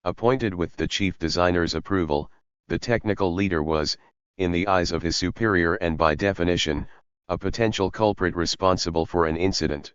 Appointed with the chief designer's approval, the technical leader was, in the eyes of his superior and by definition, a potential culprit responsible for an incident.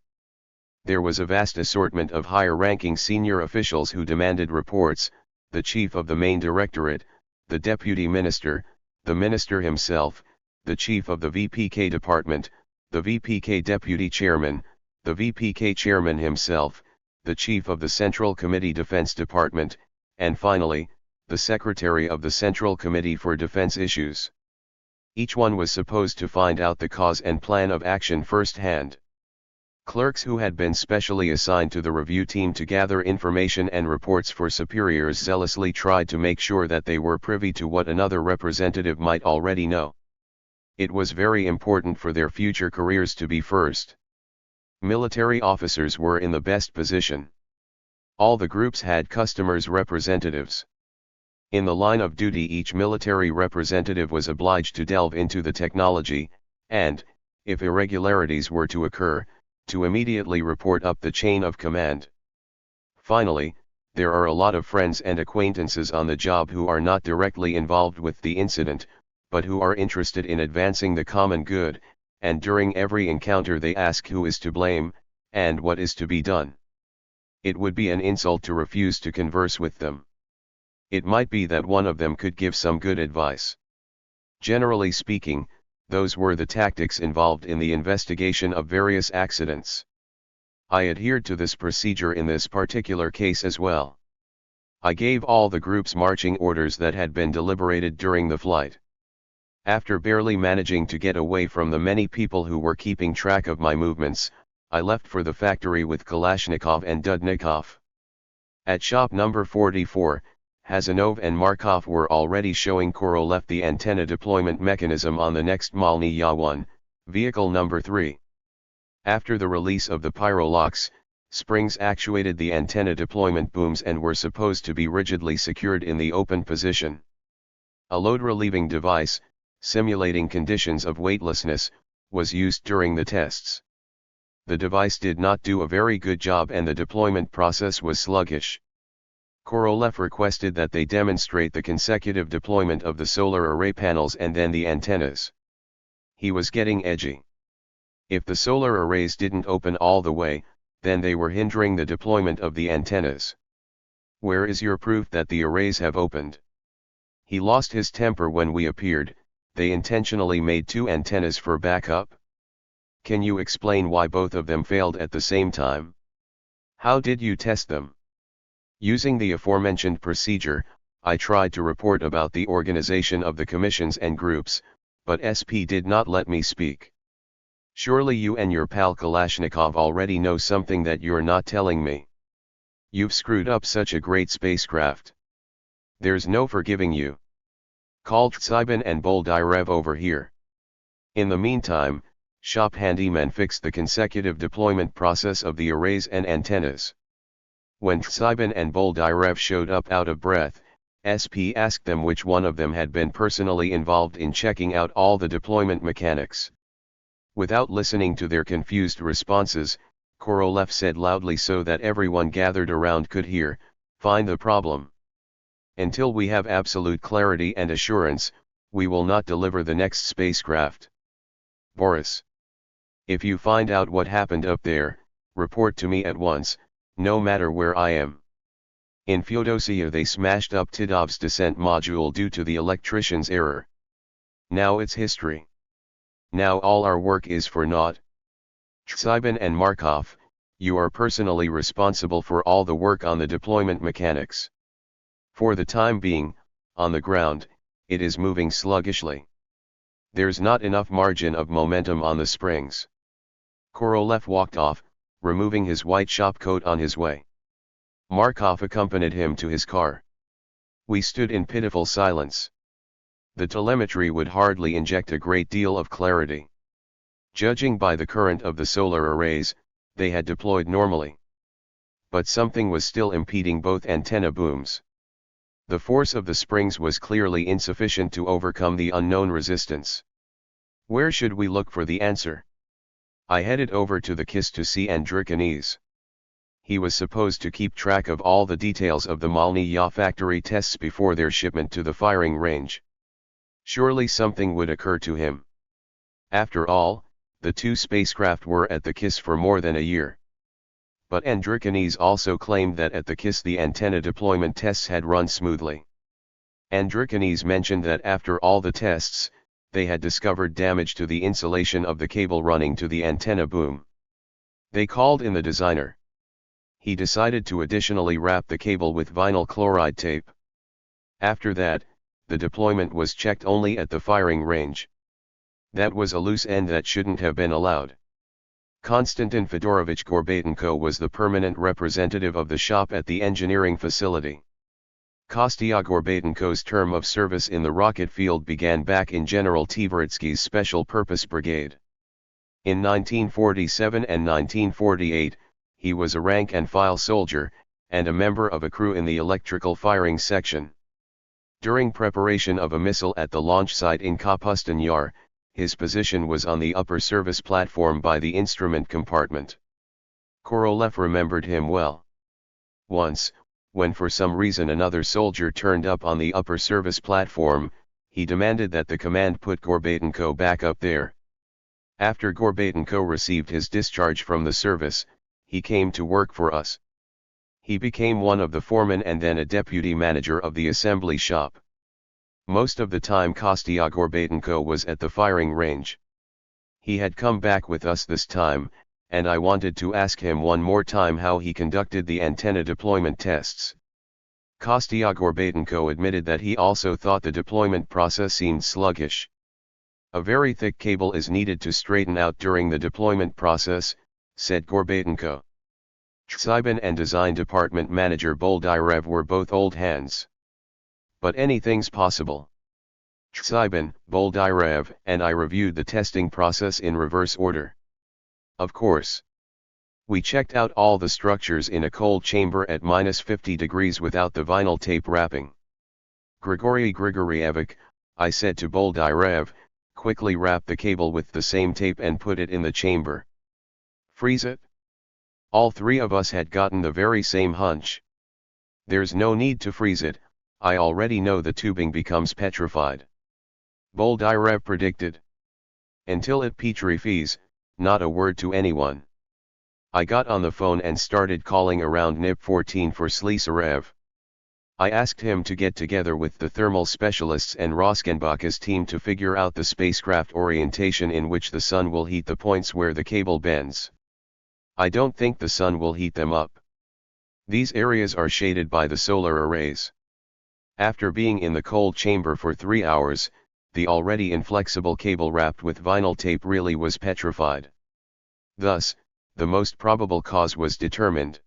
There was a vast assortment of higher-ranking senior officials who demanded reports: the chief of the main directorate, the deputy minister, the minister himself, the chief of the VPK department, the VPK deputy chairman, the VPK chairman himself, the chief of the Central Committee Defense Department, and finally, the secretary of the Central Committee for Defense Issues. Each one was supposed to find out the cause and plan of action firsthand. Clerks who had been specially assigned to the review team to gather information and reports for superiors zealously tried to make sure that they were privy to what another representative might already know. It was very important for their future careers to be first. Military officers were in the best position. All the groups had customers' representatives. In the line of duty, each military representative was obliged to delve into the technology, and, if irregularities were to occur, to immediately report up the chain of command. Finally, there are a lot of friends and acquaintances on the job who are not directly involved with the incident, but who are interested in advancing the common good, and during every encounter they ask who is to blame, and what is to be done. It would be an insult to refuse to converse with them. It might be that one of them could give some good advice. Generally speaking, those were the tactics involved in the investigation of various accidents. I adhered to this procedure in this particular case as well. I gave all the groups marching orders that had been deliberated during the flight. After barely managing to get away from the many people who were keeping track of my movements, I left for the factory with Kalashnikov and Dudnikov. At shop number 44, Hazanov and Markov were already showing Korolev the antenna deployment mechanism on the next Malny Ya-1, vehicle number 3. After the release of the pyrolocks, springs actuated the antenna deployment booms and were supposed to be rigidly secured in the open position. A load-relieving device, simulating conditions of weightlessness, was used during the tests. The device did not do a very good job and the deployment process was sluggish. Korolev requested that they demonstrate the consecutive deployment of the solar array panels and then the antennas. He was getting edgy. If the solar arrays didn't open all the way, then they were hindering the deployment of the antennas. Where is your proof that the arrays have opened? He lost his temper when we appeared. They intentionally made 2 antennas for backup. Can you explain why both of them failed at the same time? How did you test them? Using the aforementioned procedure, I tried to report about the organization of the commissions and groups, but SP did not let me speak. Surely you and your pal Kalashnikov already know something that you're not telling me. You've screwed up such a great spacecraft. There's no forgiving you. Call Tsibin and Boldyrev over here. In the meantime, shop handyman fixed the consecutive deployment process of the arrays and antennas. When Tsibin and Boldyrev showed up out of breath, SP asked them which one of them had been personally involved in checking out all the deployment mechanics. Without listening to their confused responses, Korolev said loudly so that everyone gathered around could hear, "Find the problem. Until we have absolute clarity and assurance, we will not deliver the next spacecraft. Boris. If you find out what happened up there, report to me at once, no matter where I am." In Feodosia they smashed up Tidov's descent module due to the electrician's error. Now it's history. Now all our work is for naught. Tsibin and Markov, you are personally responsible for all the work on the deployment mechanics. For the time being, on the ground, it is moving sluggishly. There's not enough margin of momentum on the springs. Korolev walked off, removing his white shop coat on his way. Markov accompanied him to his car. We stood in pitiful silence. The telemetry would hardly inject a great deal of clarity. Judging by the current of the solar arrays, they had deployed normally. But something was still impeding both antenna booms. The force of the springs was clearly insufficient to overcome the unknown resistance. Where should we look for the answer? I headed over to the KISS to see Andrikanes. He was supposed to keep track of all the details of the Malnya factory tests before their shipment to the firing range. Surely something would occur to him. After all, the two spacecraft were at the KISS for more than a year. But Andrikonis also claimed that at the KISS the antenna deployment tests had run smoothly. Andrikonis mentioned that after all the tests, they had discovered damage to the insulation of the cable running to the antenna boom. They called in the designer. He decided to additionally wrap the cable with vinyl chloride tape. After that, the deployment was checked only at the firing range. That was a loose end that shouldn't have been allowed. Konstantin Fedorovich Gorbatenko was the permanent representative of the shop at the engineering facility. Kostya Gorbatenko's term of service in the rocket field began back in General Tverdsky's Special Purpose Brigade. In 1947 and 1948, he was a rank-and-file soldier, and a member of a crew in the electrical firing section. During preparation of a missile at the launch site in Kapustin Yar, his position was on the upper service platform by the instrument compartment. Korolev remembered him well. Once, when for some reason another soldier turned up on the upper service platform, he demanded that the command put Gorbatenko back up there. After Gorbatenko received his discharge from the service, he came to work for us. He became one of the foremen and then a deputy manager of the assembly shop. Most of the time Kostya Gorbatenko was at the firing range. He had come back with us this time, and I wanted to ask him one more time how he conducted the antenna deployment tests. Kostya Gorbatenko admitted that he also thought the deployment process seemed sluggish. A very thick cable is needed to straighten out during the deployment process, said Gorbatenko. Tsybin and design department manager Boldyrev were both old hands. But anything's possible. Tsybin, Boldyrev, and I reviewed the testing process in reverse order. Of course. We checked out all the structures in a cold chamber at -50 degrees without the vinyl tape wrapping. Grigory Grigoryevic, I said to Boldyrev, quickly wrap the cable with the same tape and put it in the chamber. Freeze it? All three of us had gotten the very same hunch. There's no need to freeze it, I already know the tubing becomes petrified. Boldyrev predicted. Until it petrifies, not a word to anyone. I got on the phone and started calling around NIP 14 for Slisarev. I asked him to get together with the thermal specialists and Roskenbach's team to figure out the spacecraft orientation in which the sun will heat the points where the cable bends. I don't think the sun will heat them up. These areas are shaded by the solar arrays. After being in the cold chamber for 3 hours, the already inflexible cable wrapped with vinyl tape really was petrified. Thus, the most probable cause was determined.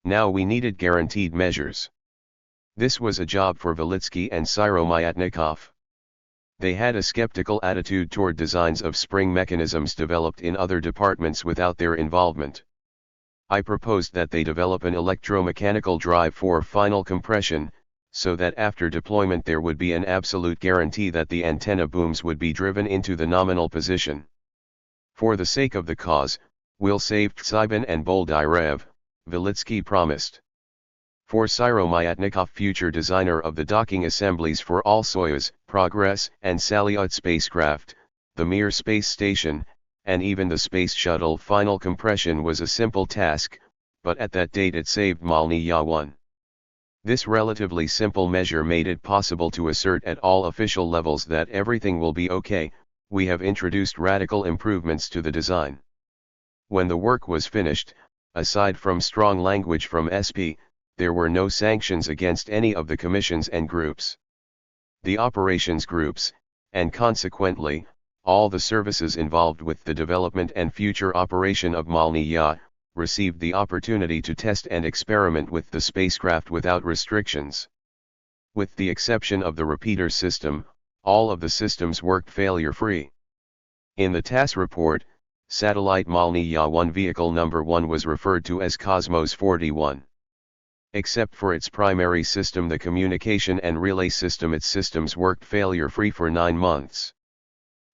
Now we needed guaranteed measures. This was a job for Velitsky and Syromyatnikov. They had a skeptical attitude toward designs of spring mechanisms developed in other departments without their involvement. I proposed that they develop an electromechanical drive for final compression, so that after deployment there would be an absolute guarantee that the antenna booms would be driven into the nominal position. For the sake of the cause, we'll save Tsybin and Boldyrev, Velitsky promised. For Syromyatnikov, future designer of the docking assemblies for all Soyuz, Progress, and Salyut spacecraft, the Mir space station, and even the space shuttle, final compression was a simple task, but at that date it saved Malnya 1. This relatively simple measure made it possible to assert at all official levels that everything will be okay. We have introduced radical improvements to the design. When the work was finished, aside from strong language from SP, there were no sanctions against any of the commissions and groups. The operations groups, and consequently, all the services involved with the development and future operation of Malnya, received the opportunity to test and experiment with the spacecraft without restrictions. With the exception of the repeater system, all of the systems worked failure-free. In the TASS report, satellite Malnya 1 vehicle number 1 was referred to as Cosmos 41. Except for its primary system, the communication and relay system, its systems worked failure-free for 9 months.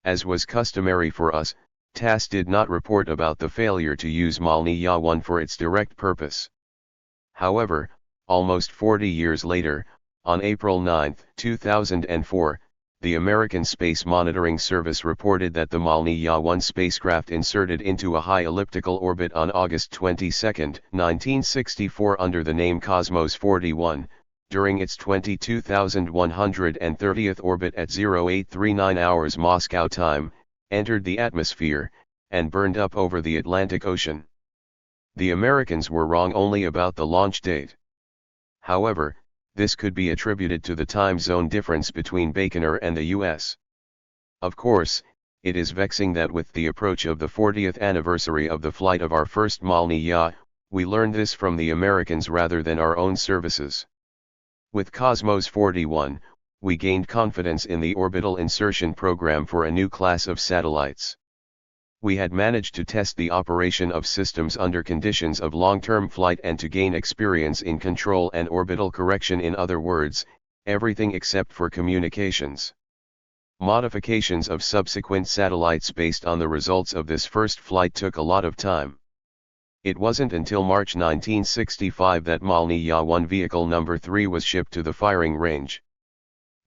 As was customary for us, TASS did not report about the failure to use Malni-Ya-1 for its direct purpose. However, almost 40 years later, on April 9, 2004, the American Space Monitoring Service reported that the Malni-Ya-1 spacecraft inserted into a high elliptical orbit on August 22, 1964 under the name Cosmos 41, during its 22,130th orbit at 0839 hours Moscow time, entered the atmosphere, and burned up over the Atlantic Ocean. The Americans were wrong only about the launch date. However, this could be attributed to the time zone difference between Baikonur and the US. Of course, it is vexing that with the approach of the 40th anniversary of the flight of our first Malni-Ya, we learned this from the Americans rather than our own services. With Cosmos 41, we gained confidence in the orbital insertion program for a new class of satellites. We had managed to test the operation of systems under conditions of long-term flight and to gain experience in control and orbital correction, in other words, everything except for communications. Modifications of subsequent satellites based on the results of this first flight took a lot of time. It wasn't until March 1965 that Malni-Ya-1 vehicle number 3 was shipped to the firing range.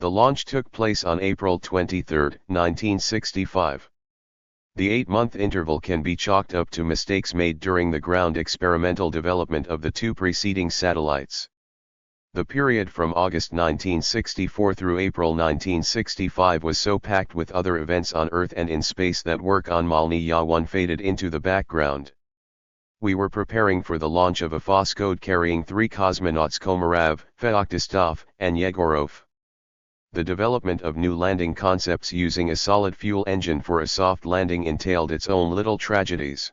The launch took place on April 23, 1965. The 8-month interval can be chalked up to mistakes made during the ground experimental development of the two preceding satellites. The period from August 1964 through April 1965 was so packed with other events on Earth and in space that work on Malni-Ya-1 faded into the background. We were preparing for the launch of a Voskhod carrying 3 cosmonauts Komarov, Feoktistov, and Yegorov. The development of new landing concepts using a solid fuel engine for a soft landing entailed its own little tragedies.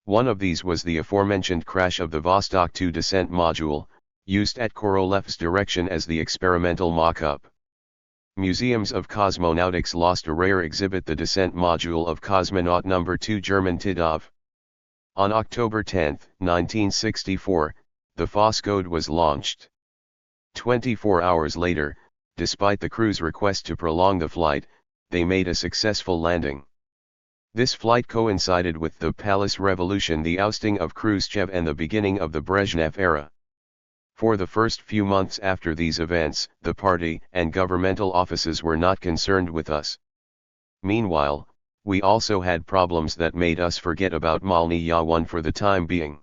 One of these was the aforementioned crash of the Vostok 2 descent module, used at Korolev's direction as the experimental mock-up. Museums of Cosmonautics lost a rare exhibit, the descent module of cosmonaut No. 2 German Titov. On October 10, 1964, the Voskhod was launched. 24 hours later, despite the crew's request to prolong the flight, they made a successful landing. This flight coincided with the Palace Revolution, the ousting of Khrushchev, and the beginning of the Brezhnev era. For the first few months after these events, the party and governmental offices were not concerned with us. Meanwhile, we also had problems that made us forget about Malni-Ya-1 for the time being.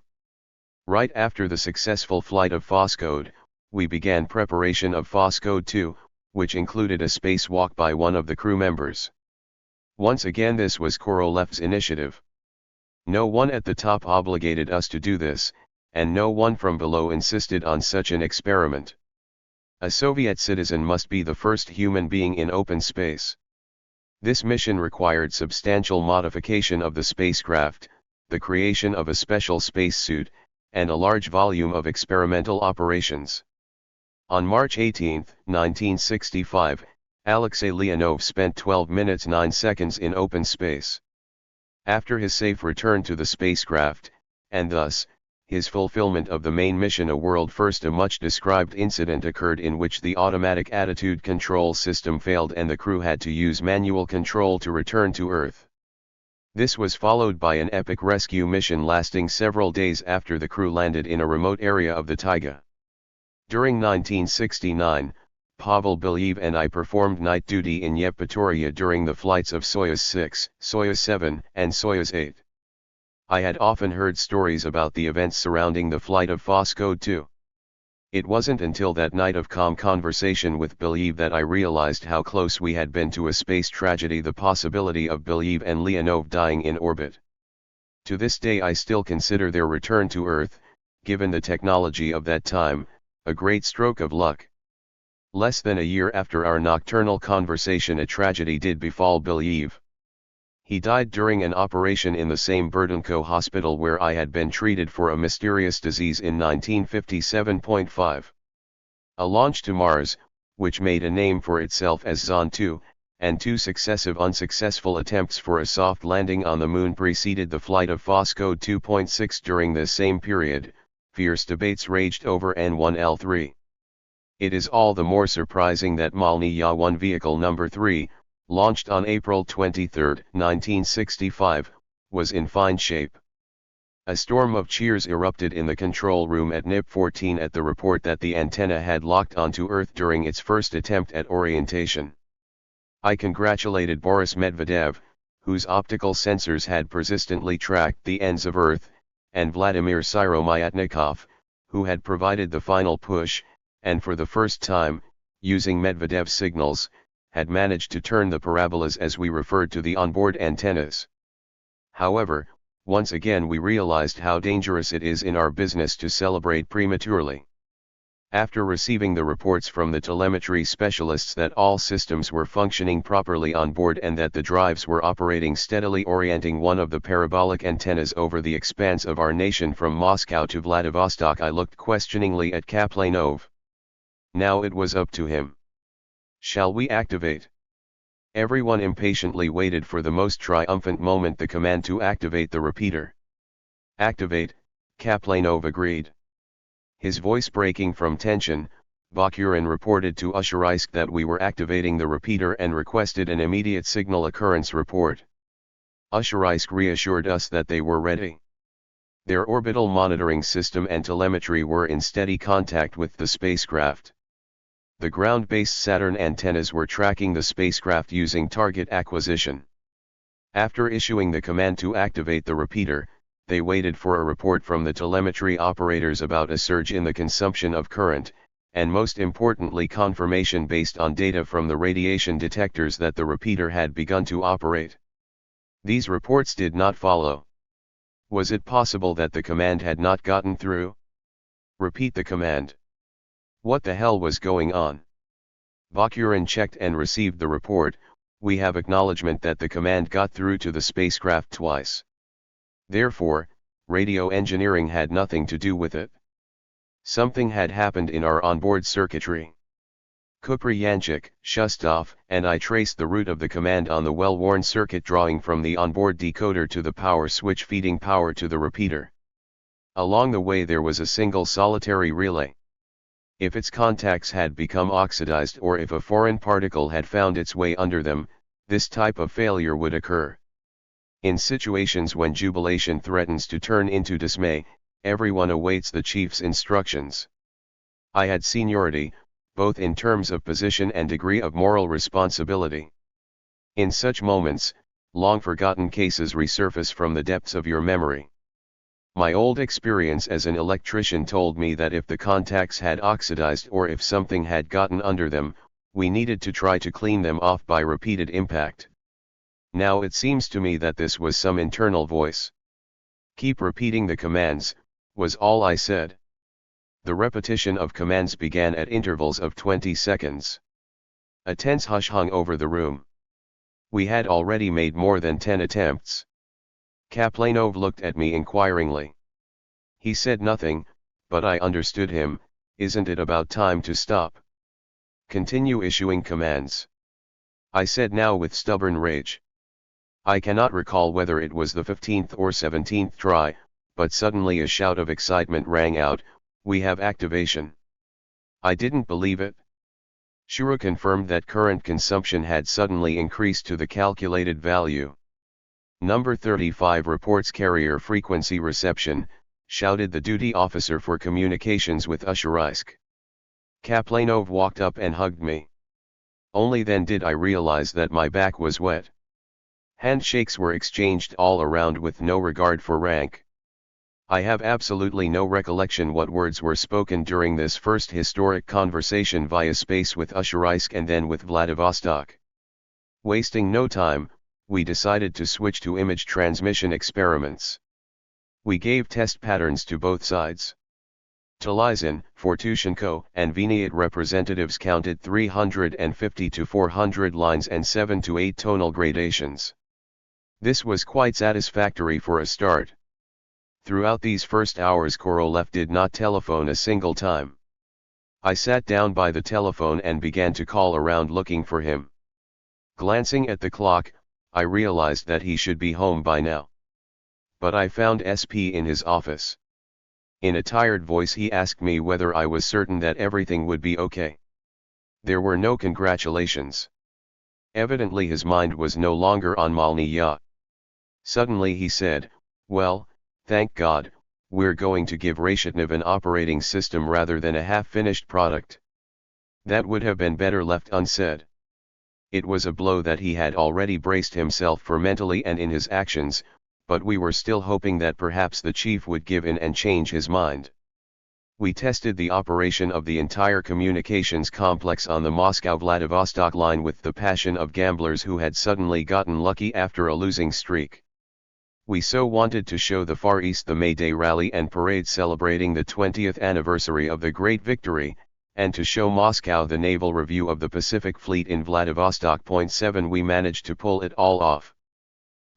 Right after the successful flight of Voskhod, we began preparation of Voskhod 2, which included a spacewalk by one of the crew members. Once again, this was Korolev's initiative. No one at the top obligated us to do this, and no one from below insisted on such an experiment. A Soviet citizen must be the first human being in open space. This mission required substantial modification of the spacecraft, the creation of a special spacesuit, and a large volume of experimental operations. On March 18, 1965, Alexei Leonov spent 12 minutes 9 seconds in open space. After his safe return to the spacecraft, and thus, his fulfillment of the main mission, a world first, a much described incident occurred in which the automatic attitude control system failed and the crew had to use manual control to return to Earth. This was followed by an epic rescue mission lasting several days after the crew landed in a remote area of the taiga. During 1969, Pavel Belyaev and I performed night duty in Yevpatoria during the flights of Soyuz 6, Soyuz 7, and Soyuz 8. I had often heard stories about the events surrounding the flight of Voskhod 2. It wasn't until that night of calm conversation with Belyaev that I realized how close we had been to a space tragedy, the possibility of Belyaev and Leonov dying in orbit. To this day I still consider their return to Earth, given the technology of that time, a great stroke of luck. Less than a year after our nocturnal conversation, a tragedy did befall Belyaev. He died during an operation in the same Burdenko hospital where I had been treated for a mysterious disease in 1957.5. A launch to Mars, which made a name for itself as Zond 2, and 2 successive unsuccessful attempts for a soft landing on the Moon preceded the flight of Voskhod 2.6. During this same period, fierce debates raged over N1L3. It is all the more surprising that Malni-Ya-1 vehicle number 3, launched on April 23, 1965, was in fine shape. A storm of cheers erupted in the control room at NIP 14 at the report that the antenna had locked onto Earth during its first attempt at orientation. I congratulated Boris Medvedev, whose optical sensors had persistently tracked the ends of Earth, and Vladimir Syromyatnikov, who had provided the final push, and for the first time, using Medvedev's signals, had managed to turn the parabolas as we referred to the onboard antennas. However, once again we realized how dangerous it is in our business to celebrate prematurely. After receiving the reports from the telemetry specialists that all systems were functioning properly on board and that the drives were operating steadily, orienting one of the parabolic antennas over the expanse of our nation from Moscow to Vladivostok, I looked questioningly at Kaplanov. Now it was up to him. Shall we activate? Everyone impatiently waited for the most triumphant moment, the command to activate the repeater. Activate, Kaplanov agreed. His voice breaking from tension, Bakurin reported to Usharysk that we were activating the repeater and requested an immediate signal occurrence report. Usharysk reassured us that they were ready. Their orbital monitoring system and telemetry were in steady contact with the spacecraft. The ground-based Saturn antennas were tracking the spacecraft using target acquisition. After issuing the command to activate the repeater, they waited for a report from the telemetry operators about a surge in the consumption of current, and most importantly confirmation based on data from the radiation detectors that the repeater had begun to operate. These reports did not follow. Was it possible that the command had not gotten through? Repeat the command. What the hell was going on? Bakurin checked and received the report. We have acknowledgement that the command got through to the spacecraft twice. Therefore, radio engineering had nothing to do with it. Something had happened in our onboard circuitry. Kupryanchik, Shustov, and I traced the route of the command on the well-worn circuit drawing from the onboard decoder to the power switch feeding power to the repeater. Along the way there was a single solitary relay. If its contacts had become oxidized or if a foreign particle had found its way under them, this type of failure would occur. In situations when jubilation threatens to turn into dismay, everyone awaits the chief's instructions. I had seniority, both in terms of position and degree of moral responsibility. In such moments, long-forgotten cases resurface from the depths of your memory. My old experience as an electrician told me that if the contacts had oxidized or if something had gotten under them, we needed to try to clean them off by repeated impact. Now it seems to me that this was some internal voice. Keep repeating the commands, was all I said. The repetition of commands began at intervals of 20 seconds. A tense hush hung over the room. We had already made more than 10 attempts. Kaplanov looked at me inquiringly. He said nothing, but I understood him. Isn't it about time to stop? Continue issuing commands. I said now with stubborn rage. I cannot recall whether it was the 15th or 17th try, but suddenly a shout of excitement rang out, "We have activation." I didn't believe it. Shura confirmed that current consumption had suddenly increased to the calculated value. Number 35 reports carrier frequency reception, shouted the duty officer for communications with Usharysk. Kaplanov walked up and hugged me. Only then did I realize that my back was wet. Handshakes were exchanged all around with no regard for rank. I have absolutely no recollection what words were spoken during this first historic conversation via space with Usharysk and then with Vladivostok. Wasting no time, we decided to switch to image transmission experiments. We gave test patterns to both sides. Talizin, Fortushenko, and Vinyat representatives counted 350 to 400 lines and 7 to 8 tonal gradations. This was quite satisfactory for a start. Throughout these first hours Korolev did not telephone a single time. I sat down by the telephone and began to call around looking for him. Glancing at the clock, I realized that he should be home by now. But I found SP in his office. In a tired voice he asked me whether I was certain that everything would be okay. There were no congratulations. Evidently his mind was no longer on Malnya. Suddenly he said, "Well, thank God, we're going to give Reshetnev an operating system rather than a half-finished product." That would have been better left unsaid. It was a blow that he had already braced himself for mentally and in his actions, but we were still hoping that perhaps the chief would give in and change his mind. We tested the operation of the entire communications complex on the Moscow-Vladivostok line with the passion of gamblers who had suddenly gotten lucky after a losing streak. We so wanted to show the Far East the May Day rally and parade celebrating the 20th anniversary of the great victory, and to show Moscow the naval review of the Pacific Fleet in Vladivostok. 7 We managed to pull it all off.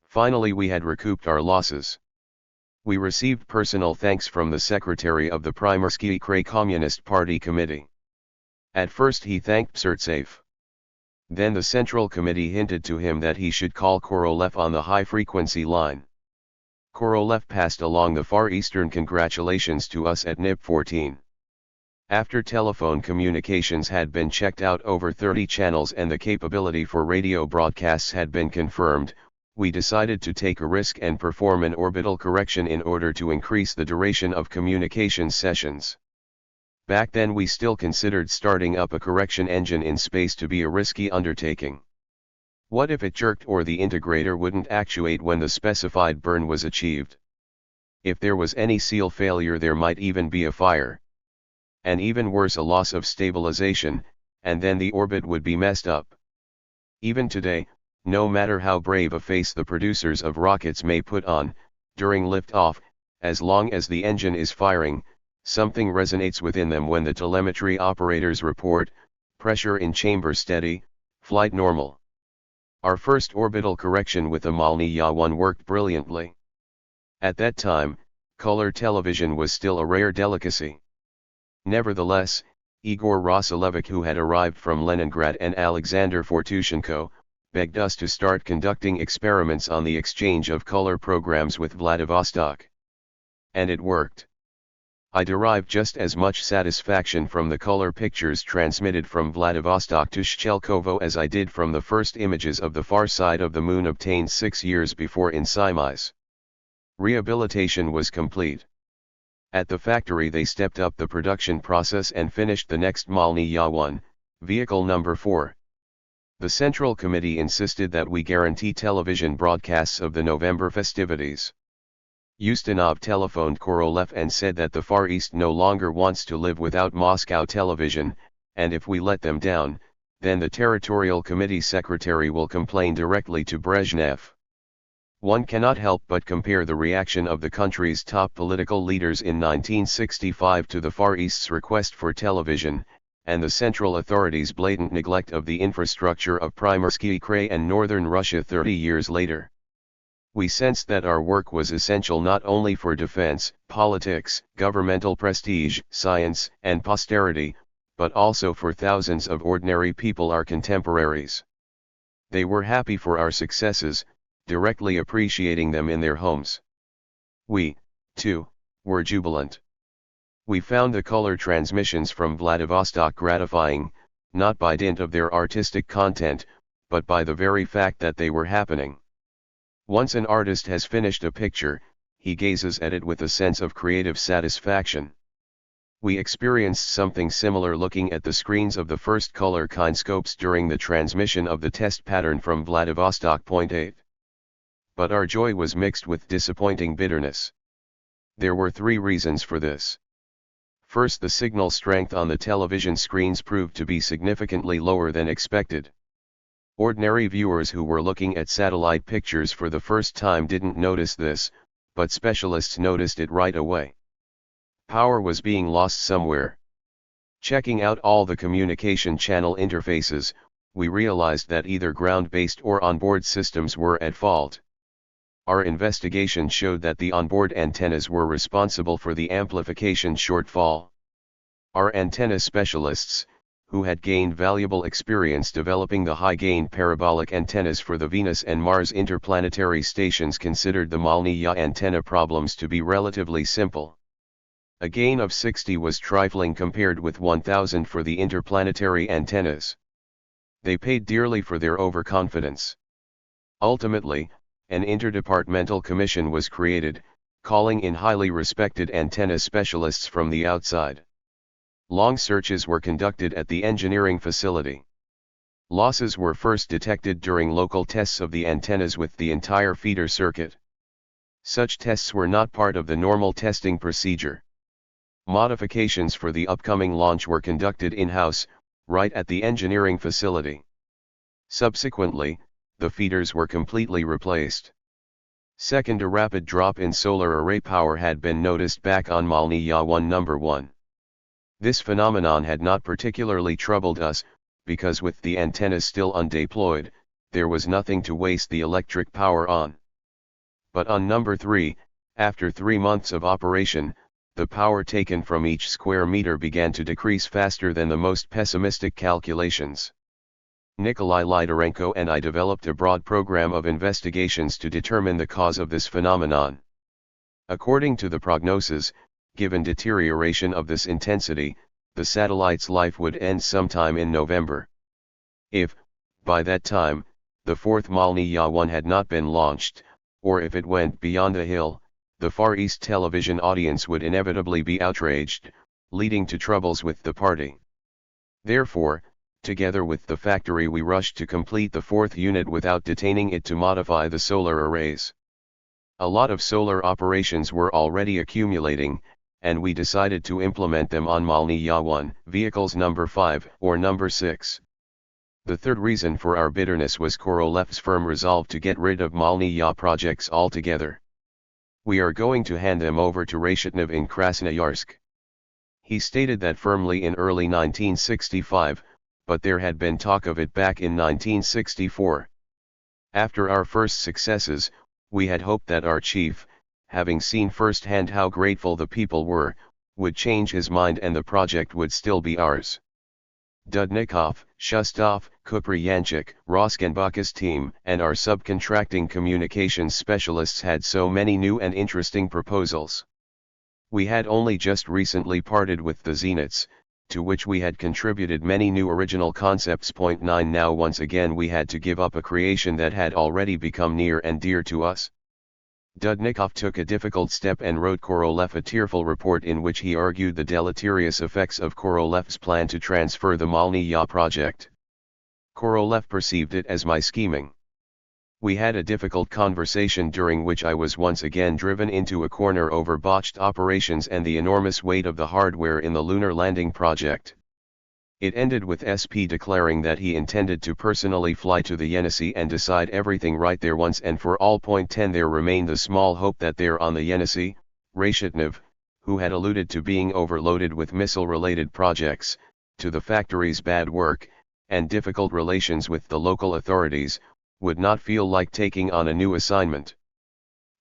Finally we had recouped our losses. We received personal thanks from the secretary of the Primorsky Krai Communist Party Committee. At first he thanked Psurtsev. Then the Central Committee hinted to him that he should call Korolev on the high-frequency line. Korolev passed along the Far Eastern congratulations to us at NIP 14. After telephone communications had been checked out over 30 channels and the capability for radio broadcasts had been confirmed, we decided to take a risk and perform an orbital correction in order to increase the duration of communications sessions. Back then we still considered starting up a correction engine in space to be a risky undertaking. What if it jerked or the integrator wouldn't actuate when the specified burn was achieved? If there was any seal failure there might even be a fire. And even worse, a loss of stabilization, and then the orbit would be messed up. Even today, no matter how brave a face the producers of rockets may put on, during liftoff, as long as the engine is firing, something resonates within them when the telemetry operators report, pressure in chamber steady, flight normal. Our first orbital correction with the Malnya 1 worked brilliantly. At that time, color television was still a rare delicacy. Nevertheless, Igor Rosalevic, who had arrived from Leningrad, and Alexander Fortushenko, begged us to start conducting experiments on the exchange of color programs with Vladivostok. And it worked. I derived just as much satisfaction from the color pictures transmitted from Vladivostok to Shchelkovo as I did from the first images of the far side of the moon obtained 6 years before in Simais. Rehabilitation was complete. At the factory they stepped up the production process and finished the next Malnya 1, vehicle number 4. The Central Committee insisted that we guarantee television broadcasts of the November festivities. Ustinov telephoned Korolev and said that the Far East no longer wants to live without Moscow television, and if we let them down, then the Territorial Committee Secretary will complain directly to Brezhnev. One cannot help but compare the reaction of the country's top political leaders in 1965 to the Far East's request for television, and the central authorities' blatant neglect of the infrastructure of Primorsky Krai and northern Russia 30 years later. We sensed that our work was essential not only for defense, politics, governmental prestige, science, and posterity, but also for thousands of ordinary people, our contemporaries. They were happy for our successes, directly appreciating them in their homes. We, too, were jubilant. We found the color transmissions from Vladivostok gratifying, not by dint of their artistic content, but by the very fact that they were happening. Once an artist has finished a picture, he gazes at it with a sense of creative satisfaction. We experienced something similar looking at the screens of the first color kinescopes during the transmission of the test pattern from Vladivostok. 8. But our joy was mixed with disappointing bitterness. There were 3 reasons for this. First, the signal strength on the television screens proved to be significantly lower than expected. Ordinary viewers who were looking at satellite pictures for the first time didn't notice this, but specialists noticed it right away. Power was being lost somewhere. Checking out all the communication channel interfaces, we realized that either ground-based or onboard systems were at fault. Our investigation showed that the onboard antennas were responsible for the amplification shortfall. Our antenna specialists, who had gained valuable experience developing the high-gain parabolic antennas for the Venus and Mars interplanetary stations, considered the Malnya antenna problems to be relatively simple. A gain of 60 was trifling compared with 1000 for the interplanetary antennas. They paid dearly for their overconfidence. Ultimately, an interdepartmental commission was created, calling in highly respected antenna specialists from the outside. Long searches were conducted at the engineering facility. Losses were first detected during local tests of the antennas with the entire feeder circuit. Such tests were not part of the normal testing procedure. Modifications for the upcoming launch were conducted in-house, right at the engineering facility. Subsequently, the feeders were completely replaced. Second, a rapid drop in solar array power had been noticed back on Malny Ya-1 number 1. This phenomenon had not particularly troubled us, because with the antennas still undeployed, there was nothing to waste the electric power on. But on number 3, after 3 months of operation, the power taken from each square meter began to decrease faster than the most pessimistic calculations. Nikolai Lidarenko and I developed a broad program of investigations to determine the cause of this phenomenon. According to the prognosis, given deterioration of this intensity, the satellite's life would end sometime in November. If, by that time, the fourth Malny Ya-1 had not been launched, or if it went beyond a hill, the Far East television audience would inevitably be outraged, leading to troubles with the party. Therefore, together with the factory, we rushed to complete the fourth unit without detaining it to modify the solar arrays. A lot of solar operations were already accumulating, and we decided to implement them on Malny Ya-1, vehicles number 5 or number 6. The third reason for our bitterness was Korolev's firm resolve to get rid of Malny Ya projects altogether. We are going to hand them over to Reshetnev in Krasnoyarsk. He stated that firmly in early 1965, but there had been talk of it back in 1964. After our first successes, we had hoped that our chief, having seen firsthand how grateful the people were, would change his mind and the project would still be ours. Dudnikov, Shustov, Kupryanchik, Roskenbach's team, and our subcontracting communications specialists had so many new and interesting proposals. We had only just recently parted with the Zenits, to which we had contributed many new original concepts. 9 Now once again we had to give up a creation that had already become near and dear to us. Dudnikov took a difficult step and wrote Korolev a tearful report in which he argued the deleterious effects of Korolev's plan to transfer the Malny Ya project. Korolev perceived it as my scheming. We had a difficult conversation during which I was once again driven into a corner over botched operations and the enormous weight of the hardware in the lunar landing project. It ended with SP declaring that he intended to personally fly to the Yenisei and decide everything right there once and for all. 10 There remained the small hope that there on the Yenisei, Reshetnev, who had alluded to being overloaded with missile-related projects, to the factory's bad work, and difficult relations with the local authorities, would not feel like taking on a new assignment.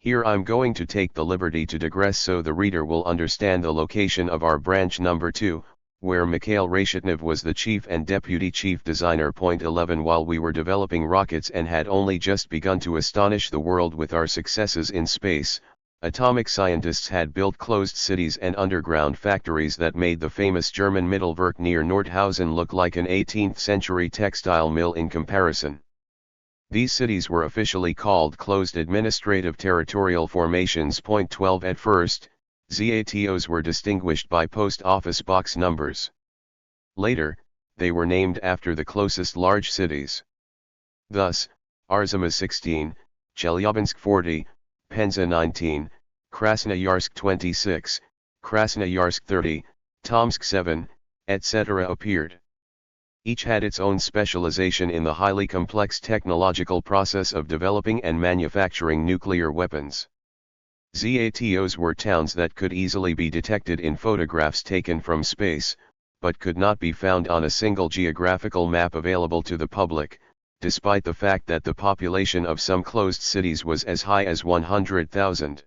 Here I'm going to take the liberty to digress so the reader will understand the location of our branch number 2, where Mikhail Reshetnev was the chief and deputy chief designer. 11 While we were developing rockets and had only just begun to astonish the world with our successes in space, atomic scientists had built closed cities and underground factories that made the famous German Mittelwerk near Nordhausen look like an 18th-century textile mill in comparison. These cities were officially called closed administrative territorial formations. 12 At first, ZATOs were distinguished by post office box numbers. Later, they were named after the closest large cities. Thus, Arzamas 16, Chelyabinsk 40, Penza 19, Krasnoyarsk 26, Krasnoyarsk 30, Tomsk 7, etc. appeared. Each had its own specialization in the highly complex technological process of developing and manufacturing nuclear weapons. ZATOs were towns that could easily be detected in photographs taken from space, but could not be found on a single geographical map available to the public, despite the fact that the population of some closed cities was as high as 100,000.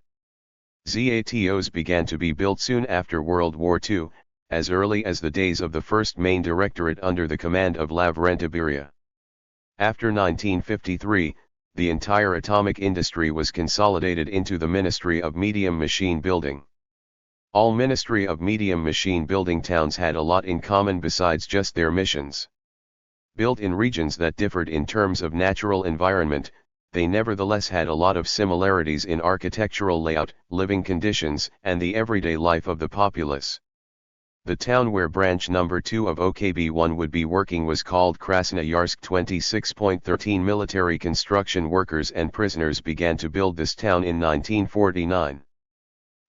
ZATOs began to be built soon after World War II, as early as the days of the first main directorate under the command of Lavrent Beria. After 1953, the entire atomic industry was consolidated into the Ministry of Medium Machine Building. All Ministry of Medium Machine Building towns had a lot in common besides just their missions. Built in regions that differed in terms of natural environment, they nevertheless had a lot of similarities in architectural layout, living conditions, and the everyday life of the populace. The town where branch number 2 of OKB-1 would be working was called Krasnoyarsk. 26.13 military construction workers and prisoners began to build this town in 1949.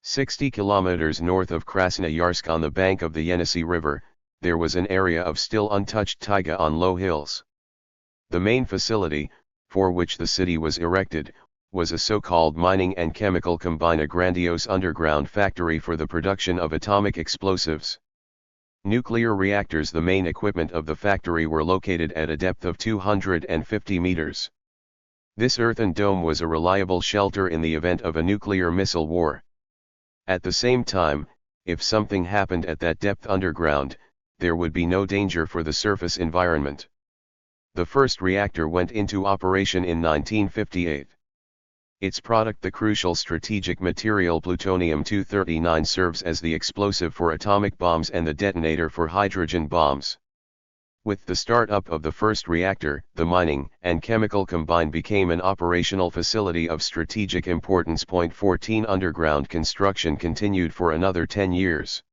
60 kilometers north of Krasnoyarsk on the bank of the Yenisei River, there was an area of still untouched taiga on low hills. The main facility, for which the city was erected, was a so-called mining and chemical combine, a grandiose underground factory for the production of atomic explosives. Nuclear reactors, the main equipment of the factory, were located at a depth of 250 meters. This earthen dome was a reliable shelter in the event of a nuclear missile war. At the same time, if something happened at that depth underground, there would be no danger for the surface environment. The first reactor went into operation in 1958. Its product, the crucial strategic material plutonium-239, serves as the explosive for atomic bombs and the detonator for hydrogen bombs. With the start-up of the first reactor, the mining and chemical combine became an operational facility of strategic importance. 14 Underground construction continued for another 10 years.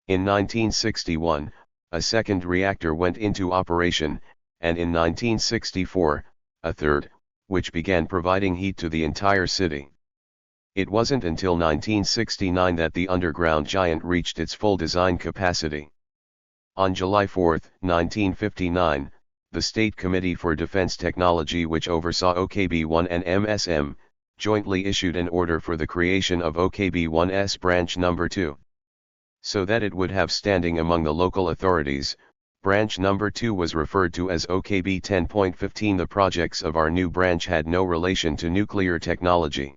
In 1961, a second reactor went into operation, and in 1964, a third, which began providing heat to the entire city. It wasn't until 1969 that the underground giant reached its full design capacity. On July 4, 1959, the State Committee for Defense Technology, which oversaw OKB-1 and MSM, jointly issued an order for the creation of OKB-1's branch number 2. So that it would have standing among the local authorities, branch number 2 was referred to as OKB 10.15. The projects of our new branch had no relation to nuclear technology.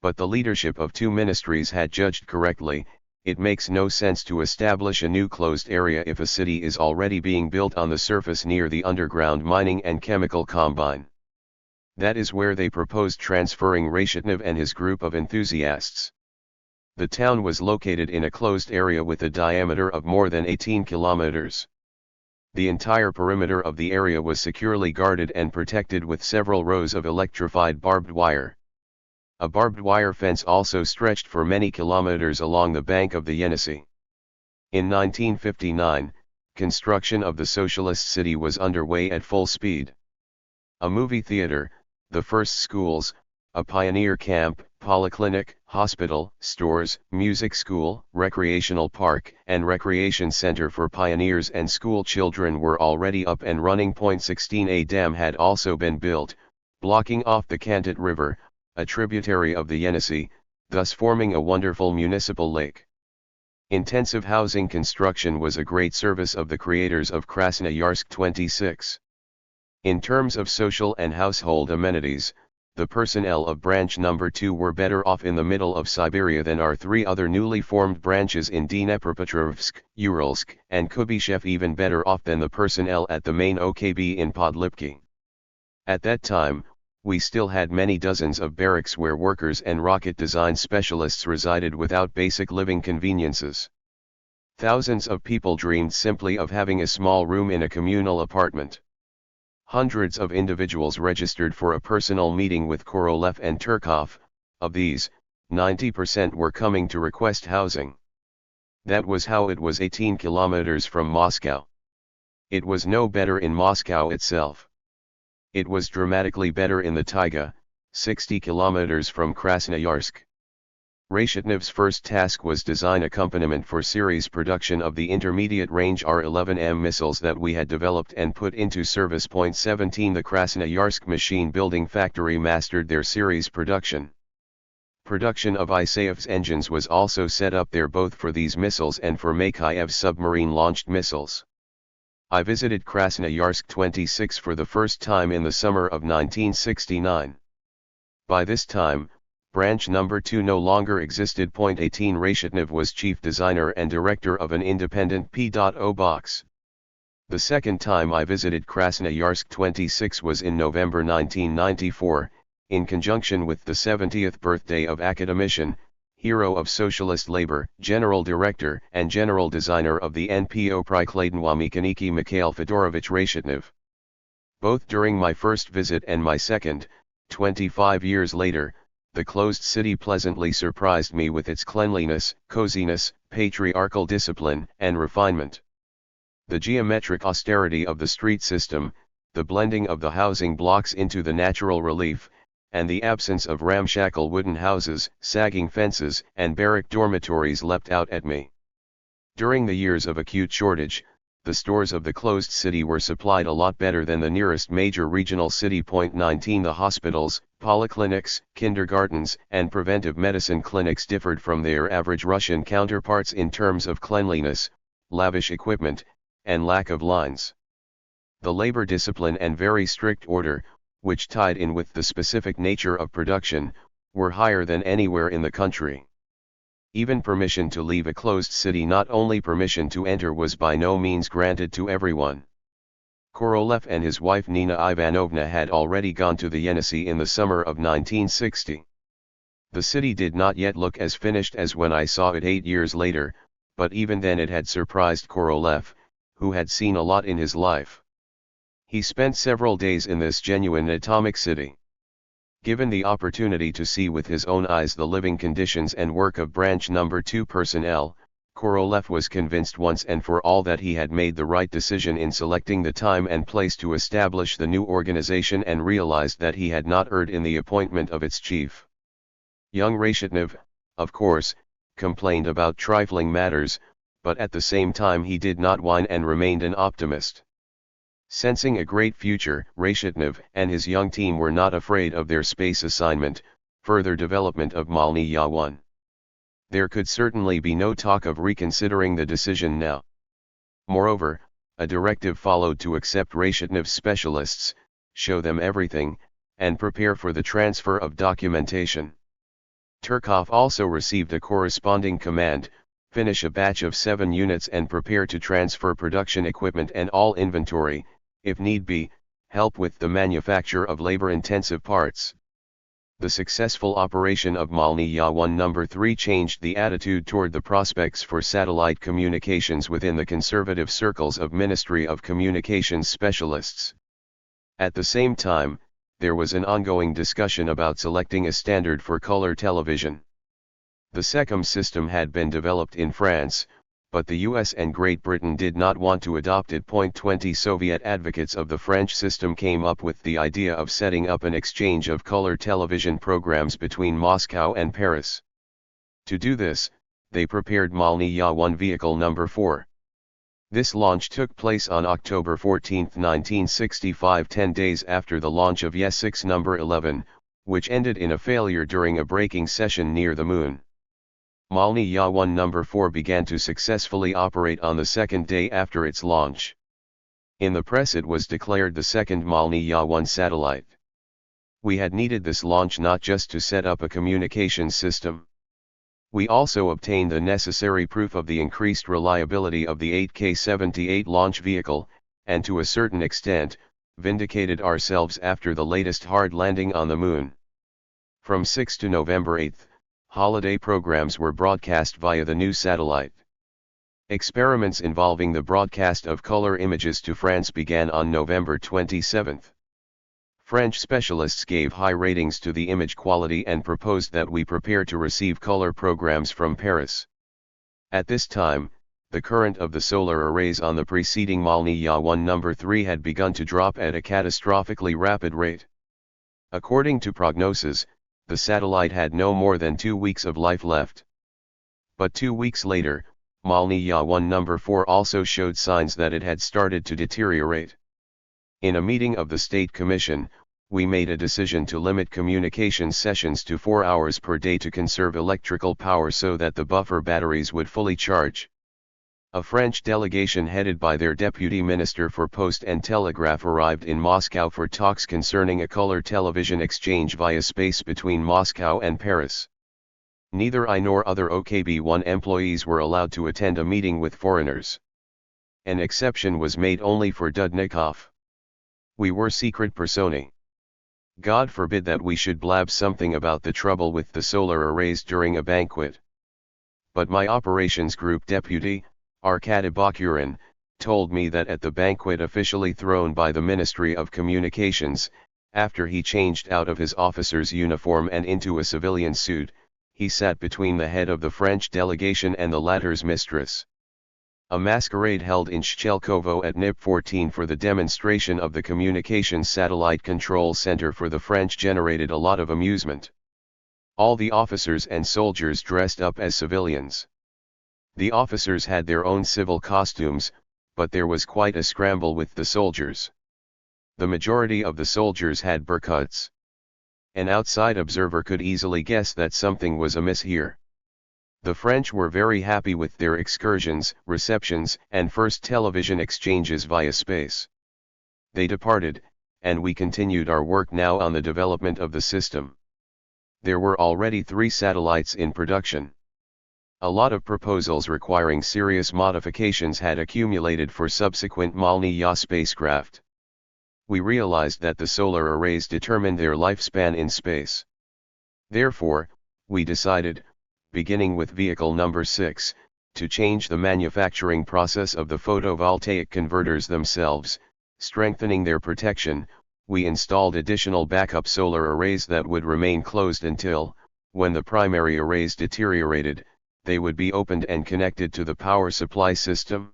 But the leadership of two ministries had judged correctly: it makes no sense to establish a new closed area if a city is already being built on the surface near the underground mining and chemical combine. That is where they proposed transferring Reshetnev and his group of enthusiasts. The town was located in a closed area with a diameter of more than 18 kilometers. The entire perimeter of the area was securely guarded and protected with several rows of electrified barbed wire. A barbed wire fence also stretched for many kilometers along the bank of the Yenisei. In 1959, construction of the socialist city was underway at full speed. A movie theater, the first schools, a pioneer camp, polyclinic, hospital, stores, music school, recreational park, and recreation center for pioneers and school children were already up and running. 16 A dam had also been built, blocking off the Kantat River, a tributary of the Yenisei, thus forming a wonderful municipal lake. Intensive housing construction was a great service of the creators of Krasnoyarsk 26. In terms of social and household amenities, the personnel of branch number 2 were better off in the middle of Siberia than our three other newly formed branches in Dnepropetrovsk, Uralsk, and Kubyshev, even better off than the personnel at the main OKB in Podlipki. At that time, we still had many dozens of barracks where workers and rocket design specialists resided without basic living conveniences. Thousands of people dreamed simply of having a small room in a communal apartment. Hundreds of individuals registered for a personal meeting with Korolev and Turkov. Of these, 90% were coming to request housing. That was how it was 18 kilometers from Moscow. It was no better in Moscow itself. It was dramatically better in the taiga, 60 kilometers from Krasnoyarsk. Reshetnev's first task was design accompaniment for series production of the intermediate-range R-11M missiles that we had developed and put into service. 17 The Krasnoyarsk machine building factory mastered their series production. Production of Isayev's engines was also set up there, both for these missiles and for Makayev's submarine-launched missiles. I visited Krasnoyarsk 26 for the first time in the summer of 1969. By this time, branch number 2 no longer existed. 18 Reshetnev was chief designer and director of an independent P.O. box. The second time I visited Krasnoyarsk 26 was in November 1994, in conjunction with the 70th birthday of academician, hero of socialist labor, general director and general designer of the NPO Prikladnwa Mechaniki Mikhail Fedorovich Reshetnev. Both during my first visit and my second, 25 years later, the closed city pleasantly surprised me with its cleanliness, coziness, patriarchal discipline, and refinement. The geometric austerity of the street system, the blending of the housing blocks into the natural relief, and the absence of ramshackle wooden houses, sagging fences, and barrack dormitories leapt out at me. During the years of acute shortage, the stores of the closed city were supplied a lot better than the nearest major regional city. 19 The hospitals, polyclinics, kindergartens, and preventive medicine clinics differed from their average Russian counterparts in terms of cleanliness, lavish equipment, and lack of lines. The labor discipline and very strict order, which tied in with the specific nature of production, were higher than anywhere in the country. Even permission to leave a closed city, not only permission to enter, was by no means granted to everyone. Korolev and his wife Nina Ivanovna had already gone to the Yenisei in the summer of 1960. The city did not yet look as finished as when I saw it 8 years later, but even then it had surprised Korolev, who had seen a lot in his life. He spent several days in this genuine atomic city. Given the opportunity to see with his own eyes the living conditions and work of Branch No. 2 personnel, Korolev was convinced once and for all that he had made the right decision in selecting the time and place to establish the new organization, and realized that he had not erred in the appointment of its chief. Young Reshetnev, of course, complained about trifling matters, but at the same time he did not whine and remained an optimist. Sensing a great future, Reshetnev and his young team were not afraid of their space assignment, further development of Malny Ya-1. There could certainly be no talk of reconsidering the decision now. Moreover, a directive followed to accept Reshetnev's specialists, show them everything, and prepare for the transfer of documentation. Turkov also received a corresponding command: finish a batch of 7 units and prepare to transfer production equipment and all inventory, if need be, help with the manufacture of labor-intensive parts. The successful operation of Malny Ya-1 No. 3 changed the attitude toward the prospects for satellite communications within the conservative circles of Ministry of Communications specialists. At the same time, there was an ongoing discussion about selecting a standard for color television. The SECOM system had been developed in France, but the US and Great Britain did not want to adopt it. 20 Soviet advocates of the French system came up with the idea of setting up an exchange of color television programs between Moscow and Paris. To do this, they prepared Malny Ya-1 Vehicle No. 4. This launch took place on October 14, 1965, 10 days after the launch of Yes-6 No. 11, which ended in a failure during a braking session near the moon. Malny Ya-1 No. 4 began to successfully operate on the second day after its launch. In the press it was declared the second Malny Ya-1 satellite. We had needed this launch not just to set up a communications system. We also obtained the necessary proof of the increased reliability of the 8K-78 launch vehicle, and to a certain extent, vindicated ourselves after the latest hard landing on the moon. From 6 to November 8, holiday programs were broadcast via the new satellite. Experiments involving the broadcast of color images to France began on November 27. French specialists gave high ratings to the image quality and proposed that we prepare to receive color programs from Paris. At this time, the current of the solar arrays on the preceding Malny Ya-1 No. 3 had begun to drop at a catastrophically rapid rate. According to prognosis, the satellite had no more than 2 weeks of life left. But 2 weeks later, Malny Ya-1 No. 4 also showed signs that it had started to deteriorate. In a meeting of the State Commission, we made a decision to limit communication sessions to 4 hours per day to conserve electrical power so that the buffer batteries would fully charge. A French delegation headed by their Deputy Minister for Post and Telegraph arrived in Moscow for talks concerning a color television exchange via space between Moscow and Paris. Neither I nor other OKB-1 employees were allowed to attend a meeting with foreigners. An exception was made only for Dudnikov. We were secret personae. God forbid that we should blab something about the trouble with the solar arrays during a banquet. But my operations group deputy, Arkady Bakurin, told me that at the banquet officially thrown by the Ministry of Communications, after he changed out of his officer's uniform and into a civilian suit, he sat between the head of the French delegation and the latter's mistress. A masquerade held in Shchelkovo at NIP 14 for the demonstration of the Communications Satellite Control Center for the French generated a lot of amusement. All the officers and soldiers dressed up as civilians. The officers had their own civil costumes, but there was quite a scramble with the soldiers. The majority of the soldiers had burqas. An outside observer could easily guess that something was amiss here. The French were very happy with their excursions, receptions, and first television exchanges via space. They departed, and we continued our work now on the development of the system. There were already 3 satellites in production. A lot of proposals requiring serious modifications had accumulated for subsequent Malny-Ya spacecraft. We realized that the solar arrays determined their lifespan in space. Therefore, we decided, beginning with vehicle number 6, to change the manufacturing process of the photovoltaic converters themselves, strengthening their protection. We installed additional backup solar arrays that would remain closed until, when the primary arrays deteriorated, they would be opened and connected to the power supply system.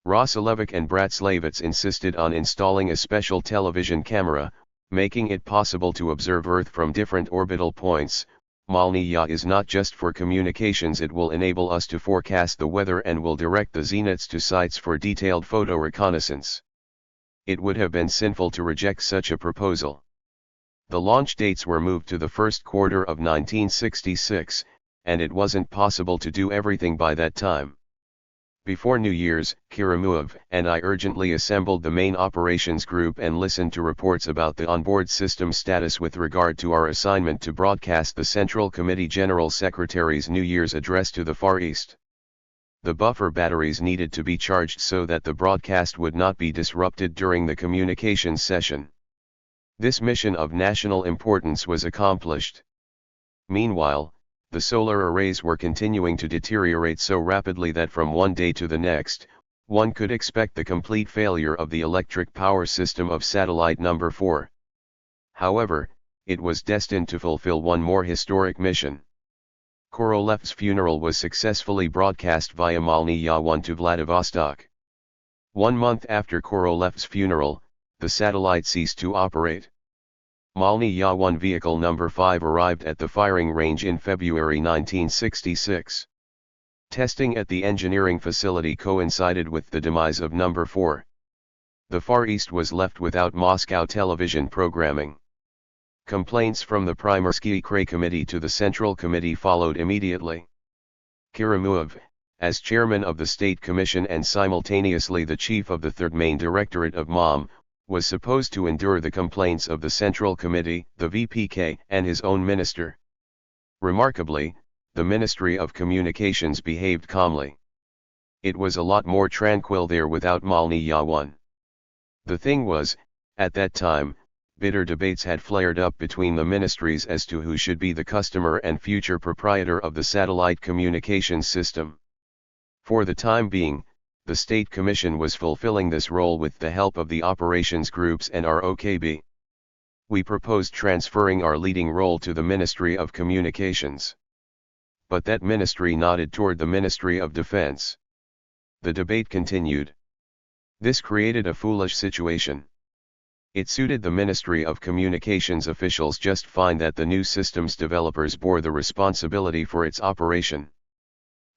Rosalevic and Bratslavets insisted on installing a special television camera, making it possible to observe Earth from different orbital points. Malny-Ya is not just for communications, it will enable us to forecast the weather and will direct the zeniths to sites for detailed photo reconnaissance. It would have been sinful to reject such a proposal. The launch dates were moved to the first quarter of 1966, and it wasn't possible to do everything by that time. Before New Year's, Karamuov and I urgently assembled the main operations group and listened to reports about the onboard system status with regard to our assignment to broadcast the Central Committee General Secretary's New Year's address to the Far East. The buffer batteries needed to be charged so that the broadcast would not be disrupted during the communications session. This mission of national importance was accomplished. Meanwhile, the solar arrays were continuing to deteriorate so rapidly that from one day to the next, one could expect the complete failure of the electric power system of satellite number 4. However, it was destined to fulfill one more historic mission. Korolev's funeral was successfully broadcast via Malny-Ya 1 to Vladivostok. 1 month after Korolev's funeral, the satellite ceased to operate. Malny-Ya 1 vehicle number 5 arrived at the firing range in February 1966. Testing at the engineering facility coincided with the demise of number 4. The Far East was left without Moscow television programming. Complaints from the Primorsky Krai Committee to the Central Committee followed immediately. Karamuov, as chairman of the State Commission and simultaneously the chief of the 3rd Main Directorate of MOM, was supposed to endure the complaints of the Central Committee, the VPK, and his own minister. Remarkably, the Ministry of Communications behaved calmly. It was a lot more tranquil there without Malny-Ya 1. The thing was, at that time, bitter debates had flared up between the ministries as to who should be the customer and future proprietor of the satellite communications system. For the time being, the State Commission was fulfilling this role with the help of the operations groups and our OKB. We proposed transferring our leading role to the Ministry of Communications. But that ministry nodded toward the Ministry of Defense. The debate continued. This created a foolish situation. It suited the Ministry of Communications officials just fine that the new system's developers bore the responsibility for its operation.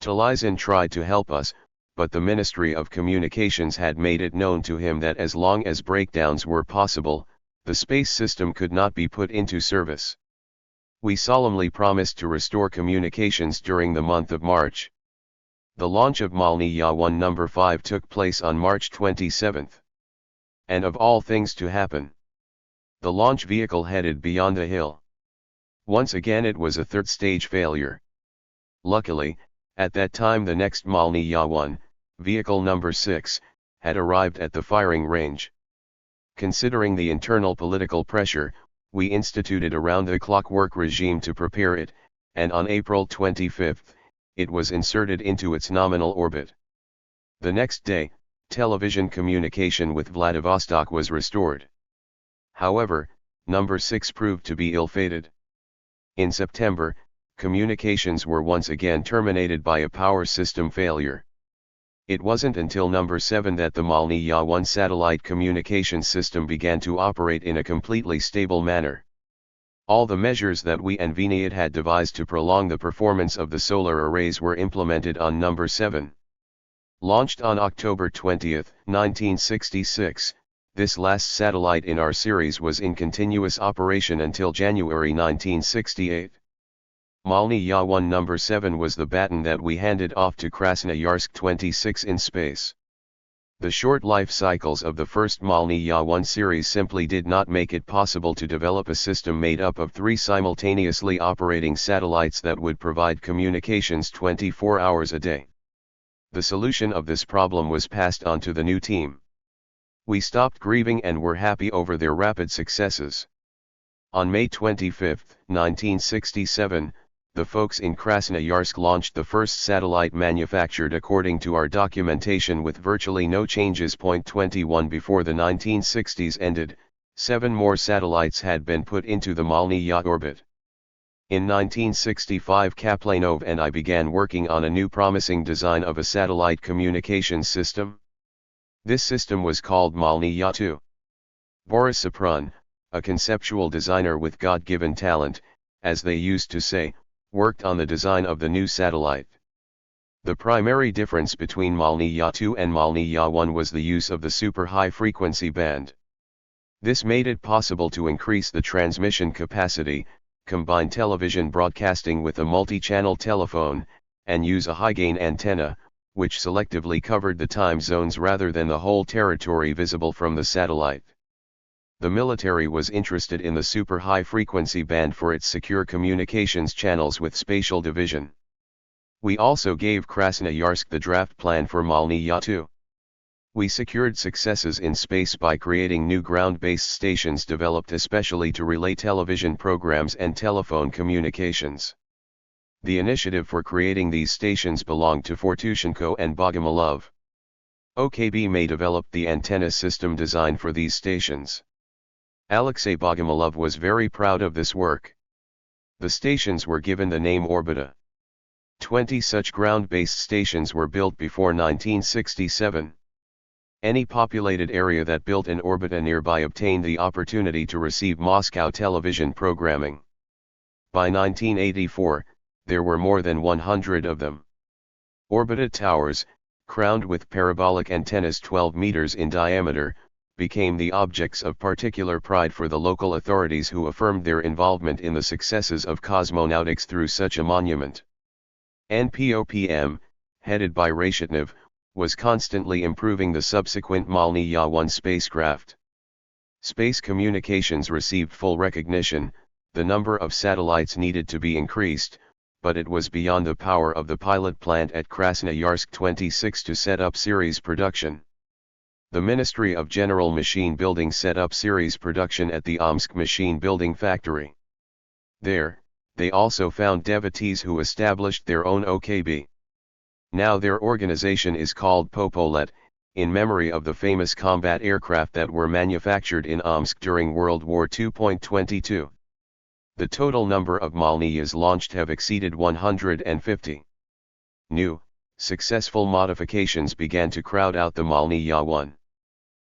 Talizin tried to help us, but the Ministry of Communications had made it known to him that as long as breakdowns were possible, the space system could not be put into service. We solemnly promised to restore communications during the month of March. The launch of Malny-Ya 1 number 5 took place on March 27. And of all things to happen, the launch vehicle headed beyond the hill. Once again it was a 3rd stage failure. Luckily, at that time the next Malny-Ya 1, vehicle number 6, had arrived at the firing range. Considering the internal political pressure, We instituted a round-the-clock work regime to prepare it, and on April 25, it was inserted into its nominal orbit. The next day, television communication with Vladivostok was restored. However, number 6 proved to be ill-fated. In September, communications were once again terminated by a power system failure. It wasn't until number 7 that the Malny-Ya-1 satellite communication system began to operate in a completely stable manner. All the measures that we and Vinyard had devised to prolong the performance of the solar arrays were implemented on number 7. Launched on October 20, 1966, this last satellite in our series was in continuous operation until January 1968. Malny-Ya-1 number 7 was the baton that we handed off to Krasnoyarsk 26 in space. The short life cycles of the first Malny-Ya-1 series simply did not make it possible to develop a system made up of 3 simultaneously operating satellites that would provide communications 24 hours a day. The solution of this problem was passed on to the new team. We stopped grieving and were happy over their rapid successes. On May 25, 1967, the folks in Krasnoyarsk launched the first satellite manufactured according to our documentation with virtually no changes. 21 Before the 1960s ended, 7 more satellites had been put into the Malny-Ya orbit. In 1965 Kaplanov and I began working on a new promising design of a satellite communications system. This system was called Malny-Ya-2. Boris, a conceptual designer with God-given talent, as they used to say, worked on the design of the new satellite. The primary difference between Malny-Ya-2 and Malny-Ya-1 was the use of the super high frequency band. This made it possible to increase the transmission capacity, combine television broadcasting with a multi-channel telephone, and use a high-gain antenna, which selectively covered the time zones rather than the whole territory visible from the satellite. The military was interested in the super high frequency band for its secure communications channels with spatial division. We also gave Krasnoyarsk the draft plan for Malny-Ya-2. We secured successes in space by creating new ground-based stations developed especially to relay television programs and telephone communications. The initiative for creating these stations belonged to Fortushenko and Bogomolov. OKB may develop the antenna system design for these stations. Alexei Bogomolov was very proud of this work. The stations were given the name Orbita. 20 such ground-based stations were built before 1967. Any populated area that built an Orbita nearby obtained the opportunity to receive Moscow television programming. By 1984, there were more than 100 of them. Orbita towers, crowned with parabolic antennas 12 meters in diameter, became the objects of particular pride for the local authorities who affirmed their involvement in the successes of cosmonautics through such a monument. NPOPM, headed by Reshetnev, was constantly improving the subsequent Malny-Ya-1 spacecraft. Space communications received full recognition, the number of satellites needed to be increased, but it was beyond the power of the pilot plant at Krasnoyarsk 26 to set up series production. The Ministry of General Machine Building set up series production at the Omsk Machine Building Factory. There, they also found devotees who established their own OKB. Now their organization is called Popolet, in memory of the famous combat aircraft that were manufactured in Omsk during World War II. 22. The total number of Malny-Yas launched have exceeded 150. New, successful modifications began to crowd out the Malny-Ya-1.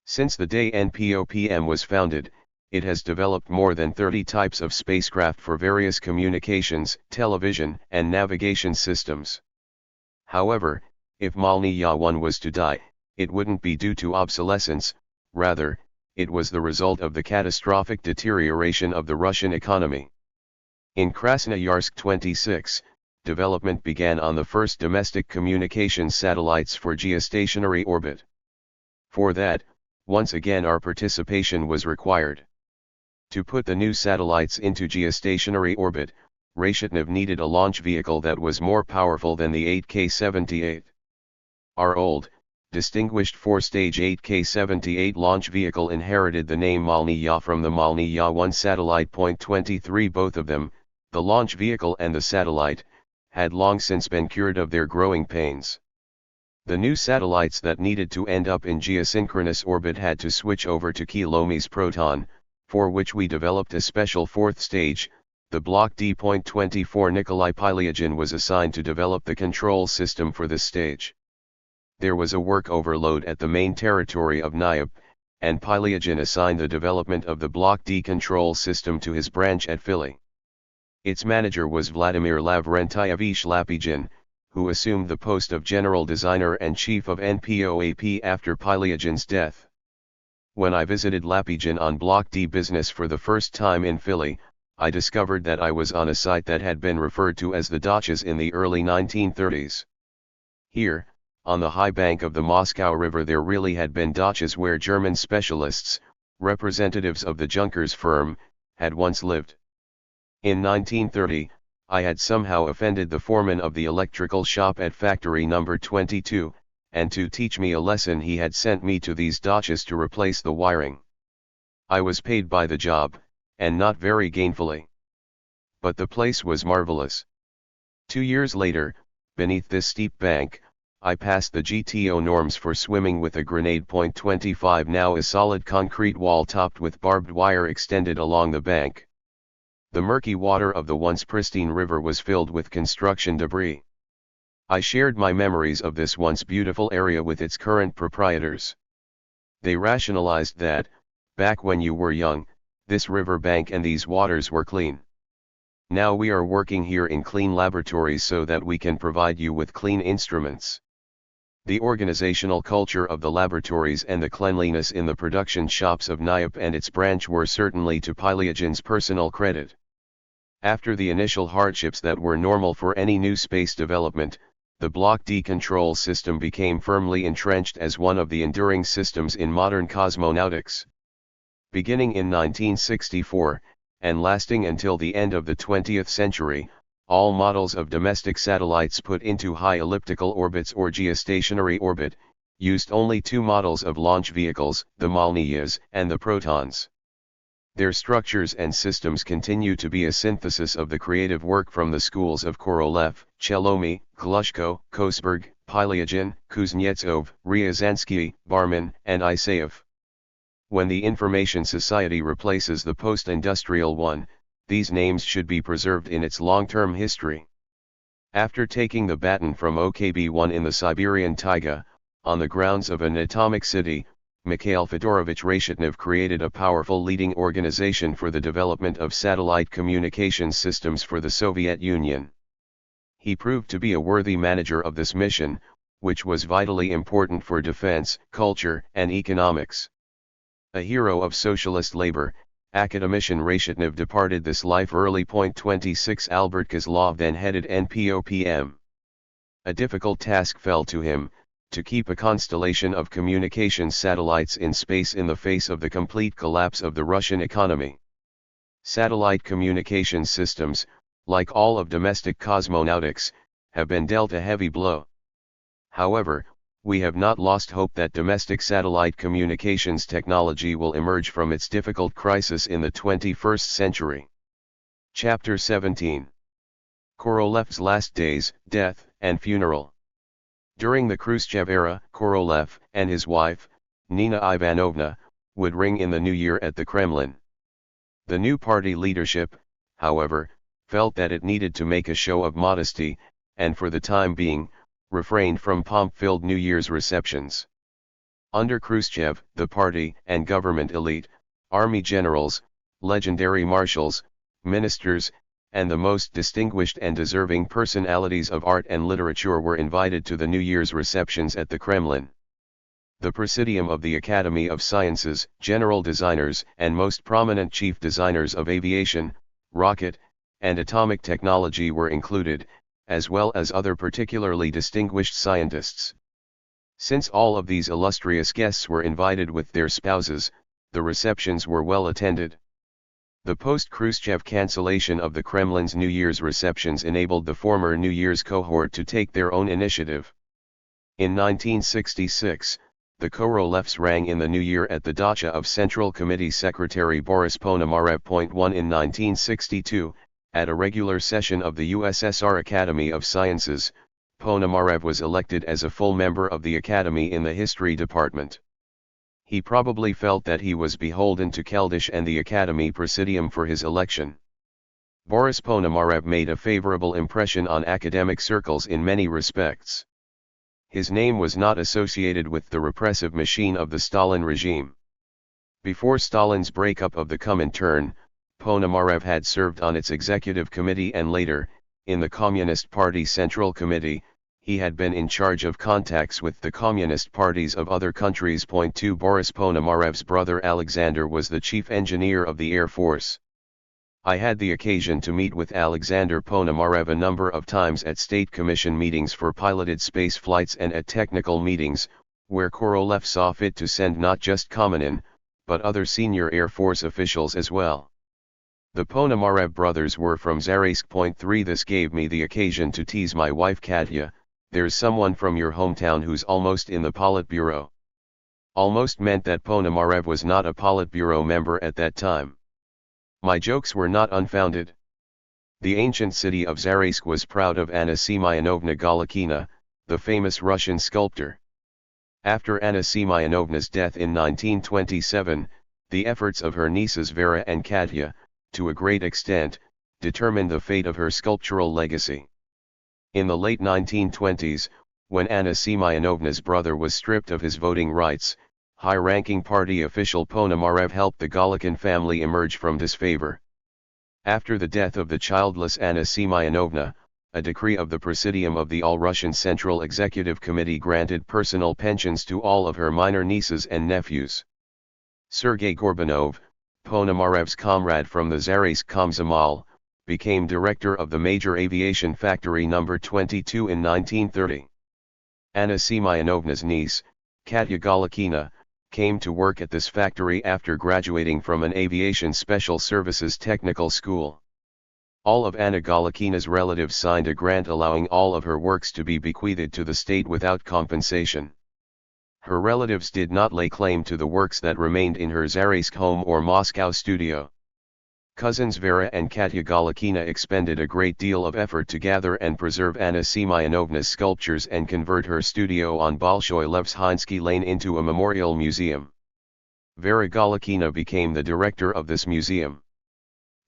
Since the day NPOPM was founded, it has developed more than 30 types of spacecraft for various communications, television, and navigation systems. However, if Malny-Ya-1 was to die, it wouldn't be due to obsolescence, rather, it was the result of the catastrophic deterioration of the Russian economy. In Krasnoyarsk 26, development began on the first domestic communications satellites for geostationary orbit. For that, once again our participation was required. To put the new satellites into geostationary orbit, Reshetnev needed a launch vehicle that was more powerful than the 8K-78. Our old, distinguished four-stage 8K-78 launch vehicle inherited the name Malniya from the Malniya-1 satellite. 23 Both of them, the launch vehicle and the satellite, had long since been cured of their growing pains. The new satellites that needed to end up in geosynchronous orbit had to switch over to Kilome's Proton, for which we developed a special fourth stage. The Block D. 24 Nikolai Piliagin was assigned to develop the control system for this stage. There was a work overload at the main territory of NIOP, and Piliagin assigned the development of the Block D control system to his branch at Philly. Its manager was Vladimir Lavrentievich Lapigin, who assumed the post of general designer and chief of NPOAP after Piliagin's death. When I visited Lapigin on Block D business for the first time in Philly, I discovered that I was on a site that had been referred to as the Dachas in the early 1930s. Here, on the high bank of the Moscow River, there really had been dachas where German specialists, representatives of the Junkers firm, had once lived. In 1930, I had somehow offended the foreman of the electrical shop at factory number 22, and to teach me a lesson he had sent me to these dachas to replace the wiring. I was paid by the job, and not very gainfully. But the place was marvelous. 2 years later, beneath this steep bank, I passed the GTO norms for swimming with a grenade. 25 Now a solid concrete wall topped with barbed wire extended along the bank. The murky water of the once pristine river was filled with construction debris. I shared my memories of this once beautiful area with its current proprietors. They rationalized that, back when you were young, this river bank and these waters were clean. Now we are working here in clean laboratories so that we can provide you with clean instruments. The organizational culture of the laboratories and the cleanliness in the production shops of NIOP and its branch were certainly to Piliagin's personal credit. After the initial hardships that were normal for any new space development, the Block D control system became firmly entrenched as one of the enduring systems in modern cosmonautics. Beginning in 1964, and lasting until the end of the 20th century, all models of domestic satellites put into high elliptical orbits or geostationary orbit, used only two models of launch vehicles, the Malniyas and the Protons. Their structures and systems continue to be a synthesis of the creative work from the schools of Korolev, Chelomy, Glushko, Kosberg, Piliagin, Kuznetsov, Ryazansky, Barman, and Isaev. When the Information Society replaces the post-industrial one, these names should be preserved in its long-term history. After taking the baton from OKB-1 in the Siberian taiga, on the grounds of an atomic city, Mikhail Fedorovich Reshetnev created a powerful leading organization for the development of satellite communication systems for the Soviet Union. He proved to be a worthy manager of this mission, which was vitally important for defense, culture, and economics. A hero of socialist labor, academician Reshetnev departed this life early. 26 Albert Kozlov then headed NPOPM. A difficult task fell to him, to keep a constellation of communications satellites in space in the face of the complete collapse of the Russian economy. Satellite communications systems, like all of domestic cosmonautics, have been dealt a heavy blow. However, we have not lost hope that domestic satellite communications technology will emerge from its difficult crisis in the 21st century. Chapter 17. Korolev's Last Days, Death, and Funeral. During the Khrushchev era, Korolev, and his wife, Nina Ivanovna, would ring in the new year at the Kremlin. The new party leadership, however, felt that it needed to make a show of modesty, and for the time being, refrained from pomp-filled New Year's receptions. Under Khrushchev, the party and government elite, army generals, legendary marshals, ministers, and the most distinguished and deserving personalities of art and literature were invited to the New Year's receptions at the Kremlin. The Presidium of the Academy of Sciences, general designers and most prominent chief designers of aviation, rocket, and atomic technology were included, as well as other particularly distinguished scientists. Since all of these illustrious guests were invited with their spouses, the receptions were well attended. The post-Khrushchev cancellation of the Kremlin's New Year's receptions enabled the former New Year's cohort to take their own initiative. In 1966, the Korolevs rang in the new year at the dacha of Central Committee Secretary Boris Ponomarev. 1 In 1962, at a regular session of the USSR Academy of Sciences, Ponomarev was elected as a full member of the Academy in the History Department. He probably felt that he was beholden to Keldysh and the Academy Presidium for his election. Boris Ponomarev made a favorable impression on academic circles in many respects. His name was not associated with the repressive machine of the Stalin regime. Before Stalin's breakup of the Comintern, Ponomarev had served on its executive committee and later, in the Communist Party Central Committee, he had been in charge of contacts with the communist parties of other countries. 2 Boris Ponomarev's brother Alexander was the chief engineer of the Air Force. I had the occasion to meet with Alexander Ponomarev a number of times at State Commission meetings for piloted space flights and at technical meetings, where Korolev saw fit to send not just Kamenin, but other senior Air Force officials as well. The Ponomarev brothers were from Zaraysk. 3 This gave me the occasion to tease my wife Katya, "There's someone from your hometown who's almost in the Politburo." Almost meant that Ponomarev was not a Politburo member at that time. My jokes were not unfounded. The ancient city of Zaraysk was proud of Anna Semyonovna Galakina, the famous Russian sculptor. After Anna Semyonovna's death in 1927, the efforts of her nieces Vera and Katya, to a great extent, determined the fate of her sculptural legacy. In the late 1920s, when Anna Semyonovna's brother was stripped of his voting rights, high-ranking party official Ponomarev helped the Galakin family emerge from disfavor. After the death of the childless Anna Semyonovna, a decree of the Presidium of the All-Russian Central Executive Committee granted personal pensions to all of her minor nieces and nephews. Sergei Gorbanov, Ponomarev's comrade from the Zaraysk Komsomol, became director of the major aviation factory No. 22 in 1930. Anna Semyonovna's niece, Katya Galakina, came to work at this factory after graduating from an aviation special services technical school. All of Anna Galakina's relatives signed a grant allowing all of her works to be bequeathed to the state without compensation. Her relatives did not lay claim to the works that remained in her Zaraysk home or Moscow studio. Cousins Vera and Katya Galakina expended a great deal of effort to gather and preserve Anna Semyonovna's sculptures and convert her studio on Bolshoi Levshinsky Lane into a memorial museum. Vera Galakina became the director of this museum.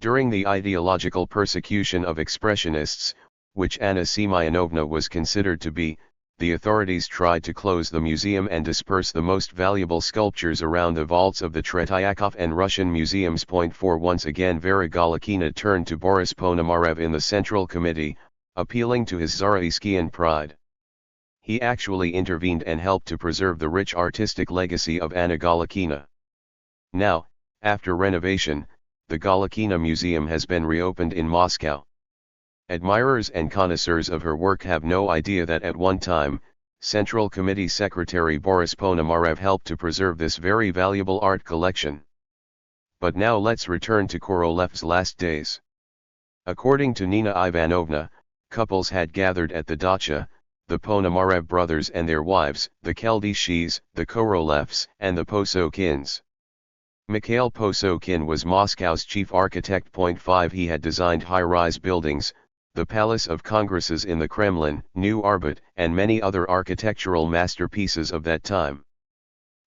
During the ideological persecution of expressionists, which Anna Semyonovna was considered to be, the authorities tried to close the museum and disperse the most valuable sculptures around the vaults of the Tretiakov and Russian museums. 4 Once again Vera Galakina turned to Boris Ponomarev in the Central Committee, appealing to his Zarayskian pride. He actually intervened and helped to preserve the rich artistic legacy of Anna Galakina. Now, after renovation, the Galakina Museum has been reopened in Moscow. Admirers and connoisseurs of her work have no idea that at one time, Central Committee Secretary Boris Ponomarev helped to preserve this very valuable art collection. But now let's return to Korolev's last days. According to Nina Ivanovna, couples had gathered at the dacha, the Ponomarev brothers and their wives, the Keldyshis, the Korolevs, and the Posokins. Mikhail Posokin was Moscow's chief architect. 5 He had designed high-rise buildings, the Palace of Congresses in the Kremlin, New Arbut, and many other architectural masterpieces of that time.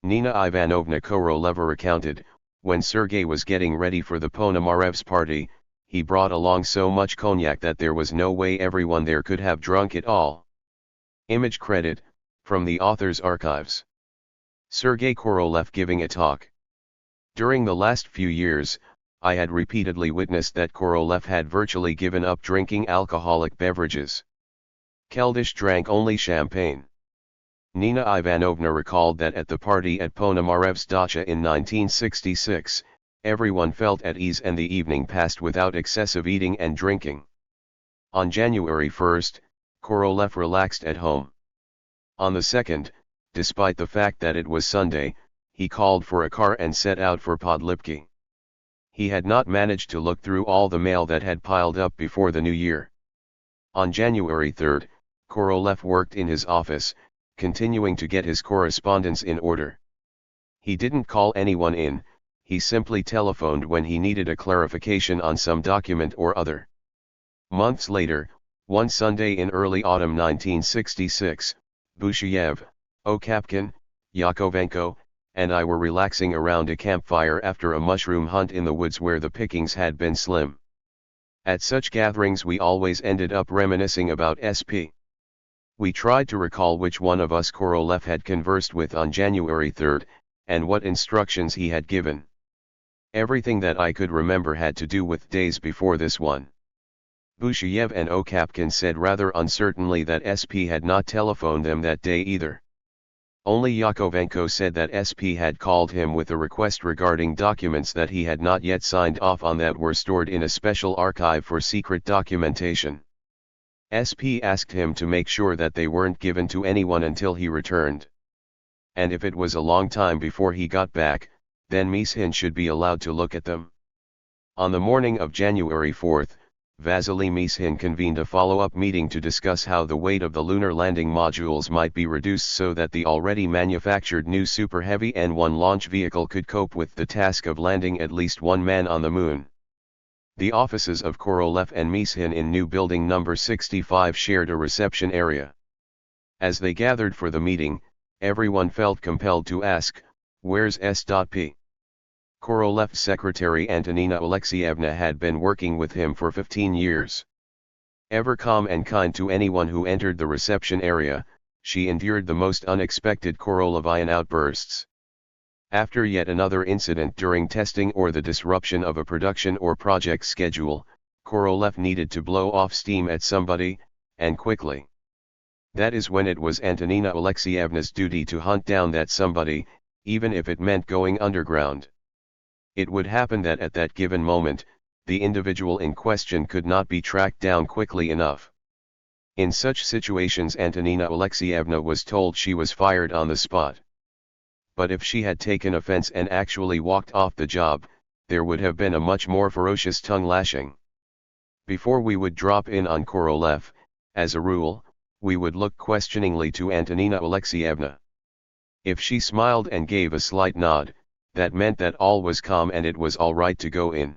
Nina Ivanovna Koroleva recounted, when Sergei was getting ready for the Ponomarev's party, he brought along so much cognac that there was no way everyone there could have drunk it all. Image credit, from the author's archives. Sergei Korolev giving a talk. During the last few years, I had repeatedly witnessed that Korolev had virtually given up drinking alcoholic beverages. Keldysh drank only champagne. Nina Ivanovna recalled that at the party at Ponomarev's dacha in 1966, everyone felt at ease and the evening passed without excessive eating and drinking. On January 1, Korolev relaxed at home. On the 2nd, despite the fact that it was Sunday, he called for a car and set out for Podlipki. He had not managed to look through all the mail that had piled up before the new year. On January 3, Korolev worked in his office, continuing to get his correspondence in order. He didn't call anyone in, he simply telephoned when he needed a clarification on some document or other. Months later, one Sunday in early autumn 1966, Busheyev, Okapkin, Yakovenko, and I were relaxing around a campfire after a mushroom hunt in the woods where the pickings had been slim. At such gatherings we always ended up reminiscing about SP. We tried to recall which one of us Korolev had conversed with on January 3rd, and what instructions he had given. Everything that I could remember had to do with days before this one. Busheyev and Okapkin said rather uncertainly that SP had not telephoned them that day either. Only Yakovenko said that SP had called him with a request regarding documents that he had not yet signed off on that were stored in a special archive for secret documentation. SP asked him to make sure that they weren't given to anyone until he returned. And if it was a long time before he got back, then Mishin should be allowed to look at them. On the morning of January 4th, Vasily Mishin convened a follow-up meeting to discuss how the weight of the lunar landing modules might be reduced so that the already manufactured new Super Heavy N-1 launch vehicle could cope with the task of landing at least one man on the moon. The offices of Korolev and Mishin in new building number 65 shared a reception area. As they gathered for the meeting, everyone felt compelled to ask, "Where's S.P.?" Korolev's secretary Antonina Alexievna had been working with him for 15 years. Ever calm and kind to anyone who entered the reception area, she endured the most unexpected Korolevian outbursts. After yet another incident during testing or the disruption of a production or project schedule, Korolev needed to blow off steam at somebody, and quickly. That is when it was Antonina Alexievna's duty to hunt down that somebody, even if it meant going underground. It would happen that at that given moment, the individual in question could not be tracked down quickly enough. In such situations Antonina Alexievna was told she was fired on the spot. But if she had taken offense and actually walked off the job, there would have been a much more ferocious tongue lashing. Before we would drop in on Korolev, as a rule, we would look questioningly to Antonina Alexievna. If she smiled and gave a slight nod, that meant that all was calm and it was all right to go in.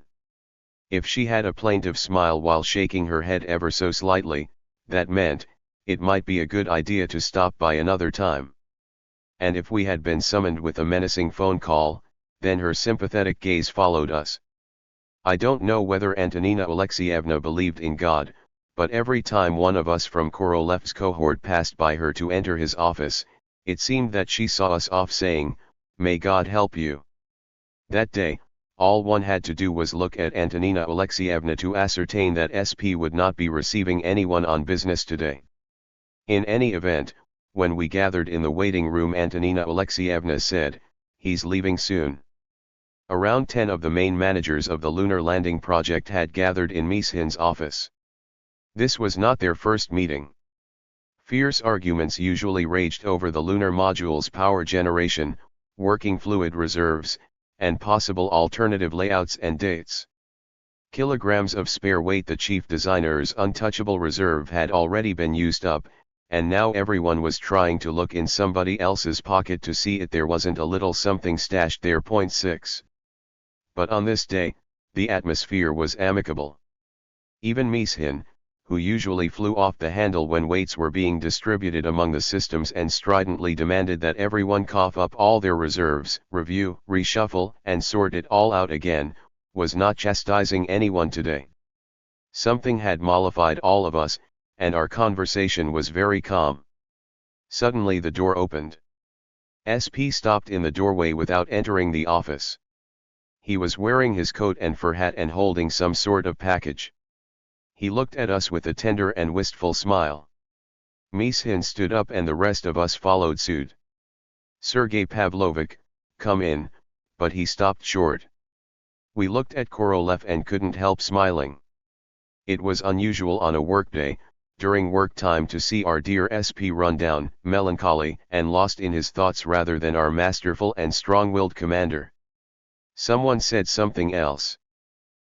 If she had a plaintive smile while shaking her head ever so slightly, that meant, it might be a good idea to stop by another time. And if we had been summoned with a menacing phone call, then her sympathetic gaze followed us. I don't know whether Antonina Alexievna believed in God, but every time one of us from Korolev's cohort passed by her to enter his office, it seemed that she saw us off saying, "May God help you." That day, all one had to do was look at Antonina Alexievna to ascertain that SP would not be receiving anyone on business today. In any event, when we gathered in the waiting room Antonina Alexievna said, "He's leaving soon." Around 10 of the main managers of the lunar landing project had gathered in Mishin's office. This was not their first meeting. Fierce arguments usually raged over the lunar module's power generation, working fluid reserves, and possible alternative layouts and dates. Kilograms of spare weight, the chief designer's untouchable reserve, had already been used up, and now everyone was trying to look in somebody else's pocket to see if there wasn't a little something stashed there. 6. But on this day, the atmosphere was amicable. Even Mishin, who usually flew off the handle when weights were being distributed among the systems and stridently demanded that everyone cough up all their reserves, review, reshuffle, and sort it all out again, was not chastising anyone today. Something had mollified all of us, and our conversation was very calm. Suddenly the door opened. SP stopped in the doorway without entering the office. He was wearing his coat and fur hat and holding some sort of package. He looked at us with a tender and wistful smile. Mishin stood up and the rest of us followed suit. "Sergei Pavlovich, come in," but he stopped short. We looked at Korolev and couldn't help smiling. It was unusual on a workday, during work time, to see our dear SP run down, melancholy and lost in his thoughts rather than our masterful and strong-willed commander. Someone said something else.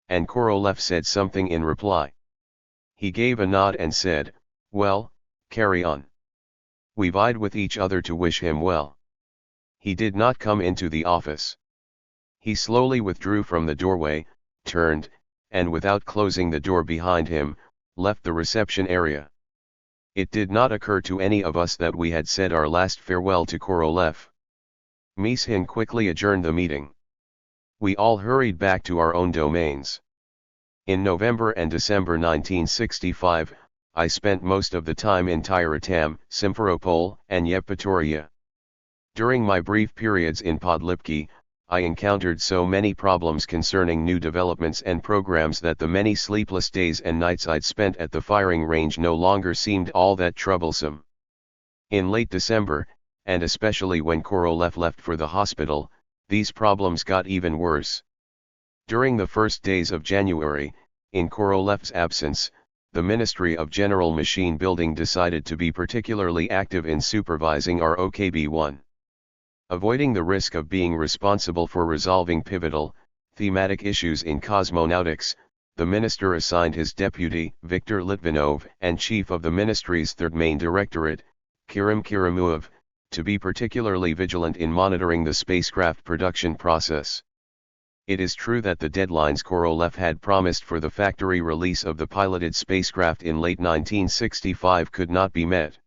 And Korolev said something in reply. He gave a nod and said, "Well, carry on." We vied with each other to wish him well. He did not come into the office. He slowly withdrew from the doorway, turned, and without closing the door behind him, left the reception area. It did not occur to any of us that we had said our last farewell to Korolev. Mishin quickly adjourned the meeting. We all hurried back to our own domains. In November and December 1965, I spent most of the time in Tyratam, Simferopol, and Yevpatoria. During my brief periods in Podlipki, I encountered so many problems concerning new developments and programs that the many sleepless days and nights I'd spent at the firing range no longer seemed all that troublesome. In late December, and especially when Korolev left for the hospital, these problems got even worse. During the first days of January, in Korolev's absence, the Ministry of General Machine Building decided to be particularly active in supervising our OKB-1. Avoiding the risk of being responsible for resolving pivotal, thematic issues in cosmonautics, the minister assigned his deputy, Viktor Litvinov, and chief of the ministry's third main directorate, Kirim Kirimuov, to be particularly vigilant in monitoring the spacecraft production process. It is true that the deadlines Korolev had promised for the factory release of the piloted spacecraft in late 1965 could not be met.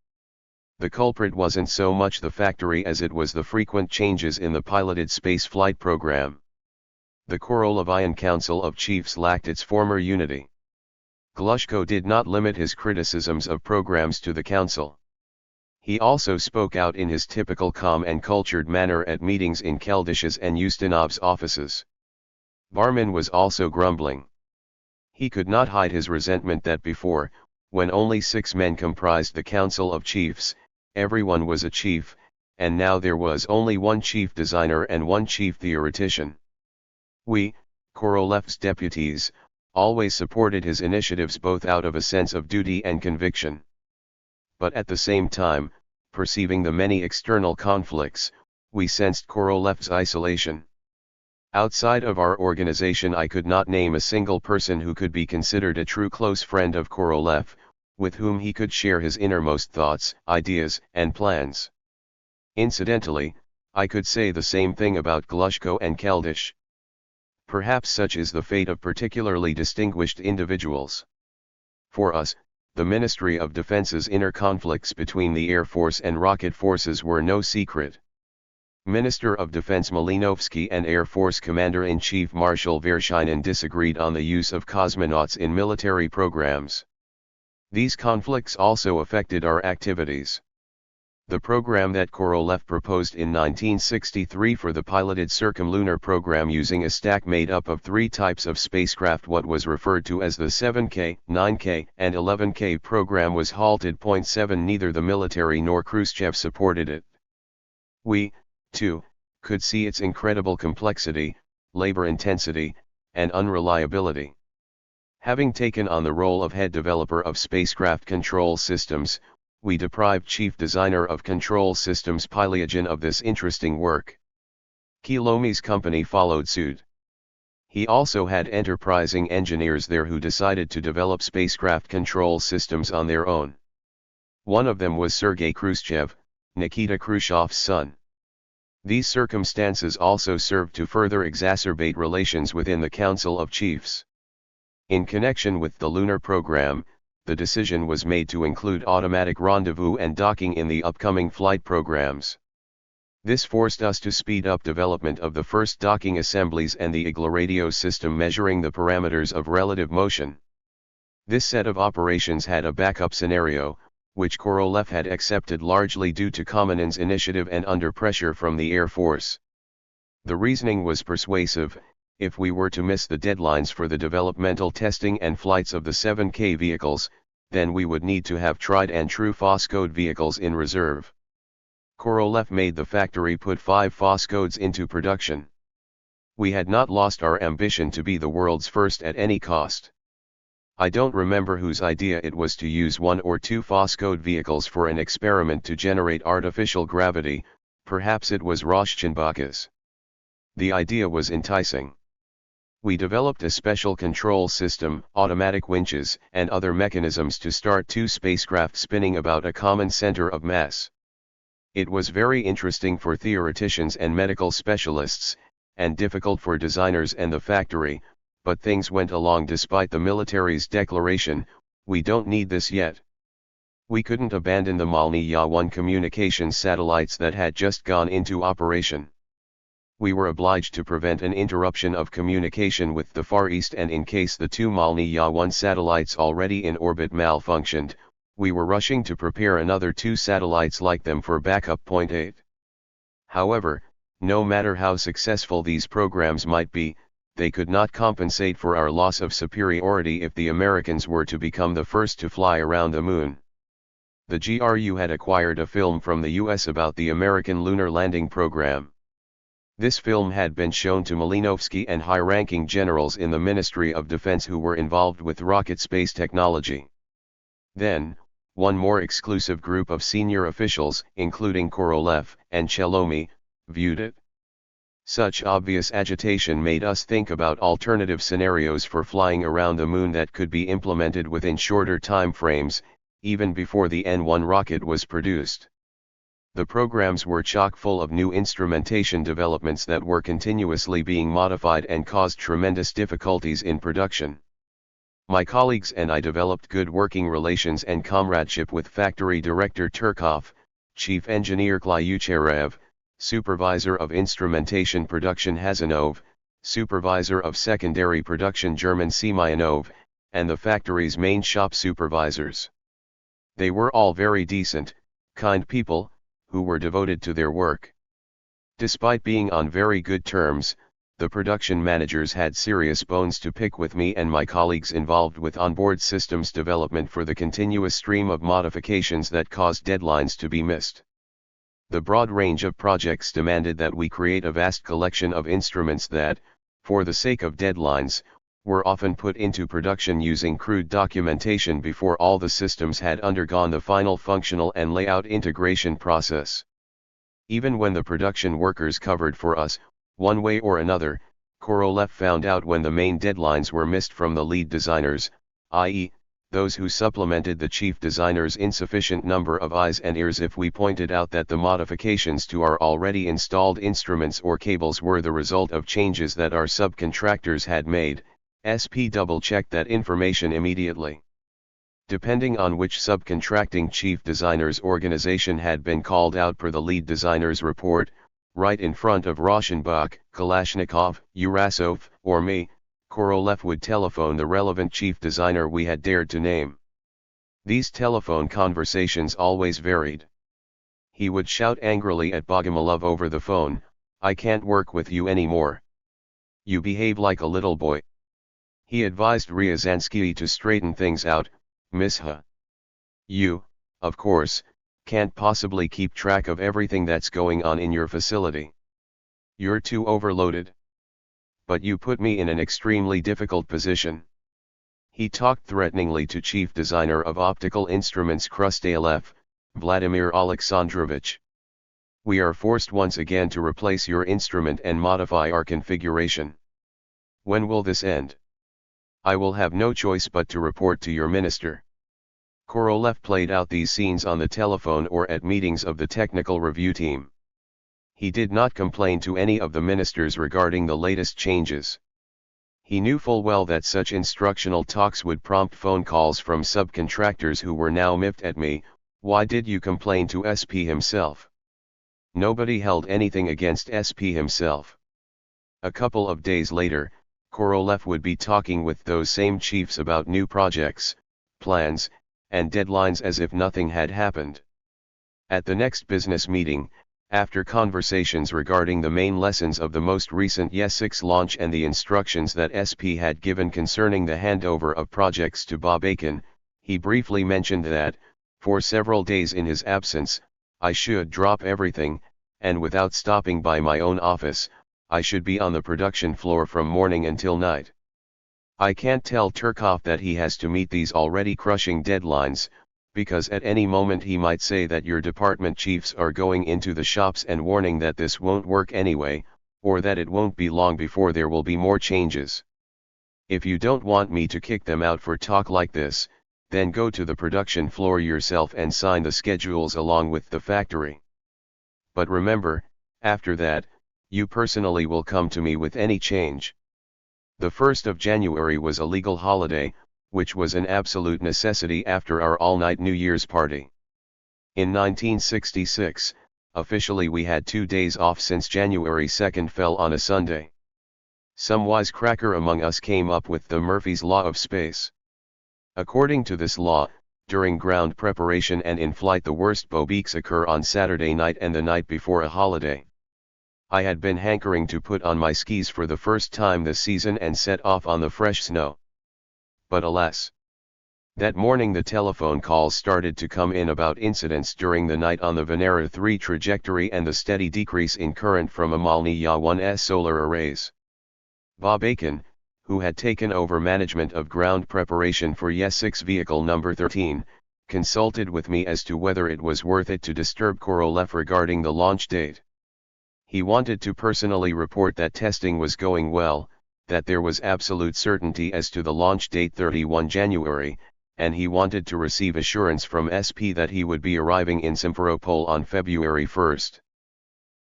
The culprit wasn't so much the factory as it was the frequent changes in the piloted spaceflight program. The Korolevian Council of Chiefs lacked its former unity. Glushko did not limit his criticisms of programs to the council. He also spoke out in his typical calm and cultured manner at meetings in Keldish's and Ustinov's offices. Barman was also grumbling. He could not hide his resentment that before, when only 6 men comprised the Council of Chiefs, everyone was a chief, and now there was only one chief designer and one chief theoretician. We, Korolev's deputies, always supported his initiatives both out of a sense of duty and conviction. But at the same time, perceiving the many external conflicts, we sensed Korolev's isolation. Outside of our organization I could not name a single person who could be considered a true close friend of Korolev, with whom he could share his innermost thoughts, ideas, and plans. Incidentally, I could say the same thing about Glushko and Keldysh. Perhaps such is the fate of particularly distinguished individuals. For us, the Ministry of Defense's inner conflicts between the Air Force and Rocket Forces were no secret. Minister of Defense Malinovsky and Air Force Commander-in-Chief Marshal Vershinin disagreed on the use of cosmonauts in military programs. These conflicts also affected our activities. The program that Korolev proposed in 1963 for the piloted circumlunar program using a stack made up of 3 types of spacecraft, what was referred to as the 7K, 9K, and 11K program, was halted. 7 Neither the military nor Khrushchev supported it. We, too, could see its incredible complexity, labor intensity, and unreliability. Having taken on the role of head developer of spacecraft control systems, we deprived chief designer of control systems Pylyagin of this interesting work. Kilomi's company followed suit. He also had enterprising engineers there who decided to develop spacecraft control systems on their own. One of them was Sergei Khrushchev, Nikita Khrushchev's son. These circumstances also served to further exacerbate relations within the Council of Chiefs. In connection with the lunar program, the decision was made to include automatic rendezvous and docking in the upcoming flight programs. This forced us to speed up development of the first docking assemblies and the IGLA radio system measuring the parameters of relative motion. This set of operations had a backup scenario, which Korolev had accepted largely due to Kamenin's initiative and under pressure from the Air Force. The reasoning was persuasive. If we were to miss the deadlines for the developmental testing and flights of the 7K vehicles, then we would need to have tried and true Foscode vehicles in reserve. Korolev made the factory put 5 Foscodes into production. We had not lost our ambition to be the world's first at any cost. I don't remember whose idea it was to use 1 or 2 Foscode vehicles for an experiment to generate artificial gravity, perhaps it was Roshchenbach's. The idea was enticing. We developed a special control system, automatic winches, and other mechanisms to start two spacecraft spinning about a common center of mass. It was very interesting for theoreticians and medical specialists, and difficult for designers and the factory, but things went along despite the military's declaration, "We don't need this yet." We couldn't abandon the Malnya-1 communications satellites that had just gone into operation. We were obliged to prevent an interruption of communication with the Far East, and in case the two Malnya-1 satellites already in orbit malfunctioned, we were rushing to prepare another two satellites like them for backup. Point 8. However, no matter how successful these programs might be, they could not compensate for our loss of superiority if the Americans were to become the first to fly around the moon. The GRU had acquired a film from the US about the American lunar landing program. This film had been shown to Malinowski and high-ranking generals in the Ministry of Defense who were involved with rocket space technology. Then, one more exclusive group of senior officials, including Korolev and Chelomy, viewed it. Such obvious agitation made us think about alternative scenarios for flying around the moon that could be implemented within shorter time frames, even before the N-1 rocket was produced. The programs were chock full of new instrumentation developments that were continuously being modified and caused tremendous difficulties in production. My colleagues and I developed good working relations and comradeship with Factory Director Turkov, Chief Engineer Klyucherev, Supervisor of Instrumentation Production Hazanov, Supervisor of Secondary Production German Semyanov, and the factory's main shop supervisors. They were all very decent, kind people, who were devoted to their work. Despite being on very good terms, the production managers had serious bones to pick with me and my colleagues involved with onboard systems development for the continuous stream of modifications that caused deadlines to be missed. The broad range of projects demanded that we create a vast collection of instruments that, for the sake of deadlines, were often put into production using crude documentation before all the systems had undergone the final functional and layout integration process. Even when the production workers covered for us, one way or another, Korolev found out when the main deadlines were missed from the lead designers, i.e., those who supplemented the chief designer's insufficient number of eyes and ears if we pointed out that the modifications to our already installed instruments or cables were the result of changes that our subcontractors had made. SP double-checked that information immediately. Depending on which subcontracting chief designer's organization had been called out per the lead designer's report, right in front of Roshenbach, Kalashnikov, Urasov, or me, Korolev would telephone the relevant chief designer we had dared to name. These telephone conversations always varied. He would shout angrily at Bogomolov over the phone, "I can't work with you anymore. You behave like a little boy." He advised Ryazansky to straighten things out, "Misha. You, of course, can't possibly keep track of everything that's going on in your facility. You're too overloaded. But you put me in an extremely difficult position." He talked threateningly to chief designer of optical instruments Krustalev, Vladimir Alexandrovich. "We are forced once again to replace your instrument and modify our configuration. When will this end? I will have no choice but to report to your minister." Korolev played out these scenes on the telephone or at meetings of the technical review team. He did not complain to any of the ministers regarding the latest changes. He knew full well that such instructional talks would prompt phone calls from subcontractors who were now miffed at me. Why did you complain to SP himself? Nobody held anything against SP himself. A couple of days later, Korolev would be talking with those same chiefs about new projects, plans, and deadlines as if nothing had happened. At the next business meeting, after conversations regarding the main lessons of the most recent YES-6 launch and the instructions that SP had given concerning the handover of projects to Bob Aiken, he briefly mentioned that, for several days in his absence, I should drop everything, and without stopping by my own office, I should be on the production floor from morning until night. I can't tell Turkov that he has to meet these already crushing deadlines, because at any moment he might say that your department chiefs are going into the shops and warning that this won't work anyway, or that it won't be long before there will be more changes. If you don't want me to kick them out for talk like this, then go to the production floor yourself and sign the schedules along with the factory. But remember, after that, you personally will come to me with any change. The 1st of January was a legal holiday, which was an absolute necessity after our all-night New Year's party. In 1966, officially we had 2 days off since January 2nd fell on a Sunday. Some wisecracker among us came up with the Murphy's Law of Space. According to this law, during ground preparation and in flight the worst bobeaks occur on Saturday night and the night before a holiday. I had been hankering to put on my skis for the first time this season and set off on the fresh snow. But alas! That morning the telephone calls started to come in about incidents during the night on the Venera 3 trajectory and the steady decrease in current from Amalnia-1's solar arrays. Bob Aiken, who had taken over management of ground preparation for YES-6 vehicle number 13, consulted with me as to whether it was worth it to disturb Korolev regarding the launch date. He wanted to personally report that testing was going well, that there was absolute certainty as to the launch date 31 January, and he wanted to receive assurance from SP that he would be arriving in Simferopol on February 1st.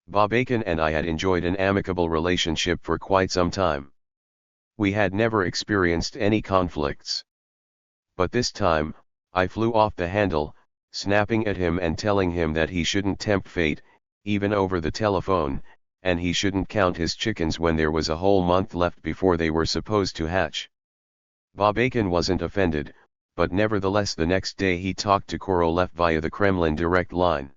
Bob Aiken and I had enjoyed an amicable relationship for quite some time. We had never experienced any conflicts. But this time, I flew off the handle, snapping at him and telling him that he shouldn't tempt fate, even over the telephone, and he shouldn't count his chickens when there was a whole month left before they were supposed to hatch. Bob Aiken wasn't offended, but nevertheless the next day he talked to Korolev via the Kremlin direct line.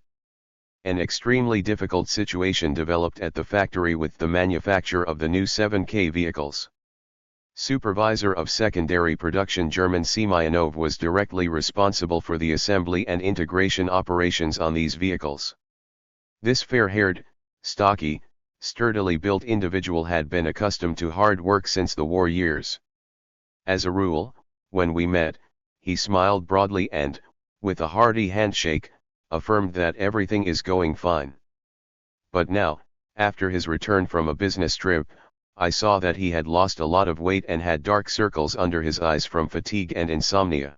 An extremely difficult situation developed at the factory with the manufacture of the new 7K vehicles. Supervisor of secondary production German Semyonov was directly responsible for the assembly and integration operations on these vehicles. This fair-haired, stocky, sturdily built individual had been accustomed to hard work since the war years. As a rule, when we met, he smiled broadly and, with a hearty handshake, affirmed that everything is going fine. But now, after his return from a business trip, I saw that he had lost a lot of weight and had dark circles under his eyes from fatigue and insomnia.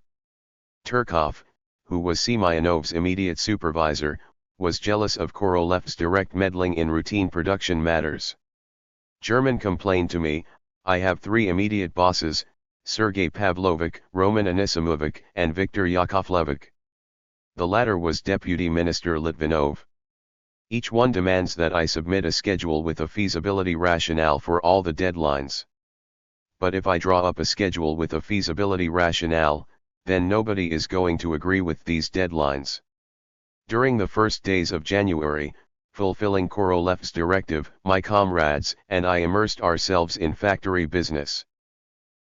Turkov, who was Semyonov's immediate supervisor, was jealous of Korolev's direct meddling in routine production matters. German complained to me, I have 3 immediate bosses, Sergei Pavlovich, Roman Anisimovich, and Viktor Yakovlevich. The latter was Deputy Minister Litvinov. Each one demands that I submit a schedule with a feasibility rationale for all the deadlines. But if I draw up a schedule with a feasibility rationale, then nobody is going to agree with these deadlines. During the first days of January, fulfilling Korolev's directive, my comrades and I immersed ourselves in factory business.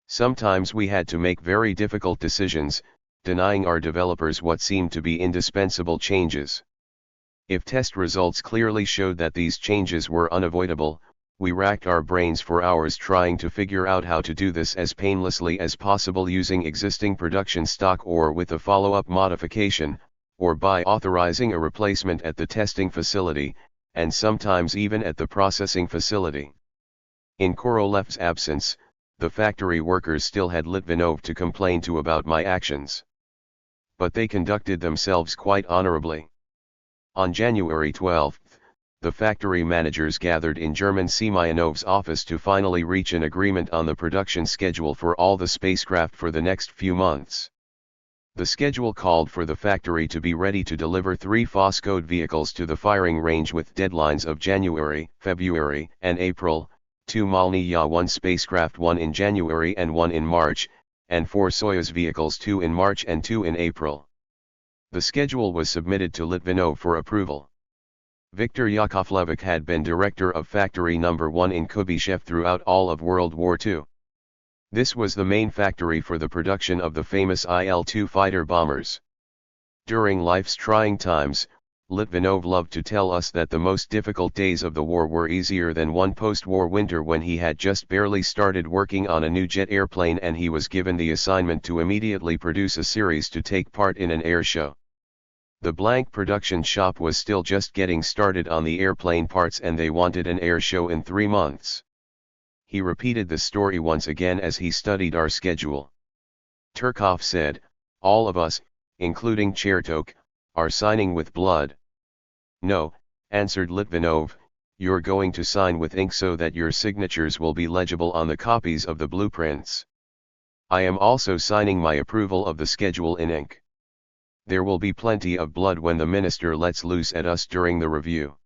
Sometimes we had to make very difficult decisions, denying our developers what seemed to be indispensable changes. If test results clearly showed that these changes were unavoidable, we racked our brains for hours trying to figure out how to do this as painlessly as possible using existing production stock or with a follow-up modification, or by authorizing a replacement at the testing facility, and sometimes even at the processing facility. In Korolev's absence, the factory workers still had Litvinov to complain to about my actions. But they conducted themselves quite honorably. On January 12, the factory managers gathered in German Semyonov's office to finally reach an agreement on the production schedule for all the spacecraft for the next few months. The schedule called for the factory to be ready to deliver 3 Voskhod vehicles to the firing range with deadlines of January, February, and April, 2 Malnya-1 spacecraft, 1 in January and 1 in March, and 4 Soyuz vehicles, 2 in March and 2 in April. The schedule was submitted to Litvinov for approval. Viktor Yakovlevich had been director of Factory No. 1 in Kubyshev throughout all of World War II. This was the main factory for the production of the famous Il-2 fighter bombers. During life's trying times, Litvinov loved to tell us that the most difficult days of the war were easier than one post-war winter when he had just barely started working on a new jet airplane and he was given the assignment to immediately produce a series to take part in an air show. The blank production shop was still just getting started on the airplane parts and they wanted an air show in 3 months. He repeated the story once again as he studied our schedule. Turkov said, "All of us, including Chertok, are signing with blood." "No," answered Litvinov, "you're going to sign with ink so that your signatures will be legible on the copies of the blueprints. I am also signing my approval of the schedule in ink. There will be plenty of blood when the minister lets loose at us during the review."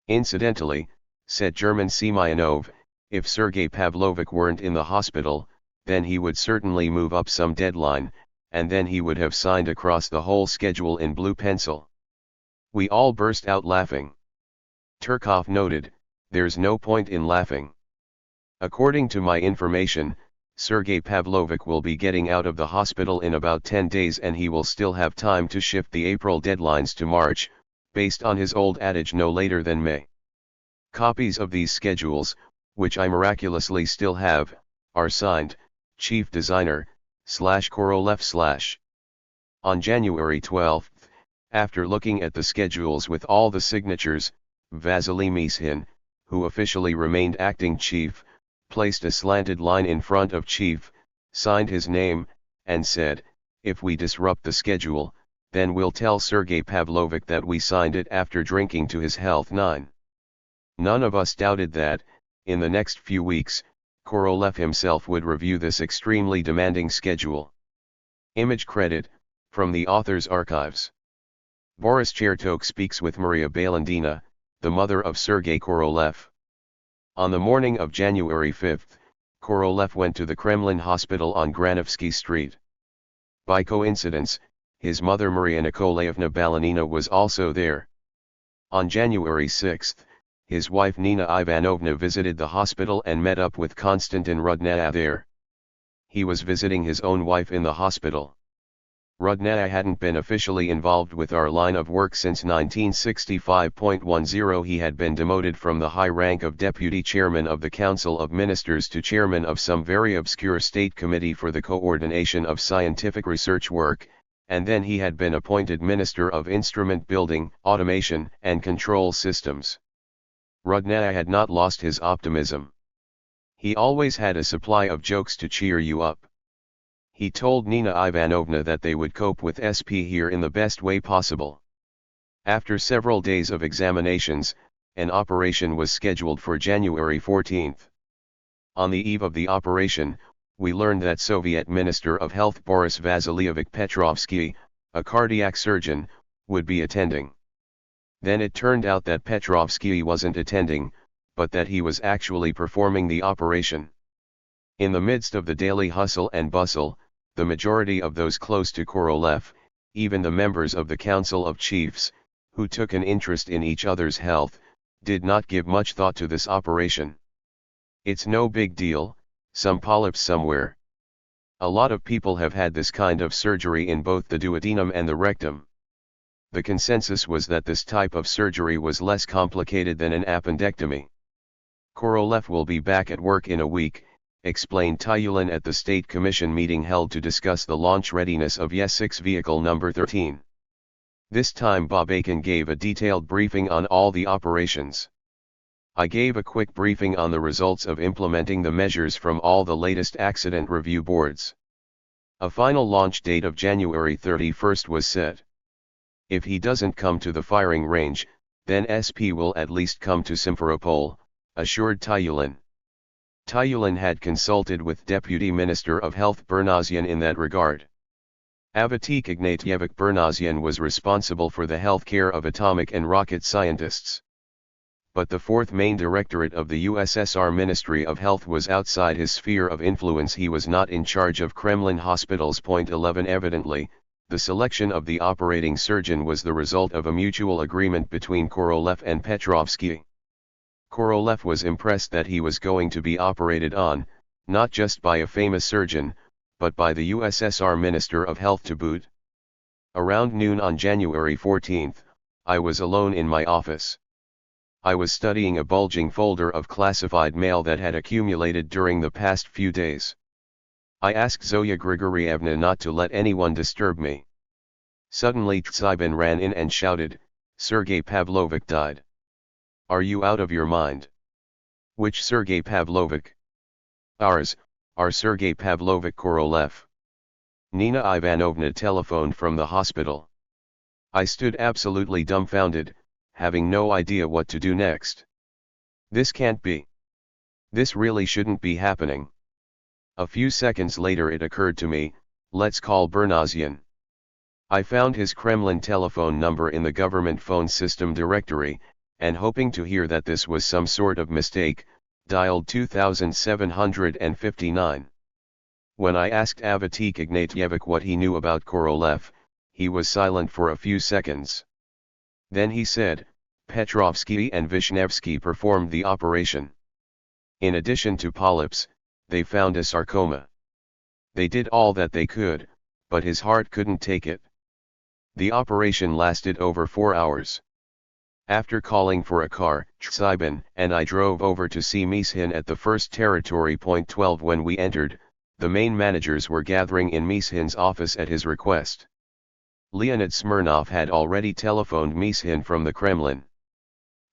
Incidentally, said German Semyonov, if Sergei Pavlovich weren't in the hospital, then he would certainly move up some deadline, and then he would have signed across the whole schedule in blue pencil. We all burst out laughing. Turkov noted, "There's no point in laughing. According to my information, Sergei Pavlovich will be getting out of the hospital in about 10 days and he will still have time to shift the April deadlines to March, based on his old adage no later than May." Copies of these schedules, which I miraculously still have, are signed, Chief Designer, /Korolev/. On January 12, after looking at the schedules with all the signatures, Vasily Mishin, who officially remained acting chief, placed a slanted line in front of chief, signed his name, and said, "If we disrupt the schedule, then we'll tell Sergei Pavlovich that we signed it after drinking to his health." 9. None of us doubted that, in the next few weeks, Korolev himself would review this extremely demanding schedule. Image credit, from the author's archives. Boris Chertok speaks with Maria Balandina, the mother of Sergei Korolev. On the morning of January 5, Korolev went to the Kremlin hospital on Granovsky Street. By coincidence, his mother Maria Nikolaevna Balanina was also there. On January 6, his wife Nina Ivanovna visited the hospital and met up with Konstantin Rudnaya there. He was visiting his own wife in the hospital. Rudnaya hadn't been officially involved with our line of work since 1965.10. He had been demoted from the high rank of deputy chairman of the Council of Ministers to chairman of some very obscure state committee for the coordination of scientific research work, and then he had been appointed Minister of Instrument Building, Automation and Control Systems. Rudnaya had not lost his optimism. He always had a supply of jokes to cheer you up. He told Nina Ivanovna that they would cope with SP here in the best way possible. After several days of examinations, an operation was scheduled for January 14. On the eve of the operation, we learned that Soviet Minister of Health Boris Vasilyevich Petrovsky, a cardiac surgeon, would be attending. Then it turned out that Petrovsky wasn't attending, but that he was actually performing the operation. In the midst of the daily hustle and bustle, the majority of those close to Korolev, even the members of the Council of Chiefs, who took an interest in each other's health, did not give much thought to this operation. It's no big deal, some polyps somewhere. A lot of people have had this kind of surgery in both the duodenum and the rectum. The consensus was that this type of surgery was less complicated than an appendectomy. Korolev will be back at work in a week, explained Tyulin at the State Commission meeting held to discuss the launch readiness of Yes-6 vehicle number 13. This time Bob Aiken gave a detailed briefing on all the operations. I gave a quick briefing on the results of implementing the measures from all the latest accident review boards. A final launch date of January 31 was set. If he doesn't come to the firing range, then SP will at least come to Simferopol, assured Tyulin. Tyulin had consulted with Deputy Minister of Health Bernasyan in that regard. Avatik Ignatievich Bernasyan was responsible for the health care of atomic and rocket scientists. But the fourth main directorate of the USSR Ministry of Health was outside his sphere of influence. He was not in charge of Kremlin hospitals. 11 Evidently, the selection of the operating surgeon was the result of a mutual agreement between Korolev and Petrovsky. Korolev was impressed that he was going to be operated on, not just by a famous surgeon, but by the USSR Minister of Health to boot. Around noon on January 14, I was alone in my office. I was studying a bulging folder of classified mail that had accumulated during the past few days. I asked Zoya Grigorievna not to let anyone disturb me. Suddenly Tsybin ran in and shouted, "Sergei Pavlovich died. Are you out of your mind?" "Which Sergei Pavlovich?" Ours, are Sergei Pavlovich Korolev. Nina Ivanovna telephoned from the hospital. I stood absolutely dumbfounded, having no idea what to do next. This can't be. This really shouldn't be happening. A few seconds later it occurred to me, let's call Bernosian. I found his Kremlin telephone number in the government phone system directory, and hoping to hear that this was some sort of mistake, dialed 2759. When I asked Avatik Ignatievich what he knew about Korolev, he was silent for a few seconds. Then he said, Petrovsky and Vishnevsky performed the operation. In addition to polyps, they found a sarcoma. They did all that they could, but his heart couldn't take it. The operation lasted over 4 hours. After calling for a car, Tsibin and I drove over to see Mishin at the first territory point 12. When we entered, the main managers were gathering in Mishin's office at his request. Leonid Smirnov had already telephoned Mishin from the Kremlin.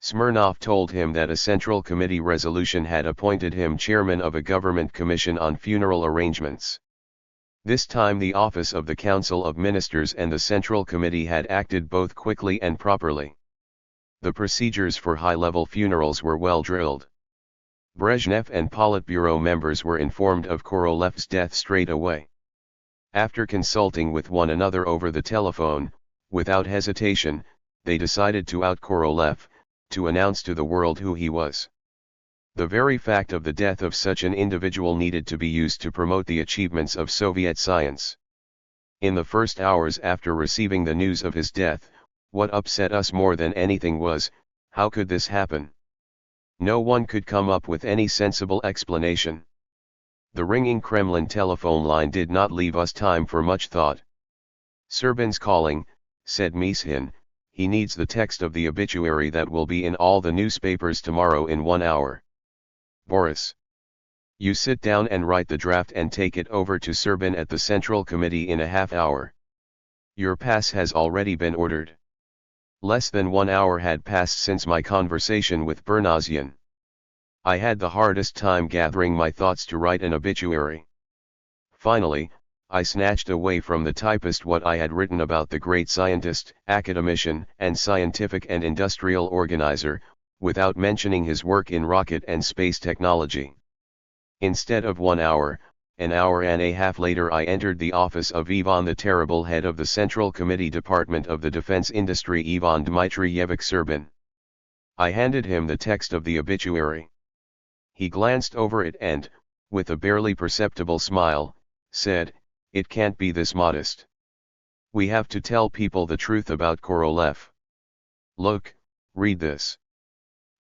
Smirnov told him that a Central Committee resolution had appointed him chairman of a government commission on funeral arrangements. This time the office of the Council of Ministers and the Central Committee had acted both quickly and properly. The procedures for high-level funerals were well drilled. Brezhnev and Politburo members were informed of Korolev's death straight away. After consulting with one another over the telephone, without hesitation, they decided to out Korolev, to announce to the world who he was. The very fact of the death of such an individual needed to be used to promote the achievements of Soviet science. In the first hours after receiving the news of his death, what upset us more than anything was, how could this happen? No one could come up with any sensible explanation. The ringing Kremlin telephone line did not leave us time for much thought. Serbin's calling, said Mishin, he needs the text of the obituary that will be in all the newspapers tomorrow in 1 hour. Boris. You sit down and write the draft and take it over to Serbin at the Central Committee in a half hour. Your pass has already been ordered. Less than 1 hour had passed since my conversation with Bernosian. I had the hardest time gathering my thoughts to write an obituary. Finally, I snatched away from the typist what I had written about the great scientist, academician, and scientific and industrial organizer, without mentioning his work in rocket and space technology. Instead of 1 hour, an hour and a half later I entered the office of Ivan the Terrible, head of the Central Committee Department of the Defense Industry, Ivan Dmitrievich Serbin. I handed him the text of the obituary. He glanced over it and, with a barely perceptible smile, said, "It can't be this modest. We have to tell people the truth about Korolev. Look, read this.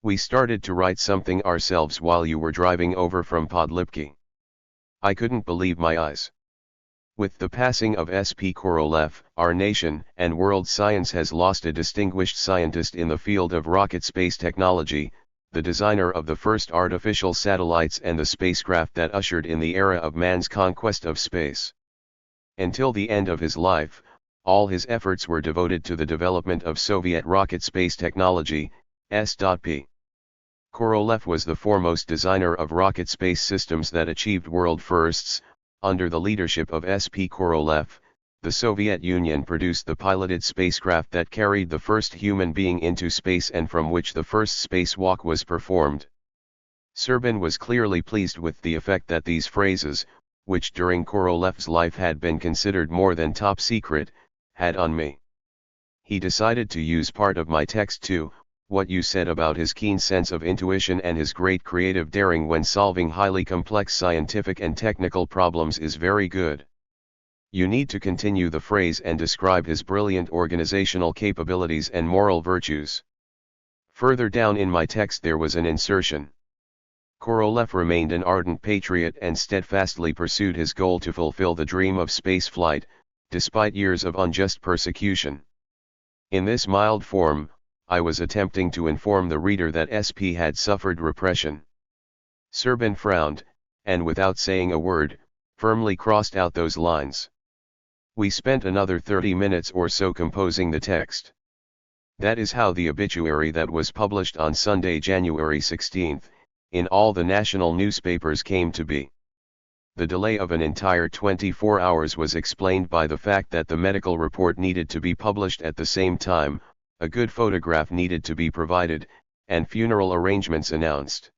We started to write something ourselves while you were driving over from Podlipki." I couldn't believe my eyes. With the passing of S.P. Korolev, our nation and world science has lost a distinguished scientist in the field of rocket space technology, the designer of the first artificial satellites and the spacecraft that ushered in the era of man's conquest of space. Until the end of his life, all his efforts were devoted to the development of Soviet rocket space technology, S.P. Korolev was the foremost designer of rocket space systems that achieved world firsts. Under the leadership of S.P. Korolev, the Soviet Union produced the piloted spacecraft that carried the first human being into space and from which the first spacewalk was performed. Serbin was clearly pleased with the effect that these phrases, which during Korolev's life had been considered more than top secret, had on me. He decided to use part of my text too. What you said about his keen sense of intuition and his great creative daring when solving highly complex scientific and technical problems is very good. You need to continue the phrase and describe his brilliant organizational capabilities and moral virtues. Further down in my text there was an insertion. Korolev remained an ardent patriot and steadfastly pursued his goal to fulfill the dream of spaceflight, despite years of unjust persecution. In this mild form, I was attempting to inform the reader that SP had suffered repression. Serbin frowned, and without saying a word, firmly crossed out those lines. We spent another 30 minutes or so composing the text. That is how the obituary that was published on Sunday, January 16, in all the national newspapers came to be. The delay of an entire 24 hours was explained by the fact that the medical report needed to be published at the same time, a good photograph needed to be provided, and funeral arrangements announced.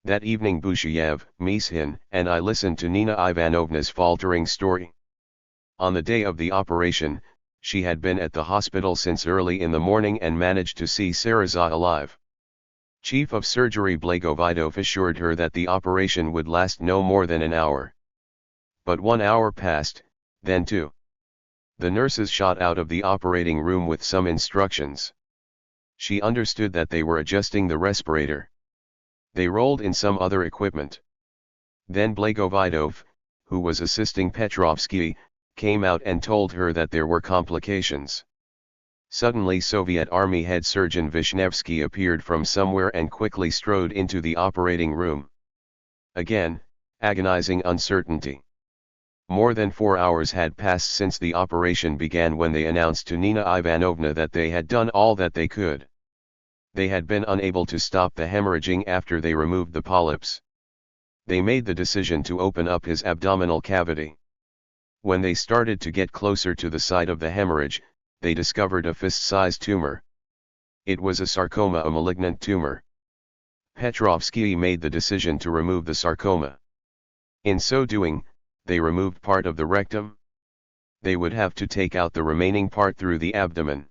That evening Busheyev, Mishin, and I listened to Nina Ivanovna's faltering story. On the day of the operation, she had been at the hospital since early in the morning and managed to see Sereza alive. Chief of Surgery Blagovidov assured her that the operation would last no more than an hour. But 1 hour passed, then 2. The nurses shot out of the operating room with some instructions. She understood that they were adjusting the respirator. They rolled in some other equipment. Then Blagovidov, who was assisting Petrovsky, came out and told her that there were complications. Suddenly Soviet Army head surgeon Vishnevsky appeared from somewhere and quickly strode into the operating room. Again, agonizing uncertainty. More than 4 hours had passed since the operation began when they announced to Nina Ivanovna that they had done all that they could. They had been unable to stop the hemorrhaging after they removed the polyps. They made the decision to open up his abdominal cavity. When they started to get closer to the site of the hemorrhage, they discovered a fist-sized tumor. It was a sarcoma, a malignant tumor. Petrovsky made the decision to remove the sarcoma. In so doing, they removed part of the rectum. They would have to take out the remaining part through the abdomen.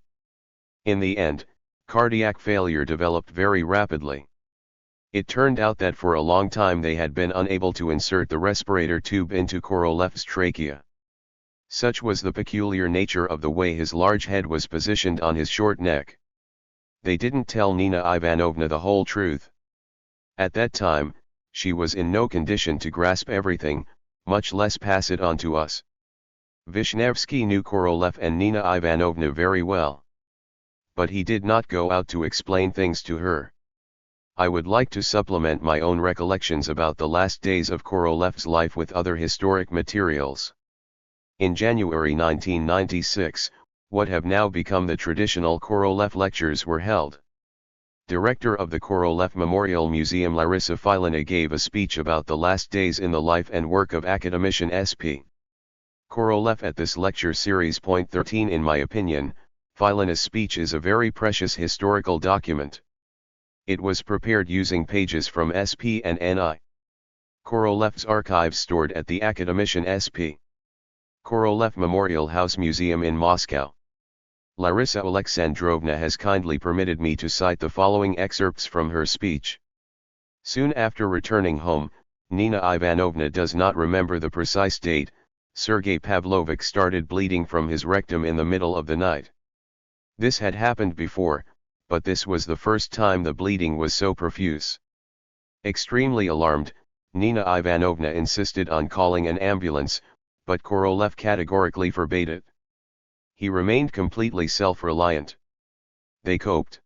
In the end, cardiac failure developed very rapidly. It turned out that for a long time they had been unable to insert the respirator tube into Korolev's trachea. Such was the peculiar nature of the way his large head was positioned on his short neck. They didn't tell Nina Ivanovna the whole truth. At that time, she was in no condition to grasp everything, much less pass it on to us. Vishnevsky knew Korolev and Nina Ivanovna very well. But he did not go out to explain things to her. I would like to supplement my own recollections about the last days of Korolev's life with other historic materials. In January 1996, what have now become the traditional Korolev lectures were held. Director of the Korolev Memorial Museum Larissa Filina gave a speech about the last days in the life and work of academician S.P. Korolev at this lecture series. Point 13. In my opinion, Filina's speech is a very precious historical document. It was prepared using pages from S.P. and N.I. Korolev's archives stored at the academician S.P. Korolev Memorial House Museum in Moscow. Larissa Alexandrovna has kindly permitted me to cite the following excerpts from her speech. Soon after returning home, Nina Ivanovna does not remember the precise date. Sergei Pavlovich started bleeding from his rectum in the middle of the night. This had happened before, but this was the first time the bleeding was so profuse. Extremely alarmed, Nina Ivanovna insisted on calling an ambulance, but Korolev categorically forbade it. He remained completely self-reliant. They coped.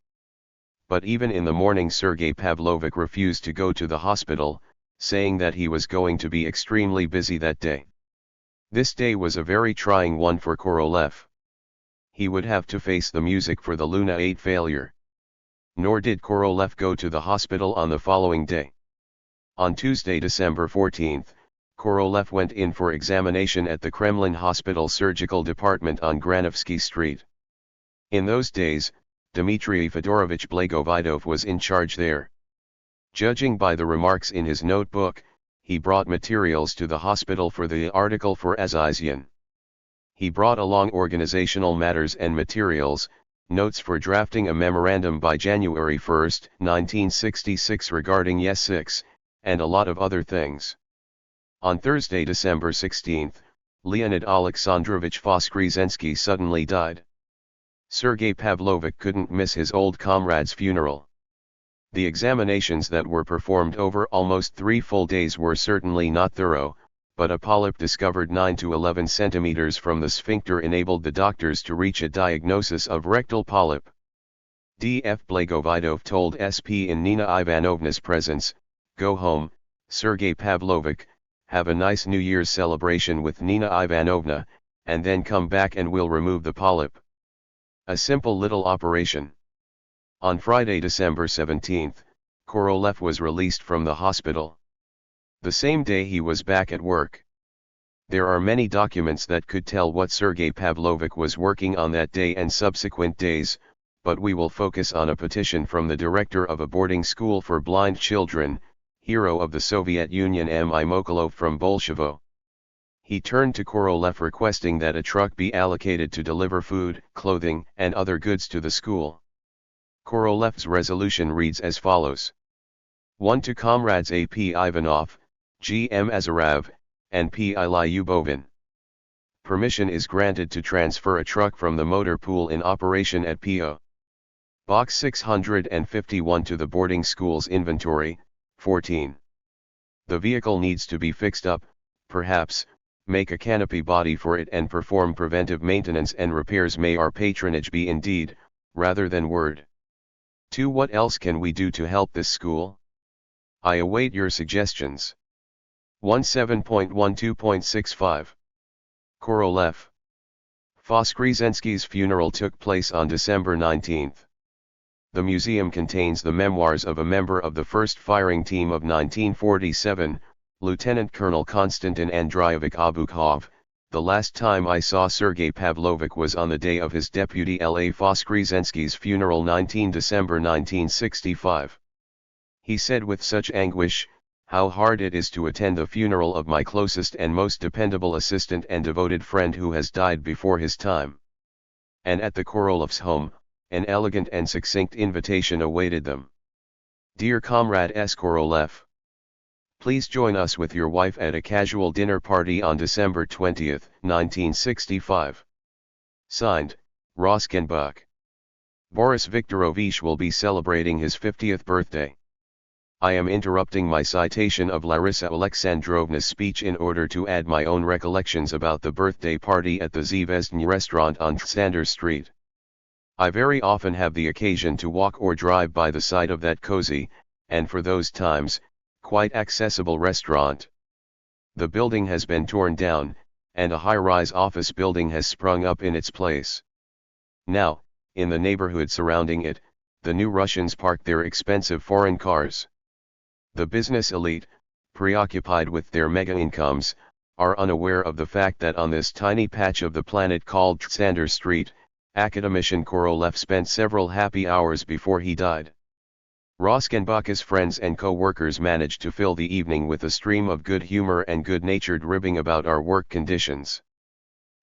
But even in the morning Sergei Pavlovich refused to go to the hospital, saying that he was going to be extremely busy that day. This day was a very trying one for Korolev. He would have to face the music for the Luna 8 failure. Nor did Korolev go to the hospital on the following day. On Tuesday, December 14, Korolev went in for examination at the Kremlin Hospital Surgical Department on Granovsky Street. In those days, Dmitry Fedorovich Blagovidov was in charge there. Judging by the remarks in his notebook, he brought materials to the hospital for the article for Azizyan. He brought along organizational matters and materials, notes for drafting a memorandum by January 1, 1966 regarding Yes-6, and a lot of other things. On Thursday, December 16, Leonid Alexandrovich Voskresensky suddenly died. Sergei Pavlovich couldn't miss his old comrade's funeral. The examinations that were performed over almost 3 full days were certainly not thorough, but a polyp discovered 9 to 11 centimeters from the sphincter enabled the doctors to reach a diagnosis of rectal polyp. D.F. Blagovidov told S.P. in Nina Ivanovna's presence, "Go home, Sergei Pavlovich, have a nice New Year's celebration with Nina Ivanovna, and then come back and we'll remove the polyp." A simple little operation. On Friday, December 17, Korolev was released from the hospital. The same day he was back at work. There are many documents that could tell what Sergei Pavlovich was working on that day and subsequent days, but we will focus on a petition from the director of a boarding school for blind children, hero of the Soviet Union M. I. Mokolov from Bolshevo. He turned to Korolev requesting that a truck be allocated to deliver food, clothing, and other goods to the school. Korolev's resolution reads as follows. 1. To comrades A. P. Ivanov, G. M. Azarov, and P. Lyubovin. Permission is granted to transfer a truck from the motor pool in operation at P.O. Box 651 to the boarding school's inventory. 14. The vehicle needs to be fixed up, perhaps, make a canopy body for it and perform preventive maintenance and repairs. May our patronage be in deed, rather than word. 2. What else can we do to help this school? I await your suggestions. 17.12.65. Korolev. Voskresensky's funeral took place on December 19. The museum contains the memoirs of a member of the first firing team of 1947, Lieutenant Colonel Konstantin Andreyevich Obukhov. The last time I saw Sergei Pavlovich was on the day of his deputy L.A. Voskresensky's funeral, 19 December 1965. He said with such anguish, "How hard it is to attend the funeral of my closest and most dependable assistant and devoted friend who has died before his time." And at the Korolevs' home, an elegant and succinct invitation awaited them. Dear Comrade S. Korolev, please join us with your wife at a casual dinner party on December 20, 1965. Signed, Roskenbuck. Boris Viktorovich will be celebrating his 50th birthday. I am interrupting my citation of Larissa Alexandrovna's speech in order to add my own recollections about the birthday party at the Zvezdny restaurant on Sanders Street. I very often have the occasion to walk or drive by the side of that cozy, and for those times, quite accessible restaurant. The building has been torn down, and a high-rise office building has sprung up in its place. Now, in the neighborhood surrounding it, the new Russians park their expensive foreign cars. The business elite, preoccupied with their mega incomes, are unaware of the fact that on this tiny patch of the planet called Sanders Street, academician Korolev spent several happy hours before he died. Roskenbuck's friends and co-workers managed to fill the evening with a stream of good humor and good-natured ribbing about our work conditions.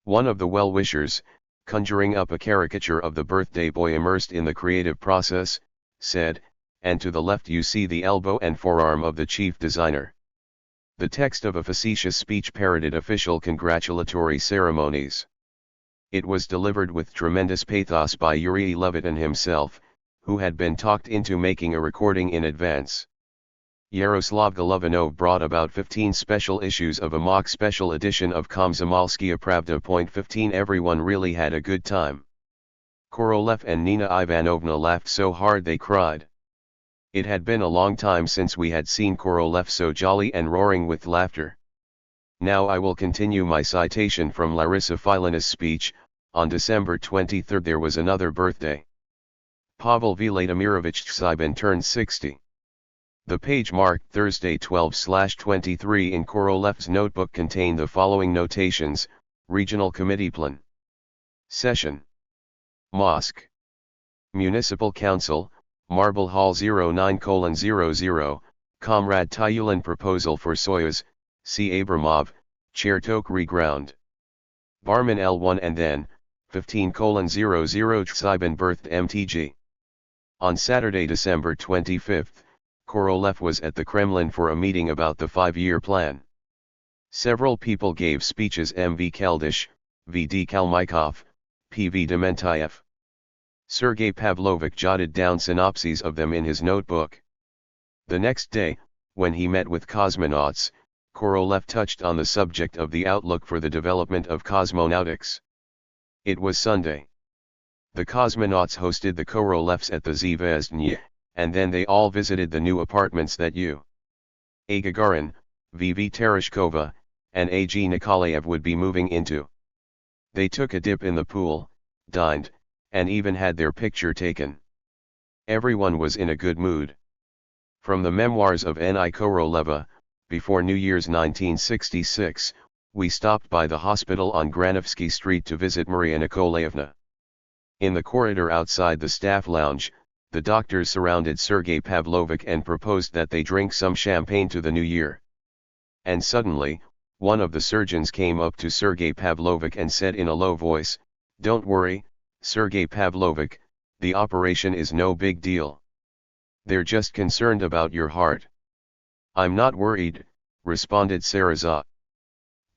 One of the well-wishers, conjuring up a caricature of the birthday boy immersed in the creative process, said, "And to the left you see the elbow and forearm of the chief designer." The text of a facetious speech parroted official congratulatory ceremonies. It was delivered with tremendous pathos by Yuri Levitin himself, who had been talked into making a recording in advance. Yaroslav Golovanov brought about 15 special issues of a mock special edition of Komsomolskaya Pravda. 15 Everyone really had a good time. Korolev and Nina Ivanovna laughed so hard they cried. It had been a long time since we had seen Korolev so jolly and roaring with laughter. Now I will continue my citation from Larissa Filina's speech. On December 23 there was another birthday. Pavel Vladimirovich Tsybin turned 60. The page marked Thursday 12/23 in Korolev's notebook contained the following notations: Regional Committee Plan. Session. Mosque. Municipal Council, Marble Hall 09:00, Comrade Tyulin proposal for Soyuz, C. Abramov, Chertok reground. Barman L1 and then, 15:00 Tsybin birthed MTG. On Saturday, December 25, Korolev was at the Kremlin for a meeting about the 5-year plan. Several people gave speeches: M.V. Keldysh, V.D. Kalmykov, P.V. Dementayev. Sergei Pavlovich jotted down synopses of them in his notebook. The next day, when he met with cosmonauts, Korolev touched on the subject of the outlook for the development of cosmonautics. It was Sunday. The cosmonauts hosted the Korolevs at the Zvezdny, and then they all visited the new apartments that U.A. Gagarin, V.V. Tereshkova, and A.G. Nikolaev would be moving into. They took a dip in the pool, dined, and even had their picture taken. Everyone was in a good mood. From the memoirs of N.I. Koroleva, before New Year's 1966, we stopped by the hospital on Granovsky Street to visit Maria Nikolaevna. In the corridor outside the staff lounge, the doctors surrounded Sergei Pavlovich and proposed that they drink some champagne to the new year. And suddenly, one of the surgeons came up to Sergei Pavlovich and said in a low voice, "Don't worry, Sergei Pavlovich, the operation is no big deal. They're just concerned about your heart." "I'm not worried," responded Sarasa.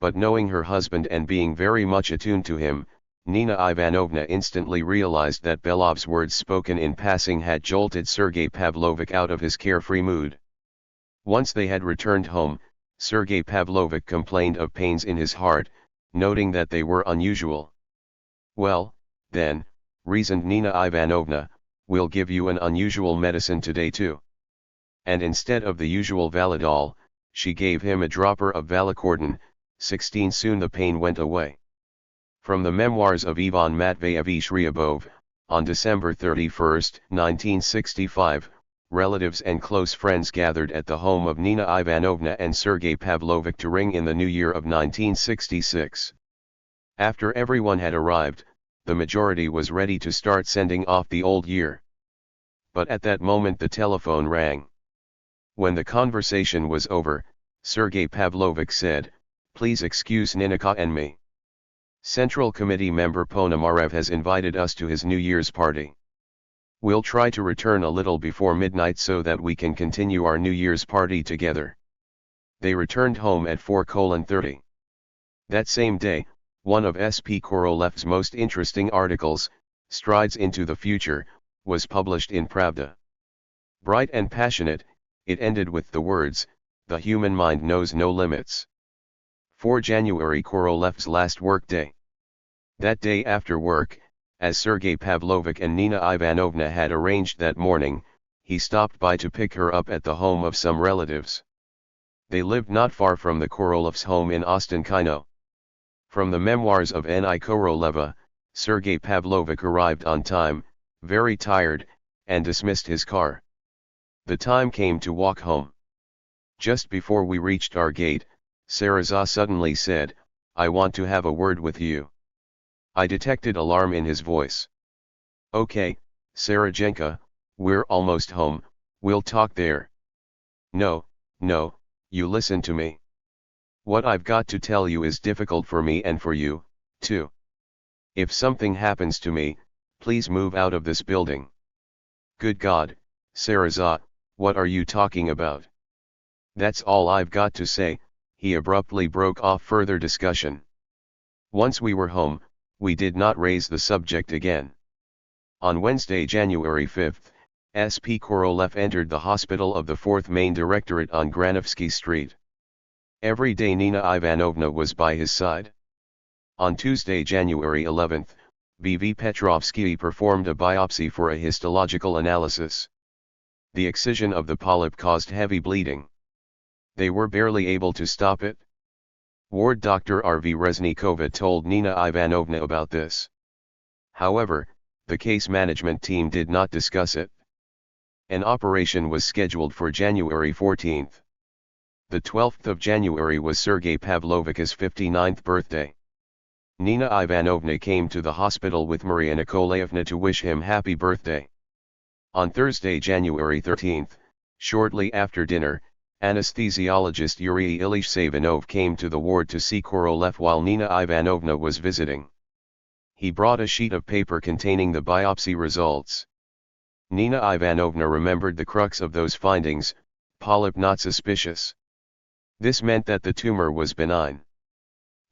But knowing her husband and being very much attuned to him, Nina Ivanovna instantly realized that Belov's words spoken in passing had jolted Sergei Pavlovich out of his carefree mood. Once they had returned home, Sergei Pavlovich complained of pains in his heart, noting that they were unusual. "Well, then," reasoned Nina Ivanovna, "we'll give you an unusual medicine today too." And instead of the usual Validol, she gave him a dropper of Valacordin, 16. Soon the pain went away. From the memoirs of Ivan Matveyevich Ryabov, on December 31, 1965, relatives and close friends gathered at the home of Nina Ivanovna and Sergei Pavlovich to ring in the new year of 1966. After everyone had arrived, the majority was ready to start sending off the old year. But at that moment the telephone rang. When the conversation was over, Sergei Pavlovich said, "Please excuse Ninika and me. Central Committee member Ponomarev has invited us to his New Year's party. We'll try to return a little before midnight so that we can continue our New Year's party together." They returned home at 4:30. That same day, one of S.P. Korolev's most interesting articles, Strides into the Future, was published in Pravda. Bright and passionate, it ended with the words, "The human mind knows no limits." 4 January, Korolev's last work day. That day after work, as Sergei Pavlovich and Nina Ivanovna had arranged that morning, he stopped by to pick her up at the home of some relatives. They lived not far from the Korolevs' home in Ostankino. From the memoirs of N.I. Koroleva, Sergei Pavlovich arrived on time, very tired, and dismissed his car. The time came to walk home. Just before we reached our gate, Sarasa suddenly said, "I want to have a word with you." I detected alarm in his voice. "Okay, Sarajenka, we're almost home, we'll talk there." No, you listen to me. What I've got to tell you is difficult for me and for you, too. If something happens to me, please move out of this building." "Good God, Sarasa, what are you talking about?" "That's all I've got to say," he abruptly broke off further discussion. Once we were home, we did not raise the subject again. On Wednesday, January 5, S.P. Korolev entered the hospital of the 4th Main Directorate on Granovsky Street. Every day Nina Ivanovna was by his side. On Tuesday, January 11, B.V. Petrovsky performed a biopsy for a histological analysis. The excision of the polyp caused heavy bleeding. They were barely able to stop it. Ward Dr. R.V. Reznikova told Nina Ivanovna about this. However, the case management team did not discuss it. An operation was scheduled for January 14. The 12th of January was Sergei Pavlovich's 59th birthday. Nina Ivanovna came to the hospital with Maria Nikolaevna to wish him happy birthday. On Thursday, January 13, shortly after dinner, anesthesiologist Yuri Ilyich Savinov came to the ward to see Korolev while Nina Ivanovna was visiting. He brought a sheet of paper containing the biopsy results. Nina Ivanovna remembered the crux of those findings: polyp not suspicious. This meant that the tumor was benign.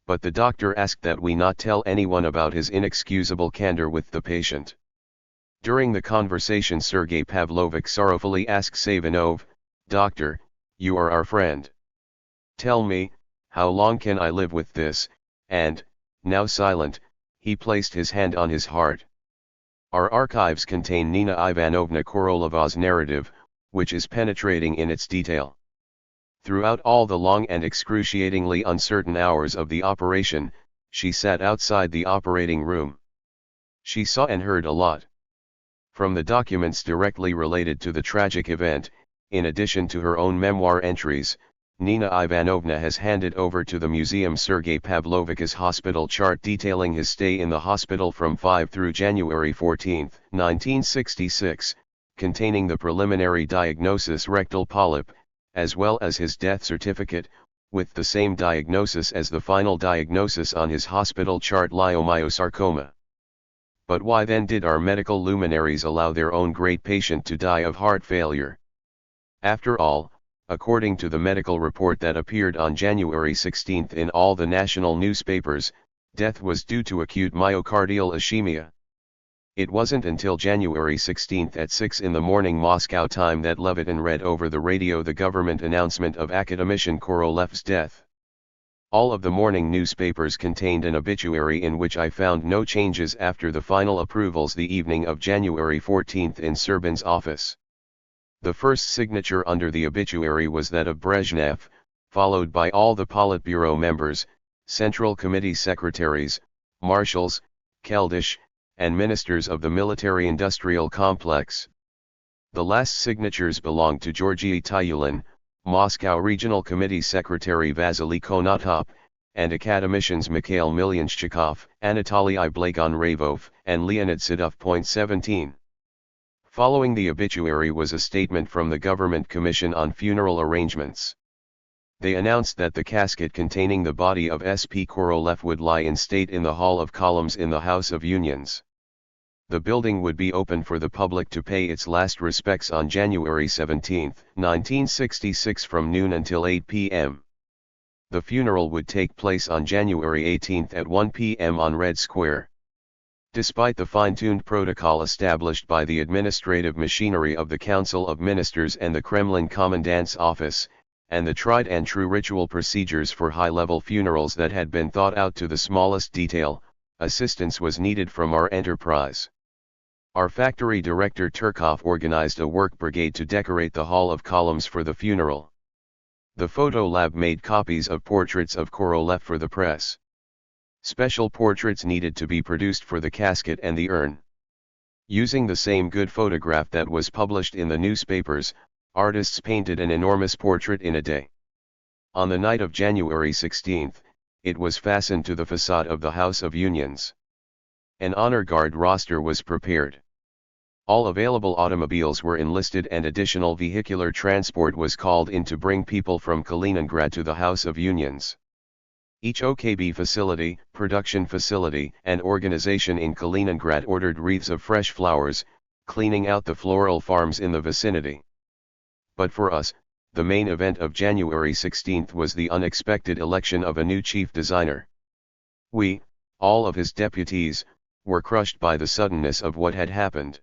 But the doctor asked that we not tell anyone about his inexcusable candor with the patient. During the conversation, Sergei Pavlovich sorrowfully asked Savinov, "Doctor, you are our friend. Tell me, how long can I live with this?" And, now silent, he placed his hand on his heart. Our archives contain Nina Ivanovna Koroleva's narrative, which is penetrating in its detail. Throughout all the long and excruciatingly uncertain hours of the operation, she sat outside the operating room. She saw and heard a lot. From the documents directly related to the tragic event, in addition to her own memoir entries, Nina Ivanovna has handed over to the museum Sergei Pavlovich's hospital chart detailing his stay in the hospital from 5 through January 14, 1966, containing the preliminary diagnosis rectal polyp, as well as his death certificate, with the same diagnosis as the final diagnosis on his hospital chart, leiomyosarcoma. But why then did our medical luminaries allow their own great patient to die of heart failure? After all, according to the medical report that appeared on January 16 in all the national newspapers, death was due to acute myocardial ischemia. It wasn't until January 16 at 6 in the morning Moscow time that Levitin read over the radio the government announcement of academician Korolev's death. All of the morning newspapers contained an obituary in which I found no changes after the final approvals the evening of January 14 in Serbin's office. The first signature under the obituary was that of Brezhnev, followed by all the Politburo members, Central Committee secretaries, marshals, Keldysh, and ministers of the military-industrial complex. The last signatures belonged to Georgy Tyulin, Moscow Regional Committee Secretary Vasily Konotop, and academicians Mikhail Milyanchikov, Anatoly Iblagon-Ravov, and Leonid Sidov. 17. Following the obituary was a statement from the Government Commission on Funeral Arrangements. They announced that the casket containing the body of SP Korolev would lie in state in the Hall of Columns in the House of Unions. The building would be open for the public to pay its last respects on January 17, 1966 from noon until 8 p.m. The funeral would take place on January 18 at 1 p.m. on Red Square. Despite the fine-tuned protocol established by the administrative machinery of the Council of Ministers and the Kremlin Commandant's office, and the tried and true ritual procedures for high-level funerals that had been thought out to the smallest detail, assistance was needed from our enterprise. Our factory director Turkov organized a work brigade to decorate the Hall of Columns for the funeral. The photo lab made copies of portraits of Korolev for the press. Special portraits needed to be produced for the casket and the urn. Using the same good photograph that was published in the newspapers, artists painted an enormous portrait in a day. On the night of January 16, it was fastened to the facade of the House of Unions. An honor guard roster was prepared. All available automobiles were enlisted and additional vehicular transport was called in to bring people from Kaliningrad to the House of Unions. Each OKB facility, production facility, and organization in Kaliningrad ordered wreaths of fresh flowers, cleaning out the floral farms in the vicinity. But for us, the main event of January 16 was the unexpected election of a new chief designer. We, all of his deputies, were crushed by the suddenness of what had happened.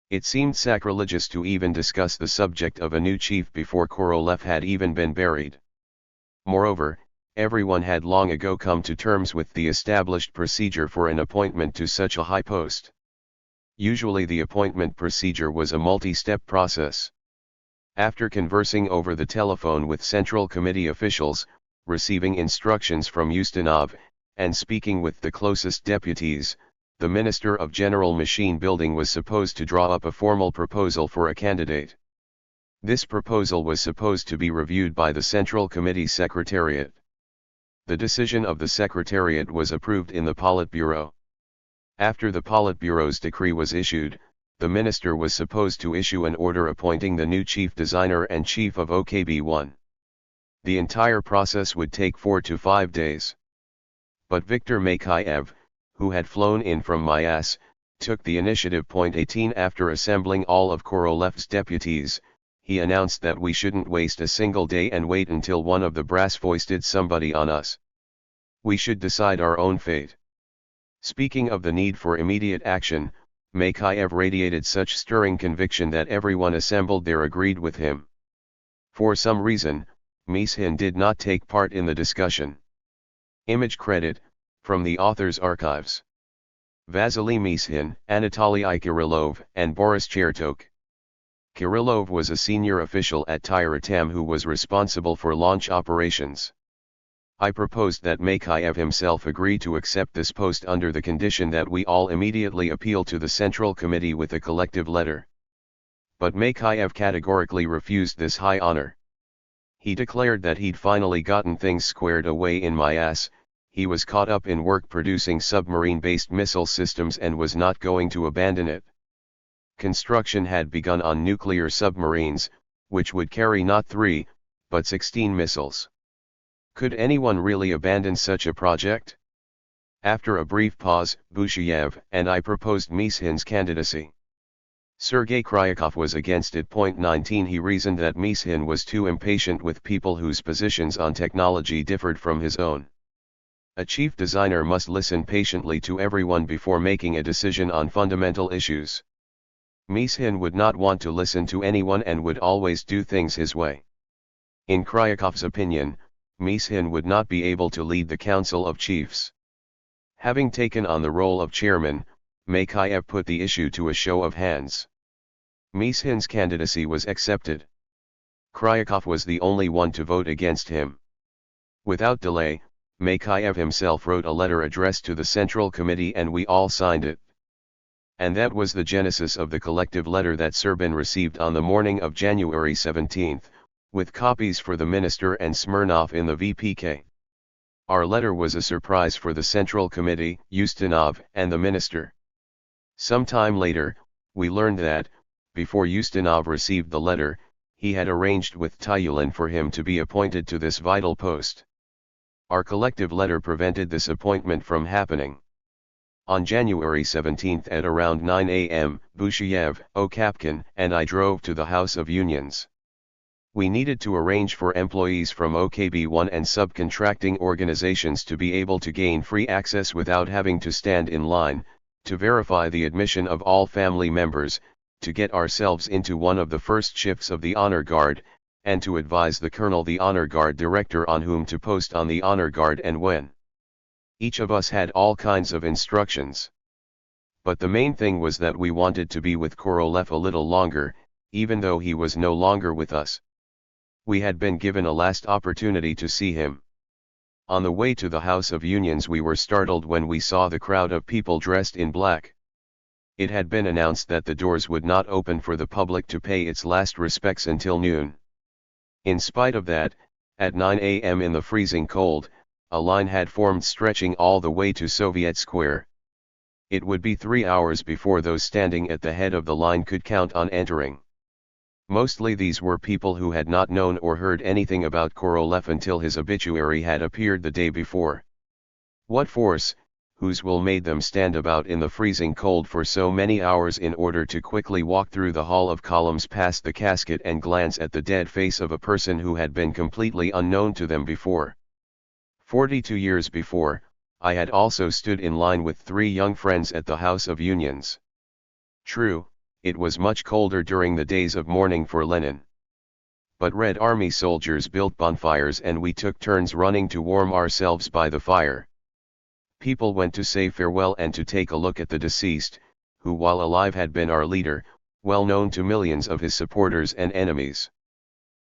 It seemed sacrilegious to even discuss the subject of a new chief before Korolev had even been buried. Moreover, everyone had long ago come to terms with the established procedure for an appointment to such a high post. Usually the appointment procedure was a multi-step process. After conversing over the telephone with Central Committee officials, receiving instructions from Ustinov, and speaking with the closest deputies, the Minister of General Machine Building was supposed to draw up a formal proposal for a candidate. This proposal was supposed to be reviewed by the Central Committee Secretariat. The decision of the Secretariat was approved in the Politburo. After the Politburo's decree was issued, the minister was supposed to issue an order appointing the new chief designer and chief of OKB-1. The entire process would take 4 to 5 days. But Viktor Makhayev, who had flown in from Myas, took the initiative. 18 After assembling all of Korolev's deputies, he announced that we shouldn't waste a single day and wait until one of the brass foisted somebody on us. We should decide our own fate. Speaking of the need for immediate action, Makhayev radiated such stirring conviction that everyone assembled there agreed with him. For some reason, Mishin did not take part in the discussion. Image credit, from the author's archives. Vasily Mishin, Anatoly Kirillov, and Boris Chertok. Kirillov was a senior official at THIRD who was responsible for launch operations. I proposed that Makhayev himself agree to accept this post under the condition that we all immediately appeal to the Central Committee with a collective letter. But Makhayev categorically refused this high honor. He declared that he'd finally gotten things squared away in my ass. He was caught up in work producing submarine-based missile systems and was not going to abandon it. Construction had begun on nuclear submarines, which would carry not 3, but 16 missiles. Could anyone really abandon such a project? After a brief pause, Busheyev and I proposed Mishin's candidacy. Sergei Kryakov was against it. 19 He reasoned that Mishin was too impatient with people whose positions on technology differed from his own. A chief designer must listen patiently to everyone before making a decision on fundamental issues. Mishin would not want to listen to anyone and would always do things his way. In Kryakov's opinion, Mishin would not be able to lead the Council of Chiefs. Having taken on the role of chairman, Mikhaev put the issue to a show of hands. Mishin's candidacy was accepted. Kryakov was the only one to vote against him. Without delay, Mikhaev himself wrote a letter addressed to the Central Committee and we all signed it. And that was the genesis of the collective letter that Serbin received on the morning of January 17, with copies for the minister and Smirnov in the VPK. Our letter was a surprise for the Central Committee, Ustinov, and the minister. Some time later, we learned that, before Ustinov received the letter, he had arranged with Tyulin for him to be appointed to this vital post. Our collective letter prevented this appointment from happening. On January 17 at around 9 a.m., Busheyev, Okapkin, and I drove to the House of Unions. We needed to arrange for employees from OKB1 and subcontracting organizations to be able to gain free access without having to stand in line, to verify the admission of all family members, to get ourselves into one of the first shifts of the Honor Guard, and to advise the Colonel, the Honor Guard director, on whom to post on the Honor Guard and when. Each of us had all kinds of instructions. But the main thing was that we wanted to be with Korolev a little longer, even though he was no longer with us. We had been given a last opportunity to see him. On the way to the House of Unions we were startled when we saw the crowd of people dressed in black. It had been announced that the doors would not open for the public to pay its last respects until noon. In spite of that, at 9 a.m. in the freezing cold, a line had formed stretching all the way to Soviet Square. It would be 3 hours before those standing at the head of the line could count on entering. Mostly these were people who had not known or heard anything about Korolev until his obituary had appeared the day before. What force, whose will made them stand about in the freezing cold for so many hours in order to quickly walk through the hall of columns past the casket and glance at the dead face of a person who had been completely unknown to them before? 42 years before, I had also stood in line with 3 young friends at the House of Unions. True, it was much colder during the days of mourning for Lenin. But Red Army soldiers built bonfires and we took turns running to warm ourselves by the fire. People went to say farewell and to take a look at the deceased, who while alive had been our leader, well known to millions of his supporters and enemies.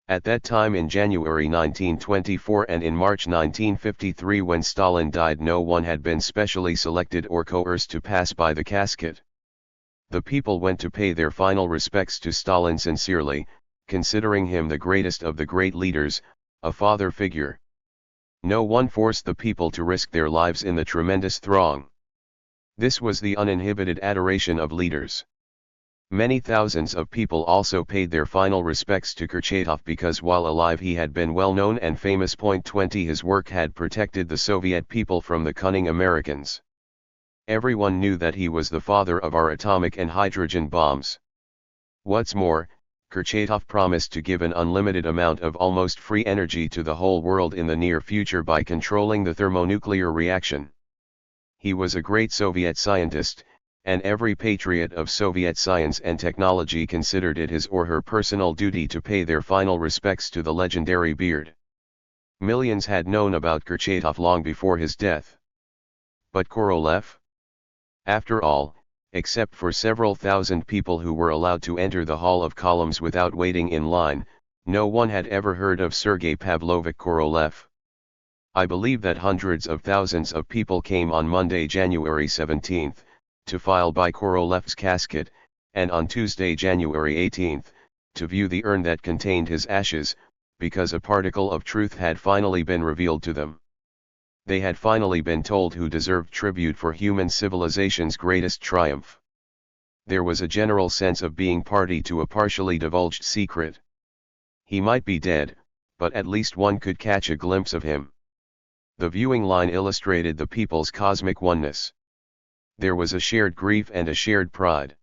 At that time in January 1924 and in March 1953 when Stalin died, no one had been specially selected or coerced to pass by the casket. The people went to pay their final respects to Stalin sincerely, considering him the greatest of the great leaders, a father figure. No one forced the people to risk their lives in the tremendous throng. This was the uninhibited adoration of leaders. Many thousands of people also paid their final respects to Kurchatov because while alive he had been well known and famous. 20 His work had protected the Soviet people from the cunning Americans. Everyone knew that he was the father of our atomic and hydrogen bombs. What's more, Kurchatov promised to give an unlimited amount of almost free energy to the whole world in the near future by controlling the thermonuclear reaction. He was a great Soviet scientist, and every patriot of Soviet science and technology considered it his or her personal duty to pay their final respects to the legendary Beard. Millions had known about Kurchatov long before his death. But Korolev? After all, except for several thousand people who were allowed to enter the Hall of Columns without waiting in line, no one had ever heard of Sergei Pavlovich Korolev. I believe that hundreds of thousands of people came on Monday, January 17, to file by Korolev's casket, and on Tuesday, January 18, to view the urn that contained his ashes, because a particle of truth had finally been revealed to them. They had finally been told who deserved tribute for human civilization's greatest triumph. There was a general sense of being party to a partially divulged secret. He might be dead, but at least one could catch a glimpse of him. The viewing line illustrated the people's cosmic oneness. There was a shared grief and a shared pride.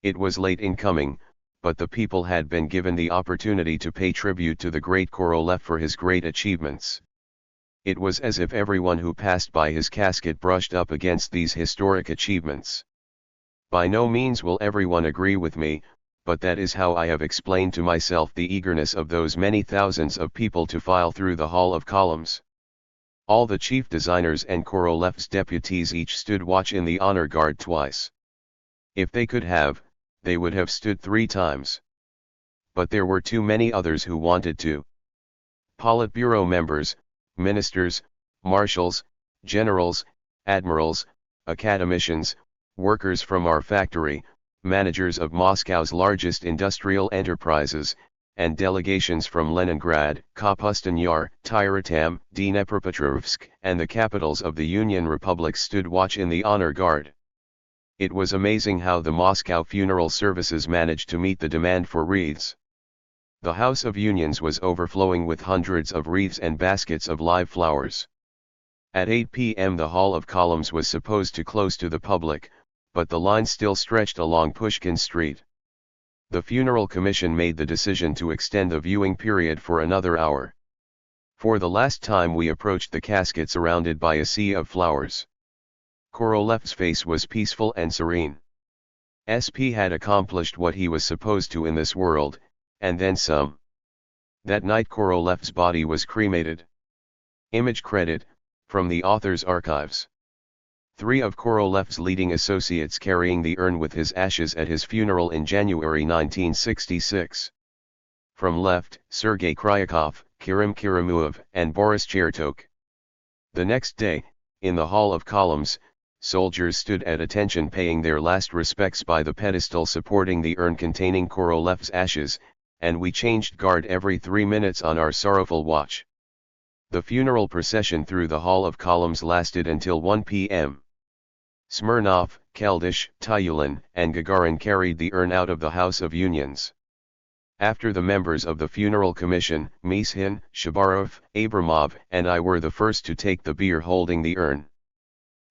It was late in coming, but the people had been given the opportunity to pay tribute to the great Korolev for his great achievements. It was as if everyone who passed by his casket brushed up against these historic achievements. By no means will everyone agree with me, but that is how I have explained to myself the eagerness of those many thousands of people to file through the Hall of Columns. All the chief designers and Korolev's deputies each stood watch in the honor guard twice. If they could have, they would have stood 3 times. But there were too many others who wanted to. Politburo members, ministers, marshals, generals, admirals, academicians, workers from our factory, managers of Moscow's largest industrial enterprises, and delegations from Leningrad, Kapustin Yar, Tyuratam, Dnepropetrovsk, and the capitals of the Union Republics stood watch in the honor guard. It was amazing how the Moscow funeral services managed to meet the demand for wreaths. The House of Unions was overflowing with hundreds of wreaths and baskets of live flowers. At 8 p.m. the Hall of Columns was supposed to close to the public, but the line still stretched along Pushkin Street. The funeral commission made the decision to extend the viewing period for another hour. For the last time we approached the casket surrounded by a sea of flowers. Korolev's face was peaceful and serene. SP had accomplished what he was supposed to in this world, and then some. That night Korolev's body was cremated. Image credit, from the author's archives. 3 of Korolev's leading associates carrying the urn with his ashes at his funeral in January 1966. From left, Sergei Kryakov, Kirim Kirimuov, and Boris Chertok. The next day, in the Hall of Columns, soldiers stood at attention paying their last respects by the pedestal supporting the urn containing Korolev's ashes, and we changed guard every 3 minutes on our sorrowful watch. The funeral procession through the Hall of Columns lasted until 1 p.m. Smirnov, Keldysh, Tyulin, and Gagarin carried the urn out of the House of Unions. After the members of the funeral commission, Mishin, Shabarov, Abramov, and I were the first to take the bier holding the urn.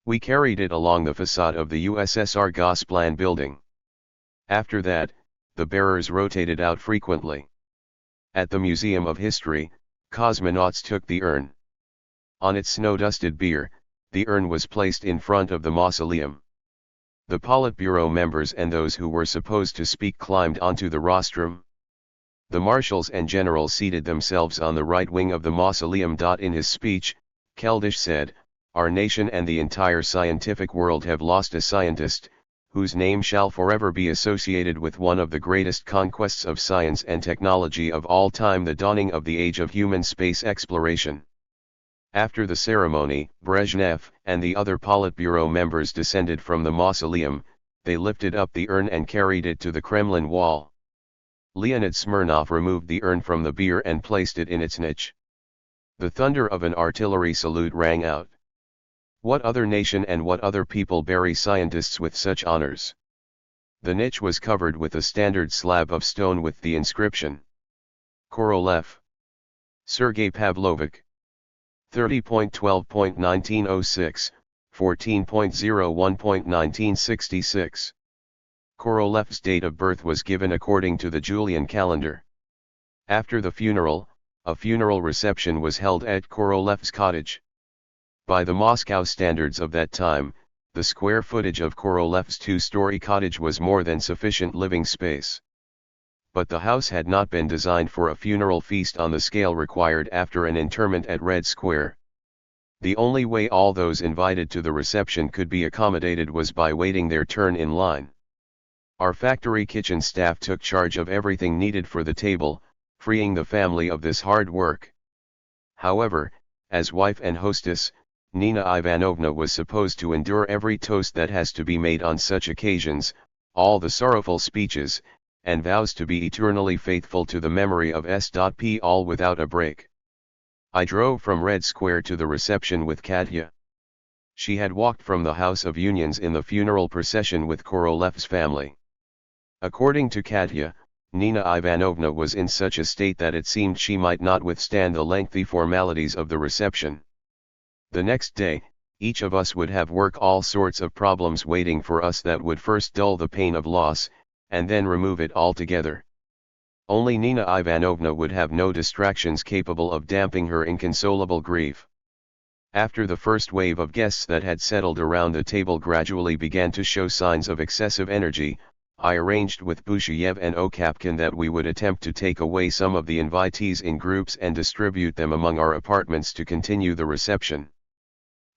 We carried it along the facade of the USSR Gosplan building. After that, the bearers rotated out frequently. At the Museum of History, cosmonauts took the urn. On its snow-dusted bier, the urn was placed in front of the mausoleum. The Politburo members and those who were supposed to speak climbed onto the rostrum. The marshals and generals seated themselves on the right wing of the mausoleum. In his speech, Keldysh said, "Our nation and the entire scientific world have lost a scientist, whose name shall forever be associated with one of the greatest conquests of science and technology of all time, the dawning of the age of human space exploration." After the ceremony, Brezhnev and the other Politburo members descended from the mausoleum. They lifted up the urn and carried it to the Kremlin wall. Leonid Smirnov removed the urn from the bier and placed it in its niche. The thunder of an artillery salute rang out. What other nation and what other people bury scientists with such honors? The niche was covered with a standard slab of stone with the inscription: Korolev. Sergei Pavlovich. 30.12.1906, 14.01.1966. Korolev's date of birth was given according to the Julian calendar. After the funeral, a funeral reception was held at Korolev's cottage. By the Moscow standards of that time, the square footage of Korolev's 2-story cottage was more than sufficient living space. But the house had not been designed for a funeral feast on the scale required after an interment at Red Square. The only way all those invited to the reception could be accommodated was by waiting their turn in line. Our factory kitchen staff took charge of everything needed for the table, freeing the family of this hard work. However, as wife and hostess, Nina Ivanovna was supposed to endure every toast that has to be made on such occasions, all the sorrowful speeches, and vows to be eternally faithful to the memory of S.P. all without a break. I drove from Red Square to the reception with Katya. She had walked from the House of Unions in the funeral procession with Korolev's family. According to Katya, Nina Ivanovna was in such a state that it seemed she might not withstand the lengthy formalities of the reception. The next day, each of us would have work all sorts of problems waiting for us that would first dull the pain of loss, and then remove it altogether. Only Nina Ivanovna would have no distractions capable of damping her inconsolable grief. After the first wave of guests that had settled around the table gradually began to show signs of excessive energy, I arranged with Busheyev and Okapkin that we would attempt to take away some of the invitees in groups and distribute them among our apartments to continue the reception.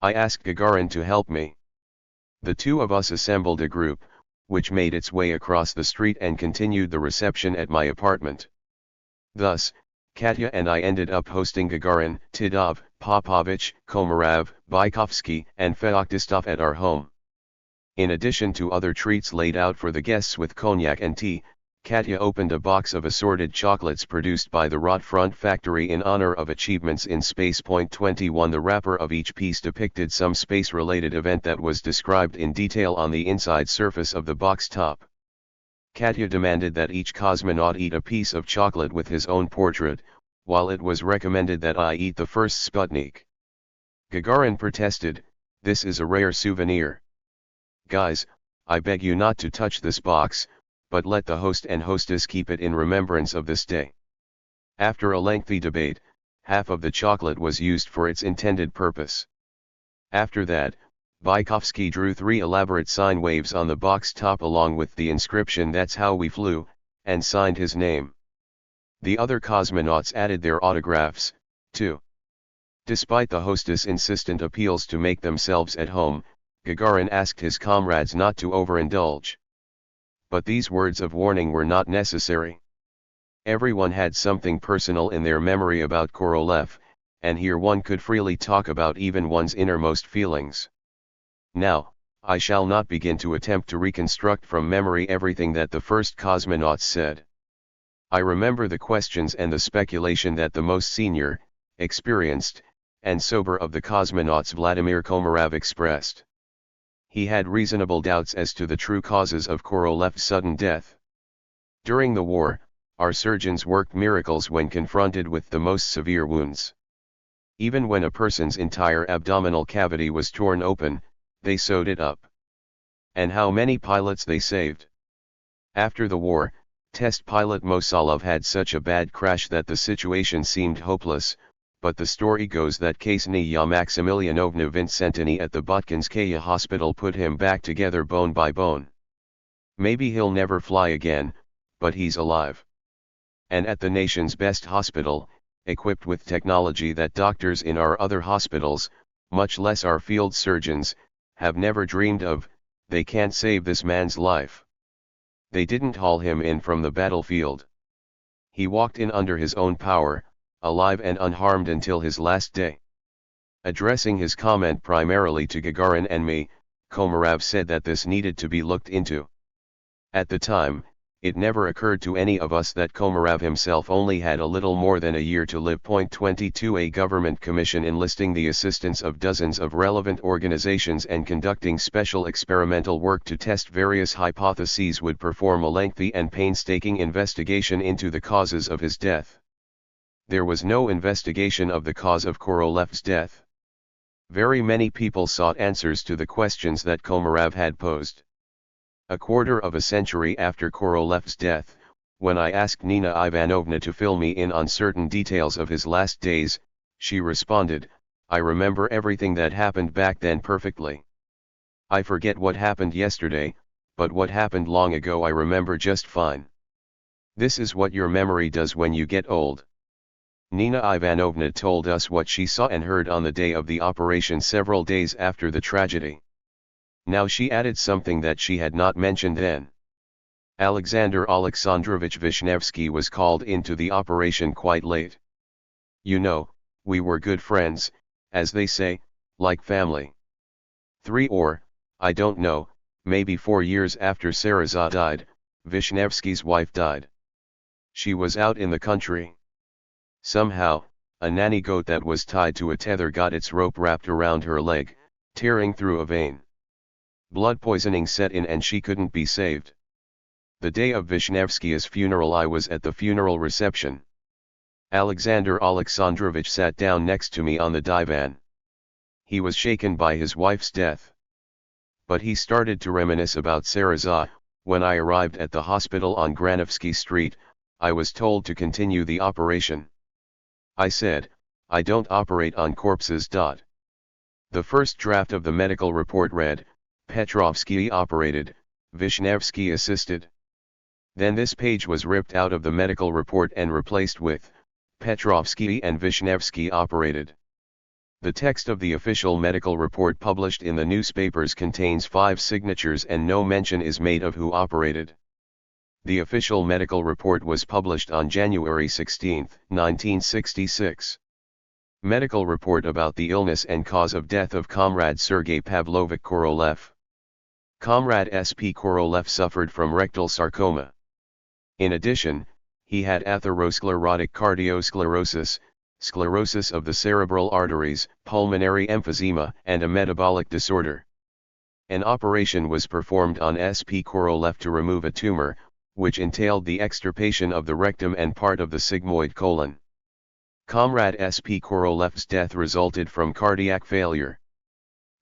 I asked Gagarin to help me. The two of us assembled a group, which made its way across the street and continued the reception at my apartment. Thus, Katya and I ended up hosting Gagarin, Tidov, Popovich, Komarov, Bykovsky, and Feoktistov at our home. In addition to other treats laid out for the guests with cognac and tea, Katya opened a box of assorted chocolates produced by the Rotfront factory in honor of achievements in Space. 21 The wrapper of each piece depicted some space-related event that was described in detail on the inside surface of the box top. Katya demanded that each cosmonaut eat a piece of chocolate with his own portrait, while it was recommended that I eat the first Sputnik. Gagarin protested, "This is a rare souvenir. Guys, I beg you not to touch this box, but let the host and hostess keep it in remembrance of this day." After a lengthy debate, half of the chocolate was used for its intended purpose. After that, Bykovsky drew 3 elaborate sine waves on the box top along with the inscription "That's how we flew," and signed his name. The other cosmonauts added their autographs, too. Despite the hostess' insistent appeals to make themselves at home, Gagarin asked his comrades not to overindulge. But these words of warning were not necessary. Everyone had something personal in their memory about Korolev, and here one could freely talk about even one's innermost feelings. Now, I shall not begin to attempt to reconstruct from memory everything that the first cosmonauts said. I remember the questions and the speculation that the most senior, experienced, and sober of the cosmonauts Vladimir Komarov expressed. He had reasonable doubts as to the true causes of Korolev's sudden death. During the war, our surgeons worked miracles when confronted with the most severe wounds. Even when a person's entire abdominal cavity was torn open, they sewed it up. And how many pilots they saved. After the war, test pilot Mosolov had such a bad crash that the situation seemed hopeless, but the story goes that Ksenia Maximilianovna Vincentini at the Botkinskaya hospital put him back together bone by bone. Maybe he'll never fly again, but he's alive. And at the nation's best hospital, equipped with technology that doctors in our other hospitals, much less our field surgeons, have never dreamed of, they can't save this man's life. They didn't haul him in from the battlefield. He walked in under his own power, alive and unharmed until his last day. Addressing his comment primarily to Gagarin and me, Komarov said that this needed to be looked into. At the time, it never occurred to any of us that Komarov himself only had a little more than a year to live. 22 A government commission enlisting the assistance of dozens of relevant organizations and conducting special experimental work to test various hypotheses would perform a lengthy and painstaking investigation into the causes of his death. There was no investigation of the cause of Korolev's death. Very many people sought answers to the questions that Komarov had posed. A quarter of a century after Korolev's death, when I asked Nina Ivanovna to fill me in on certain details of his last days, she responded, "I remember everything that happened back then perfectly. I forget what happened yesterday, but what happened long ago I remember just fine." This is what your memory does when you get old. Nina Ivanovna told us what she saw and heard on the day of the operation several days after the tragedy. Now she added something that she had not mentioned then. Alexander Alexandrovich Vishnevsky was called into the operation quite late. You know, we were good friends, as they say, like family. 3 or, I don't know, maybe 4 years after Saraza died, Vishnevsky's wife died. She was out in the country. Somehow, a nanny goat that was tied to a tether got its rope wrapped around her leg, tearing through a vein. Blood poisoning set in and she couldn't be saved. The day of Vishnevsky's funeral I was at the funeral reception. Alexander Alexandrovich sat down next to me on the divan. He was shaken by his wife's death. But he started to reminisce about Sarasa. When I arrived at the hospital on Granovsky Street, I was told to continue the operation. I said, I don't operate on corpses. The first draft of the medical report read, Petrovsky operated, Vishnevsky assisted. Then this page was ripped out of the medical report and replaced with, Petrovsky and Vishnevsky operated. The text of the official medical report published in the newspapers contains 5 signatures and no mention is made of who operated. The official medical report was published on January 16, 1966. Medical report about the illness and cause of death of Comrade Sergei Pavlovich Korolev. Comrade S.P. Korolev suffered from rectal sarcoma. In addition, he had atherosclerotic cardiosclerosis, sclerosis of the cerebral arteries, pulmonary emphysema, and a metabolic disorder. An operation was performed on S.P. Korolev to remove a tumor, which entailed the extirpation of the rectum and part of the sigmoid colon. Comrade S.P. Korolev's death resulted from cardiac failure.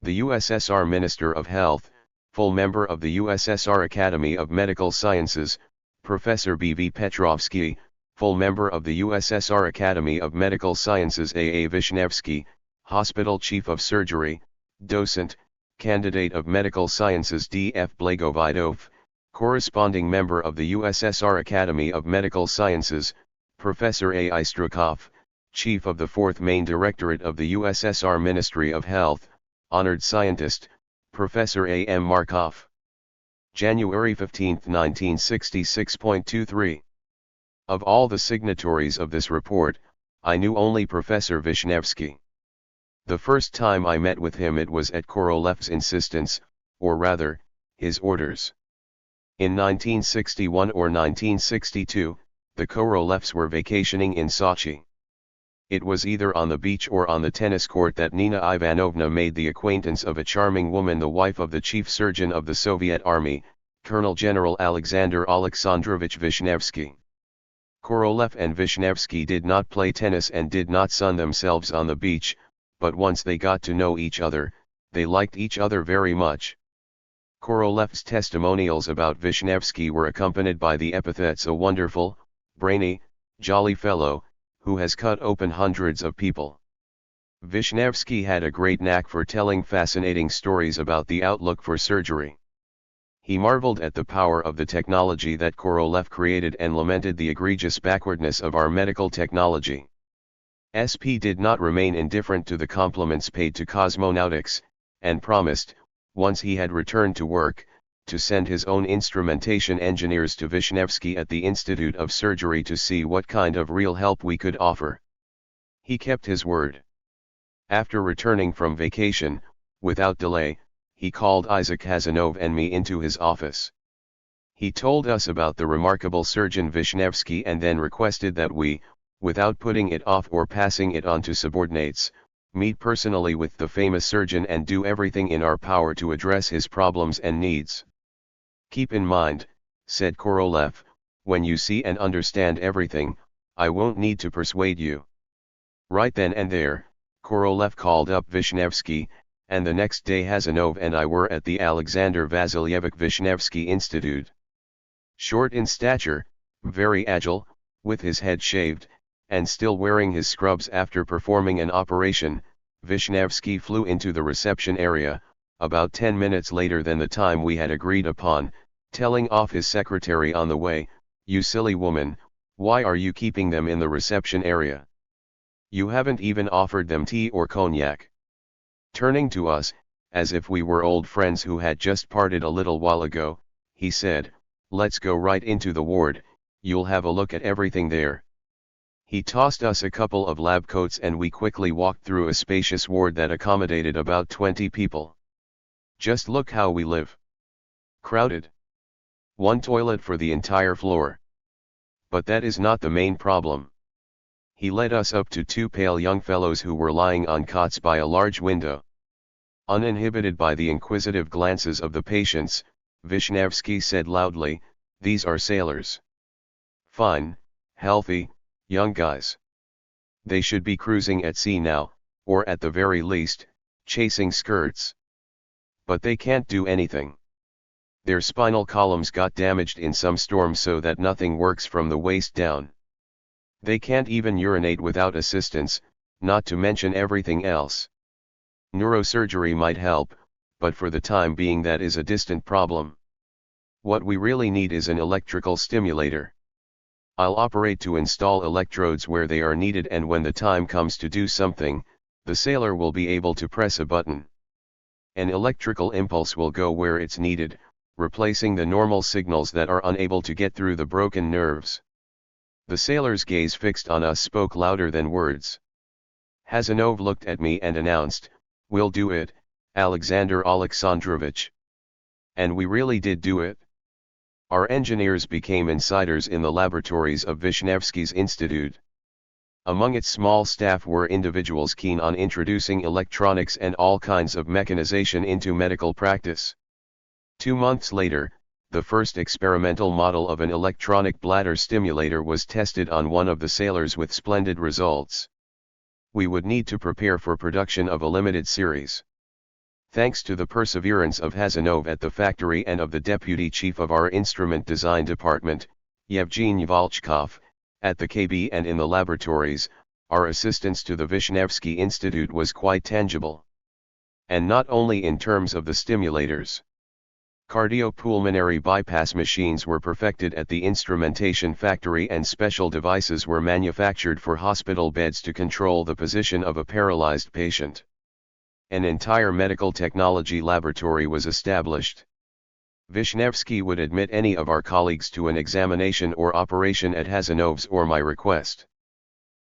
The USSR Minister of Health, full member of the USSR Academy of Medical Sciences, Professor B.V. Petrovsky, full member of the USSR Academy of Medical Sciences A.A. Vishnevsky, hospital chief of surgery, docent, candidate of medical sciences D.F. Blagovidov, corresponding member of the USSR Academy of Medical Sciences, Professor A. Istrakov, chief of the 4th Main Directorate of the USSR Ministry of Health, honored scientist, Professor A. M. Markov. January 15, 1966.23. Of all the signatories of this report, I knew only Professor Vishnevsky. The first time I met with him it was at Korolev's insistence, or rather, his orders. In 1961 or 1962, the Korolevs were vacationing in Sochi. It was either on the beach or on the tennis court that Nina Ivanovna made the acquaintance of a charming woman, the wife of the chief surgeon of the Soviet Army, Colonel General Alexander Alexandrovich Vishnevsky. Korolev and Vishnevsky did not play tennis and did not sun themselves on the beach, but once they got to know each other, they liked each other very much. Korolev's testimonials about Vishnevsky were accompanied by the epithets a wonderful, brainy, jolly fellow, who has cut open hundreds of people. Vishnevsky had a great knack for telling fascinating stories about the outlook for surgery. He marveled at the power of the technology that Korolev created and lamented the egregious backwardness of our medical technology. SP did not remain indifferent to the compliments paid to cosmonautics, and promised, once he had returned to work, to send his own instrumentation engineers to Vishnevsky at the Institute of Surgery to see what kind of real help we could offer. He kept his word. After returning from vacation, without delay, he called Isaac Hazanov and me into his office. He told us about the remarkable surgeon Vishnevsky and then requested that we, without putting it off or passing it on to subordinates, meet personally with the famous surgeon and do everything in our power to address his problems and needs. Keep in mind, said Korolev, when you see and understand everything, I won't need to persuade you. Right then and there, Korolev called up Vishnevsky, and the next day Hazanov and I were at the Alexander Vasilyevich Vishnevsky Institute. Short in stature, very agile, with his head shaved, and still wearing his scrubs after performing an operation, Vishnevsky flew into the reception area, about 10 minutes later than the time we had agreed upon, telling off his secretary on the way, "You silly woman, why are you keeping them in the reception area? You haven't even offered them tea or cognac." Turning to us, as if we were old friends who had just parted a little while ago, he said, "Let's go right into the ward, you'll have a look at everything there." He tossed us a couple of lab coats and we quickly walked through a spacious ward that accommodated about 20 people. "Just look how we live. Crowded. One toilet for the entire floor. But that is not the main problem. He led us up to two pale young fellows who were lying on cots by a large window. Uninhibited by the inquisitive glances of the patients, Vishnevsky said loudly, "These are sailors. Fine, healthy, young guys. They should be cruising at sea now, or at the very least, chasing skirts. But they can't do anything. Their spinal columns got damaged in some storm so that nothing works from the waist down. They can't even urinate without assistance, not to mention everything else. Neurosurgery might help, but for the time being that is a distant problem. What we really need is an electrical stimulator. I'll operate to install electrodes where they are needed, and when the time comes to do something, the sailor will be able to press a button. An electrical impulse will go where it's needed, replacing the normal signals that are unable to get through the broken nerves." The sailor's gaze fixed on us spoke louder than words. Hazanov looked at me and announced, "We'll do it, Alexander Alexandrovich." And we really did do it. Our engineers became insiders in the laboratories of Vishnevsky's Institute. Among its small staff were individuals keen on introducing electronics and all kinds of mechanization into medical practice. 2 months later, the first experimental model of an electronic bladder stimulator was tested on one of the sailors with splendid results. We would need to prepare for production of a limited series. Thanks to the perseverance of Hazanov at the factory and of the deputy chief of our instrument design department, Yevgeny Volchkov, at the KB and in the laboratories, our assistance to the Vishnevsky Institute was quite tangible. And not only in terms of the stimulators. Cardiopulmonary bypass machines were perfected at the instrumentation factory, and special devices were manufactured for hospital beds to control the position of a paralyzed patient. An entire medical technology laboratory was established. Vishnevsky would admit any of our colleagues to an examination or operation at Hazanov's or my request.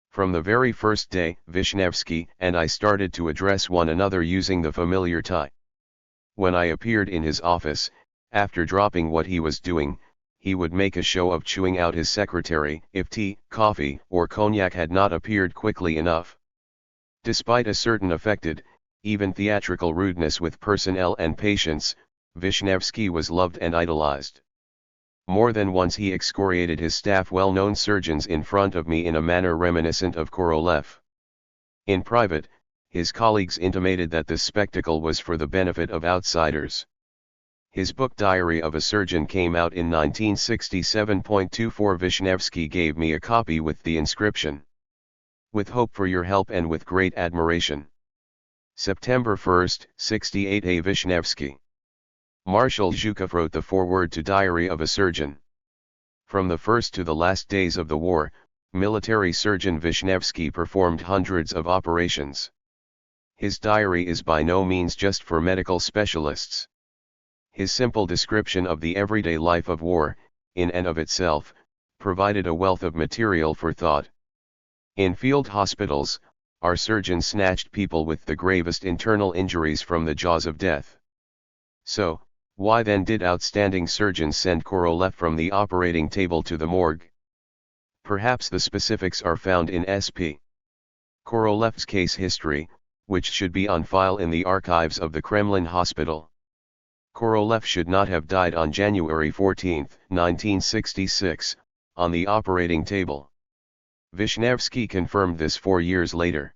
From the very first day, Vishnevsky and I started to address one another using the familiar tie. When I appeared in his office, after dropping what he was doing, he would make a show of chewing out his secretary if tea, coffee, or cognac had not appeared quickly enough. Despite a certain affected, even theatrical rudeness with personnel and patients, Vishnevsky was loved and idolized. More than once he excoriated his staff well-known surgeons in front of me in a manner reminiscent of Korolev. In private, his colleagues intimated that this spectacle was for the benefit of outsiders. His book Diary of a Surgeon came out in 1967.24. Vishnevsky gave me a copy with the inscription, "With hope for your help and with great admiration. September 1, 68. A. Vishnevsky." Marshal Zhukov wrote the foreword to Diary of a Surgeon. From the first to the last days of the war, military surgeon Vishnevsky performed hundreds of operations. His diary is by no means just for medical specialists. His simple description of the everyday life of war, in and of itself, provided a wealth of material for thought. In field hospitals, our surgeons snatched people with the gravest internal injuries from the jaws of death. So, why then did outstanding surgeons send Korolev from the operating table to the morgue? Perhaps the specifics are found in S.P. Korolev's case history, which should be on file in the archives of the Kremlin Hospital. Korolev should not have died on January 14, 1966, on the operating table. Vishnevsky confirmed this 4 years later.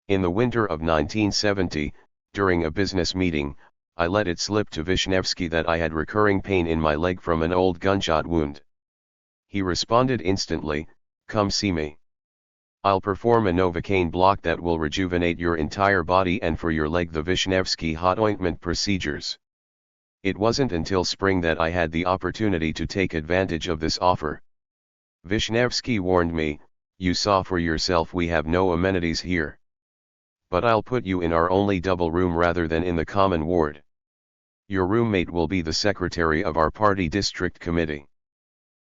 In the winter of 1970, during a business meeting, I let it slip to Vishnevsky that I had recurring pain in my leg from an old gunshot wound. He responded instantly, "Come see me. I'll perform a Novocaine block that will rejuvenate your entire body, and for your leg the Vishnevsky hot ointment procedures." It wasn't until spring that I had the opportunity to take advantage of this offer. Vishnevsky warned me, "You saw for yourself we have no amenities here. But I'll put you in our only double room rather than in the common ward. Your roommate will be the secretary of our party district committee.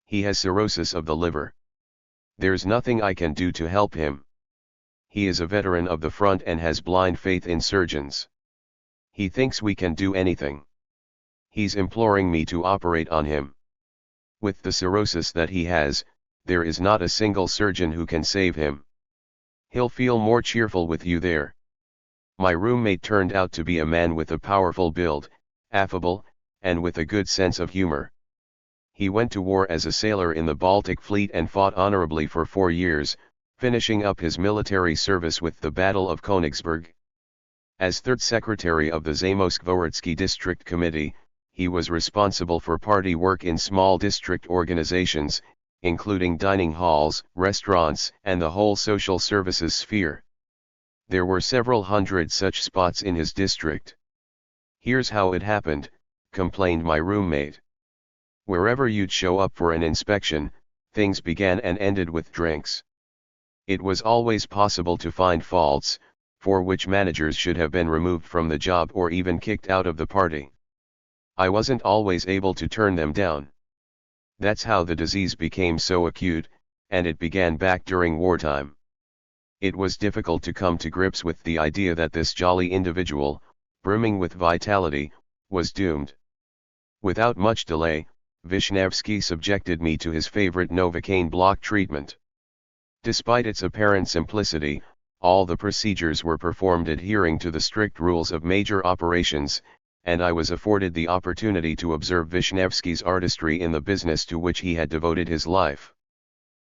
He has cirrhosis of the liver. There's nothing I can do to help him. He is a veteran of the front and has blind faith in surgeons. He thinks we can do anything. He's imploring me to operate on him." With the cirrhosis that he has, there is not a single surgeon who can save him. He'll feel more cheerful with you there. My roommate turned out to be a man with a powerful build, affable, and with a good sense of humor. He went to war as a sailor in the Baltic Fleet and fought honorably for 4 years, finishing up his military service with the Battle of Königsberg. As third secretary of the Zamość-Wołycki District Committee, he was responsible for party work in small district organizations, including dining halls, restaurants, and the whole social services sphere. There were several hundred such spots in his district. Here's how it happened, complained my roommate. Wherever you'd show up for an inspection, things began and ended with drinks. It was always possible to find faults, for which managers should have been removed from the job or even kicked out of the party. I wasn't always able to turn them down. That's how the disease became so acute, and it began back during wartime. It was difficult to come to grips with the idea that this jolly individual, brimming with vitality, was doomed. Without much delay, Wisniewski subjected me to his favorite Novocaine block treatment. Despite its apparent simplicity, all the procedures were performed adhering to the strict rules of major operations, and I was afforded the opportunity to observe Wisniewski's artistry in the business to which he had devoted his life.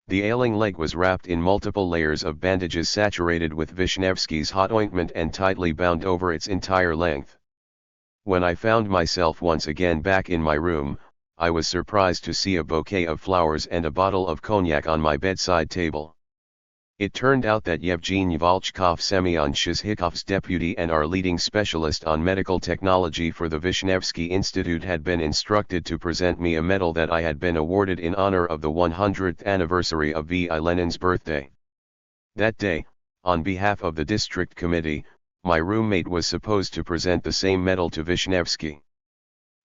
The ailing leg was wrapped in multiple layers of bandages saturated with Wisniewski's hot ointment and tightly bound over its entire length. When I found myself once again back in my room, I was surprised to see a bouquet of flowers and a bottle of cognac on my bedside table. It turned out that Yevgeny Volchkov, Semyon Shizhikov's deputy and our leading specialist on medical technology for the Wisniewski Institute, had been instructed to present me a medal that I had been awarded in honor of the 100th anniversary of V.I. Lenin's birthday. That day, on behalf of the district committee, my roommate was supposed to present the same medal to Wisniewski.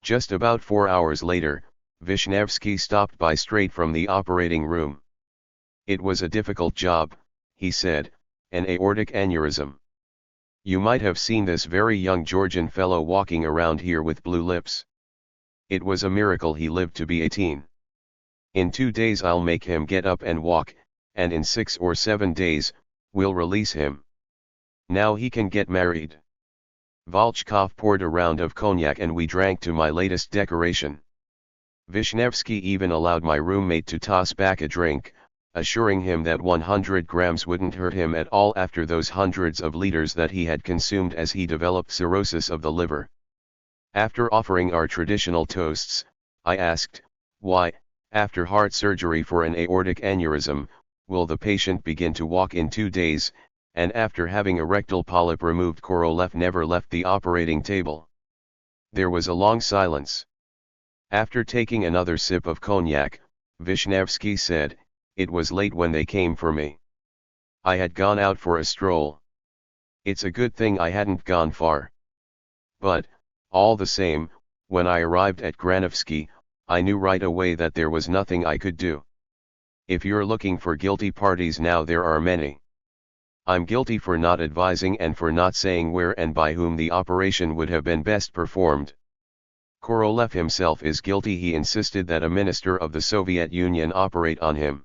Just about 4 hours later, Wisniewski stopped by straight from the operating room. It was a difficult job, he said, an aortic aneurysm. You might have seen this very young Georgian fellow walking around here with blue lips. It was a miracle he lived to be 18. In 2 days I'll make him get up and walk, and in 6 or 7 days, we'll release him. Now he can get married. Volchkov poured a round of cognac and we drank to my latest decoration. Wisniewski even allowed my roommate to toss back a drink, assuring him that 100 grams wouldn't hurt him at all after those hundreds of liters that he had consumed as he developed cirrhosis of the liver. After offering our traditional toasts, I asked, why, after heart surgery for an aortic aneurysm, will the patient begin to walk in 2 days, and after having a rectal polyp removed Korolev never left the operating table? There was a long silence. After taking another sip of cognac, Wisniewski said, it was late when they came for me. I had gone out for a stroll. It's a good thing I hadn't gone far. But, all the same, when I arrived at Granovsky, I knew right away that there was nothing I could do. If you're looking for guilty parties now, there are many. I'm guilty for not advising and for not saying where and by whom the operation would have been best performed. Korolev himself is guilty. He insisted that a minister of the Soviet Union operate on him.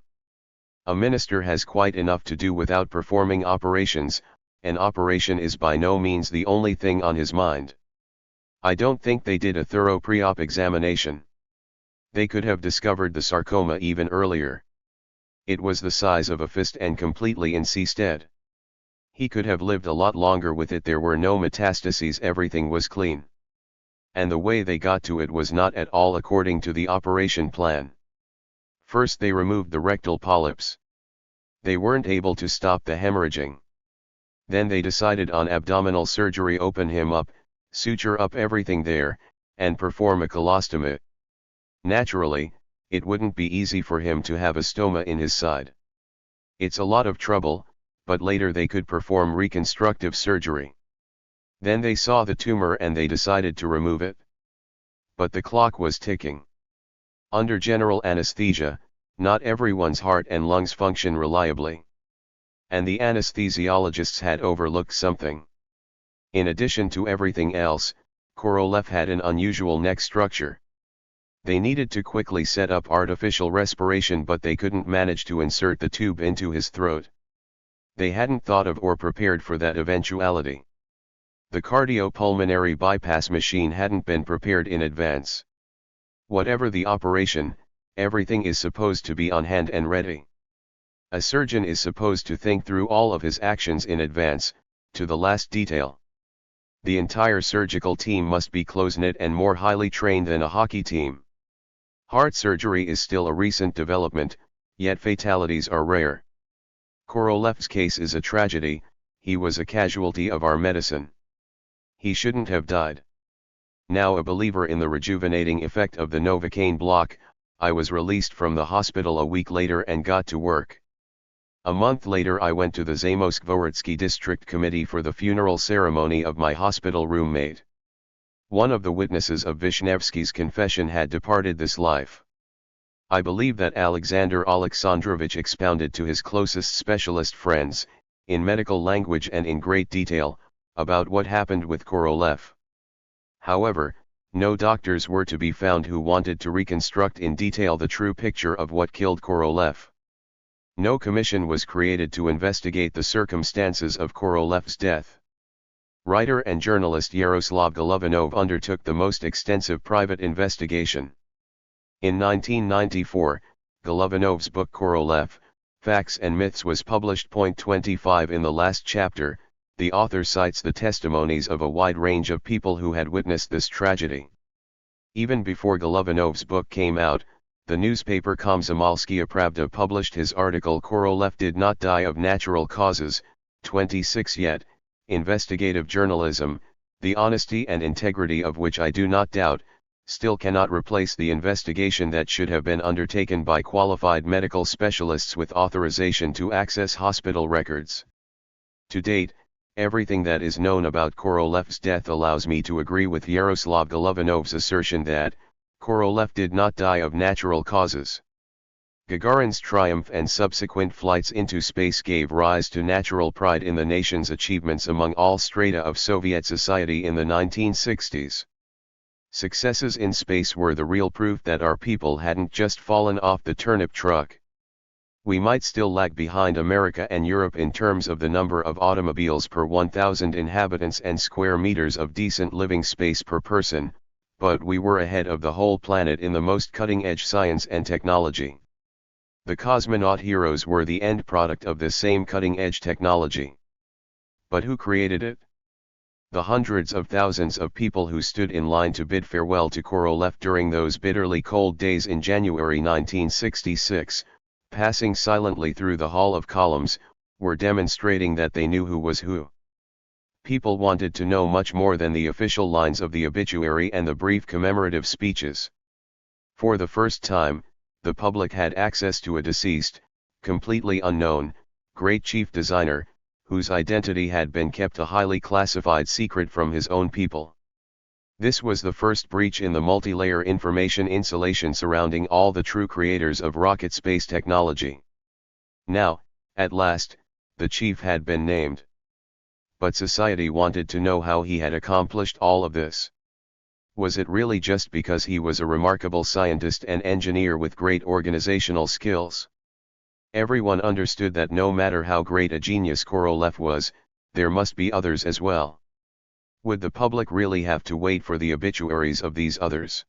A minister has quite enough to do without performing operations. An operation is by no means the only thing on his mind. I don't think they did a thorough pre-op examination. They could have discovered the sarcoma even earlier. It was the size of a fist and completely encysted. He could have lived a lot longer with it. There were no metastases, everything was clean. And the way they got to it was not at all according to the operation plan. First they removed the rectal polyps. They weren't able to stop the hemorrhaging. Then they decided on abdominal surgery, open him up, suture up everything there, and perform a colostomy. Naturally, it wouldn't be easy for him to have a stoma in his side. It's a lot of trouble, but later they could perform reconstructive surgery. Then they saw the tumor and they decided to remove it. But the clock was ticking. Under general anesthesia, not everyone's heart and lungs function reliably. And the anesthesiologists had overlooked something. In addition to everything else, Korolev had an unusual neck structure. They needed to quickly set up artificial respiration, but they couldn't manage to insert the tube into his throat. They hadn't thought of or prepared for that eventuality. The cardiopulmonary bypass machine hadn't been prepared in advance. Whatever the operation, everything is supposed to be on hand and ready. A surgeon is supposed to think through all of his actions in advance, to the last detail. The entire surgical team must be close-knit and more highly trained than a hockey team. Heart surgery is still a recent development, yet fatalities are rare. Korolev's case is a tragedy. He was a casualty of our medicine. He shouldn't have died. Now a believer in the rejuvenating effect of the Novocaine block, I was released from the hospital a week later and got to work. A month later I went to the Zamoskvoritsky District Committee for the funeral ceremony of my hospital roommate. One of the witnesses of Vishnevsky's confession had departed this life. I believe that Alexander Alexandrovich expounded to his closest specialist friends, in medical language and in great detail, about what happened with Korolev. However, no doctors were to be found who wanted to reconstruct in detail the true picture of what killed Korolev. No commission was created to investigate the circumstances of Korolev's death. Writer and journalist Yaroslav Golovanov undertook the most extensive private investigation. In 1994, Golovanov's book Korolev, Facts and Myths was published. 25 In the last chapter, the author cites the testimonies of a wide range of people who had witnessed this tragedy. Even before Golovanov's book came out, the newspaper Komsomolskaya Pravda published his article Korolev Did Not Die of Natural Causes. 26 Yet, investigative journalism, the honesty and integrity of which I do not doubt, still cannot replace the investigation that should have been undertaken by qualified medical specialists with authorization to access hospital records. To date, everything that is known about Korolev's death allows me to agree with Yaroslav Golovanov's assertion that Korolev did not die of natural causes. Gagarin's triumph and subsequent flights into space gave rise to natural pride in the nation's achievements among all strata of Soviet society in the 1960s. Successes in space were the real proof that our people hadn't just fallen off the turnip truck. We might still lag behind America and Europe in terms of the number of automobiles per 1,000 inhabitants and square meters of decent living space per person, but we were ahead of the whole planet in the most cutting-edge science and technology. The cosmonaut heroes were the end product of this same cutting-edge technology. But who created it? The hundreds of thousands of people who stood in line to bid farewell to Korolev during those bitterly cold days in January 1966, passing silently through the Hall of Columns, were demonstrating that they knew who was who. People wanted to know much more than the official lines of the obituary and the brief commemorative speeches. For the first time, the public had access to a deceased, completely unknown, great chief designer, whose identity had been kept a highly classified secret from his own people. This was the first breach in the multi-layer information insulation surrounding all the true creators of rocket space technology. Now, at last, the chief had been named. But society wanted to know how he had accomplished all of this. Was it really just because he was a remarkable scientist and engineer with great organizational skills? Everyone understood that no matter how great a genius Korolev was, there must be others as well. Would the public really have to wait for the obituaries of these others?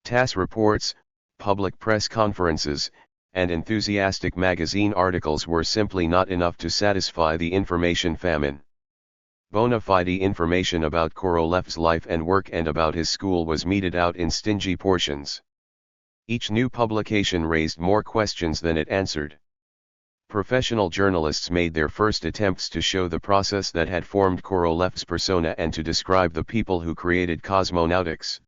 TASS reports, public press conferences, and enthusiastic magazine articles were simply not enough to satisfy the information famine. Bona fide information about Korolev's life and work and about his school was meted out in stingy portions. Each new publication raised more questions than it answered. Professional journalists made their first attempts to show the process that had formed Korolev's persona and to describe the people who created cosmonautics.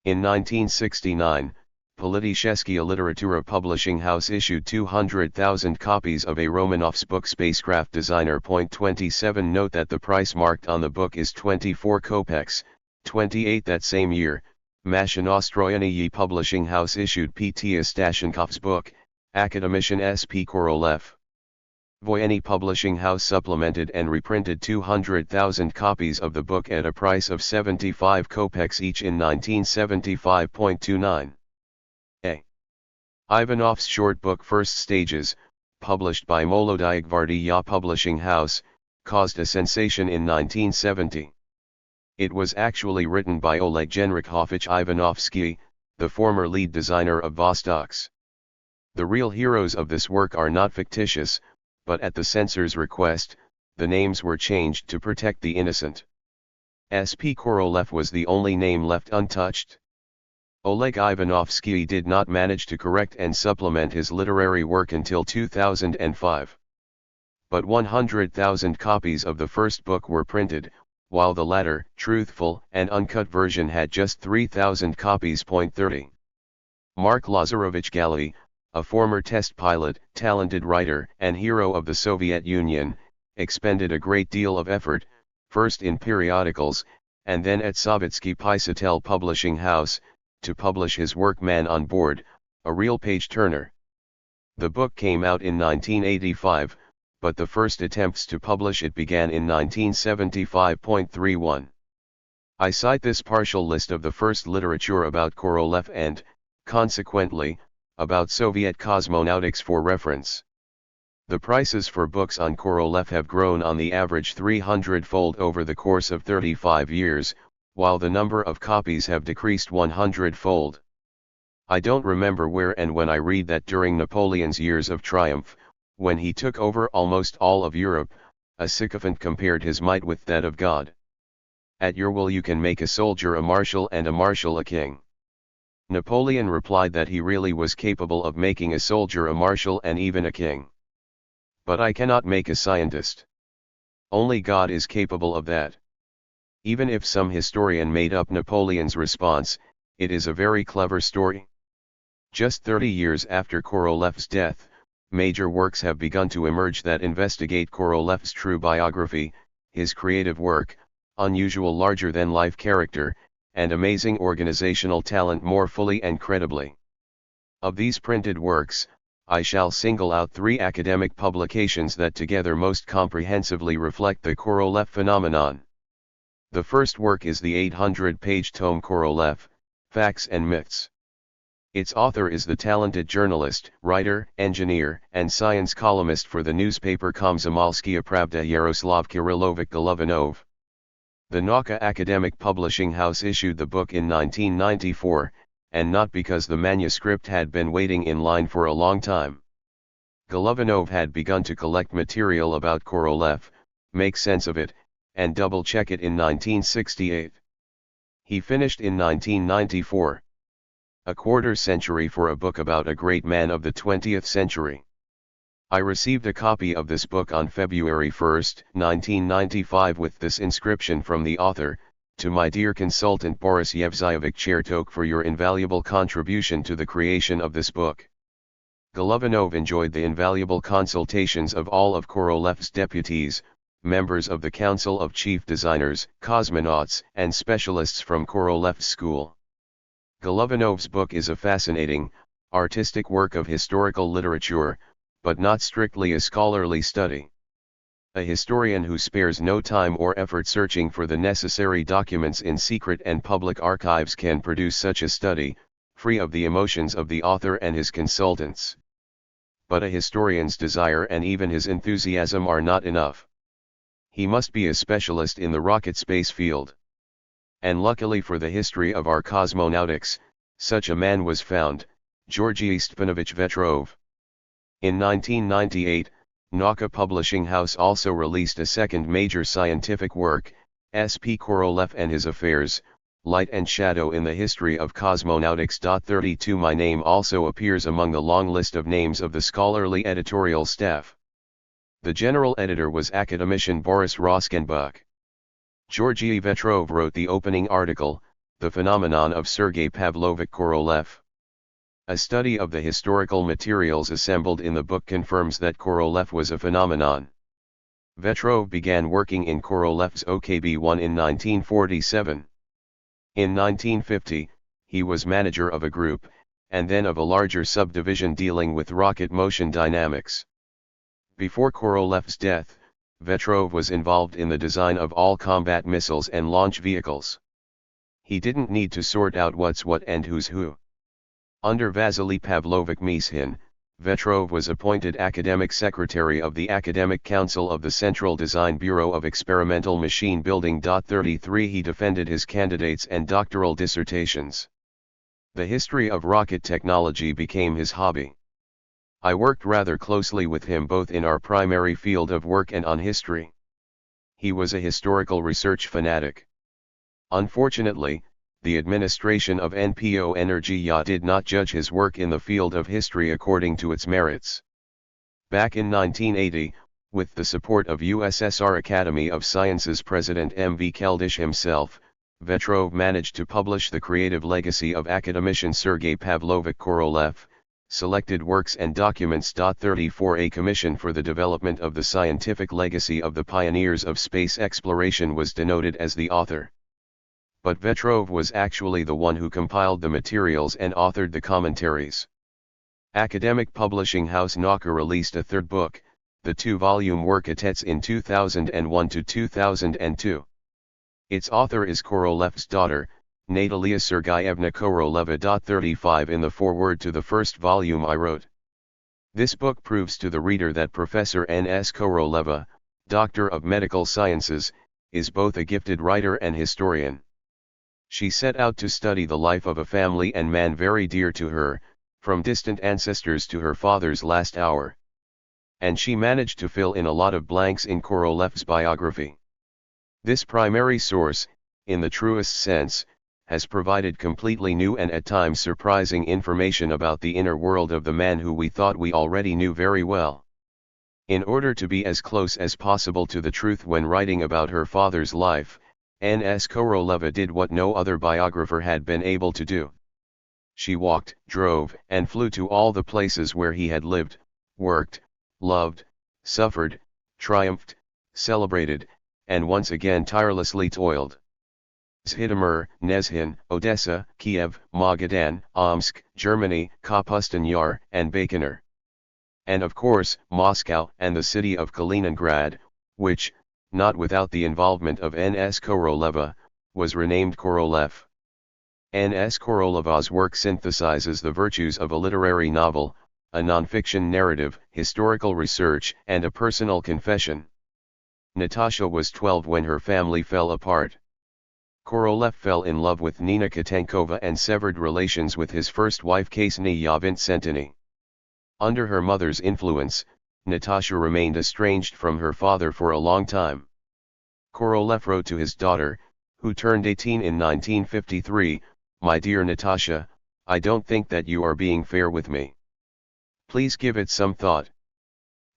In 1969, Politicheskaya Literatura publishing house issued 200,000 copies of a Romanov's book Spacecraft Designer. 27 Note that the price marked on the book is 24 kopecks. 28 That same year, Mashinostroyeniyi publishing house issued P. T. Stashenkov's book, Academician S. P. Korolev. Voyeni Publishing House supplemented and reprinted 200,000 copies of the book at a price of 75 kopecks each in 1975.29. A. Ivanov's short book First Stages, published by Molodaya Gvardiya Publishing House, caused a sensation in 1970. It was actually written by Oleg Genrikhovich Ivanovsky, the former lead designer of Vostoks. The real heroes of this work are not fictitious, but at the censor's request, the names were changed to protect the innocent. S.P. Korolev was the only name left untouched. Oleg Ivanovsky did not manage to correct and supplement his literary work until 2005. But 100,000 copies of the first book were printed, while the latter, truthful and uncut version had just 3,000 copies. 30. Mark Lazarovich Galli, a former test pilot, talented writer, and hero of the Soviet Union, expended a great deal of effort, first in periodicals, and then at Sovietsky Pisatel Publishing House, to publish his work Man on Board, a real page-turner. The book came out in 1985, but the first attempts to publish it began in 1975.31. I cite this partial list of the first literature about Korolev and, consequently, about Soviet cosmonautics for reference. The prices for books on Korolev have grown on the average 300-fold over the course of 35 years, while the number of copies have decreased 100-fold. I don't remember where and when I read that during Napoleon's years of triumph, when he took over almost all of Europe, a sycophant compared his might with that of God. At your will you can make a soldier a marshal and a marshal a king. Napoleon replied that he really was capable of making a soldier a marshal and even a king. But I cannot make a scientist. Only God is capable of that. Even if some historian made up Napoleon's response, it is a very clever story. Just 30 years after Korolev's death, major works have begun to emerge that investigate Korolev's true biography, his creative work, unusual larger-than-life character, and amazing organizational talent more fully and credibly. Of these printed works, I shall single out 3 academic publications that together most comprehensively reflect the Korolev phenomenon. The first work is the 800-page tome Korolev, Facts and Myths. Its author is the talented journalist, writer, engineer, and science columnist for the newspaper Komsomolskaya Pravda Yaroslav Kirillovich Golovanov. The Nauka Academic Publishing House issued the book in 1994, and not because the manuscript had been waiting in line for a long time. Golovanov had begun to collect material about Korolev, make sense of it, and double-check it in 1968. He finished in 1994. A quarter-century for a book about a great man of the 20th century. I received a copy of this book on February 1, 1995 with this inscription from the author: "To my dear consultant Boris Yevzayevich Chertok for your invaluable contribution to the creation of this book." Golovanov enjoyed the invaluable consultations of all of Korolev's deputies, members of the Council of Chief Designers, cosmonauts, and specialists from Korolev's school. Golovanov's book is a fascinating, artistic work of historical literature, but not strictly a scholarly study. A historian who spares no time or effort searching for the necessary documents in secret and public archives can produce such a study, free of the emotions of the author and his consultants. But a historian's desire and even his enthusiasm are not enough. He must be a specialist in the rocket space field. And luckily for the history of our cosmonautics, such a man was found, Georgy Stepanovich Vetrov. In 1998, Nauka Publishing House also released a second major scientific work, S.P. Korolev and His Affairs, Light and Shadow in the History of Cosmonautics. 32 My name also appears among the long list of names of the scholarly editorial staff. The general editor was academician Boris Roskenbuck. Georgy Vetrov wrote the opening article, The Phenomenon of Sergei Pavlovich Korolev. A study of the historical materials assembled in the book confirms that Korolev was a phenomenon. Vetrov began working in Korolev's OKB-1 in 1947. In 1950, he was manager of a group, and then of a larger subdivision dealing with rocket motion dynamics. Before Korolev's death, Vetrov was involved in the design of all combat missiles and launch vehicles. He didn't need to sort out what's what and who's who. Under Vasily Pavlovich Mishin, Vetrov was appointed academic secretary of the Academic Council of the Central Design Bureau of Experimental Machine Building. 33 He defended his candidates and doctoral dissertations. The history of rocket technology became his hobby. I worked rather closely with him both in our primary field of work and on history. He was a historical research fanatic. Unfortunately, the administration of NPO Energia did not judge his work in the field of history according to its merits. Back in 1980, with the support of USSR Academy of Sciences President M.V. Keldysh himself, Vetrov managed to publish The Creative Legacy of Academician Sergei Pavlovich Korolev, Selected Works and Documents. 34 A commission for the development of the scientific legacy of the pioneers of space exploration was denoted as the author. But Vetrov was actually the one who compiled the materials and authored the commentaries. Academic publishing house Nauka released a third book, the 2-volume work Otets in 2001 to 2002. Its author is Korolev's daughter, Natalia Sergeyevna Koroleva. 35 In the foreword to the first volume I wrote. This book proves to the reader that Professor N.S. Koroleva, Doctor of Medical Sciences, is both a gifted writer and historian. She set out to study the life of a family and man very dear to her, from distant ancestors to her father's last hour. And she managed to fill in a lot of blanks in Korolev's biography. This primary source, in the truest sense, has provided completely new and at times surprising information about the inner world of the man who we thought we already knew very well. In order to be as close as possible to the truth when writing about her father's life, N.S. Koroleva did what no other biographer had been able to do. She walked, drove, and flew to all the places where he had lived, worked, loved, suffered, triumphed, celebrated, and once again tirelessly toiled. Zhytomyr, Nezhin, Odessa, Kiev, Magadan, Omsk, Germany, Kapustin Yar, and Baikonur. And of course, Moscow and the city of Kaliningrad, which, not without the involvement of N.S. Koroleva, was renamed Korolev. N.S. Koroleva's work synthesizes the virtues of a literary novel, a non-fiction narrative, historical research, and a personal confession. Natasha was 12 when her family fell apart. Korolev fell in love with Nina Kotenkova and severed relations with his first wife Ksenia Vincentini. Under her mother's influence, Natasha remained estranged from her father for a long time. Korolev wrote to his daughter, who turned 18 in 1953, "My dear Natasha, I don't think that you are being fair with me. Please give it some thought."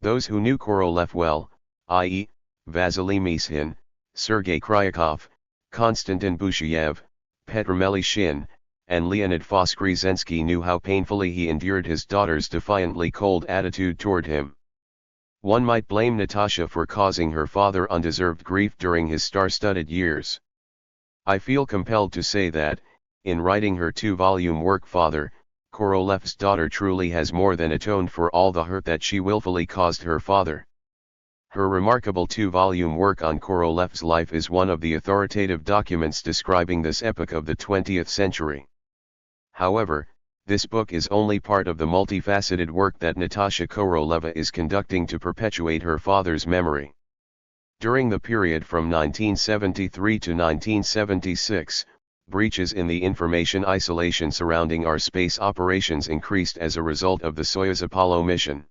Those who knew Korolev well, i.e., Vasily Mishin, Sergei Kryakov, Konstantin Busheyev, Petr Melishin, and Leonid Voskresensky knew how painfully he endured his daughter's defiantly cold attitude toward him. One might blame Natasha for causing her father undeserved grief during his star-studded years. I feel compelled to say that, in writing her 2-volume work Father, Korolev's daughter truly has more than atoned for all the hurt that she willfully caused her father. Her remarkable 2-volume work on Korolev's life is one of the authoritative documents describing this epoch of the 20th century. However, this book is only part of the multifaceted work that Natasha Koroleva is conducting to perpetuate her father's memory. During the period from 1973 to 1976, breaches in the information isolation surrounding our space operations increased as a result of the Soyuz Apollo mission.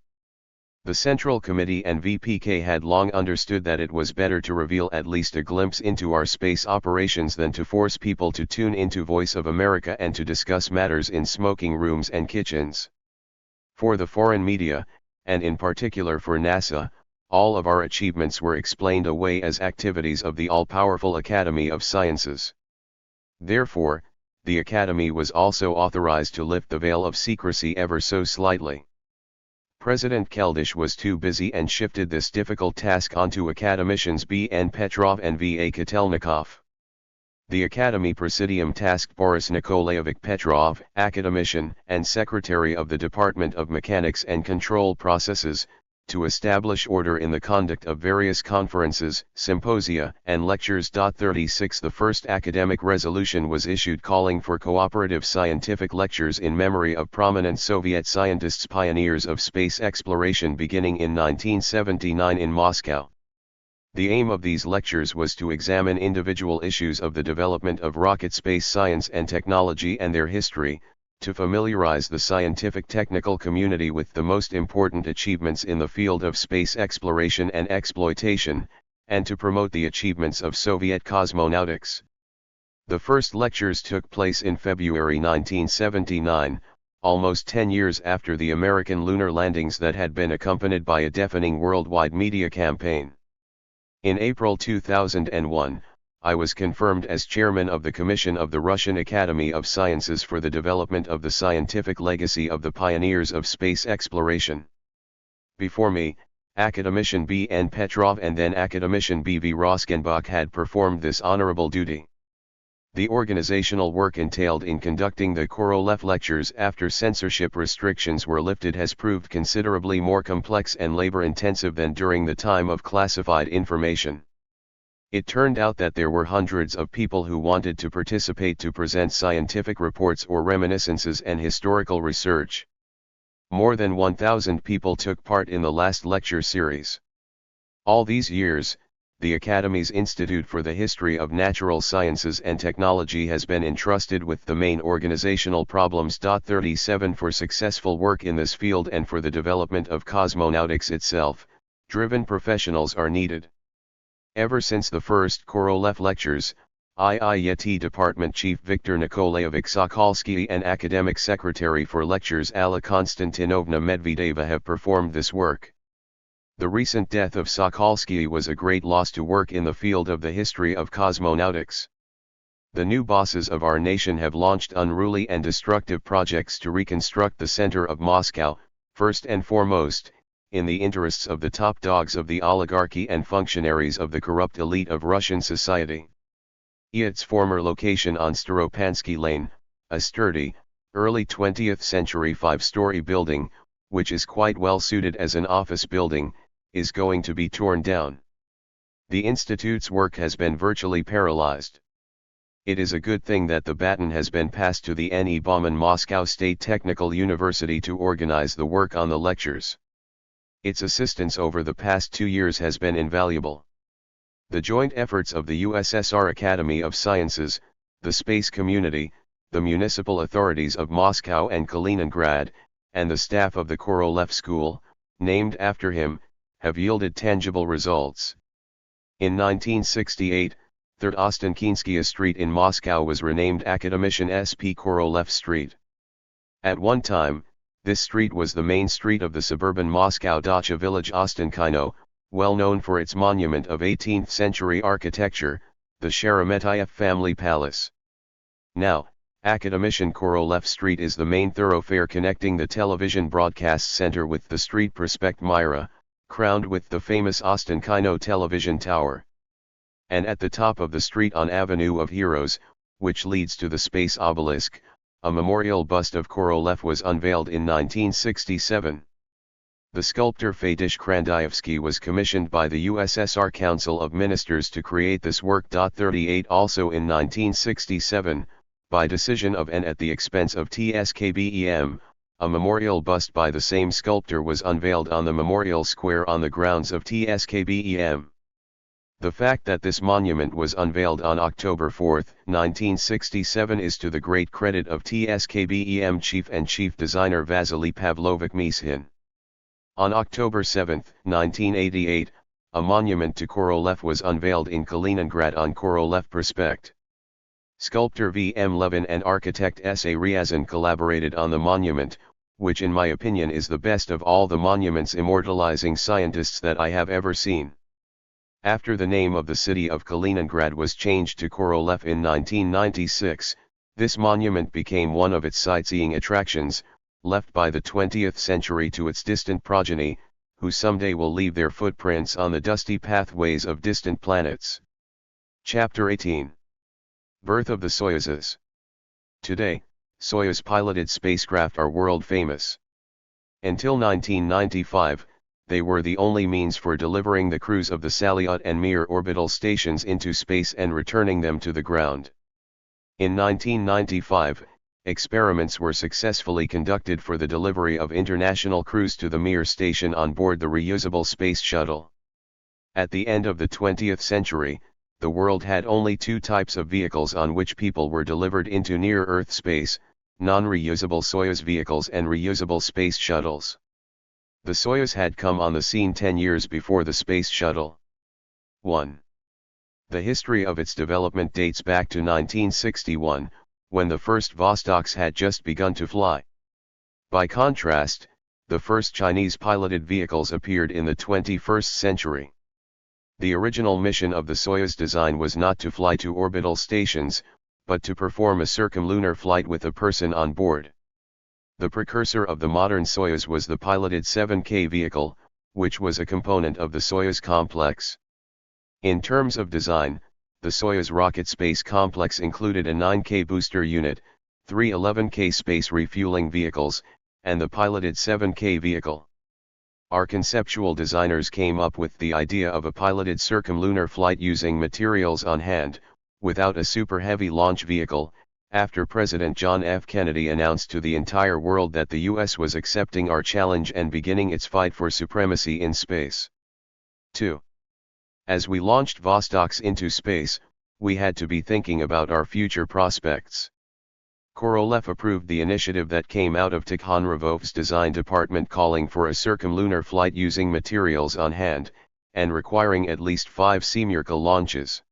The Central Committee and VPK had long understood that it was better to reveal at least a glimpse into our space operations than to force people to tune into Voice of America and to discuss matters in smoking rooms and kitchens. For the foreign media, and in particular for NASA, all of our achievements were explained away as activities of the all-powerful Academy of Sciences. Therefore, the Academy was also authorized to lift the veil of secrecy ever so slightly. President Keldysh was too busy and shifted this difficult task onto academicians B.N. Petrov and V.A. Kotelnikov. The Academy Presidium tasked Boris Nikolaevich Petrov, academician and secretary of the Department of Mechanics and Control Processes, to establish order in the conduct of various conferences, symposia, and lectures. 36 The first academic resolution was issued calling for cooperative scientific lectures in memory of prominent Soviet scientists, pioneers of space exploration, beginning in 1979 in Moscow. The aim of these lectures was to examine individual issues of the development of rocket space science and technology and their history, to familiarize the scientific technical community with the most important achievements in the field of space exploration and exploitation, and to promote the achievements of Soviet cosmonautics. The first lectures took place in February 1979, almost 10 years after the American lunar landings that had been accompanied by a deafening worldwide media campaign. In April 2001, I was confirmed as chairman of the Commission of the Russian Academy of Sciences for the development of the scientific legacy of the pioneers of space exploration. Before me, Academician B. N. Petrov and then Academician B. V. Roskenbach had performed this honorable duty. The organizational work entailed in conducting the Korolev lectures after censorship restrictions were lifted has proved considerably more complex and labor-intensive than during the time of classified information. It turned out that there were hundreds of people who wanted to participate to present scientific reports or reminiscences and historical research. More than 1,000 people took part in the last lecture series. All these years, the Academy's Institute for the History of Natural Sciences and Technology has been entrusted with the main organizational problems. 37 For successful work in this field and for the development of cosmonautics itself, driven professionals are needed. Ever since the first Korolev lectures, IIET Department Chief Viktor Nikolaevich Sokolsky and Academic Secretary for Lectures Alla Konstantinovna Medvedeva have performed this work. The recent death of Sokolsky was a great loss to work in the field of the history of cosmonautics. The new bosses of our nation have launched unruly and destructive projects to reconstruct the center of Moscow, first and foremost, in the interests of the top dogs of the oligarchy and functionaries of the corrupt elite of Russian society. Its former location on Staropansky Lane, a sturdy, early 20th century 5-story building, which is quite well suited as an office building, is going to be torn down. The Institute's work has been virtually paralyzed. It is a good thing that the baton has been passed to the N.E. Bauman Moscow State Technical University to organize the work on the lectures. Its assistance over the past 2 years has been invaluable. The joint efforts of the USSR Academy of Sciences, the space community, the municipal authorities of Moscow and Kaliningrad, and the staff of the Korolev School, named after him, have yielded tangible results. In 1968, 3rd Ostankинskaya Street in Moscow was renamed Academician S.P. Korolev Street. At one time, this street was the main street of the suburban Moscow dacha village Ostankino, well known for its monument of 18th century architecture, the Sheremetyev family palace. Now, Academician Korolev Street is the main thoroughfare connecting the television broadcast center with the street Prospect Myra, crowned with the famous Ostankino television tower. And at the top of the street on Avenue of Heroes, which leads to the space obelisk, a memorial bust of Korolev was unveiled in 1967. The sculptor Fedish Krandievsky was commissioned by the USSR Council of Ministers to create this work. 38 Also in 1967, by decision of N at the expense of TSKBEM, a memorial bust by the same sculptor was unveiled on the Memorial Square on the grounds of TSKBEM. The fact that this monument was unveiled on October 4, 1967 is to the great credit of TSKBEM chief and chief designer Vasily Pavlovich Mishin. On October 7, 1988, a monument to Korolev was unveiled in Kaliningrad on Korolev Prospect. Sculptor V. M. Levin and architect S. A. Ryazin collaborated on the monument, which in my opinion is the best of all the monuments immortalizing scientists that I have ever seen. After the name of the city of Kaliningrad was changed to Korolev in 1996, this monument became one of its sightseeing attractions, left by the 20th century to its distant progeny, who someday will leave their footprints on the dusty pathways of distant planets. Chapter 18. Birth of the Soyuzes. Today, Soyuz-piloted spacecraft are world famous. Until 1995, they were the only means for delivering the crews of the Salyut and Mir orbital stations into space and returning them to the ground. In 1995, experiments were successfully conducted for the delivery of international crews to the Mir station on board the reusable space shuttle. At the end of the 20th century, the world had only two types of vehicles on which people were delivered into near-Earth space: non-reusable Soyuz vehicles and reusable space shuttles. The Soyuz had come on the scene 10 years before the space shuttle. 1. The history of its development dates back to 1961, when the first Vostoks had just begun to fly. By contrast, the first Chinese piloted vehicles appeared in the 21st century. The original mission of the Soyuz design was not to fly to orbital stations, but to perform a circumlunar flight with a person on board. The precursor of the modern Soyuz was the piloted 7K vehicle, which was a component of the Soyuz complex. In terms of design, the Soyuz rocket space complex included a 9K booster unit, 3 11K space refueling vehicles, and the piloted 7K vehicle. Our conceptual designers came up with the idea of a piloted circumlunar flight using materials on hand, without a super heavy launch vehicle, after President John F. Kennedy announced to the entire world that the US was accepting our challenge and beginning its fight for supremacy in space. 2. As we launched Vostoks into space, we had to be thinking about our future prospects. Korolev approved the initiative that came out of Tikhonravov's design department calling for a circumlunar flight using materials on hand, and requiring at least 5 Semyorka launches.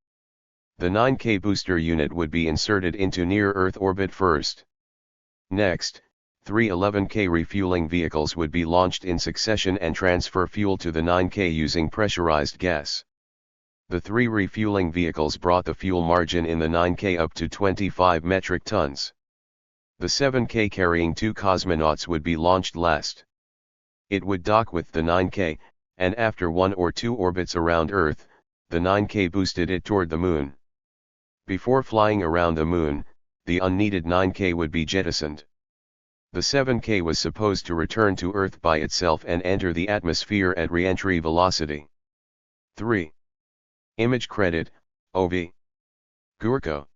The 9K booster unit would be inserted into near-Earth orbit first. Next, 3 11K refueling vehicles would be launched in succession and transfer fuel to the 9K using pressurized gas. The 3 refueling vehicles brought the fuel margin in the 9K up to 25 metric tons. The 7K carrying 2 cosmonauts would be launched last. It would dock with the 9K, and after 1 or 2 orbits around Earth, the 9K boosted it toward the Moon. Before flying around the Moon, the unneeded 9K would be jettisoned. The 7K was supposed to return to Earth by itself and enter the atmosphere at re-entry velocity. 3. Image credit, OV. Gurko.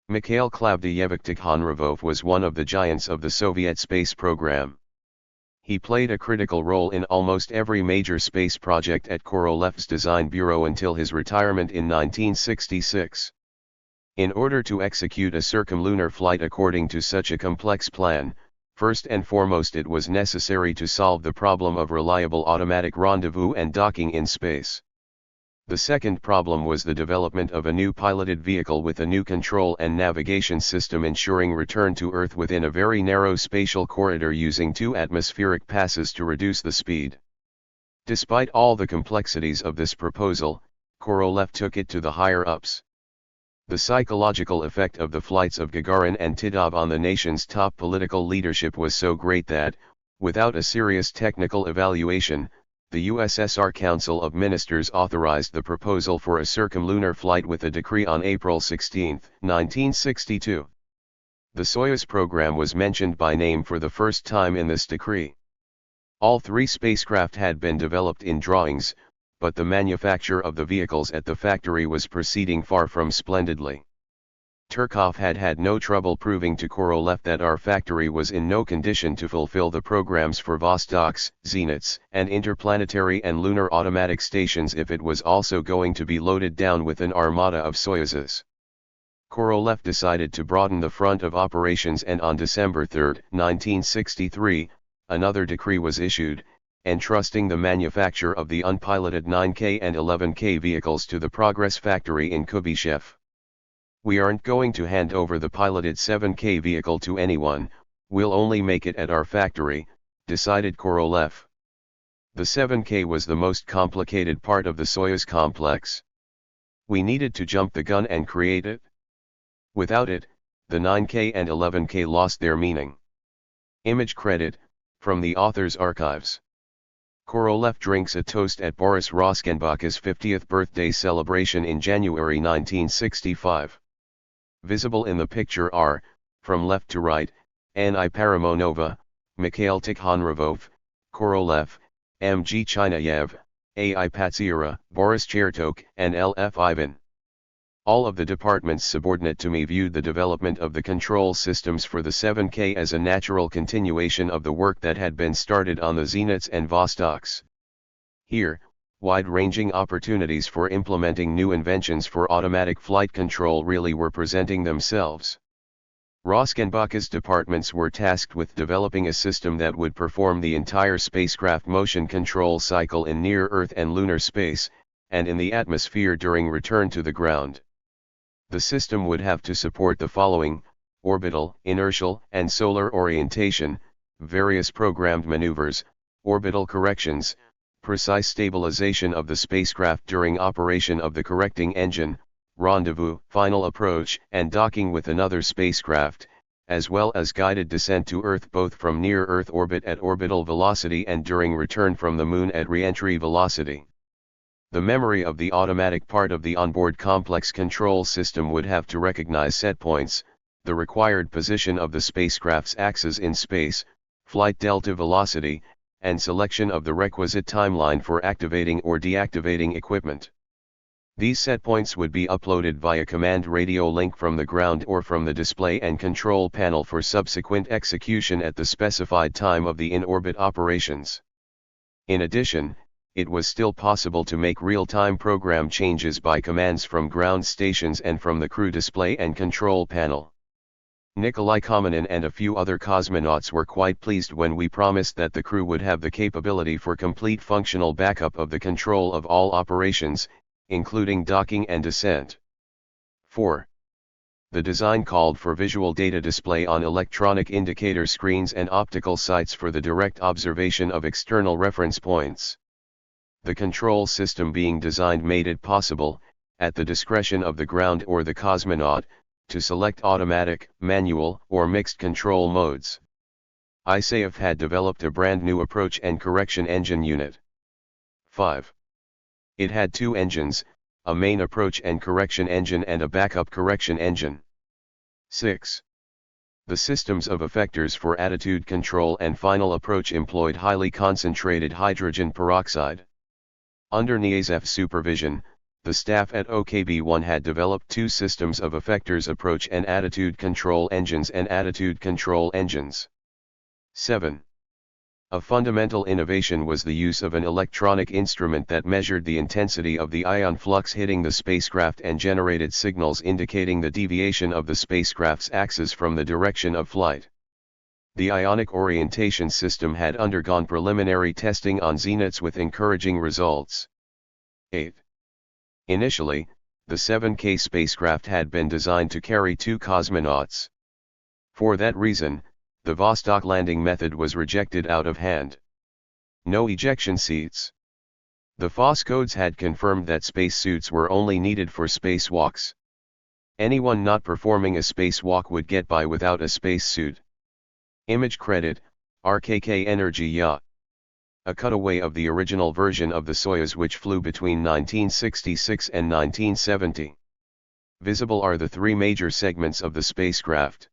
Mikhail Klavdievich Tikhonravov was one of the giants of the Soviet space program. He played a critical role in almost every major space project at Korolev's design bureau until his retirement in 1966. In order to execute a circumlunar flight according to such a complex plan, first and foremost it was necessary to solve the problem of reliable automatic rendezvous and docking in space. The second problem was the development of a new piloted vehicle with a new control and navigation system ensuring return to Earth within a very narrow spatial corridor using 2 atmospheric passes to reduce the speed. Despite all the complexities of this proposal, Korolev took it to the higher-ups. The psychological effect of the flights of Gagarin and Titov on the nation's top political leadership was so great that, without a serious technical evaluation, the USSR Council of Ministers authorized the proposal for a circumlunar flight with a decree on April 16, 1962. The Soyuz program was mentioned by name for the first time in this decree. All 3 spacecraft had been developed in drawings, but the manufacture of the vehicles at the factory was proceeding far from splendidly. Turkov had no trouble proving to Korolev that our factory was in no condition to fulfill the programs for Vostoks, Zenits, and interplanetary and lunar automatic stations if it was also going to be loaded down with an armada of Soyuzes. Korolev decided to broaden the front of operations, and on December 3, 1963, another decree was issued, entrusting the manufacture of the unpiloted 9K and 11K vehicles to the Progress factory in Kubyshev. We aren't going to hand over the piloted 7K vehicle to anyone, we'll only make it at our factory, decided Korolev. The 7K was the most complicated part of the Soyuz complex. We needed to jump the gun and create it. Without it, the 9K and 11K lost their meaning. Image credit, from the author's archives. Korolev drinks a toast at Boris Roskenbach's 50th birthday celebration in January 1965. Visible in the picture are, from left to right, Anna Paramonova, Mikhail Tikhonravov, Korolev, M.G. Chinayev, A.I. Patsyura, Boris Chertok, and L.F. Ivan. All of the departments subordinate to me viewed the development of the control systems for the 7K as a natural continuation of the work that had been started on the Zenits and Vostoks. Here, wide-ranging opportunities for implementing new inventions for automatic flight control really were presenting themselves. Roskenbach's departments were tasked with developing a system that would perform the entire spacecraft motion control cycle in near-Earth and lunar space, and in the atmosphere during return to the ground. The system would have to support the following: orbital, inertial, and solar orientation, various programmed maneuvers, orbital corrections, precise stabilization of the spacecraft during operation of the correcting engine, rendezvous, final approach, and docking with another spacecraft, as well as guided descent to Earth both from near-Earth orbit at orbital velocity and during return from the Moon at re-entry velocity. The memory of the automatic part of the onboard complex control system would have to recognize set points, the required position of the spacecraft's axis in space, flight delta velocity, and selection of the requisite timeline for activating or deactivating equipment. These set points would be uploaded via command radio link from the ground or from the display and control panel for subsequent execution at the specified time of the in-orbit operations. In addition, it was still possible to make real-time program changes by commands from ground stations and from the crew display and control panel. Nikolai Komanin and a few other cosmonauts were quite pleased when we promised that the crew would have the capability for complete functional backup of the control of all operations, including docking and descent. 4. The design called for visual data display on electronic indicator screens and optical sights for the direct observation of external reference points. The control system being designed made it possible, at the discretion of the ground or the cosmonaut, to select automatic, manual, or mixed control modes. ISAF had developed a brand new approach and correction engine unit. 5. It had two engines, a main approach and correction engine and a backup correction engine. 6. The systems of effectors for attitude control and final approach employed highly concentrated hydrogen peroxide. Under NIASF's supervision, the staff at OKB-1 had developed two systems of effectors approach and attitude control engines and attitude control engines. 7. A fundamental innovation was the use of an electronic instrument that measured the intensity of the ion flux hitting the spacecraft and generated signals indicating the deviation of the spacecraft's axis from the direction of flight. The ionic orientation system had undergone preliminary testing on Zenits with encouraging results. 8. Initially, the 7K spacecraft had been designed to carry two cosmonauts. For that reason, the Vostok landing method was rejected out of hand. No ejection seats. The FOSS codes had confirmed that spacesuits were only needed for spacewalks. Anyone not performing a spacewalk would get by without a spacesuit. Image credit, RKK Energy Yacht. A cutaway of the original version of the Soyuz which flew between 1966 and 1970. Visible are the three major segments of the spacecraft.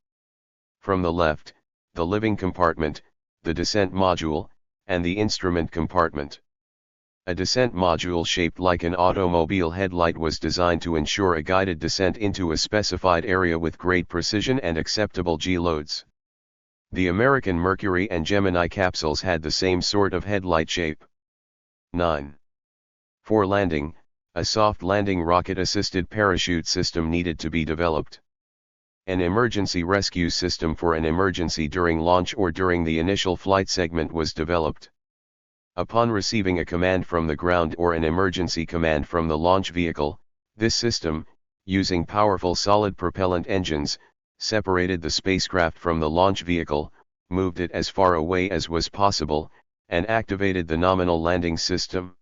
From the left, the living compartment, the descent module, and the instrument compartment. A descent module shaped like an automobile headlight was designed to ensure a guided descent into a specified area with great precision and acceptable G-loads. The American Mercury and Gemini capsules had the same sort of headlight shape. 9. For landing, a soft landing rocket-assisted parachute system needed to be developed. An emergency rescue system for an emergency during launch or during the initial flight segment was developed. Upon receiving a command from the ground or an emergency command from the launch vehicle, this system, using powerful solid propellant engines, separated the spacecraft from the launch vehicle, moved it as far away as was possible, and activated the nominal landing system.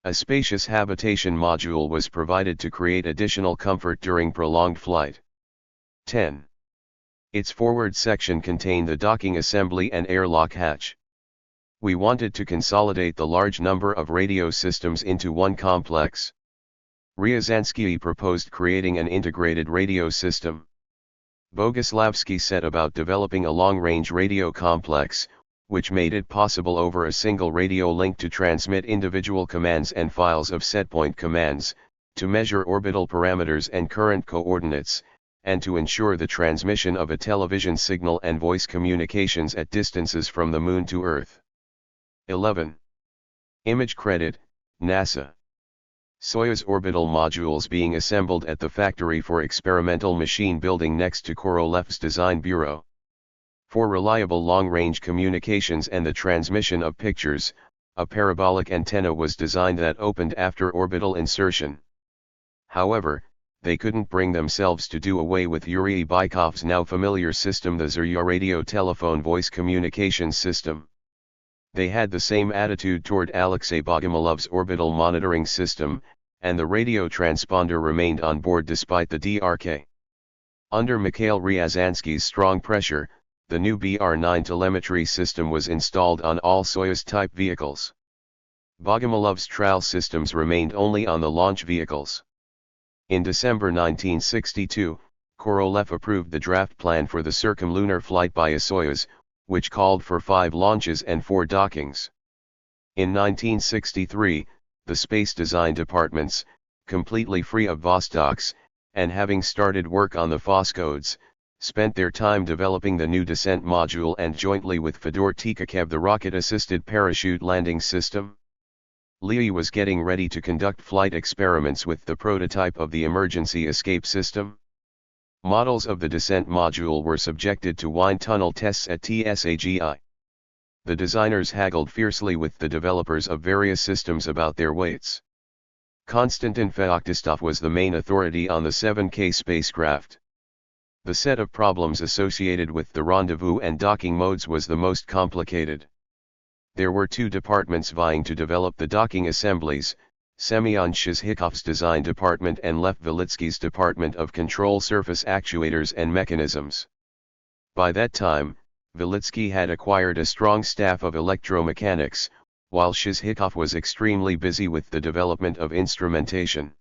A spacious habitation module was provided to create additional comfort during prolonged flight. 10. Its forward section contained the docking assembly and airlock hatch. We wanted to consolidate the large number of radio systems into one complex. Ryazansky proposed creating an integrated radio system. Boguslavsky set about developing a long-range radio complex, which made it possible over a single radio link to transmit individual commands and files of setpoint commands, to measure orbital parameters and current coordinates, and to ensure the transmission of a television signal and voice communications at distances from the Moon to Earth. 11. Image credit, NASA. Soyuz orbital modules being assembled at the factory for experimental machine building next to Korolev's design bureau. For reliable long-range communications and the transmission of pictures, a parabolic antenna was designed that opened after orbital insertion. However, they couldn't bring themselves to do away with Yuri Bykov's now familiar system, the Zarya radio telephone voice communications system. They had the same attitude toward Alexei Bogomilov's orbital monitoring system, and the radio transponder remained on board despite the DRK. Under Mikhail Ryazansky's strong pressure, the new BR-9 telemetry system was installed on all Soyuz-type vehicles. Bogomilov's TRAL systems remained only on the launch vehicles. In December 1962, Korolev approved the draft plan for the circumlunar flight by a Soyuz, which called for 5 launches and 4 dockings. In 1963, the space design departments, completely free of Vostoks, and having started work on the Voscodes, spent their time developing the new descent module and jointly with Fedor Tikachev the rocket-assisted parachute landing system. Lee was getting ready to conduct flight experiments with the prototype of the emergency escape system. Models of the descent module were subjected to wind tunnel tests at TSAGI. The designers haggled fiercely with the developers of various systems about their weights. Konstantin Feoktistov was the main authority on the 7K spacecraft. The set of problems associated with the rendezvous and docking modes was the most complicated. There were 2 departments vying to develop the docking assemblies, Semyon Shizhikov's design department and Lev Velitsky's department of control surface actuators and mechanisms. By that time, Velitsky had acquired a strong staff of electromechanics, while Shizhikov was extremely busy with the development of instrumentation.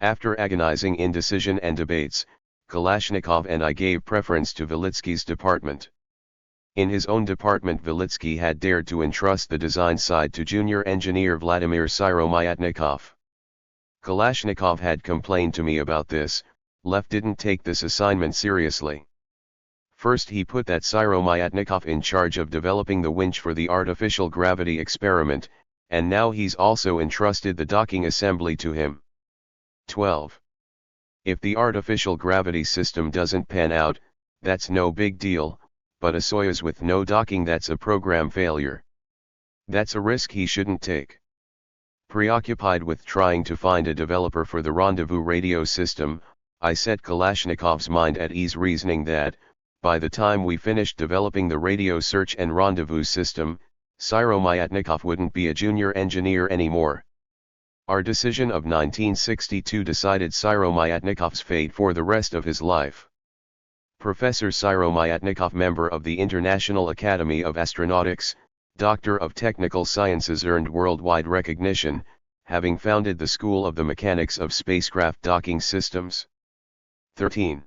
After agonizing indecision and debates, Kalashnikov and I gave preference to Velitsky's department. In his own department, Velitsky had dared to entrust the design side to junior engineer Vladimir Syromyatnikov. Kalashnikov had complained to me about this. Lev didn't take this assignment seriously. First he put that Syromyatnikov in charge of developing the winch for the artificial gravity experiment, and now he's also entrusted the docking assembly to him. 12. If the artificial gravity system doesn't pan out, that's no big deal, but a Soyuz with no docking, that's a program failure. That's a risk he shouldn't take. Preoccupied with trying to find a developer for the rendezvous radio system, I set Kalashnikov's mind at ease, reasoning that, by the time we finished developing the radio search and rendezvous system, Syromyatnikov wouldn't be a junior engineer anymore. Our decision of 1962 decided Syromyatnikov's fate for the rest of his life. Professor Syromyatnikov, member of the International Academy of Astronautics, Doctor of Technical Sciences, earned worldwide recognition, having founded the School of the Mechanics of Spacecraft Docking Systems. 13.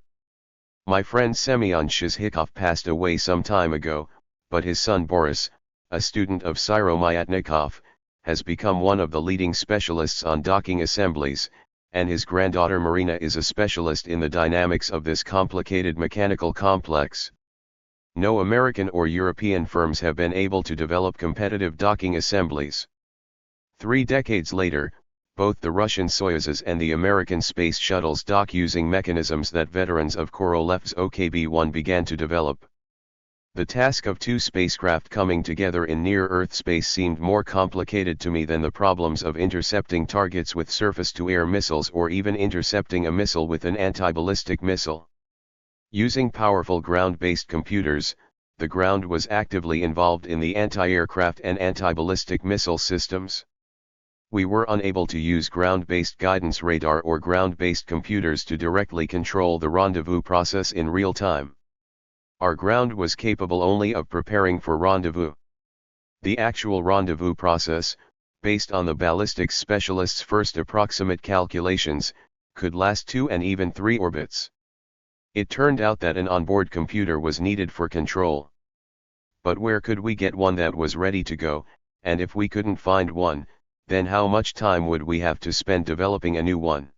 My friend Semyon Shizhikov passed away some time ago, but his son Boris, a student of Syromyatnikov, has become one of the leading specialists on docking assemblies, and his granddaughter Marina is a specialist in the dynamics of this complicated mechanical complex. No American or European firms have been able to develop competitive docking assemblies. 3 decades later, both the Russian Soyuzes and the American space shuttles dock using mechanisms that veterans of Korolev's OKB-1 began to develop. The task of 2 spacecraft coming together in near-Earth space seemed more complicated to me than the problems of intercepting targets with surface-to-air missiles or even intercepting a missile with an anti-ballistic missile. Using powerful ground-based computers, the ground was actively involved in the anti-aircraft and anti-ballistic missile systems. We were unable to use ground-based guidance radar or ground-based computers to directly control the rendezvous process in real time. Our ground was capable only of preparing for rendezvous. The actual rendezvous process, based on the ballistics specialists' first approximate calculations, could last 2 and even 3 orbits. It turned out that an onboard computer was needed for control. But where could we get one that was ready to go, and if we couldn't find one, then how much time would we have to spend developing a new one?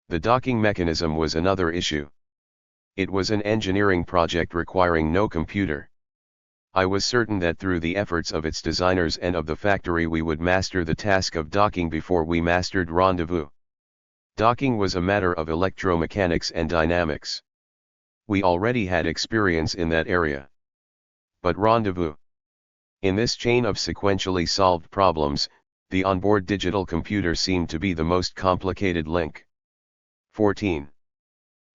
The docking mechanism was another issue. It was an engineering project requiring no computer. I was certain that through the efforts of its designers and of the factory we would master the task of docking before we mastered rendezvous. Docking was a matter of electromechanics and dynamics. We already had experience in that area. But rendezvous. In this chain of sequentially solved problems, the onboard digital computer seemed to be the most complicated link. 14.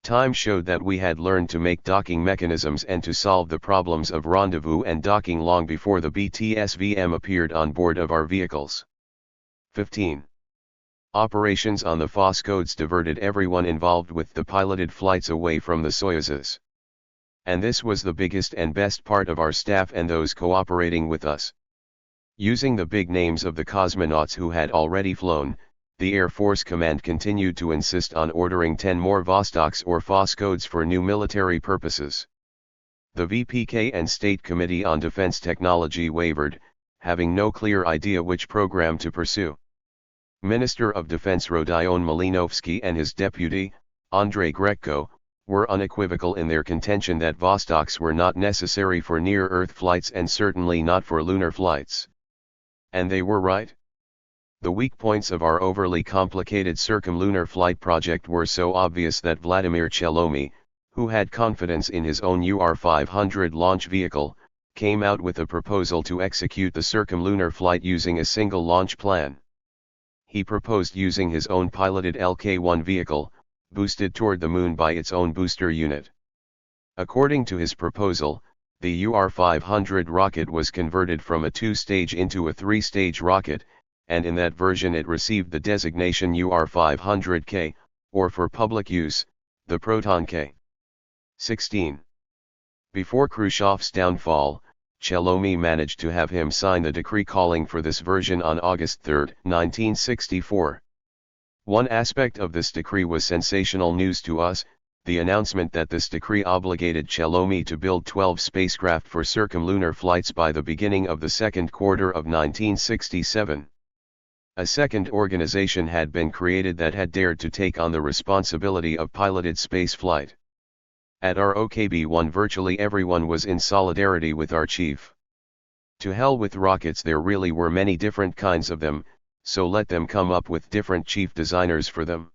Time showed that we had learned to make docking mechanisms and to solve the problems of rendezvous and docking long before the BTSVM appeared on board of our vehicles. 15. Operations on the FOSS codes diverted everyone involved with the piloted flights away from the Soyuzes. And this was the biggest and best part of our staff and those cooperating with us. Using the big names of the cosmonauts who had already flown, the Air Force Command continued to insist on ordering 10 more Vostoks or FOSS codes for new military purposes. The VPK and State Committee on Defense Technology wavered, having no clear idea which program to pursue. Minister of Defense Rodion Malinovsky and his deputy, Andrei Grekko, were unequivocal in their contention that Vostoks were not necessary for near-Earth flights and certainly not for lunar flights. And they were right. The weak points of our overly complicated circumlunar flight project were so obvious that Vladimir Chelomy, who had confidence in his own UR-500 launch vehicle, came out with a proposal to execute the circumlunar flight using a single launch plan. He proposed using his own piloted LK-1 vehicle, boosted toward the moon by its own booster unit. According to his proposal, the UR-500 rocket was converted from a two-stage into a three-stage rocket, and in that version it received the designation UR-500K, or for public use, the Proton K. 16. Before Khrushchev's downfall, Chelomy managed to have him sign the decree calling for this version on August 3, 1964. One aspect of this decree was sensational news to us, the announcement that this decree obligated Chelomy to build 12 spacecraft for circumlunar flights by the beginning of the second quarter of 1967. A second organization had been created that had dared to take on the responsibility of piloted space flight. At our OKB-1 virtually everyone was in solidarity with our chief. To hell with rockets, there really were many different kinds of them, so let them come up with different chief designers for them.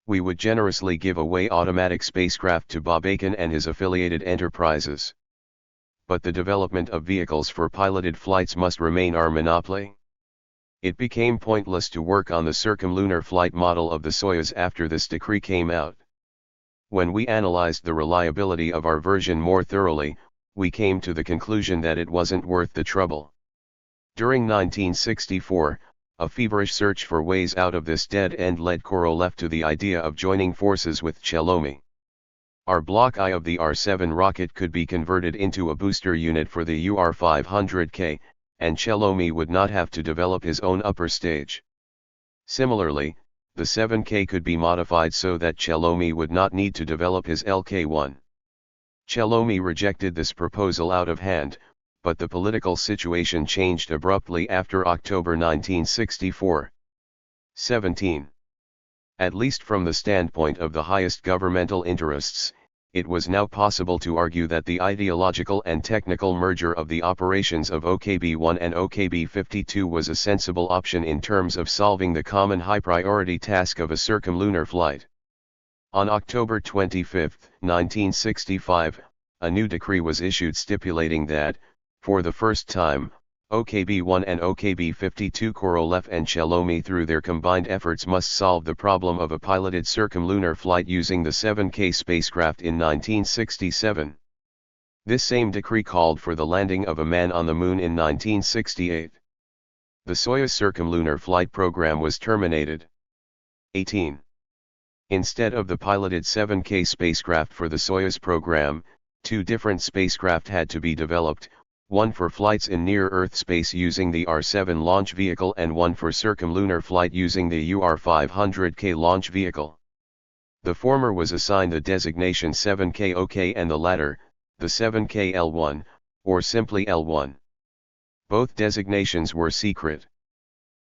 We would generously give away automatic spacecraft to Bob Aiken and his affiliated enterprises. But the development of vehicles for piloted flights must remain our monopoly. It became pointless to work on the circumlunar flight model of the Soyuz after this decree came out. When we analyzed the reliability of our version more thoroughly, we came to the conclusion that it wasn't worth the trouble. During 1964, a feverish search for ways out of this dead end led Korolev to the idea of joining forces with Chelomy. Our Block I of the R-7 rocket could be converted into a booster unit for the UR-500K, and Chelomy would not have to develop his own upper stage. Similarly, the 7K could be modified so that Chelomy would not need to develop his LK-1. Chelomy rejected this proposal out of hand, but the political situation changed abruptly after October 1964. 17. At least from the standpoint of the highest governmental interests, it was now possible to argue that the ideological and technical merger of the operations of OKB-1 and OKB-52 was a sensible option in terms of solving the common high-priority task of a circumlunar flight. On October 25, 1965, a new decree was issued stipulating that, for the first time, OKB-1 and OKB-52 Korolev and Chelomy through their combined efforts must solve the problem of a piloted circumlunar flight using the 7K spacecraft in 1967. This same decree called for the landing of a man on the moon in 1968. The Soyuz circumlunar flight program was terminated. 18. Instead of the piloted 7K spacecraft for the Soyuz program, two different spacecraft had to be developed, one for flights in near-Earth space using the R-7 launch vehicle and one for circumlunar flight using the UR-500K launch vehicle. The former was assigned the designation 7K OK and the latter, the 7K L1, or simply L1. Both designations were secret.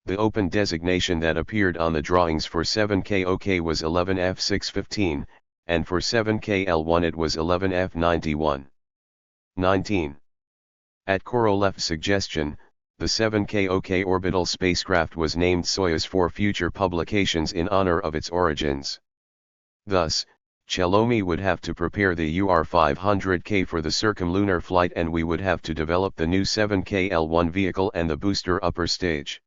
The open designation that appeared on the drawings for 7K-OK was 11F615, and for 7K-L1 it was 11F91. 19. At Korolev's suggestion, the 7K-OK orbital spacecraft was named Soyuz for future publications in honor of its origins. Thus, Chelomi would have to prepare the UR-500K for the circumlunar flight, and we would have to develop the new 7K-L1 vehicle and the booster upper stage.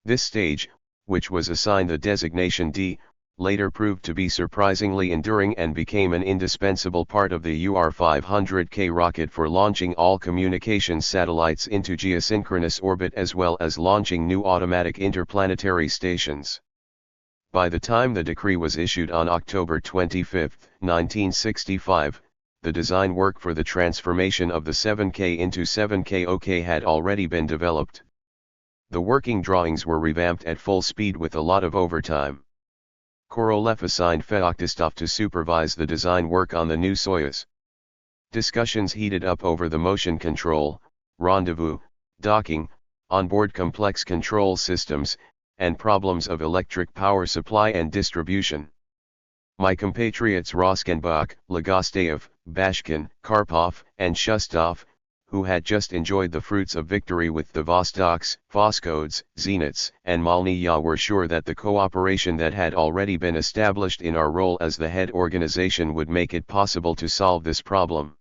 This stage, which was assigned the designation D, later proved to be surprisingly enduring and became an indispensable part of the UR-500K rocket for launching all communications satellites into geosynchronous orbit as well as launching new automatic interplanetary stations. By the time the decree was issued on October 25, 1965, the design work for the transformation of the 7K into 7K-OK had already been developed. The working drawings were revamped at full speed with a lot of overtime. Korolev assigned Feoktistov to supervise the design work on the new Soyuz. Discussions heated up over the motion control, rendezvous, docking, onboard complex control systems, and problems of electric power supply and distribution. My compatriots Roskenbach, Legosteyev, Bashkin, Karpov, and Shustov, who had just enjoyed the fruits of victory with the Vostoks, Voskods, Zenits, and Malnaya, were sure that the cooperation that had already been established in our role as the head organization would make it possible to solve this problem.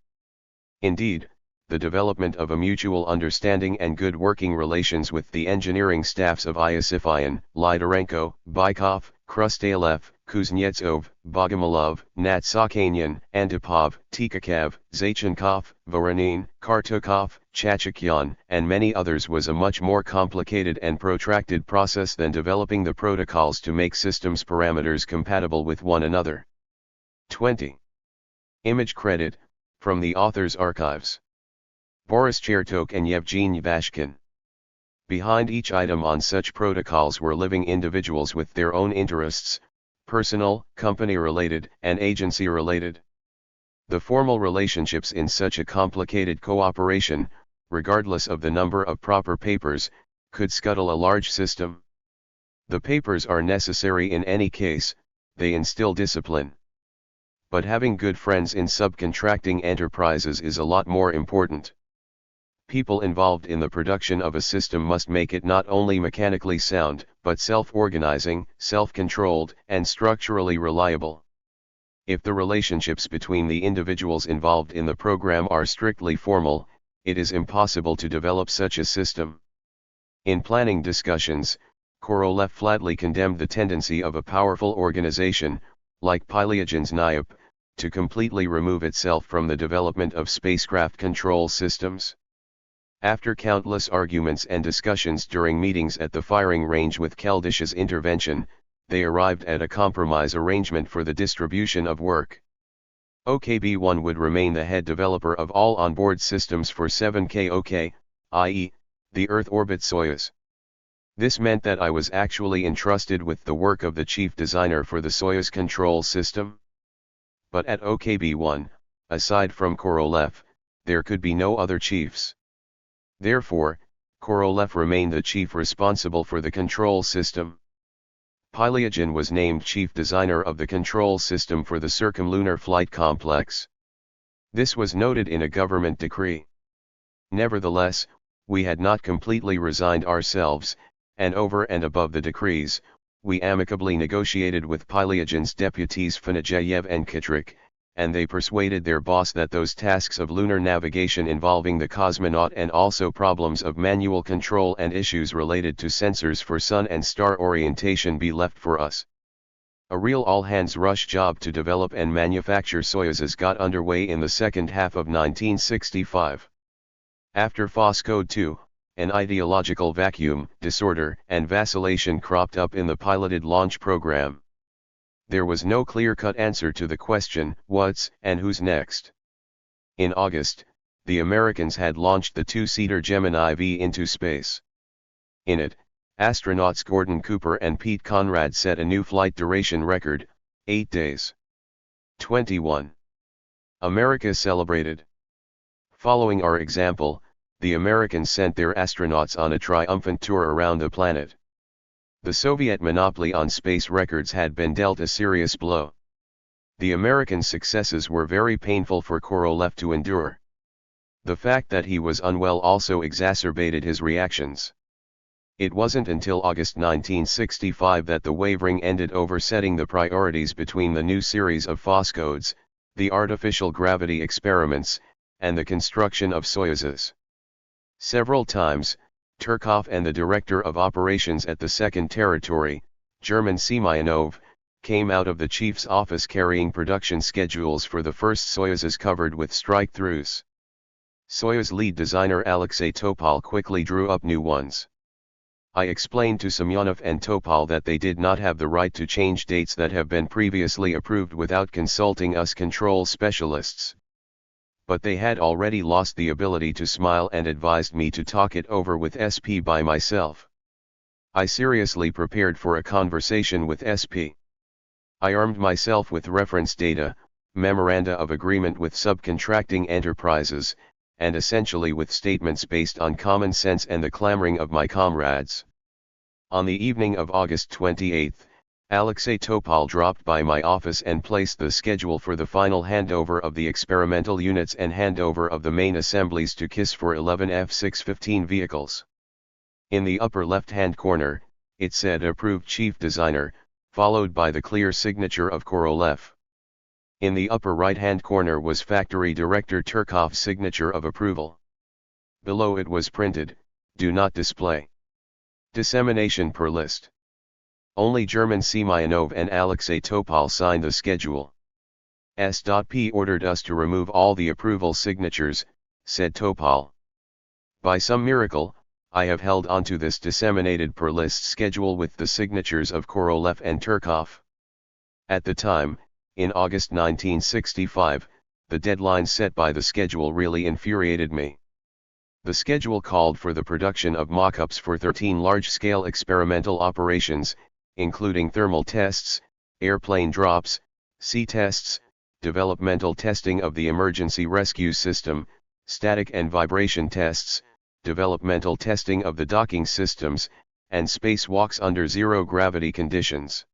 Indeed, the development of a mutual understanding and good working relations with the engineering staffs of Iosifyan, Lydarenko, Bykov, Krustalev, Kuznetsov, Bogomolov, Natsakanian, Antipov, Tikakev, Zachenkov, Voronin, Kartukov, Chachikyan, and many others was a much more complicated and protracted process than developing the protocols to make systems parameters compatible with one another. 20. Image credit, from the author's archives. Boris Chertok and Yevgeny Bashkin. Behind each item on such protocols were living individuals with their own interests, personal, company-related, and agency-related. The formal relationships in such a complicated cooperation, regardless of the number of proper papers, could scuttle a large system. The papers are necessary in any case, they instill discipline. But having good friends in subcontracting enterprises is a lot more important. People involved in the production of a system must make it not only mechanically sound, but self-organizing, self-controlled, and structurally reliable. If the relationships between the individuals involved in the program are strictly formal, it is impossible to develop such a system. In planning discussions, Korolev flatly condemned the tendency of a powerful organization, like Pylyagin's NIOP, to completely remove itself from the development of spacecraft control systems. After countless arguments and discussions during meetings at the firing range with Keldish's intervention, they arrived at a compromise arrangement for the distribution of work. OKB-1 would remain the head developer of all onboard systems for 7K-OK, i.e., the Earth orbit Soyuz. This meant that I was actually entrusted with the work of the chief designer for the Soyuz control system. But at OKB-1, aside from Korolev, there could be no other chiefs. Therefore, Korolev remained the chief responsible for the control system. Pylyagin was named chief designer of the control system for the circumlunar flight complex. This was noted in a government decree. Nevertheless, we had not completely resigned ourselves, and over and above the decrees, we amicably negotiated with Pylyagin's deputies Fanajeyev and Kitrik, and they persuaded their boss that those tasks of lunar navigation involving the cosmonaut and also problems of manual control and issues related to sensors for sun and star orientation be left for us. A real all-hands-rush job to develop and manufacture Soyuzes got underway in the second half of 1965. After Voskhod 2, an ideological vacuum, disorder, and vacillation cropped up in the piloted launch program. There was no clear-cut answer to the question, what's and who's next. In August, the Americans had launched the two-seater Gemini V into space. In it, astronauts Gordon Cooper and Pete Conrad set a new flight duration record, 8 days. 21. America celebrated. Following our example, the Americans sent their astronauts on a triumphant tour around the planet. The Soviet monopoly on space records had been dealt a serious blow. The American successes were very painful for Korolev to endure. The fact that he was unwell also exacerbated his reactions. It wasn't until August 1965 that the wavering ended over setting the priorities between the new series of Phoscodes, the artificial gravity experiments, and the construction of Soyuzes. Several times, Chertok and the director of operations at the Second Territory, German Semyonov, came out of the chief's office carrying production schedules for the first Soyuzes covered with strike-throughs. Soyuz lead designer Alexei Topol quickly drew up new ones. I explained to Semyonov and Topol that they did not have the right to change dates that have been previously approved without consulting us control specialists. But they had already lost the ability to smile and advised me to talk it over with SP by myself. I seriously prepared for a conversation with SP. I armed myself with reference data, memoranda of agreement with subcontracting enterprises, and essentially with statements based on common sense and the clamoring of my comrades. On the evening of August 28, Alexei Topol dropped by my office and placed the schedule for the final handover of the experimental units and handover of the main assemblies to KISS for 11 F-615 vehicles. In the upper left-hand corner, it said Approved Chief Designer, followed by the clear signature of Korolev. In the upper right-hand corner was Factory Director Turkov's signature of approval. Below it was printed, "Do not display. Dissemination per list." Only German Semyonov and Alexei Topol signed the schedule. S.P ordered us to remove all the approval signatures, said Topol. By some miracle, I have held onto this disseminated per list schedule with the signatures of Korolev and Chertok. At the time, in August 1965, the deadline set by the schedule really infuriated me. The schedule called for the production of mock-ups for 13 large-scale experimental operations, including thermal tests, airplane drops, sea tests, developmental testing of the emergency rescue system, static and vibration tests, developmental testing of the docking systems, and spacewalks under zero-gravity conditions.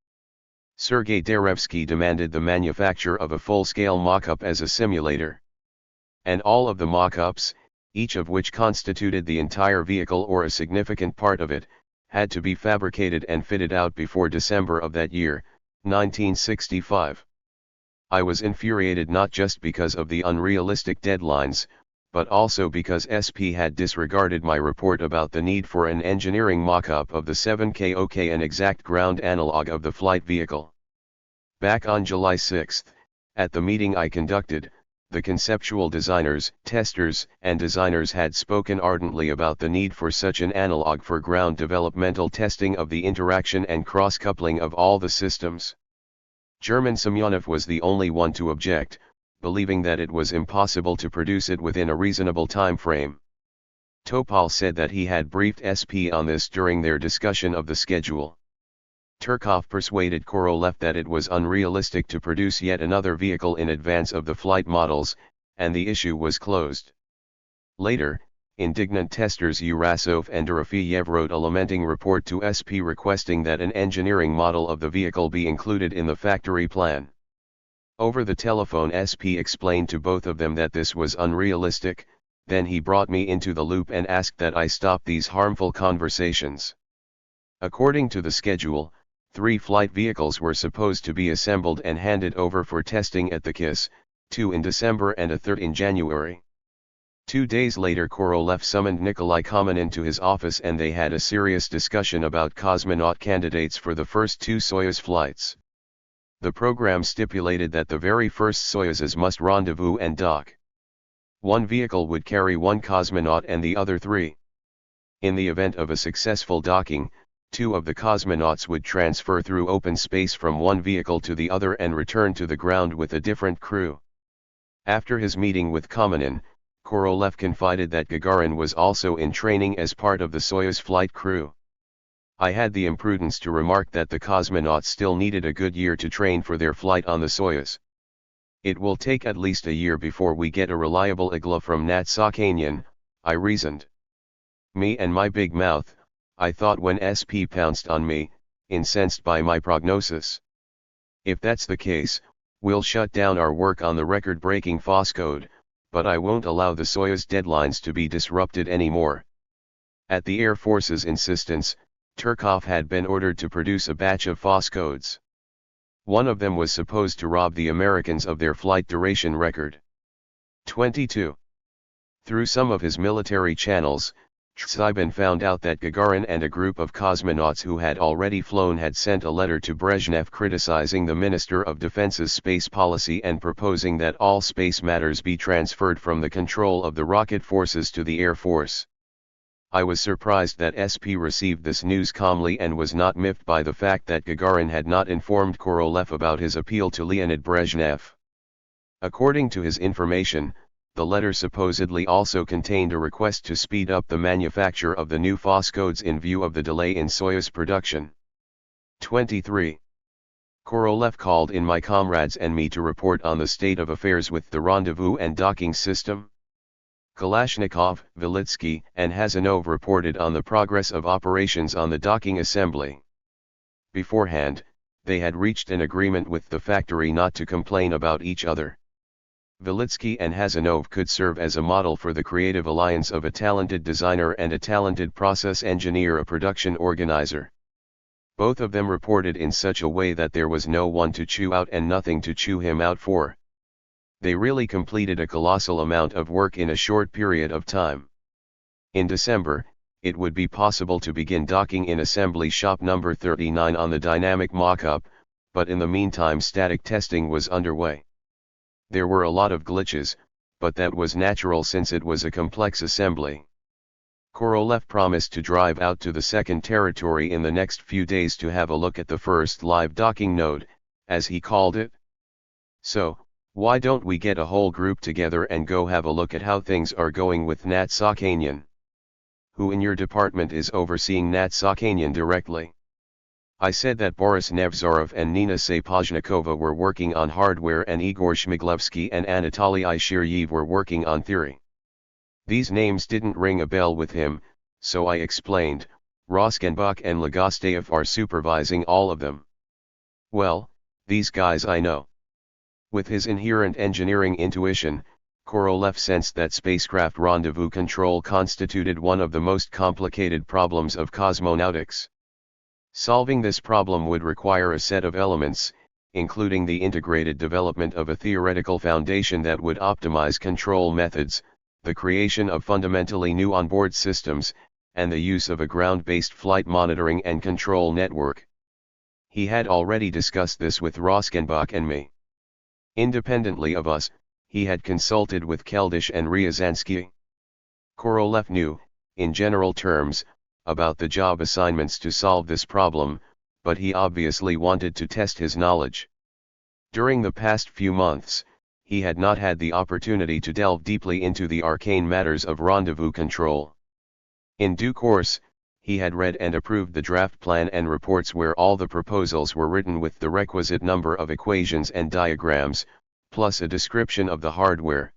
Sergei Derevsky demanded the manufacture of a full-scale mock-up as a simulator. And all of the mock-ups, each of which constituted the entire vehicle or a significant part of it, had to be fabricated and fitted out before December of that year, 1965. I was infuriated not just because of the unrealistic deadlines, but also because SP had disregarded my report about the need for an engineering mock-up of the 7KOK, an exact ground analog of the flight vehicle. Back on July 6, at the meeting I conducted, the conceptual designers, testers, and designers had spoken ardently about the need for such an analog for ground developmental testing of the interaction and cross-coupling of all the systems. German Semyonov was the only one to object, believing that it was impossible to produce it within a reasonable time frame. Topol said that he had briefed SP on this during their discussion of the schedule. Chertok persuaded Korolev that it was unrealistic to produce yet another vehicle in advance of the flight models, and the issue was closed. Later, indignant testers Urasov and Dorofeyev wrote a lamenting report to SP requesting that an engineering model of the vehicle be included in the factory plan. Over the telephone, SP explained to both of them that this was unrealistic, then he brought me into the loop and asked that I stop these harmful conversations. According to the schedule, 3 flight vehicles were supposed to be assembled and handed over for testing at the KISS, 2 in December and a third in January. 2 days later, Korolev summoned Nikolai Kamenin to his office and they had a serious discussion about cosmonaut candidates for the first 2 Soyuz flights. The program stipulated that the very first Soyuzes must rendezvous and dock. 1 vehicle would carry 1 cosmonaut and the other 3. In the event of a successful docking, 2 of the cosmonauts would transfer through open space from one vehicle to the other and return to the ground with a different crew. After his meeting with Kamenin, Korolev confided that Gagarin was also in training as part of the Soyuz flight crew. I had the imprudence to remark that the cosmonauts still needed a good year to train for their flight on the Soyuz. It will take at least a year before we get a reliable igla from Nat Sakanian, I reasoned. Me and my big mouth, I thought when SP pounced on me, incensed by my prognosis. If that's the case, we'll shut down our work on the record-breaking FOSS code, but I won't allow the Soyuz deadlines to be disrupted anymore. At the Air Force's insistence, Turkov had been ordered to produce a batch of FOSS codes. One of them was supposed to rob the Americans of their flight duration record. 22. Through some of his military channels, Tsibin found out that Gagarin and a group of cosmonauts who had already flown had sent a letter to Brezhnev criticizing the Minister of Defense's space policy and proposing that all space matters be transferred from the control of the rocket forces to the Air Force. I was surprised that SP received this news calmly and was not miffed by the fact that Gagarin had not informed Korolev about his appeal to Leonid Brezhnev. According to his information, the letter supposedly also contained a request to speed up the manufacture of the new FOSS codes in view of the delay in Soyuz production. 23. Korolev called in my comrades and me to report on the state of affairs with the rendezvous and docking system. Kalashnikov, Velitsky, and Hazanov reported on the progress of operations on the docking assembly. Beforehand, they had reached an agreement with the factory not to complain about each other. Velitsky and Hazanov could serve as a model for the creative alliance of a talented designer and a talented process engineer, a production organizer. Both of them reported in such a way that there was no one to chew out and nothing to chew him out for. They really completed a colossal amount of work in a short period of time. In December, it would be possible to begin docking in assembly shop number 39 on the dynamic mock-up, but in the meantime static testing was underway. There were a lot of glitches, but that was natural since it was a complex assembly. Korolev promised to drive out to the second territory in the next few days to have a look at the first live docking node, as he called it. So, why don't we get a whole group together and go have a look at how things are going with Nat Sakanian? Who in your department is overseeing Nat Sakanian directly? I said that Boris Nevzorov and Nina Sapozhnikova were working on hardware and Igor Shmiglevsky and Anatoly Ishiryev were working on theory. These names didn't ring a bell with him, so I explained, Roskenbach and Legosteyev are supervising all of them. Well, these guys I know. With his inherent engineering intuition, Korolev sensed that spacecraft rendezvous control constituted one of the most complicated problems of cosmonautics. Solving this problem would require a set of elements, including the integrated development of a theoretical foundation that would optimize control methods, the creation of fundamentally new onboard systems, and the use of a ground-based flight monitoring and control network. He had already discussed this with Roskenbach and me. Independently of us, he had consulted with Keldysh and Ryazansky. Korolev knew, in general terms, about the job assignments to solve this problem, but he obviously wanted to test his knowledge. During the past few months, he had not had the opportunity to delve deeply into the arcane matters of rendezvous control. In due course, he had read and approved the draft plan and reports where all the proposals were written with the requisite number of equations and diagrams, plus a description of the hardware.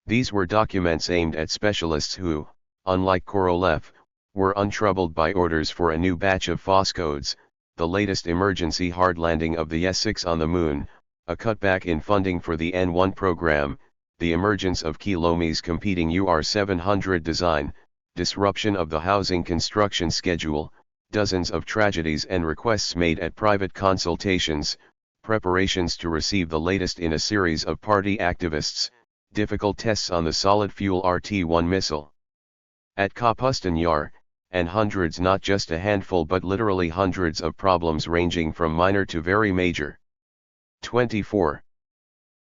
These were documents aimed at specialists who, unlike Korolev, were untroubled by orders for a new batch of FOSS codes, the latest emergency hard landing of the S-6 on the Moon, a cutback in funding for the N-1 program, the emergence of Kilome's competing UR-700 design, disruption of the housing construction schedule, dozens of tragedies and requests made at private consultations, preparations to receive the latest in a series of party activists, difficult tests on the solid-fuel RT-1 missile. At Kapustin Yar, and hundreds, not just a handful but literally hundreds of problems ranging from minor to very major. 24.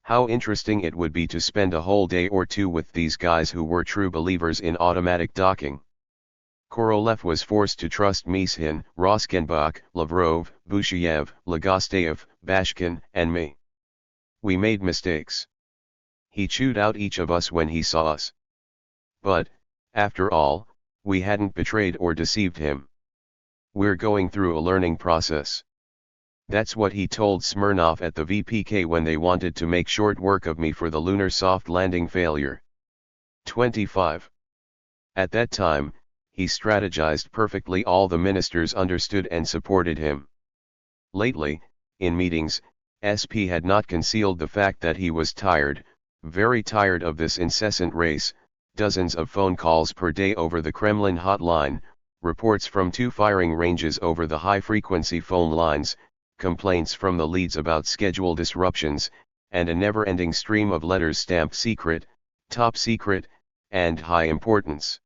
How interesting it would be to spend a whole day or two with these guys who were true believers in automatic docking. Korolev was forced to trust Mishin, Roskenbach, Lavrov, Bushiev, Legosteyev, Bashkin, and me. We made mistakes. He chewed out each of us when he saw us. But, after all, we hadn't betrayed or deceived him. We're going through a learning process. That's what he told Smirnov at the VPK when they wanted to make short work of me for the lunar soft landing failure. 25. At that time, he strategized perfectly. All the ministers understood and supported him. Lately, in meetings, SP had not concealed the fact that he was tired, very tired of this incessant race, dozens of phone calls per day over the Kremlin hotline, reports from 2 firing ranges over the high-frequency phone lines, complaints from the leads about schedule disruptions, and a never-ending stream of letters stamped secret, top secret, and high importance.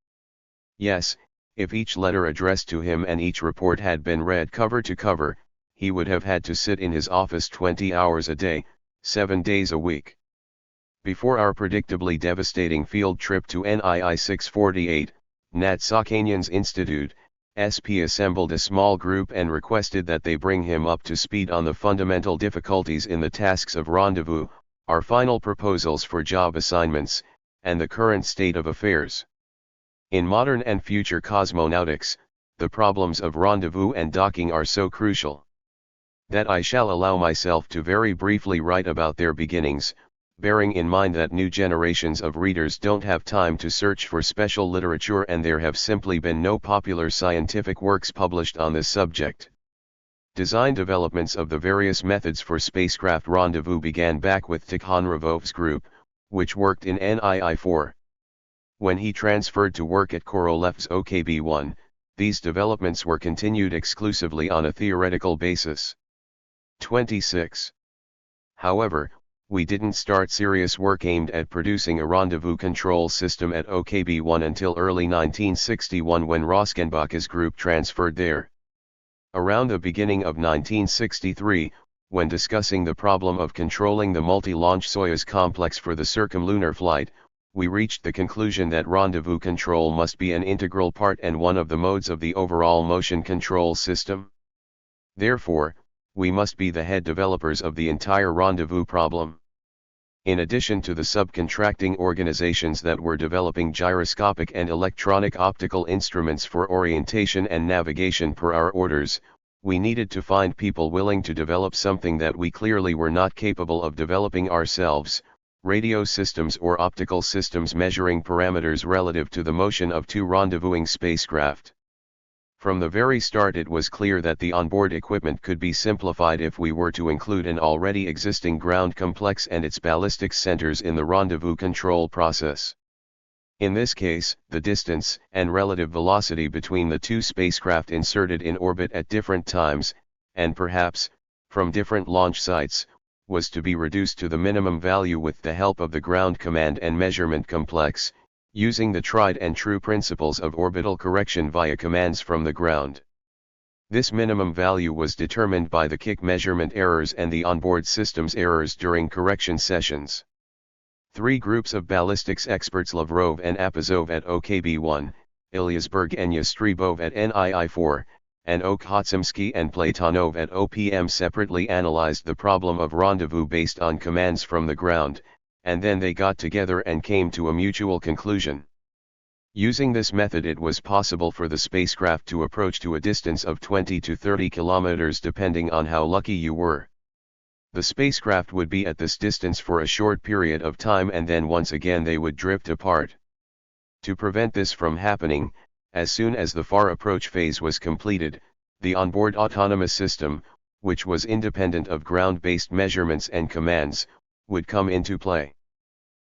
Yes, if each letter addressed to him and each report had been read cover to cover, he would have had to sit in his office 20 hours a day, 7 days a week. Before our predictably devastating field trip to NII 648, Nat Sakhanyan's Institute, SP assembled a small group and requested that they bring him up to speed on the fundamental difficulties in the tasks of rendezvous, our final proposals for job assignments, and the current state of affairs. In modern and future cosmonautics, the problems of rendezvous and docking are so crucial that I shall allow myself to very briefly write about their beginnings, bearing in mind that new generations of readers don't have time to search for special literature and there have simply been no popular scientific works published on this subject. Design developments of the various methods for spacecraft rendezvous began back with Tikhonravov's group, which worked in NII-4. When he transferred to work at Korolev's OKB-1, these developments were continued exclusively on a theoretical basis. 26. However, we didn't start serious work aimed at producing a rendezvous control system at OKB-1 until early 1961 when Roskenbach's group transferred there. Around the beginning of 1963, when discussing the problem of controlling the multi-launch Soyuz complex for the circumlunar flight, we reached the conclusion that rendezvous control must be an integral part and one of the modes of the overall motion control system. Therefore, we must be the head developers of the entire rendezvous problem. In addition to the subcontracting organizations that were developing gyroscopic and electronic optical instruments for orientation and navigation per our orders, we needed to find people willing to develop something that we clearly were not capable of developing ourselves: radio systems or optical systems measuring parameters relative to the motion of 2 rendezvousing spacecraft. From the very start it was clear that the onboard equipment could be simplified if we were to include an already existing ground complex and its ballistics centers in the rendezvous control process. In this case, the distance and relative velocity between the 2 spacecraft inserted in orbit at different times, and perhaps, from different launch sites, was to be reduced to the minimum value with the help of the ground command and measurement complex, using the tried and true principles of orbital correction via commands from the ground. This minimum value was determined by the kick measurement errors and the onboard systems errors during correction sessions. 3 groups of ballistics experts, Lavrov and Apazov at OKB-1, Ilyasberg and Yastribov at NII-4, and Okhotsymsky and Platonov at OPM separately analyzed the problem of rendezvous based on commands from the ground, and then they got together and came to a mutual conclusion. Using this method it was possible for the spacecraft to approach to a distance of 20 to 30 kilometers depending on how lucky you were. The spacecraft would be at this distance for a short period of time and then once again they would drift apart. To prevent this from happening, as soon as the far approach phase was completed, the onboard autonomous system, which was independent of ground-based measurements and commands, would come into play.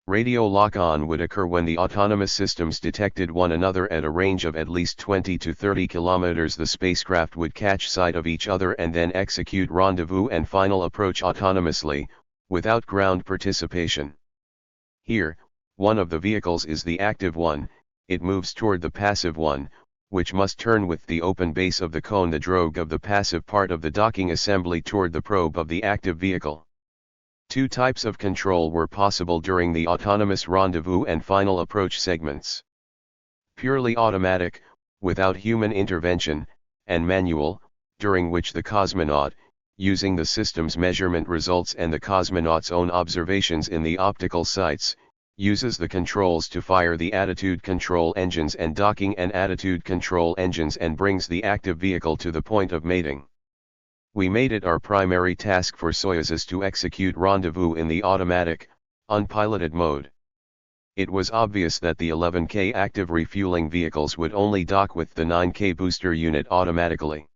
Radio lock-on would occur when the autonomous systems detected one another at a range of at least 20 to 30 kilometers. The spacecraft would catch sight of each other and then execute rendezvous and final approach autonomously, without ground participation. Here, one of the vehicles is the active one, it moves toward the passive one, which must turn with the open base of the cone the drogue of the passive part of the docking assembly toward the probe of the active vehicle. 2 types of control were possible during the autonomous rendezvous and final approach segments: purely automatic, without human intervention, and manual, during which the cosmonaut, using the system's measurement results and the cosmonaut's own observations in the optical sites, uses the controls to fire the attitude control engines and docking and attitude control engines and brings the active vehicle to the point of mating. We made it our primary task for Soyuzes to execute rendezvous in the automatic, unpiloted mode. It was obvious that the 11K active refueling vehicles would only dock with the 9K booster unit automatically.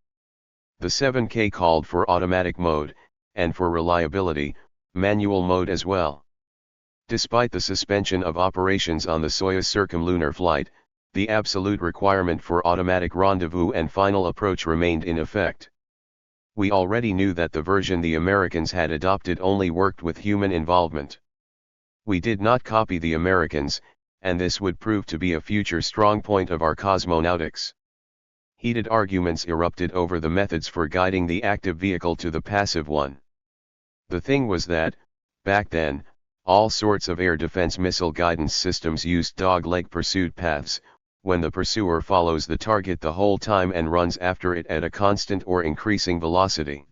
The 7K called for automatic mode, and for reliability, manual mode as well. Despite the suspension of operations on the Soyuz circumlunar flight, the absolute requirement for automatic rendezvous and final approach remained in effect. We already knew that the version the Americans had adopted only worked with human involvement. We did not copy the Americans, and this would prove to be a future strong point of our cosmonautics. Heated arguments erupted over the methods for guiding the active vehicle to the passive one. The thing was that, back then, all sorts of air defense missile guidance systems used dog-leg pursuit paths, when the pursuer follows the target the whole time and runs after it at a constant or increasing velocity.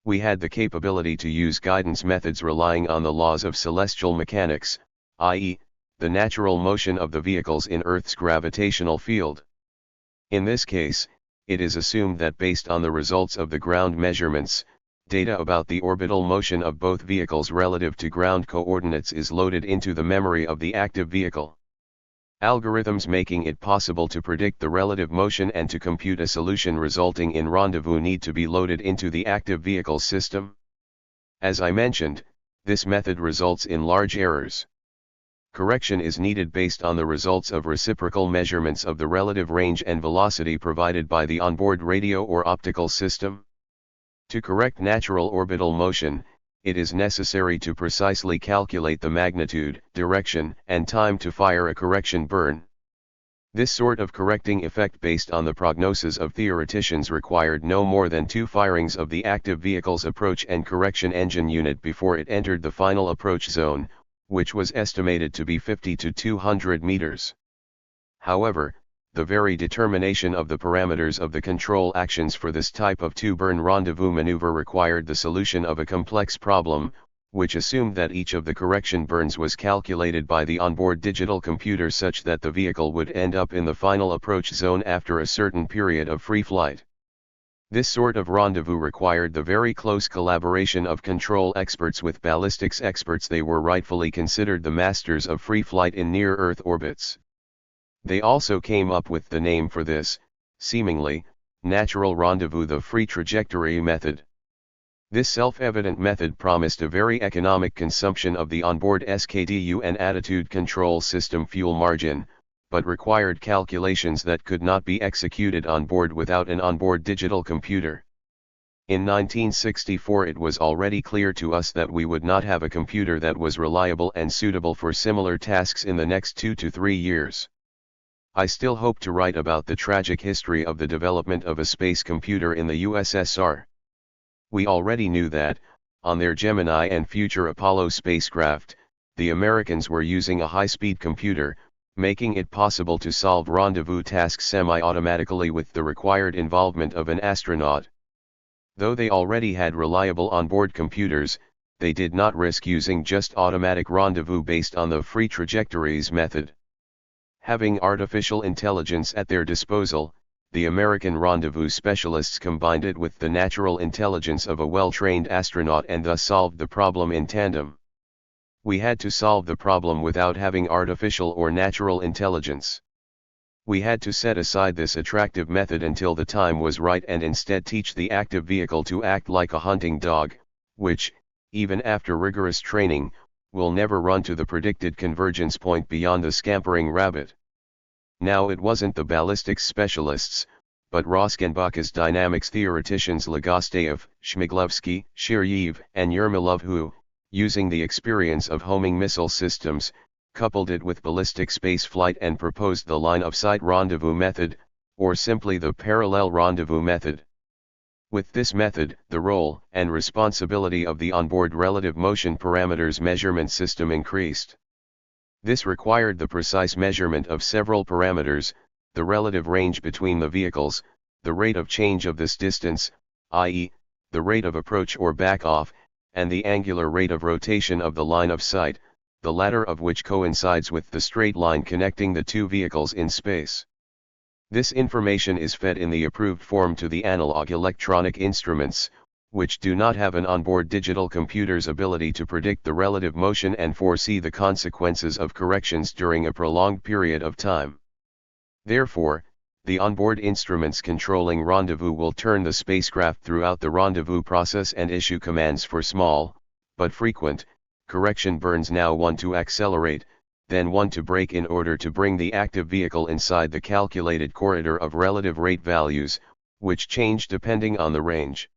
We had the capability to use guidance methods relying on the laws of celestial mechanics, i.e., the natural motion of the vehicles in Earth's gravitational field. In this case, it is assumed that based on the results of the ground measurements, data about the orbital motion of both vehicles relative to ground coordinates is loaded into the memory of the active vehicle. Algorithms making it possible to predict the relative motion and to compute a solution resulting in rendezvous need to be loaded into the active vehicle system. As I mentioned, this method results in large errors. Correction is needed based on the results of reciprocal measurements of the relative range and velocity provided by the onboard radio or optical system. To correct natural orbital motion, it is necessary to precisely calculate the magnitude, direction, and time to fire a correction burn. This sort of correcting effect based on the prognosis of theoreticians required no more than 2 firings of the active vehicle's approach and correction engine unit before it entered the final approach zone, which was estimated to be 50 to 200 meters. However, the very determination of the parameters of the control actions for this type of 2-burn rendezvous maneuver required the solution of a complex problem, which assumed that each of the correction burns was calculated by the onboard digital computer such that the vehicle would end up in the final approach zone after a certain period of free flight. This sort of rendezvous required the very close collaboration of control experts with ballistics experts. They were rightfully considered the masters of free flight in near-Earth orbits. They also came up with the name for this, seemingly, natural rendezvous, the free trajectory method. This self-evident method promised a very economic consumption of the onboard SKDU and attitude control system fuel margin, but required calculations that could not be executed on board without an onboard digital computer. In 1964 it was already clear to us that we would not have a computer that was reliable and suitable for similar tasks in the next 2 to 3 years. I still hope to write about the tragic history of the development of a space computer in the USSR. We already knew that, on their Gemini and future Apollo spacecraft, the Americans were using a high-speed computer, making it possible to solve rendezvous tasks semi-automatically with the required involvement of an astronaut. Though they already had reliable onboard computers, they did not risk using just automatic rendezvous based on the free trajectories method. Having artificial intelligence at their disposal, the American rendezvous specialists combined it with the natural intelligence of a well-trained astronaut and thus solved the problem in tandem. We had to solve the problem without having artificial or natural intelligence. We had to set aside this attractive method until the time was right and instead teach the active vehicle to act like a hunting dog, which, even after rigorous training, will never run to the predicted convergence point beyond the scampering rabbit. Now it wasn't the ballistics specialists, but Roskenbach's dynamics theoreticians Legosteyev, Shmiglovsky, Shiryev, and Yermolov who, using the experience of homing missile systems, coupled it with ballistic space flight and proposed the line-of-sight rendezvous method, or simply the parallel rendezvous method. With this method, the role and responsibility of the onboard relative motion parameters measurement system increased. This required the precise measurement of several parameters, the relative range between the vehicles, the rate of change of this distance, i.e., the rate of approach or back-off, and the angular rate of rotation of the line of sight, the latter of which coincides with the straight line connecting the two vehicles in space. This information is fed in the approved form to the analog electronic instruments, which do not have an onboard digital computer's ability to predict the relative motion and foresee the consequences of corrections during a prolonged period of time. Therefore, the onboard instruments controlling rendezvous will turn the spacecraft throughout the rendezvous process and issue commands for small, but frequent, correction burns, now one to accelerate, then one to brake, in order to bring the active vehicle inside the calculated corridor of relative rate values, which change depending on the range.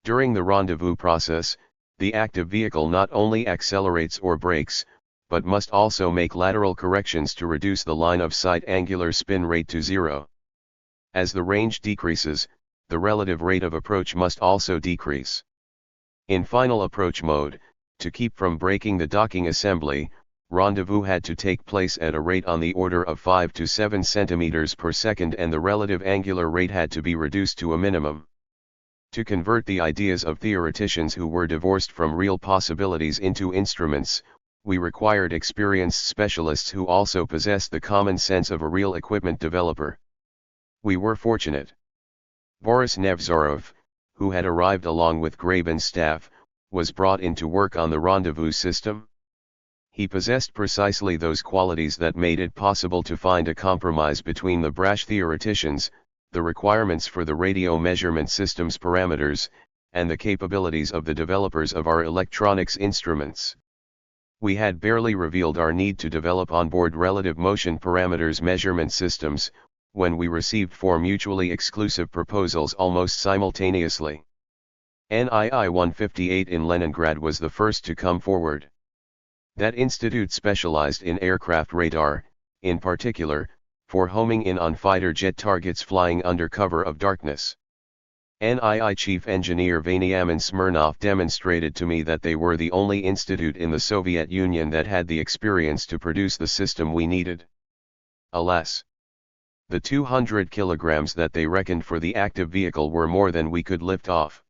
During the rendezvous process, the active vehicle not only accelerates or brakes, but must also make lateral corrections to reduce the line of sight angular spin rate to zero. As the range decreases, the relative rate of approach must also decrease. In final approach mode, to keep from breaking the docking assembly, rendezvous had to take place at a rate on the order of 5 to 7 centimeters per second, and the relative angular rate had to be reduced to a minimum. To convert the ideas of theoreticians who were divorced from real possibilities into instruments, we required experienced specialists who also possessed the common sense of a real equipment developer. We were fortunate. Boris Nevzorov, who had arrived along with Graben's staff, was brought in to work on the rendezvous system. He possessed precisely those qualities that made it possible to find a compromise between the brash theoreticians, the requirements for the radio measurement system's parameters, and the capabilities of the developers of our electronics instruments. We had barely revealed our need to develop onboard relative motion parameters measurement systems, when we received 4 mutually exclusive proposals almost simultaneously. NII 158 in Leningrad was the first to come forward. That institute specialized in aircraft radar, in particular, for homing in on fighter jet targets flying under cover of darkness. NII chief engineer Veniamin Smirnov demonstrated to me that they were the only institute in the Soviet Union that had the experience to produce the system we needed. Alas! The 200 kilograms that they reckoned for the active vehicle were more than we could lift off.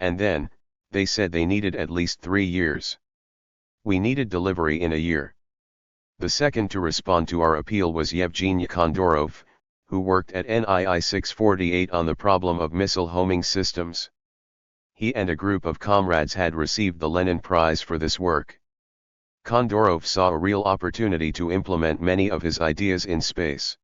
And then, they said they needed at least 3 years. We needed delivery in a year. The second to respond to our appeal was Yevgeny Kondorov, who worked at NII 648 on the problem of missile homing systems. He and a group of comrades had received the Lenin Prize for this work. Kondorov saw a real opportunity to implement many of his ideas in space.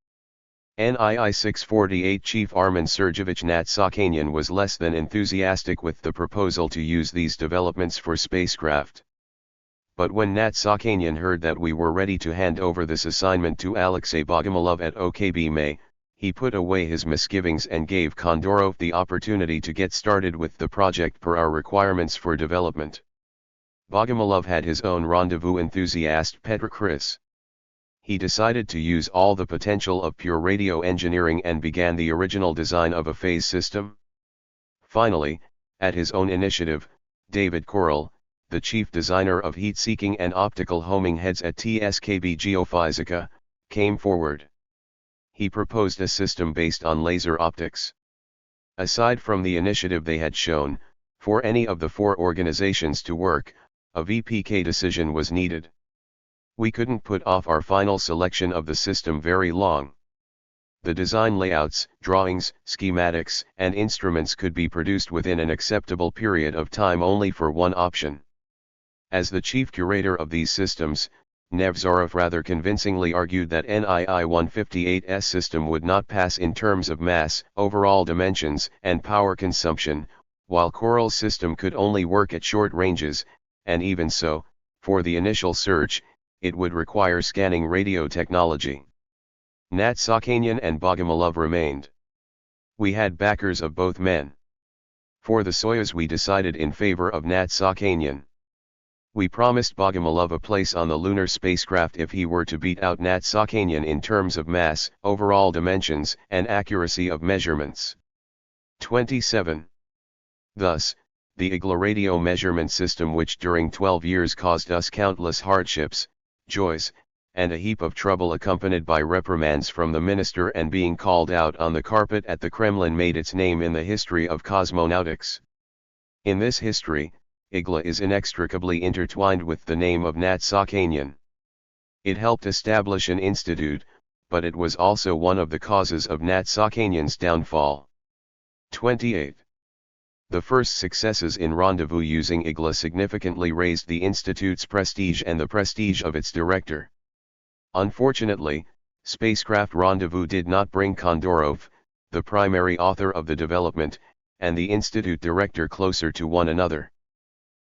NII 648 chief Armen Sergeyevich Natsakanian was less than enthusiastic with the proposal to use these developments for spacecraft. But when Natsakanian heard that we were ready to hand over this assignment to Alexei Bogomolov at OKB, he put away his misgivings and gave Kondorov the opportunity to get started with the project per our requirements for development. Bogomolov had his own rendezvous enthusiast Petr Chris. He decided to use all the potential of pure radio engineering and began the original design of a phase system. Finally, at his own initiative, David Korel, the chief designer of heat-seeking and optical homing heads at TSKB Geophysica, came forward. He proposed a system based on laser optics. Aside from the initiative they had shown, for any of the 4 organizations to work, a VPK decision was needed. We couldn't put off our final selection of the system very long. The design layouts, drawings, schematics, and instruments could be produced within an acceptable period of time only for one option. As the chief curator of these systems, Nevzorov rather convincingly argued that NII 158's system would not pass in terms of mass, overall dimensions, and power consumption, while Korel's system could only work at short ranges, and even so, for the initial search, it would require scanning radio technology. Natsakanian and Bogomolov remained. We had backers of both men. For the Soyuz we decided in favor of Natsakanian. We promised Bogomolov a place on the lunar spacecraft if he were to beat out Natsakanian in terms of mass, overall dimensions, and accuracy of measurements. 27. Thus, the IGLA radio measurement system, which during 12 years caused us countless hardships, joys, and a heap of trouble accompanied by reprimands from the minister and being called out on the carpet at the Kremlin, made its name in the history of cosmonautics. In this history, IGLA is inextricably intertwined with the name of Natsakanian. It helped establish an institute, but it was also one of the causes of Nat Sakhanyan's downfall. 28. The first successes in rendezvous using IGLA significantly raised the Institute's prestige and the prestige of its director. Unfortunately, spacecraft rendezvous did not bring Kondorov, the primary author of the development, and the Institute director closer to one another.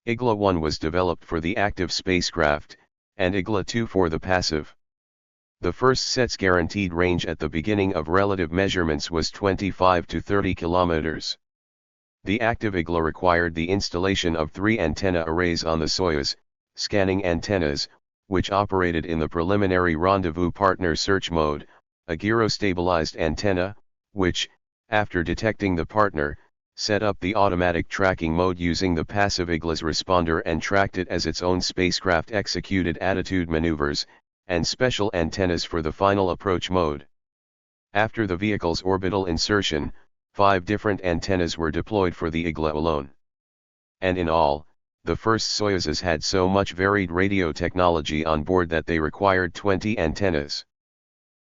IGLA-1 was developed for the active spacecraft, and IGLA-2 for the passive. The first set's guaranteed range at the beginning of relative measurements was 25 to 30 kilometers. The active IGLA required the installation of 3 antenna arrays on the Soyuz, scanning antennas, which operated in the preliminary rendezvous partner search mode, a gyrostabilized antenna, which, after detecting the partner, set up the automatic tracking mode using the passive IGLA's responder and tracked it as its own spacecraft executed attitude maneuvers, and special antennas for the final approach mode. After the vehicle's orbital insertion, 5 different antennas were deployed for the IGLA alone. And in all, the first Soyuzes had so much varied radio technology on board that they required 20 antennas.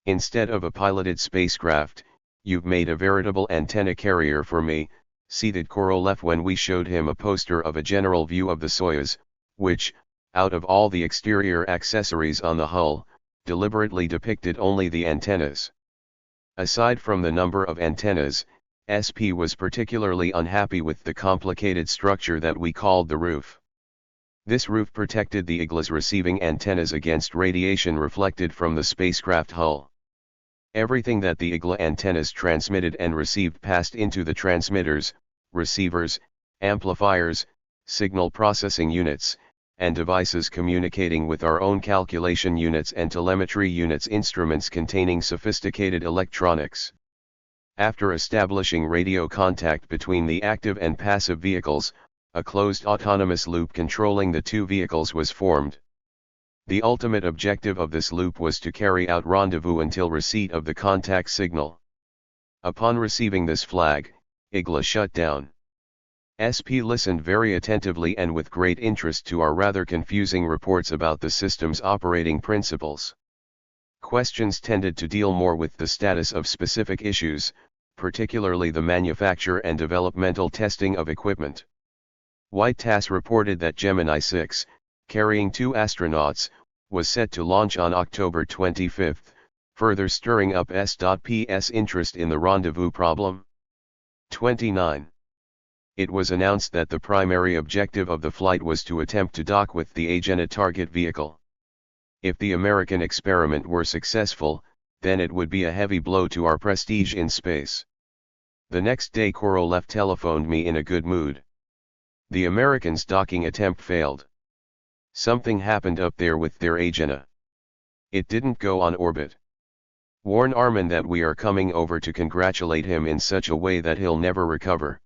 Instead of a piloted spacecraft, you've made a veritable antenna carrier for me, seated Korolev when we showed him a poster of a general view of the Soyuz, which, out of all the exterior accessories on the hull, deliberately depicted only the antennas. Aside from the number of antennas, SP was particularly unhappy with the complicated structure that we called the roof. This roof protected the IGLA's receiving antennas against radiation reflected from the spacecraft hull. Everything that the IGLA antennas transmitted and received passed into the transmitters, receivers, amplifiers, signal processing units, and devices communicating with our own calculation units and telemetry units, instruments containing sophisticated electronics. After establishing radio contact between the active and passive vehicles, a closed autonomous loop controlling the two vehicles was formed. The ultimate objective of this loop was to carry out rendezvous until receipt of the contact signal. Upon receiving this flag, IGLA shut down. SP listened very attentively and with great interest to our rather confusing reports about the system's operating principles. Questions tended to deal more with the status of specific issues, particularly the manufacture and developmental testing of equipment. White TASS reported that Gemini 6, carrying 2 astronauts, was set to launch on October 25, further stirring up S.P.'s interest in the rendezvous problem. 29. It was announced that the primary objective of the flight was to attempt to dock with the Agena target vehicle. If the American experiment were successful, then it would be a heavy blow to our prestige in space. The next day Korolev telephoned me in a good mood. The Americans' docking attempt failed. Something happened up there with their Agena. It didn't go on orbit. Warn Armin that we are coming over to congratulate him in such a way that he'll never recover.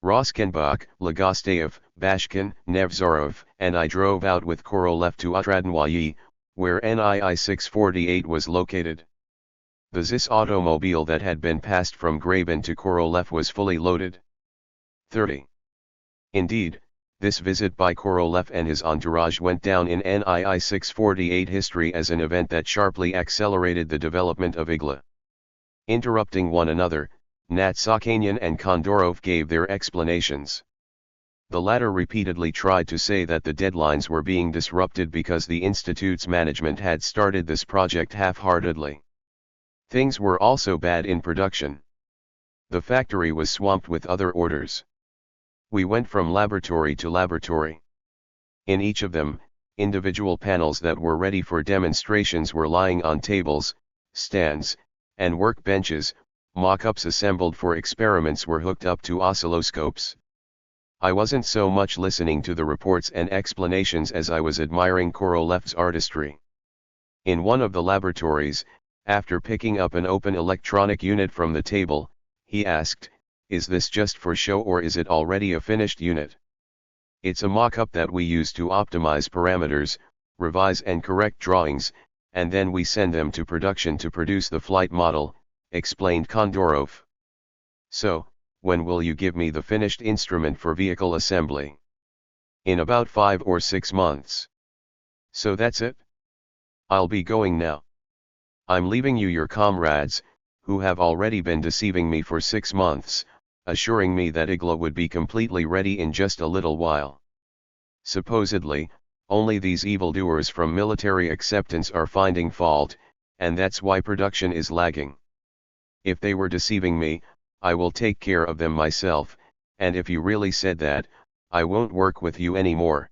Roskenbach, Legosteyev, Bashkin, Nevzorov, and I drove out with Korolev to Otradnoye, where NII 648 was located. The ZIS automobile that had been passed from Graben to Korolev was fully loaded. 30. Indeed, this visit by Korolev and his entourage went down in NII 648 history as an event that sharply accelerated the development of IGLA. Interrupting one another, Nat Sakhanyan and Kondorov gave their explanations. The latter repeatedly tried to say that the deadlines were being disrupted because the Institute's management had started this project half-heartedly. Things were also bad in production. The factory was swamped with other orders. We went from laboratory to laboratory. In each of them, individual panels that were ready for demonstrations were lying on tables, stands, and workbenches. Mock-ups assembled for experiments were hooked up to oscilloscopes. I wasn't so much listening to the reports and explanations as I was admiring Korolev's artistry. In one of the laboratories, after picking up an open electronic unit from the table, he asked, "Is this just for show or is it already a finished unit?" "It's a mock-up that we use to optimize parameters, revise and correct drawings, and then we send them to production to produce the flight model," explained Kondorov. "So, when will you give me the finished instrument for vehicle assembly?" "In about 5 or 6 months. "So that's it? I'll be going now." I'm leaving you your comrades, who have already been deceiving me for 6 months, assuring me that Igla would be completely ready in just a little while. Supposedly, only these evildoers from military acceptance are finding fault, and that's why production is lagging. If they were deceiving me, I will take care of them myself, and if you really said that, I won't work with you anymore.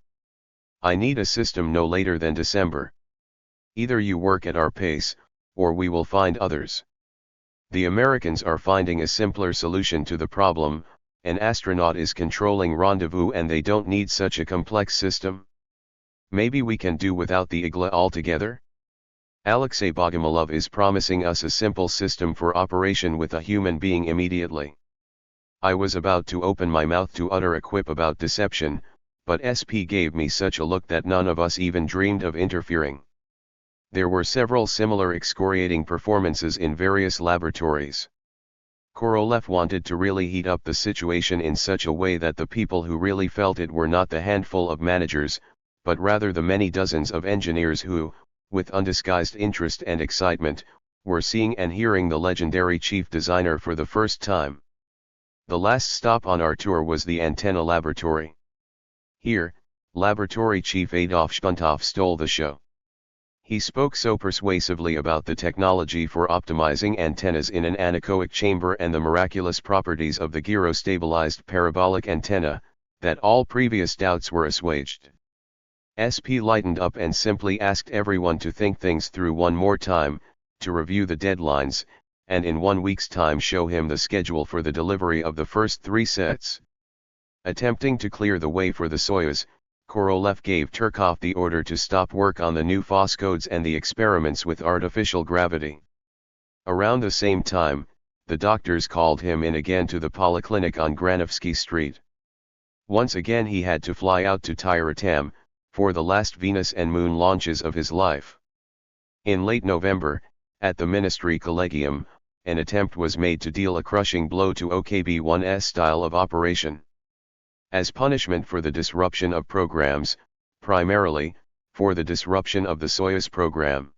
I need a system no later than December. Either you work at our pace, or we will find others. The Americans are finding a simpler solution to the problem. An astronaut is controlling rendezvous and they don't need such a complex system. Maybe we can do without the Igla altogether? Alexei Bogomolov is promising us a simple system for operation with a human being immediately. I was about to open my mouth to utter a quip about deception, but SP gave me such a look that none of us even dreamed of interfering. There were several similar excoriating performances in various laboratories. Korolev wanted to really heat up the situation in such a way that the people who really felt it were not the handful of managers, but rather the many dozens of engineers who, with undisguised interest and excitement, were seeing and hearing the legendary chief designer for the first time. The last stop on our tour was the antenna laboratory. Here, laboratory chief Adolf Spuntoff stole the show. He spoke so persuasively about the technology for optimizing antennas in an anechoic chamber and the miraculous properties of the gyrostabilized parabolic antenna, that all previous doubts were assuaged. SP lightened up and simply asked everyone to think things through one more time, to review the deadlines, and in 1 week's time show him the schedule for the delivery of the first 3 sets. Attempting to clear the way for the Soyuz, Korolev gave Turkov the order to stop work on the new FOSS codes and the experiments with artificial gravity. Around the same time, the doctors called him in again to the polyclinic on Granovsky Street. Once again he had to fly out to Tyuratam, for the last Venus and Moon launches of his life. In late November, at the Ministry Collegium, an attempt was made to deal a crushing blow to OKB-1's style of operation. As punishment for the disruption of programs, primarily, for the disruption of the Soyuz program.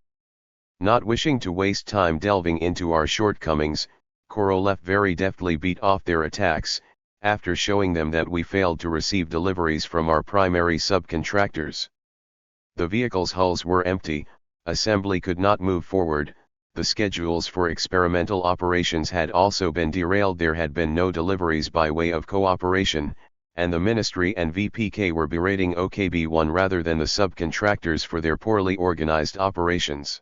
Not wishing to waste time delving into our shortcomings, Korolev very deftly beat off their attacks, after showing them that we failed to receive deliveries from our primary subcontractors. The vehicles' hulls were empty, assembly could not move forward, the schedules for experimental operations had also been derailed, there had been no deliveries by way of cooperation, and the Ministry and VPK were berating OKB-1 rather than the subcontractors for their poorly organized operations.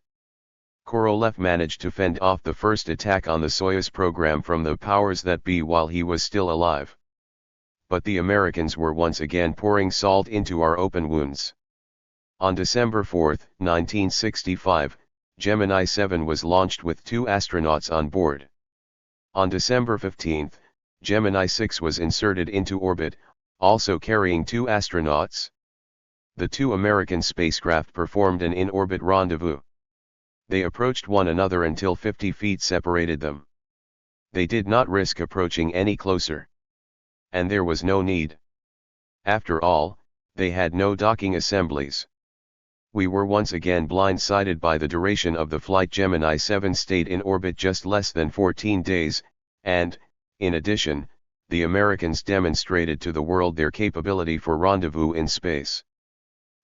Korolev managed to fend off the first attack on the Soyuz program from the powers that be while he was still alive. But the Americans were once again pouring salt into our open wounds. On December 4, 1965, Gemini 7 was launched with 2 astronauts on board. On December 15, Gemini 6 was inserted into orbit, also carrying 2 astronauts. The 2 American spacecraft performed an in-orbit rendezvous. They approached one another until 50 feet separated them. They did not risk approaching any closer. And there was no need. After all, they had no docking assemblies. We were once again blindsided by the duration of the flight. Gemini 7 stayed in orbit just less than 14 days, and, in addition, the Americans demonstrated to the world their capability for rendezvous in space.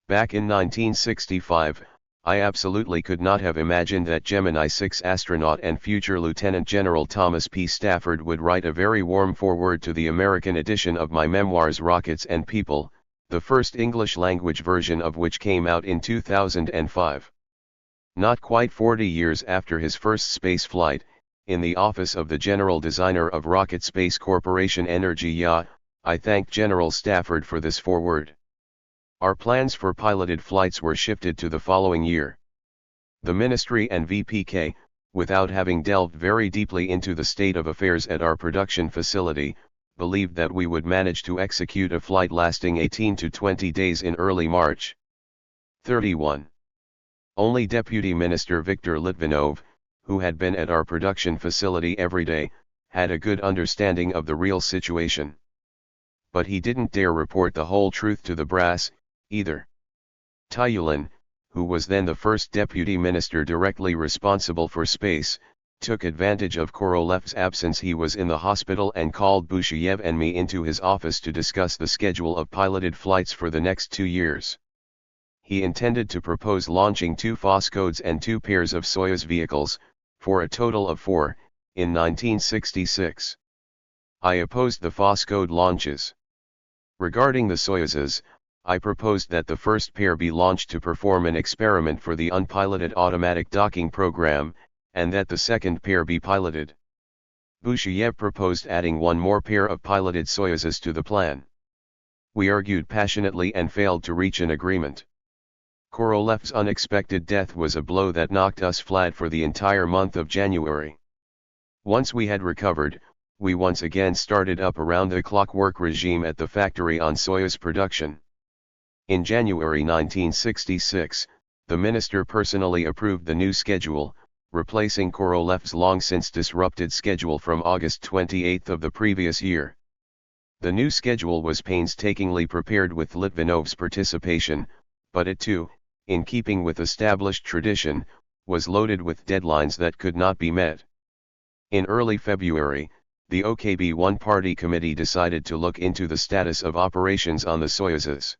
Back in 1965, I absolutely could not have imagined that Gemini 6 astronaut and future Lieutenant General Thomas P. Stafford would write a very warm foreword to the American edition of my memoirs Rockets and People, the first English-language version of which came out in 2005. Not quite 40 years after his first space flight, in the office of the General Designer of Rocket Space Corporation Energy, I thanked General Stafford for this foreword. Our plans for piloted flights were shifted to the following year. The Ministry and VPK, without having delved very deeply into the state of affairs at our production facility, believed that we would manage to execute a flight lasting 18 to 20 days in early March. 31. Only Deputy Minister Viktor Litvinov, who had been at our production facility every day, had a good understanding of the real situation. But he didn't dare report the whole truth to the brass, either. Tyulin, who was then the first deputy minister directly responsible for space, took advantage of Korolev's absence. He was in the hospital and called Busheyev and me into his office to discuss the schedule of piloted flights for the next 2 years. He intended to propose launching 2 Voskhodies and 2 pairs of Soyuz vehicles, for a total of 4, in 1966. I opposed the Voskhod launches. Regarding the Soyuzes, I proposed that the first pair be launched to perform an experiment for the unpiloted automatic docking program, and that the second pair be piloted. Busheyev proposed adding 1 more pair of piloted Soyuzes to the plan. We argued passionately and failed to reach an agreement. Korolev's unexpected death was a blow that knocked us flat for the entire month of January. Once we had recovered, we once again started up around-the-clock work regime at the factory on Soyuz production. In January 1966, the minister personally approved the new schedule, replacing Korolev's long-since disrupted schedule from August 28 of the previous year. The new schedule was painstakingly prepared with Litvinov's participation, but it too, in keeping with established tradition, was loaded with deadlines that could not be met. In early February, the OKB-1 Party Committee decided to look into the status of operations on the Soyuzes.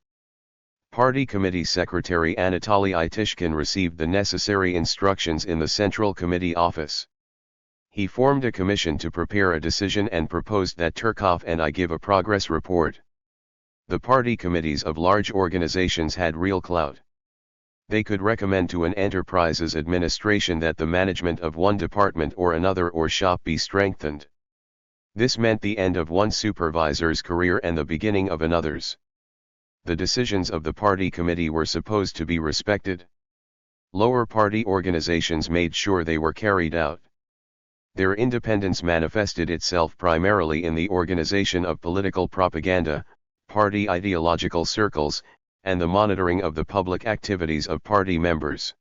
Party Committee Secretary Anatoly Itishkin received the necessary instructions in the Central Committee office. He formed a commission to prepare a decision and proposed that Turkov and I give a progress report. The party committees of large organizations had real clout. They could recommend to an enterprise's administration that the management of one department or another or shop be strengthened. This meant the end of one supervisor's career and the beginning of another's. The decisions of the party committee were supposed to be respected. Lower party organizations made sure they were carried out. Their independence manifested itself primarily in the organization of political propaganda, party ideological circles, and the monitoring of the public activities of party members.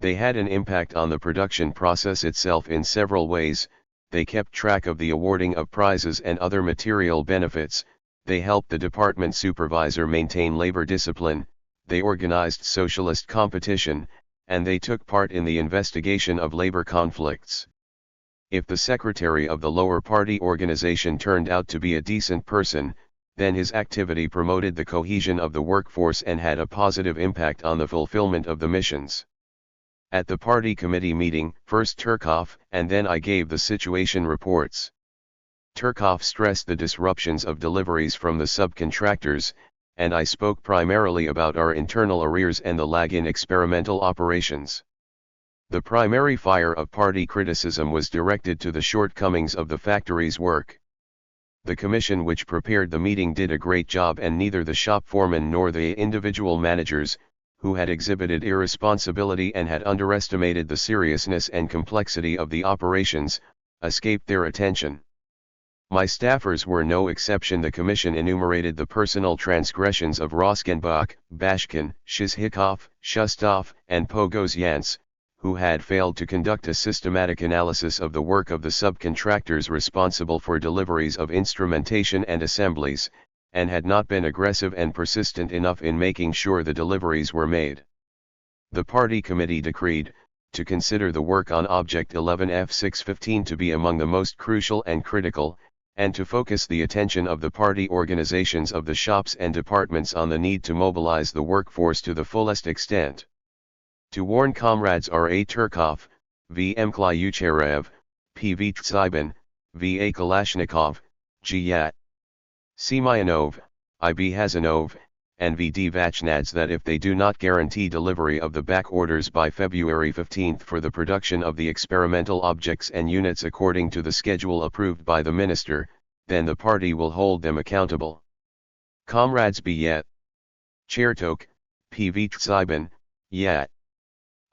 They had an impact on the production process itself in several ways. They kept track of the awarding of prizes and other material benefits, they helped the department supervisor maintain labor discipline, they organized socialist competition, and they took part in the investigation of labor conflicts. If the secretary of the lower party organization turned out to be a decent person, then his activity promoted the cohesion of the workforce and had a positive impact on the fulfillment of the missions. At the party committee meeting, first Turkov and then I gave the situation reports. Turkov stressed the disruptions of deliveries from the subcontractors, and I spoke primarily about our internal arrears and the lag in experimental operations. The primary fire of party criticism was directed to the shortcomings of the factory's work. The commission which prepared the meeting did a great job, and neither the shop foreman nor the individual managers, who had exhibited irresponsibility and had underestimated the seriousness and complexity of the operations, escaped their attention. My staffers were no exception. The commission enumerated the personal transgressions of Roskenbach, Bashkin, Shizhikov, Shustov, and Pogozyants, who had failed to conduct a systematic analysis of the work of the subcontractors responsible for deliveries of instrumentation and assemblies, and had not been aggressive and persistent enough in making sure the deliveries were made. The party committee decreed, to consider the work on Object 11F615 to be among the most crucial and critical, and to focus the attention of the party organizations of the shops and departments on the need to mobilize the workforce to the fullest extent. To warn comrades R.A. Turkov, V.M. Klyucherev, P.V. Tsibin, V.A. Kalashnikov, G.Yat. Semyanov, I.B. Hazanov, and V.D. Vachnads that if they do not guarantee delivery of the back orders by February 15 for the production of the experimental objects and units according to the schedule approved by the minister, then the party will hold them accountable. Comrades B.Yat. Chertok, P.V. Tsibin, Yat.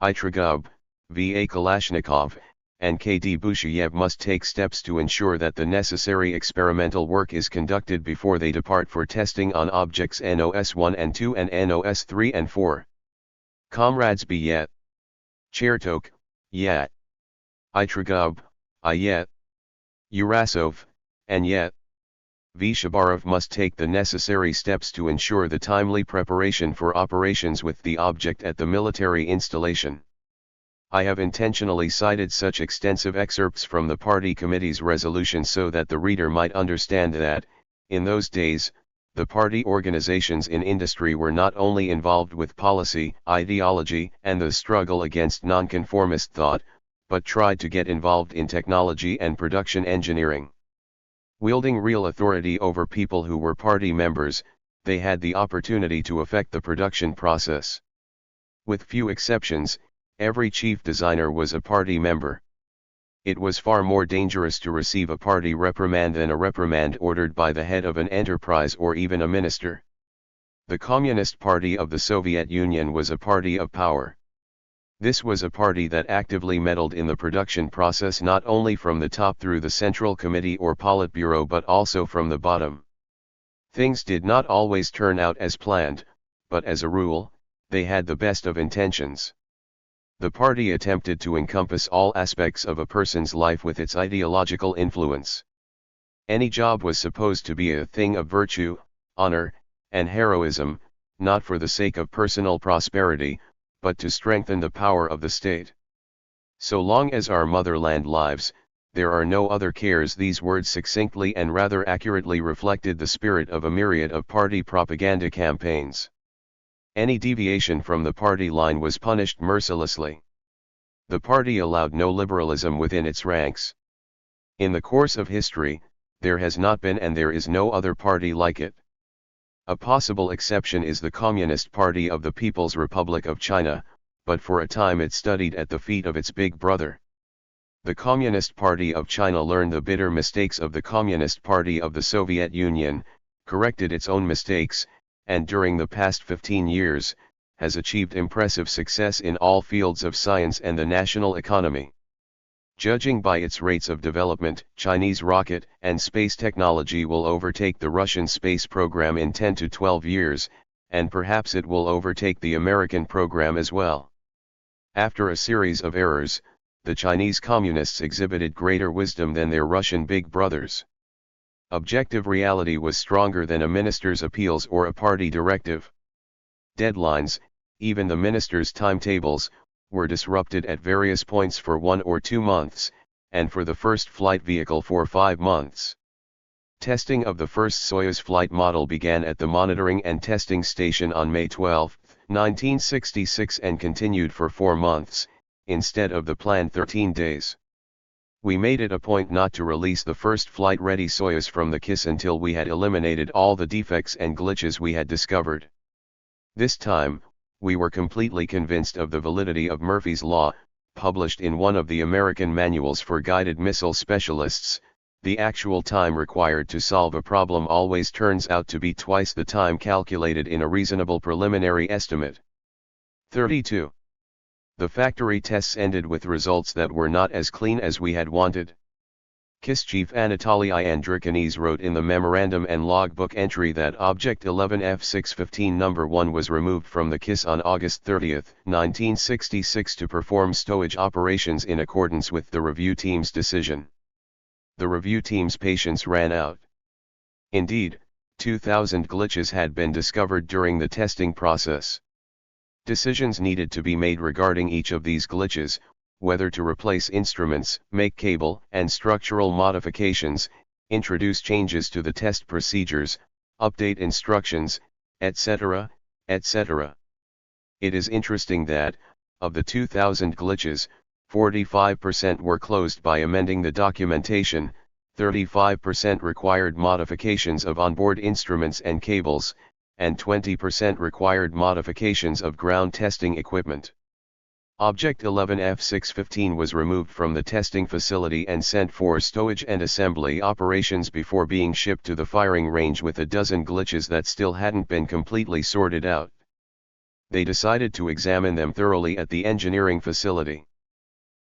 Itragub, V.A. Kalashnikov, and K.D. Busheyev must take steps to ensure that the necessary experimental work is conducted before they depart for testing on objects NOS-1 and 2 and NOS-3 and 4. Comrades B.Yat. Chertok, Yat. Itragub, I.Yat. Urasov, and Yat. V. Shabarov must take the necessary steps to ensure the timely preparation for operations with the object at the military installation. I have intentionally cited such extensive excerpts from the party committee's resolution so that the reader might understand that, in those days, the party organizations in industry were not only involved with policy, ideology, and the struggle against nonconformist thought, but tried to get involved in technology and production engineering. Wielding real authority over people who were party members, they had the opportunity to affect the production process. With few exceptions, every chief designer was a party member. It was far more dangerous to receive a party reprimand than a reprimand ordered by the head of an enterprise or even a minister. The Communist Party of the Soviet Union was a party of power. This was a party that actively meddled in the production process not only from the top through the Central Committee or Politburo but also from the bottom. Things did not always turn out as planned, but as a rule, they had the best of intentions. The party attempted to encompass all aspects of a person's life with its ideological influence. Any job was supposed to be a thing of virtue, honor, and heroism, not for the sake of personal prosperity, but to strengthen the power of the state. So long as our motherland lives, there are no other cares. These words succinctly and rather accurately reflected the spirit of a myriad of party propaganda campaigns. Any deviation from the party line was punished mercilessly. The party allowed no liberalism within its ranks. In the course of history, there has not been and there is no other party like it. A possible exception is the Communist Party of the People's Republic of China, but for a time it studied at the feet of its big brother. The Communist Party of China learned the bitter mistakes of the Communist Party of the Soviet Union, corrected its own mistakes, and during the past 15 years, has achieved impressive success in all fields of science and the national economy. Judging by its rates of development, Chinese rocket and space technology will overtake the Russian space program in 10 to 12 years, and perhaps it will overtake the American program as well. After a series of errors, the Chinese communists exhibited greater wisdom than their Russian big brothers. Objective reality was stronger than a minister's appeals or a party directive. Deadlines, even the minister's timetables, were disrupted at various points for 1 or 2 months, and for the first flight vehicle for 5 months. Testing of the first Soyuz flight model began at the monitoring and testing station on May 12, 1966 and continued for 4 months, instead of the planned 13 days. We made it a point not to release the first flight-ready Soyuz from the KISS until we had eliminated all the defects and glitches we had discovered. This time, we were completely convinced of the validity of Murphy's Law, published in one of the American manuals for guided missile specialists. The actual time required to solve a problem always turns out to be twice the time calculated in a reasonable preliminary estimate. 32. The factory tests ended with results that were not as clean as we had wanted. KISS chief Anatoly Andrikhanis wrote in the memorandum and logbook entry that Object 11 F615 No. 1 was removed from the KISS on August 30, 1966 to perform stowage operations in accordance with the review team's decision. The review team's patience ran out. Indeed, 2,000 glitches had been discovered during the testing process. Decisions needed to be made regarding each of these glitches, whether to replace instruments, make cable and structural modifications, introduce changes to the test procedures, update instructions, etc., etc. It is interesting that, of the 2,000 glitches, 45% were closed by amending the documentation, 35% required modifications of onboard instruments and cables, and 20% required modifications of ground testing equipment. Object 11 F615 was removed from the testing facility and sent for stowage and assembly operations before being shipped to the firing range with a dozen glitches that still hadn't been completely sorted out. They decided to examine them thoroughly at the engineering facility.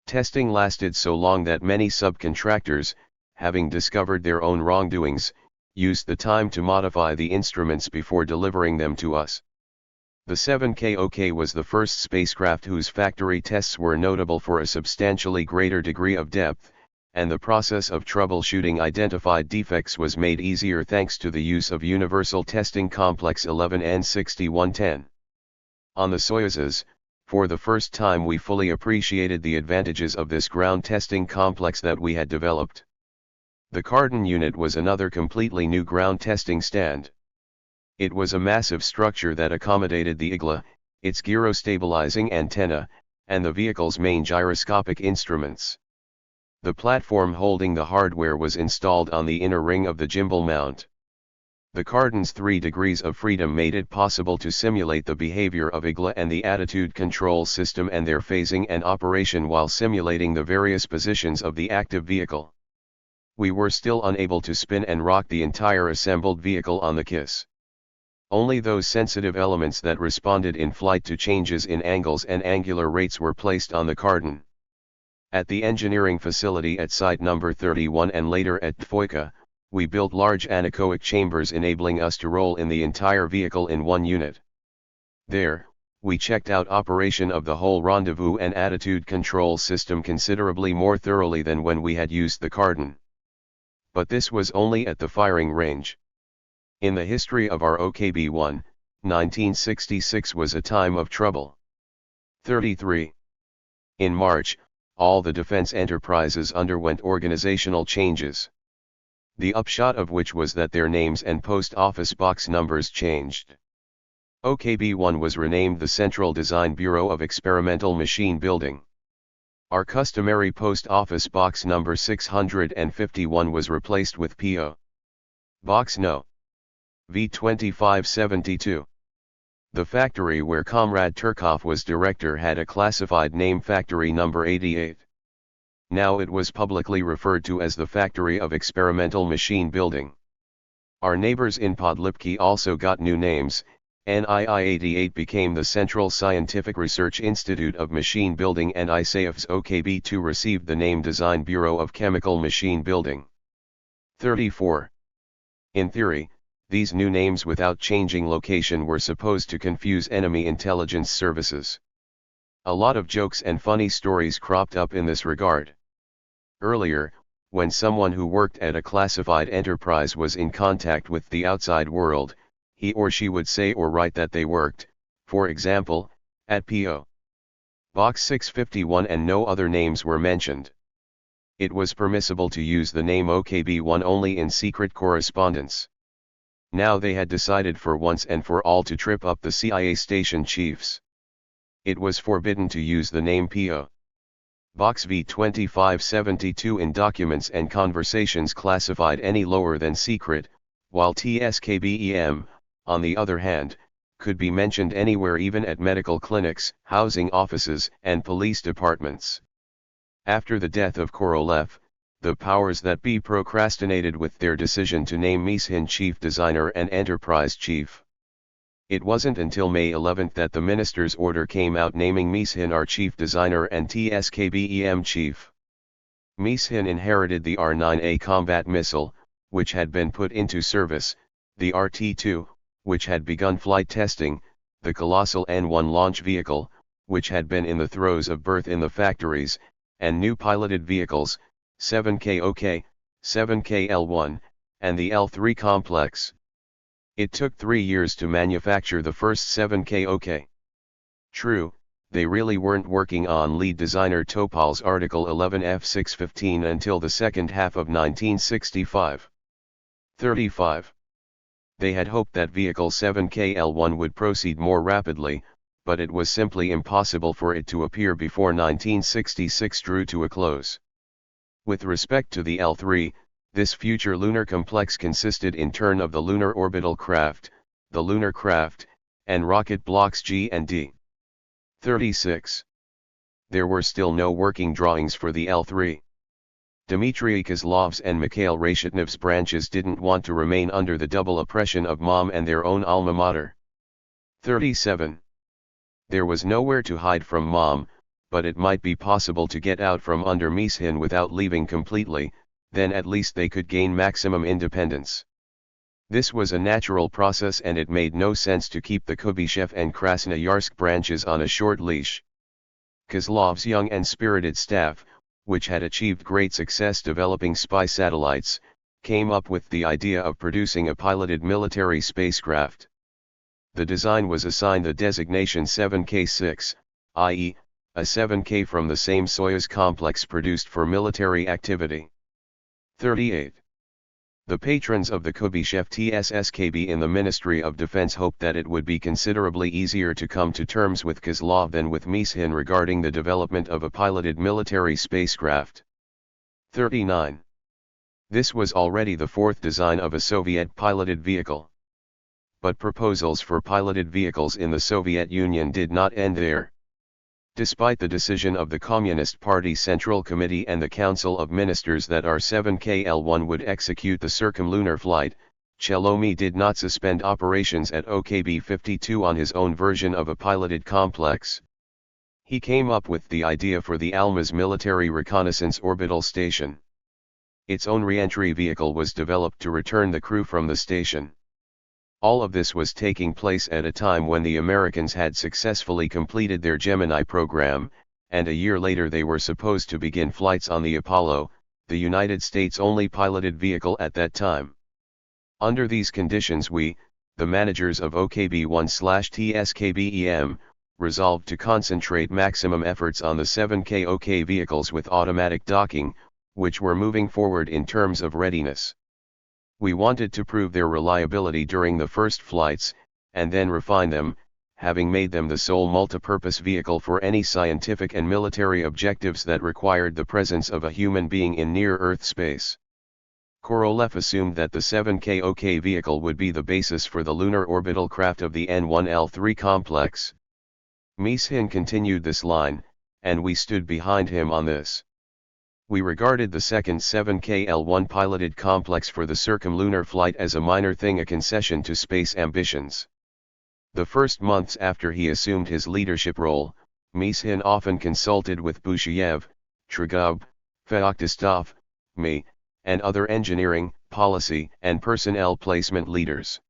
Testing lasted so long that many subcontractors, having discovered their own wrongdoings, used the time to modify the instruments before delivering them to us. The 7KOK was the first spacecraft whose factory tests were notable for a substantially greater degree of depth, and the process of troubleshooting identified defects was made easier thanks to the use of Universal Testing Complex 11N6110. On the Soyuzes, for the first time we fully appreciated the advantages of this ground testing complex that we had developed. The Kardon unit was another completely new ground testing stand. It was a massive structure that accommodated the igla, its gyrostabilizing antenna, and the vehicle's main gyroscopic instruments. The platform holding the hardware was installed on the inner ring of the gimbal mount. The Kardon's 3 degrees of freedom made it possible to simulate the behavior of igla and the attitude control system and their phasing and operation while simulating the various positions of the active vehicle. We were still unable to spin and rock the entire assembled vehicle on the KISS. Only those sensitive elements that responded in flight to changes in angles and angular rates were placed on the Kardon. At the engineering facility at Site Number 31 and later at Tvoika, we built large anechoic chambers enabling us to roll in the entire vehicle in one unit. There, we checked out operation of the whole rendezvous and attitude control system considerably more thoroughly than when we had used the Kardon. But this was only at the firing range. In the history of our OKB-1, 1966 was a time of trouble. 33. In March, all the defense enterprises underwent organizational changes. The upshot of which was that their names and post office box numbers changed. OKB-1 was renamed the Central Design Bureau of Experimental Machine Building. Our customary post office box number 651 was replaced with P.O. Box No. V2572. The factory where Comrade Turkov was director had a classified name Factory Number 88. Now it was publicly referred to as the Factory of Experimental Machine Building. Our neighbors in Podlipki also got new names. NII-88 became the Central Scientific Research Institute of Machine Building and ISAF's OKB-2 received the name Design Bureau of Chemical Machine Building. 34. In theory, these new names without changing location were supposed to confuse enemy intelligence services. A lot of jokes and funny stories cropped up in this regard. Earlier, when someone who worked at a classified enterprise was in contact with the outside world, he or she would say or write that they worked, for example, at P.O. Box 651 and no other names were mentioned. It was permissible to use the name OKB-1 only in secret correspondence. Now they had decided for once and for all to trip up the CIA station chiefs. It was forbidden to use the name P.O. Box V2572 in documents and conversations classified any lower than secret, while TSKBEM, on the other hand, could be mentioned anywhere even at medical clinics, housing offices, and police departments. After the death of Korolev, the powers that be procrastinated with their decision to name Mishin chief designer and enterprise chief. It wasn't until May 11 that the minister's order came out naming Mishin our chief designer and TSKBEM chief. Mishin inherited the R-9A combat missile, which had been put into service, the RT-2, which had begun flight testing, the colossal N-1 launch vehicle, which had been in the throes of birth in the factories, and new piloted vehicles, 7KOK, 7KL1, and the L3 complex. It took 3 years to manufacture the first 7KOK. True, they really weren't working on lead designer Topal's Article 11 F615 until the second half of 1965. 35. They had hoped that vehicle 7KL1 would proceed more rapidly, but it was simply impossible for it to appear before 1966 drew to a close. With respect to the L3, this future lunar complex consisted in turn of the Lunar Orbital Craft, the Lunar Craft, and rocket blocks G and D. 36. There were still no working drawings for the L3. Dmitry Kozlov's and Mikhail Reshetnev's branches didn't want to remain under the double oppression of MOM and their own alma mater. 37. There was nowhere to hide from MOM, but it might be possible to get out from under Mishin without leaving completely, then at least they could gain maximum independence. This was a natural process and it made no sense to keep the Kubyshev and Krasnoyarsk branches on a short leash. Kozlov's young and spirited staff, which had achieved great success developing spy satellites, came up with the idea of producing a piloted military spacecraft. The design was assigned the designation 7K6, i.e., a 7K from the same Soyuz complex produced for military activity. 38. The patrons of the Kubyshev TSSKB in the Ministry of Defense hoped that it would be considerably easier to come to terms with Kozlov than with Mishin regarding the development of a piloted military spacecraft. 39. This was already the fourth design of a Soviet piloted vehicle. But proposals for piloted vehicles in the Soviet Union did not end there. Despite the decision of the Communist Party Central Committee and the Council of Ministers that R-7KL-1 would execute the circumlunar flight, Chelomey did not suspend operations at OKB-52 on his own version of a piloted complex. He came up with the idea for the Almaz Military Reconnaissance Orbital Station. Its own re-entry vehicle was developed to return the crew from the station. All of this was taking place at a time when the Americans had successfully completed their Gemini program, and a year later they were supposed to begin flights on the Apollo, the United States' only piloted vehicle at that time. Under these conditions we, the managers of OKB-1/TSKBEM, resolved to concentrate maximum efforts on the 7K OK vehicles with automatic docking, which were moving forward in terms of readiness. We wanted to prove their reliability during the first flights, and then refine them, having made them the sole multipurpose vehicle for any scientific and military objectives that required the presence of a human being in near-Earth space. Korolev assumed that the 7K OK vehicle would be the basis for the lunar orbital craft of the N1L3 complex. Mishin continued this line, and we stood behind him on this. We regarded the second 7KL-1 piloted complex for the circumlunar flight as a minor thing, a concession to space ambitions. The first months after he assumed his leadership role, Mishin often consulted with Bushiev, Trugub, Feoktistov, me, and other engineering, policy, and personnel placement leaders.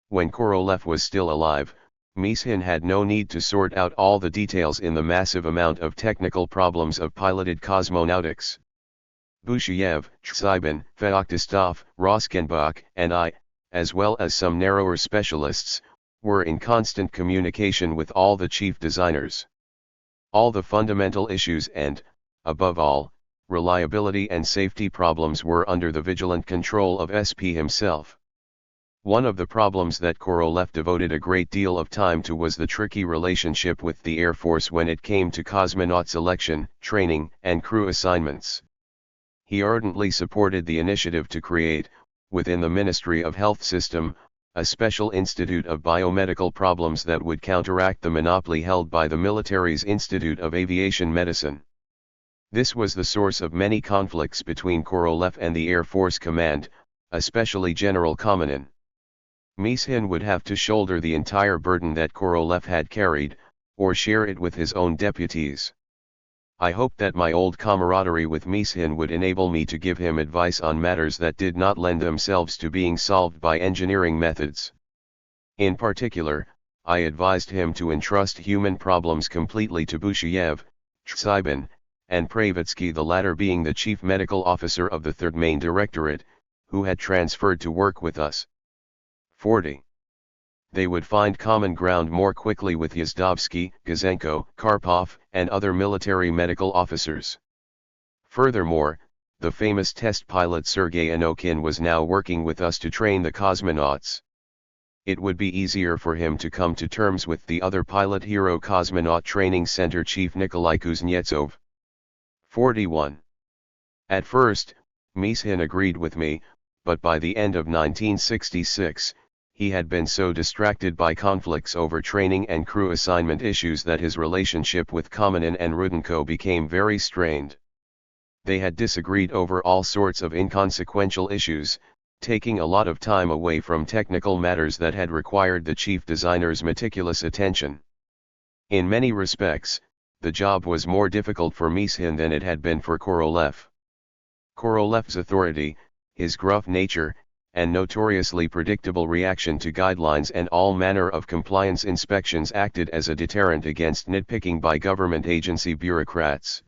When Korolev was still alive, Mishin had no need to sort out all the details in the massive amount of technical problems of piloted cosmonautics. Bushiev, Tsybin, Feoktistov, Roskenbach, and I, as well as some narrower specialists, were in constant communication with all the chief designers. All the fundamental issues and, above all, reliability and safety problems were under the vigilant control of SP himself. One of the problems that Korolev devoted a great deal of time to was the tricky relationship with the Air Force when it came to cosmonaut selection, training, and crew assignments. He ardently supported the initiative to create, within the Ministry of Health System, a special institute of biomedical problems that would counteract the monopoly held by the military's Institute of Aviation Medicine. This was the source of many conflicts between Korolev and the Air Force Command, especially General Kamenin. Mishin would have to shoulder the entire burden that Korolev had carried, or share it with his own deputies. I hoped that my old camaraderie with Mishin would enable me to give him advice on matters that did not lend themselves to being solved by engineering methods. In particular, I advised him to entrust human problems completely to Bushiev, Tsybin, and Pravitsky, the latter being the chief medical officer of the 3rd Main Directorate, who had transferred to work with us. 40. They would find common ground more quickly with Yazdovsky, Gazenko, Karpov, and other military medical officers. Furthermore, the famous test pilot Sergei Anokhin was now working with us to train the cosmonauts. It would be easier for him to come to terms with the other pilot hero Cosmonaut Training Center Chief Nikolai Kuznetsov. 41. At first, Mishin agreed with me, but by the end of 1966, he had been so distracted by conflicts over training and crew assignment issues that his relationship with Kamenin and Rudenko became very strained. They had disagreed over all sorts of inconsequential issues, taking a lot of time away from technical matters that had required the chief designer's meticulous attention. In many respects, the job was more difficult for Mishin than it had been for Korolev. Korolev's authority, his gruff nature, and notoriously predictable reaction to guidelines and all manner of compliance inspections acted as a deterrent against nitpicking by government agency bureaucrats.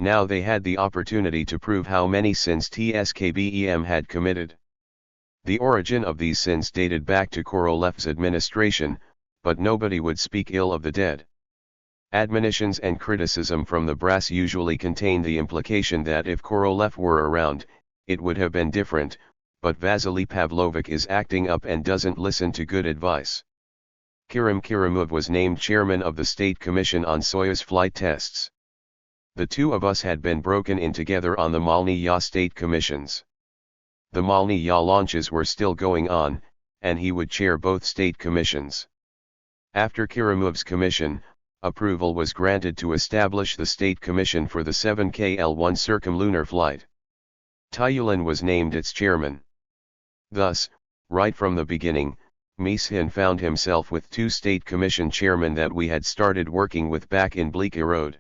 Now they had the opportunity to prove how many sins TSKBEM had committed. The origin of these sins dated back to Korolev's administration, but nobody would speak ill of the dead. Admonitions and criticism from the brass usually contained the implication that if Korolev were around, it would have been different, but Vasily Pavlovich is acting up and doesn't listen to good advice. Kirim Kirimov was named chairman of the State Commission on Soyuz flight tests. The two of us had been broken in together on the Malny-Ya State Commissions. The Malny-Ya launches were still going on, and he would chair both state commissions. After Kirimov's commission, approval was granted to establish the State Commission for the 7KL-1 circumlunar flight. Tyulin was named its chairman. Thus, right from the beginning, Mishin found himself with two State Commission chairmen that we had started working with back in Bleakirod.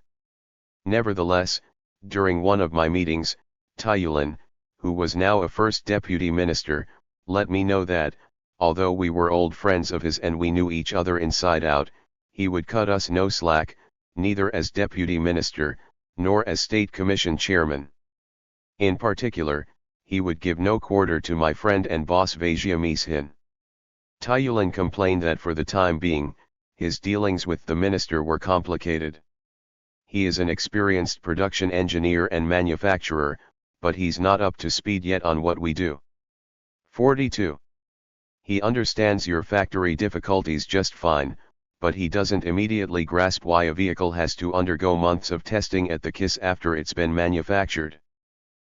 Nevertheless, during one of my meetings, Tyulin, who was now a first deputy minister, let me know that, although we were old friends of his and we knew each other inside out, he would cut us no slack, neither as deputy minister, nor as State Commission chairman. In particular, he would give no quarter to my friend and boss Vazhia Mishin. Tyulin complained that for the time being, his dealings with the minister were complicated. He is an experienced production engineer and manufacturer, but he's not up to speed yet on what we do. 42. He understands your factory difficulties just fine, but he doesn't immediately grasp why a vehicle has to undergo months of testing at the KISS after it's been manufactured.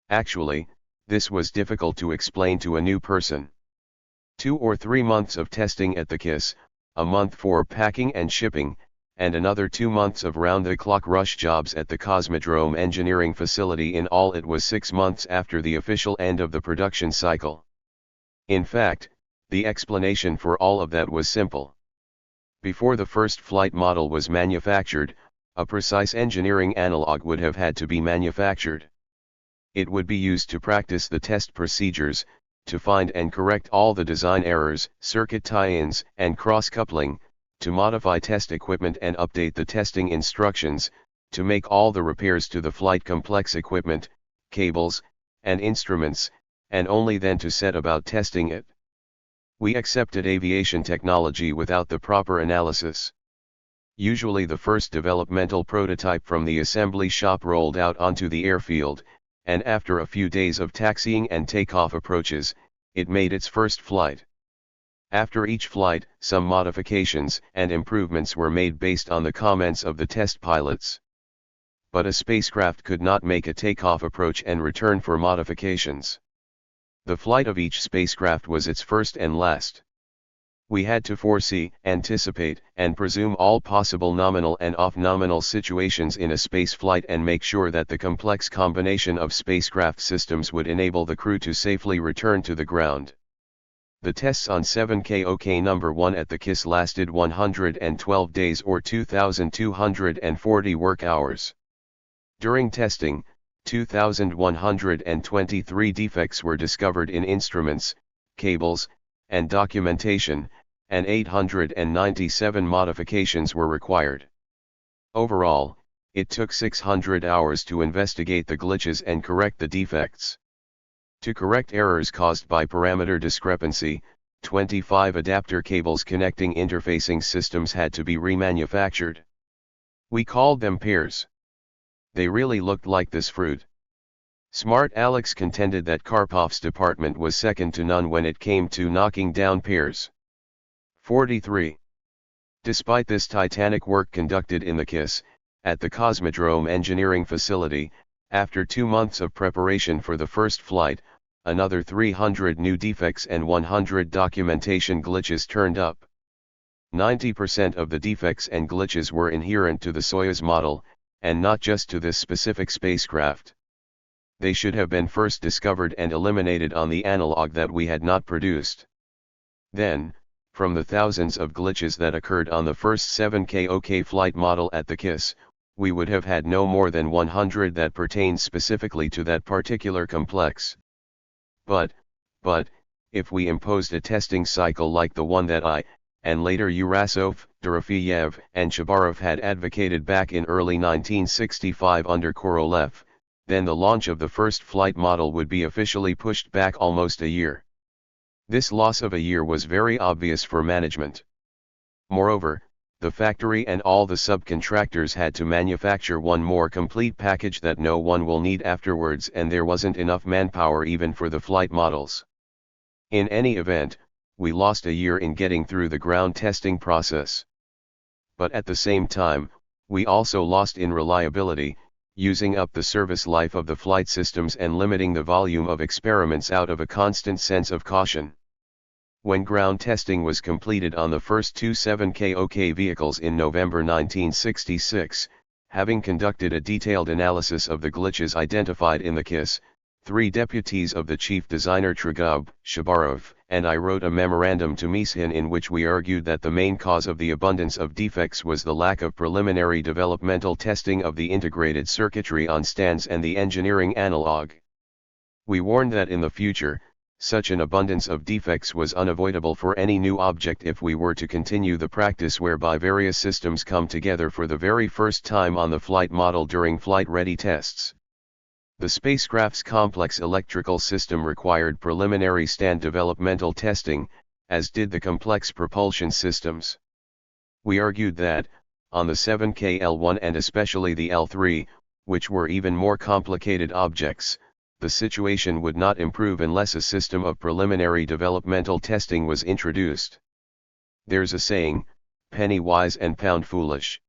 Actually, this was difficult to explain to a new person. 2 or 3 months of testing at the KISS, a month for packing and shipping, and another 2 months of round-the-clock rush jobs at the Cosmodrome engineering facility. In all, it was 6 months after the official end of the production cycle. In fact, the explanation for all of that was simple. Before the first flight model was manufactured, a precise engineering analog would have had to be manufactured. It would be used to practice the test procedures, to find and correct all the design errors, circuit tie-ins, and cross-coupling, to modify test equipment and update the testing instructions, to make all the repairs to the flight complex equipment, cables, and instruments, and only then to set about testing it. We accepted aviation technology without the proper analysis. Usually the first developmental prototype from the assembly shop rolled out onto the airfield, and after a few days of taxiing and takeoff approaches, it made its first flight. After each flight, some modifications and improvements were made based on the comments of the test pilots. But a spacecraft could not make a takeoff approach and return for modifications. The flight of each spacecraft was its first and last. We had to foresee, anticipate, and presume all possible nominal and off-nominal situations in a space flight and make sure that the complex combination of spacecraft systems would enable the crew to safely return to the ground. The tests on 7KOK number 1 at the KISS lasted 112 days or 2,240 work hours. During testing, 2,123 defects were discovered in instruments, cables, and documentation, and 897 modifications were required. Overall, it took 600 hours to investigate the glitches and correct the defects. To correct errors caused by parameter discrepancy, 25 adapter cables connecting interfacing systems had to be remanufactured. We called them pairs. They really looked like this fruit. Smart Alex contended that Karpov's department was second to none when it came to knocking down pairs. 43. Despite this titanic work conducted in the KISS, at the Cosmodrome engineering facility, after 2 months of preparation for the first flight, another 300 new defects and 100 documentation glitches turned up. 90% of the defects and glitches were inherent to the Soyuz model, and not just to this specific spacecraft. They should have been first discovered and eliminated on the analog that we had not produced. Then, from the thousands of glitches that occurred on the first 7KOK flight model at the KISS, we would have had no more than 100 that pertained specifically to that particular complex. But, if we imposed a testing cycle like the one that I, and later Urasov, Dorofeyev, and Chabarov had advocated back in early 1965 under Korolev, then the launch of the first flight model would be officially pushed back almost a year. This loss of a year was very obvious for management. Moreover, the factory and all the subcontractors had to manufacture one more complete package that no one will need afterwards, and there wasn't enough manpower even for the flight models. In any event, we lost a year in getting through the ground testing process. But at the same time, we also lost in reliability, using up the service life of the flight systems and limiting the volume of experiments out of a constant sense of caution. When ground testing was completed on the first two 7K vehicles in November 1966, having conducted a detailed analysis of the glitches identified in the KISS, 3 deputies of the chief designer Tragub, Chabarov, and I wrote a memorandum to Mishin in which we argued that the main cause of the abundance of defects was the lack of preliminary developmental testing of the integrated circuitry on stands and the engineering analog. We warned that in the future, such an abundance of defects was unavoidable for any new object if we were to continue the practice whereby various systems come together for the very first time on the flight model during flight-ready tests. The spacecraft's complex electrical system required preliminary stand developmental testing, as did the complex propulsion systems. We argued that, on the 7K L1 and especially the L3, which were even more complicated objects, the situation would not improve unless a system of preliminary developmental testing was introduced. There's a saying, penny wise and pound foolish.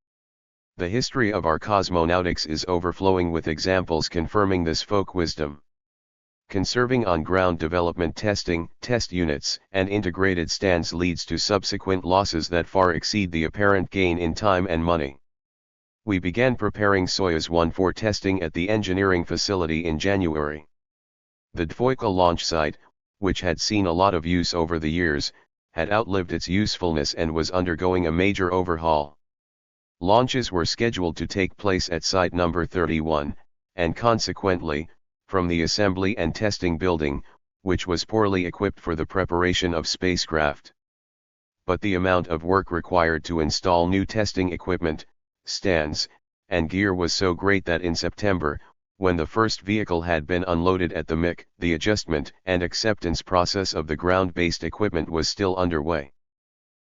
The history of our cosmonautics is overflowing with examples confirming this folk wisdom. Conserving on-ground development testing, test units, and integrated stands leads to subsequent losses that far exceed the apparent gain in time and money. We began preparing Soyuz 1 for testing at the engineering facility in January. The Dvoika launch site, which had seen a lot of use over the years, had outlived its usefulness and was undergoing a major overhaul. Launches were scheduled to take place at Site number 31, and consequently, from the assembly and testing building, which was poorly equipped for the preparation of spacecraft. But the amount of work required to install new testing equipment, stands, and gear was so great that in September, when the first vehicle had been unloaded at the MIC, the adjustment and acceptance process of the ground-based equipment was still underway.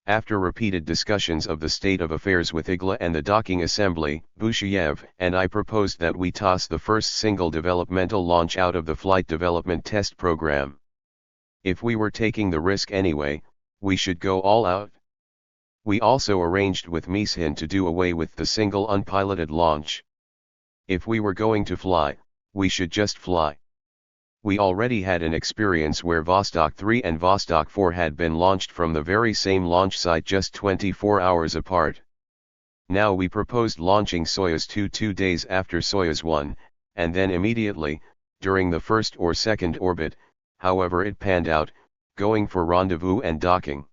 After repeated discussions of the state of affairs with IGLA and the docking assembly, Busheyev and I proposed that we toss the first single developmental launch out of the flight development test program. If we were taking the risk anyway, we should go all out. We also arranged with Mishin to do away with the single unpiloted launch. If we were going to fly, we should just fly. We already had an experience where Vostok 3 and Vostok 4 had been launched from the very same launch site just 24 hours apart. Now we proposed launching Soyuz 2 2 days after Soyuz 1, and then immediately, during the first or second orbit, however it panned out, going for rendezvous and docking.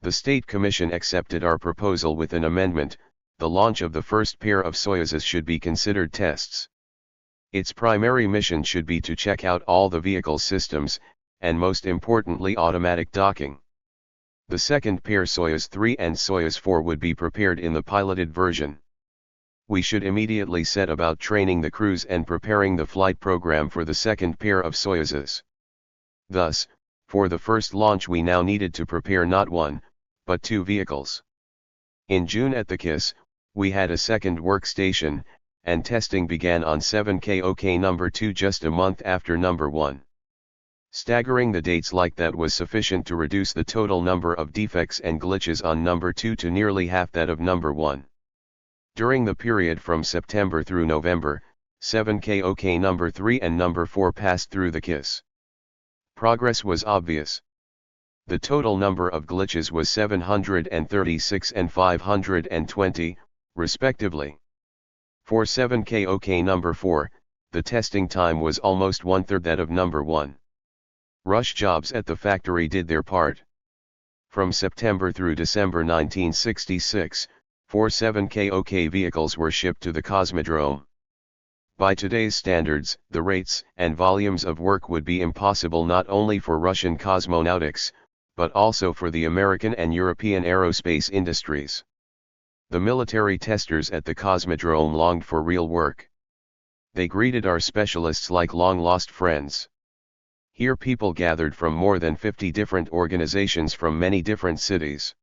The State Commission accepted our proposal with an amendment: the launch of the first pair of Soyuzes should be considered tests. Its primary mission should be to check out all the vehicle systems, and most importantly automatic docking. The second pair Soyuz 3 and Soyuz 4 would be prepared in the piloted version. We should immediately set about training the crews and preparing the flight program for the second pair of Soyuzes. Thus, for the first launch we now needed to prepare not one, but 2 vehicles. In June at the KISS, we had a second workstation, and testing began on 7K number 2 just a month after number 1. Staggering the dates like that was sufficient to reduce the total number of defects and glitches on number 2 to nearly half that of number 1. During the period from September through November, 7K number 3 and number 4 passed through the KISS. Progress was obvious. The total number of glitches was 736 and 520, respectively. For 7K number 4, the testing time was almost 1/3 that of number 1. Rush jobs at the factory did their part. From September through December 1966, 4 7K vehicles were shipped to the Cosmodrome. By today's standards, the rates and volumes of work would be impossible not only for Russian cosmonautics, but also for the American and European aerospace industries. The military testers at the Cosmodrome longed for real work. They greeted our specialists like long-lost friends. Here people gathered from more than 50 different organizations from many different cities.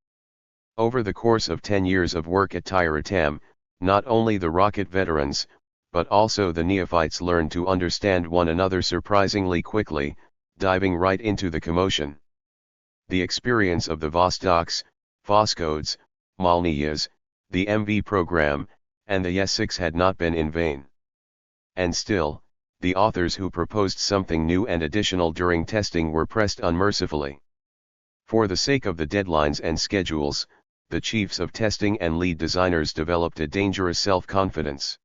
Over the course of 10 years of work at THIRD-WORLDISM, not only the rocket veterans, but also the neophytes learned to understand one another surprisingly quickly, diving right into the commotion. The experience of the Vostoks, Voskods, Malniyas, the MV program, and the YES-6 had not been in vain. And still, the authors who proposed something new and additional during testing were pressed unmercifully. For the sake of the deadlines and schedules, the chiefs of testing and lead designers developed a dangerous self-confidence.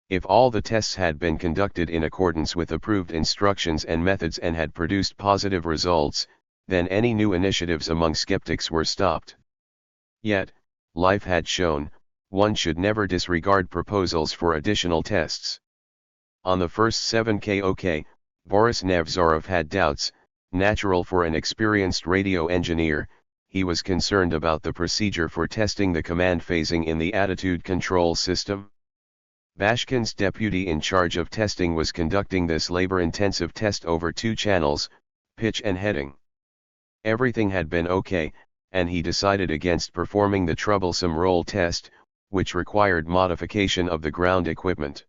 If all the tests had been conducted in accordance with approved instructions and methods and had produced positive results, then any new initiatives among skeptics were stopped. Yet, life had shown, one should never disregard proposals for additional tests. On the first 7KOK, Boris Nevzorov had doubts, natural for an experienced radio engineer. He was concerned about the procedure for testing the command phasing in the attitude control system. Bashkin's deputy in charge of testing was conducting this labor-intensive test over 2 channels, pitch and heading. Everything had been okay, and he decided against performing the troublesome roll test, which required modification of the ground equipment.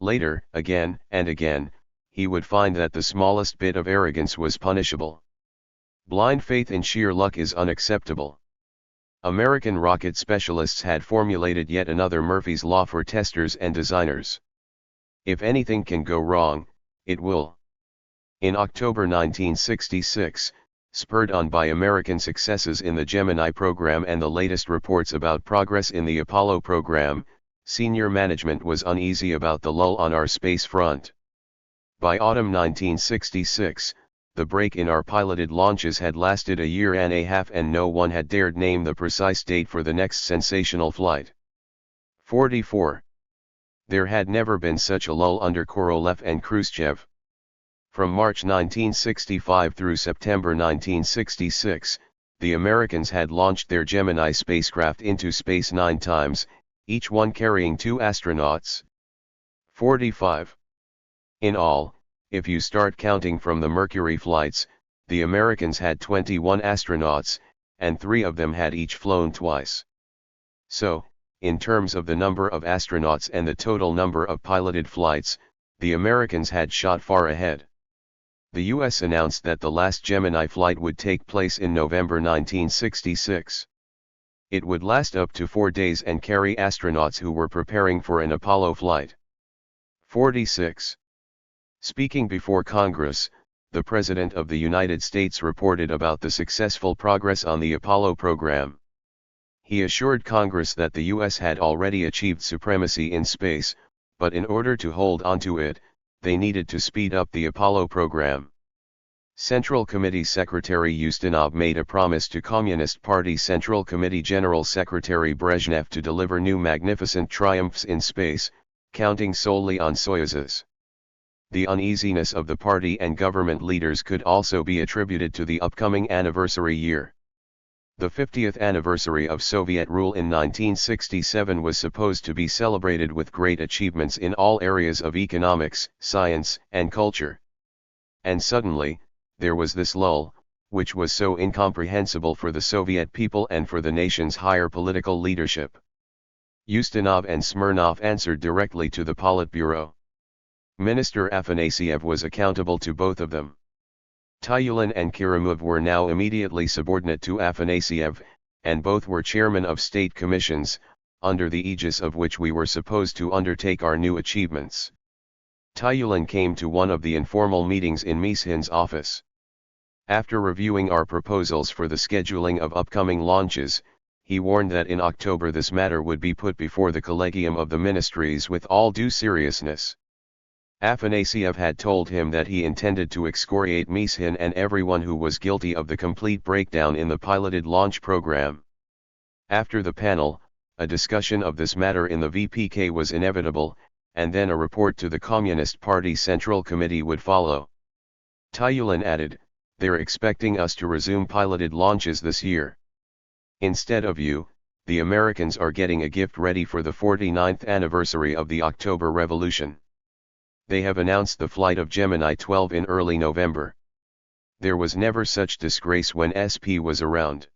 Later, again and again, he would find that the smallest bit of arrogance was punishable. Blind faith in sheer luck is unacceptable. American rocket specialists had formulated yet another Murphy's Law for testers and designers. If anything can go wrong, it will. In October 1966, spurred on by American successes in the Gemini program and the latest reports about progress in the Apollo program, senior management was uneasy about the lull on our space front. By autumn 1966, the break in our piloted launches had lasted a year and a half and no one had dared name the precise date for the next sensational flight. 44. There had never been such a lull under Korolev and Khrushchev. From March 1965 through September 1966, the Americans had launched their Gemini spacecraft into space 9 times, each one carrying 2 astronauts. 45. In all, if you start counting from the Mercury flights, the Americans had 21 astronauts, and 3 of them had each flown twice. So, in terms of the number of astronauts and the total number of piloted flights, the Americans had shot far ahead. The U.S. announced that the last Gemini flight would take place in November 1966. It would last up to 4 days and carry astronauts who were preparing for an Apollo flight. 46. Speaking before Congress, the President of the United States reported about the successful progress on the Apollo program. He assured Congress that the U.S. had already achieved supremacy in space, but in order to hold onto it, they needed to speed up the Apollo program. Central Committee Secretary Ustinov made a promise to Communist Party Central Committee General Secretary Brezhnev to deliver new magnificent triumphs in space, counting solely on Soyuzes. The uneasiness of the party and government leaders could also be attributed to the upcoming anniversary year. The 50th anniversary of Soviet rule in 1967 was supposed to be celebrated with great achievements in all areas of economics, science, and culture. And suddenly, there was this lull, which was so incomprehensible for the Soviet people and for the nation's higher political leadership. Ustinov and Smirnov answered directly to the Politburo. Minister Afanasyev was accountable to both of them. Tyulin and Kerimov were now immediately subordinate to Afanasyev, and both were chairmen of state commissions, under the aegis of which we were supposed to undertake our new achievements. Tyulin came to one of the informal meetings in Mishin's office. After reviewing our proposals for the scheduling of upcoming launches, he warned that in October this matter would be put before the Collegium of the Ministries with all due seriousness. Afanasyev had told him that he intended to excoriate Mishin and everyone who was guilty of the complete breakdown in the piloted launch program. After the panel, a discussion of this matter in the VPK was inevitable, and then a report to the Communist Party Central Committee would follow. Tyulin added, they're expecting us to resume piloted launches this year. Instead of you, the Americans are getting a gift ready for the 49th anniversary of the October Revolution. They have announced the flight of Gemini 12 in early November. There was never such disgrace when SP was around.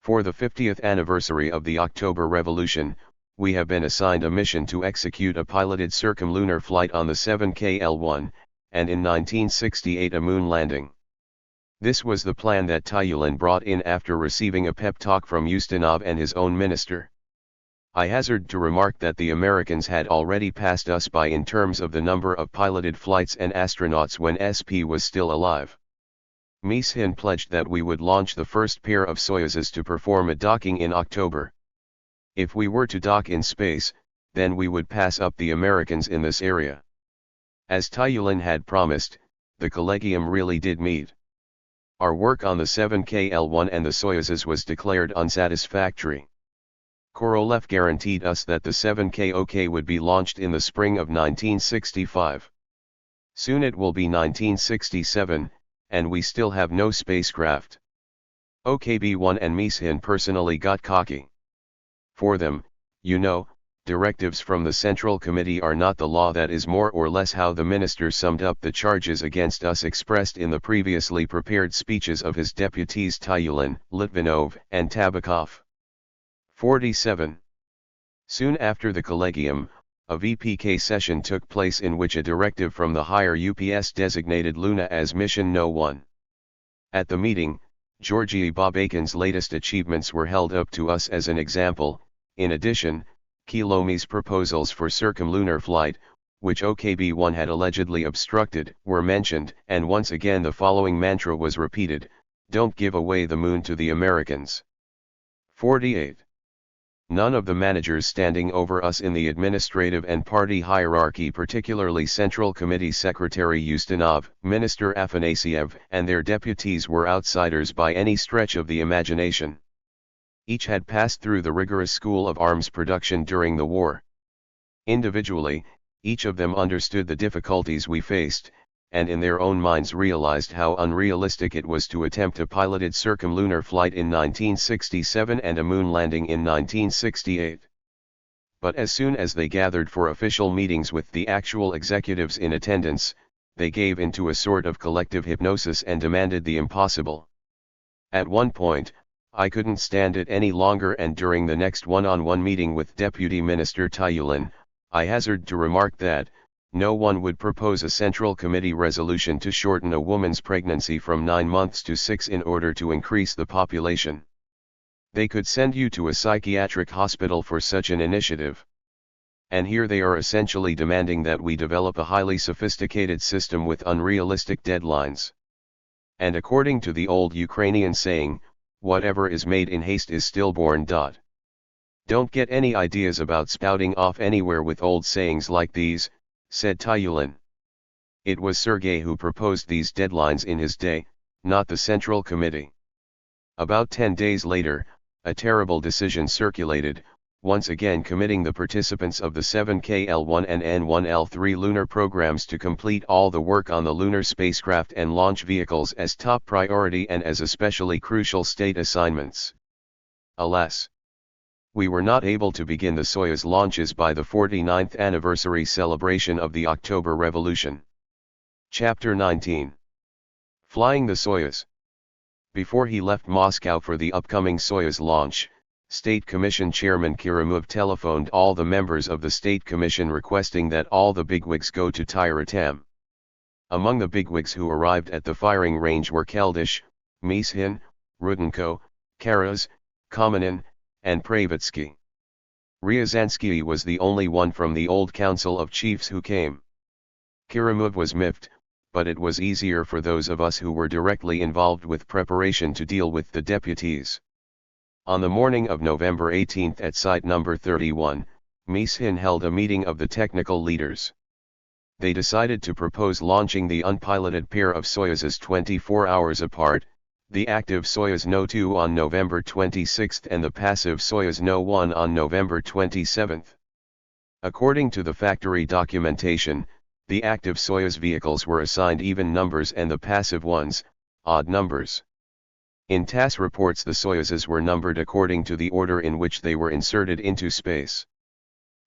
For the 50th anniversary of the October Revolution, we have been assigned a mission to execute a piloted circumlunar flight on the 7KL-1, and in 1968 a moon landing. This was the plan that Tyulen brought in after receiving a pep talk from Ustinov and his own minister. I hazard to remark that the Americans had already passed us by in terms of the number of piloted flights and astronauts when SP was still alive. Mishin pledged that we would launch the first pair of Soyuzes to perform a docking in October. If we were to dock in space, then we would pass up the Americans in this area. As Tyulen had promised, the Collegium really did meet. Our work on the 7KL-1 and the Soyuzes was declared unsatisfactory. Korolev guaranteed us that the 7KOK would be launched in the spring of 1965. Soon it will be 1967, and we still have no spacecraft. OKB-1 and Mishin personally got cocky. For them, directives from the Central Committee are not the law. That is more or less how the minister summed up the charges against us expressed in the previously prepared speeches of his deputies Tyulen, Litvinov, and Tabakov. 47. Soon after the Collegium, a VPK session took place in which a directive from the higher UPS designated Luna as Mission No. 1. At the meeting, Georgy Babakin's latest achievements were held up to us as an example. In addition, Kilomi's proposals for circumlunar flight, which OKB-1 had allegedly obstructed, were mentioned, and once again the following mantra was repeated: "Don't give away the moon to the Americans." 48. None of the managers standing over us in the administrative and party hierarchy, particularly Central Committee Secretary Ustinov, Minister Afanasiev, and their deputies, were outsiders by any stretch of the imagination. Each had passed through the rigorous school of arms production during the war. Individually, each of them understood the difficulties we faced, and in their own minds realized how unrealistic it was to attempt a piloted circumlunar flight in 1967 and a moon landing in 1968. But as soon as they gathered for official meetings with the actual executives in attendance, they gave into a sort of collective hypnosis and demanded the impossible. At one point, I couldn't stand it any longer, and during the next one-on-one meeting with Deputy Minister Tyulen, I hazarded to remark that no one would propose a Central Committee resolution to shorten a woman's pregnancy from 9 months to 6 in order to increase the population. They could send you to a psychiatric hospital for such an initiative. And here they are essentially demanding that we develop a highly sophisticated system with unrealistic deadlines. And according to the old Ukrainian saying, whatever is made in haste is stillborn. Don't get any ideas about spouting off anywhere with old sayings like these, said Tyulen. It was Sergei who proposed these deadlines in his day, not the Central Committee. About 10 days later, a terrible decision circulated, once again committing the participants of the 7KL-1 and N1L3 lunar programs to complete all the work on the lunar spacecraft and launch vehicles as top priority and as especially crucial state assignments. Alas! We were not able to begin the Soyuz launches by the 49th anniversary celebration of the October Revolution. Chapter 19. Flying the Soyuz. Before he left Moscow for the upcoming Soyuz launch, State Commission Chairman Kirimov telephoned all the members of the State Commission requesting that all the bigwigs go to Tyuratam. Among the bigwigs who arrived at the firing range were Keldysh, Mishin, Rudenko, Karas, Kamenin, and Pravitsky. Ryazansky was the only one from the old Council of Chiefs who came. Kirimov was miffed, but it was easier for those of us who were directly involved with preparation to deal with the deputies. On the morning of November 18 at Site number 31, Mishin held a meeting of the technical leaders. They decided to propose launching the unpiloted pair of Soyuzes 24 hours apart, the active Soyuz No. 2 on November 26 and the passive Soyuz No. 1 on November 27. According to the factory documentation, the active Soyuz vehicles were assigned even numbers and the passive ones, odd numbers. In TASS reports the Soyuzes were numbered according to the order in which they were inserted into space.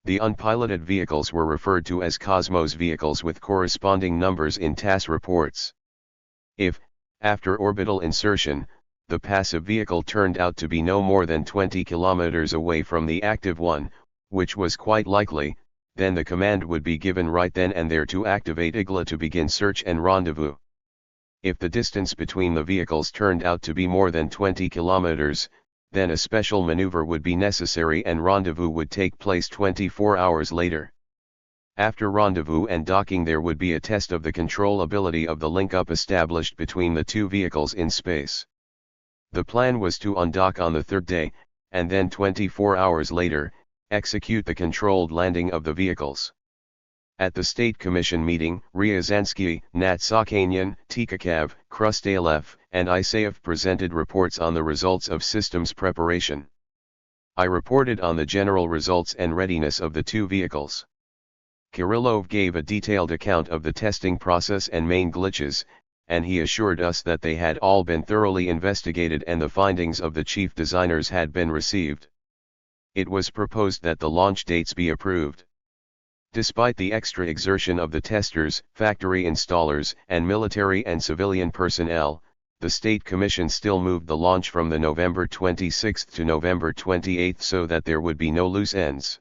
The unpiloted vehicles were referred to as Cosmos vehicles with corresponding numbers in TASS reports. If, after orbital insertion, the passive vehicle turned out to be no more than 20 kilometers away from the active one, which was quite likely, then the command would be given right then and there to activate IGLA to begin search and rendezvous. If the distance between the vehicles turned out to be more than 20 kilometers, then a special maneuver would be necessary and rendezvous would take place 24 hours later. After rendezvous and docking there would be a test of the controllability of the link-up established between the two vehicles in space. The plan was to undock on the third day, and then 24 hours later, execute the controlled landing of the vehicles. At the State Commission meeting, Ryazansky, Natsakanian, Tikakav, Krustalev, and Isaev presented reports on the results of systems preparation. I reported on the general results and readiness of the two vehicles. Kirillov gave a detailed account of the testing process and main glitches, and he assured us that they had all been thoroughly investigated and the findings of the chief designers had been received. It was proposed that the launch dates be approved. Despite the extra exertion of the testers, factory installers, and military and civilian personnel, the State Commission still moved the launch from the November 26 to November 28 so that there would be no loose ends.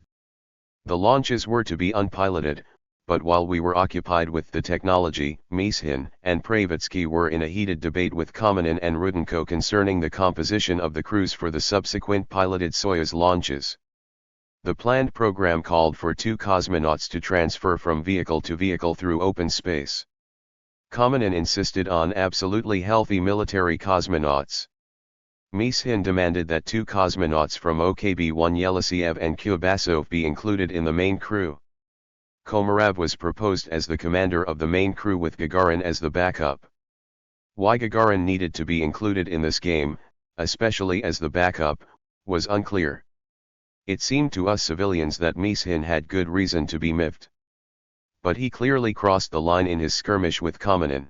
The launches were to be unpiloted, but while we were occupied with the technology, Mishin and Pravitsky were in a heated debate with Kamenin and Rudenko concerning the composition of the crews for the subsequent piloted Soyuz launches. The planned program called for 2 cosmonauts to transfer from vehicle to vehicle through open space. Kamenin insisted on absolutely healthy military cosmonauts. Mishin demanded that 2 cosmonauts from OKB-1 Yelisiev and Kubasov be included in the main crew. Komarov was proposed as the commander of the main crew with Gagarin as the backup. Why Gagarin needed to be included in this game, especially as the backup, was unclear. It seemed to us civilians that Mishin had good reason to be miffed. But he clearly crossed the line in his skirmish with Kamenin.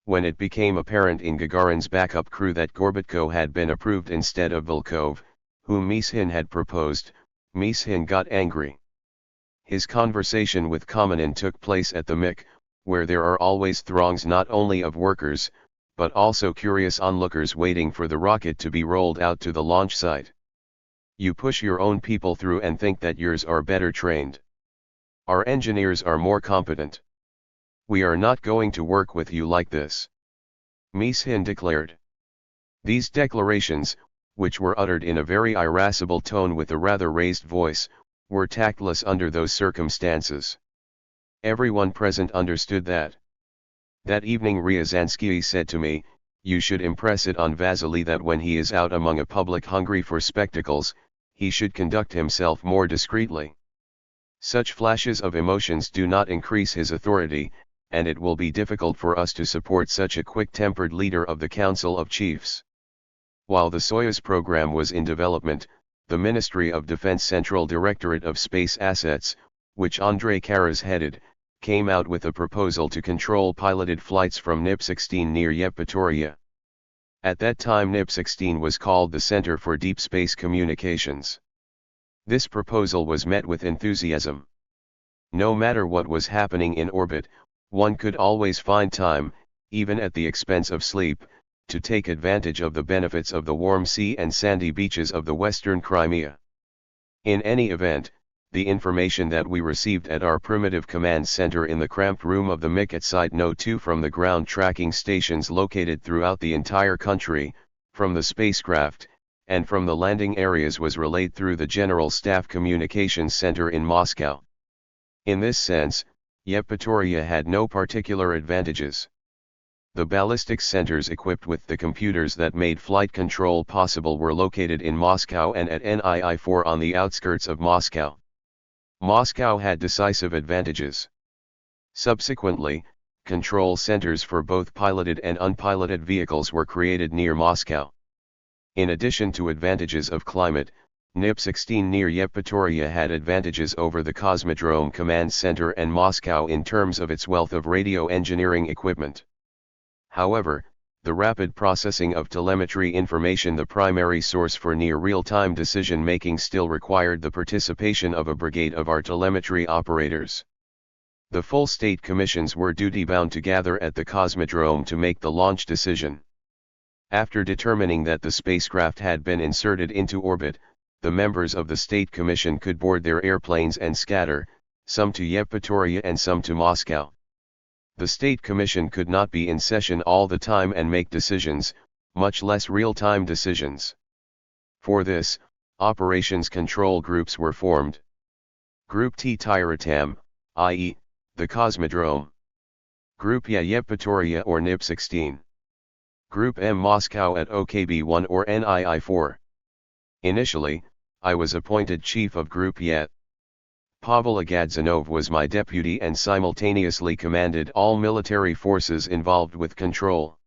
When it became apparent in Gagarin's backup crew that Gorbatko had been approved instead of Volkov, whom Mishin had proposed, Mishin got angry. His conversation with Kamenin took place at the MIC, where there are always throngs not only of workers, but also curious onlookers waiting for the rocket to be rolled out to the launch site. You push your own people through and think that yours are better trained. Our engineers are more competent. We are not going to work with you like this. Mishin declared. These declarations, which were uttered in a very irascible tone with a rather raised voice, were tactless under those circumstances. Everyone present understood that. That evening Ryazansky said to me, "You should impress it on Vasily that when he is out among a public hungry for spectacles, he should conduct himself more discreetly. Such flashes of emotions do not increase his authority, and it will be difficult for us to support such a quick-tempered leader of the Council of Chiefs." While the Soyuz program was in development, the Ministry of Defense Central Directorate of Space Assets, which Andrei Karas headed, came out with a proposal to control piloted flights from NIP-16 near Yevpatoria. At that time NIP-16 was called the Center for Deep Space Communications. This proposal was met with enthusiasm. No matter what was happening in orbit, one could always find time, even at the expense of sleep, to take advantage of the benefits of the warm sea and sandy beaches of the Western Crimea. In any event, the information that we received at our primitive command center in the cramped room of the MIC at Site No. 2 from the ground tracking stations located throughout the entire country, from the spacecraft, and from the landing areas was relayed through the General Staff Communications Center in Moscow. In this sense, Yevpatoria had no particular advantages. The ballistics centers equipped with the computers that made flight control possible were located in Moscow and at NII-4 on the outskirts of Moscow. Moscow had decisive advantages. Subsequently, control centers for both piloted and unpiloted vehicles were created near Moscow. In addition to advantages of climate, NIP-16 near Yevpatoria had advantages over the Cosmodrome Command Center and Moscow in terms of its wealth of radio engineering equipment. However, the rapid processing of telemetry information, the primary source for near real-time decision-making, still required the participation of a brigade of our telemetry operators. The full state commissions were duty-bound to gather at the cosmodrome to make the launch decision. After determining that the spacecraft had been inserted into orbit, the members of the State Commission could board their airplanes and scatter, some to Yevpatoria and some to Moscow. The State Commission could not be in session all the time and make decisions, much less real-time decisions. For this, operations control groups were formed. Group T Tyratam, i.e., the Cosmodrome. Group Y Yevpatoria or NIP-16. Group M Moscow at OKB-1 or NII-4. Initially, I was appointed chief of Group Y. Pavel Agadzanov was my deputy and simultaneously commanded all military forces involved with control.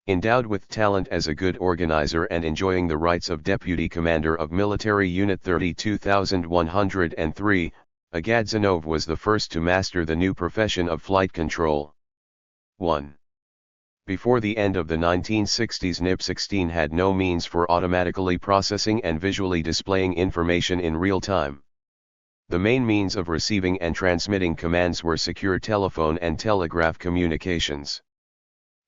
Endowed with talent as a good organizer and enjoying the rights of deputy commander of military unit 32103, Agadzanov was the first to master the new profession of flight control. 1. Before the end of the 1960s, NIP-16 had no means for automatically processing and visually displaying information in real time. The main means of receiving and transmitting commands were secure telephone and telegraph communications.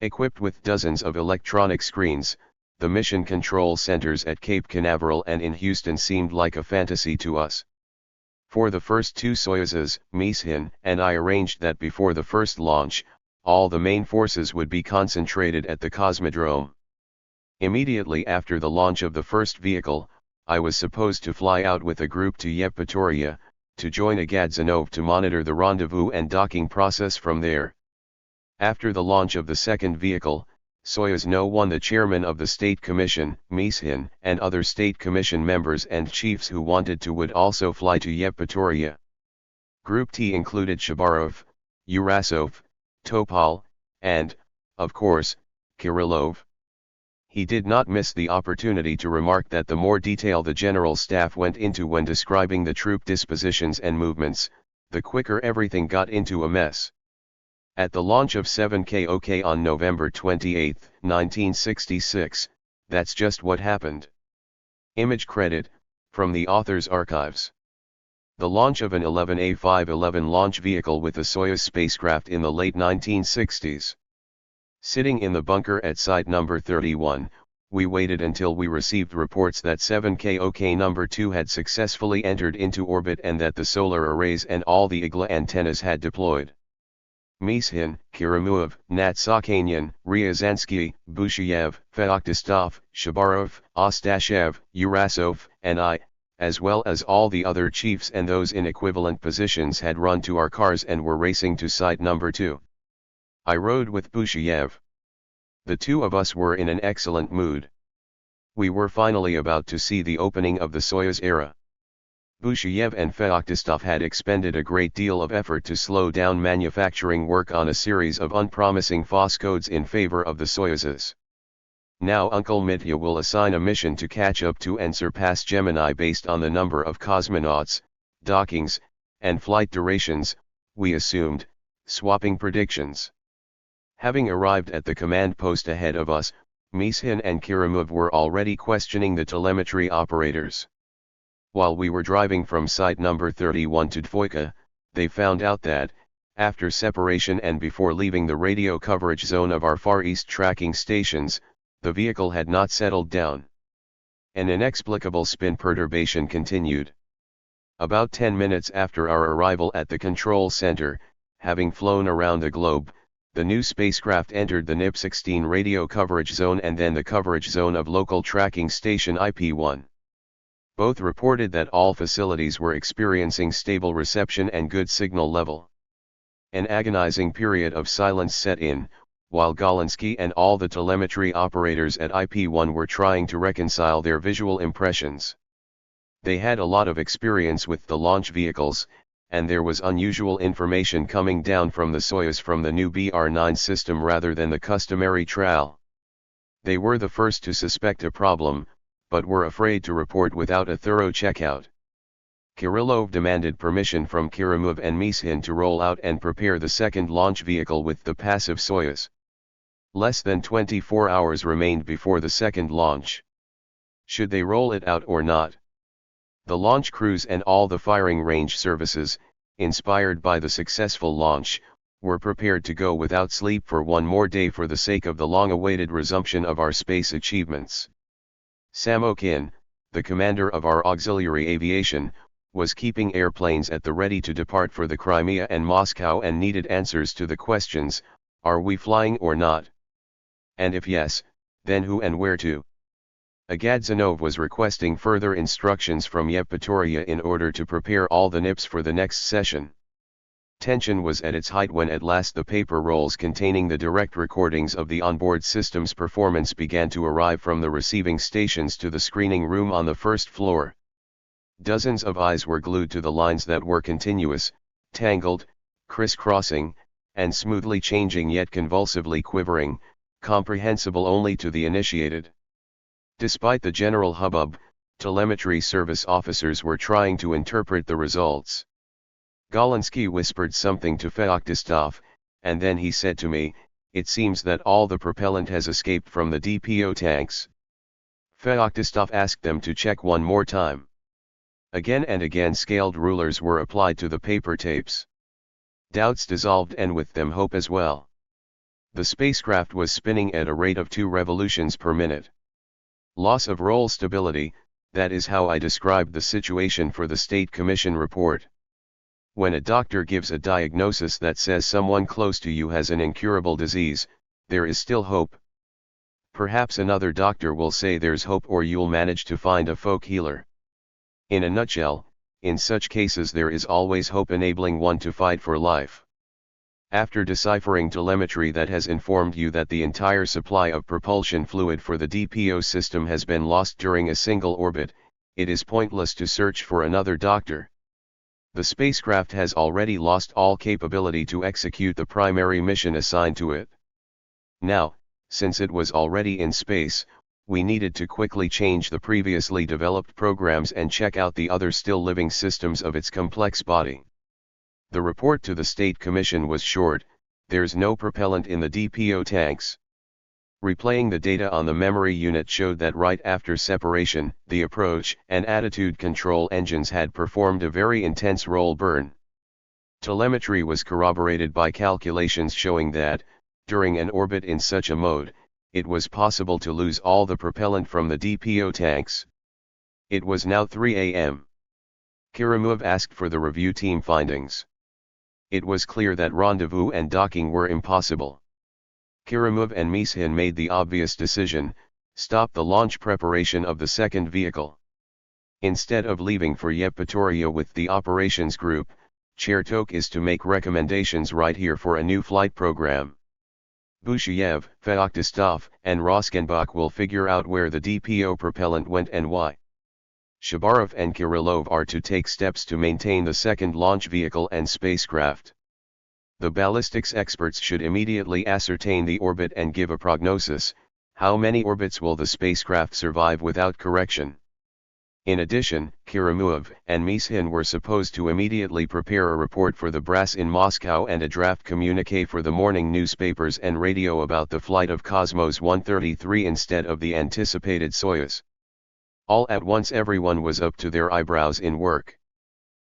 Equipped with dozens of electronic screens, the mission control centers at Cape Canaveral and in Houston seemed like a fantasy to us. For the first two Soyuzes, Mishin and I arranged that before the first launch, all the main forces would be concentrated at the Cosmodrome. Immediately after the launch of the first vehicle, I was supposed to fly out with a group to Yevpatoria, to join Agadzanov to monitor the rendezvous and docking process from there. After the launch of the second vehicle, Soyuz No. 1, the chairman of the State Commission, Mishin, and other State Commission members and chiefs who wanted to would also fly to Yevpatoria. Group T included Shabarov, Urasov, Topal, and, of course, Kirillov. He did not miss the opportunity to remark that the more detail the General Staff went into when describing the troop dispositions and movements, the quicker everything got into a mess. At the launch of 7KOK on November 28, 1966, that's just what happened. Image credit, from the author's archives. The launch of an 11A511 launch vehicle with the Soyuz spacecraft in the late 1960s. Sitting in the bunker at site number 31, we waited until we received reports that 7KOK number 2 had successfully entered into orbit and that the solar arrays and all the Igla antennas had deployed. Mishin, Karamuov, Natsakanian, Ryazansky, Busheyev, Feoktistov, Shabarov, Ostashev, Urasov, and I, as well as all the other chiefs and those in equivalent positions, had run to our cars and were racing to site number 2. I rode with Busheyev. The two of us were in an excellent mood. We were finally about to see the opening of the Soyuz era. Busheyev and Feoktistov had expended a great deal of effort to slow down manufacturing work on a series of unpromising FOSS codes in favor of the Soyuzes. Now Uncle Mitya will assign a mission to catch up to and surpass Gemini based on the number of cosmonauts, dockings, and flight durations, we assumed, swapping predictions. Having arrived at the command post ahead of us, Mishin and Kirimov were already questioning the telemetry operators. While we were driving from site number 31 to Dvoika, they found out that, after separation and before leaving the radio coverage zone of our Far East tracking stations, the vehicle had not settled down. An inexplicable spin perturbation continued. About 10 minutes after our arrival at the control center, having flown around the globe, the new spacecraft entered the NIP-16 radio coverage zone and then the coverage zone of local tracking station IP1. Both reported that all facilities were experiencing stable reception and good signal level. An agonizing period of silence set in, while Golinsky and all the telemetry operators at IP1 were trying to reconcile their visual impressions. They had a lot of experience with the launch vehicles, and there was unusual information coming down from the Soyuz from the new BR-9 system rather than the customary TRAL. They were the first to suspect a problem, but were afraid to report without a thorough checkout. Kirillov demanded permission from Kirimov and Mishin to roll out and prepare the second launch vehicle with the passive Soyuz. Less than 24 hours remained before the second launch. Should they roll it out or not? The launch crews and all the firing range services, inspired by the successful launch, were prepared to go without sleep for one more day for the sake of the long-awaited resumption of our space achievements. Samokin, the commander of our auxiliary aviation, was keeping airplanes at the ready to depart for the Crimea and Moscow and needed answers to the questions, are we flying or not? And if yes, then who and where to? Agadzanov was requesting further instructions from Yevpatoria in order to prepare all the NIPs for the next session. Tension was at its height when at last the paper rolls containing the direct recordings of the onboard system's performance began to arrive from the receiving stations to the screening room on the first floor. Dozens of eyes were glued to the lines that were continuous, tangled, crisscrossing, and smoothly changing yet convulsively quivering, comprehensible only to the initiated. Despite the general hubbub, telemetry service officers were trying to interpret the results. Golinsky whispered something to Feoktistov, and then he said to me, "It seems that all the propellant has escaped from the DPO tanks." Feoktistov asked them to check one more time. Again and again scaled rulers were applied to the paper tapes. Doubts dissolved and with them hope as well. The spacecraft was spinning at a rate of 2 revolutions per minute. Loss of roll stability, that is how I described the situation for the State Commission report. When a doctor gives a diagnosis that says someone close to you has an incurable disease, there is still hope. Perhaps another doctor will say there's hope or you'll manage to find a folk healer. In a nutshell, in such cases there is always hope enabling one to fight for life. After deciphering telemetry that has informed you that the entire supply of propulsion fluid for the DPO system has been lost during a single orbit, it is pointless to search for another doctor. The spacecraft has already lost all capability to execute the primary mission assigned to it. Now, since it was already in space, we needed to quickly change the previously developed programs and check out the other still living systems of its complex body. The report to the State Commission was short: there's no propellant in the DPO tanks. Replaying the data on the memory unit showed that right after separation, the approach and attitude control engines had performed a very intense roll burn. Telemetry was corroborated by calculations showing that, during an orbit in such a mode, it was possible to lose all the propellant from the DPO tanks. It was now 3 a.m. Kirimov asked for the review team findings. It was clear that rendezvous and docking were impossible. Kirimov and Mishin made the obvious decision: stop the launch preparation of the second vehicle. Instead of leaving for Yevpatoria with the operations group, Chertok is to make recommendations right here for a new flight program. Busheyev, Feoktistov, and Roskenbach will figure out where the DPO propellant went and why. Shabarov and Kirillov are to take steps to maintain the second launch vehicle and spacecraft. The ballistics experts should immediately ascertain the orbit and give a prognosis: how many orbits will the spacecraft survive without correction? In addition, Kirimov and Mishin were supposed to immediately prepare a report for the brass in Moscow and a draft communique for the morning newspapers and radio about the flight of Cosmos 133 instead of the anticipated Soyuz. All at once everyone was up to their eyebrows in work.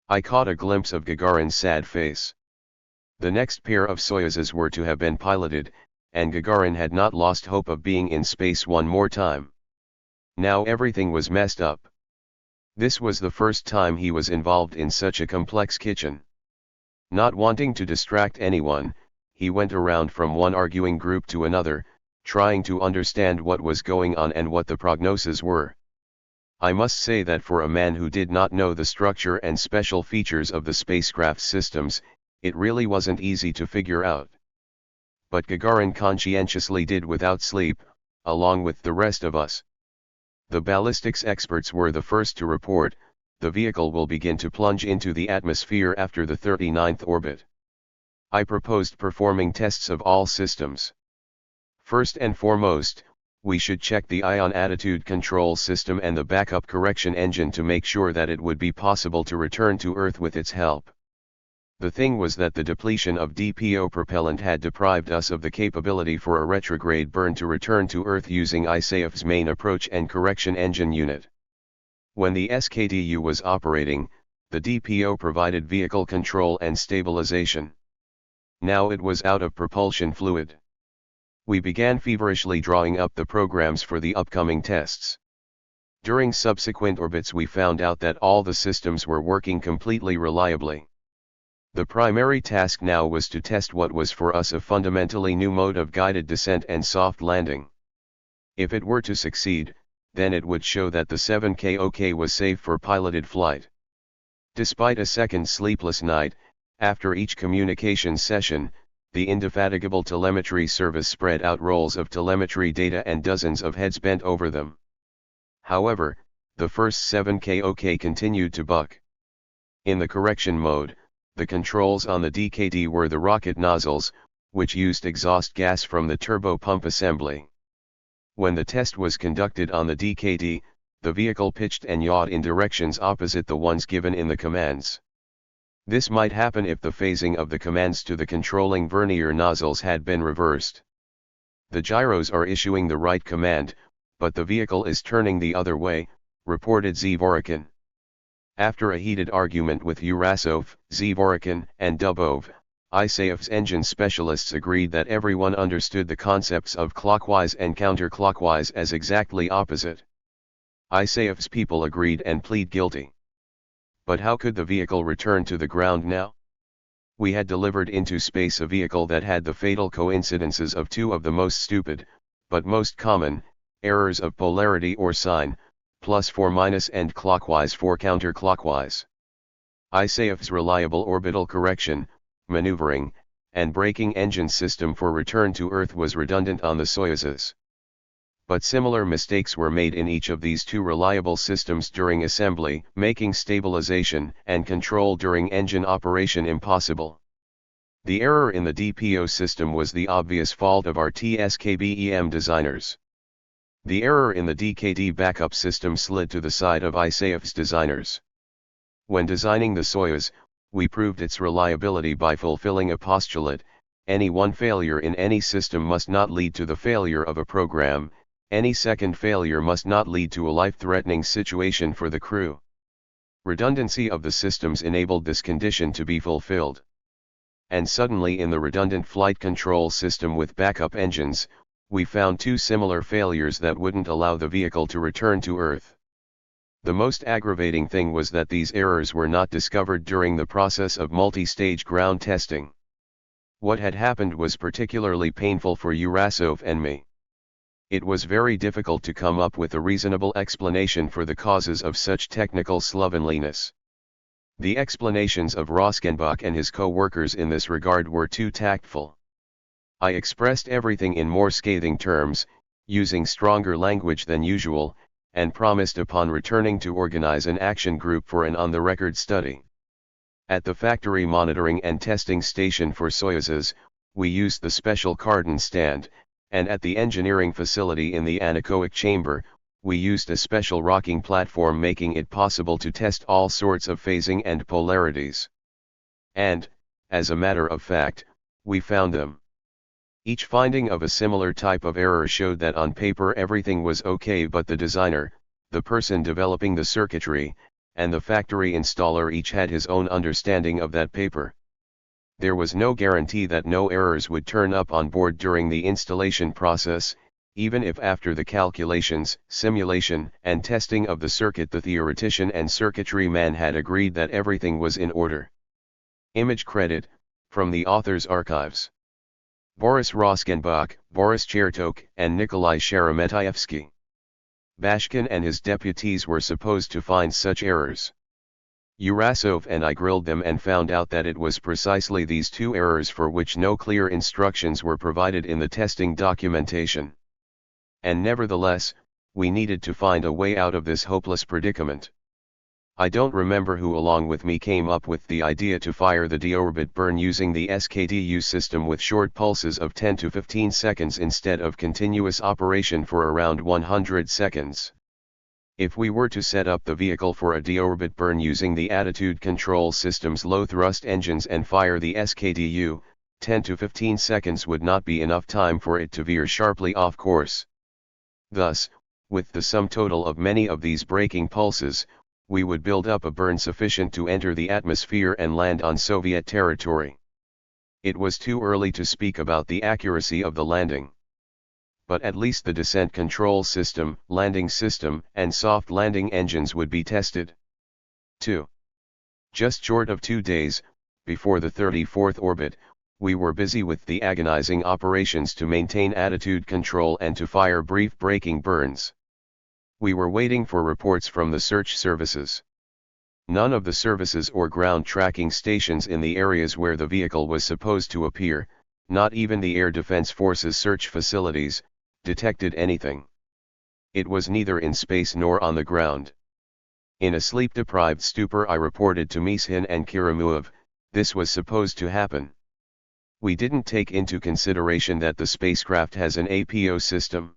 I caught a glimpse of Gagarin's sad face. The next pair of Soyuzes were to have been piloted, and Gagarin had not lost hope of being in space one more time. Now everything was messed up. This was the first time he was involved in such a complex kitchen. Not wanting to distract anyone, he went around from one arguing group to another, trying to understand what was going on and what the prognoses were. I must say that for a man who did not know the structure and special features of the spacecraft systems, it really wasn't easy to figure out. But Gagarin conscientiously did without sleep, along with the rest of us. The ballistics experts were the first to report: the vehicle will begin to plunge into the atmosphere after the 39th orbit. I proposed performing tests of all systems. First and foremost, we should check the ion attitude control system and the backup correction engine to make sure that it would be possible to return to Earth with its help. The thing was that the depletion of DPO propellant had deprived us of the capability for a retrograde burn to return to Earth using ISAF's main approach and correction engine unit. When the SKDU was operating, the DPO provided vehicle control and stabilization. Now it was out of propulsion fluid. We began feverishly drawing up the programs for the upcoming tests. During subsequent orbits we found out that all the systems were working completely reliably. The primary task now was to test what was for us a fundamentally new mode of guided descent and soft landing. If it were to succeed, then it would show that the 7KOK was safe for piloted flight. Despite a second sleepless night, after each communications session, the indefatigable telemetry service spread out rolls of telemetry data and dozens of heads bent over them. However, the first 7KOK continued to buck. In the correction mode, the controls on the DKD were the rocket nozzles, which used exhaust gas from the turbo pump assembly. When the test was conducted on the DKD, the vehicle pitched and yawed in directions opposite the ones given in the commands. This might happen if the phasing of the commands to the controlling vernier nozzles had been reversed. The gyros are issuing the right command, but the vehicle is turning the other way, reported Zvorykin. After a heated argument with Urasov, Zvorykin, and Dubov, ISAF's engine specialists agreed that everyone understood the concepts of clockwise and counterclockwise as exactly opposite. ISAF's people agreed and plead guilty. But how could the vehicle return to the ground now? We had delivered into space a vehicle that had the fatal coincidences of two of the most stupid, but most common, errors of polarity or sign, +4- and clockwise for counterclockwise. ISAF's reliable orbital correction, maneuvering, and braking engine system for return to Earth was redundant on the Soyuzes. But similar mistakes were made in each of these two reliable systems during assembly, making stabilization and control during engine operation impossible. The error in the DPO system was the obvious fault of our TSKBEM designers. The error in the DKD backup system slid to the side of ISAF's designers. When designing the Soyuz, we proved its reliability by fulfilling a postulate: any one failure in any system must not lead to the failure of a program, any second failure must not lead to a life-threatening situation for the crew. Redundancy of the systems enabled this condition to be fulfilled. And suddenly in the redundant flight control system with backup engines, we found two similar failures that wouldn't allow the vehicle to return to Earth. The most aggravating thing was that these errors were not discovered during the process of multi-stage ground testing. What had happened was particularly painful for Urasov and me. It was very difficult to come up with a reasonable explanation for the causes of such technical slovenliness. The explanations of Roskenbach and his co-workers in this regard were too tactful. I expressed everything in more scathing terms, using stronger language than usual, and promised upon returning to organize an action group for an on-the-record study. At the factory monitoring and testing station for Soyuzes, we used the special cardan stand, and at the engineering facility in the anechoic chamber, we used a special rocking platform, making it possible to test all sorts of phasing and polarities. And, as a matter of fact, we found them. Each finding of a similar type of error showed that on paper everything was okay, but the designer, the person developing the circuitry, and the factory installer each had his own understanding of that paper. There was no guarantee that no errors would turn up on board during the installation process, even if after the calculations, simulation, and testing of the circuit the theoretician and circuitry man had agreed that everything was in order. Image credit, from the author's archives. Boris Roskenbach, Boris Chertok, and Nikolai Sheremetyevsky. Bashkin and his deputies were supposed to find such errors. Urasov and I grilled them and found out that it was precisely these two errors for which no clear instructions were provided in the testing documentation. And nevertheless, we needed to find a way out of this hopeless predicament. I don't remember who along with me came up with the idea to fire the deorbit burn using the SKDU system with short pulses of 10 to 15 seconds instead of continuous operation for around 100 seconds. If we were to set up the vehicle for a deorbit burn using the attitude control system's low-thrust engines and fire the SKDU, 10 to 15 seconds would not be enough time for it to veer sharply off course. Thus, with the sum total of many of these braking pulses, we would build up a burn sufficient to enter the atmosphere and land on Soviet territory. It was too early to speak about the accuracy of the landing. But at least the descent control system, landing system, and soft landing engines would be tested. 2. Just short of 2 days, before the 34th orbit, we were busy with the agonizing operations to maintain attitude control and to fire brief braking burns. We were waiting for reports from the search services. None of the services or ground tracking stations in the areas where the vehicle was supposed to appear, not even the Air Defense Forces search facilities, detected anything. It was neither in space nor on the ground. In a sleep-deprived stupor I reported to Mishin and Karamuov, this was supposed to happen. We didn't take into consideration that the spacecraft has an APO system.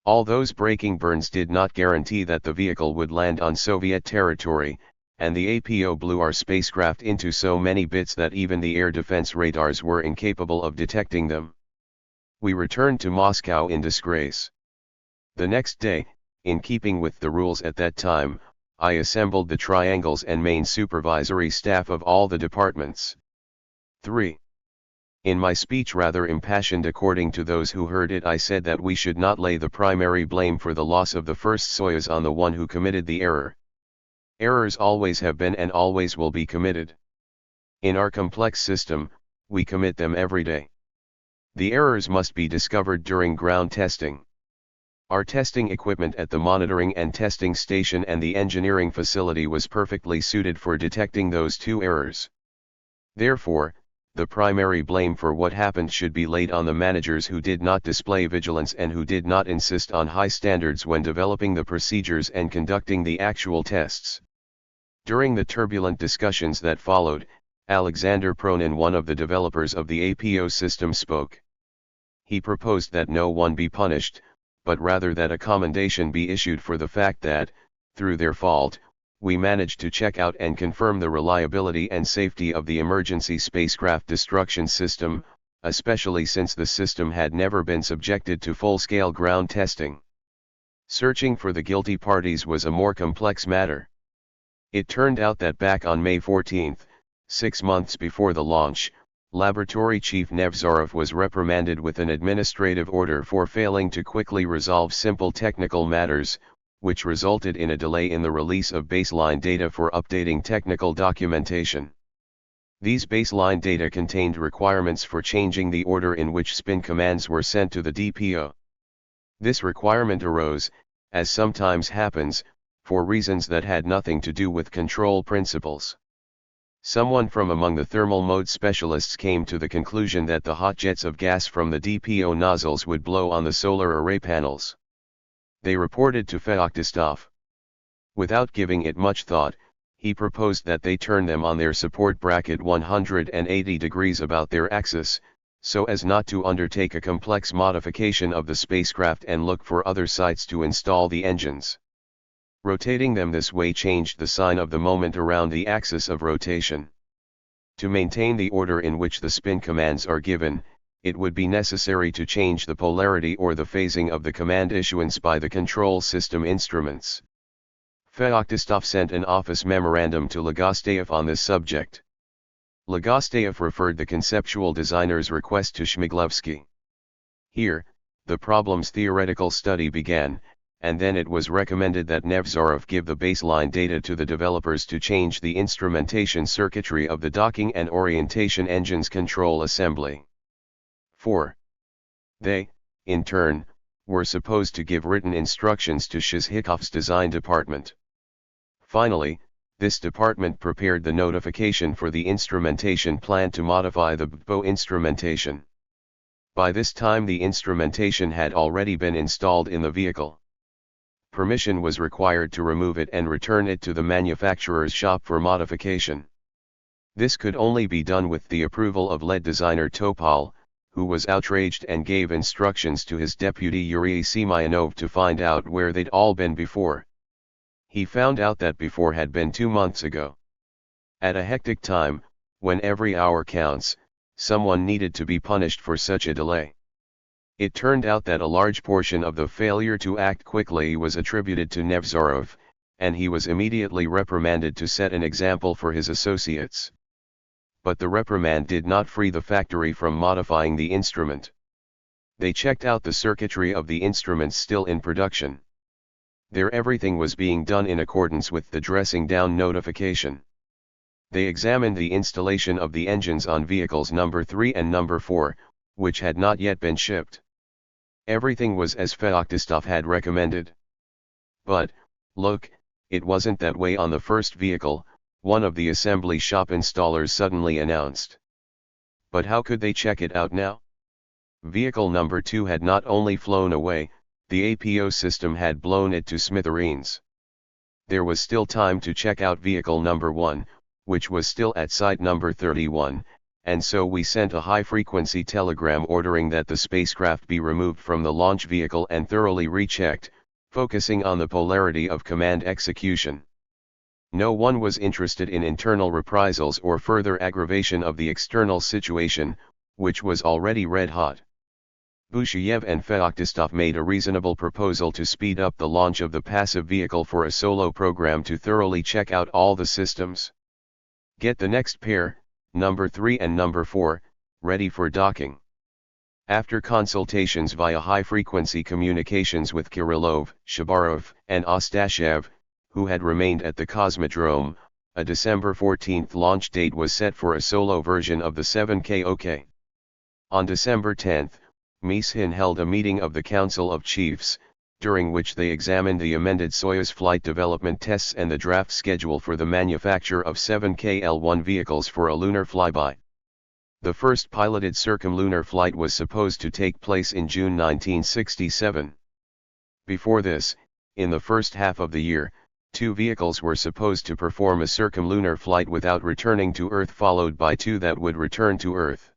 All those braking burns did not guarantee that the vehicle would land on Soviet territory, and the APO blew our spacecraft into so many bits that even the air defense radars were incapable of detecting them. We returned to Moscow in disgrace. The next day, in keeping with the rules at that time, I assembled the triangles and main supervisory staff of all the departments. 3. In my speech, rather impassioned according to those who heard it, I said that we should not lay the primary blame for the loss of the first Soyuz on the one who committed the error. Errors always have been and always will be committed. In our complex system, we commit them every day. The errors must be discovered during ground testing. Our testing equipment at the monitoring and testing station and the engineering facility was perfectly suited for detecting those two errors. Therefore, the primary blame for what happened should be laid on the managers who did not display vigilance and who did not insist on high standards when developing the procedures and conducting the actual tests. During the turbulent discussions that followed, Alexander Pronin, one of the developers of the APO system, spoke. He proposed that no one be punished, but rather that a commendation be issued for the fact that, through their fault, we managed to check out and confirm the reliability and safety of the emergency spacecraft destruction system, especially since the system had never been subjected to full-scale ground testing. Searching for the guilty parties was a more complex matter. It turned out that back on May 14, 6 months before the launch, Laboratory Chief Nevzorov was reprimanded with an administrative order for failing to quickly resolve simple technical matters, which resulted in a delay in the release of baseline data for updating technical documentation. These baseline data contained requirements for changing the order in which spin commands were sent to the DPO. This requirement arose, as sometimes happens, for reasons that had nothing to do with control principles. Someone from among the thermal mode specialists came to the conclusion that the hot jets of gas from the DPO nozzles would blow on the solar array panels. They reported to Feoktistov. Without giving it much thought, he proposed that they turn them on their support bracket 180 degrees about their axis, so as not to undertake a complex modification of the spacecraft and look for other sites to install the engines. Rotating them this way changed the sign of the moment around the axis of rotation. To maintain the order in which the spin commands are given, it would be necessary to change the polarity or the phasing of the command issuance by the control system instruments. Feoktistov sent an office memorandum to Legosteyev on this subject. Legosteyev referred the conceptual designer's request to Shmiglovsky. Here, the problem's theoretical study began, and then it was recommended that Nevzorov give the baseline data to the developers to change the instrumentation circuitry of the docking and orientation engines control assembly. 4. They, in turn, were supposed to give written instructions to Shizhikov's design department. Finally, this department prepared the notification for the instrumentation plan to modify the BPO instrumentation. By this time the instrumentation had already been installed in the vehicle. Permission was required to remove it and return it to the manufacturer's shop for modification. This could only be done with the approval of lead designer Topol, who was outraged and gave instructions to his deputy Yuri Semyonov to find out where they'd all been before. He found out that before had been 2 months ago. At a hectic time, when every hour counts, someone needed to be punished for such a delay. It turned out that a large portion of the failure to act quickly was attributed to Nevzorov, and he was immediately reprimanded to set an example for his associates. But the reprimand did not free the factory from modifying the instrument. They checked out the circuitry of the instruments still in production. There everything was being done in accordance with the dressing down notification. They examined the installation of the engines on vehicles number 3 and number 4, which had not yet been shipped. Everything was as Feoktistov had recommended. But, look, it wasn't that way on the first vehicle, one of the assembly shop installers suddenly announced. But how could they check it out now? Vehicle number 2 had not only flown away, the APO system had blown it to smithereens. There was still time to check out vehicle number 1, which was still at site number 31, and so we sent a high-frequency telegram ordering that the spacecraft be removed from the launch vehicle and thoroughly rechecked, focusing on the polarity of command execution. No one was interested in internal reprisals or further aggravation of the external situation, which was already red-hot. Bushiev and Feoktistov made a reasonable proposal to speed up the launch of the passive vehicle for a solo program to thoroughly check out all the systems. Get the next pair, number 3 and number 4, ready for docking. After consultations via high-frequency communications with Kirillov, Shabarov, and Ostashev, who had remained at the Cosmodrome, a December 14 launch date was set for a solo version of the 7K. On December 10, Mishin held a meeting of the Council of Chiefs, during which they examined the amended Soyuz flight development tests and the draft schedule for the manufacture of 7KL-1 vehicles for a lunar flyby. The first piloted circumlunar flight was supposed to take place in June 1967. Before this, in the first half of the year, 2 vehicles were supposed to perform a circumlunar flight without returning to Earth, followed by 2 that would return to Earth.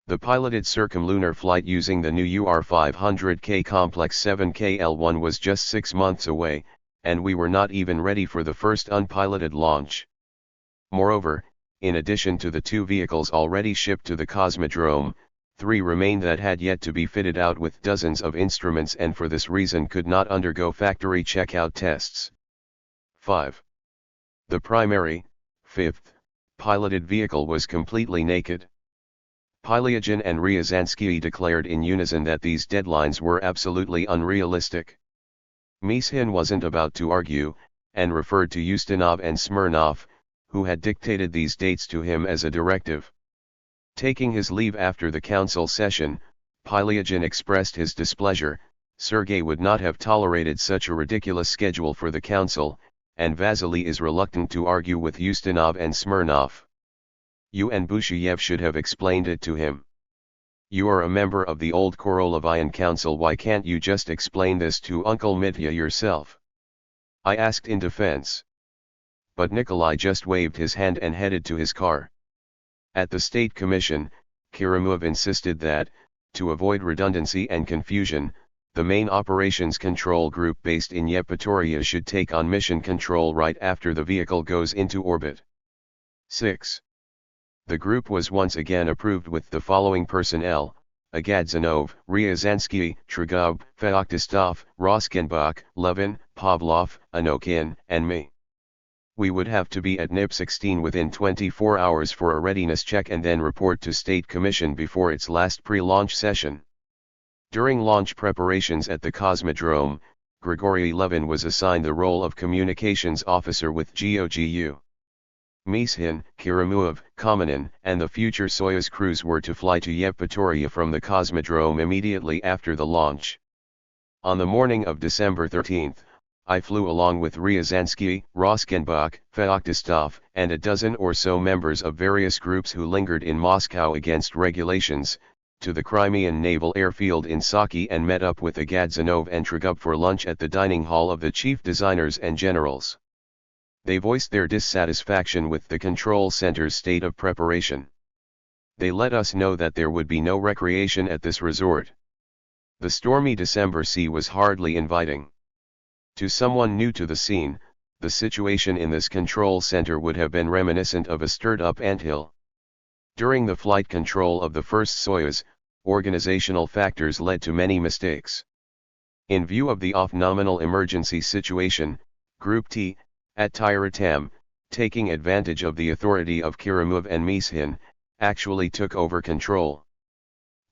The piloted circumlunar flight using the new UR-500K Complex 7KL-1 was just 6 months away, and we were not even ready for the first unpiloted launch. Moreover, in addition to the 2 vehicles already shipped to the Cosmodrome, 3 remained that had yet to be fitted out with dozens of instruments and for this reason could not undergo factory checkout tests. 5. The primary, 5th, piloted vehicle was completely naked. Pylyagin and Ryazansky declared in unison that these deadlines were absolutely unrealistic. Mishin wasn't about to argue, and referred to Ustinov and Smirnov, who had dictated these dates to him as a directive. Taking his leave after the council session, Pylyagin expressed his displeasure. Sergei would not have tolerated such a ridiculous schedule for the council, and Vasily is reluctant to argue with Ustinov and Smirnov. You and Bushiev should have explained it to him. You are a member of the old Korolevian Council, why can't you just explain this to Uncle Mitya yourself? I asked in defense. But Nikolai just waved his hand and headed to his car. At the State Commission, Kirimov insisted that, to avoid redundancy and confusion, the main operations control group based in Yevpatoria should take on mission control right after the vehicle goes into orbit. 6. The group was once again approved with the following personnel: Agadzanov, Ryazansky, Trugov, Feoktistov, Roskenbach, Levin, Pavlov, Anokin, and me. We would have to be at NIP-16 within 24 hours for a readiness check and then report to State Commission before its last pre-launch session. During launch preparations at the Cosmodrome, Grigory Levin was assigned the role of communications officer with GOGU. Mishin, Kirimov, Kamenin, and the future Soyuz crews were to fly to Yevpatoria from the Cosmodrome immediately after the launch. On the morning of December 13, I flew along with Ryazansky, Roskenbach, Feoktistov, and a dozen or so members of various groups who lingered in Moscow against regulations, to the Crimean Naval Airfield in Saki and met up with Agadzanov and Trugub for lunch at the dining hall of the chief designers and generals. They voiced their dissatisfaction with the control center's state of preparation. They let us know that there would be no recreation at this resort. The stormy December sea was hardly inviting. To someone new to the scene, the situation in this control center would have been reminiscent of a stirred-up anthill. During the flight control of the first Soyuz, organizational factors led to many mistakes. In view of the off-nominal emergency situation, Group T, at Tyuratam, taking advantage of the authority of Kirimov and Mishin, actually took over control.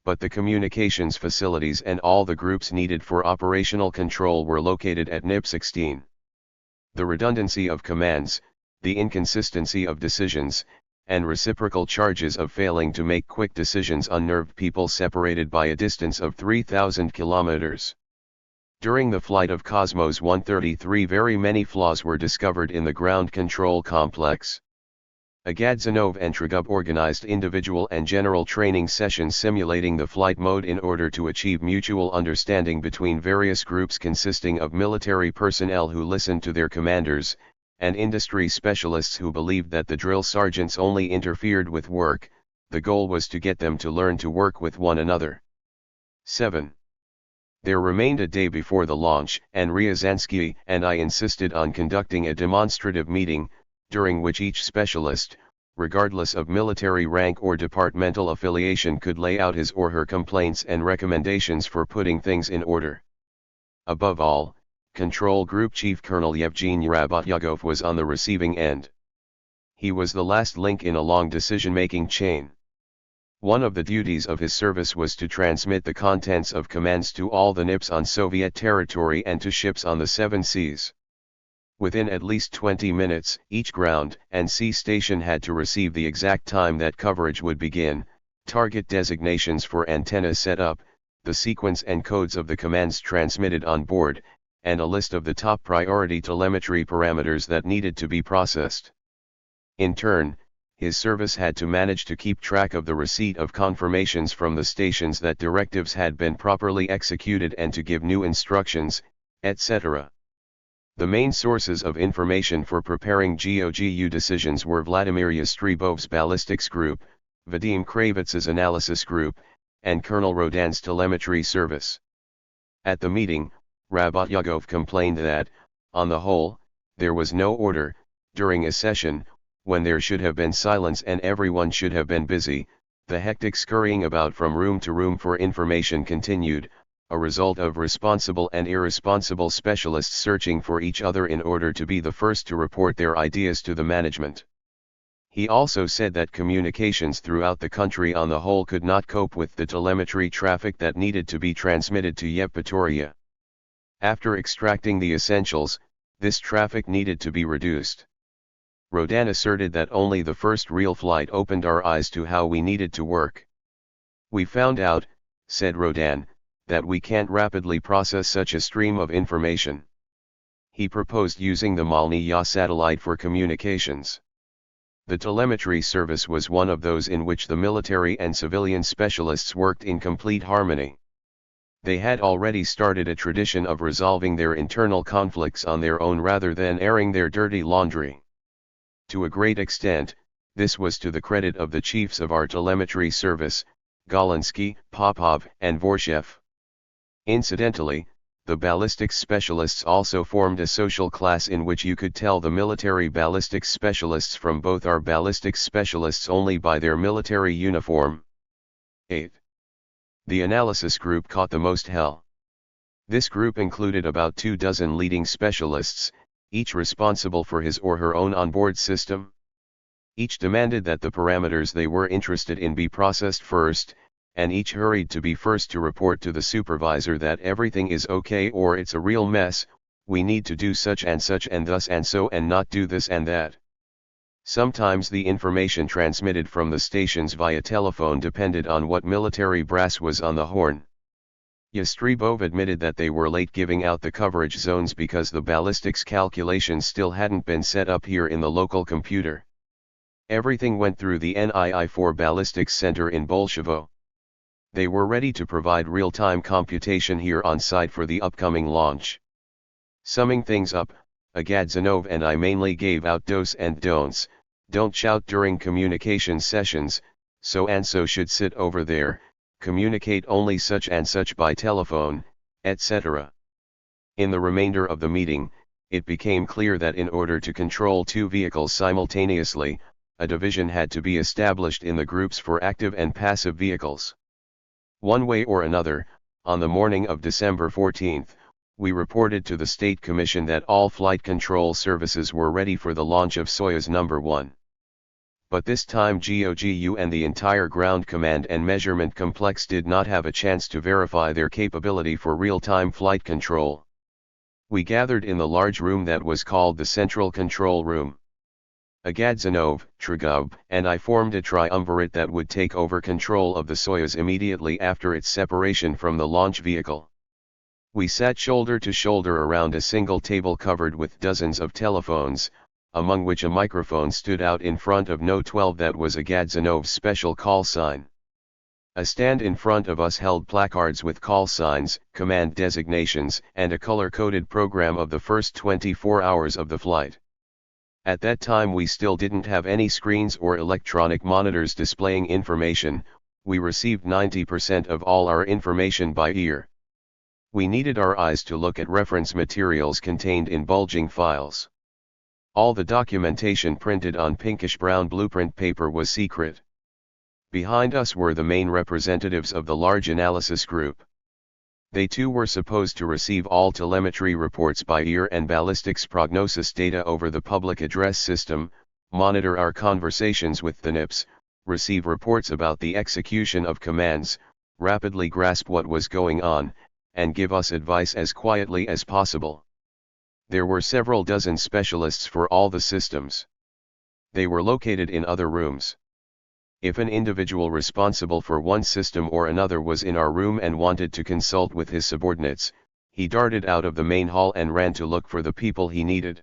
But the communications facilities and all the groups needed for operational control were located at NIP-16. The redundancy of commands, the inconsistency of decisions, and reciprocal charges of failing to make quick decisions unnerved people separated by a distance of 3,000 kilometers. During the flight of Cosmos 133, very many flaws were discovered in the ground control complex. Agadzanov and Tragub organized individual and general training sessions simulating the flight mode in order to achieve mutual understanding between various groups consisting of military personnel who listened to their commanders, and industry specialists who believed that the drill sergeants only interfered with work. The goal was to get them to learn to work with one another. 7. There remained a day before the launch, and Ryazansky and I insisted on conducting a demonstrative meeting, during which each specialist, regardless of military rank or departmental affiliation, could lay out his or her complaints and recommendations for putting things in order. Above all, Control Group Chief Colonel Yevgeny Rabotyagov was on the receiving end. He was the last link in a long decision-making chain. One of the duties of his service was to transmit the contents of commands to all the NIPs on Soviet territory and to ships on the Seven Seas. Within at least 20 minutes, each ground and sea station had to receive the exact time that coverage would begin, target designations for antennas set up, the sequence and codes of the commands transmitted on board, and a list of the top priority telemetry parameters that needed to be processed. In turn, his service had to manage to keep track of the receipt of confirmations from the stations that directives had been properly executed and to give new instructions, etc. The main sources of information for preparing GOGU decisions were Vladimir Yastribov's ballistics group, Vadim Kravitz's analysis group, and Colonel Rodan's telemetry service. At the meeting, Rabotyagov complained that, on the whole, there was no order. During a session, when there should have been silence and everyone should have been busy, the hectic scurrying about from room to room for information continued, a result of responsible and irresponsible specialists searching for each other in order to be the first to report their ideas to the management. He also said that communications throughout the country on the whole could not cope with the telemetry traffic that needed to be transmitted to Yevpatoria. After extracting the essentials, this traffic needed to be reduced. Rodan asserted that only the first real flight opened our eyes to how we needed to work. We found out, said Rodan, that we can't rapidly process such a stream of information. He proposed using the Malny-Ya satellite for communications. The telemetry service was one of those in which the military and civilian specialists worked in complete harmony. They had already started a tradition of resolving their internal conflicts on their own rather than airing their dirty laundry. To a great extent, this was to the credit of the chiefs of our telemetry service, Galinsky, Popov, and Vorshev. Incidentally, the ballistics specialists also formed a social class in which you could tell the military ballistics specialists from both our ballistics specialists only by their military uniform. 8. The analysis group caught the most hell. This group included about 24 leading specialists, each responsible for his or her own onboard system. Each demanded that the parameters they were interested in be processed first, and each hurried to be first to report to the supervisor that everything is okay or it's a real mess, we need to do such and thus and so and not do this and that. Sometimes the information transmitted from the stations via telephone depended on what military brass was on the horn. Yastribov admitted that they were late giving out the coverage zones because the ballistics calculations still hadn't been set up here in the local computer. Everything went through the NII-4 Ballistics Center in Bolshevo. They were ready to provide real-time computation here on site for the upcoming launch. Summing things up, Agadzanov and I mainly gave out dos and don'ts. Don't shout during communication sessions, so and so should sit over there, communicate only such and such by telephone, etc. In the remainder of the meeting, it became clear that in order to control two vehicles simultaneously, a division had to be established in the groups for active and passive vehicles. One way or another, on the morning of December 14, we reported to the State Commission that all flight control services were ready for the launch of Soyuz No. 1. But this time GOGU and the entire ground command and measurement complex did not have a chance to verify their capability for real-time flight control. We gathered in the large room that was called the Central Control Room. Agadzanov, Trigub, and I formed a triumvirate that would take over control of the Soyuz immediately after its separation from the launch vehicle. We sat shoulder to shoulder around a single table covered with dozens of telephones, among which a microphone stood out in front of No 12 that was Agadzanov's special call sign. A stand in front of us held placards with call signs, command designations, and a color-coded program of the first 24 hours of the flight. At that time we still didn't have any screens or electronic monitors displaying information. We received 90% of all our information by ear. We needed our eyes to look at reference materials contained in bulging files. All the documentation printed on pinkish-brown blueprint paper was secret. Behind us were the main representatives of the large analysis group. They too were supposed to receive all telemetry reports by ear and ballistics prognosis data over the public address system, monitor our conversations with the NIPS, receive reports about the execution of commands, rapidly grasp what was going on, and give us advice as quietly as possible. There were several dozen specialists for all the systems. They were located in other rooms. If an individual responsible for one system or another was in our room and wanted to consult with his subordinates, he darted out of the main hall and ran to look for the people he needed.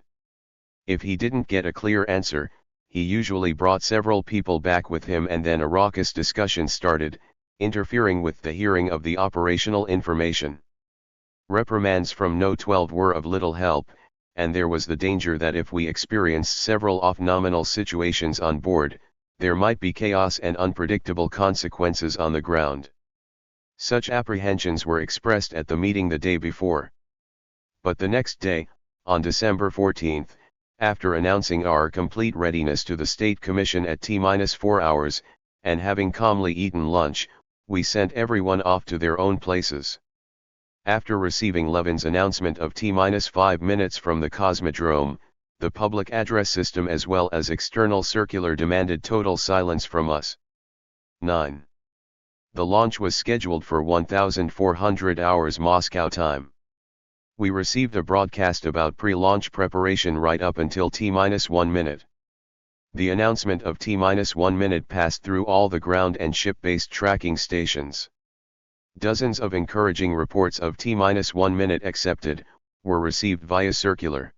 If he didn't get a clear answer, he usually brought several people back with him and then a raucous discussion started, interfering with the hearing of the operational information. Reprimands from No 12 were of little help, and there was the danger that if we experienced several off-nominal situations on board, there might be chaos and unpredictable consequences on the ground. Such apprehensions were expressed at the meeting the day before. But the next day, on December 14, after announcing our complete readiness to the State Commission at T-4 hours, and having calmly eaten lunch, we sent everyone off to their own places. After receiving Levin's announcement of T-5 minutes from the Cosmodrome, the public address system as well as external circular demanded total silence from us. 9. The launch was scheduled for 1400 hours Moscow time. We received a broadcast about pre-launch preparation right up until T-1 minute. The announcement of T-1 minute passed through all the ground and ship-based tracking stations. Dozens of encouraging reports of T-1 minute accepted were received via circular.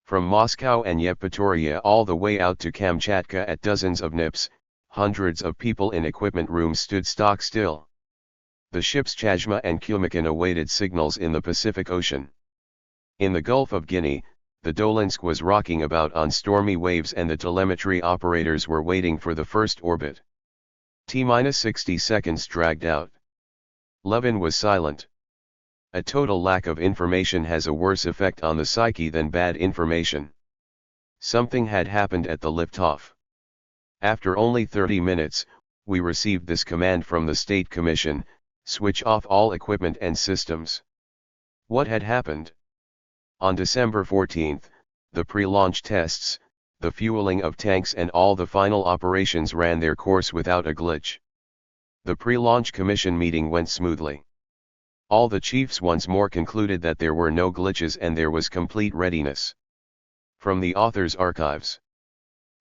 From Moscow and Yevpatoria all the way out to Kamchatka at dozens of NIPS, hundreds of people in equipment rooms stood stock still. The ships Chashma and Kumakin awaited signals in the Pacific Ocean. In the Gulf of Guinea, the Dolinsk was rocking about on stormy waves and the telemetry operators were waiting for the first orbit. T-60 seconds dragged out. Levin was silent. A total lack of information has a worse effect on the psyche than bad information. Something had happened at the liftoff. After only 30 minutes, we received this command from the State Commission: switch off all equipment and systems. What had happened? On December 14, the pre-launch tests, the fueling of tanks and all the final operations ran their course without a glitch. The pre-launch commission meeting went smoothly. All the chiefs once more concluded that there were no glitches and there was complete readiness. From the author's archives.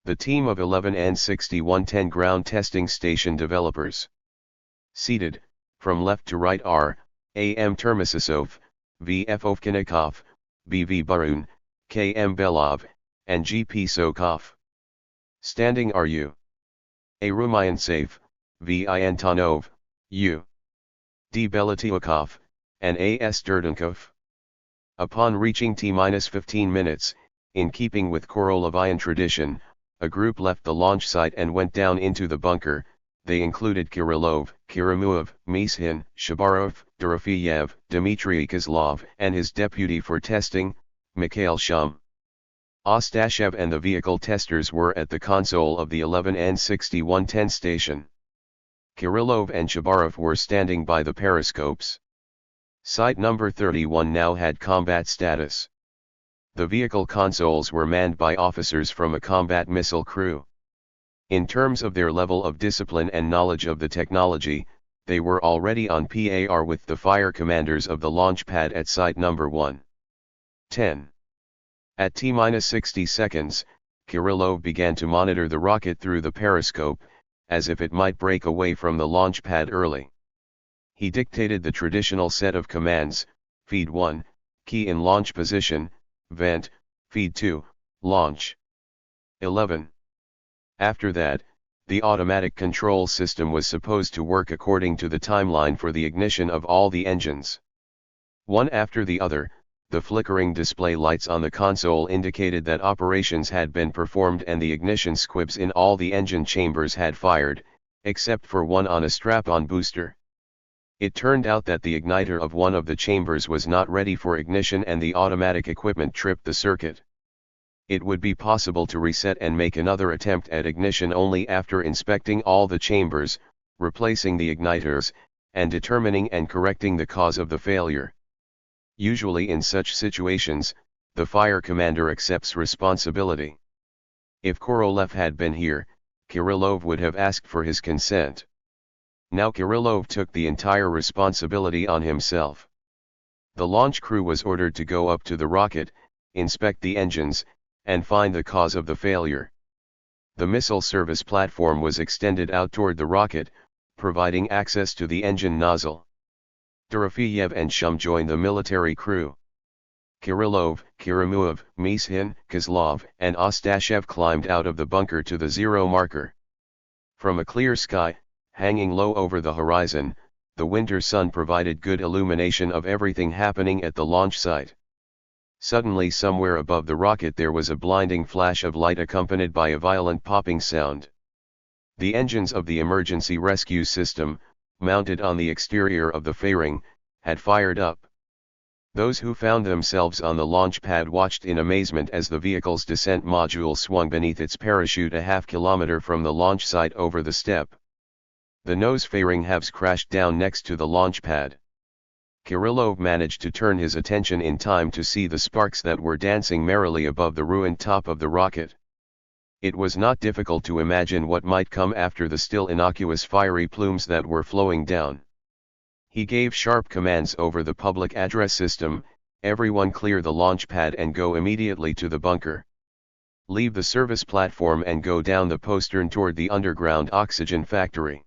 The team of 11 and 6110 ground testing station developers. Seated, from left to right are, A.M. Termisasov, V.F. Ovkhanikov, B.V. Barun, K.M. Belov, and G.P. Sokov. Standing are you. A. Rumiantsev, V.I. Antonov, U. D. Belatiukov, and A.S. Durdenkov. Upon reaching T-15 minutes, in keeping with Korolevian tradition, a group left the launch site and went down into the bunker. They included Kirillov, Kirimuov, Mishin, Shabarov, Dorofeyev, Dmitry Kozlov, and his deputy for testing, Mikhail Shum. Ostashev and the vehicle testers were at the console of the 11N6110 station. Kirillov and Chabarov were standing by the periscopes. Site number 31 now had combat status. The vehicle consoles were manned by officers from a combat missile crew. In terms of their level of discipline and knowledge of the technology, they were already on par with the fire commanders of the launch pad at site number 1. 10. At T-60 seconds, Kirillov began to monitor the rocket through the periscope, as if it might break away from the launch pad early. He dictated the traditional set of commands: feed 1, key in launch position, vent, feed 2, launch. 11. After that, the automatic control system was supposed to work according to the timeline for the ignition of all the engines. One after the other, the flickering display lights on the console indicated that operations had been performed and the ignition squibs in all the engine chambers had fired, except for one on a strap-on booster. It turned out that the igniter of one of the chambers was not ready for ignition and the automatic equipment tripped the circuit. It would be possible to reset and make another attempt at ignition only after inspecting all the chambers, replacing the igniters, and determining and correcting the cause of the failure. Usually in such situations, the fire commander accepts responsibility. If Korolev had been here, Kirillov would have asked for his consent. Now Kirillov took the entire responsibility on himself. The launch crew was ordered to go up to the rocket, inspect the engines, and find the cause of the failure. The missile service platform was extended out toward the rocket, providing access to the engine nozzle. Dorofeyev and Shum joined the military crew. Kirillov, Karamuov, Mishin, Kozlov, and Ostashev climbed out of the bunker to the zero marker. From a clear sky, hanging low over the horizon, the winter sun provided good illumination of everything happening at the launch site. Suddenly somewhere above the rocket there was a blinding flash of light accompanied by a violent popping sound. The engines of the emergency rescue system, mounted on the exterior of the fairing, had fired up. Those who found themselves on the launch pad watched in amazement as the vehicle's descent module swung beneath its parachute a half-kilometer from the launch site over the steppe. The nose fairing halves crashed down next to the launch pad. Kirillov managed to turn his attention in time to see the sparks that were dancing merrily above the ruined top of the rocket. It was not difficult to imagine what might come after the still innocuous fiery plumes that were flowing down. He gave sharp commands over the public address system: everyone clear the launch pad and go immediately to the bunker. Leave the service platform and go down the postern toward the underground oxygen factory.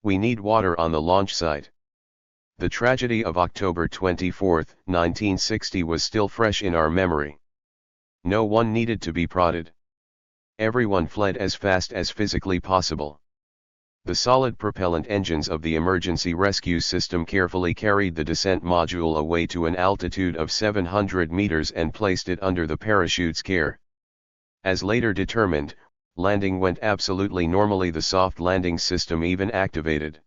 We need water on the launch site. The tragedy of October 24, 1960 was still fresh in our memory. No one needed to be prodded. Everyone fled as fast as physically possible. The solid propellant engines of the emergency rescue system carefully carried the descent module away to an altitude of 700 meters and placed it under the parachute's care. As later determined, landing went absolutely normally. The soft landing system even activated.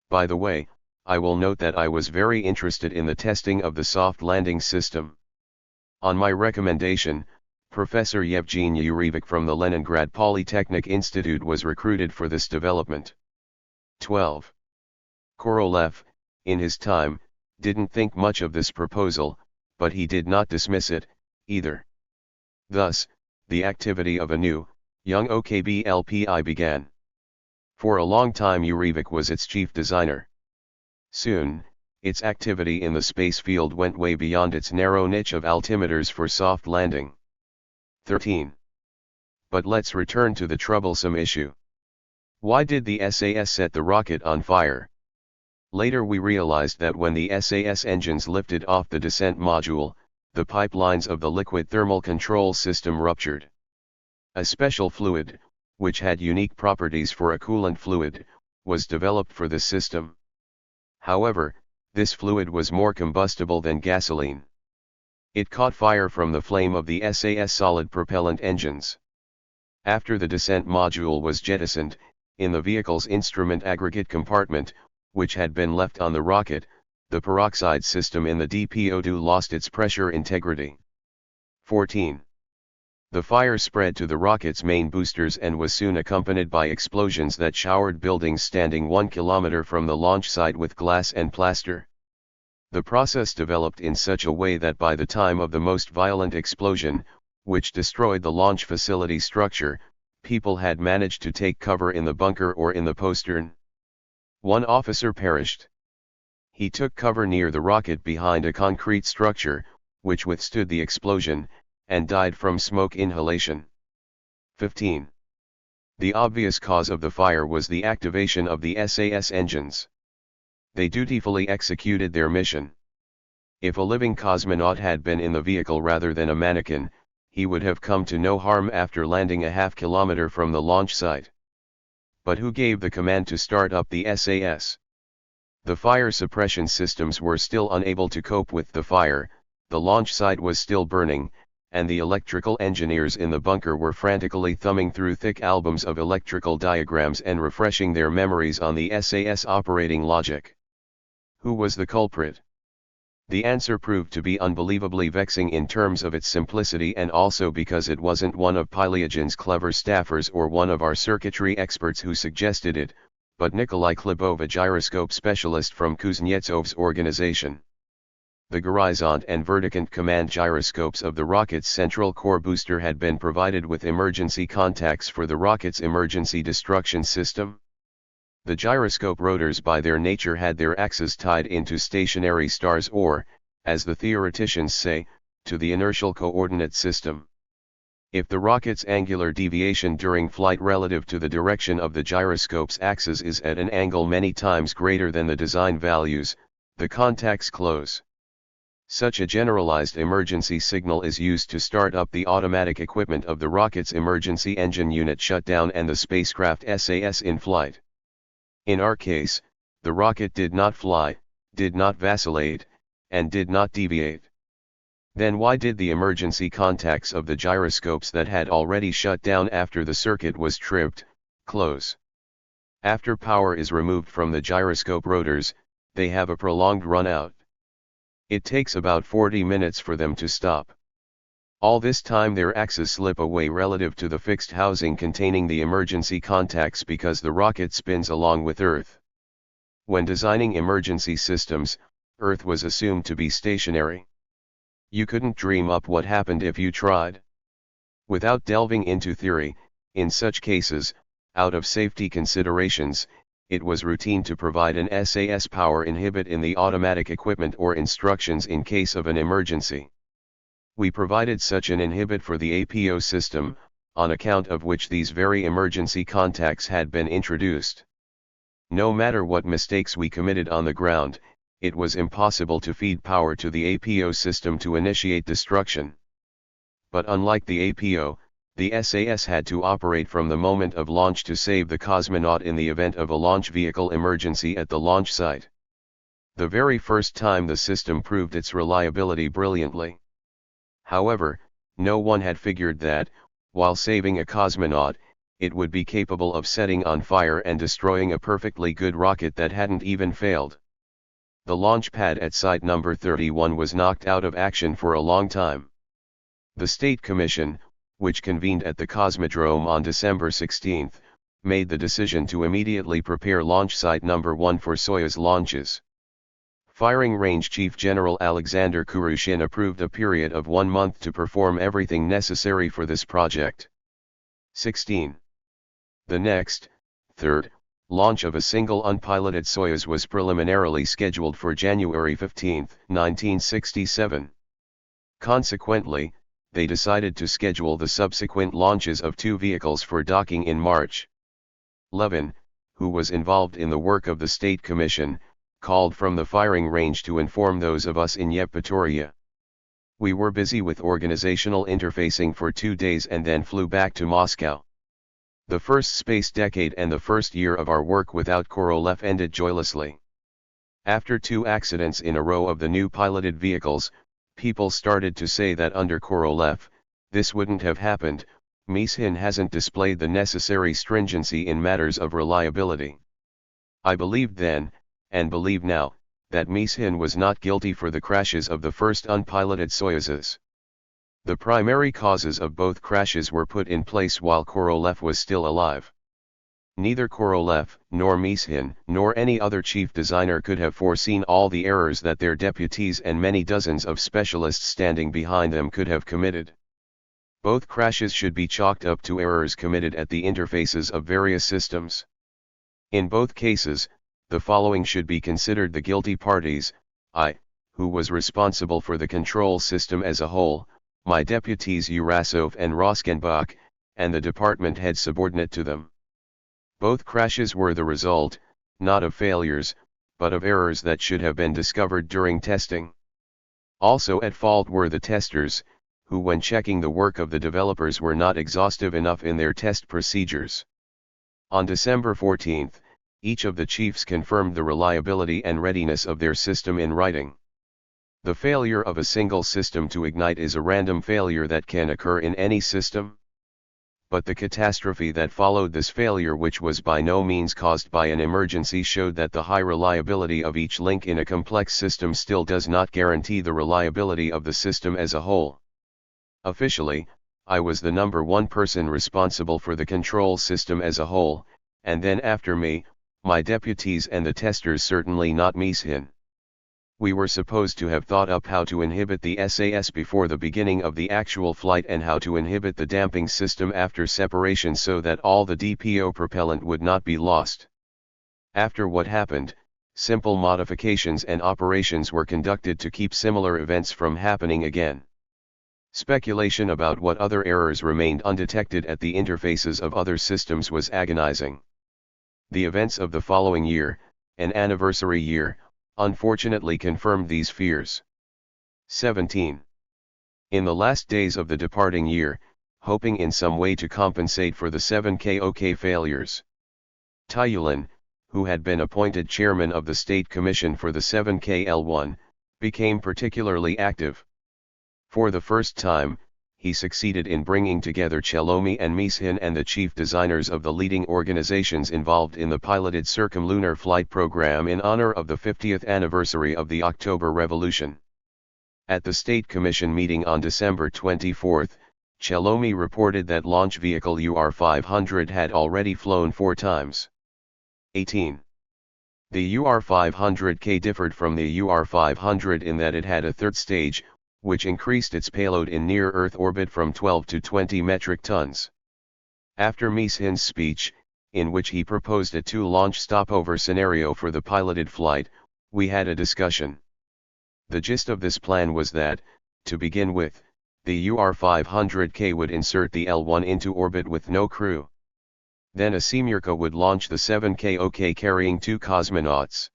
By the way, I will note that I was very interested in the testing of the soft landing system. On my recommendation, Professor Yevgeny Yurevich from the Leningrad Polytechnic Institute was recruited for this development. 12. Korolev, in his time, didn't think much of this proposal, but he did not dismiss it, either. Thus, the activity of a new, young OKB-LPI began. For a long time Yurevich was its chief designer. Soon, its activity in the space field went way beyond its narrow niche of altimeters for soft landing. 13. But let's return to the troublesome issue. Why did the SAS set the rocket on fire? Later we realized that when the SAS engines lifted off the descent module, the pipelines of the liquid thermal control system ruptured. A special fluid, which had unique properties for a coolant fluid, was developed for this system. However, this fluid was more combustible than gasoline. It caught fire from the flame of the SAS solid propellant engines. After the descent module was jettisoned, in the vehicle's instrument aggregate compartment, which had been left on the rocket, the peroxide system in the DPO2 lost its pressure integrity. 14. The fire spread to the rocket's main boosters and was soon accompanied by explosions that showered buildings standing 1 kilometer from the launch site with glass and plaster. The process developed in such a way that by the time of the most violent explosion, which destroyed the launch facility structure, people had managed to take cover in the bunker or in the postern. One officer perished. He took cover near the rocket behind a concrete structure, which withstood the explosion, and died from smoke inhalation. 15. The obvious cause of the fire was the activation of the SAS engines. They dutifully executed their mission. If a living cosmonaut had been in the vehicle rather than a mannequin, he would have come to no harm after landing a half kilometer from the launch site. But who gave the command to start up the SAS? The fire suppression systems were still unable to cope with the fire, the launch site was still burning, and the electrical engineers in the bunker were frantically thumbing through thick albums of electrical diagrams and refreshing their memories on the SAS operating logic. Who was the culprit? The answer proved to be unbelievably vexing in terms of its simplicity and also because it wasn't one of Pylyagin's clever staffers or one of our circuitry experts who suggested it, but Nikolai Klebov, a gyroscope specialist from Kuznetsov's organization. The horizont and verticant command gyroscopes of the rocket's central core booster had been provided with emergency contacts for the rocket's emergency destruction system. The gyroscope rotors by their nature had their axes tied into stationary stars or, as the theoreticians say, to the inertial coordinate system. If the rocket's angular deviation during flight relative to the direction of the gyroscope's axis is at an angle many times greater than the design values, the contacts close. Such a generalized emergency signal is used to start up the automatic equipment of the rocket's emergency engine unit shutdown and the spacecraft SAS in flight. In our case, the rocket did not fly, did not vacillate, and did not deviate. Then why did the emergency contacts of the gyroscopes that had already shut down after the circuit was tripped, close? After power is removed from the gyroscope rotors, they have a prolonged run-out. It takes about 40 minutes for them to stop. All this time their axes slip away relative to the fixed housing containing the emergency contacts because the rocket spins along with Earth. When designing emergency systems, Earth was assumed to be stationary. You couldn't dream up what happened if you tried. Without delving into theory, in such cases, out of safety considerations, it was routine to provide an SAS power inhibit in the automatic equipment or instructions in case of an emergency. We provided such an inhibit for the APO system, on account of which these very emergency contacts had been introduced. No matter what mistakes we committed on the ground, it was impossible to feed power to the APO system to initiate destruction. But unlike the APO, the SAS had to operate from the moment of launch to save the cosmonaut in the event of a launch vehicle emergency at the launch site. The very first time the system proved its reliability brilliantly. However, no one had figured that, while saving a cosmonaut, it would be capable of setting on fire and destroying a perfectly good rocket that hadn't even failed. The launch pad at Site number 31 was knocked out of action for a long time. The State Commission, which convened at the Cosmodrome on December 16, made the decision to immediately prepare Launch Site number 1 for Soyuz launches. Firing Range Chief General Alexander Kurushin approved a period of 1 month to perform everything necessary for this project. 16. The next, third, launch of a single unpiloted Soyuz was preliminarily scheduled for January 15, 1967. Consequently, they decided to schedule the subsequent launches of 2 vehicles for docking in March. Levin, who was involved in the work of the State Commission, called from the firing range to inform those of us in Yevpatoria. We were busy with organizational interfacing for 2 days and then flew back to Moscow. The first space decade and the first year of our work without Korolev ended joylessly. After 2 accidents in a row of the new piloted vehicles, people started to say that under Korolev, this wouldn't have happened. Mishin hasn't displayed the necessary stringency in matters of reliability. I believed then, and believe now, that Mishin was not guilty for the crashes of the first unpiloted Soyuzes. The primary causes of both crashes were put in place while Korolev was still alive. Neither Korolev, nor Mishin, nor any other chief designer could have foreseen all the errors that their deputies and many dozens of specialists standing behind them could have committed. Both crashes should be chalked up to errors committed at the interfaces of various systems. In both cases, the following should be considered the guilty parties: I, who was responsible for the control system as a whole, my deputies Urasov and Roskenbach, and the department head subordinate to them. Both crashes were the result, not of failures, but of errors that should have been discovered during testing. Also at fault were the testers, who when checking the work of the developers were not exhaustive enough in their test procedures. On December 14, each of the chiefs confirmed the reliability and readiness of their system in writing. The failure of a single system to ignite is a random failure that can occur in any system. But the catastrophe that followed this failure, which was by no means caused by an emergency, showed that the high reliability of each link in a complex system still does not guarantee the reliability of the system as a whole. Officially, I was the number one person responsible for the control system as a whole, and then after me, my deputies and the testers, certainly not Mishin. We were supposed to have thought up how to inhibit the SAS before the beginning of the actual flight and how to inhibit the damping system after separation so that all the DPO propellant would not be lost. After what happened, simple modifications and operations were conducted to keep similar events from happening again. Speculation about what other errors remained undetected at the interfaces of other systems was agonizing. The events of the following year, an anniversary year, unfortunately confirmed these fears. 17. In the last days of the departing year, hoping in some way to compensate for the 7KOK failures, Tyulin, who had been appointed chairman of the State Commission for the 7KL1, became particularly active. For the first time, he succeeded in bringing together Chelomi and Mishin and the chief designers of the leading organizations involved in the piloted circumlunar flight program in honor of the 50th anniversary of the October Revolution. At the State Commission meeting on December 24, Chelomi reported that launch vehicle UR-500 had already flown 4 times. 18. The UR-500K differed from the UR-500 in that it had a third stage, which increased its payload in near-Earth orbit from 12 to 20 metric tons. After Mishin's speech, in which he proposed a 2-launch stopover scenario for the piloted flight, we had a discussion. The gist of this plan was that, to begin with, the UR-500K would insert the L1 into orbit with no crew. Then a Semyurka would launch the 7KOK carrying 2 cosmonauts.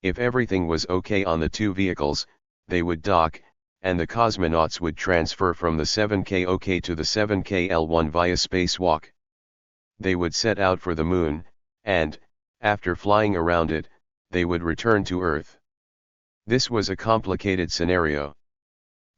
If everything was okay on the 2 vehicles, they would dock, and the cosmonauts would transfer from the 7KOK to the 7KL1 via spacewalk. They would set out for the Moon, and, after flying around it, they would return to Earth. This was a complicated scenario.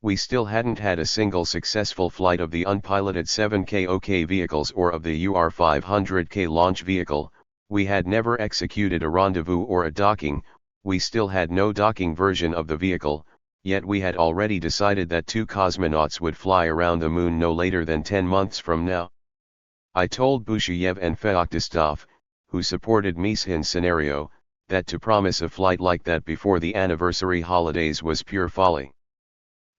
We still hadn't had a single successful flight of the unpiloted 7KOK vehicles or of the UR-500K launch vehicle, we had never executed a rendezvous or a docking, we still had no docking version of the vehicle, yet we had already decided that 2 cosmonauts would fly around the Moon no later than 10 months from now. I told Busheyev and Feoktistov, who supported Mishin's scenario, that to promise a flight like that before the anniversary holidays was pure folly.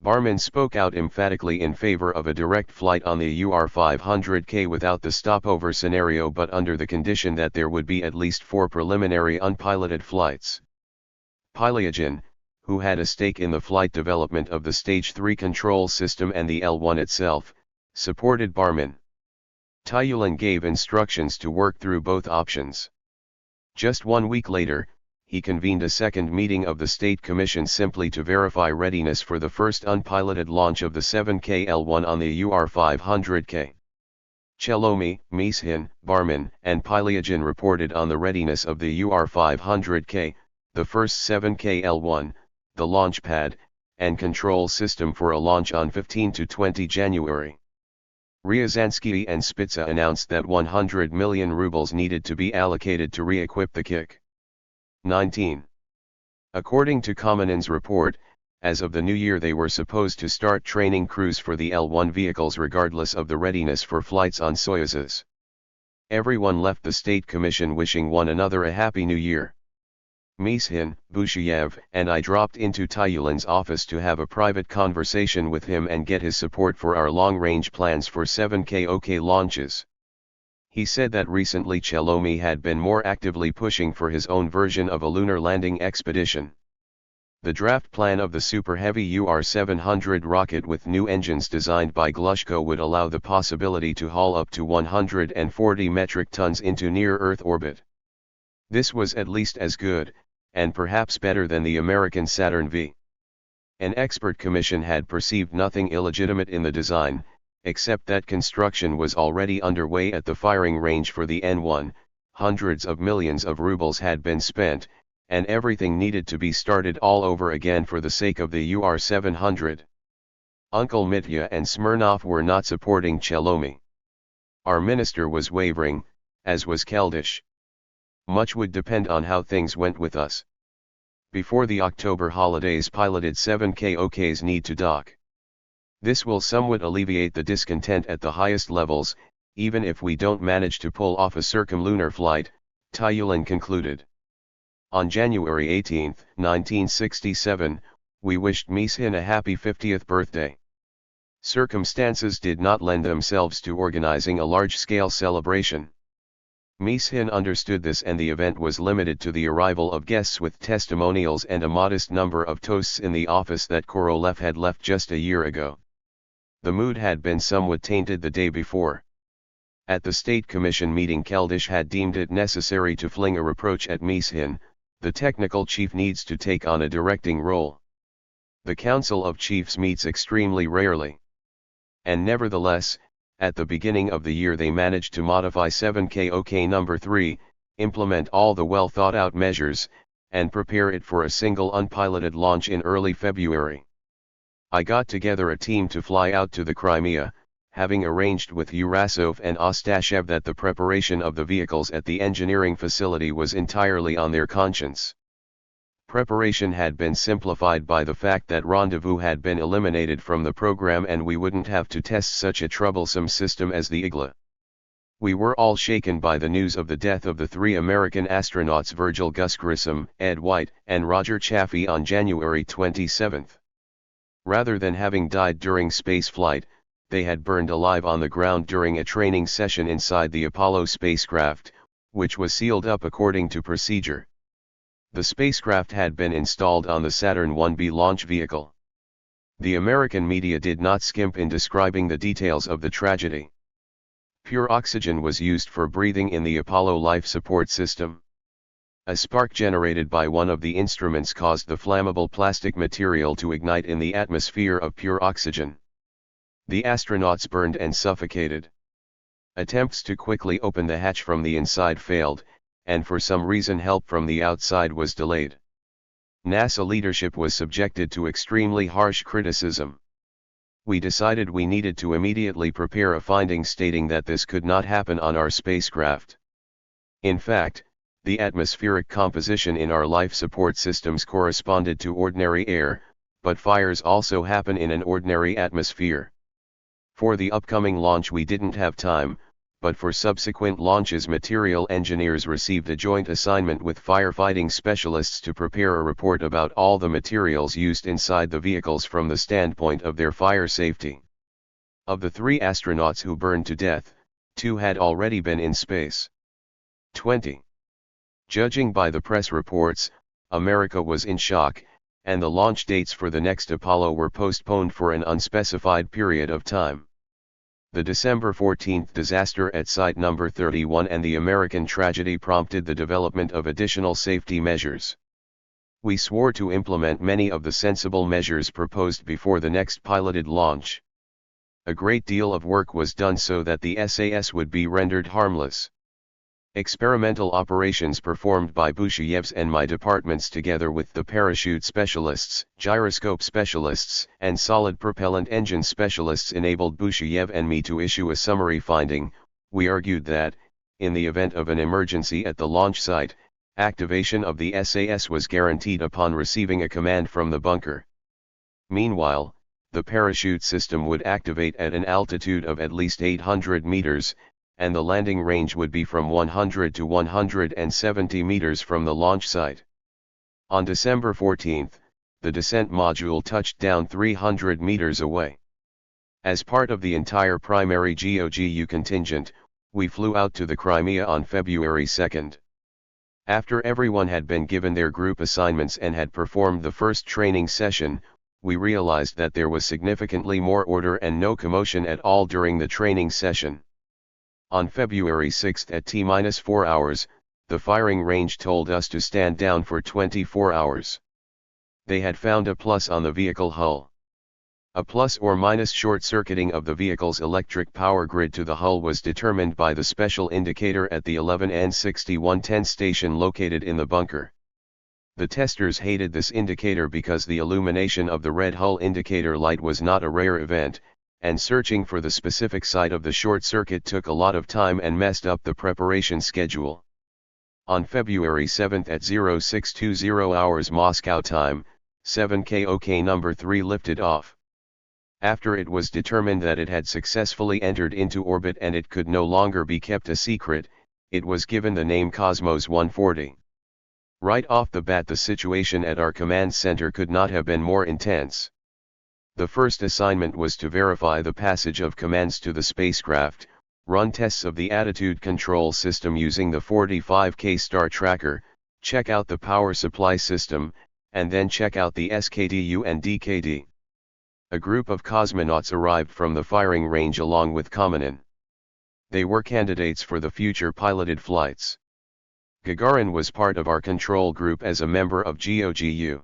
Barman spoke out emphatically in favor of a direct flight on the UR-500K without the stopover scenario, but under the condition that there would be at least 4 preliminary unpiloted flights. Pylyagin, who had a stake in the flight development of the Stage 3 control system and the L1 itself, supported Barman. Tyulin gave instructions to work through both options. Just 1 week later, he convened a second meeting of the State Commission simply to verify readiness for the first unpiloted launch of the 7KL1 on the UR-500K. Chelomi, Mishin, Barman, and Pylyagin reported on the readiness of the UR-500K, the first 7KL1, the launch pad, and control system for a launch on 15 to 20 January. Ryazansky and Spitza announced that 100 million rubles needed to be allocated to re-equip the kick. 19. According to Kamenin's report, as of the new year they were supposed to start training crews for the L-1 vehicles regardless of the readiness for flights on Soyuzes. Everyone left the State Commission wishing one another a happy new year. Mishin, Busheyev, and I dropped into Tyulin's office to have a private conversation with him and get his support for our long-range plans for 7KOK launches. He said that recently Chelomi had been more actively pushing for his own version of a lunar landing expedition. The draft plan of the Super Heavy UR-700 rocket with new engines designed by Glushko would allow the possibility to haul up to 140 metric tons into near-Earth orbit. This was at least as good, and perhaps better than the American Saturn V. An expert commission had perceived nothing illegitimate in the design, except that construction was already underway at the firing range for the N1, hundreds of millions of rubles had been spent, and everything needed to be started all over again for the sake of the UR-700. Uncle Mitya and Smirnov were not supporting Chelomi. Our minister was wavering, as was Keldysh. Much would depend on how things went with us. Before the October holidays, piloted 7KOKs need to dock. This will somewhat alleviate the discontent at the highest levels, even if we don't manage to pull off a circumlunar flight, Tyulin concluded. On January 18, 1967, we wished Mishin a happy 50th birthday. Circumstances did not lend themselves to organizing a large-scale celebration. Mishin understood this and the event was limited to the arrival of guests with testimonials and a modest number of toasts in the office that Korolev had left just a year ago. The mood had been somewhat tainted the day before. At the State Commission meeting, Keldysh had deemed it necessary to fling a reproach at Mishin: the technical chief needs to take on a directing role. The Council of Chiefs meets extremely rarely. And nevertheless, at the beginning of the year they managed to modify 7KOK No. 3, implement all the well-thought-out measures, and prepare it for a single unpiloted launch in early February. I got together a team to fly out to the Crimea, having arranged with Urasov and Ostashev that the preparation of the vehicles at the engineering facility was entirely on their conscience. Preparation had been simplified by the fact that rendezvous had been eliminated from the program and we wouldn't have to test such a troublesome system as the Igla. We were all shaken by the news of the death of the three American astronauts Virgil Gus Grissom, Ed White, and Roger Chaffee on January 27. Rather than having died during spaceflight, they had burned alive on the ground during a training session inside the Apollo spacecraft, which was sealed up according to procedure. The spacecraft had been installed on the Saturn 1B launch vehicle. The American media did not skimp in describing the details of the tragedy. Pure oxygen was used for breathing in the Apollo life support system. A spark generated by one of the instruments caused the flammable plastic material to ignite in the atmosphere of pure oxygen. The astronauts burned and suffocated. Attempts to quickly open the hatch from the inside failed, and for some reason help from the outside was delayed. NASA leadership was subjected to extremely harsh criticism. We decided we needed to immediately prepare a finding stating that this could not happen on our spacecraft. In fact, the atmospheric composition in our life support systems corresponded to ordinary air, but fires also happen in an ordinary atmosphere. For the upcoming launch we didn't have time, but for subsequent launches material engineers received a joint assignment with firefighting specialists to prepare a report about all the materials used inside the vehicles from the standpoint of their fire safety. Of the 3 astronauts who burned to death, 2 had already been in space. 20. Judging by the press reports, America was in shock, and the launch dates for the next Apollo were postponed for an unspecified period of time. The December 14 disaster at Site No. 31 and the American tragedy prompted the development of additional safety measures. We swore to implement many of the sensible measures proposed before the next piloted launch. A great deal of work was done so that the SAS would be rendered harmless. Experimental operations performed by Busheyev's and my departments together with the parachute specialists, gyroscope specialists, and solid propellant engine specialists enabled Busheyev and me to issue a summary finding. We argued that, in the event of an emergency at the launch site, activation of the SAS was guaranteed upon receiving a command from the bunker. Meanwhile, the parachute system would activate at an altitude of at least 800 meters, and the landing range would be from 100 to 170 meters from the launch site. On December 14, the descent module touched down 300 meters away. As part of the entire primary GOGU contingent, we flew out to the Crimea on February 2. After everyone had been given their group assignments and had performed the first training session, we realized that there was significantly more order and no commotion at all during the training session. On February 6 at T-4 hours, the firing range told us to stand down for 24 hours. They had found a plus on the vehicle hull. A plus or minus short-circuiting of the vehicle's electric power grid to the hull was determined by the special indicator at the 11N6110 station located in the bunker. The testers hated this indicator because the illumination of the red hull indicator light was not a rare event, and searching for the specific site of the short circuit took a lot of time and messed up the preparation schedule. On February 7 at 0620 hours Moscow time, 7KOK number 3 lifted off. After it was determined that it had successfully entered into orbit and it could no longer be kept a secret, it was given the name Cosmos 140. Right off the bat, the situation at our command center could not have been more intense. The first assignment was to verify the passage of commands to the spacecraft, run tests of the attitude control system using the 45K star tracker, check out the power supply system, and then check out the SKDU and DKD. A group of cosmonauts arrived from the firing range along with Kamenin. They were candidates for the future piloted flights. Gagarin was part of our control group as a member of GOGU.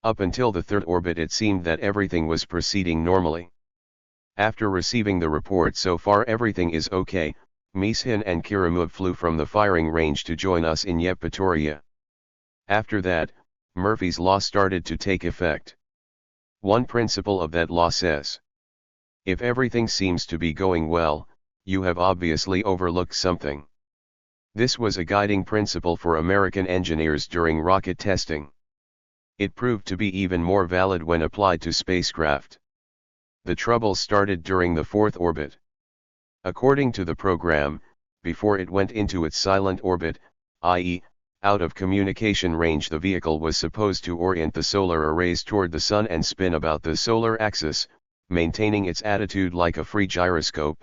Up until the third orbit it seemed that everything was proceeding normally. After receiving the report so far everything is okay, Mishin and Kirimov flew from the firing range to join us in Yevpatoria. After that, Murphy's Law started to take effect. One principle of that law says, if everything seems to be going well, you have obviously overlooked something. This was a guiding principle for American engineers during rocket testing. It proved to be even more valid when applied to spacecraft. The trouble started during the fourth orbit. According to the program, before it went into its silent orbit, i.e., out of communication range, the vehicle was supposed to orient the solar arrays toward the Sun and spin about the solar axis, maintaining its attitude like a free gyroscope.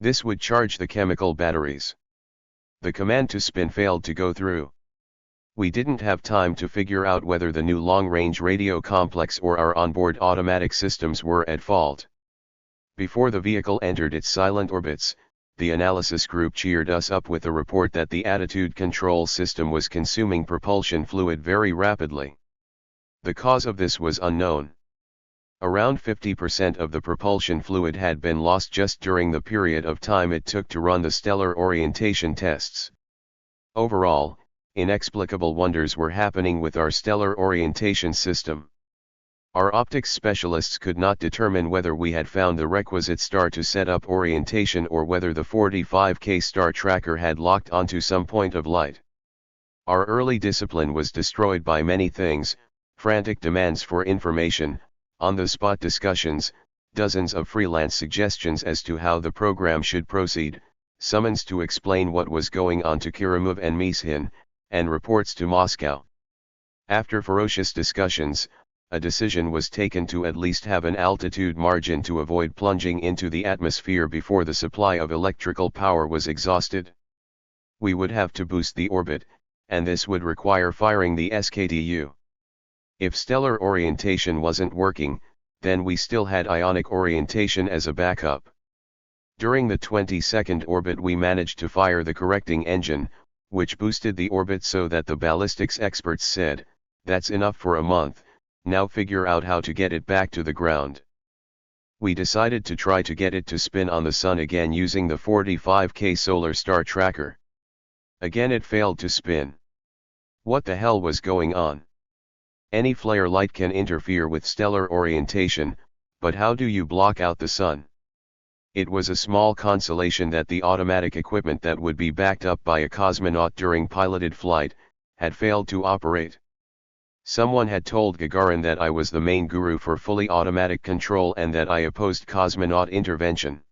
This would charge the chemical batteries. The command to spin failed to go through. We didn't have time to figure out whether the new long-range radio complex or our onboard automatic systems were at fault. Before the vehicle entered its silent orbits, the analysis group cheered us up with a report that the attitude control system was consuming propulsion fluid very rapidly. The cause of this was unknown. Around 50% of the propulsion fluid had been lost just during the period of time it took to run the stellar orientation tests. Overall, inexplicable wonders were happening with our stellar orientation system. Our optics specialists could not determine whether we had found the requisite star to set up orientation or whether the 45K star tracker had locked onto some point of light. Our early discipline was destroyed by many things: frantic demands for information, on-the-spot discussions, dozens of freelance suggestions as to how the program should proceed, summons to explain what was going on to Kirimov and Mishin, and reports to Moscow. After ferocious discussions, a decision was taken to at least have an altitude margin to avoid plunging into the atmosphere before the supply of electrical power was exhausted. We would have to boost the orbit, and this would require firing the SKDU. If stellar orientation wasn't working, then we still had ionic orientation as a backup. During the 22nd orbit we managed to fire the correcting engine, which boosted the orbit so that the ballistics experts said, "That's enough for a month. Now figure out how to get it back to the ground." We decided to try to get it to spin on the Sun again using the 45K solar star tracker. Again it failed to spin. What the hell was going on? Any flare light can interfere with stellar orientation, but how do you block out the Sun? It was a small consolation that the automatic equipment that would be backed up by a cosmonaut during piloted flight had failed to operate. Someone had told Gagarin that I was the main guru for fully automatic control and that I opposed cosmonaut intervention.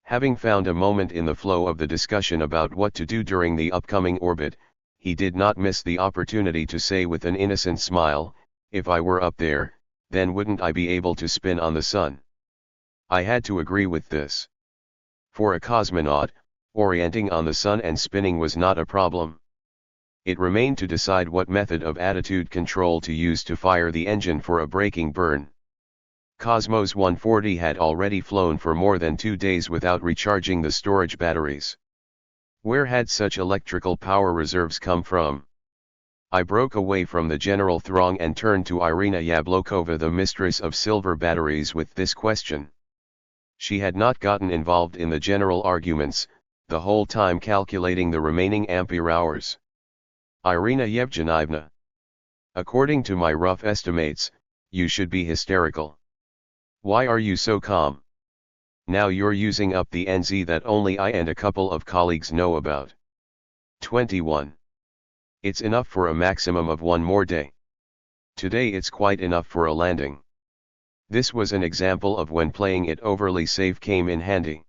Having found a moment in the flow of the discussion about what to do during the upcoming orbit, he did not miss the opportunity to say with an innocent smile, "If I were up there, then wouldn't I be able to spin on the sun?" I had to agree with this. For a cosmonaut, orienting on the sun and spinning was not a problem. It remained to decide what method of attitude control to use to fire the engine for a braking burn. Cosmos 140 had already flown for more than 2 days without recharging the storage batteries. Where had such electrical power reserves come from? I broke away from the general throng and turned to Irina Yablokova, the mistress of silver batteries, with this question. She had not gotten involved in the general arguments, the whole time calculating the remaining ampere hours. "Irina Yevgenyevna, according to my rough estimates, you should be hysterical. Why are you so calm? Now you're using up the NZ that only I and a couple of colleagues know about. 21. It's enough for a maximum of 1 more day. Today it's quite enough for a landing." This was an example of when playing it overly safe came in handy.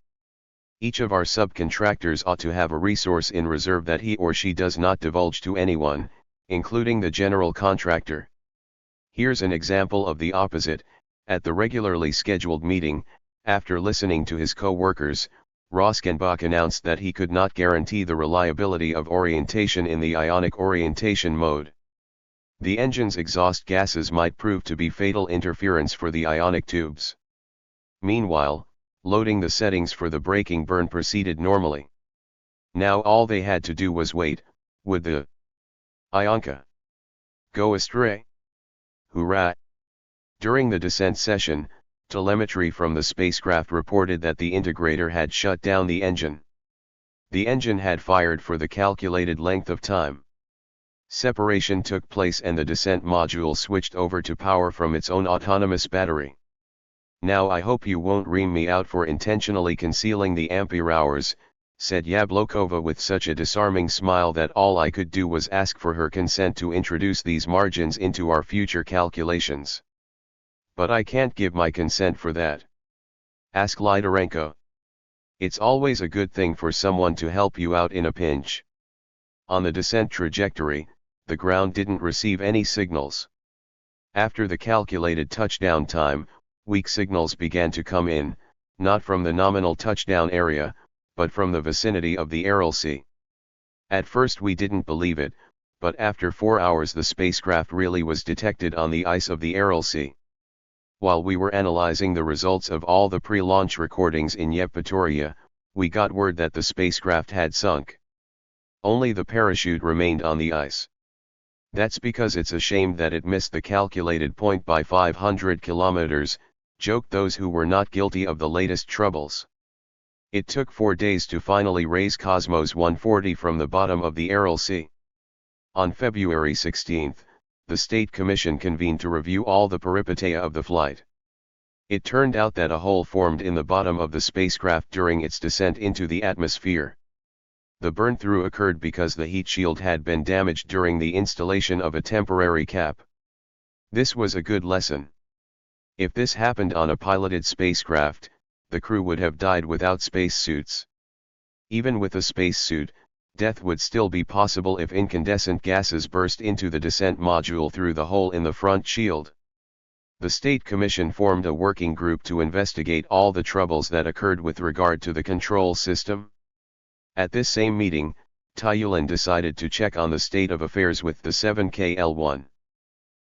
Each of our subcontractors ought to have a resource in reserve that he or she does not divulge to anyone, including the general contractor. Here's an example of the opposite. At the regularly scheduled meeting, after listening to his co-workers, Roskenbach announced that he could not guarantee the reliability of orientation in the ionic orientation mode. The engine's exhaust gases might prove to be fatal interference for the ionic tubes. Meanwhile, loading the settings for the braking burn proceeded normally. Now all they had to do was wait. Would the Ionka go astray? Hurrah! During the descent session, telemetry from the spacecraft reported that the integrator had shut down the engine. The engine had fired for the calculated length of time. Separation took place and the descent module switched over to power from its own autonomous battery. "Now I hope you won't ream me out for intentionally concealing the ampere hours," said Yablokova with such a disarming smile that all I could do was ask for her consent to introduce these margins into our future calculations. "But I can't give my consent for that. Ask Lidorenko. It's always a good thing for someone to help you out in a pinch." On the descent trajectory, the ground didn't receive any signals. After the calculated touchdown time, weak signals began to come in, not from the nominal touchdown area, but from the vicinity of the Aral Sea. At first we didn't believe it, but after 4 hours the spacecraft really was detected on the ice of the Aral Sea. While we were analyzing the results of all the pre-launch recordings in Yevpatoria, we got word that the spacecraft had sunk. Only the parachute remained on the ice. "That's because it's a shame that it missed the calculated point by 500 kilometers, joked those who were not guilty of the latest troubles. It took 4 days to finally raise Cosmos 140 from the bottom of the Aral Sea. On February 16, the State Commission convened to review all the peripeteia of the flight. It turned out that a hole formed in the bottom of the spacecraft during its descent into the atmosphere. The burn-through occurred because the heat shield had been damaged during the installation of a temporary cap. This was a good lesson. If this happened on a piloted spacecraft, the crew would have died without spacesuits. Even with a spacesuit, death would still be possible if incandescent gases burst into the descent module through the hole in the front shield. The State Commission formed a working group to investigate all the troubles that occurred with regard to the control system. At this same meeting, Tyulen decided to check on the state of affairs with the 7KL-1.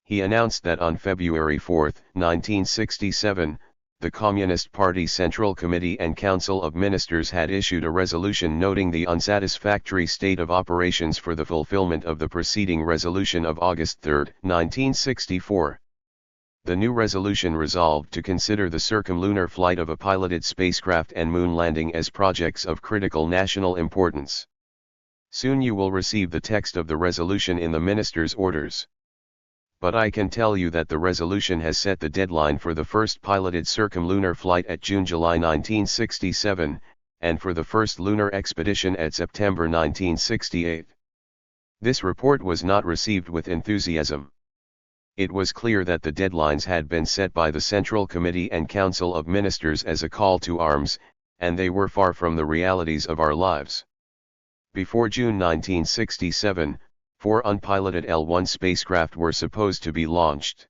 He announced that on February 4, 1967, the Communist Party Central Committee and Council of Ministers had issued a resolution noting the unsatisfactory state of operations for the fulfillment of the preceding resolution of August 3, 1964. The new resolution resolved to consider the circumlunar flight of a piloted spacecraft and moon landing as projects of critical national importance. Soon you will receive the text of the resolution in the minister's orders. But I can tell you that the resolution has set the deadline for the first piloted circumlunar flight at June-July 1967, and for the first lunar expedition at September 1968. This report was not received with enthusiasm. It was clear that the deadlines had been set by the Central Committee and Council of Ministers as a call to arms, and they were far from the realities of our lives. Before June 1967, 4 unpiloted L-1 spacecraft were supposed to be launched.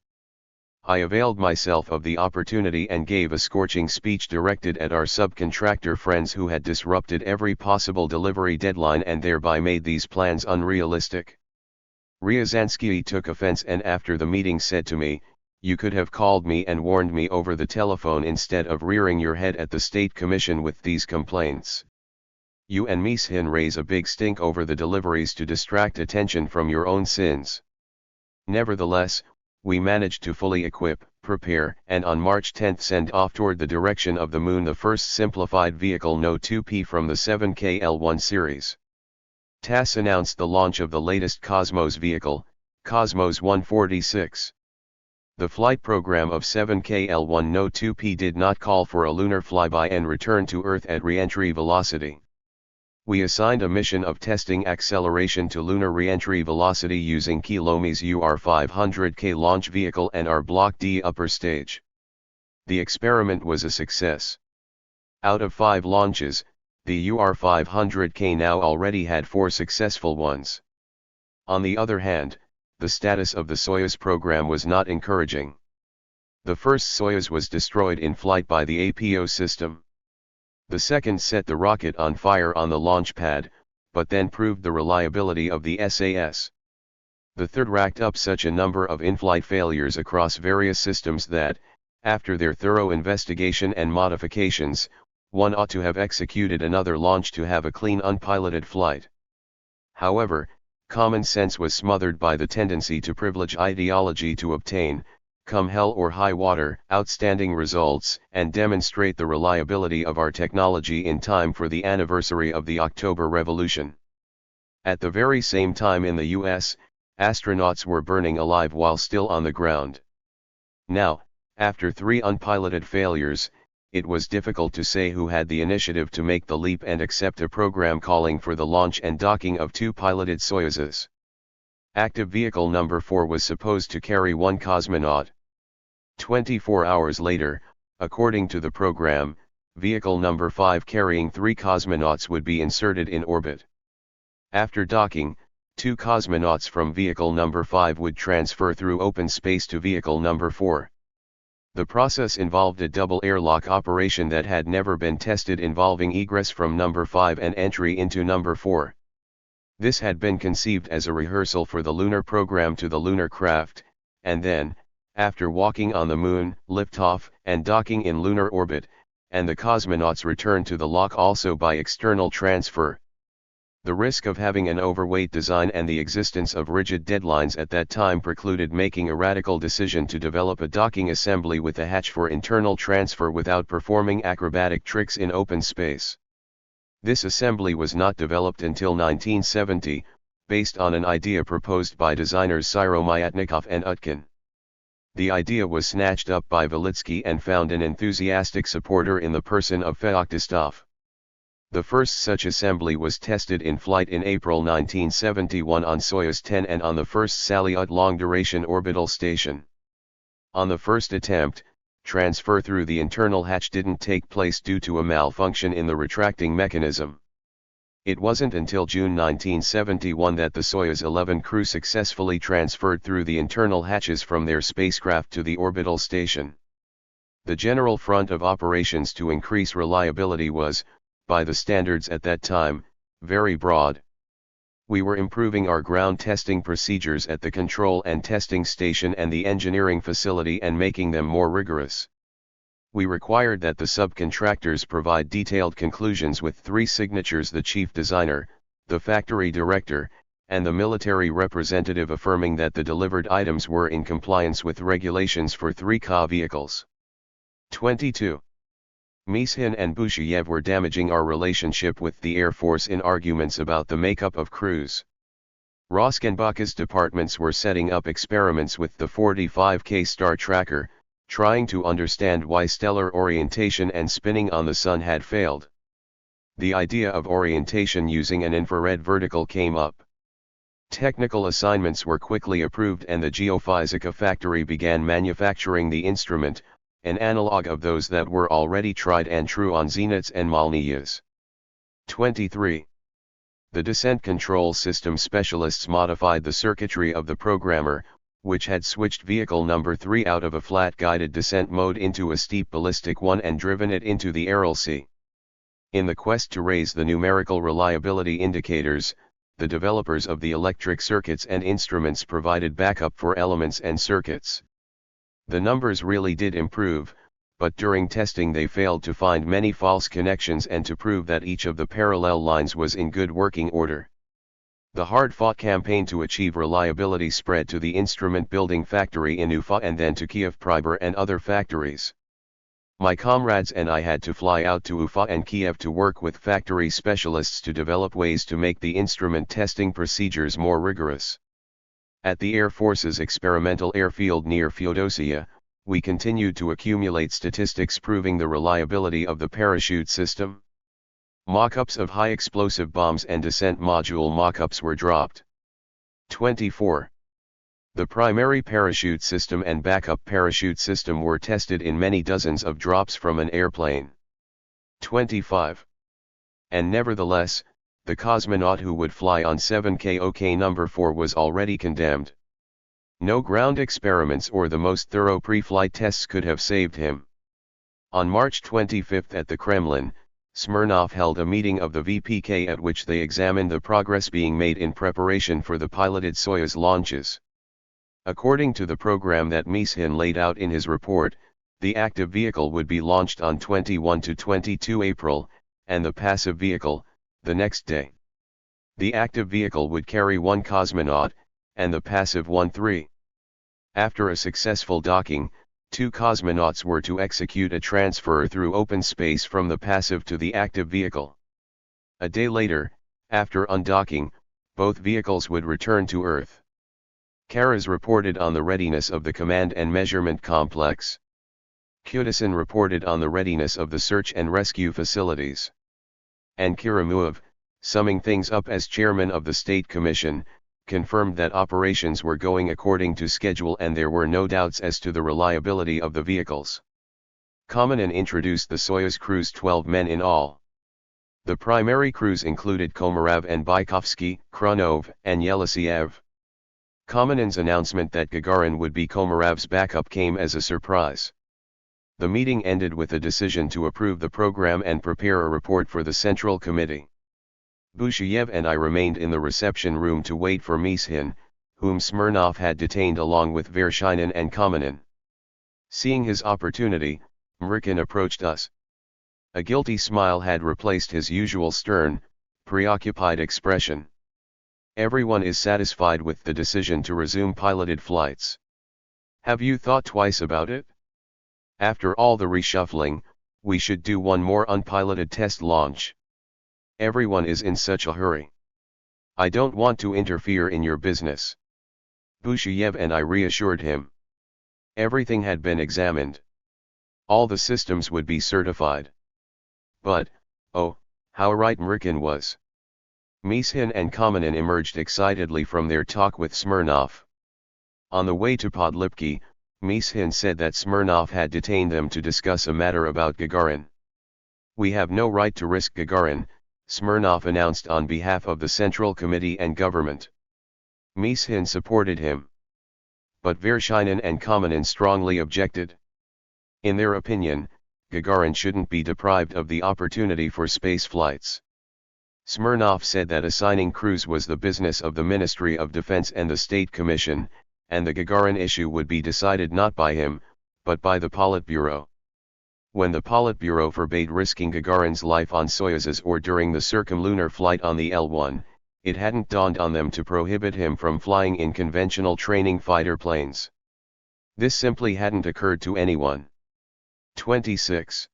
I availed myself of the opportunity and gave a scorching speech directed at our subcontractor friends who had disrupted every possible delivery deadline and thereby made these plans unrealistic. Ryazansky took offense and after the meeting said to me, "You could have called me and warned me over the telephone instead of rearing your head at the State Commission with these complaints. You and Mishin raise a big stink over the deliveries to distract attention from your own sins." Nevertheless, we managed to fully equip, prepare, and on March 10 send off toward the direction of the Moon the first simplified vehicle No-2P from the 7K L-1 series. TASS announced the launch of the latest Cosmos vehicle, Cosmos 146. The flight program of 7K L-1 No-2P did not call for a lunar flyby and return to Earth at re-entry velocity. We assigned a mission of testing acceleration to lunar re-entry velocity using Kilome's UR-500K launch vehicle and our Block D upper stage. The experiment was a success. Out of 5 launches, the UR-500K now already had 4 successful ones. On the other hand, the status of the Soyuz program was not encouraging. The first Soyuz was destroyed in flight by the APO system. The second set the rocket on fire on the launch pad, but then proved the reliability of the SAS. The third racked up such a number of in-flight failures across various systems that, after their thorough investigation and modifications, one ought to have executed another launch to have a clean unpiloted flight. However, common sense was smothered by the tendency to privilege ideology to obtain, come hell or high water, outstanding results and demonstrate the reliability of our technology in time for the anniversary of the October Revolution. At the very same time in the US, astronauts were burning alive while still on the ground. Now, after 3 unpiloted failures, it was difficult to say who had the initiative to make the leap and accept a program calling for the launch and docking of 2 piloted Soyuzes. Active Vehicle Number 4 was supposed to carry 1 cosmonaut. 24 hours later, according to the program, Vehicle Number 5 carrying 3 cosmonauts would be inserted in orbit. After docking, 2 cosmonauts from Vehicle Number 5 would transfer through open space to Vehicle Number 4. The process involved a double airlock operation that had never been tested involving egress from Number 5 and entry into Number 4. This had been conceived as a rehearsal for the lunar program to the lunar craft, and then, after walking on the Moon, liftoff and docking in lunar orbit, and the cosmonauts returned to the lock also by external transfer. The risk of having an overweight design and the existence of rigid deadlines at that time precluded making a radical decision to develop a docking assembly with a hatch for internal transfer without performing acrobatic tricks in open space. This assembly was not developed until 1970, based on an idea proposed by designers Syromyatnikov and Utkin. The idea was snatched up by Velitsky and found an enthusiastic supporter in the person of Feoktistov. The first such assembly was tested in flight in April 1971 on Soyuz 10 and on the first Salyut long-duration orbital station. On the first attempt, transfer through the internal hatch didn't take place due to a malfunction in the retracting mechanism. It wasn't until June 1971 that the Soyuz 11 crew successfully transferred through the internal hatches from their spacecraft to the orbital station. The general front of operations to increase reliability was, by the standards at that time, very broad. We were improving our ground testing procedures at the control and testing station and the engineering facility and making them more rigorous. We required that the subcontractors provide detailed conclusions with 3 signatures: the chief designer, the factory director, and the military representative affirming that the delivered items were in compliance with regulations for 3Ka vehicles. 22. Mishin and Busheyev were damaging our relationship with the Air Force in arguments about the makeup of crews. Roskenbach's departments were setting up experiments with the 45K star tracker, trying to understand why stellar orientation and spinning on the Sun had failed. The idea of orientation using an infrared vertical came up. Technical assignments were quickly approved and the Geophysica factory began manufacturing the instrument, an analog of those that were already tried and true on Zenits and Molnias. 23. The descent control system specialists modified the circuitry of the programmer, which had switched vehicle number 3 out of a flat guided descent mode into a steep ballistic one and driven it into the Aral Sea. In the quest to raise the numerical reliability indicators, the developers of the electric circuits and instruments provided backup for elements and circuits. The numbers really did improve, but during testing they failed to find many false connections and to prove that each of the parallel lines was in good working order. The hard-fought campaign to achieve reliability spread to the instrument building factory in Ufa and then to Kiev Priber and other factories. My comrades and I had to fly out to Ufa and Kiev to work with factory specialists to develop ways to make the instrument testing procedures more rigorous. At the Air Force's experimental airfield near Feodosia, we continued to accumulate statistics proving the reliability of the parachute system. Mock-ups of high-explosive bombs and descent module mock-ups were dropped. 24. The primary parachute system and backup parachute system were tested in many dozens of drops from an airplane. 25. And nevertheless, the cosmonaut who would fly on 7KOK number 4 was already condemned. No ground experiments or the most thorough pre-flight tests could have saved him. On March 25 at the Kremlin, Smirnov held a meeting of the VPK at which they examined the progress being made in preparation for the piloted Soyuz launches. According to the program that Mishin laid out in his report, the active vehicle would be launched on 21 to 22 April, and the passive vehicle, the next day. The active vehicle would carry one cosmonaut, and the passive one 3. After a successful docking, 2 cosmonauts were to execute a transfer through open space from the passive to the active vehicle. A day later, after undocking, both vehicles would return to Earth. Karas reported on the readiness of the command and measurement complex. Kudison reported on the readiness of the search and rescue facilities. And Karamuov, summing things up as chairman of the State Commission, confirmed that operations were going according to schedule and there were no doubts as to the reliability of the vehicles. Kamenin introduced the Soyuz crews, 12 men in all. The primary crews included Komarov and Bykovsky, Kronov, and Yelisiev. Kamenin's announcement that Gagarin would be Komarov's backup came as a surprise. The meeting ended with a decision to approve the program and prepare a report for the Central Committee. Busheyev and I remained in the reception room to wait for Mishin, whom Smirnov had detained along with Vershinin and Kamenin. Seeing his opportunity, Mrikin approached us. A guilty smile had replaced his usual stern, preoccupied expression. Everyone is satisfied with the decision to resume piloted flights. Have you thought twice about it? After all the reshuffling, we should do one more unpiloted test launch. Everyone is in such a hurry. I don't want to interfere in your business. Busheyev and I reassured him. Everything had been examined. All the systems would be certified. But, oh, how right Mrikin was. Mishin and Kamenin emerged excitedly from their talk with Smirnov. On the way to Podlipki, Mishin said that Smirnov had detained them to discuss a matter about Gagarin. We have no right to risk Gagarin, Smirnov announced on behalf of the Central Committee and government. Mishin supported him. But Vershinin and Kamenin strongly objected. In their opinion, Gagarin shouldn't be deprived of the opportunity for space flights. Smirnov said that assigning crews was the business of the Ministry of Defense and the State Commission, and the Gagarin issue would be decided not by him, but by the Politburo. When the Politburo forbade risking Gagarin's life on Soyuzes or during the circumlunar flight on the L-1, it hadn't dawned on them to prohibit him from flying in conventional training fighter planes. This simply hadn't occurred to anyone. 26.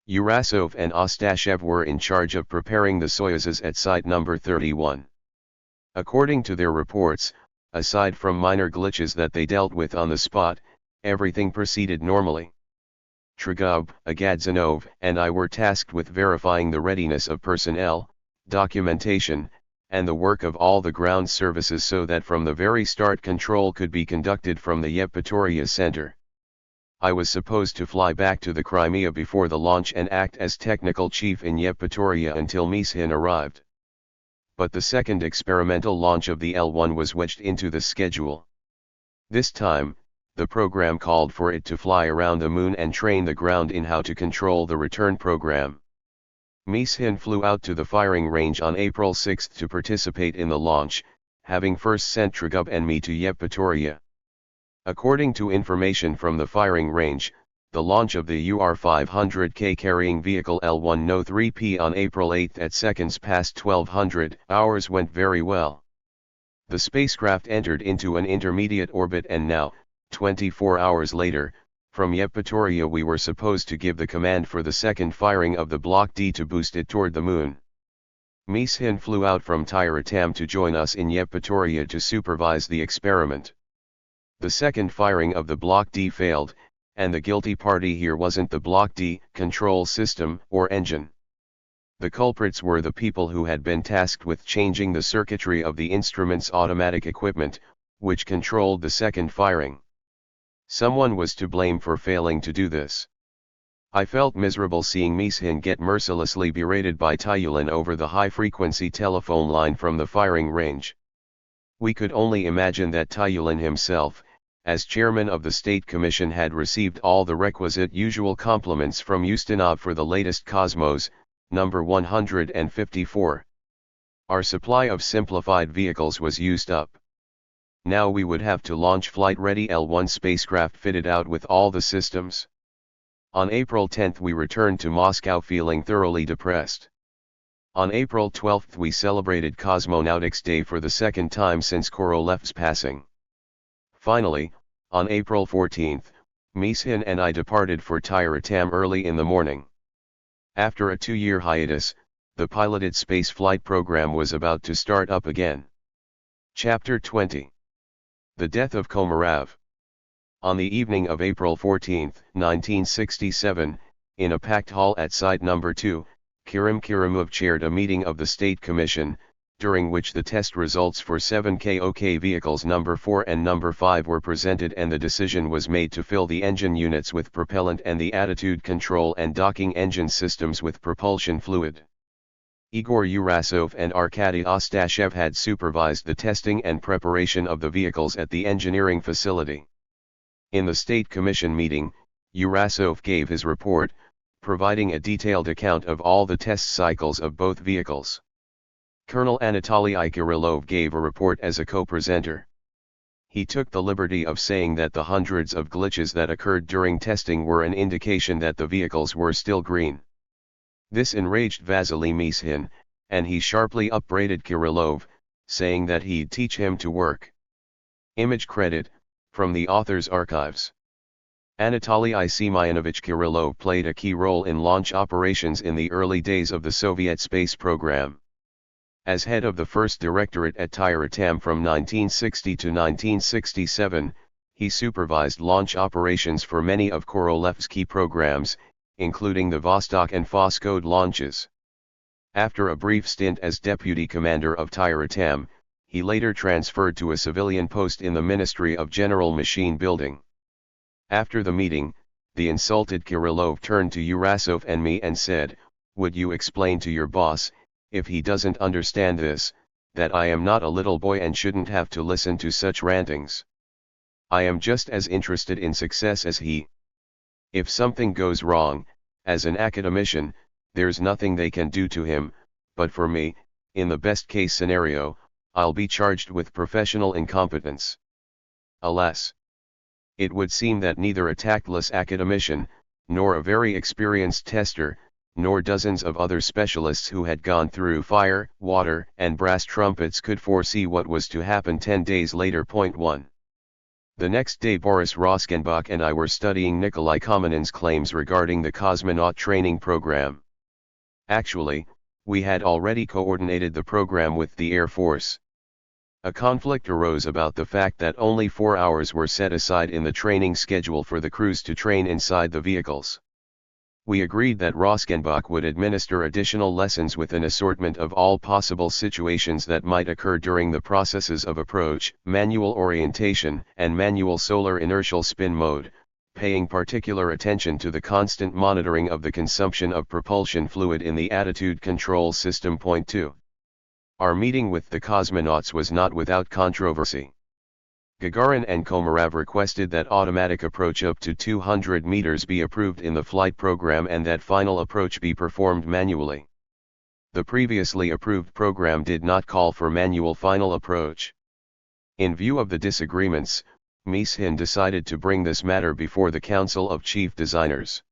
Urasov and Ostashev were in charge of preparing the Soyuzes at site number 31. According to their reports, aside from minor glitches that they dealt with on the spot, everything proceeded normally. Trigub, Agadzanov, and I were tasked with verifying the readiness of personnel, documentation, and the work of all the ground services so that from the very start control could be conducted from the Yevpatoria center. I was supposed to fly back to the Crimea before the launch and act as technical chief in Yevpatoria until Mishin arrived. But the second experimental launch of the L-1 was wedged into the schedule. This time, the program called for it to fly around the moon and train the ground in how to control the return program. Mishin flew out to the firing range on April 6 to participate in the launch, having first sent Trigub and me to Yevpatoria. According to information from the firing range, the launch of the UR-500K carrying vehicle L-1 No-3P on April 8 at seconds past 1200 hours went very well. The spacecraft entered into an intermediate orbit and now, 24 hours later, from Yevpatoria we were supposed to give the command for the second firing of the Block D to boost it toward the moon. Mishin flew out from THIRD to join us in Yevpatoria to supervise the experiment. The second firing of the Block D failed, and the guilty party here wasn't the Block D control system or engine. The culprits were the people who had been tasked with changing the circuitry of the instrument's automatic equipment, which controlled the second firing. Someone was to blame for failing to do this. I felt miserable seeing Mishin get mercilessly berated by Tyulen over the high-frequency telephone line from the firing range. We could only imagine that Tyulen himself, as chairman of the State Commission, had received all the requisite usual compliments from Ustinov for the latest Cosmos, number 154. Our supply of simplified vehicles was used up. Now we would have to launch flight-ready L-1 spacecraft fitted out with all the systems. On April 10 we returned to Moscow feeling thoroughly depressed. On April 12 we celebrated Cosmonautics Day for the second time since Korolev's passing. Finally, on April 14, Mishin and I departed for THIRD early in the morning. After a 2-year hiatus, the piloted space flight program was about to start up again. Chapter 20. The Death of Komarov. On the evening of April 14, 1967, in a packed hall at Site No. 2, Kirim Kirimov chaired a meeting of the State Commission, during which the test results for 7 KOK vehicles No. 4 and No. 5 were presented and the decision was made to fill the engine units with propellant and the attitude control and docking engine systems with propulsion fluid. Igor Urasov and Arkady Ostashev had supervised the testing and preparation of the vehicles at the engineering facility. In the State Commission meeting, Urasov gave his report, providing a detailed account of all the test cycles of both vehicles. Colonel Anatoly Kirilov gave a report as a co-presenter. He took the liberty of saying that the hundreds of glitches that occurred during testing were an indication that the vehicles were still green. This enraged Vasily Mishin, and he sharply upbraided Kirilov, saying that he'd teach him to work. Image credit, from the author's archives. Anatoly Semyonovich Kirilov played a key role in launch operations in the early days of the Soviet space program. As head of the first directorate at THIRD from 1960 to 1967, he supervised launch operations for many of Korolev's key programs, including the Vostok and Voskhod launches. After a brief stint as deputy commander of THIRD, he later transferred to a civilian post in the Ministry of General Machine Building. After the meeting, the insulted Kirilov turned to Urasov and me and said, "Would you explain to your boss, if he doesn't understand this, that I am not a little boy and shouldn't have to listen to such rantings? I am just as interested in success as he. If something goes wrong, as an academician, there's nothing they can do to him, but for me, in the best case scenario, I'll be charged with professional incompetence." Alas! It would seem that neither a tactless academician, nor a very experienced tester, nor dozens of other specialists who had gone through fire, water, and brass trumpets could foresee what was to happen 10 days later. 1. The next day Boris Roskenbach and I were studying Nikolai Kamenin's claims regarding the cosmonaut training program. Actually, we had already coordinated the program with the Air Force. A conflict arose about the fact that only 4 hours were set aside in the training schedule for the crews to train inside the vehicles. We agreed that Roskenbach would administer additional lessons with an assortment of all possible situations that might occur during the processes of approach, manual orientation, and manual solar inertial spin mode, paying particular attention to the constant monitoring of the consumption of propulsion fluid in the attitude control system. Point 2. Our meeting with the cosmonauts was not without controversy. Gagarin and Komarov requested that automatic approach up to 200 meters be approved in the flight program and that final approach be performed manually. The previously approved program did not call for manual final approach. In view of the disagreements, Mishin decided to bring this matter before the Council of Chief Designers.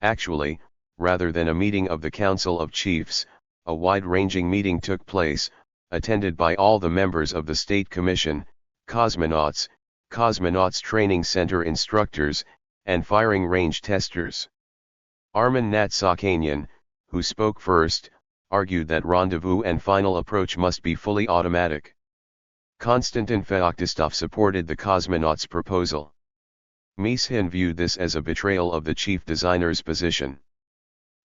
Actually, rather than a meeting of the Council of Chiefs, a wide-ranging meeting took place, attended by all the members of the State Commission, cosmonauts, Cosmonauts Training Center instructors, and firing range testers. Armin Natsakanian, who spoke first, argued that rendezvous and final approach must be fully automatic. Konstantin Feoktistov supported the cosmonauts' proposal. Mishin viewed this as a betrayal of the chief designer's position.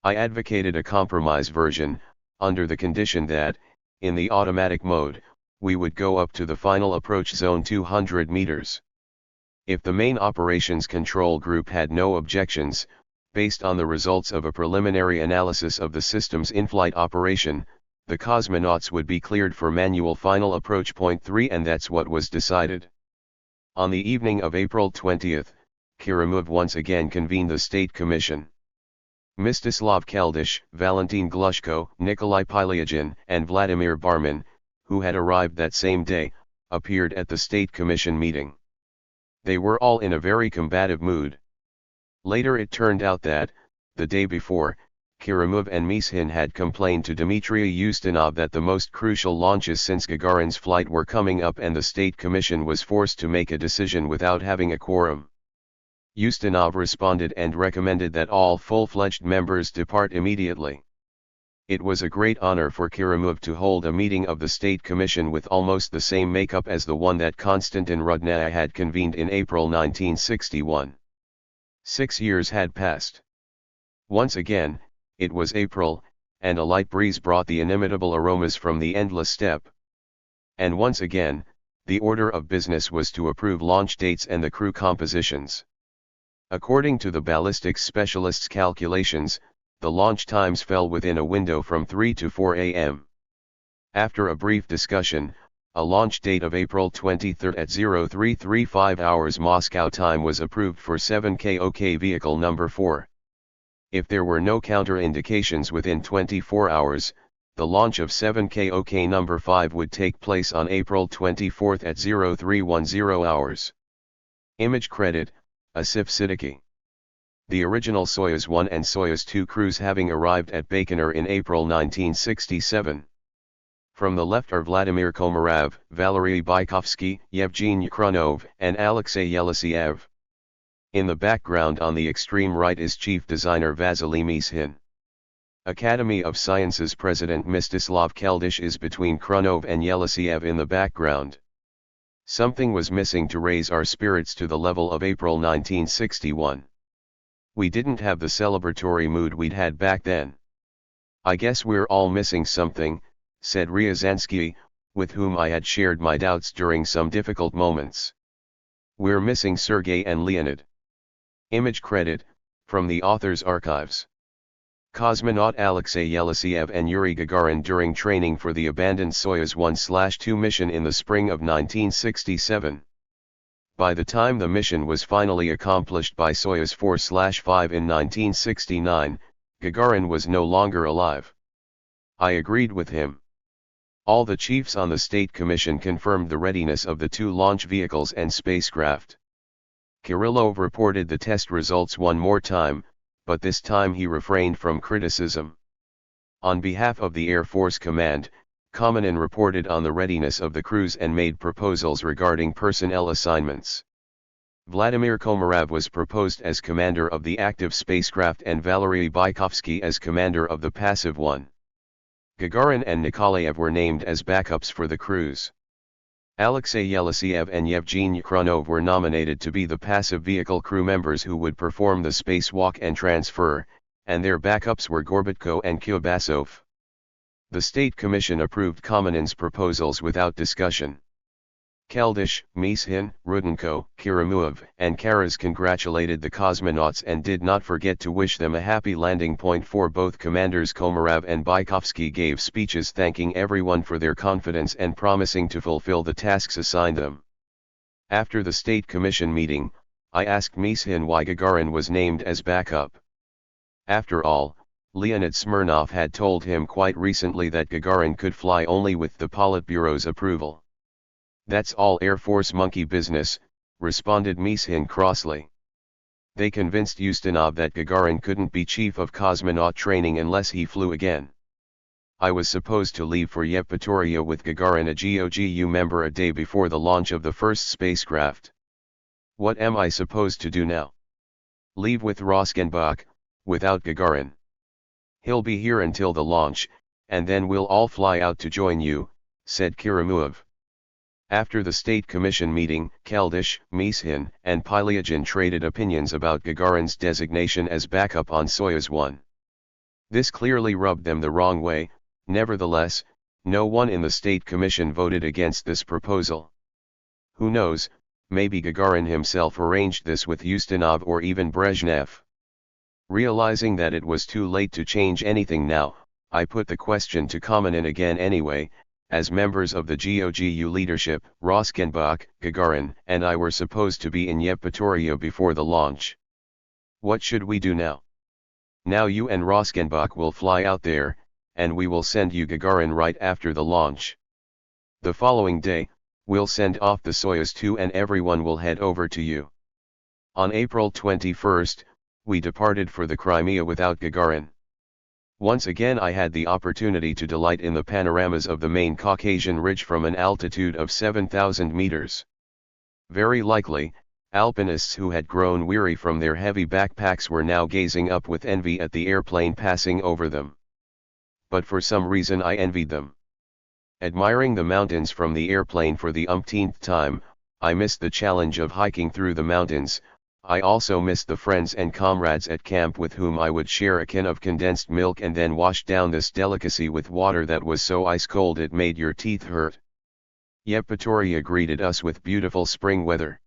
I advocated a compromise version, under the condition that, in the automatic mode, we would go up to the final approach zone 200 meters. If the main operations control group had no objections, based on the results of a preliminary analysis of the system's in-flight operation, the cosmonauts would be cleared for manual final approach. Point 3, and that's what was decided. On the evening of April 20, Kirimov once again convened the State Commission. Mstislav Keldysh, Valentin Glushko, Nikolai Pylyagin, and Vladimir Barman, who had arrived that same day, appeared at the State Commission meeting. They were all in a very combative mood. Later it turned out that, the day before, Kirimov and Mishin had complained to Dmitry Ustinov that the most crucial launches since Gagarin's flight were coming up and the State Commission was forced to make a decision without having a quorum. Ustinov responded and recommended that all full-fledged members depart immediately. It was a great honor for Kirimov to hold a meeting of the State Commission with almost the same makeup as the one that Konstantin Rudnaya had convened in April 1961. 6 years had passed. Once again, it was April, and a light breeze brought the inimitable aromas from the endless steppe. And once again, the order of business was to approve launch dates and the crew compositions. According to the ballistics specialists' calculations, the launch times fell within a window from 3 to 4 a.m. After a brief discussion, a launch date of April 23 at 0335 hours Moscow time was approved for 7KOK vehicle number 4. If there were no counter-indications within 24 hours, the launch of 7KOK number 5 would take place on April 24 at 0310 hours. Image credit, Asif Siddiqui. The original Soyuz 1 and Soyuz 2 crews having arrived at Baikonur in April 1967. From the left are Vladimir Komarov, Valery Bykovsky, Yevgeny Kronov, and Alexei Yelisiev. In the background on the extreme right is chief designer Vasily Mishin. Academy of Sciences President Mstislav Keldysh is between Kronov and Yelisiev in the background. Something was missing to raise our spirits to the level of April 1961. We didn't have the celebratory mood we'd had back then. I guess we're all missing something, said Ryazansky, with whom I had shared my doubts during some difficult moments. We're missing Sergei and Leonid. Image credit, from the author's archives. Cosmonaut Alexei Yelisiev and Yuri Gagarin during training for the abandoned Soyuz 1/2 mission in the spring of 1967. By the time the mission was finally accomplished by Soyuz 4/5 in 1969, Gagarin was no longer alive. I agreed with him. All the chiefs on the State Commission confirmed the readiness of the two launch vehicles and spacecraft. Kirillov reported the test results one more time, but this time he refrained from criticism. On behalf of the Air Force Command, Kamenin reported on the readiness of the crews and made proposals regarding personnel assignments. Vladimir Komarov was proposed as commander of the active spacecraft and Valery Bykovsky as commander of the passive one. Gagarin and Nikolaev were named as backups for the crews. Alexei Yelisiev and Yevgeny Kronov were nominated to be the passive vehicle crew members who would perform the spacewalk and transfer, and their backups were Gorbatko and Kyobasov. The State Commission approved Kamenin's proposals without discussion. Keldysh, Mishin, Rudenko, Karamuov, and Karas congratulated the cosmonauts and did not forget to wish them a happy landing point. For both commanders Komarov and Bykovsky gave speeches thanking everyone for their confidence and promising to fulfill the tasks assigned them. After the State Commission meeting, I asked Mishin why Gagarin was named as backup. After all, Leonid Smirnov had told him quite recently that Gagarin could fly only with the Politburo's approval. "That's all Air Force monkey business," responded Mishin crossly. "They convinced Ustinov that Gagarin couldn't be chief of cosmonaut training unless he flew again. I was supposed to leave for Yevpatoria with Gagarin, a GOGU member, a day before the launch of the first spacecraft. What am I supposed to do now? Leave with Roskenbach, without Gagarin? He'll be here until the launch, and then we'll all fly out to join you," said Karamuov. After the State Commission meeting, Keldysh, Mishin, and Pylyagin traded opinions about Gagarin's designation as backup on Soyuz 1. This clearly rubbed them the wrong way. Nevertheless, no one in the State Commission voted against this proposal. Who knows, maybe Gagarin himself arranged this with Ustinov or even Brezhnev. Realizing that it was too late to change anything now, I put the question to Kamenin again anyway. As members of the GOGU leadership, Roskenbach, Gagarin, and I were supposed to be in Yevpatoria before the launch. What should we do now? Now you and Roskenbach will fly out there, and we will send you Gagarin right after the launch. The following day, we'll send off the Soyuz 2 and everyone will head over to you. On April 21st, we departed for the Crimea without Gagarin. Once again I had the opportunity to delight in the panoramas of the main Caucasian ridge from an altitude of 7,000 meters. Very likely, alpinists who had grown weary from their heavy backpacks were now gazing up with envy at the airplane passing over them. But for some reason I envied them. Admiring the mountains from the airplane for the umpteenth time, I missed the challenge of hiking through the mountains. I also missed the friends and comrades at camp with whom I would share a can of condensed milk and then wash down this delicacy with water that was so ice cold it made your teeth hurt. Yevpatoria greeted us with beautiful spring weather.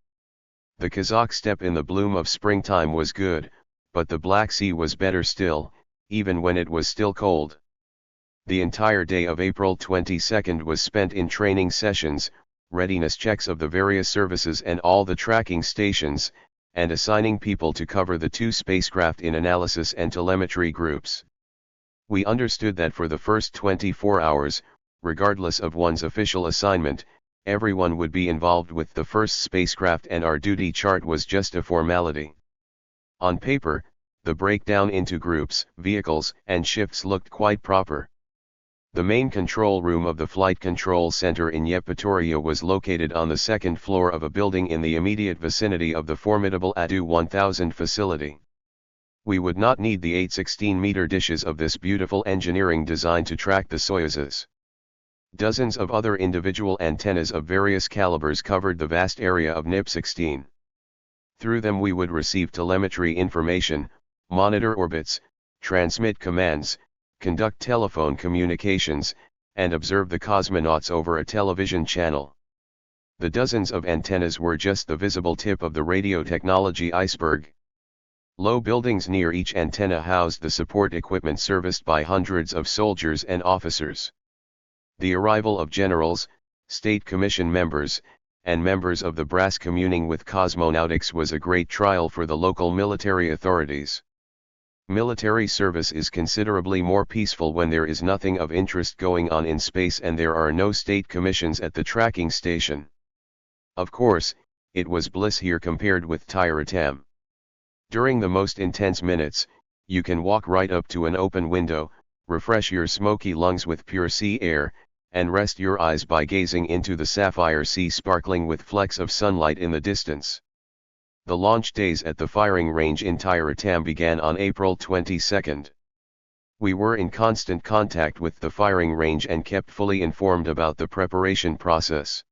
The Kazakh steppe in the bloom of springtime was good, but the Black Sea was better still, even when it was still cold. The entire day of April 22nd was spent in training sessions, readiness checks of the various services and all the tracking stations, and assigning people to cover the two spacecraft in analysis and telemetry groups. We understood that for the first 24 hours, regardless of one's official assignment, everyone would be involved with the first spacecraft and our duty chart was just a formality. On paper, the breakdown into groups, vehicles, and shifts looked quite proper. The main control room of the Flight Control Center in Yevpatoria was located on the second floor of a building in the immediate vicinity of the formidable Adu 1000 facility. We would not need the 8 16-meter dishes of this beautiful engineering design to track the Soyuzes. Dozens of other individual antennas of various calibers covered the vast area of NIP 16. Through them we would receive telemetry information, monitor orbits, transmit commands, conduct telephone communications, and observe the cosmonauts over a television channel. The dozens of antennas were just the visible tip of the radio technology iceberg. Low buildings near each antenna housed the support equipment serviced by hundreds of soldiers and officers. The arrival of generals, State Commission members, and members of the brass communing with cosmonautics was a great trial for the local military authorities. Military service is considerably more peaceful when there is nothing of interest going on in space and there are no state commissions at the tracking station. Of course, it was bliss here compared with Tyr-Tam. During the most intense minutes, you can walk right up to an open window, refresh your smoky lungs with pure sea air, and rest your eyes by gazing into the sapphire sea sparkling with flecks of sunlight in the distance. The launch days at the firing range in Tyr-Tam began on April 22nd. We were in constant contact with the firing range and kept fully informed about the preparation process.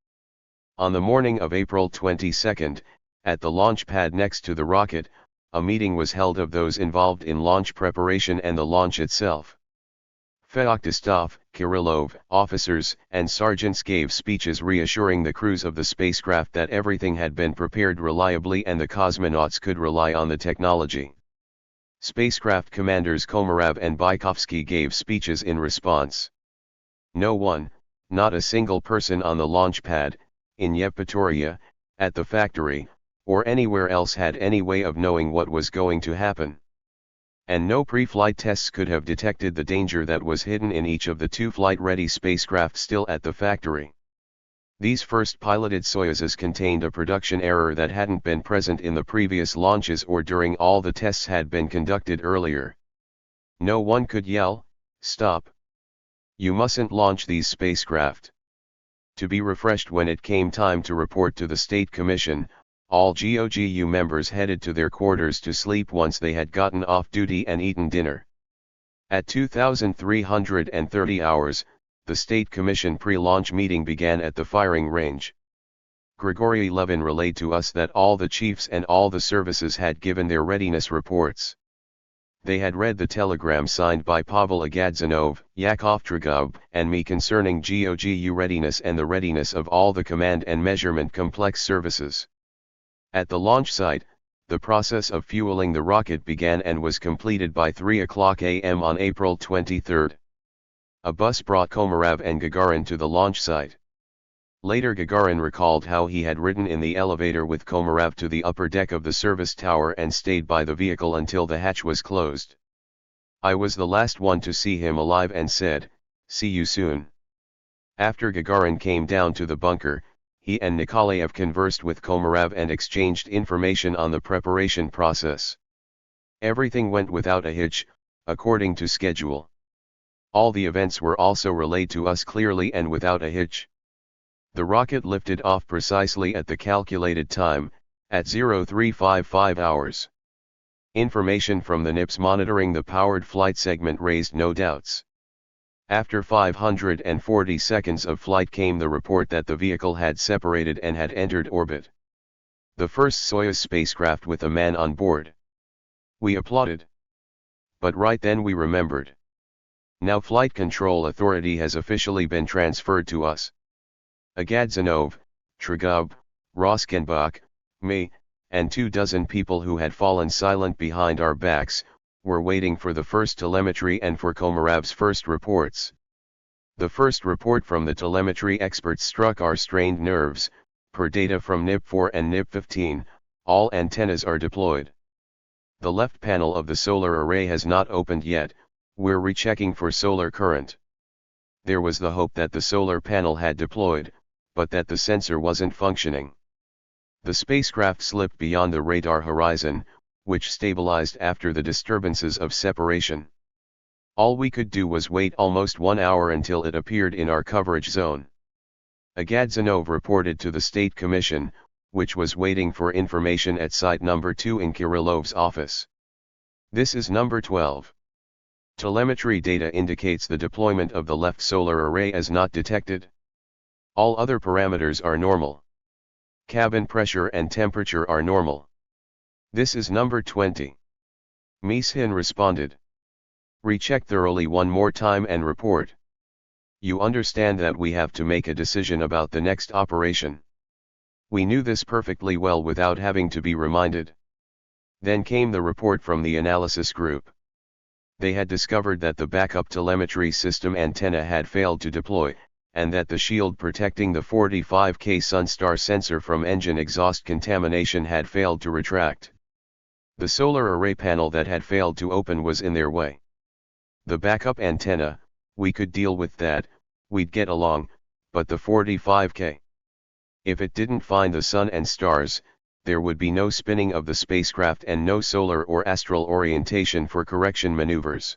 On the morning of April 22nd, at the launch pad next to the rocket, a meeting was held of those involved in launch preparation and the launch itself. Feoktistov, Kirillov, officers and sergeants gave speeches reassuring the crews of the spacecraft that everything had been prepared reliably and the cosmonauts could rely on the technology. Spacecraft commanders Komarov and Bykovsky gave speeches in response. No one, not a single person on the launch pad, in Yevpatoria, at the factory, or anywhere else had any way of knowing what was going to happen. And no pre-flight tests could have detected the danger that was hidden in each of the two flight-ready spacecraft still at the factory. These first piloted Soyuzes contained a production error that hadn't been present in the previous launches or during all the tests had been conducted earlier. No one could yell, "Stop! You mustn't launch these spacecraft." To be refreshed when it came time to report to the State Commission, all GOGU members headed to their quarters to sleep once they had gotten off duty and eaten dinner. At 2330 hours, the State Commission pre-launch meeting began at the firing range. Grigory Levin relayed to us that all the chiefs and all the services had given their readiness reports. They had read the telegram signed by Pavel Agadzanov, Yakov Tragub, and me concerning GOGU readiness and the readiness of all the command and measurement complex services. At the launch site, the process of fueling the rocket began and was completed by 3:00 a.m. on April 23. A bus brought Komarov and Gagarin to the launch site. Later Gagarin recalled how he had ridden in the elevator with Komarov to the upper deck of the service tower and stayed by the vehicle until the hatch was closed. I was the last one to see him alive and said, "See you soon." After Gagarin came down to the bunker, he and Nikolaev conversed with Komarov and exchanged information on the preparation process. Everything went without a hitch, according to schedule. All the events were also relayed to us clearly and without a hitch. The rocket lifted off precisely at the calculated time, at 0355 hours. Information from the NIPS monitoring the powered flight segment raised no doubts. After 540 seconds of flight came the report that the vehicle had separated and had entered orbit. The first Soyuz spacecraft with a man on board. We applauded. But right then we remembered. Now Flight Control Authority has officially been transferred to us. Agadzanov, Tragub, Roskenbach, me, and 24 people who had fallen silent behind our backs, were waiting for the first telemetry and for Komarov's first reports. The first report from the telemetry experts struck our strained nerves. Per data from NIP4 and NIP15, all antennas are deployed. The left panel of the solar array has not opened yet, we're rechecking for solar current. There was the hope that the solar panel had deployed, but that the sensor wasn't functioning. The spacecraft slipped beyond the radar horizon, which stabilized after the disturbances of separation. All we could do was wait almost 1 hour until it appeared in our coverage zone. Agadzanov reported to the State Commission, which was waiting for information at site number 2 in Kirillov's office. This is number 12. Telemetry data indicates the deployment of the left solar array as not detected. All other parameters are normal. Cabin pressure and temperature are normal. This is number 20. Mishin responded. Recheck thoroughly one more time and report. You understand that we have to make a decision about the next operation. We knew this perfectly well without having to be reminded. Then came the report from the analysis group. They had discovered that the backup telemetry system antenna had failed to deploy, and that the shield protecting the 45K Sunstar sensor from engine exhaust contamination had failed to retract. The solar array panel that had failed to open was in their way. The backup antenna, we could deal with that, we'd get along, but the 45K. If it didn't find the sun and stars, there would be no spinning of the spacecraft and no solar or astral orientation for correction maneuvers.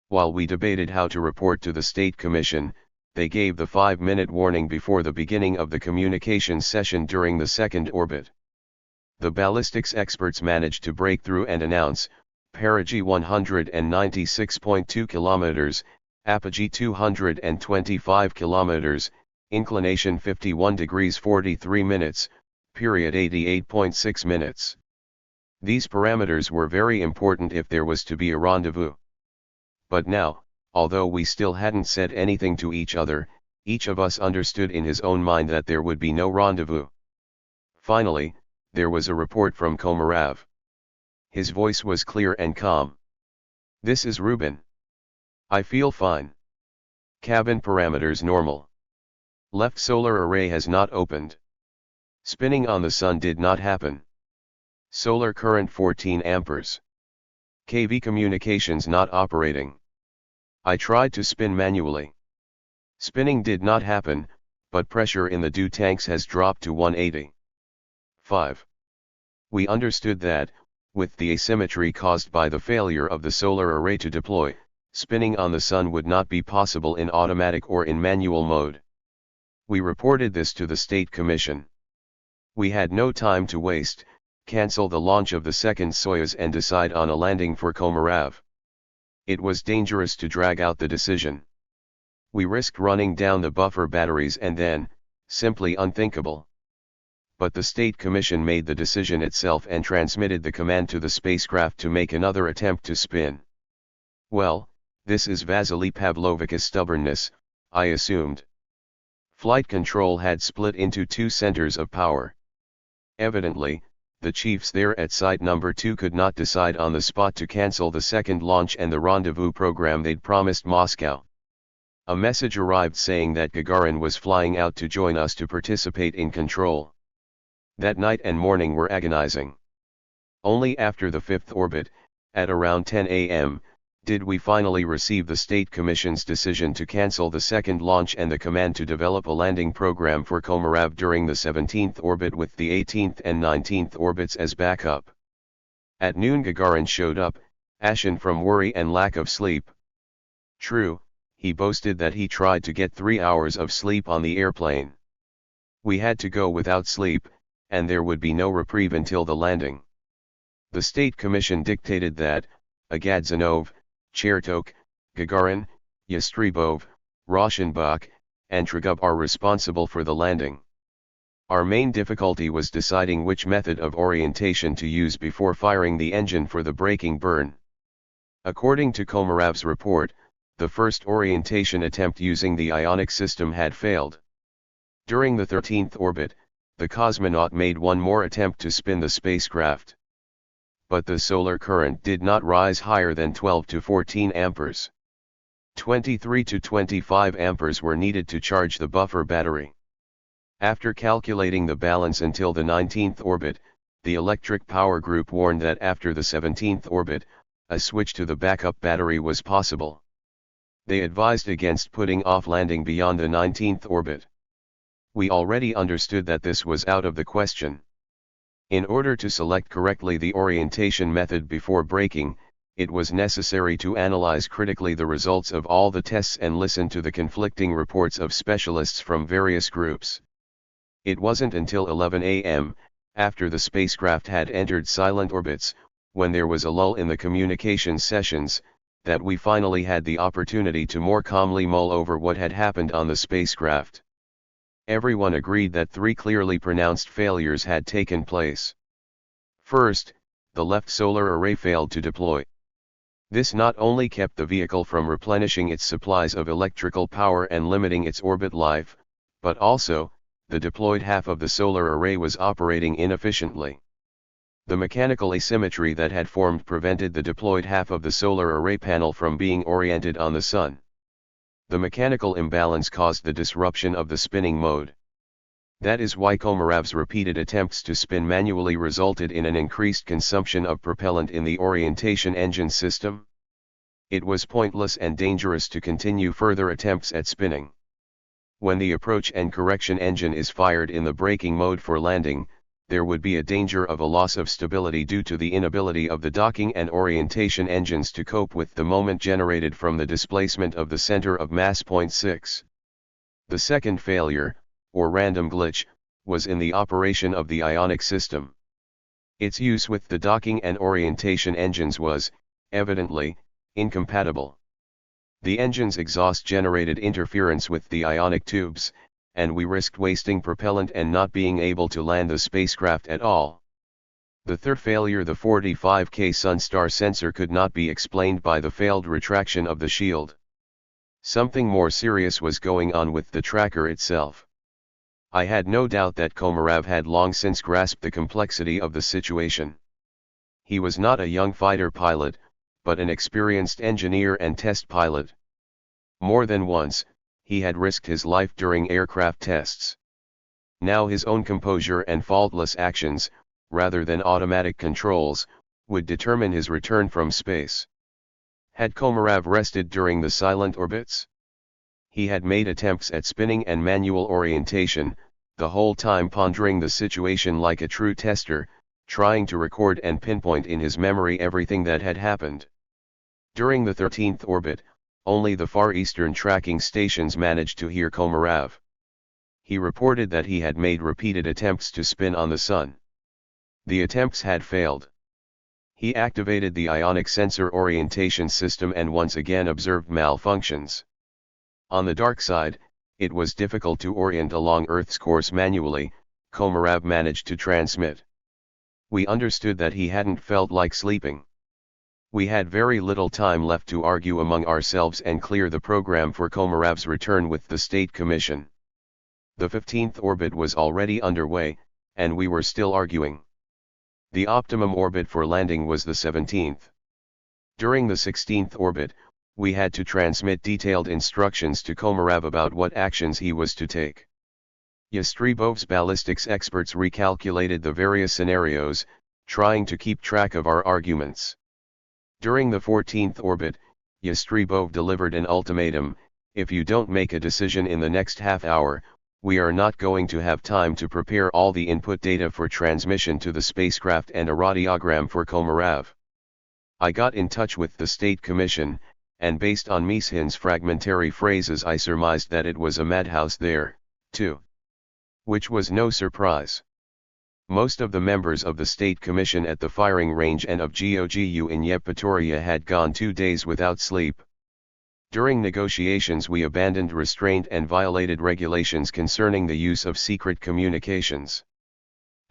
While we debated how to report to the State Commission, they gave the 5-minute warning before the beginning of the communication session during the second orbit. The ballistics experts managed to break through and announce, perigee 196.2 km, apogee 225 km, inclination 51 degrees 43 minutes, period 88.6 minutes. These parameters were very important if there was to be a rendezvous. But now, although we still hadn't said anything to each other, each of us understood in his own mind that there would be no rendezvous. Finally, there was a report from Komarov. His voice was clear and calm. "This is Ruben. I feel fine. Cabin parameters normal. Left solar array has not opened. Spinning on the sun did not happen. Solar current 14 amperes. KV communications not operating. I tried to spin manually. Spinning did not happen, but pressure in the dew tanks has dropped to 180. 5. We understood that, with the asymmetry caused by the failure of the solar array to deploy, spinning on the sun would not be possible in automatic or in manual mode. We reported this to the State Commission. We had no time to waste, cancel the launch of the second Soyuz and decide on a landing for Komarov. It was dangerous to drag out the decision. We risked running down the buffer batteries and then, simply unthinkable. But the State Commission made the decision itself and transmitted the command to the spacecraft to make another attempt to spin. Well, this is Vasily Pavlovich's stubbornness, I assumed. Flight control had split into two centers of power. Evidently, the chiefs there at Site Number 2 could not decide on the spot to cancel the second launch and the rendezvous program they'd promised Moscow. A message arrived saying that Gagarin was flying out to join us to participate in control. That night and morning were agonizing. Only after the fifth orbit, at around 10 a.m., did we finally receive the State Commission's decision to cancel the second launch and the command to develop a landing program for Komarov during the 17th orbit with the 18th and 19th orbits as backup. At noon Gagarin showed up, ashen from worry and lack of sleep. True, he boasted that he tried to get 3 hours of sleep on the airplane. We had to go without sleep, and there would be no reprieve until the landing. The State Commission dictated that, Agadzanov, Chertok, Gagarin, Yastribov, Roshenbach, and Trogub are responsible for the landing. Our main difficulty was deciding which method of orientation to use before firing the engine for the braking burn. According to Komarov's report, the first orientation attempt using the ionic system had failed. During the 13th orbit, the cosmonaut made one more attempt to spin the spacecraft. But the solar current did not rise higher than 12 to 14 amperes. 23 to 25 amperes were needed to charge the buffer battery. After calculating the balance until the 19th orbit, the electric power group warned that after the 17th orbit, a switch to the backup battery was possible. They advised against putting off landing beyond the 19th orbit. We already understood that this was out of the question. In order to select correctly the orientation method before braking, it was necessary to analyze critically the results of all the tests and listen to the conflicting reports of specialists from various groups. It wasn't until 11 a.m., after the spacecraft had entered silent orbits, when there was a lull in the communication sessions, that we finally had the opportunity to more calmly mull over what had happened on the spacecraft. Everyone agreed that 3 clearly pronounced failures had taken place. First, the left solar array failed to deploy. This not only kept the vehicle from replenishing its supplies of electrical power and limiting its orbit life, but also, the deployed half of the solar array was operating inefficiently. The mechanical asymmetry that had formed prevented the deployed half of the solar array panel from being oriented on the sun. The mechanical imbalance caused the disruption of the spinning mode. That is why Komarov's repeated attempts to spin manually resulted in an increased consumption of propellant in the orientation engine system. It was pointless and dangerous to continue further attempts at spinning. When the approach and correction engine is fired in the braking mode for landing, there would be a danger of a loss of stability due to the inability of the docking and orientation engines to cope with the moment generated from the displacement of the center of mass. 6. The second failure, or random glitch, was in the operation of the ionic system. Its use with the docking and orientation engines was, evidently, incompatible. The engine's exhaust generated interference with the ionic tubes, and we risked wasting propellant and not being able to land the spacecraft at all. The third failure, the 45K Sunstar sensor, could not be explained by the failed retraction of the shield. Something more serious was going on with the tracker itself. I had no doubt that Komarov had long since grasped the complexity of the situation. He was not a young fighter pilot, but an experienced engineer and test pilot. More than once, he had risked his life during aircraft tests. Now his own composure and faultless actions, rather than automatic controls, would determine his return from space. Had Komarov rested during the silent orbits? He had made attempts at spinning and manual orientation, the whole time pondering the situation like a true tester, trying to record and pinpoint in his memory everything that had happened. During the 13th orbit, only the Far Eastern tracking stations managed to hear Komarov. He reported that he had made repeated attempts to spin on the Sun. The attempts had failed. He activated the ionic sensor orientation system and once again observed malfunctions. On the dark side, it was difficult to orient along Earth's course manually. Komarov managed to transmit. We understood that he hadn't felt like sleeping. We had very little time left to argue among ourselves and clear the program for Komarov's return with the State Commission. The 15th orbit was already underway, and we were still arguing. The optimum orbit for landing was the 17th. During the 16th orbit, we had to transmit detailed instructions to Komarov about what actions he was to take. Yastrebov's ballistics experts recalculated the various scenarios, trying to keep track of our arguments. During the 14th orbit, Yastrebov delivered an ultimatum: if you don't make a decision in the next half hour, we are not going to have time to prepare all the input data for transmission to the spacecraft and a radiogram for Komarov. I got in touch with the State Commission, and based on Mishin's fragmentary phrases I surmised that it was a madhouse there, too. Which was no surprise. Most of the members of the State Commission at the firing range and of GOGU in Yevpatoria had gone 2 days without sleep. During negotiations we abandoned restraint and violated regulations concerning the use of secret communications.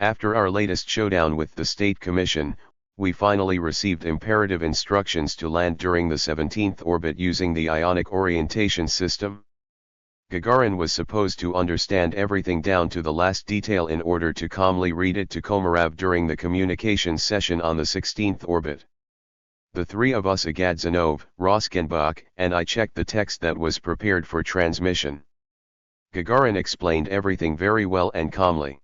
After our latest showdown with the State Commission, we finally received imperative instructions to land during the 17th orbit using the ionic orientation system. Gagarin was supposed to understand everything down to the last detail in order to calmly read it to Komarov during the communications session on the 16th orbit. The three of us, Agadzanov, Roskenbach, and I, checked the text that was prepared for transmission. Gagarin explained everything very well and calmly.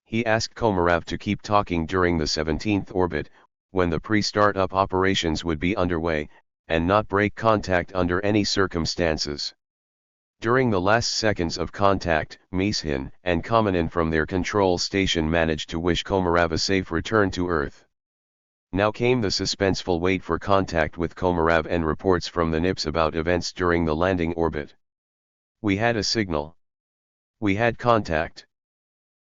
He asked Komarov to keep talking during the 17th orbit, when the pre-startup operations would be underway, and not break contact under any circumstances. During the last seconds of contact, Mishin and Kamenin from their control station managed to wish Komarov a safe return to Earth. Now came the suspenseful wait for contact with Komarov and reports from the NIPS about events during the landing orbit. We had a signal. We had contact.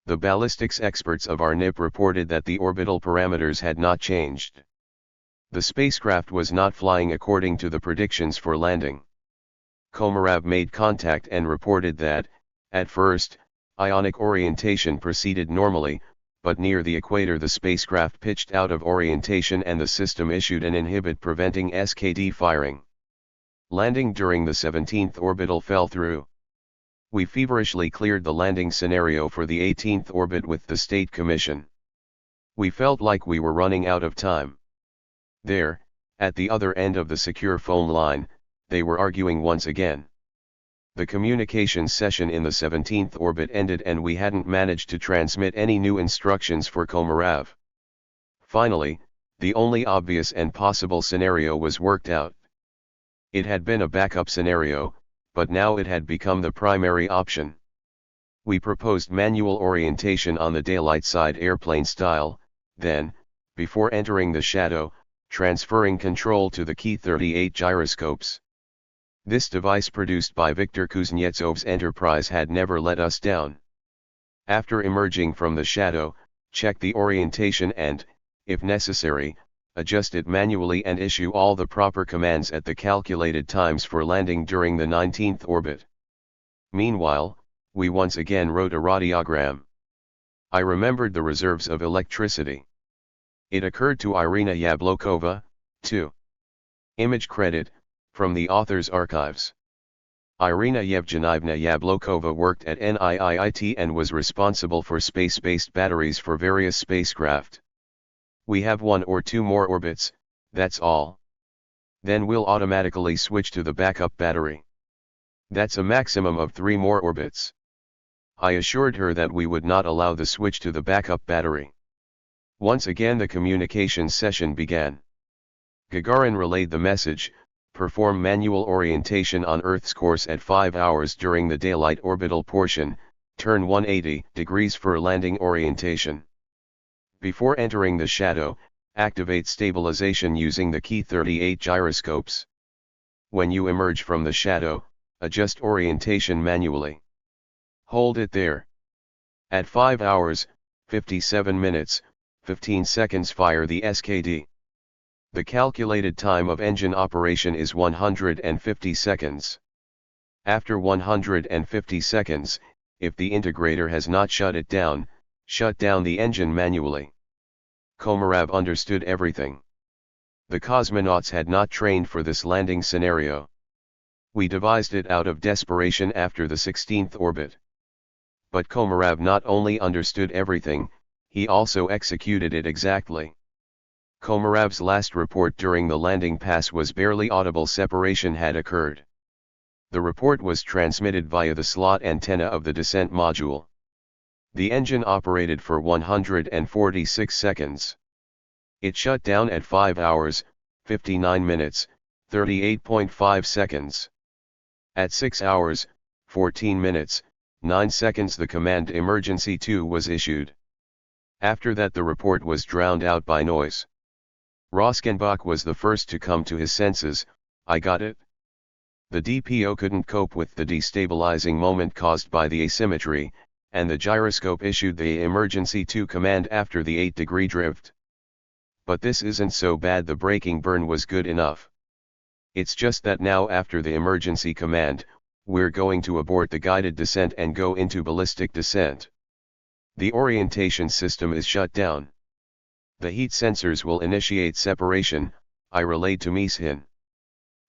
The ballistics experts of our NIP reported that the orbital parameters had not changed. The spacecraft was not flying according to the predictions for landing. Komarov made contact and reported that, at first, ionic orientation proceeded normally, but near the equator the spacecraft pitched out of orientation and the system issued an inhibit preventing SKD firing. Landing during the 17th orbital fell through. We feverishly cleared the landing scenario for the 18th orbit with the State Commission. We felt like we were running out of time. There, at the other end of the secure phone line, they were arguing once again. The communications session in the 17th orbit ended and we hadn't managed to transmit any new instructions for Komarov. Finally, the only obvious and possible scenario was worked out. It had been a backup scenario, but now it had become the primary option. We proposed manual orientation on the daylight side airplane style, then, before entering the shadow, transferring control to the Key 38 gyroscopes. This device produced by Viktor Kuznetsov's enterprise had never let us down. After emerging from the shadow, check the orientation and, if necessary, adjust it manually and issue all the proper commands at the calculated times for landing during the 19th orbit. Meanwhile, we once again wrote a radiogram. I remembered the reserves of electricity. It occurred to Irina Yablokova, too. Image credit, from the author's archives. Irina Yevgenivna Yablokova worked at NIIT and was responsible for space-based batteries for various spacecraft. We have 1 or 2 more orbits, that's all. Then we'll automatically switch to the backup battery. That's a maximum of 3 more orbits. I assured her that we would not allow the switch to the backup battery. Once again the communications session began. Gagarin relayed the message: perform manual orientation on Earth's course at 5 hours during the daylight orbital portion, turn 180 degrees for landing orientation. Before entering the shadow, activate stabilization using the key 38 gyroscopes. When you emerge from the shadow, adjust orientation manually. Hold it there. At 5 hours, 57 minutes, 15 seconds fire the SKD. The calculated time of engine operation is 150 seconds. After 150 seconds, if the integrator has not shut it down, shut down the engine manually. Komarov understood everything. The cosmonauts had not trained for this landing scenario. We devised it out of desperation after the 16th orbit. But Komarov not only understood everything, he also executed it exactly. Komarov's last report during the landing pass was barely audible. Separation had occurred. The report was transmitted via the slot antenna of the descent module. The engine operated for 146 seconds. It shut down at 5 hours, 59 minutes, 38.5 seconds. At 6 hours, 14 minutes, 9 seconds the command emergency 2 was issued. After that the report was drowned out by noise. Roskenbach was the first to come to his senses. I got it. The DPO couldn't cope with the destabilizing moment caused by the asymmetry, and the gyroscope issued the emergency 2 command after the 8-degree drift. But this isn't so bad. The braking burn was good enough. It's just that now after the emergency command, we're going to abort the guided descent and go into ballistic descent. The orientation system is shut down. The heat sensors will initiate separation, I relayed to Mishin.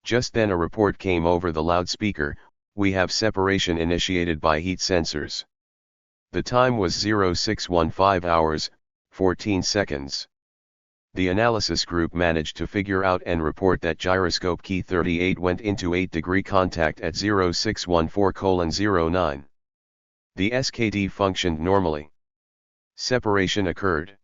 Just then a report came over the loudspeaker: we have separation initiated by heat sensors. The time was 0615 hours, 14 seconds. The analysis group managed to figure out and report that gyroscope key 38 went into 8-degree contact at 0614:09. The SKD functioned normally. Separation occurred.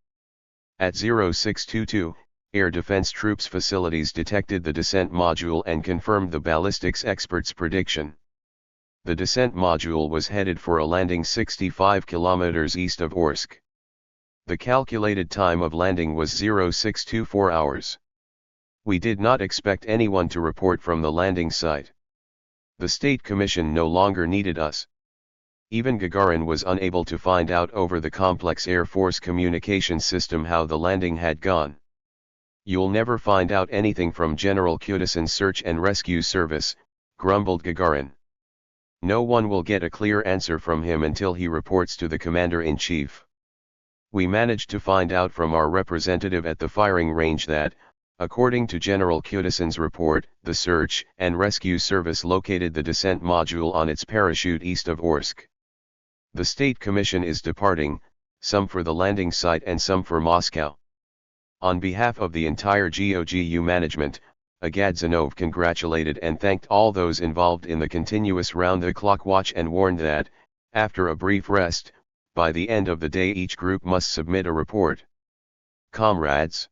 At 0622, Air Defense Troops facilities detected the descent module and confirmed the ballistics expert's prediction. The descent module was headed for a landing 65 kilometers east of Orsk. The calculated time of landing was 0624 hours. We did not expect anyone to report from the landing site. The State Commission no longer needed us. Even Gagarin was unable to find out over the complex Air Force communication system how the landing had gone. You'll never find out anything from General Kutuzov's search and rescue service, grumbled Gagarin. No one will get a clear answer from him until he reports to the Commander-in-Chief. We managed to find out from our representative at the firing range that, according to General Kutuzov's report, the search and rescue service located the descent module on its parachute east of Orsk. The State Commission is departing, some for the landing site and some for Moscow. On behalf of the entire GOGU management, Agadzanov congratulated and thanked all those involved in the continuous round-the-clock watch and warned that, after a brief rest, by the end of the day each group must submit a report. Comrades,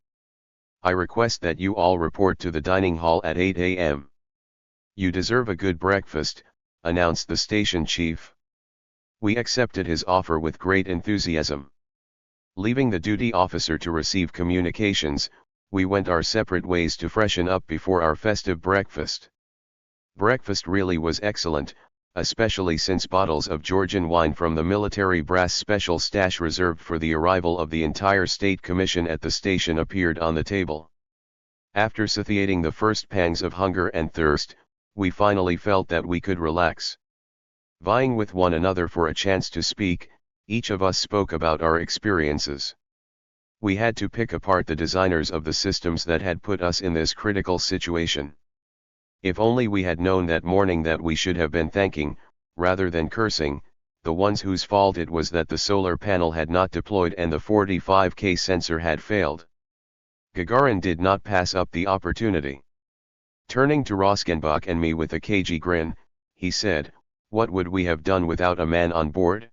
I request that you all report to the dining hall at 8 a.m. You deserve a good breakfast, announced the station chief. We accepted his offer with great enthusiasm. Leaving the duty officer to receive communications, we went our separate ways to freshen up before our festive breakfast. Breakfast really was excellent, especially since bottles of Georgian wine from the military brass special stash reserved for the arrival of the entire State Commission at the station appeared on the table. After satiating the first pangs of hunger and thirst, we finally felt that we could relax. Vying with one another for a chance to speak, each of us spoke about our experiences. We had to pick apart the designers of the systems that had put us in this critical situation. If only we had known that morning that we should have been thanking, rather than cursing, the ones whose fault it was that the solar panel had not deployed and the 45K sensor had failed. Gagarin did not pass up the opportunity. Turning to Roskenbach and me with a cagey grin, he said, "What would we have done without a man on board?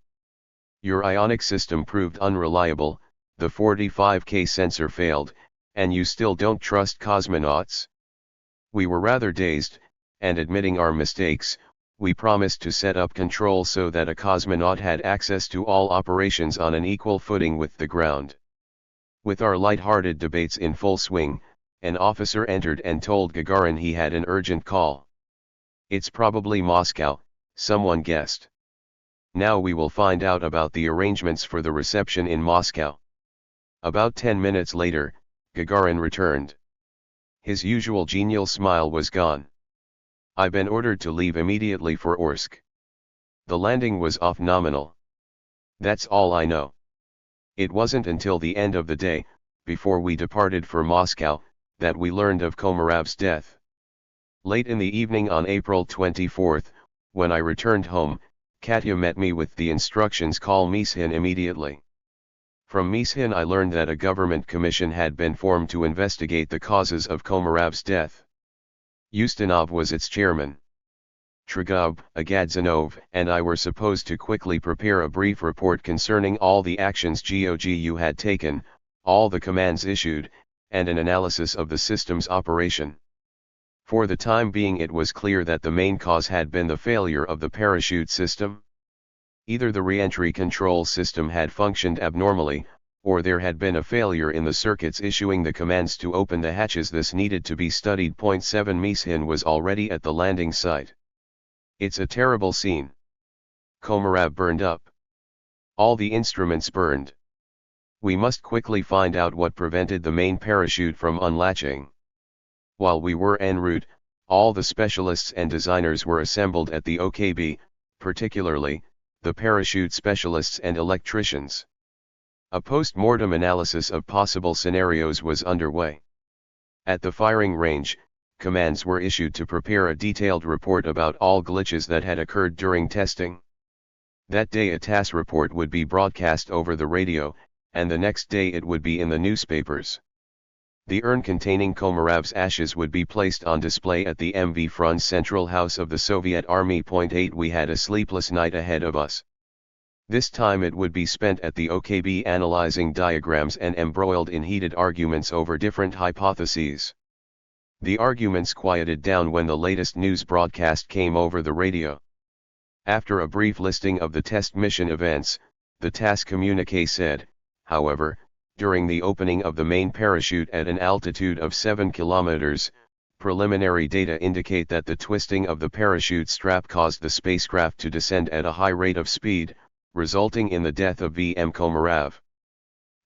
Your ionic system proved unreliable, the 45K sensor failed, and you still don't trust cosmonauts?" We were rather dazed, and admitting our mistakes, we promised to set up control so that a cosmonaut had access to all operations on an equal footing with the ground. With our light-hearted debates in full swing, an officer entered and told Gagarin he had an urgent call. "It's probably Moscow," someone guessed. "Now we will find out about the arrangements for the reception in Moscow." About 10 minutes later, Gagarin returned. His usual genial smile was gone. "I've been ordered to leave immediately for Orsk. The landing was off nominal. That's all I know." It wasn't until the end of the day, before we departed for Moscow, that we learned of Komarov's death. Late in the evening on April 24th, when I returned home, Katya met me with the instructions call Mishin immediately. From Mishin I learned that a government commission had been formed to investigate the causes of Komarov's death. Ustinov was its chairman. Tragov, Agadzanov, and I were supposed to quickly prepare a brief report concerning all the actions GOGU had taken, all the commands issued, and an analysis of the system's operation. For the time being it was clear that the main cause had been the failure of the parachute system. Either the re-entry control system had functioned abnormally, or there had been a failure in the circuits issuing the commands to open the hatches. This needed to be studied. 7 Mishin was already at the landing site. "It's a terrible scene. Komarov burned up. All the instruments burned. We must quickly find out what prevented the main parachute from unlatching." While we were en route, all the specialists and designers were assembled at the OKB, particularly, the parachute specialists and electricians. A post-mortem analysis of possible scenarios was underway. At the firing range, commands were issued to prepare a detailed report about all glitches that had occurred during testing. That day a TASS report would be broadcast over the radio, and the next day it would be in the newspapers. The urn containing Komarov's ashes would be placed on display at the MV Front Central House of the Soviet Army. 8 We had a sleepless night ahead of us. This time it would be spent at the OKB analyzing diagrams and embroiled in heated arguments over different hypotheses. The arguments quieted down when the latest news broadcast came over the radio. After a brief listing of the test mission events, the TASS communique said, however, during the opening of the main parachute at an altitude of 7 kilometers, preliminary data indicate that the twisting of the parachute strap caused the spacecraft to descend at a high rate of speed, resulting in the death of VM Komarov.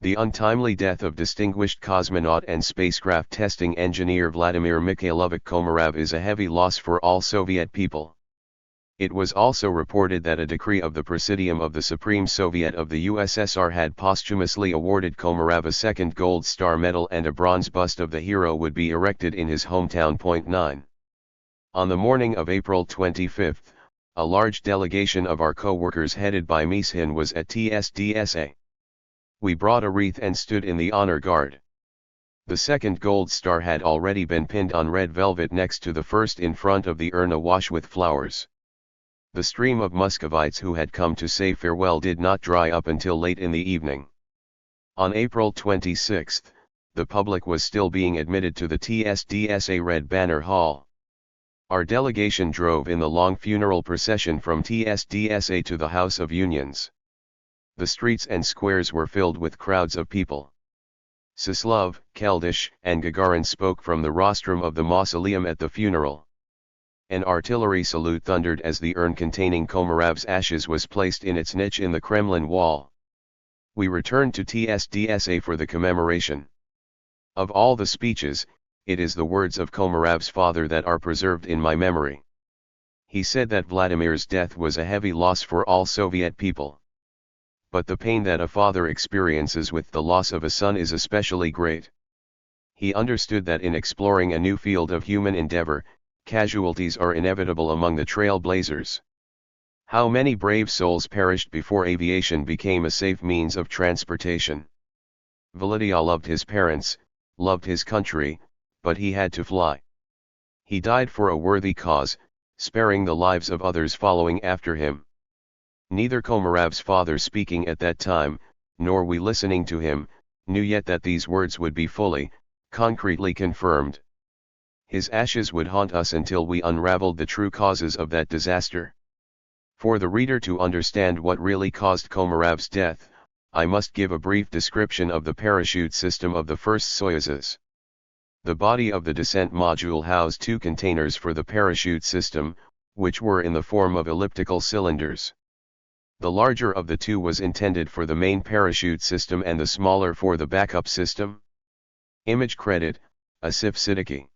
The untimely death of distinguished cosmonaut and spacecraft testing engineer Vladimir Mikhailovich Komarov is a heavy loss for all Soviet people. It was also reported that a decree of the Presidium of the Supreme Soviet of the USSR had posthumously awarded Komarov a second Gold Star Medal, and a bronze bust of the hero would be erected in his hometown. 9. On the morning of April 25, a large delegation of our co-workers headed by Mishin was at THIRD-WORLDISM. We brought a wreath and stood in the honor guard. The second Gold Star had already been pinned on red velvet next to the first in front of the urn awash with flowers. The stream of Muscovites who had come to say farewell did not dry up until late in the evening. On April 26, the public was still being admitted to the THIRD-WORLDISM Red Banner Hall. Our delegation drove in the long funeral procession from THIRD-WORLDISM to the House of Unions. The streets and squares were filled with crowds of people. Sislov, Keldysh, and Gagarin spoke from the rostrum of the mausoleum at the funeral. An artillery salute thundered as the urn containing Komarov's ashes was placed in its niche in the Kremlin wall. We returned to THIRD-WORLDISM for the commemoration. Of all the speeches, it is the words of Komarov's father that are preserved in my memory. He said that Vladimir's death was a heavy loss for all Soviet people. but the pain that a father experiences with the loss of a son is especially great. He understood that in exploring a new field of human endeavor, casualties are inevitable among the trailblazers. How many brave souls perished before aviation became a safe means of transportation. Volodya loved his parents, loved his country, but he had to fly. He died for a worthy cause, sparing the lives of others following after him. Neither Komarov's father speaking at that time, nor we listening to him, knew yet that these words would be fully, concretely confirmed. His ashes would haunt us until we unraveled the true causes of that disaster. For the reader to understand what really caused Komarov's death, I must give a brief description of the parachute system of the first Soyuzes. The body of the descent module housed two containers for the parachute system, which were in the form of elliptical cylinders. The larger of the two was intended for the main parachute system and the smaller for the backup system. Image credit, Asif Siddiqui.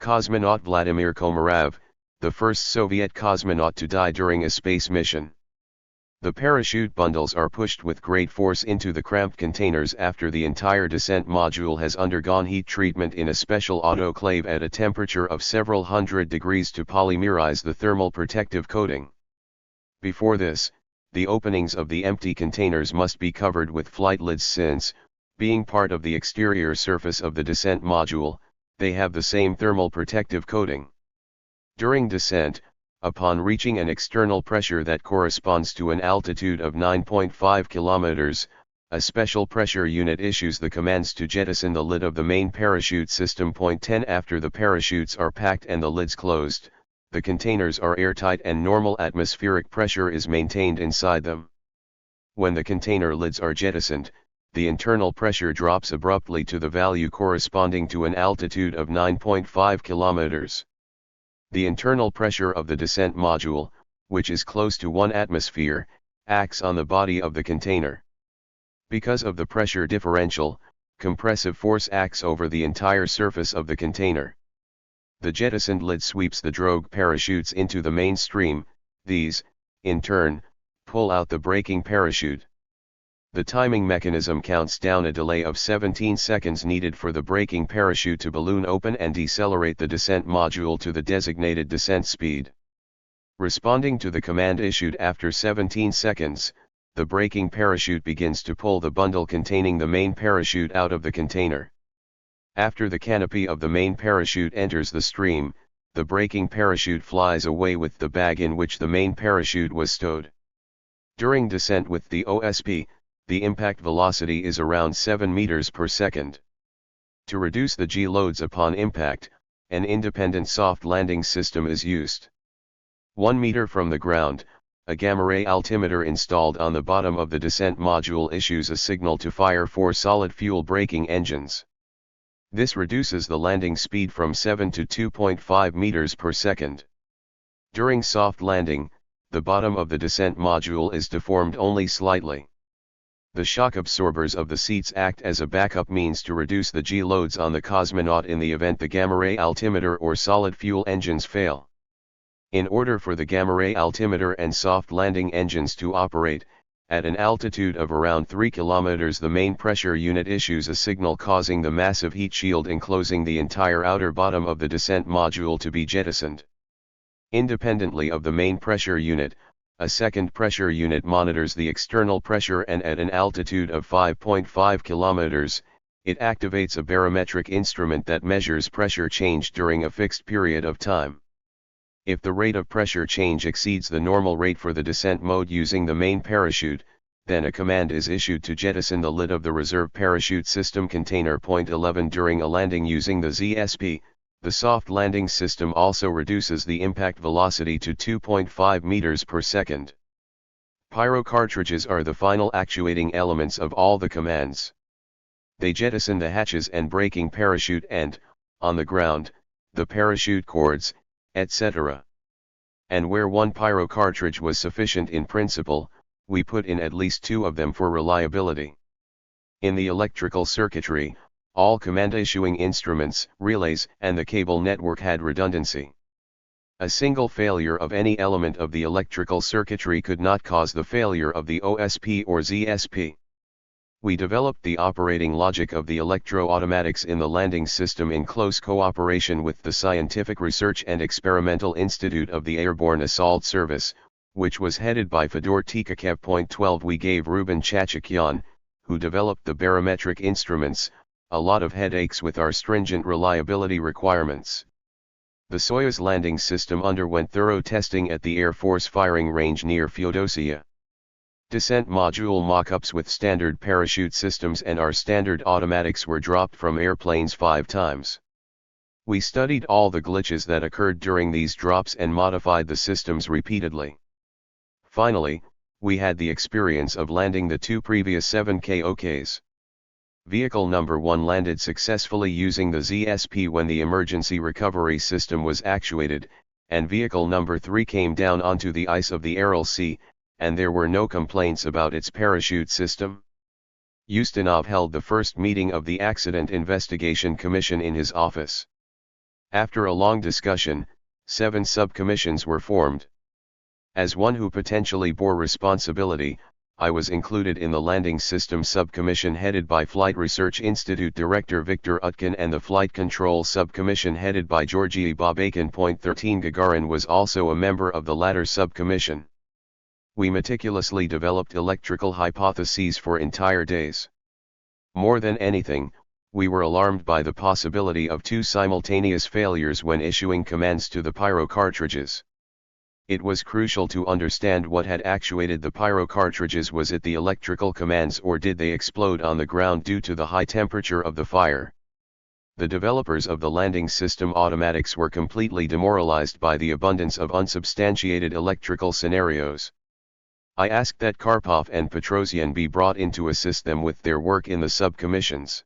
Cosmonaut Vladimir Komarov, the first Soviet cosmonaut to die during a space mission. The parachute bundles are pushed with great force into the cramped containers after the entire descent module has undergone heat treatment in a special autoclave at a temperature of several hundred degrees to polymerize the thermal protective coating. Before this, the openings of the empty containers must be covered with flight lids since, being part of the exterior surface of the descent module, they have the same thermal protective coating. During descent, upon reaching an external pressure that corresponds to an altitude of 9.5 kilometers, a special pressure unit issues the commands to jettison the lid of the main parachute system. 10 After the parachutes are packed and the lids closed, the containers are airtight and normal atmospheric pressure is maintained inside them. When the container lids are jettisoned, the internal pressure drops abruptly to the value corresponding to an altitude of 9.5 kilometers. The internal pressure of the descent module, which is close to 1 atmosphere, acts on the body of the container. Because of the pressure differential, compressive force acts over the entire surface of the container. The jettisoned lid sweeps the drogue parachutes into the mainstream. These, in turn, pull out the braking parachute. The timing mechanism counts down a delay of 17 seconds needed for the braking parachute to balloon open and decelerate the descent module to the designated descent speed. Responding to the command issued after 17 seconds, the braking parachute begins to pull the bundle containing the main parachute out of the container. After the canopy of the main parachute enters the stream, the braking parachute flies away with the bag in which the main parachute was stowed. During descent with the OSP, the impact velocity is around 7 meters per second. To reduce the G-loads upon impact, an independent soft landing system is used. 1 meter from the ground, a gamma-ray altimeter installed on the bottom of the descent module issues a signal to fire 4 solid fuel braking engines. This reduces the landing speed from 7 to 2.5 meters per second. During soft landing, the bottom of the descent module is deformed only slightly. The shock absorbers of the seats act as a backup means to reduce the G-loads on the cosmonaut in the event the gamma-ray altimeter or solid fuel engines fail. In order for the gamma-ray altimeter and soft landing engines to operate, at an altitude of around 3 kilometers the main pressure unit issues a signal causing the massive heat shield enclosing the entire outer bottom of the descent module to be jettisoned. Independently of the main pressure unit, a second pressure unit monitors the external pressure and at an altitude of 5.5 kilometers, it activates a barometric instrument that measures pressure change during a fixed period of time. If the rate of pressure change exceeds the normal rate for the descent mode using the main parachute, then a command is issued to jettison the lid of the reserve parachute system container. 11 During a landing using the ZSP, the soft landing system also reduces the impact velocity to 2.5 meters per second. Pyro cartridges are the final actuating elements of all the commands. They jettison the hatches and braking parachute and, on the ground, the parachute cords, etc. And where one pyro cartridge was sufficient in principle, we put in at least 2 of them for reliability. In the electrical circuitry, all command-issuing instruments, relays, and the cable network had redundancy. A single failure of any element of the electrical circuitry could not cause the failure of the OSP or ZSP. We developed the operating logic of the electro-automatics in the landing system in close cooperation with the Scientific Research and Experimental Institute of the Airborne Assault Service, which was headed by Fedor Tikachev. 12 We gave Ruben Chachikyan, who developed the barometric instruments, a lot of headaches with our stringent reliability requirements. The Soyuz landing system underwent thorough testing at the Air Force firing range near Feodosia. Descent module mock-ups with standard parachute systems and our standard automatics were dropped from airplanes 5 times. We studied all the glitches that occurred during these drops and modified the systems repeatedly. Finally, we had the experience of landing the 2 previous 7K OKs. Vehicle number 1 landed successfully using the ZSP when the emergency recovery system was actuated, and vehicle number 3 came down onto the ice of the Aral Sea, and there were no complaints about its parachute system. Ustinov held the first meeting of the Accident Investigation Commission in his office. After a long discussion, 7 subcommissions were formed. As one who potentially bore responsibility, I was included in the Landing System Subcommission headed by Flight Research Institute Director Viktor Utkin and the Flight Control Subcommission headed by Georgy Babakin. 13 Gagarin was also a member of the latter subcommission. We meticulously developed electrical hypotheses for entire days. More than anything, we were alarmed by the possibility of 2 simultaneous failures when issuing commands to the pyro cartridges. It was crucial to understand what had actuated the pyro cartridges. Was it the electrical commands or did they explode on the ground due to the high temperature of the fire? The developers of the landing system automatics were completely demoralized by the abundance of unsubstantiated electrical scenarios. I asked that Karpov and Petrosian be brought in to assist them with their work in the subcommissions.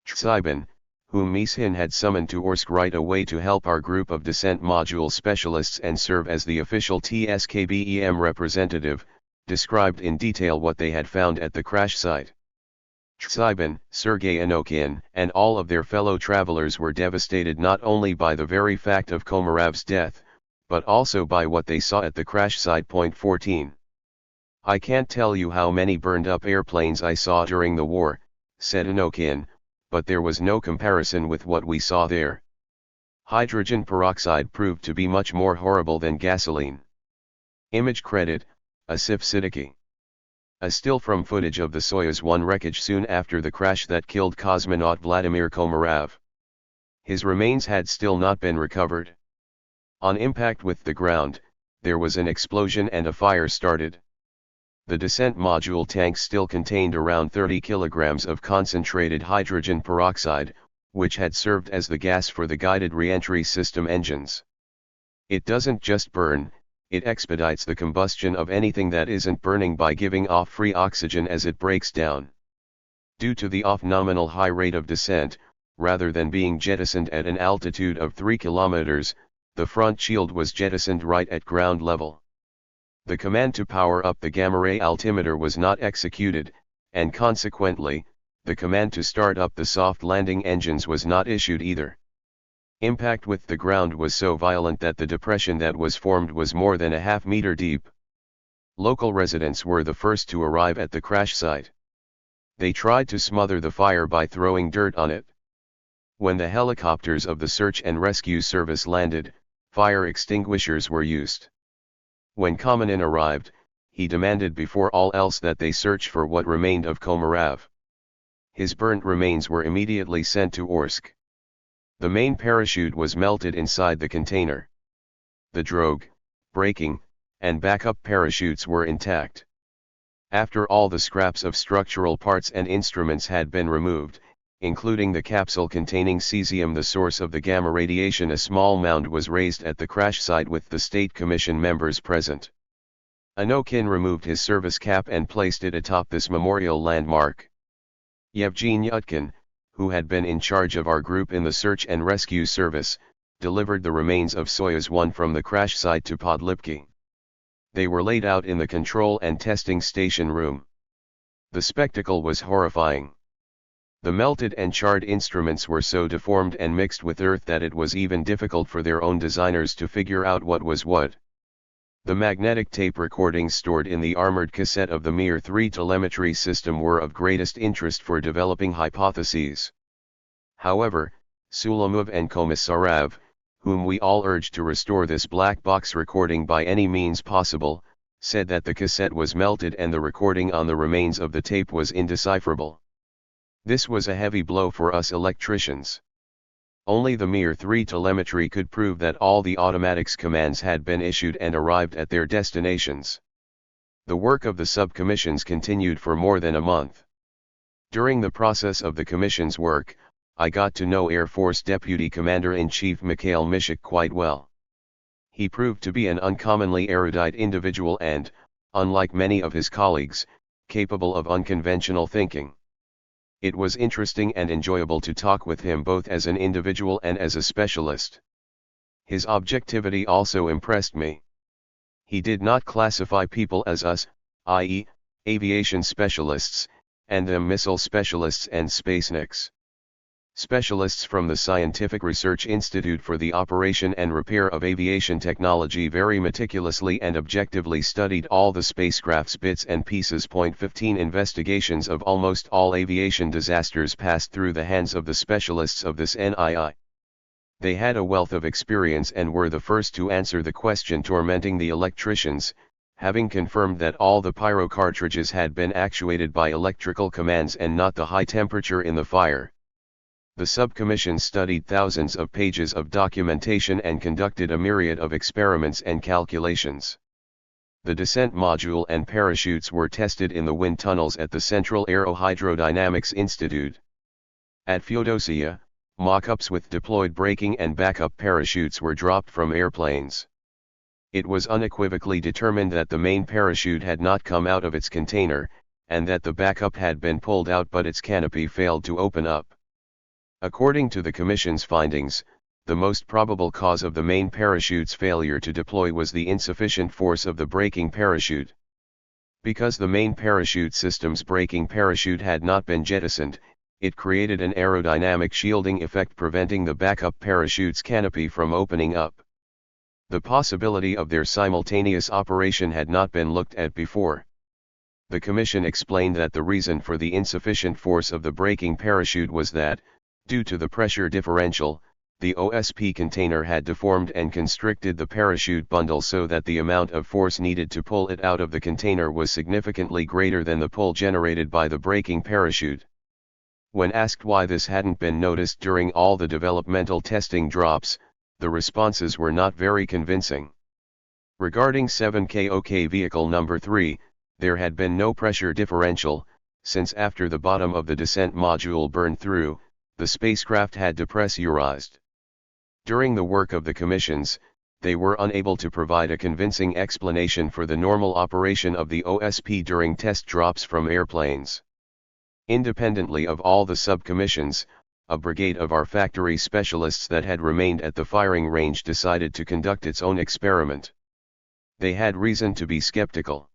Tsibin, whom Mishin had summoned to Orsk right away to help our group of descent module specialists and serve as the official TSKBEM representative, described in detail what they had found at the crash site. Tsibin, Sergei Anokhin, and all of their fellow travelers were devastated not only by the very fact of Komarov's death, but also by what they saw at the crash site. 14. I can't tell you how many burned up airplanes I saw during the war, said Anokhin, but there was no comparison with what we saw there. Hydrogen peroxide proved to be much more horrible than gasoline. Image credit, Asif Siddiqui. A still from footage of the Soyuz 1 wreckage soon after the crash that killed cosmonaut Vladimir Komarov. His remains had still not been recovered. On impact with the ground, there was an explosion and a fire started. The descent module tank still contained around 30 kilograms of concentrated hydrogen peroxide, which had served as the gas for the guided re-entry system engines. It doesn't just burn, it expedites the combustion of anything that isn't burning by giving off free oxygen as it breaks down. Due to the off-nominal high rate of descent, rather than being jettisoned at an altitude of 3 kilometers, the front shield was jettisoned right at ground level. The command to power up the gamma-ray altimeter was not executed, and consequently, the command to start up the soft landing engines was not issued either. Impact with the ground was so violent that the depression that was formed was more than a half-meter deep. Local residents were the first to arrive at the crash site. They tried to smother the fire by throwing dirt on it. When the helicopters of the search and rescue service landed, fire extinguishers were used. When Kamenin arrived, he demanded before all else that they search for what remained of Komarov. His burnt remains were immediately sent to Orsk. The main parachute was melted inside the container. The drogue, braking, and backup parachutes were intact. After all the scraps of structural parts and instruments had been removed, including the capsule containing cesium, the source of the gamma radiation, a small mound was raised at the crash site with the State Commission members present. Anokhin removed his service cap and placed it atop this memorial landmark. Yevgeny Utkin, who had been in charge of our group in the search and rescue service, delivered the remains of Soyuz 1 from the crash site to Podlipki. They were laid out in the control and testing station room. The spectacle was horrifying. The melted and charred instruments were so deformed and mixed with earth that it was even difficult for their own designers to figure out what was what. The magnetic tape recordings stored in the armored cassette of the Mir-3 telemetry system were of greatest interest for developing hypotheses. However, Sulamov and Komisarov, whom we all urged to restore this black box recording by any means possible, said that the cassette was melted and the recording on the remains of the tape was indecipherable. This was a heavy blow for us electricians. Only the Mir-3 telemetry could prove that all the automatics commands had been issued and arrived at their destinations. The work of the sub-commissions continued for more than a month. During the process of the commission's work, I got to know Air Force Deputy Commander-in-Chief Mikhail Mishuk quite well. He proved to be an uncommonly erudite individual and, unlike many of his colleagues, capable of unconventional thinking. It was interesting and enjoyable to talk with him both as an individual and as a specialist. His objectivity also impressed me. He did not classify people as us, i.e., aviation specialists, and them missile specialists and spaceniks. Specialists from the Scientific Research Institute for the Operation and Repair of Aviation Technology very meticulously and objectively studied all the spacecraft's bits and pieces. 15 Investigations of almost all aviation disasters passed through the hands of the specialists of this NII. They had a wealth of experience and were the first to answer the question tormenting the electricians, having confirmed that all the pyro cartridges had been actuated by electrical commands and not the high temperature in the fire. The subcommission studied thousands of pages of documentation and conducted a myriad of experiments and calculations. The descent module and parachutes were tested in the wind tunnels at the Central Aerohydrodynamics Institute. At Feodosia, mock-ups with deployed braking and backup parachutes were dropped from airplanes. It was unequivocally determined that the main parachute had not come out of its container, and that the backup had been pulled out but its canopy failed to open up. According to the Commission's findings, the most probable cause of the main parachute's failure to deploy was the insufficient force of the braking parachute. Because the main parachute system's braking parachute had not been jettisoned, it created an aerodynamic shielding effect preventing the backup parachute's canopy from opening up. The possibility of their simultaneous operation had not been looked at before. The Commission explained that the reason for the insufficient force of the braking parachute was that, due to the pressure differential, the OSP container had deformed and constricted the parachute bundle so that the amount of force needed to pull it out of the container was significantly greater than the pull generated by the braking parachute. When asked why this hadn't been noticed during all the developmental testing drops, the responses were not very convincing. Regarding 7KOK vehicle number 3, there had been no pressure differential, since after the bottom of the descent module burned through, the spacecraft had depressurized. During the work of the commissions, they were unable to provide a convincing explanation for the normal operation of the OSP during test drops from airplanes. Independently of all the sub-commissions, a brigade of our factory specialists that had remained at the firing range decided to conduct its own experiment. They had reason to be skeptical.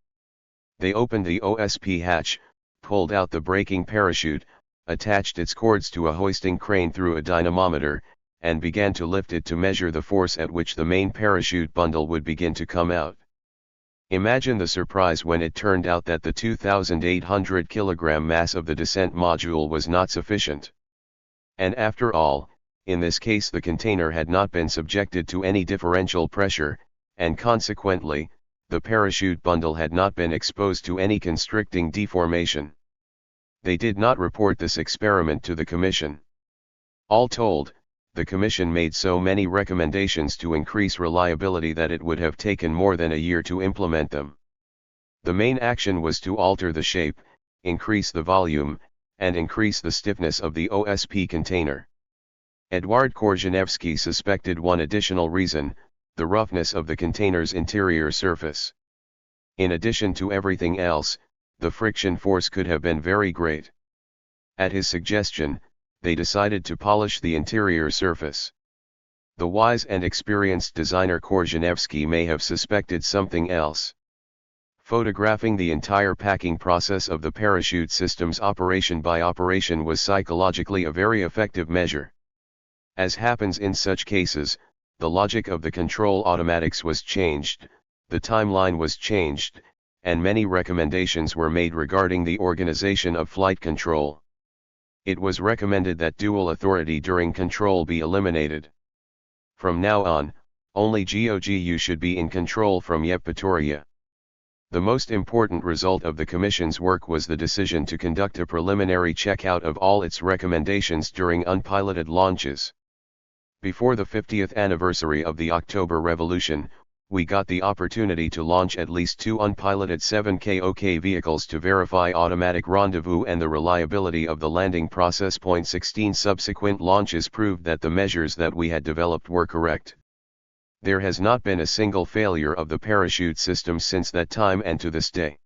They opened the OSP hatch, pulled out the braking parachute, attached its cords to a hoisting crane through a dynamometer, and began to lift it to measure the force at which the main parachute bundle would begin to come out. Imagine the surprise when it turned out that the 2,800 kilogram mass of the descent module was not sufficient. And after all, in this case the container had not been subjected to any differential pressure, and consequently, the parachute bundle had not been exposed to any constricting deformation. They did not report this experiment to the Commission. All told, the Commission made so many recommendations to increase reliability that it would have taken more than a year to implement them. The main action was to alter the shape, increase the volume, and increase the stiffness of the OSP container. Eduard Korzeniewski suspected one additional reason, the roughness of the container's interior surface. In addition to everything else, the friction force could have been very great. At his suggestion, they decided to polish the interior surface. The wise and experienced designer Korzeniewski may have suspected something else. Photographing the entire packing process of the parachute system's operation by operation was psychologically a very effective measure. As happens in such cases, the logic of the control automatics was changed, the timeline was changed, and many recommendations were made regarding the organization of flight control. It was recommended that dual authority during control be eliminated. From now on, only GOGU should be in control from Yevpatoria. The most important result of the Commission's work was the decision to conduct a preliminary checkout of all its recommendations during unpiloted launches. Before the 50th anniversary of the October Revolution, we got the opportunity to launch at least 2 unpiloted 7KOK vehicles to verify automatic rendezvous and the reliability of the landing process. 16 subsequent launches proved that the measures that we had developed were correct. There has not been a single failure of the parachute system since that time and to this day.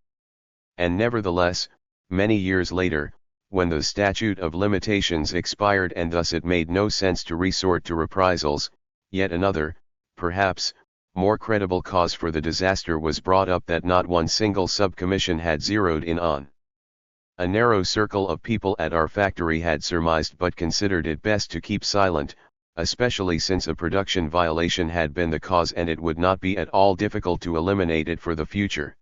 And nevertheless, many years later, when the statute of limitations expired and thus it made no sense to resort to reprisals, yet another, perhaps, more credible cause for the disaster was brought up that not one single subcommission had zeroed in on. A narrow circle of people at our factory had surmised but considered it best to keep silent, especially since a production violation had been the cause and it would not be at all difficult to eliminate it for the future.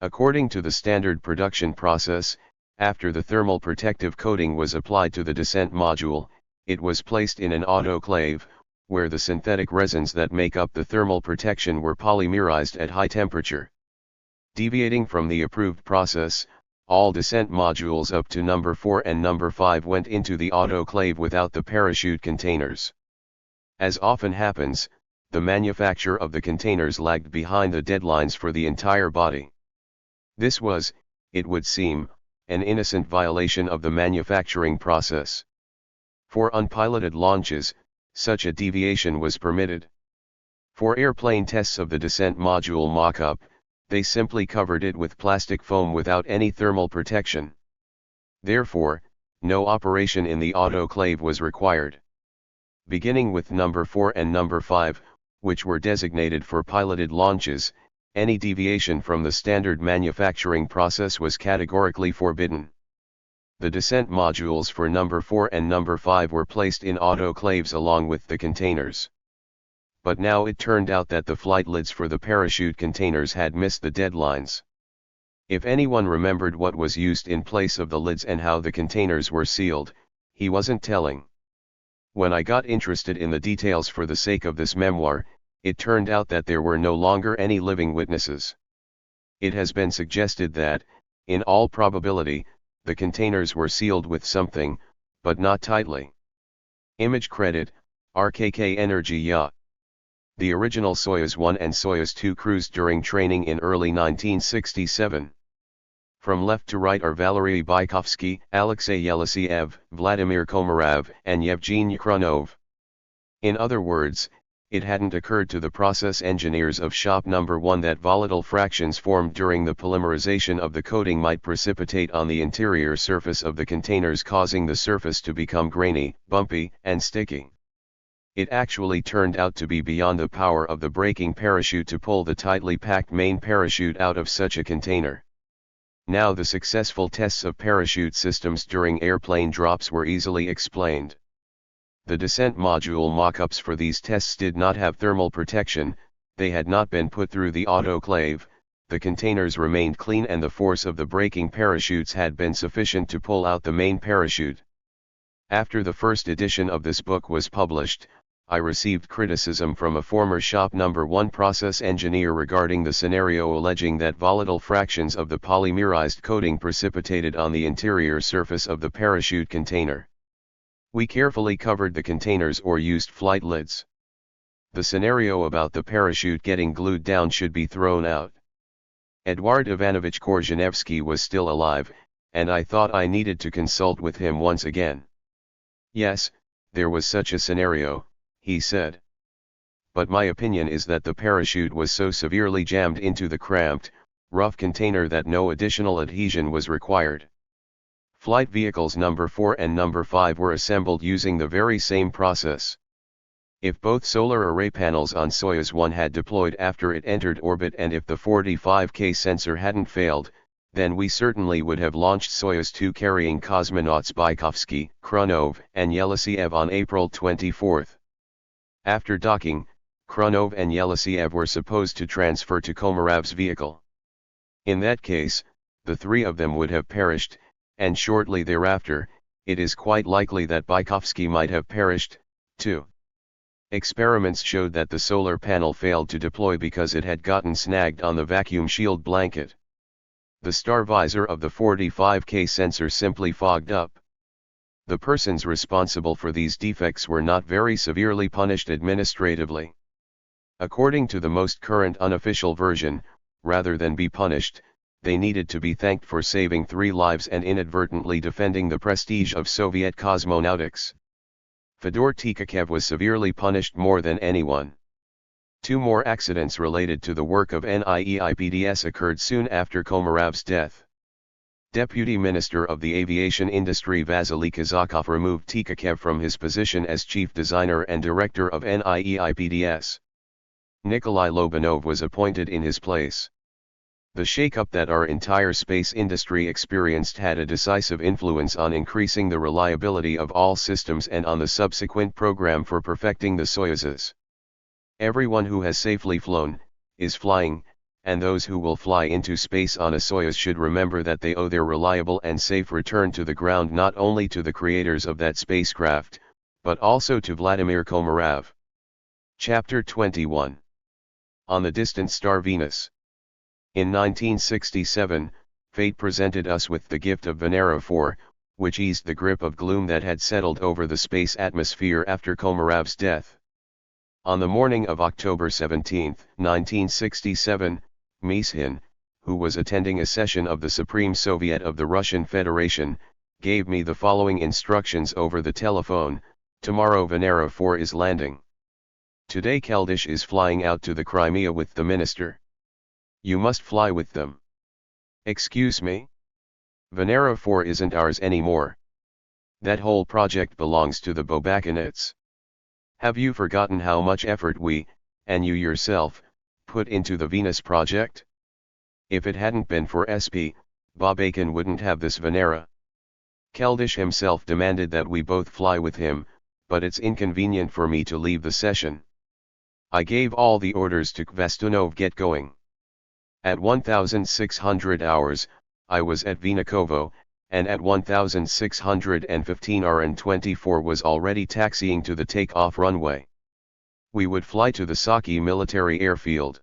According to the standard production process, after the thermal protective coating was applied to the descent module, it was placed in an autoclave, where the synthetic resins that make up the thermal protection were polymerized at high temperature. Deviating from the approved process, all descent modules up to number 4 and number 5 went into the autoclave without the parachute containers. As often happens, the manufacture of the containers lagged behind the deadlines for the entire body. This was, it would seem, an innocent violation of the manufacturing process. For unpiloted launches, such a deviation was permitted. For airplane tests of the descent module mock-up, they simply covered it with plastic foam without any thermal protection. Therefore, no operation in the autoclave was required. Beginning with number 4 and number 5, which were designated for piloted launches, any deviation from the standard manufacturing process was categorically forbidden. The descent modules for number 4 and number 5 were placed in autoclaves along with the containers. But now it turned out that the flight lids for the parachute containers had missed the deadlines. If anyone remembered what was used in place of the lids and how the containers were sealed, he wasn't telling. When I got interested in the details for the sake of this memoir, it turned out that there were no longer any living witnesses. It has been suggested that, in all probability, the containers were sealed with something, but not tightly. Image credit, RKK Energy Yacht. The original Soyuz 1 and Soyuz 2 cruised during training in early 1967. From left to right are Valery Bykovsky, Alexei Yelisiev, Vladimir Komarov, and Yevgeny Kronov. In other words, it hadn't occurred to the process engineers of Shop Number 1 that volatile fractions formed during the polymerization of the coating might precipitate on the interior surface of the containers, causing the surface to become grainy, bumpy, and sticky. It actually turned out to be beyond the power of the braking parachute to pull the tightly packed main parachute out of such a container. Now the successful tests of parachute systems during airplane drops were easily explained. The descent module mock-ups for these tests did not have thermal protection, they had not been put through the autoclave, the containers remained clean and the force of the braking parachutes had been sufficient to pull out the main parachute. After the first edition of this book was published, I received criticism from a former Shop Number 1 process engineer regarding the scenario, alleging that volatile fractions of the polymerized coating precipitated on the interior surface of the parachute container. We carefully covered the containers or used flight lids. The scenario about the parachute getting glued down should be thrown out. Eduard Ivanovich Korzhenevsky was still alive, and I thought I needed to consult with him once again. Yes, there was such a scenario, he said. But my opinion is that the parachute was so severely jammed into the cramped, rough container that no additional adhesion was required. Flight vehicles number 4 and number 5 were assembled using the very same process. If both solar array panels on Soyuz 1 had deployed after it entered orbit and if the 45K sensor hadn't failed, then we certainly would have launched Soyuz 2 carrying cosmonauts Bykovsky, Krunov, and Yelisiev on April 24. After docking, Krunov and Yelisiev were supposed to transfer to Komarov's vehicle. In that case, the three of them would have perished, and shortly thereafter, it is quite likely that Bykovsky might have perished, too. Experiments showed that the solar panel failed to deploy because it had gotten snagged on the vacuum shield blanket. The star visor of the 45K sensor simply fogged up. The persons responsible for these defects were not very severely punished administratively. According to the most current unofficial version, rather than be punished, they needed to be thanked for saving 3 lives and inadvertently defending the prestige of Soviet cosmonautics. Fedor Tikachev was severely punished more than anyone. 2 more accidents related to the work of NIEIPDS occurred soon after Komarov's death. Deputy Minister of the Aviation Industry Vasily Kazakov removed Tikachev from his position as Chief Designer and Director of NIEIPDS. Nikolai Lobanov was appointed in his place. The shakeup that our entire space industry experienced had a decisive influence on increasing the reliability of all systems and on the subsequent program for perfecting the Soyuzes. Everyone who has safely flown, is flying, and those who will fly into space on a Soyuz should remember that they owe their reliable and safe return to the ground not only to the creators of that spacecraft, but also to Vladimir Komarov. Chapter 21. On the distant star Venus. In 1967, fate presented us with the gift of Venera 4, which eased the grip of gloom that had settled over the space atmosphere after Komarov's death. On the morning of October 17, 1967, Mishin, who was attending a session of the Supreme Soviet of the Russian Federation, gave me the following instructions over the telephone: tomorrow Venera 4 is landing. Today Keldysh is flying out to the Crimea with the minister. You must fly with them. Excuse me? Venera 4 isn't ours anymore. That whole project belongs to the Bobakinets. Have you forgotten how much effort we, and you yourself, put into the Venus project? If it hadn't been for SP, Bobakin wouldn't have this Venera. Keldysh himself demanded that we both fly with him, but it's inconvenient for me to leave the session. I gave all the orders to Kvestunov get going. At 1600 hours, I was at Vinakovo, and at 1615 RN-24 was already taxiing to the takeoff runway. We would fly to the Saki military airfield.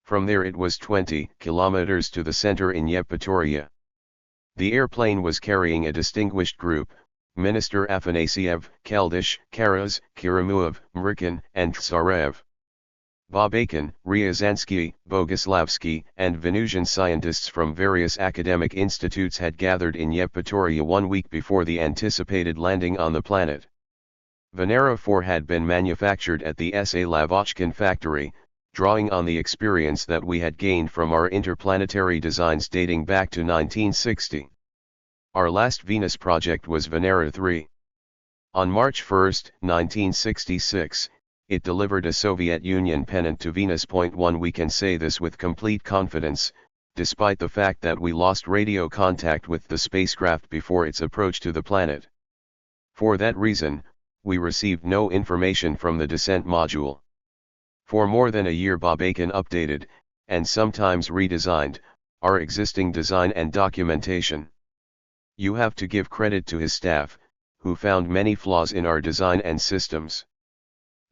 From there it was 20 kilometers to the center in Yevpatoria. The airplane was carrying a distinguished group: Minister Afanasiev, Keldysh, Karas, Kirimuev, Mrikin, and Tsarev. Bobakin, Ryazansky, Boguslavsky, and Venusian scientists from various academic institutes had gathered in Yevpatoria 1 week before the anticipated landing on the planet. Venera 4 had been manufactured at the S.A. Lavochkin factory, drawing on the experience that we had gained from our interplanetary designs dating back to 1960. Our last Venus project was Venera 3. On March 1, 1966, it delivered a Soviet Union pennant to Venus. 1 We can say this with complete confidence, despite the fact that we lost radio contact with the spacecraft before its approach to the planet. For that reason, we received no information from the descent module. For more than a year Bobakin updated, and sometimes redesigned, our existing design and documentation. You have to give credit to his staff, who found many flaws in our design and systems.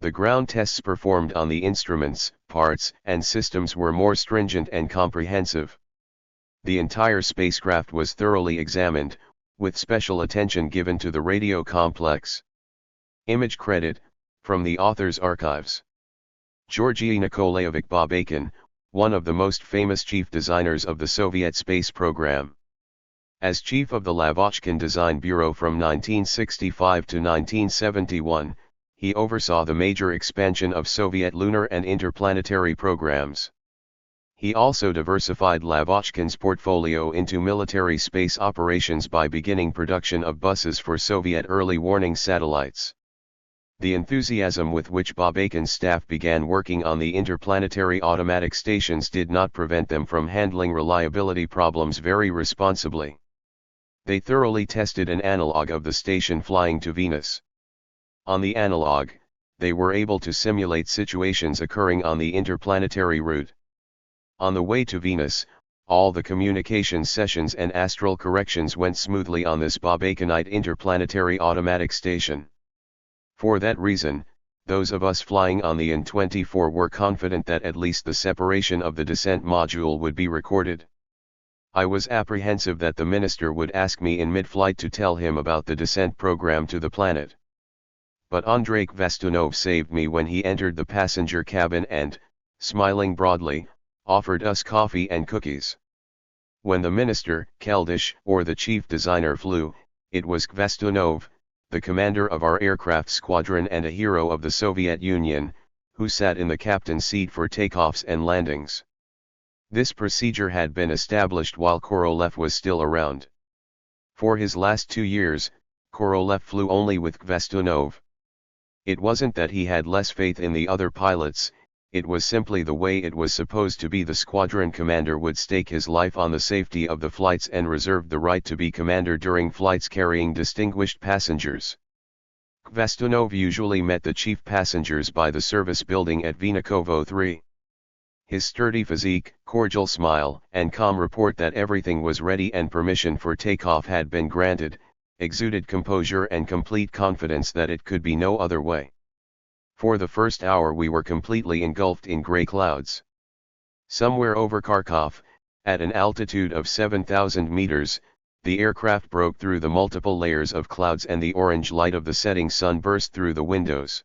The ground tests performed on the instruments, parts, and systems were more stringent and comprehensive. The entire spacecraft was thoroughly examined, with special attention given to the radio complex. Image credit, from the author's archives. Georgy Nikolaevich Bobakin, one of the most famous chief designers of the Soviet space program. As chief of the Lavochkin Design Bureau from 1965 to 1971, he oversaw the major expansion of Soviet lunar and interplanetary programs. He also diversified Lavochkin's portfolio into military space operations by beginning production of buses for Soviet early warning satellites. The enthusiasm with which Babakin's staff began working on the interplanetary automatic stations did not prevent them from handling reliability problems very responsibly. They thoroughly tested an analog of the station flying to Venus. On the analog, they were able to simulate situations occurring on the interplanetary route. On the way to Venus, all the communication sessions and astral corrections went smoothly on this Babakinite interplanetary automatic station. For that reason, those of us flying on the N-24 were confident that at least the separation of the descent module would be recorded. I was apprehensive that the minister would ask me in mid-flight to tell him about the descent program to the planet. But Andrei Kvestunov saved me when he entered the passenger cabin and, smiling broadly, offered us coffee and cookies. When the minister, Keldysh, or the chief designer flew, it was Kvestunov, the commander of our aircraft squadron and a hero of the Soviet Union, who sat in the captain's seat for takeoffs and landings. This procedure had been established while Korolev was still around. For his last 2 years, Korolev flew only with Kvestunov. It wasn't that he had less faith in the other pilots, it was simply the way it was supposed to be. The squadron commander would stake his life on the safety of the flights and reserved the right to be commander during flights carrying distinguished passengers. Kvestunov usually met the chief passengers by the service building at Vinokovo 3. His sturdy physique, cordial smile, and calm report that everything was ready and permission for takeoff had been granted, exuded composure and complete confidence that it could be no other way. For the first hour we were completely engulfed in grey clouds. Somewhere over Kharkov, at an altitude of 7,000 meters, the aircraft broke through the multiple layers of clouds and the orange light of the setting sun burst through the windows.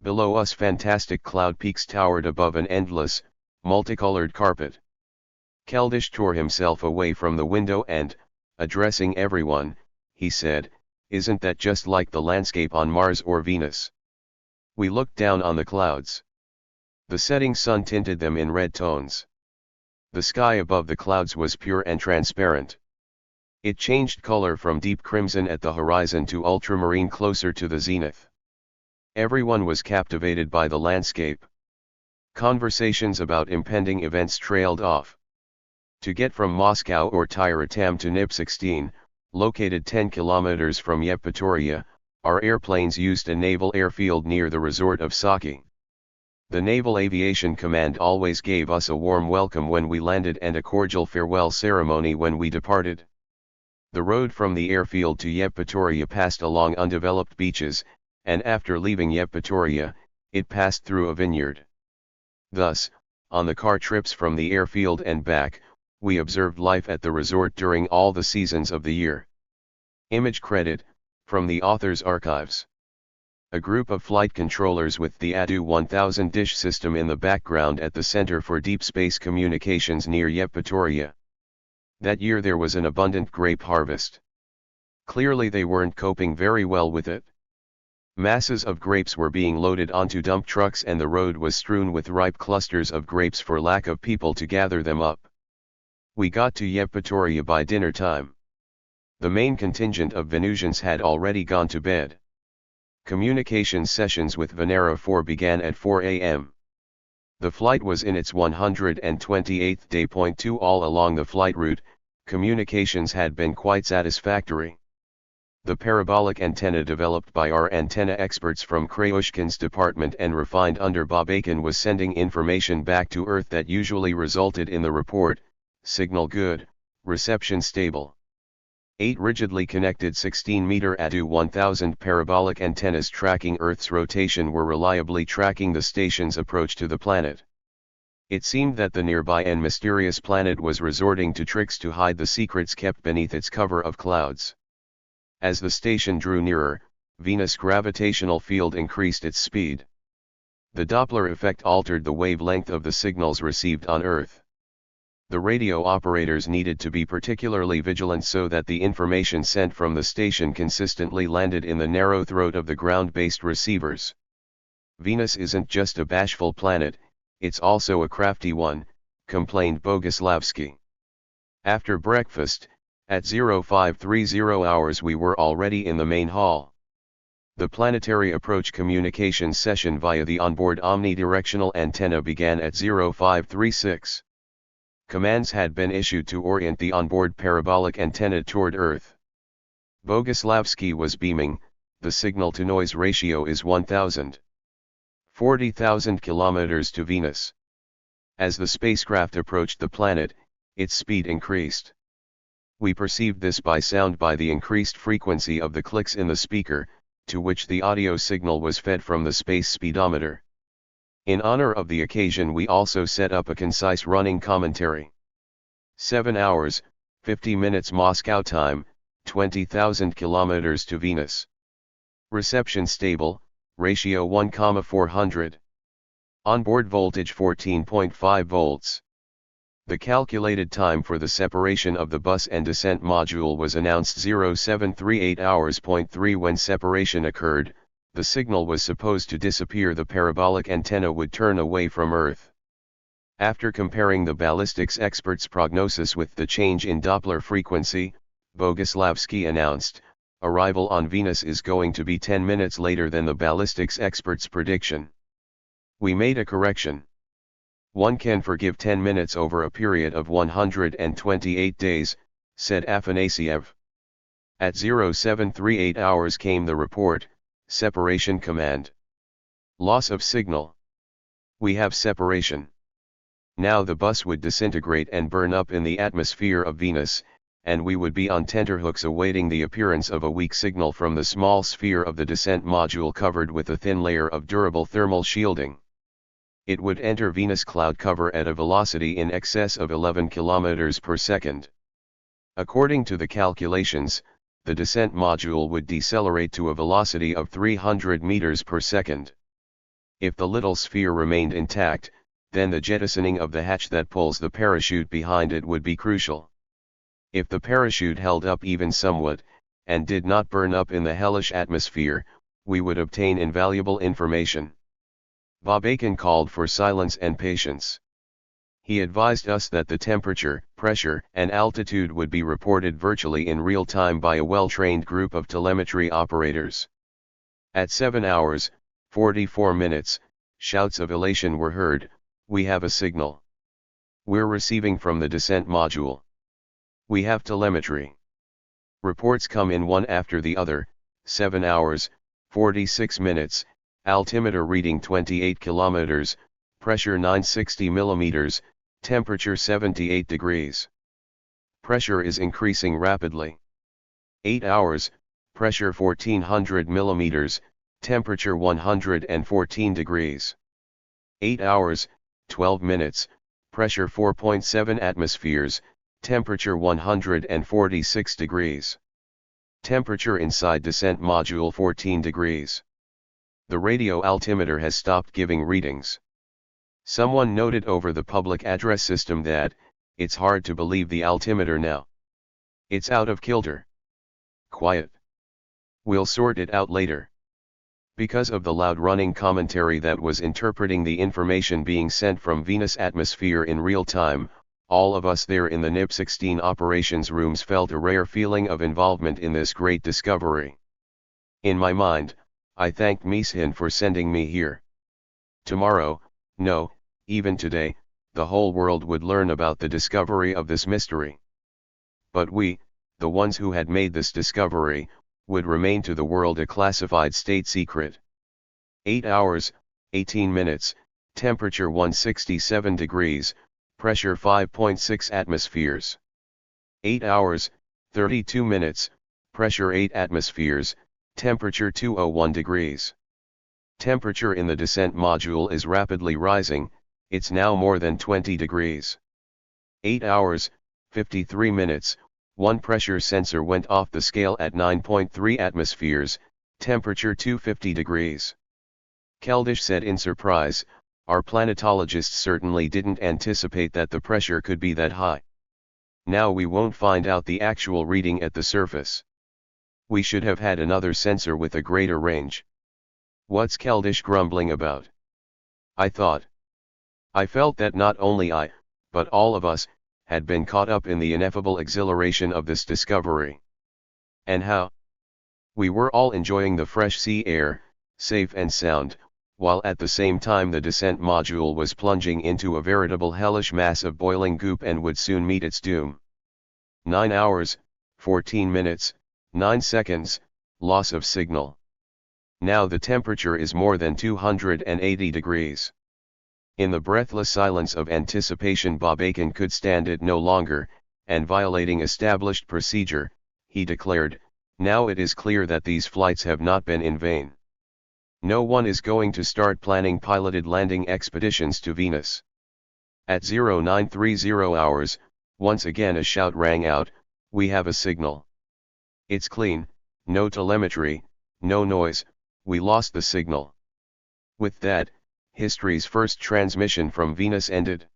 Below us fantastic cloud peaks towered above an endless, multicolored carpet. Keldysh tore himself away from the window and, addressing everyone, he said, "Isn't that just like the landscape on Mars or Venus?" We looked down on the clouds. The setting sun tinted them in red tones. The sky above the clouds was pure and transparent. It changed color from deep crimson at the horizon to ultramarine closer to the zenith. Everyone was captivated by the landscape. Conversations about impending events trailed off. To get from Moscow or Tyuratam to NIP-16, located 10 kilometers from Yevpatoria, our airplanes used a naval airfield near the resort of Saki. The Naval Aviation Command always gave us a warm welcome when we landed and a cordial farewell ceremony when we departed. The road from the airfield to Yevpatoria passed along undeveloped beaches, and after leaving Yevpatoria, it passed through a vineyard. Thus, on the car trips from the airfield and back, we observed life at the resort during all the seasons of the year. Image credit, from the author's archives. A group of flight controllers with the ADU 1000 dish system in the background at the Center for Deep Space Communications near Yevpatoria. That year there was an abundant grape harvest. Clearly they weren't coping very well with it. Masses of grapes were being loaded onto dump trucks and the road was strewn with ripe clusters of grapes for lack of people to gather them up. We got to Yevpatoria by dinner time. The main contingent of Venusians had already gone to bed. Communications sessions with Venera 4 began at 4 a.m. The flight was in its 128th day. 2 All along the flight route, communications had been quite satisfactory. The parabolic antenna developed by our antenna experts from Kryushkin's department and refined under Babakin was sending information back to Earth that usually resulted in the report, "Signal good, reception stable." 8 rigidly connected 16-meter ADU 1000 parabolic antennas tracking Earth's rotation were reliably tracking the station's approach to the planet. It seemed that the nearby and mysterious planet was resorting to tricks to hide the secrets kept beneath its cover of clouds. As the station drew nearer, Venus' gravitational field increased its speed. The Doppler effect altered the wavelength of the signals received on Earth. The radio operators needed to be particularly vigilant so that the information sent from the station consistently landed in the narrow throat of the ground-based receivers. Venus isn't just a bashful planet, it's also a crafty one, complained Boguslavsky. After breakfast, at 0530 hours we were already in the main hall. The planetary approach communications session via the onboard omnidirectional antenna began at 0536. Commands had been issued to orient the onboard parabolic antenna toward Earth. Boguslavsky was beaming. The signal-to-noise ratio is 1000. 40,000 kilometers to Venus. As the spacecraft approached the planet, its speed increased. We perceived this by sound by the increased frequency of the clicks in the speaker, to which the audio signal was fed from the space speedometer. In honor of the occasion, we also set up a concise running commentary. 7 hours, 50 minutes Moscow time, 20,000 kilometers to Venus. Reception stable, ratio 1,400. Onboard voltage 14.5 volts. The calculated time for the separation of the bus and descent module was announced 0738 hours.3. When separation occurred, the signal was supposed to disappear. The parabolic antenna would turn away from Earth. After comparing the ballistics expert's prognosis with the change in Doppler frequency, Boguslavsky announced, arrival on Venus is going to be 10 minutes later than the ballistics expert's prediction. We made a correction. One can forgive 10 minutes over a period of 128 days, said Afanasiev. At 0738 hours came the report, separation command. Loss of signal. We have separation. Now the bus would disintegrate and burn up in the atmosphere of Venus, and we would be on tenterhooks awaiting the appearance of a weak signal from the small sphere of the descent module covered with a thin layer of durable thermal shielding. It would enter Venus cloud cover at a velocity in excess of 11 km per second. According to the calculations, the descent module would decelerate to a velocity of 300 meters per second. If the little sphere remained intact, then the jettisoning of the hatch that pulls the parachute behind it would be crucial. If the parachute held up even somewhat, and did not burn up in the hellish atmosphere, we would obtain invaluable information. Babakin called for silence and patience. He advised us that the temperature, pressure, and altitude would be reported virtually in real time by a well-trained group of telemetry operators. At 7 hours, 44 minutes, shouts of elation were heard. We have a signal. We're receiving from the descent module. We have telemetry. Reports come in one after the other. 7 hours, 46 minutes, altimeter reading 28 kilometers, pressure 960 millimeters, temperature 78 degrees. Pressure is increasing rapidly. 8 hours, pressure 1400 millimeters, temperature 114 degrees. 8 hours, 12 minutes, pressure 4.7 atmospheres, temperature 146 degrees. Temperature inside descent module 14 degrees. The radio altimeter has stopped giving readings. Someone noted over the public address system that, it's hard to believe the altimeter now. It's out of kilter. Quiet. We'll sort it out later. Because of the loud running commentary that was interpreting the information being sent from Venus atmosphere in real time, all of us there in the NIP-16 operations rooms felt a rare feeling of involvement in this great discovery. In my mind, I thanked Mishin for sending me here. Tomorrow, no, even today, the whole world would learn about the discovery of this mystery. But we, the ones who had made this discovery, would remain to the world a classified state secret. 8 hours, 18 minutes, temperature 167 degrees, pressure 5.6 atmospheres. 8 hours, 32 minutes, pressure 8 atmospheres, temperature 201 degrees. Temperature in the descent module is rapidly rising, it's now more than 20 degrees. 8 hours, 53 minutes, one pressure sensor went off the scale at 9.3 atmospheres, temperature 250 degrees. Keldysh said in surprise, our planetologists certainly didn't anticipate that the pressure could be that high. Now we won't find out the actual reading at the surface. We should have had another sensor with a greater range. What's Keldysh grumbling about? I thought. I felt that not only I, but all of us, had been caught up in the ineffable exhilaration of this discovery. And how? We were all enjoying the fresh sea air, safe and sound, while at the same time the descent module was plunging into a veritable hellish mass of boiling goop and would soon meet its doom. 9 hours, 14 minutes, 9 seconds, loss of signal. Now the temperature is more than 280 degrees. In the breathless silence of anticipation, Bob Aiken could stand it no longer, and violating established procedure, he declared, "Now it is clear that these flights have not been in vain. No one is going to start planning piloted landing expeditions to Venus." At 0930 hours, once again a shout rang out, "We have a signal. It's clean, no telemetry, no noise, we lost the signal." With that, history's first transmission from Venus ended.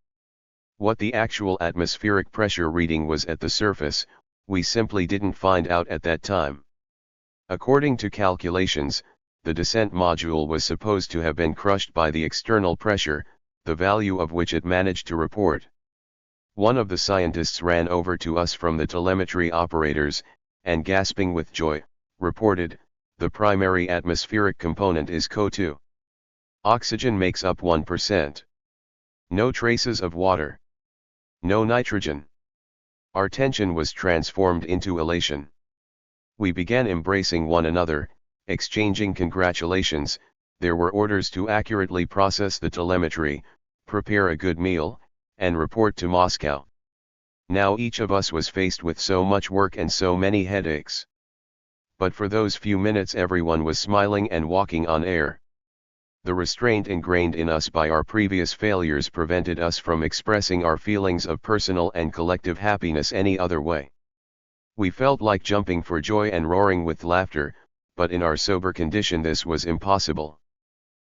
What the actual atmospheric pressure reading was at the surface, we simply didn't find out at that time. According to calculations, the descent module was supposed to have been crushed by the external pressure, the value of which it managed to report. One of the scientists ran over to us from the telemetry operators, and gasping with joy, reported, "The primary atmospheric component is CO2. Oxygen makes up 1%. No traces of water. No nitrogen." Our tension was transformed into elation. We began embracing one another, exchanging congratulations. There were orders to accurately process the telemetry, prepare a good meal, and report to Moscow. Now each of us was faced with so much work and so many headaches. But for those few minutes everyone was smiling and walking on air. The restraint ingrained in us by our previous failures prevented us from expressing our feelings of personal and collective happiness any other way. We felt like jumping for joy and roaring with laughter, but in our sober condition this was impossible.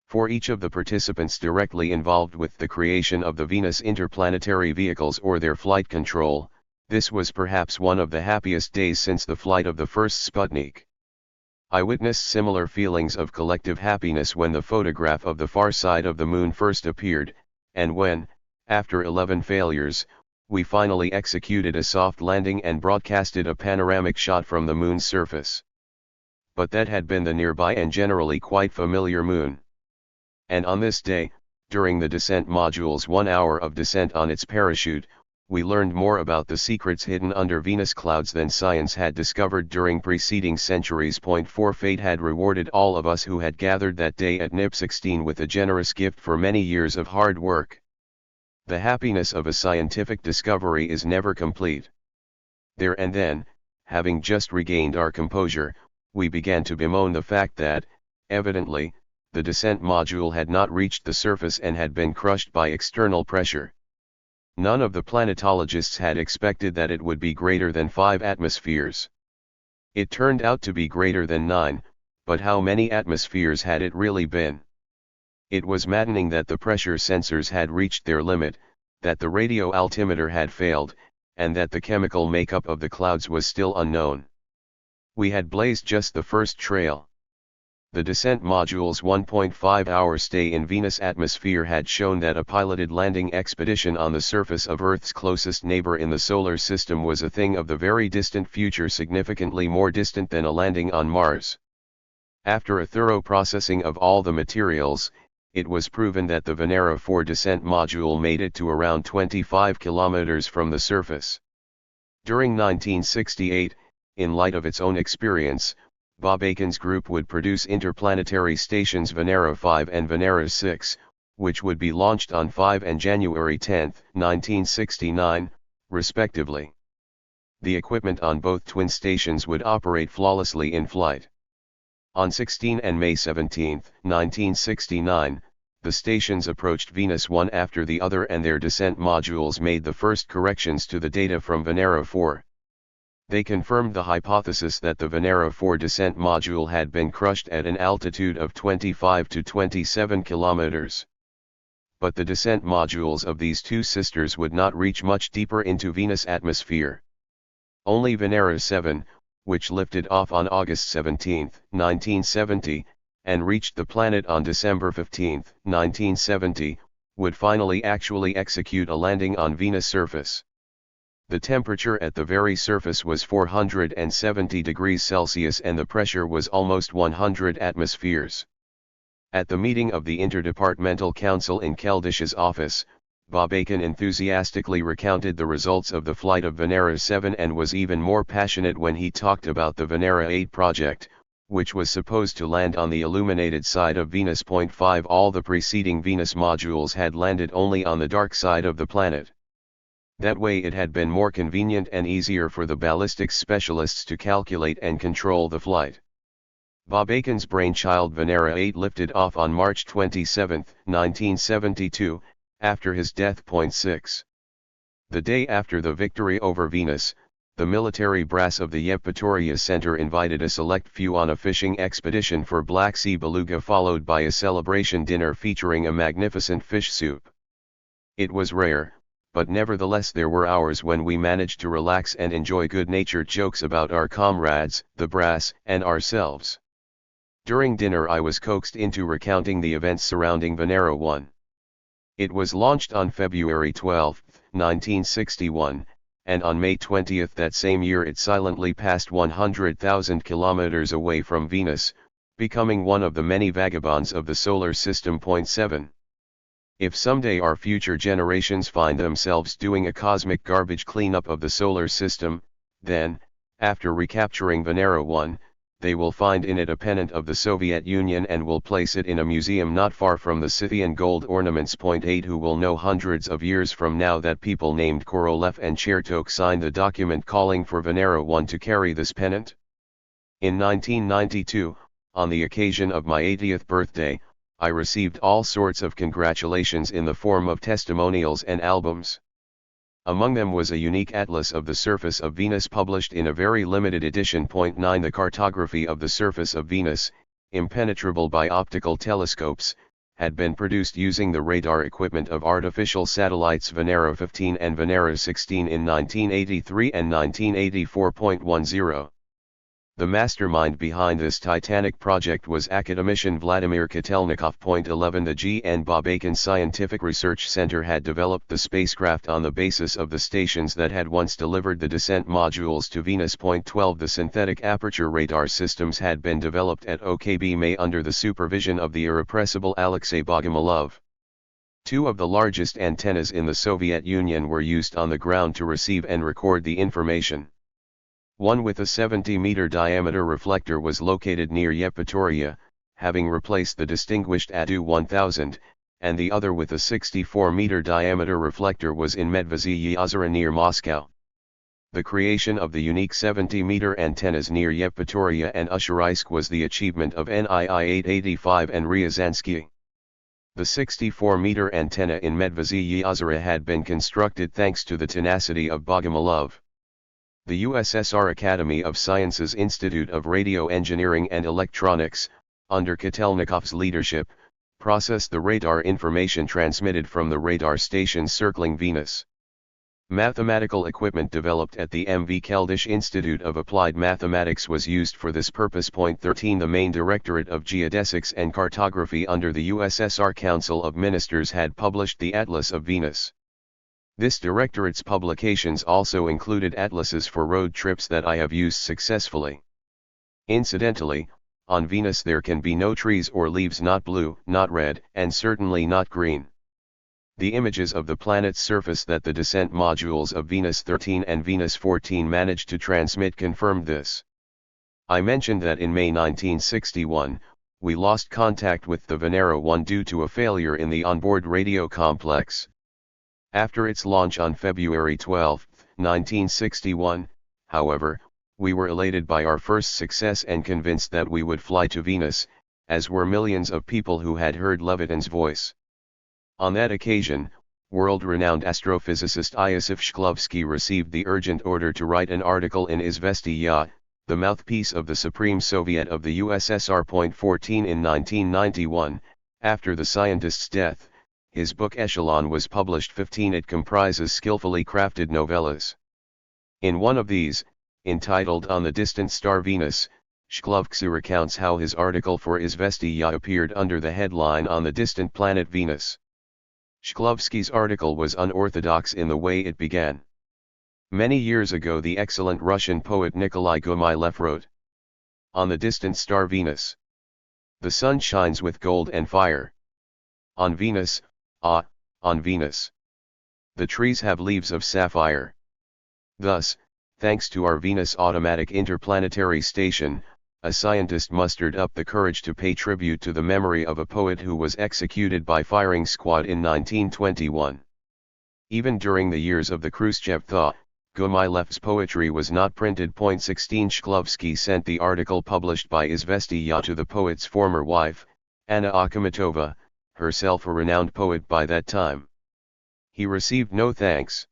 For each of the participants directly involved with the creation of the Venus interplanetary vehicles or their flight control, this was perhaps one of the happiest days since the flight of the first Sputnik. I witnessed similar feelings of collective happiness when the photograph of the far side of the moon first appeared, and when, after 11 failures, we finally executed a soft landing and broadcasted a panoramic shot from the moon's surface. But that had been the nearby and generally quite familiar moon. And on this day, during the descent module's 1 hour of descent on its parachute, we learned more about the secrets hidden under Venus clouds than science had discovered during preceding centuries. 4 Fate had rewarded all of us who had gathered that day at NIP 16 with a generous gift for many years of hard work. The happiness of a scientific discovery is never complete. There and then, having just regained our composure, we began to bemoan the fact that, evidently, the descent module had not reached the surface and had been crushed by external pressure. None of the planetologists had expected that it would be greater than 5 atmospheres. It turned out to be greater than 9, but how many atmospheres had it really been? It was maddening that the pressure sensors had reached their limit, that the radio altimeter had failed, and that the chemical makeup of the clouds was still unknown. We had blazed just the first trail. The descent module's 1.5-hour stay in Venus' atmosphere had shown that a piloted landing expedition on the surface of Earth's closest neighbor in the solar system was a thing of the very distant future, significantly more distant than a landing on Mars. After a thorough processing of all the materials, it was proven that the Venera 4 descent module made it to around 25 kilometers from the surface. During 1968, in light of its own experience, Bob Aiken's group would produce interplanetary stations Venera 5 and Venera 6, which would be launched on 5 and January 10, 1969, respectively. The equipment on both twin stations would operate flawlessly in flight. On 16 and May 17, 1969, the stations approached Venus one after the other and their descent modules made the first corrections to the data from Venera 4. They confirmed the hypothesis that the Venera 4 descent module had been crushed at an altitude of 25 to 27 kilometers. But the descent modules of these two sisters would not reach much deeper into Venus' atmosphere. Only Venera 7, which lifted off on August 17, 1970, and reached the planet on December 15, 1970, would finally actually execute a landing on Venus' surface. The temperature at the very surface was 470 degrees Celsius and the pressure was almost 100 atmospheres. At the meeting of the Interdepartmental Council in Keldish's office, Bobaikin enthusiastically recounted the results of the flight of Venera 7 and was even more passionate when he talked about the Venera 8 project, which was supposed to land on the illuminated side of Venus. 5 All the preceding Venus modules had landed only on the dark side of the planet. That way it had been more convenient and easier for the ballistics specialists to calculate and control the flight. Bobaikin's brainchild Venera 8 lifted off on March 27, 1972, after his death. 6. The day after the victory over Venus, the military brass of the Yevpatoria Center invited a select few on a fishing expedition for Black Sea beluga, followed by a celebration dinner featuring a magnificent fish soup. It was rare, but nevertheless there were hours when we managed to relax and enjoy good-natured jokes about our comrades, the brass, and ourselves. During dinner I was coaxed into recounting the events surrounding Venera 1. It was launched on February 12, 1961, and on May 20 that same year it silently passed 100,000 kilometers away from Venus, becoming one of the many vagabonds of the solar system. 7. If someday our future generations find themselves doing a cosmic garbage cleanup of the solar system, then, after recapturing Venera 1, they will find in it a pennant of the Soviet Union and will place it in a museum not far from the Scythian gold ornaments. 8 Who will know hundreds of years from now that people named Korolev and Chertok signed the document calling for Venera 1 to carry this pennant? In 1992, on the occasion of my 80th birthday, I received all sorts of congratulations in the form of testimonials and albums. Among them was a unique atlas of the surface of Venus published in a very limited edition. 9 The cartography of the surface of Venus, impenetrable by optical telescopes, had been produced using the radar equipment of artificial satellites Venera 15 and Venera 16 in 1983 and 1984. The mastermind behind this titanic project was academician Vladimir Kotelnikov. 11 The G. N. Bobaikin Scientific Research Center had developed the spacecraft on the basis of the stations that had once delivered the descent modules to Venus. 12 The synthetic aperture radar systems had been developed at OKB under the supervision of the irrepressible Alexei Bogomolov. Two of the largest antennas in the Soviet Union were used on the ground to receive and record the information. One with a 70-meter diameter reflector was located near Yevpatoria, having replaced the distinguished ADU 1000, and the other with a 64-meter diameter reflector was in Medvezhye Ozero near Moscow. The creation of the unique 70-meter antennas near Yevpatoria and Usharaisk was the achievement of NII 885 and Ryazansky. The 64-meter antenna in Medvezhye Ozero had been constructed thanks to the tenacity of Bogomolov. The USSR Academy of Sciences Institute of Radio Engineering and Electronics, under Kotelnikov's leadership, processed the radar information transmitted from the radar stations circling Venus. Mathematical equipment developed at the MV Keldysh Institute of Applied Mathematics was used for this purpose. 13 The main Directorate of Geodesics and Cartography under the USSR Council of Ministers had published the Atlas of Venus. This directorate's publications also included atlases for road trips that I have used successfully. Incidentally, on Venus there can be no trees or leaves, not blue, not red, and certainly not green. The images of the planet's surface that the descent modules of Venus 13 and Venus 14 managed to transmit confirmed this. I mentioned that in May 1961, we lost contact with the Venera 1 due to a failure in the onboard radio complex. After its launch on February 12, 1961, however, we were elated by our first success and convinced that we would fly to Venus, as were millions of people who had heard Levitin's voice. On that occasion, world-renowned astrophysicist Iosif Shklovsky received the urgent order to write an article in Izvestiya, the mouthpiece of the Supreme Soviet of the USSR. 14 In 1991, after the scientist's death, his book Echelon was published. 15 It comprises skillfully crafted novellas. In one of these, entitled On the Distant Star Venus, Shklovsky recounts how his article for Izvestiya appeared under the headline On the Distant Planet Venus. Shklovsky's article was unorthodox in the way it began. Many years ago the excellent Russian poet Nikolai Gumilev wrote, "On the distant star Venus, the sun shines with gold and fire. On Venus, ah, on Venus, the trees have leaves of sapphire." Thus, thanks to our Venus Automatic Interplanetary Station, a scientist mustered up the courage to pay tribute to the memory of a poet who was executed by firing squad in 1921. Even during the years of the Khrushchev thaw, Gumilev's poetry was not printed. 16 Shklovsky sent the article published by Izvestiya to the poet's former wife, Anna Akhmatova, herself a renowned poet by that time. He received no thanks.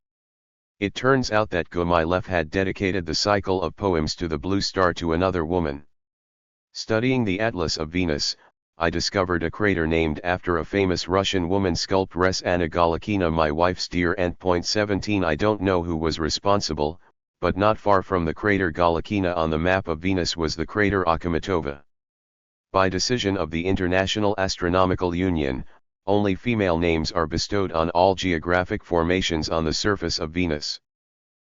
It turns out that Gumilev had dedicated the cycle of poems to the blue star to another woman. Studying the Atlas of Venus, I discovered a crater named after a famous Russian woman sculptress Anna Galakina, my wife's dear aunt. 17 I don't know who was responsible, but not far from the crater Galakina on the map of Venus was the crater Akhmatova. By decision of the International Astronomical Union, only female names are bestowed on all geographic formations on the surface of Venus.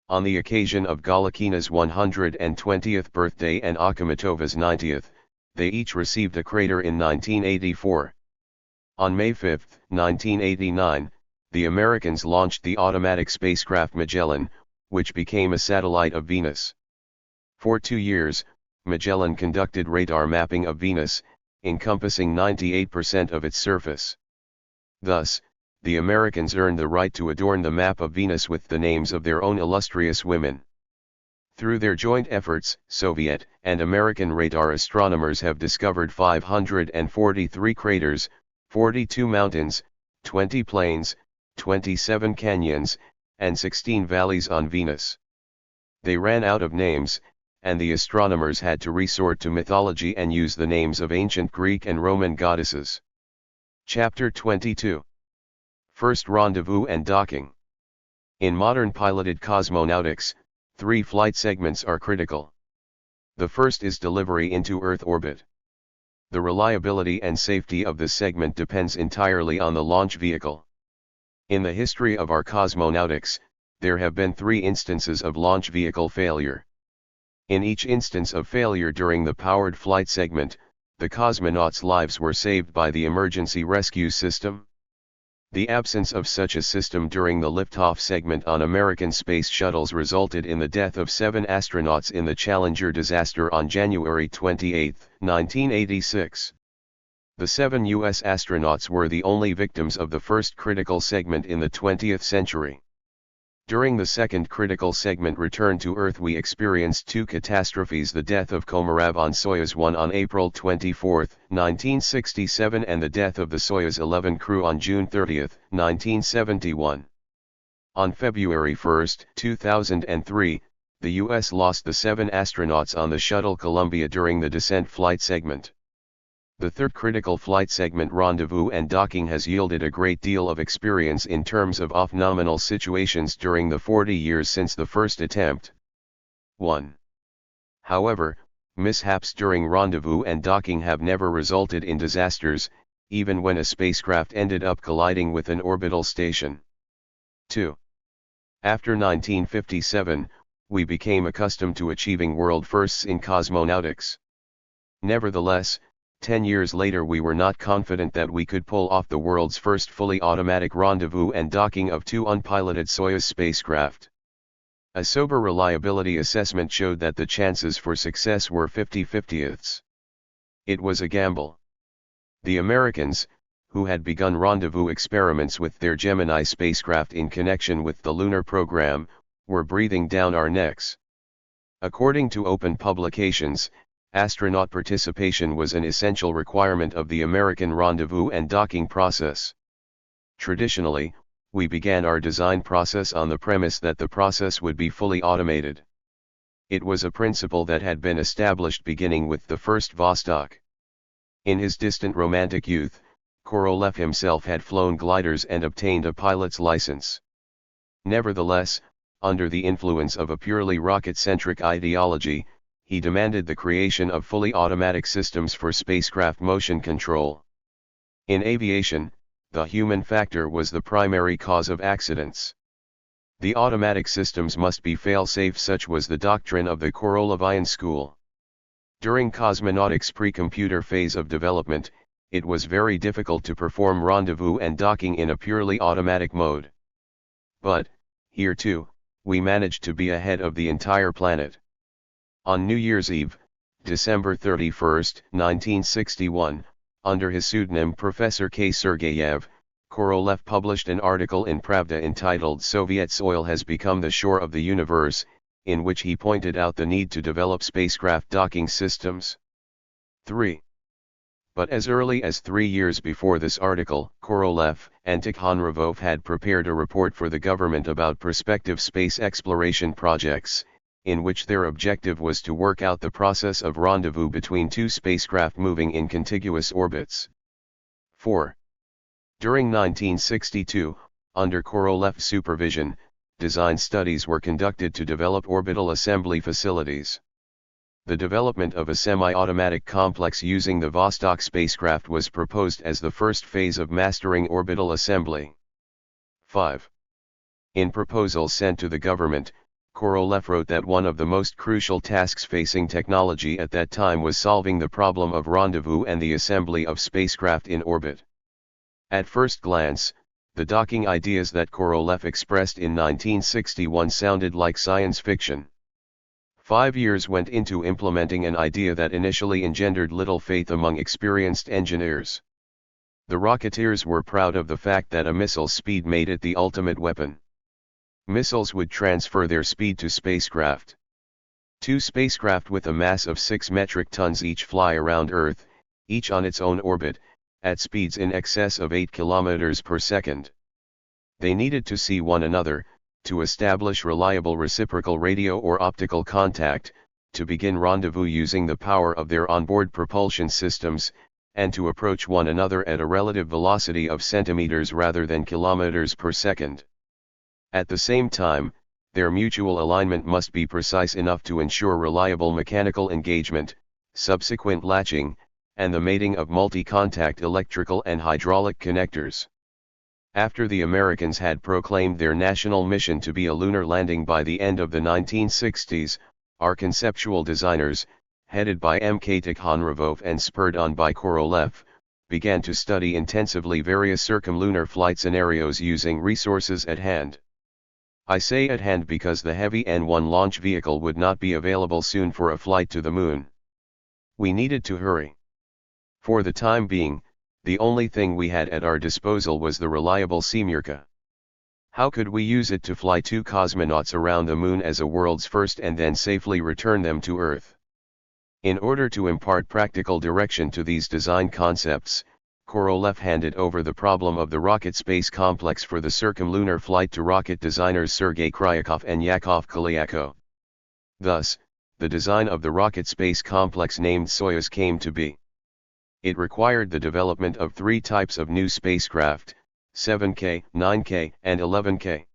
On the occasion of Galakina's 120th birthday and Akhmatova's 90th, they each received a crater in 1984. On May 5, 1989, the Americans launched the automatic spacecraft Magellan, which became a satellite of Venus. For 2 years, Magellan conducted radar mapping of Venus, encompassing 98% of its surface. Thus, the Americans earned the right to adorn the map of Venus with the names of their own illustrious women. Through their joint efforts, Soviet and American radar astronomers have discovered 543 craters, 42 mountains, 20 plains, 27 canyons, and 16 valleys on Venus. They ran out of names, and the astronomers had to resort to mythology and use the names of ancient Greek and Roman goddesses. Chapter 22. First Rendezvous and Docking. In modern piloted cosmonautics, 3 flight segments are critical. The first is delivery into Earth orbit. The reliability and safety of this segment depends entirely on the launch vehicle. In the history of our cosmonautics, there have been 3 instances of launch vehicle failure. In each instance of failure during the powered flight segment, the cosmonauts' lives were saved by the emergency rescue system. The absence of such a system during the liftoff segment on American space shuttles resulted in the death of 7 astronauts in the Challenger disaster on January 28, 1986. The 7 U.S. astronauts were the only victims of the first critical segment in the 20th century. During the second critical segment return to Earth we experienced 2 catastrophes: the death of Komarov on Soyuz 1 on April 24, 1967 and the death of the Soyuz 11 crew on June 30, 1971. On February 1, 2003, the U.S. lost the 7 astronauts on the shuttle Columbia during the descent flight segment. The third critical flight segment, rendezvous and docking, has yielded a great deal of experience in terms of off-nominal situations during the 40 years since the first attempt. 1. However, mishaps during rendezvous and docking have never resulted in disasters, even when a spacecraft ended up colliding with an orbital station. 2. After 1957, we became accustomed to achieving world firsts in cosmonautics. Nevertheless, 10 years later we were not confident that we could pull off the world's first fully automatic rendezvous and docking of 2 unpiloted Soyuz spacecraft. A sober reliability assessment showed that the chances for success were 50/50. It was a gamble. The Americans, who had begun rendezvous experiments with their Gemini spacecraft in connection with the lunar program, were breathing down our necks. According to open publications, astronaut participation was an essential requirement of the American rendezvous and docking process. Traditionally, we began our design process on the premise that the process would be fully automated. It was a principle that had been established beginning with the first Vostok. In his distant romantic youth, Korolev himself had flown gliders and obtained a pilot's license. Nevertheless, under the influence of a purely rocket-centric ideology, he demanded the creation of fully automatic systems for spacecraft motion control. In aviation, the human factor was the primary cause of accidents. The automatic systems must be fail-safe, such was the doctrine of the Korolevian school. During cosmonautics' pre-computer phase of development, it was very difficult to perform rendezvous and docking in a purely automatic mode. But, here too, we managed to be ahead of the entire planet. On New Year's Eve, December 31, 1961, under his pseudonym Professor K. Sergeyev, Korolev published an article in Pravda entitled "Soviet Soil Has Become the Shore of the Universe," in which he pointed out the need to develop spacecraft docking systems. 3. But as early as 3 years before this article, Korolev and Tikhonravov had prepared a report for the government about prospective space exploration projects, in which their objective was to work out the process of rendezvous between two spacecraft moving in contiguous orbits. 4. During 1962, under Korolev's supervision, design studies were conducted to develop orbital assembly facilities. The development of a semi-automatic complex using the Vostok spacecraft was proposed as the first phase of mastering orbital assembly. 5. In proposals sent to the government, Korolev wrote that one of the most crucial tasks facing technology at that time was solving the problem of rendezvous and the assembly of spacecraft in orbit. At first glance, the docking ideas that Korolev expressed in 1961 sounded like science fiction. 5 years went into implementing an idea that initially engendered little faith among experienced engineers. The Rocketeers were proud of the fact that a missile's speed made it the ultimate weapon. Missiles would transfer their speed to spacecraft. 2 spacecraft with a mass of 6 metric tons each fly around Earth, each on its own orbit, at speeds in excess of 8 kilometers per second. They needed to see one another, to establish reliable reciprocal radio or optical contact, to begin rendezvous using the power of their onboard propulsion systems, and to approach one another at a relative velocity of centimeters rather than kilometers per second. At the same time, their mutual alignment must be precise enough to ensure reliable mechanical engagement, subsequent latching, and the mating of multi-contact electrical and hydraulic connectors. After the Americans had proclaimed their national mission to be a lunar landing by the end of the 1960s, our conceptual designers, headed by M.K. Tikhonravov and spurred on by Korolev, began to study intensively various circumlunar flight scenarios using resources at hand. I say at hand because the heavy N-1 launch vehicle would not be available soon for a flight to the moon. We needed to hurry. For the time being, the only thing we had at our disposal was the reliable Semyorka. How could we use it to fly 2 cosmonauts around the moon as a world's first and then safely return them to Earth? In order to impart practical direction to these design concepts, Korolev handed over the problem of the rocket space complex for the circumlunar flight to rocket designers Sergei Kryakov and Yakov Kolyakov. Thus, the design of the rocket space complex named Soyuz came to be. It required the development of 3 types of new spacecraft, 7K, 9K, and 11K.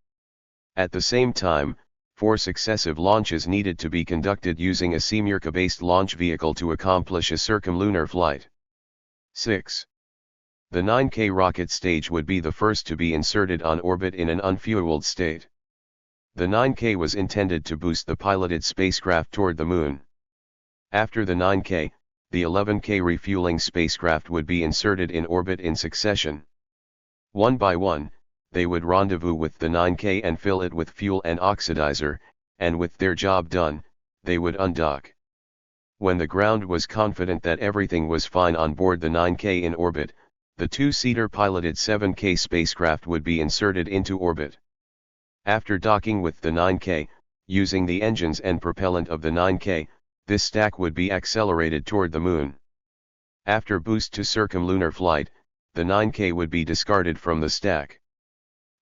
At the same time, 4 successive launches needed to be conducted using a Semyorka-based launch vehicle to accomplish a circumlunar flight. 6. The 9K rocket stage would be the first to be inserted on orbit in an unfueled state. The 9K was intended to boost the piloted spacecraft toward the moon. After the 9K, the 11K refueling spacecraft would be inserted in orbit in succession. One by one, they would rendezvous with the 9K and fill it with fuel and oxidizer, and with their job done, they would undock. When the ground was confident that everything was fine on board the 9K in orbit, the 2-seater piloted 7K spacecraft would be inserted into orbit. After docking with the 9K, using the engines and propellant of the 9K, this stack would be accelerated toward the moon. After boost to circumlunar flight, the 9K would be discarded from the stack.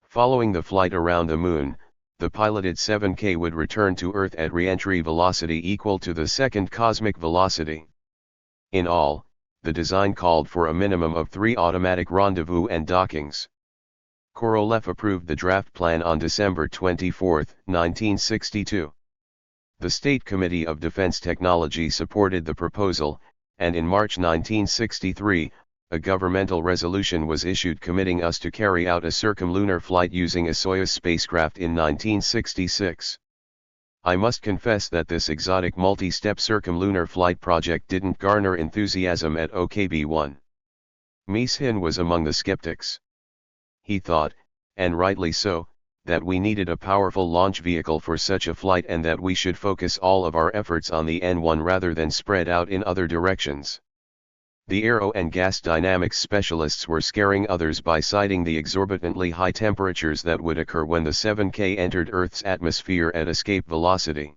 Following the flight around the moon, the piloted 7K would return to Earth at re-entry velocity equal to the second cosmic velocity. In all, the design called for a minimum of 3 automatic rendezvous and dockings. Korolev approved the draft plan on December 24, 1962. The State Committee of Defense Technology supported the proposal, and in March 1963, a governmental resolution was issued committing us to carry out a circumlunar flight using a Soyuz spacecraft in 1966. I must confess that this exotic multi-step circumlunar flight project didn't garner enthusiasm at OKB-1. Meeshin was among the skeptics. He thought, and rightly so, that we needed a powerful launch vehicle for such a flight and that we should focus all of our efforts on the N1 rather than spread out in other directions. The aero and gas dynamics specialists were scaring others by citing the exorbitantly high temperatures that would occur when the 7K entered Earth's atmosphere at escape velocity.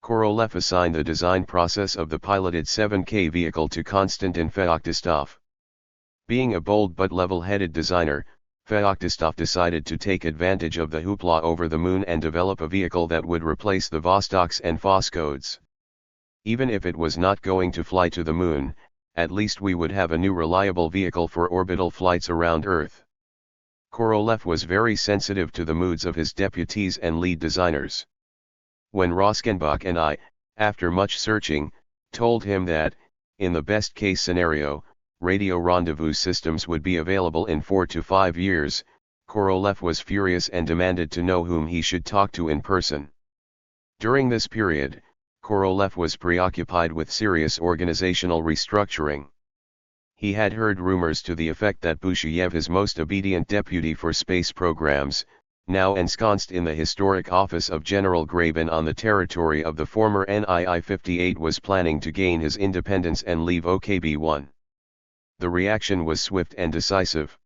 Korolev assigned the design process of the piloted 7K vehicle to Konstantin Feoktistov. Being a bold but level-headed designer, Feoktistov decided to take advantage of the hoopla over the moon and develop a vehicle that would replace the Vostoks and Voskhodi's. Even if it was not going to fly to the moon, at least we would have a new reliable vehicle for orbital flights around Earth. Korolev was very sensitive to the moods of his deputies and lead designers. When Roskenbach and I, after much searching, told him that, in the best-case scenario, radio rendezvous systems would be available in 4 to 5 years, Korolev was furious and demanded to know whom he should talk to in person. During this period, Korolev was preoccupied with serious organizational restructuring. He had heard rumors to the effect that Busheyev, his most obedient deputy for space programs, now ensconced in the historic office of General Graben on the territory of the former NII-58, was planning to gain his independence and leave OKB-1. The reaction was swift and decisive.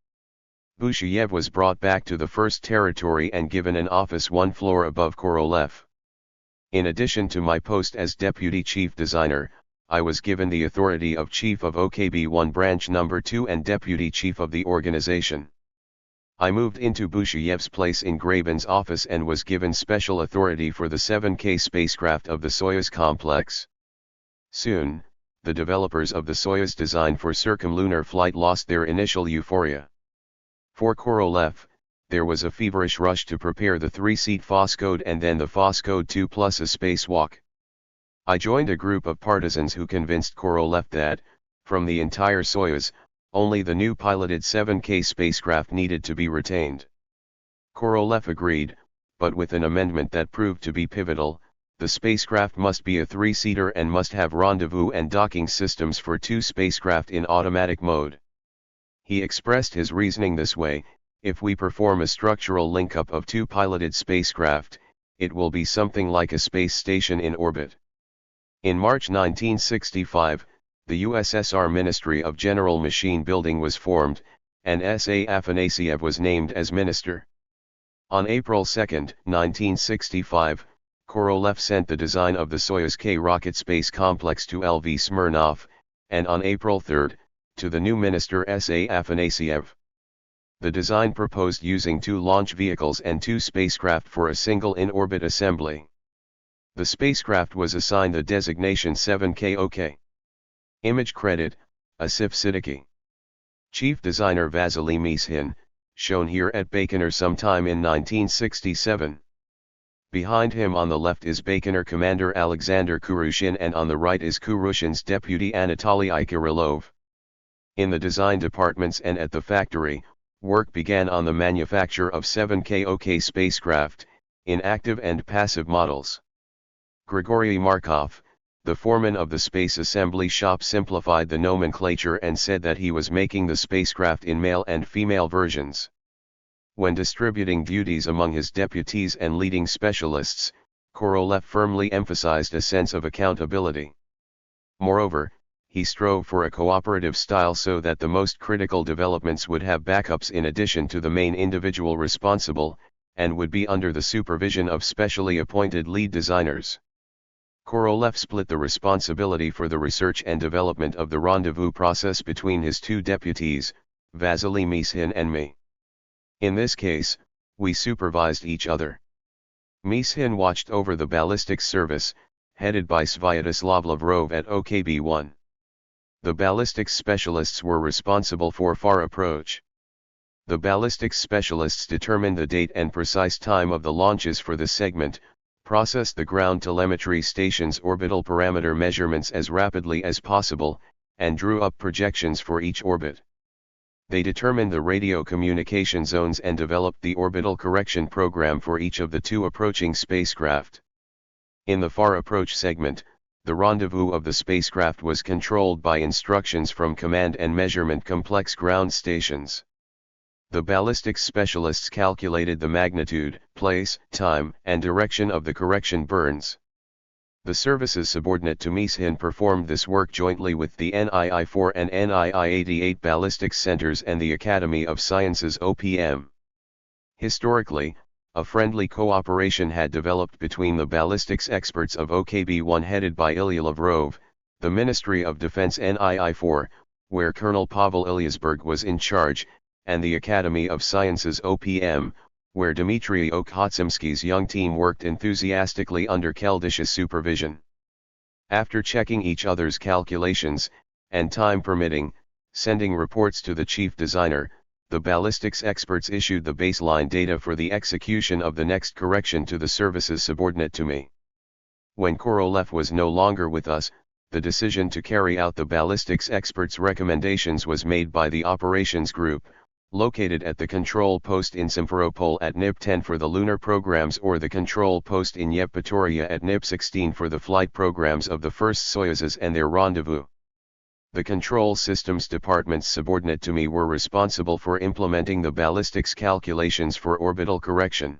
Busheyev was brought back to the first territory and given an office 1 floor above Korolev. In addition to my post as deputy chief designer, I was given the authority of chief of OKB-1 branch number 2 and deputy chief of the organization. I moved into Busheyev's place in Graben's office and was given special authority for the 7K spacecraft of the Soyuz complex. Soon, the developers of the Soyuz design for circumlunar flight lost their initial euphoria. For Korolev, there was a feverish rush to prepare the 3-seat Voskhod and then the Voskhod 2 plus a spacewalk. I joined a group of partisans who convinced Korolev that, from the entire Soyuz, only the new piloted 7K spacecraft needed to be retained. Korolev agreed, but with an amendment that proved to be pivotal: the spacecraft must be a 3-seater and must have rendezvous and docking systems for 2 spacecraft in automatic mode. He expressed his reasoning this way: if we perform a structural link-up of 2 piloted spacecraft, it will be something like a space station in orbit. In March 1965, the USSR Ministry of General Machine Building was formed, and S.A. Afanasyev was named as minister. On April 2, 1965, Korolev sent the design of the Soyuz K rocket space complex to L.V. Smirnov, and on April 3, to the new minister S.A. Afanasyev. The design proposed using 2 launch vehicles and 2 spacecraft for a single in-orbit assembly. The spacecraft was assigned the designation 7KOK. Image credit, Asif Siddiqui. Chief designer Vasily Meeshin, shown here at Baikonur sometime in 1967. Behind him on the left is Baikonur commander Alexander Kurushin, and on the right is Kurushin's deputy Anatoly Ikirilov. In the design departments and at the factory, work began on the manufacture of 7KOK spacecraft, in active and passive models. Grigory Markov, the foreman of the space assembly shop, simplified the nomenclature and said that he was making the spacecraft in male and female versions. When distributing duties among his deputies and leading specialists, Korolev firmly emphasized a sense of accountability. Moreover, he strove for a cooperative style so that the most critical developments would have backups in addition to the main individual responsible, and would be under the supervision of specially appointed lead designers. Korolev split the responsibility for the research and development of the rendezvous process between his 2 deputies, Vasily Meeshin and me. In this case, we supervised each other. Meeshin watched over the ballistics service, headed by Sviatoslav Lavrov at OKB-1. The ballistics specialists were responsible for far approach. The ballistics specialists determined the date and precise time of the launches for the segment, processed the ground telemetry station's orbital parameter measurements as rapidly as possible, and drew up projections for each orbit. They determined the radio communication zones and developed the orbital correction program for each of the two approaching spacecraft. In the far approach segment, the rendezvous of the spacecraft was controlled by instructions from command and measurement complex ground stations. The ballistics specialists calculated the magnitude, place, time, and direction of the correction burns. The services subordinate to MESHIN performed this work jointly with the NII-4 and NII-88 ballistics centers and the Academy of Sciences OPM. Historically, a friendly cooperation had developed between the ballistics experts of OKB-1 headed by Ilya Lavrov, the Ministry of Defense NII-4, where Colonel Pavel Ilyasberg was in charge, and the Academy of Sciences OPM, where Dmitry Okhotsymsky's young team worked enthusiastically under Keldish's supervision. After checking each other's calculations, and time permitting, sending reports to the chief designer, the ballistics experts issued the baseline data for the execution of the next correction to the services subordinate to me. When Korolev was no longer with us, the decision to carry out the ballistics experts' recommendations was made by the operations group, located at the control post in Simferopol at NIP-10 for the lunar programs or the control post in Yevpatoria at NIP-16 for the flight programs of the first Soyuzes and their rendezvous. The control systems departments subordinate to me were responsible for implementing the ballistics calculations for orbital correction.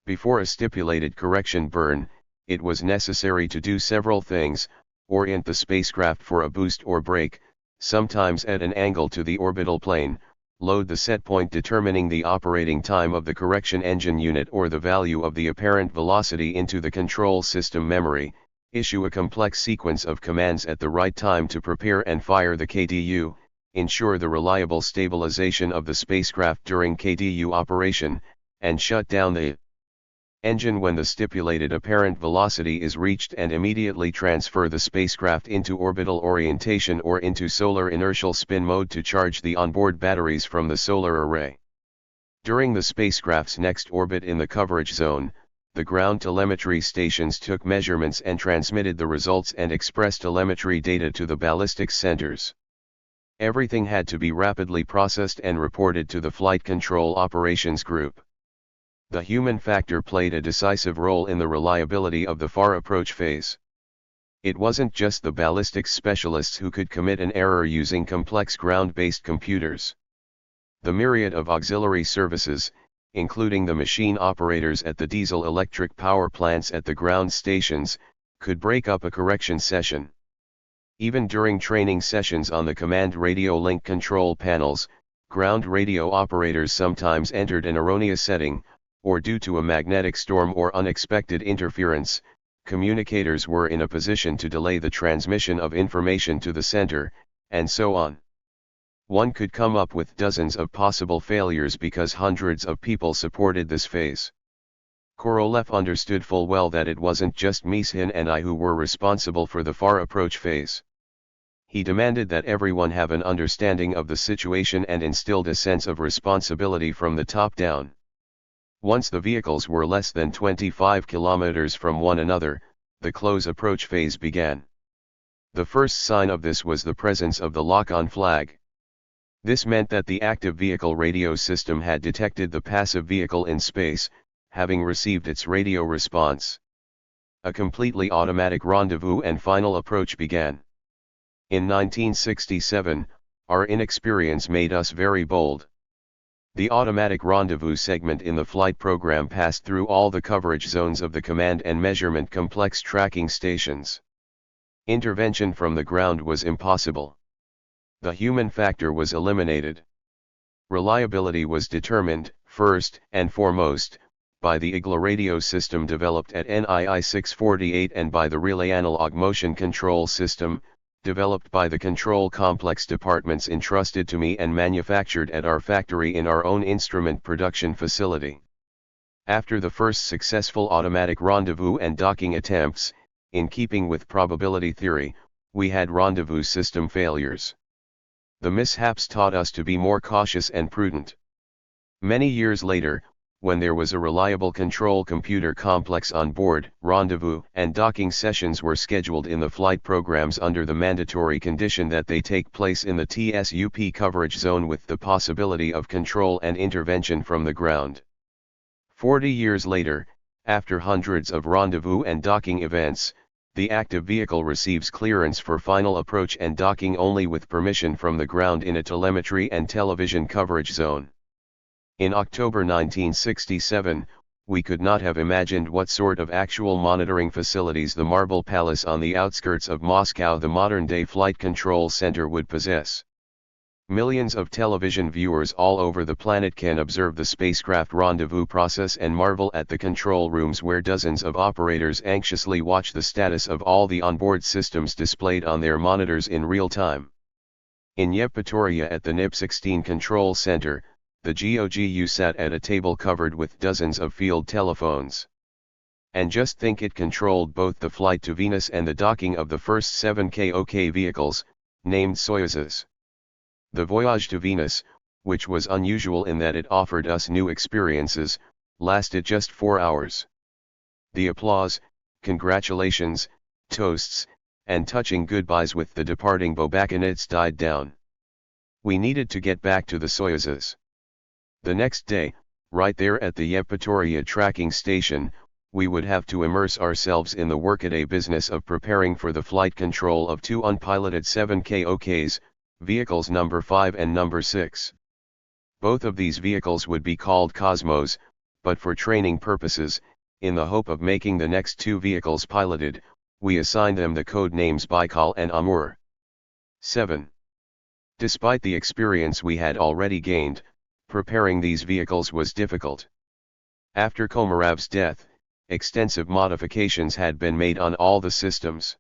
Before a stipulated correction burn, it was necessary to do several things: orient the spacecraft for a boost or brake, sometimes at an angle to the orbital plane, load the set point determining the operating time of the correction engine unit or the value of the apparent velocity into the control system memory, issue a complex sequence of commands at the right time to prepare and fire the KDU, ensure the reliable stabilization of the spacecraft during KDU operation, and shut down the engine when the stipulated apparent velocity is reached, and immediately transfer the spacecraft into orbital orientation or into solar inertial spin mode to charge the onboard batteries from the solar array. During the spacecraft's next orbit in the coverage zone, the ground telemetry stations took measurements and transmitted the results and express telemetry data to the ballistics centers. Everything had to be rapidly processed and reported to the Flight Control Operations Group. The human factor played a decisive role in the reliability of the far approach phase. It wasn't just the ballistics specialists who could commit an error using complex ground-based computers. The myriad of auxiliary services, including the machine operators at the diesel-electric power plants at the ground stations, could break up a correction session. Even during training sessions on the command radio link control panels, ground radio operators sometimes entered an erroneous setting, or due to a magnetic storm or unexpected interference, communicators were in a position to delay the transmission of information to the center, and so on. One could come up with dozens of possible failures because hundreds of people supported this phase. Korolev understood full well that it wasn't just MESHIN and I who were responsible for the far approach phase. He demanded that everyone have an understanding of the situation and instilled a sense of responsibility from the top down. Once the vehicles were less than 25 kilometers from one another, the close approach phase began. The first sign of this was the presence of the lock-on flag. This meant that the active vehicle radio system had detected the passive vehicle in space, having received its radio response. A completely automatic rendezvous and final approach began. In 1967, our inexperience made us very bold. The automatic rendezvous segment in the flight program passed through all the coverage zones of the command and measurement complex tracking stations. Intervention from the ground was impossible. The human factor was eliminated. Reliability was determined, first and foremost, by the IGLA radio system developed at NII 648 and by the relay analog motion control system, developed by the control complex departments entrusted to me and manufactured at our factory in our own instrument production facility. After the first successful automatic rendezvous and docking attempts, in keeping with probability theory, we had rendezvous system failures. The mishaps taught us to be more cautious and prudent. Many years later, when there was a reliable control computer complex on board, rendezvous and docking sessions were scheduled in the flight programs under the mandatory condition that they take place in the TSUP coverage zone with the possibility of control and intervention from the ground. 40 years later, after hundreds of rendezvous and docking events, the active vehicle receives clearance for final approach and docking only with permission from the ground in a telemetry and television coverage zone. In October 1967, we could not have imagined what sort of actual monitoring facilities the Marble Palace on the outskirts of Moscow, the modern-day flight control center, would possess. Millions of television viewers all over the planet can observe the spacecraft rendezvous process and marvel at the control rooms where dozens of operators anxiously watch the status of all the onboard systems displayed on their monitors in real time. In Yevpatoria at the NIB-16 Control Center, the GOGU sat at a table covered with dozens of field telephones. And just think, it controlled both the flight to Venus and the docking of the first 7 KOK vehicles, named Soyuzes. The voyage to Venus, which was unusual in that it offered us new experiences, lasted just 4 hours. The applause, congratulations, toasts, and touching goodbyes with the departing Bobakinids died down. We needed to get back to the Soyuzes. The next day, right there at the Yevpatoria tracking station, we would have to immerse ourselves in the workaday business of preparing for the flight control of 2 unpiloted 7 KOKs, vehicles number 5 and number 6. Both of these vehicles would be called Cosmos, but for training purposes, in the hope of making the next 2 vehicles piloted, we assigned them the code names Baikal and Amur. 7. Despite the experience we had already gained, preparing these vehicles was difficult. After Komarov's death, extensive modifications had been made on all the systems.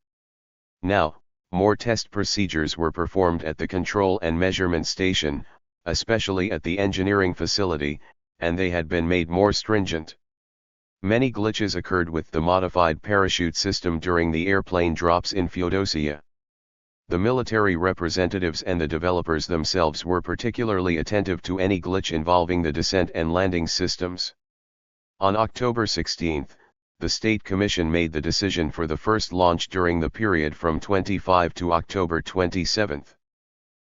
Now, more test procedures were performed at the control and measurement station, especially at the engineering facility, and they had been made more stringent. Many glitches occurred with the modified parachute system during the airplane drops in Feodosia. The military representatives and the developers themselves were particularly attentive to any glitch involving the descent and landing systems. On October 16, the State Commission made the decision for the first launch during the period from 25 to October 27.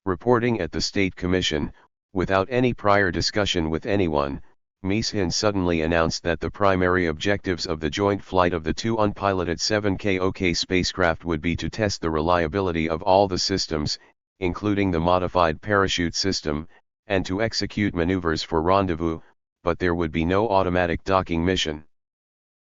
Reporting at the State Commission, without any prior discussion with anyone, Mishin suddenly announced that the primary objectives of the joint flight of the 2 unpiloted 7 KOK spacecraft would be to test the reliability of all the systems, including the modified parachute system, and to execute maneuvers for rendezvous, but there would be no automatic docking mission.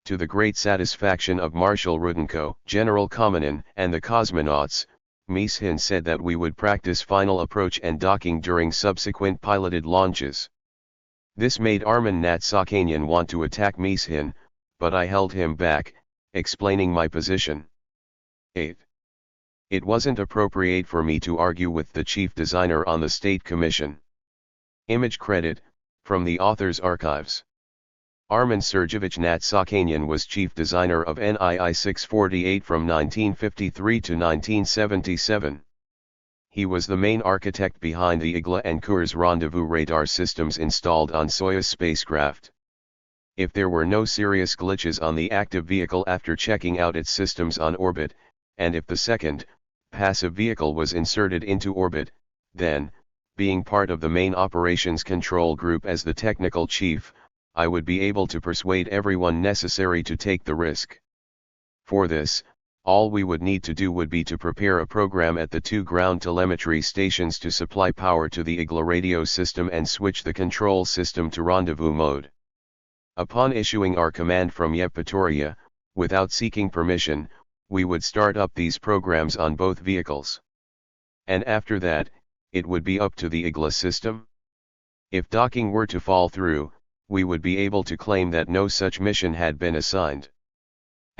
To the great satisfaction of Marshal Rudenko, General Kamenin, and the cosmonauts, Mishin said that we would practice final approach and docking during subsequent piloted launches. This made Armen Natsakanian want to attack Mishin, but I held him back, explaining my position. 8. It wasn't appropriate for me to argue with the chief designer on the State Commission. Image credit, from the author's archives. Armen Sergeyevich Natsakanian was chief designer of NII 648 from 1953 to 1977. He was the main architect behind the Igla and Kurs rendezvous radar systems installed on Soyuz spacecraft. If there were no serious glitches on the active vehicle after checking out its systems on orbit, and if the second, passive vehicle was inserted into orbit, then, being part of the main operations control group as the technical chief, I would be able to persuade everyone necessary to take the risk. For this, all we would need to do would be to prepare a program at the 2 ground telemetry stations to supply power to the Igla radio system and switch the control system to rendezvous mode. Upon issuing our command from Yevpatoria, without seeking permission, we would start up these programs on both vehicles. And after that, it would be up to the Igla system. If docking were to fall through, we would be able to claim that no such mission had been assigned.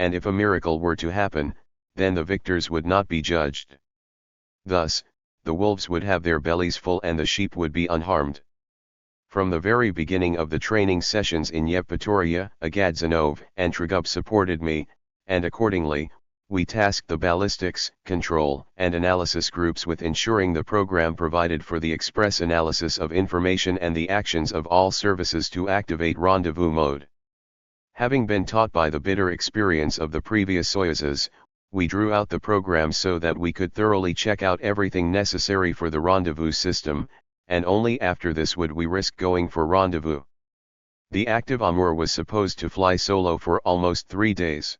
And if a miracle were to happen, then the victors would not be judged. Thus, the wolves would have their bellies full and the sheep would be unharmed. From the very beginning of the training sessions in Yevpatoria, Agadzanov and Trigub supported me, and accordingly, we tasked the ballistics, control, and analysis groups with ensuring the program provided for the express analysis of information and the actions of all services to activate rendezvous mode. Having been taught by the bitter experience of the previous Soyuzes, we drew out the program so that we could thoroughly check out everything necessary for the rendezvous system, and only after this would we risk going for rendezvous. The active Amur was supposed to fly solo for almost 3 days.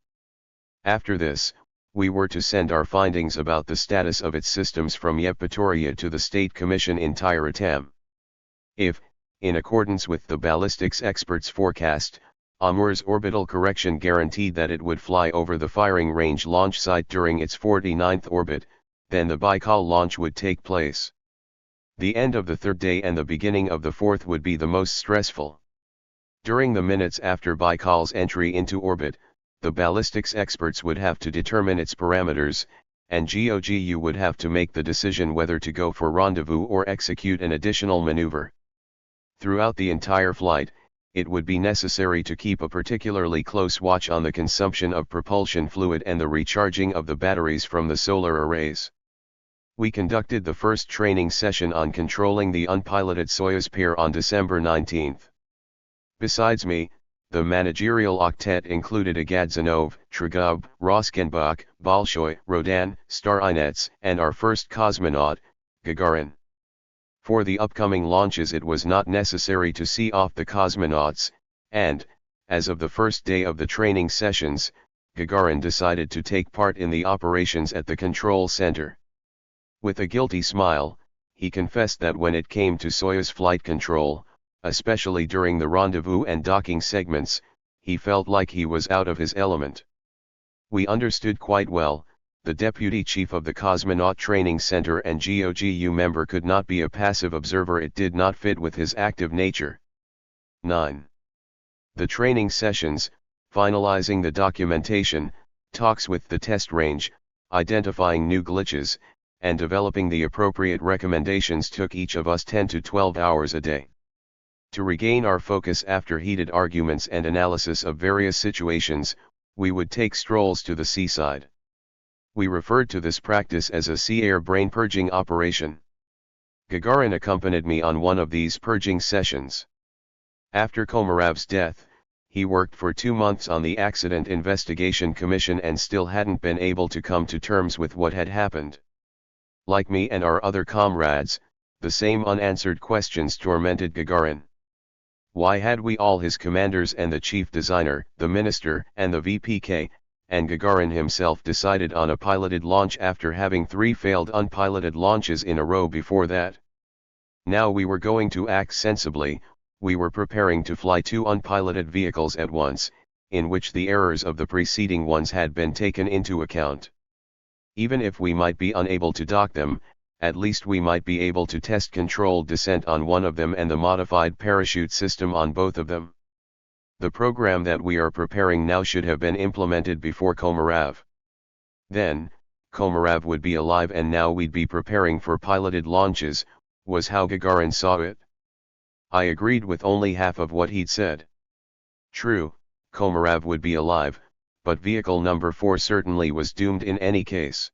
After this, we were to send our findings about the status of its systems from Yevpatoria to the State Commission in THIRD-WORLDISM. If, in accordance with the ballistics experts' forecast, Amur's orbital correction guaranteed that it would fly over the firing range launch site during its 49th orbit, then the Baikal launch would take place. The end of the third day and the beginning of the fourth would be the most stressful. During the minutes after Baikal's entry into orbit, the ballistics experts would have to determine its parameters, and GOGU would have to make the decision whether to go for rendezvous or execute an additional maneuver. Throughout the entire flight, it would be necessary to keep a particularly close watch on the consumption of propulsion fluid and the recharging of the batteries from the solar arrays. We conducted the first training session on controlling the unpiloted Soyuz pair on December 19. Besides me, the managerial octet included Agadzanov, Trigub, Roskenbach, Bolshoi, Rodan, Starinets, and our first cosmonaut, Gagarin. For the upcoming launches it was not necessary to see off the cosmonauts, and, as of the first day of the training sessions, Gagarin decided to take part in the operations at the control center. With a guilty smile, he confessed that when it came to Soyuz flight control, especially during the rendezvous and docking segments, he felt like he was out of his element. We understood quite well, the deputy chief of the Cosmonaut Training Center and GOGU member could not be a passive observer. It did not fit with his active nature. 9. The training sessions, finalizing the documentation, talks with the test range, identifying new glitches, and developing the appropriate recommendations took each of us 10 to 12 hours a day. To regain our focus after heated arguments and analysis of various situations, we would take strolls to the seaside. We referred to this practice as a sea air brain purging operation. Gagarin accompanied me on one of these purging sessions. After Komarov's death, he worked for 2 months on the Accident Investigation Commission and still hadn't been able to come to terms with what had happened. Like me and our other comrades, the same unanswered questions tormented Gagarin. Why had we all his commanders and the chief designer, the minister, and the VPK, and Gagarin himself decided on a piloted launch after having 3 failed unpiloted launches in a row before that? Now we were going to act sensibly. We were preparing to fly 2 unpiloted vehicles at once, in which the errors of the preceding ones had been taken into account. Even if we might be unable to dock them, at least we might be able to test controlled descent on one of them and the modified parachute system on both of them. The program that we are preparing now should have been implemented before Komarov. Then, Komarov would be alive and now we'd be preparing for piloted launches, was how Gagarin saw it. I agreed with only half of what he'd said. True, Komarov would be alive, but vehicle number 4 certainly was doomed in any case.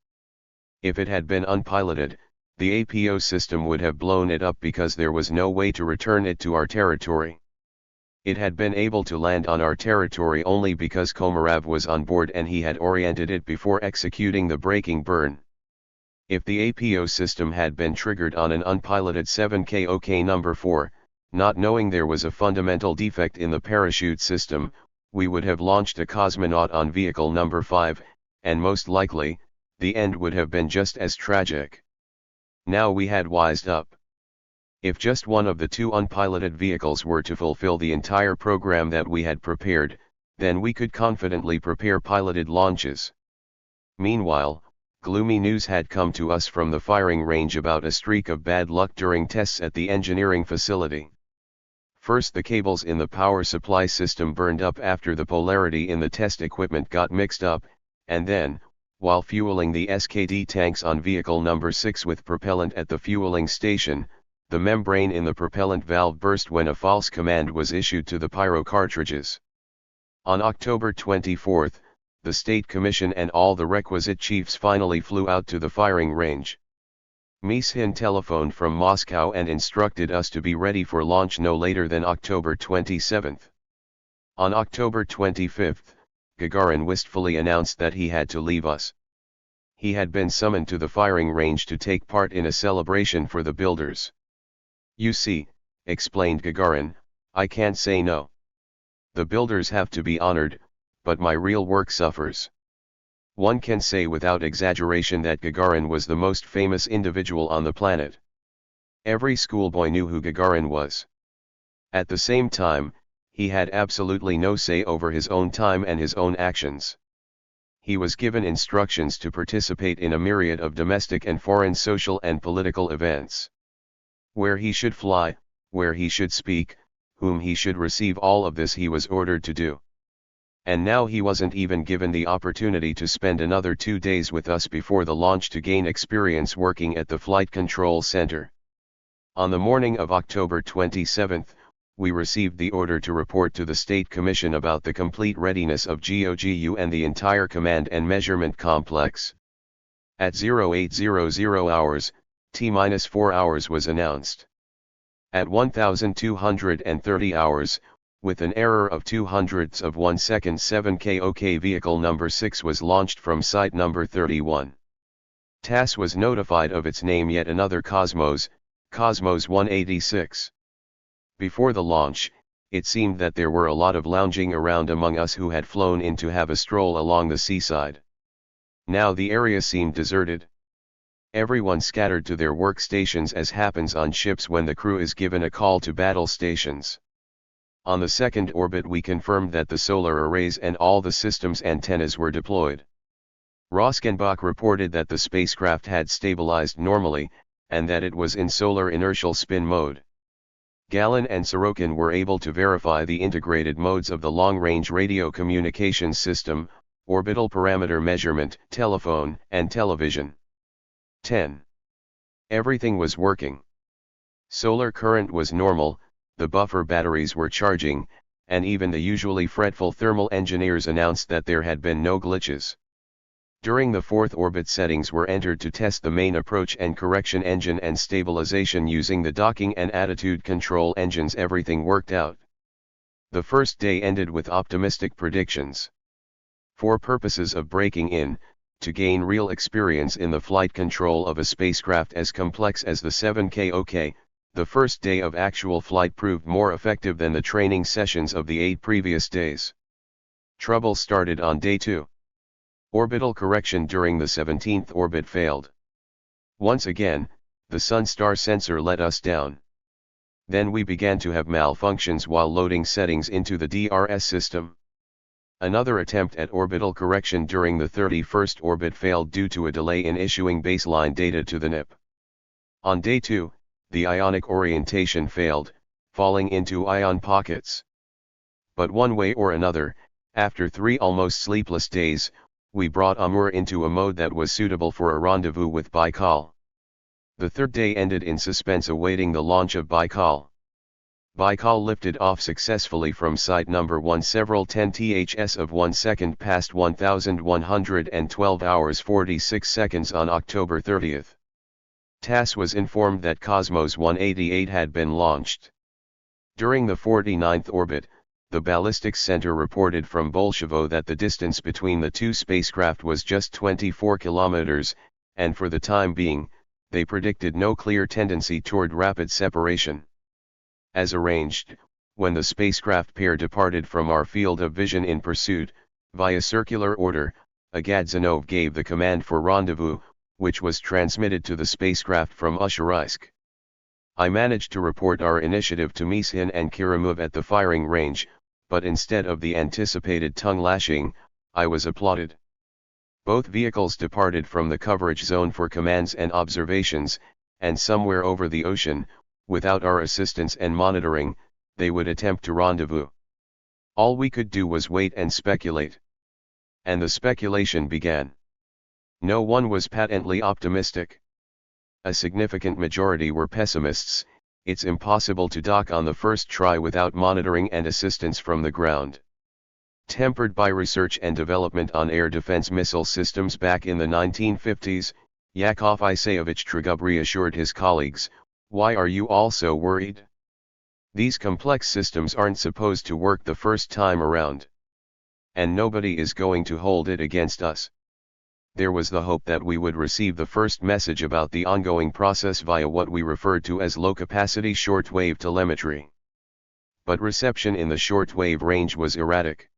If it had been unpiloted, the APO system would have blown it up because there was no way to return it to our territory. It had been able to land on our territory only because Komarov was on board and he had oriented it before executing the braking burn. If the APO system had been triggered on an unpiloted 7KOK number 4, not knowing there was a fundamental defect in the parachute system, we would have launched a cosmonaut on vehicle number 5, and most likely, the end would have been just as tragic. Now we had wised up. If just one of the 2 unpiloted vehicles were to fulfill the entire program that we had prepared, then we could confidently prepare piloted launches. Meanwhile, gloomy news had come to us from the firing range about a streak of bad luck during tests at the engineering facility. First, the cables in the power supply system burned up after the polarity in the test equipment got mixed up, and then, while fueling the SKD tanks on vehicle number 6 with propellant at the fueling station, the membrane in the propellant valve burst when a false command was issued to the pyro cartridges. On October 24, the State Commission and all the requisite chiefs finally flew out to the firing range. Mishin telephoned from Moscow and instructed us to be ready for launch no later than October 27. On October 25, Gagarin wistfully announced that he had to leave us. He had been summoned to the firing range to take part in a celebration for the builders. "You see," explained Gagarin, "I can't say no. The builders have to be honored, but my real work suffers." One can say without exaggeration that Gagarin was the most famous individual on the planet. Every schoolboy knew who Gagarin was. At the same time, he had absolutely no say over his own time and his own actions. He was given instructions to participate in a myriad of domestic and foreign social and political events. Where he should fly, where he should speak, whom he should receive, all of this he was ordered to do. And now he wasn't even given the opportunity to spend another 2 days with us before the launch to gain experience working at the Flight Control Center. On the morning of October 27, we received the order to report to the State Commission about the complete readiness of GOGU and the entire command and measurement complex. At 0800 hours, T-4 hours was announced. At 1230 hours, with an error of 0.02 of 1 second, 7 KOK vehicle number 6 was launched from site number 31. TASS was notified of its name, yet another Cosmos, Cosmos 186. Before the launch, it seemed that there were a lot of lounging around among us who had flown in to have a stroll along the seaside. Now the area seemed deserted. Everyone scattered to their workstations, as happens on ships when the crew is given a call to battle stations. On the second orbit we confirmed that the solar arrays and all the system's antennas were deployed. Roskenbach reported that the spacecraft had stabilized normally, and that it was in solar inertial spin mode. Gallon and Sorokin were able to verify the integrated modes of the long-range radio communications system, orbital parameter measurement, telephone, and television. 10. Everything was working. Solar current was normal, the buffer batteries were charging, and even the usually fretful thermal engineers announced that there had been no glitches. During the fourth orbit, settings were entered to test the main approach and correction engine and stabilization using the docking and attitude control engines. Everything worked out. The first day ended with optimistic predictions. For purposes of breaking in, to gain real experience in the flight control of a spacecraft as complex as the 7KOK, the first day of actual flight proved more effective than the training sessions of the 8 previous days. Trouble started on day 2. Orbital correction during the 17th orbit failed. Once again, the Sun-Star sensor let us down. Then we began to have malfunctions while loading settings into the DRS system. Another attempt at orbital correction during the 31st orbit failed due to a delay in issuing baseline data to the NIP. On day 2, the ionic orientation failed, falling into ion pockets. But one way or another, after 3 almost sleepless days, we brought Amur into a mode that was suitable for a rendezvous with Baikal. The third day ended in suspense awaiting the launch of Baikal. Baikal lifted off successfully from site number 1 several 10 ths of 1 second past 1112 hours 46 seconds on October 30. TASS was informed that Cosmos 188 had been launched. During the 49th orbit, the Ballistics Center reported from Bolshevo that the distance between the two spacecraft was just 24 kilometers, and for the time being, they predicted no clear tendency toward rapid separation. As arranged, when the spacecraft pair departed from our field of vision in pursuit, via circular order, Agadzanov gave the command for rendezvous, which was transmitted to the spacecraft from Usharaisk. I managed to report our initiative to Mishin and Kirimov at the firing range, but instead of the anticipated tongue lashing, I was applauded. Both vehicles departed from the coverage zone for commands and observations, and somewhere over the ocean, without our assistance and monitoring, they would attempt to rendezvous. All we could do was wait and speculate. And the speculation began. No one was patently optimistic. A significant majority were pessimists. It's impossible to dock on the first try without monitoring and assistance from the ground. Tempered by research and development on air defense missile systems back in the 1950s, Yakov Isayevich Trugub reassured his colleagues, "Why are you all so worried? These complex systems aren't supposed to work the first time around. And nobody is going to hold it against us." There was the hope that we would receive the first message about the ongoing process via what we referred to as low-capacity shortwave telemetry. But reception in the shortwave range was erratic.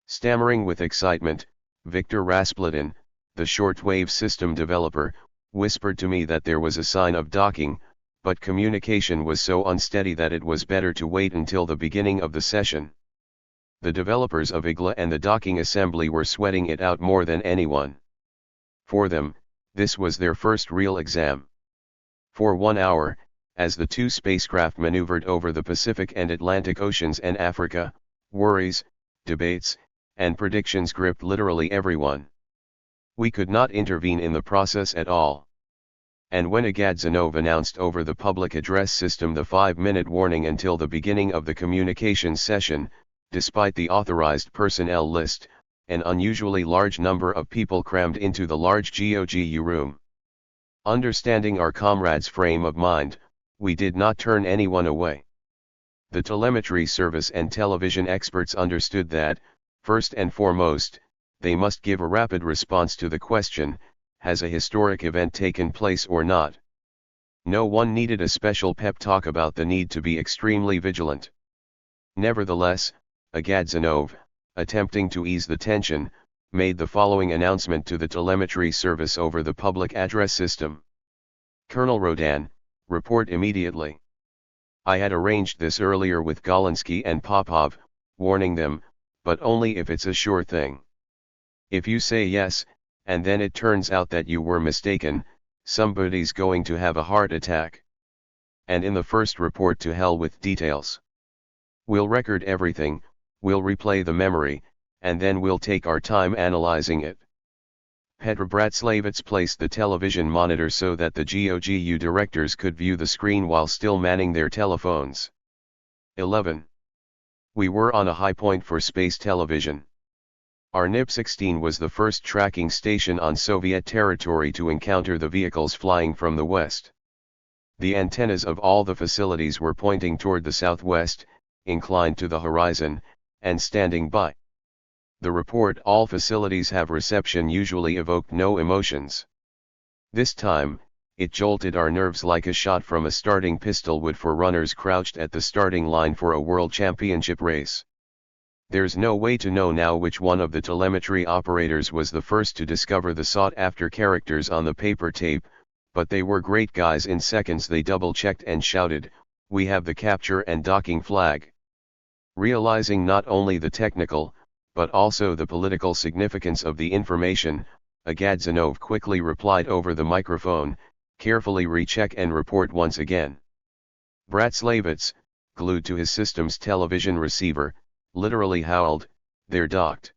Stammering with excitement, Viktor Rasputin, the shortwave system developer, whispered to me that there was a sign of docking, but communication was so unsteady that it was better to wait until the beginning of the session. The developers of IGLA and the docking assembly were sweating it out more than anyone. For them, this was their first real exam. For 1 hour, as the two spacecraft maneuvered over the Pacific and Atlantic Oceans and Africa, worries, debates, and predictions gripped literally everyone. We could not intervene in the process at all. And when Agadzanov announced over the public address system the 5-minute warning until the beginning of the communications session, despite the authorized personnel list, an unusually large number of people crammed into the large GOGU room. Understanding our comrades' frame of mind, we did not turn anyone away. The telemetry service and television experts understood that, first and foremost, they must give a rapid response to the question, has a historic event taken place or not? No one needed a special pep talk about the need to be extremely vigilant. Nevertheless, Agadzanov, attempting to ease the tension, made the following announcement to the telemetry service over the public address system. "Colonel Rodan, report immediately. I had arranged this earlier with Golinsky and Popov, warning them, but only if it's a sure thing. If you say yes, and then it turns out that you were mistaken, somebody's going to have a heart attack. And in the first report, to hell with details. We'll record everything, we'll replay the memory, and then we'll take our time analyzing it." Petr Bratslevets placed the television monitor so that the GOGU directors could view the screen while still manning their telephones. 11. We were on a high point for space television. Our NIP-16 was the first tracking station on Soviet territory to encounter the vehicles flying from the west. The antennas of all the facilities were pointing toward the southwest, inclined to the horizon, and standing by. The report, "All facilities have reception," usually evoked no emotions. This time, it jolted our nerves like a shot from a starting pistol would for runners crouched at the starting line for a world championship race. There's no way to know now which one of the telemetry operators was the first to discover the sought-after characters on the paper tape, but they were great guys. In seconds they double-checked and shouted, "We have the capture and docking flag." Realizing not only the technical, but also the political significance of the information, Agadzanov quickly replied over the microphone, "Carefully recheck and report once again." Bratslevets, glued to his system's television receiver, literally howled, "They're docked."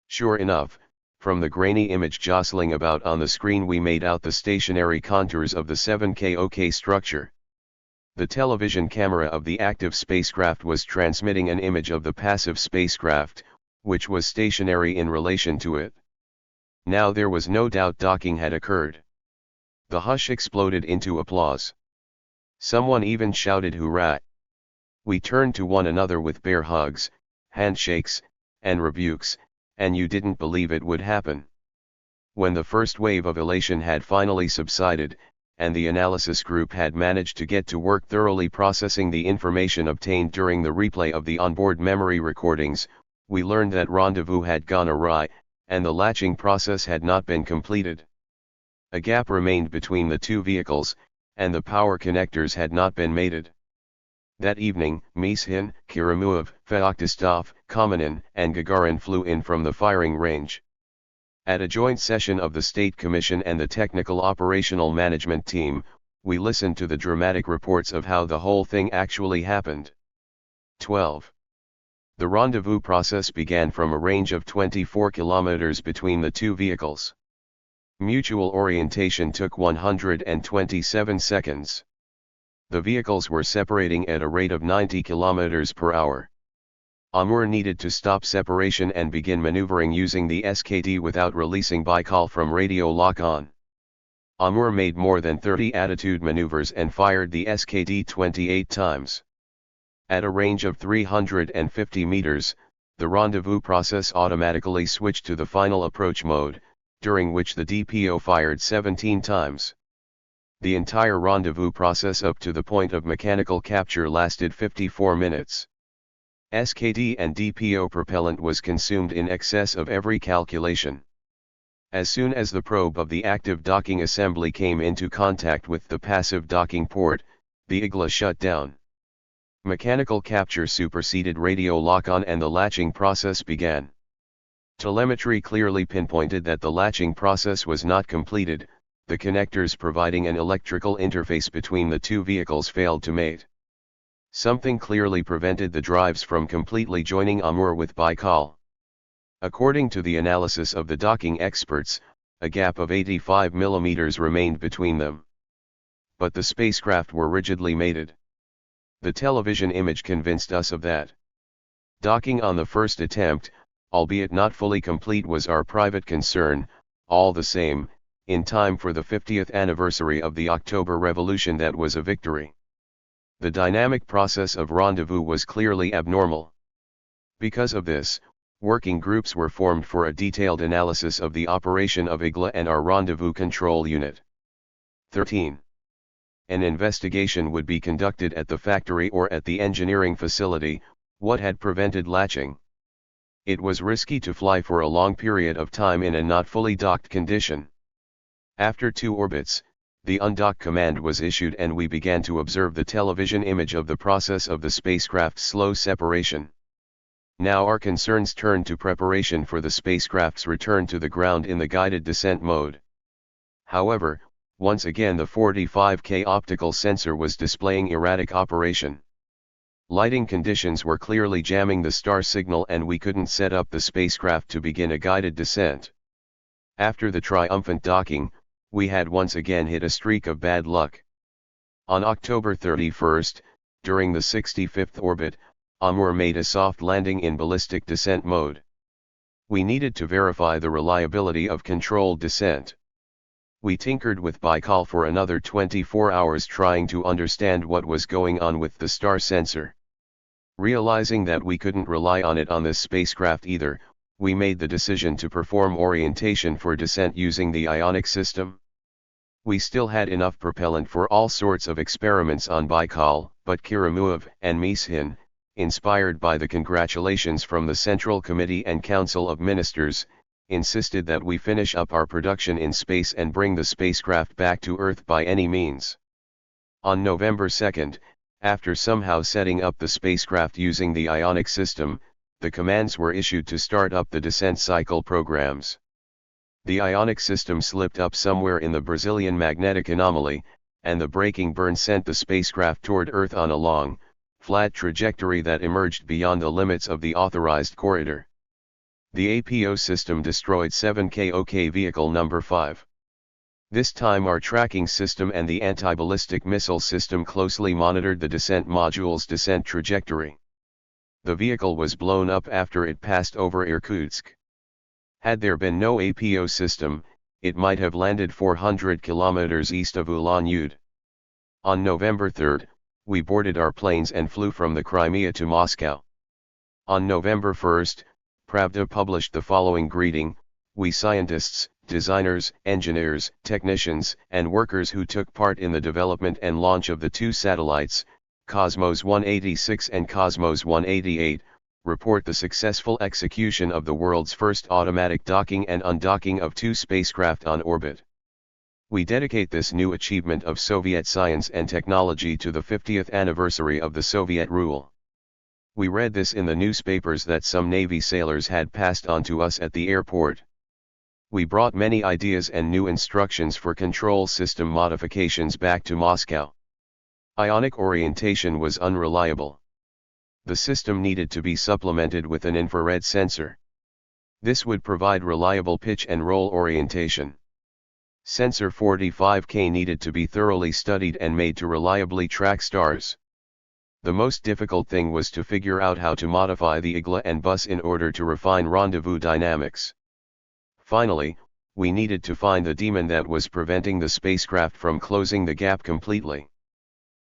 Sure enough, from the grainy image jostling about on the screen we made out the stationary contours of the 7KOK structure. The television camera of the active spacecraft was transmitting an image of the passive spacecraft, which was stationary in relation to it. Now there was no doubt docking had occurred. The hush exploded into applause. Someone even shouted hurrah. We turned to one another with bear hugs, handshakes, and rebukes, and you didn't believe it would happen. When the first wave of elation had finally subsided, and the analysis group had managed to get to work thoroughly processing the information obtained during the replay of the onboard memory recordings, we learned that rendezvous had gone awry, and the latching process had not been completed. A gap remained between the two vehicles, and the power connectors had not been mated. That evening, Mishin, Karamuov, Feoktistov, Kamenin, and Gagarin flew in from the firing range. At a joint session of the State Commission and the Technical Operational Management Team, we listened to the dramatic reports of how the whole thing actually happened. 12. The rendezvous process began from a range of 24 kilometers between the two vehicles. Mutual orientation took 127 seconds. The vehicles were separating at a rate of 90 kilometers per hour. Amur needed to stop separation and begin maneuvering using the SKD without releasing Baikal from radio lock-on. Amur made more than 30 attitude maneuvers and fired the SKD 28 times. At a range of 350 meters, the rendezvous process automatically switched to the final approach mode, during which the DPO fired 17 times. The entire rendezvous process up to the point of mechanical capture lasted 54 minutes. SKD and DPO propellant was consumed in excess of every calculation. As soon as the probe of the active docking assembly came into contact with the passive docking port, the IGLA shut down. Mechanical capture superseded radio lock-on and the latching process began. Telemetry clearly pinpointed that the latching process was not completed, the connectors providing an electrical interface between the two vehicles failed to mate. Something clearly prevented the drives from completely joining Amur with Baikal. According to the analysis of the docking experts, a gap of 85 mm remained between them. But the spacecraft were rigidly mated. The television image convinced us of that. Docking on the first attempt, albeit not fully complete, was our private concern. All the same, in time for the 50th anniversary of the October Revolution, that was a victory. The dynamic process of rendezvous was clearly abnormal. Because of this, working groups were formed for a detailed analysis of the operation of IGLA and our rendezvous control unit. 13. An investigation would be conducted at the factory or at the engineering facility. What had prevented latching? It was risky to fly for a long period of time in a not fully docked condition. After 2 orbits, the undock command was issued and we began to observe the television image of the process of the spacecraft's slow separation. Now our concerns turned to preparation for the spacecraft's return to the ground in the guided descent mode. However, once again the 45K optical sensor was displaying erratic operation. Lighting conditions were clearly jamming the star signal and we couldn't set up the spacecraft to begin a guided descent. After the triumphant docking, we had once again hit a streak of bad luck. On October 31st, during the 65th orbit, Amur made a soft landing in ballistic descent mode. We needed to verify the reliability of controlled descent. We tinkered with Baikal for another 24 hours trying to understand what was going on with the star sensor. Realizing that we couldn't rely on it on this spacecraft either, we made the decision to perform orientation for descent using the ionic system. We still had enough propellant for all sorts of experiments on Baikal, but Karamuov and Mishin, inspired by the congratulations from the Central Committee and Council of Ministers, insisted that we finish up our production in space and bring the spacecraft back to Earth by any means. On November 2, after somehow setting up the spacecraft using the ionic system, the commands were issued to start up the descent cycle programs. The ionic system slipped up somewhere in the Brazilian magnetic anomaly, and the braking burn sent the spacecraft toward Earth on a long, flat trajectory that emerged beyond the limits of the authorized corridor. The APO system destroyed 7KOK vehicle number 5. This time our tracking system and the anti-ballistic missile system closely monitored the descent module's descent trajectory. The vehicle was blown up after it passed over Irkutsk. Had there been no APO system, it might have landed 400 kilometers east of Ulan-Ude. On November 3, we boarded our planes and flew from the Crimea to Moscow. On November 1, Pravda published the following greeting: "We scientists, designers, engineers, technicians, and workers who took part in the development and launch of the 2 satellites, Cosmos 186 and Cosmos 188, report the successful execution of the world's first automatic docking and undocking of 2 spacecraft on orbit. We dedicate this new achievement of Soviet science and technology to the 50th anniversary of the Soviet rule." We read this in the newspapers that some Navy sailors had passed on to us at the airport. We brought many ideas and new instructions for control system modifications back to Moscow. Ionic orientation was unreliable. The system needed to be supplemented with an infrared sensor. This would provide reliable pitch and roll orientation. Sensor 45K needed to be thoroughly studied and made to reliably track stars. The most difficult thing was to figure out how to modify the igla and bus in order to refine rendezvous dynamics. Finally, we needed to find the demon that was preventing the spacecraft from closing the gap completely.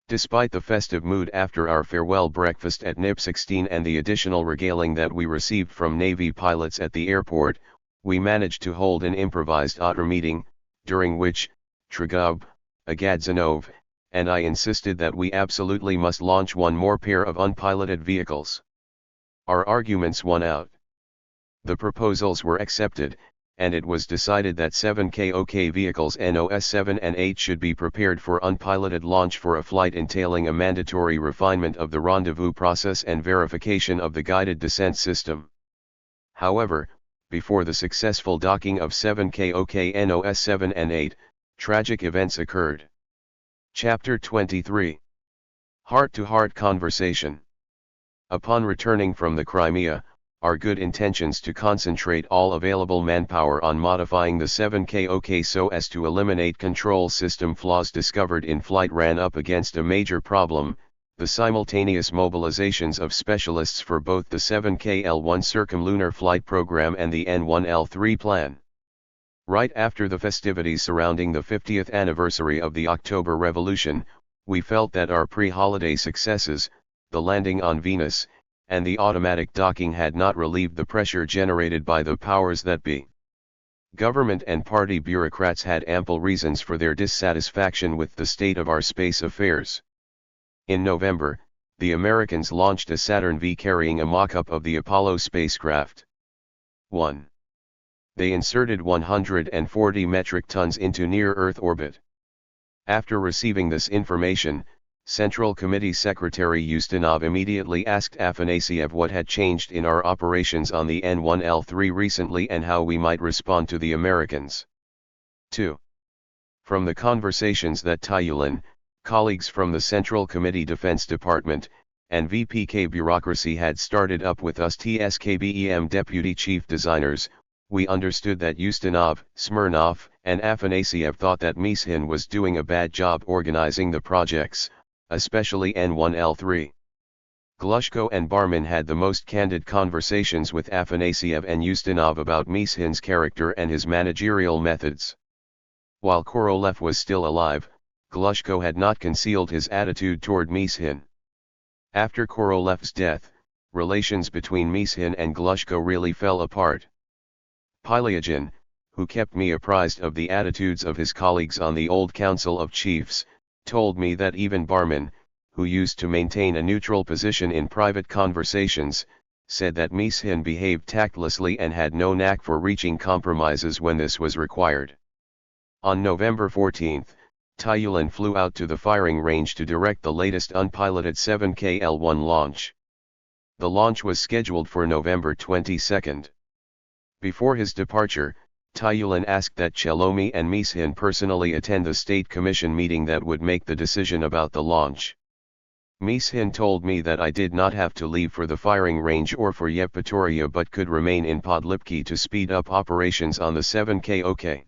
Despite the festive mood after our farewell breakfast at NIP 16 and the additional regaling that we received from Navy pilots at the airport, we managed to hold an improvised OTR meeting, during which, Trigub, Agadzanov, and I insisted that we absolutely must launch one more pair of unpiloted vehicles. Our arguments won out. The proposals were accepted, and it was decided that 7 KOK vehicles NOS 7 and 8 should be prepared for unpiloted launch for a flight entailing a mandatory refinement of the rendezvous process and verification of the guided descent system. However, before the successful docking of 7 KOK NOS 7 and 8, tragic events occurred. Chapter 23. Heart-to-heart conversation. Upon returning from the Crimea, our good intentions to concentrate all available manpower on modifying the 7 KOK so as to eliminate control system flaws discovered in flight ran up against a major problem, the simultaneous mobilizations of specialists for both the 7KL1 circumlunar flight program and the N1L3 plan. Right after the festivities surrounding the 50th anniversary of the October Revolution, we felt that our pre-holiday successes, the landing on Venus, and the automatic docking had not relieved the pressure generated by the powers that be. Government and party bureaucrats had ample reasons for their dissatisfaction with the state of our space affairs. In November, the Americans launched a Saturn V carrying a mock-up of the Apollo spacecraft. 1. They inserted 140 metric tons into near-Earth orbit. After receiving this information, Central Committee Secretary Ustinov immediately asked Afanasiev what had changed in our operations on the N1L3 recently and how we might respond to the Americans. 2. From the conversations that Tyulin, colleagues from the Central Committee Defense Department, and VPK bureaucracy had started up with us TSKBEM deputy chief designers, we understood that Ustinov, Smirnov, and Afanasiev thought that Mishin was doing a bad job organizing the projects, especially N1L3. Glushko and Barman had the most candid conversations with Afanasiev and Ustinov about Mishin's character and his managerial methods. While Korolev was still alive, Glushko had not concealed his attitude toward Mishin. After Korolev's death, relations between Mishin and Glushko really fell apart. Pylyagin, who kept me apprised of the attitudes of his colleagues on the old Council of Chiefs, told me that even Barman, who used to maintain a neutral position in private conversations, said that Mishin behaved tactlessly and had no knack for reaching compromises when this was required. On November 14, Tyulin flew out to the firing range to direct the latest unpiloted 7KL1 launch. The launch was scheduled for November 22. Before his departure, Tyulin asked that Chelomi and Mishin personally attend the State Commission meeting that would make the decision about the launch. Mishin told me that I did not have to leave for the firing range or for Yevpatoria but could remain in Podlipki to speed up operations on the 7KOK.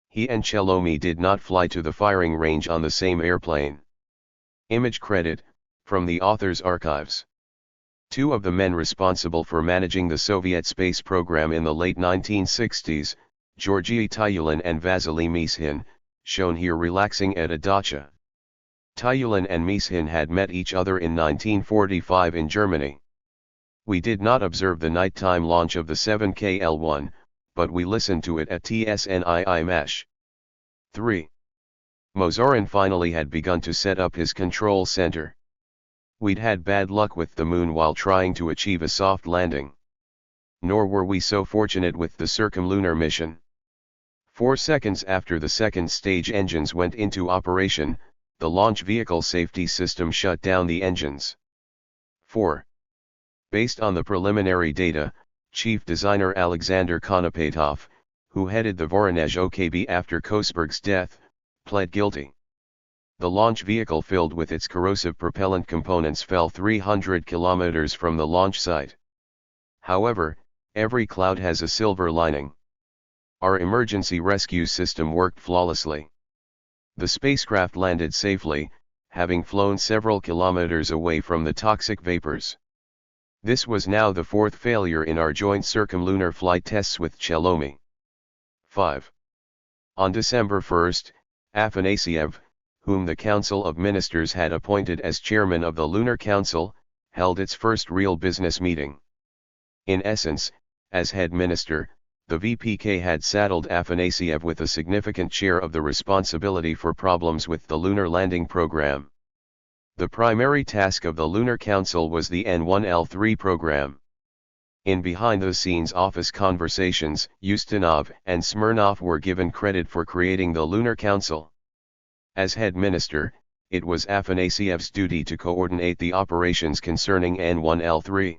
He and Chelomi did not fly to the firing range on the same airplane. Image credit, from the author's archives. Two of the men responsible for managing the Soviet space program in the late 1960s, Georgy Tyulin and Vasily Mishin, shown here relaxing at a dacha. Tyulin and Mishin had met each other in 1945 in Germany. We did not observe the nighttime launch of the 7KL1, but we listened to it at TSNII Mesh. 3. Mozorin finally had begun to set up his control center. We'd had bad luck with the moon while trying to achieve a soft landing. Nor were we so fortunate with the circumlunar mission. 4 seconds after the second stage engines went into operation, the launch vehicle safety system shut down the engines. 4. Based on the preliminary data, Chief Designer Alexander Konopatov, who headed the Voronezh OKB after Kosberg's death, pled guilty. The launch vehicle filled with its corrosive propellant components fell 300 kilometers from the launch site. However, every cloud has a silver lining. Our emergency rescue system worked flawlessly. The spacecraft landed safely, having flown several kilometers away from the toxic vapors. This was now the fourth failure in our joint circumlunar flight tests with Chelomi. 5. On December 1, Afanasyev, whom the Council of Ministers had appointed as chairman of the Lunar Council, held its first real business meeting. In essence, as head minister, the VPK had saddled Afanasyev with a significant share of the responsibility for problems with the lunar landing program. The primary task of the Lunar Council was the N1L3 program. In behind-the-scenes office conversations, Ustinov and Smirnov were given credit for creating the Lunar Council. As head minister, it was Afanasyev's duty to coordinate the operations concerning N1L3.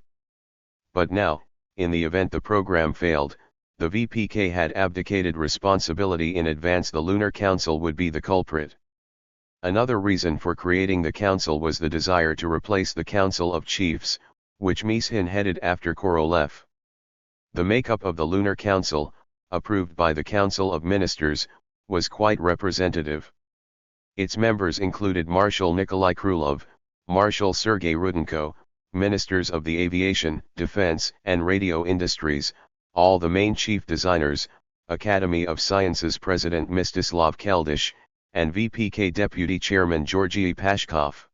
But now, in the event the program failed, the VPK had abdicated responsibility in advance. The Lunar Council would be the culprit. Another reason for creating the council was the desire to replace the Council of Chiefs, which Mishin headed after Korolev. The makeup of the Lunar Council, approved by the Council of Ministers, was quite representative. Its members included Marshal Nikolai Krylov, Marshal Sergei Rudenko, ministers of the aviation, defense, and radio industries, all the main chief designers, Academy of Sciences President Mstislav Keldysh, and VPK Deputy Chairman Georgy Pashkov.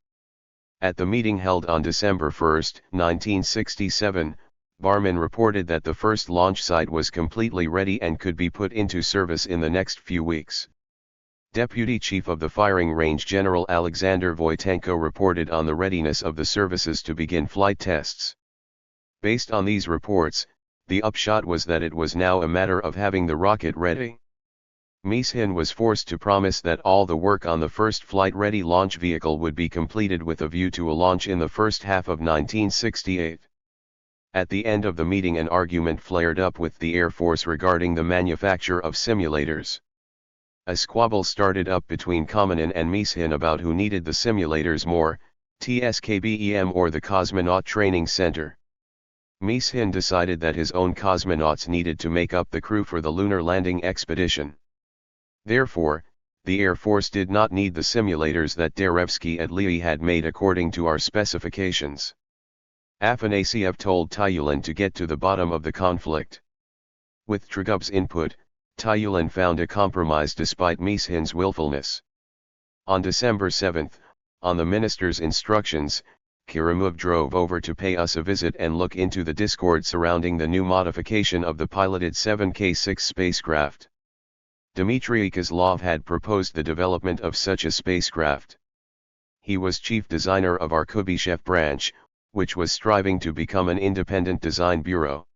At the meeting held on December 1, 1967, Barman reported that the first launch site was completely ready and could be put into service in the next few weeks. Deputy Chief of the Firing Range General Alexander Voitenko reported on the readiness of the services to begin flight tests. Based on these reports, the upshot was that it was now a matter of having the rocket ready. Mishin was forced to promise that all the work on the first flight-ready launch vehicle would be completed with a view to a launch in the first half of 1968. At the end of the meeting, an argument flared up with the Air Force regarding the manufacture of simulators. A squabble started up between Kamenin and Mishin about who needed the simulators more, TSKBEM or the Cosmonaut Training Center. Mishin decided that his own cosmonauts needed to make up the crew for the lunar landing expedition. Therefore, the Air Force did not need the simulators that Derevsky at Levy had made according to our specifications. Afanasyev told Tyulin to get to the bottom of the conflict. With Trugub's input, Tyulin found a compromise despite Mishin's willfulness. On December 7, on the minister's instructions, Kerimov drove over to pay us a visit and look into the discord surrounding the new modification of the piloted 7K6 spacecraft. Dmitry Kozlov had proposed the development of such a spacecraft. He was chief designer of our Kubyshev branch, which was striving to become an independent design bureau.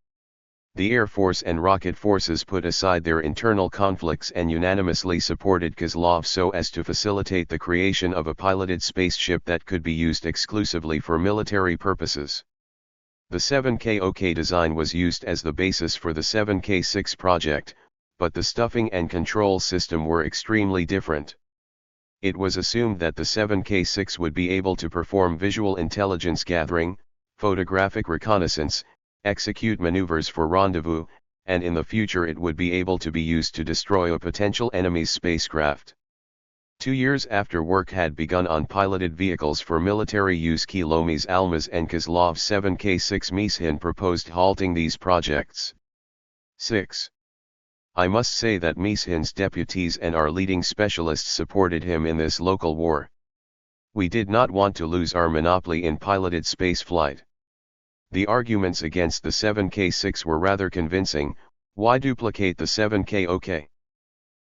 The Air Force and rocket forces put aside their internal conflicts and unanimously supported Kozlov so as to facilitate the creation of a piloted spaceship that could be used exclusively for military purposes. The 7K design was used as the basis for the 7K6 project, but the stuffing and control system were extremely different. It was assumed that the 7K6 would be able to perform visual intelligence gathering, photographic reconnaissance, execute maneuvers for rendezvous, and in the future it would be able to be used to destroy a potential enemy's spacecraft. 2 years after work had begun on piloted vehicles for military use, Kilomi's Almaz and Kozlov's 7K6, Mishin proposed halting these projects. 6. I must say that Mishin's deputies and our leading specialists supported him in this local war. We did not want to lose our monopoly in piloted spaceflight. The arguments against the 7K6 were rather convincing. Why duplicate the 7K?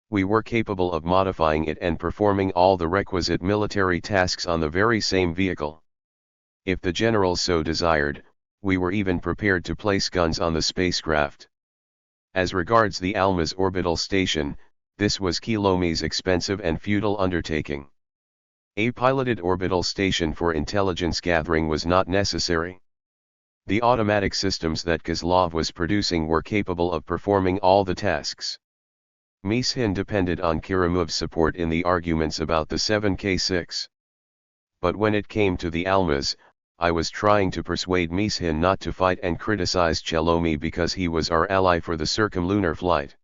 We were capable of modifying it and performing all the requisite military tasks on the very same vehicle. If the general so desired, we were even prepared to place guns on the spacecraft. As regards the Almaz orbital station, this was Kilomi's expensive and futile undertaking. A piloted orbital station for intelligence gathering was not necessary. The automatic systems that Kozlov was producing were capable of performing all the tasks. Mishin depended on Kirimov's support in the arguments about the 7K6. But when it came to the Almaz, I was trying to persuade Mishin not to fight and criticize Chelomi because he was our ally for the circumlunar flight.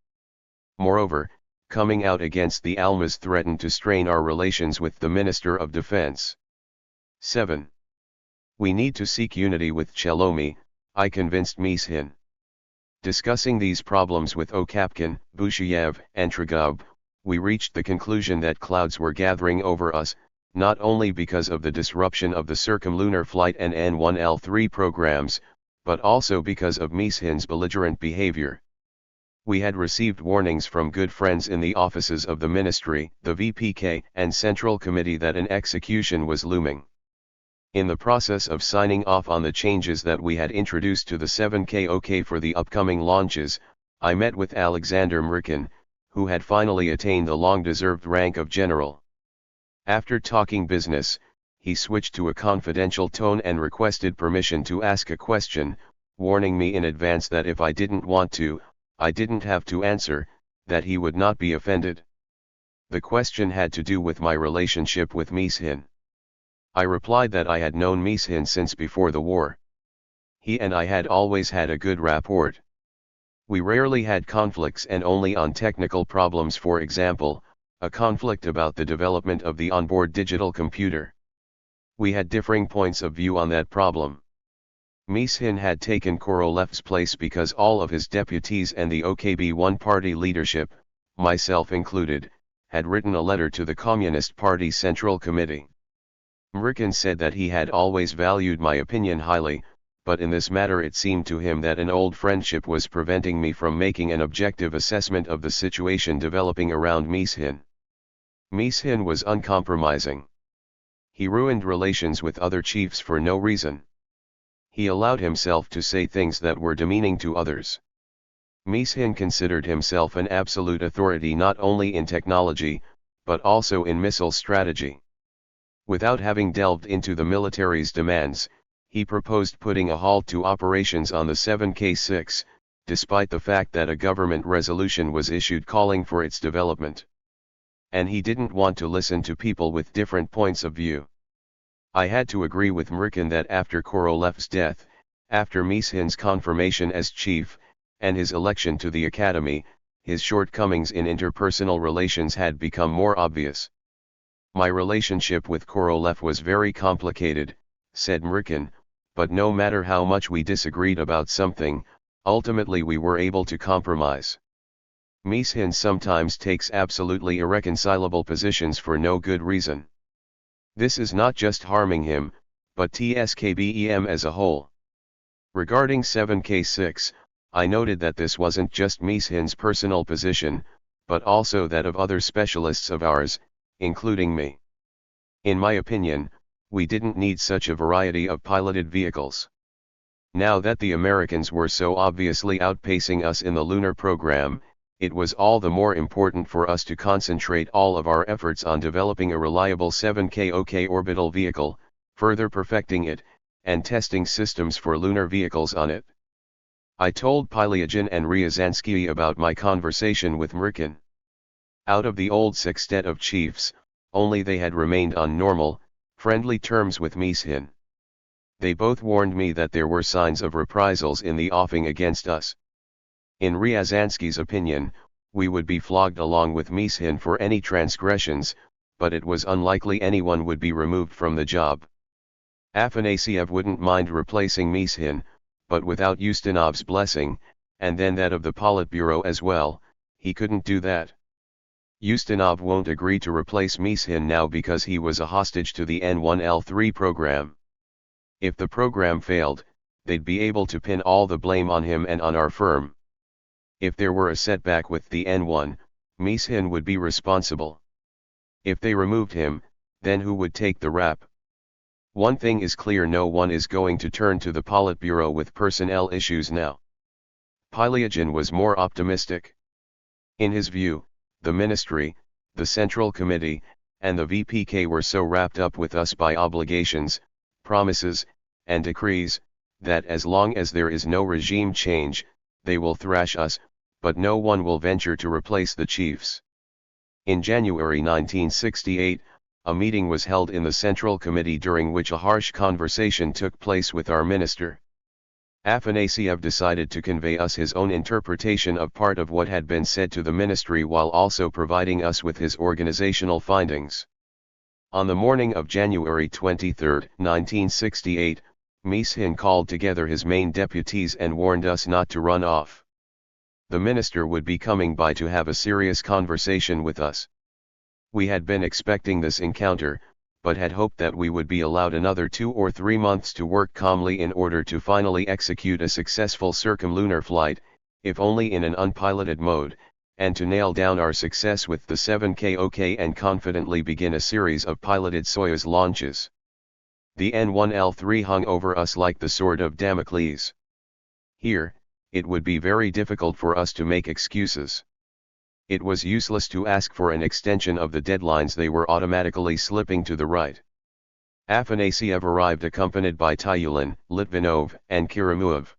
Moreover, coming out against the Almas threatened to strain our relations with the Minister of Defense. 7. We need to seek unity with Chelomi, I convinced Mishin. Discussing these problems with Okapkin, Busheyev, and Tragub, we reached the conclusion that clouds were gathering over us, not only because of the disruption of the circumlunar flight and N1L3 programs, but also because of Mishin's belligerent behavior. We had received warnings from good friends in the offices of the Ministry, the VPK, and Central Committee that an execution was looming. In the process of signing off on the changes that we had introduced to the 7KOK for the upcoming launches, I met with Alexander Mrkin, who had finally attained the long-deserved rank of general. After talking business, he switched to a confidential tone and requested permission to ask a question, warning me in advance that if I didn't want to, I didn't have to answer, that he would not be offended. The question had to do with my relationship with Mishin. I replied that I had known Mishin since before the war. He and I had always had a good rapport. We rarely had conflicts and only on technical problems, for example, a conflict about the development of the onboard digital computer. We had differing points of view on that problem. Mishin had taken Korolev's place because all of his deputies and the OKB-1 party leadership, myself included, had written a letter to the Communist Party Central Committee. Mrkin said that he had always valued my opinion highly, but in this matter it seemed to him that an old friendship was preventing me from making an objective assessment of the situation developing around Mishin. Mishin was uncompromising. He ruined relations with other chiefs for no reason. He allowed himself to say things that were demeaning to others. Mishin considered himself an absolute authority not only in technology, but also in missile strategy. Without having delved into the military's demands, he proposed putting a halt to operations on the 7K6, despite the fact that a government resolution was issued calling for its development. And he didn't want to listen to people with different points of view. I had to agree with Mrkin that after Korolev's death, after Mishin's confirmation as chief, and his election to the academy, his shortcomings in interpersonal relations had become more obvious. My relationship with Korolev was very complicated, said Mrkin, but no matter how much we disagreed about something, ultimately we were able to compromise. Mishin sometimes takes absolutely irreconcilable positions for no good reason. This is not just harming him, but TSKBEM as a whole. Regarding 7K6, I noted that this wasn't just Mishin's personal position, but also that of other specialists of ours, including me. In my opinion, we didn't need such a variety of piloted vehicles. Now that the Americans were so obviously outpacing us in the lunar program, it was all the more important for us to concentrate all of our efforts on developing a reliable 7KOK orbital vehicle, further perfecting it, and testing systems for lunar vehicles on it. I told Pylyagin and Ryazansky about my conversation with Mrkin. Out of the old sextet of chiefs, only they had remained on normal, friendly terms with Mishin. They both warned me that there were signs of reprisals in the offing against us. In Ryazansky's opinion, we would be flogged along with Mishin for any transgressions, but it was unlikely anyone would be removed from the job. Afanasyev wouldn't mind replacing Mishin, but without Ustinov's blessing, and then that of the Politburo as well, he couldn't do that. Ustinov won't agree to replace Mishin now because he was a hostage to the N1L3 program. If the program failed, they'd be able to pin all the blame on him and on our firm. If there were a setback with the N1, Mishin would be responsible. If they removed him, then who would take the rap? One thing is clear: no one is going to turn to the Politburo with personnel issues now. Pylyagin was more optimistic. In his view, the Ministry, the Central Committee, and the VPK were so wrapped up with us by obligations, promises, and decrees, that as long as there is no regime change, they will thrash us, but no one will venture to replace the chiefs. In January 1968, a meeting was held in the Central Committee during which a harsh conversation took place with our minister. Afanasiev decided to convey us his own interpretation of part of what had been said to the ministry while also providing us with his organizational findings. On the morning of January 23, 1968, Mishin called together his main deputies and warned us not to run off. The minister would be coming by to have a serious conversation with us. We had been expecting this encounter, but had hoped that we would be allowed another 2 or 3 months to work calmly in order to finally execute a successful circumlunar flight, if only in an unpiloted mode, and to nail down our success with the 7KOK and confidently begin a series of piloted Soyuz launches. The N1L3 hung over us like the sword of Damocles. Here, it would be very difficult for us to make excuses. It was useless to ask for an extension of the deadlines, they were automatically slipping to the right. Afanasiev arrived accompanied by Tyulin, Litvinov, and Kirimuov.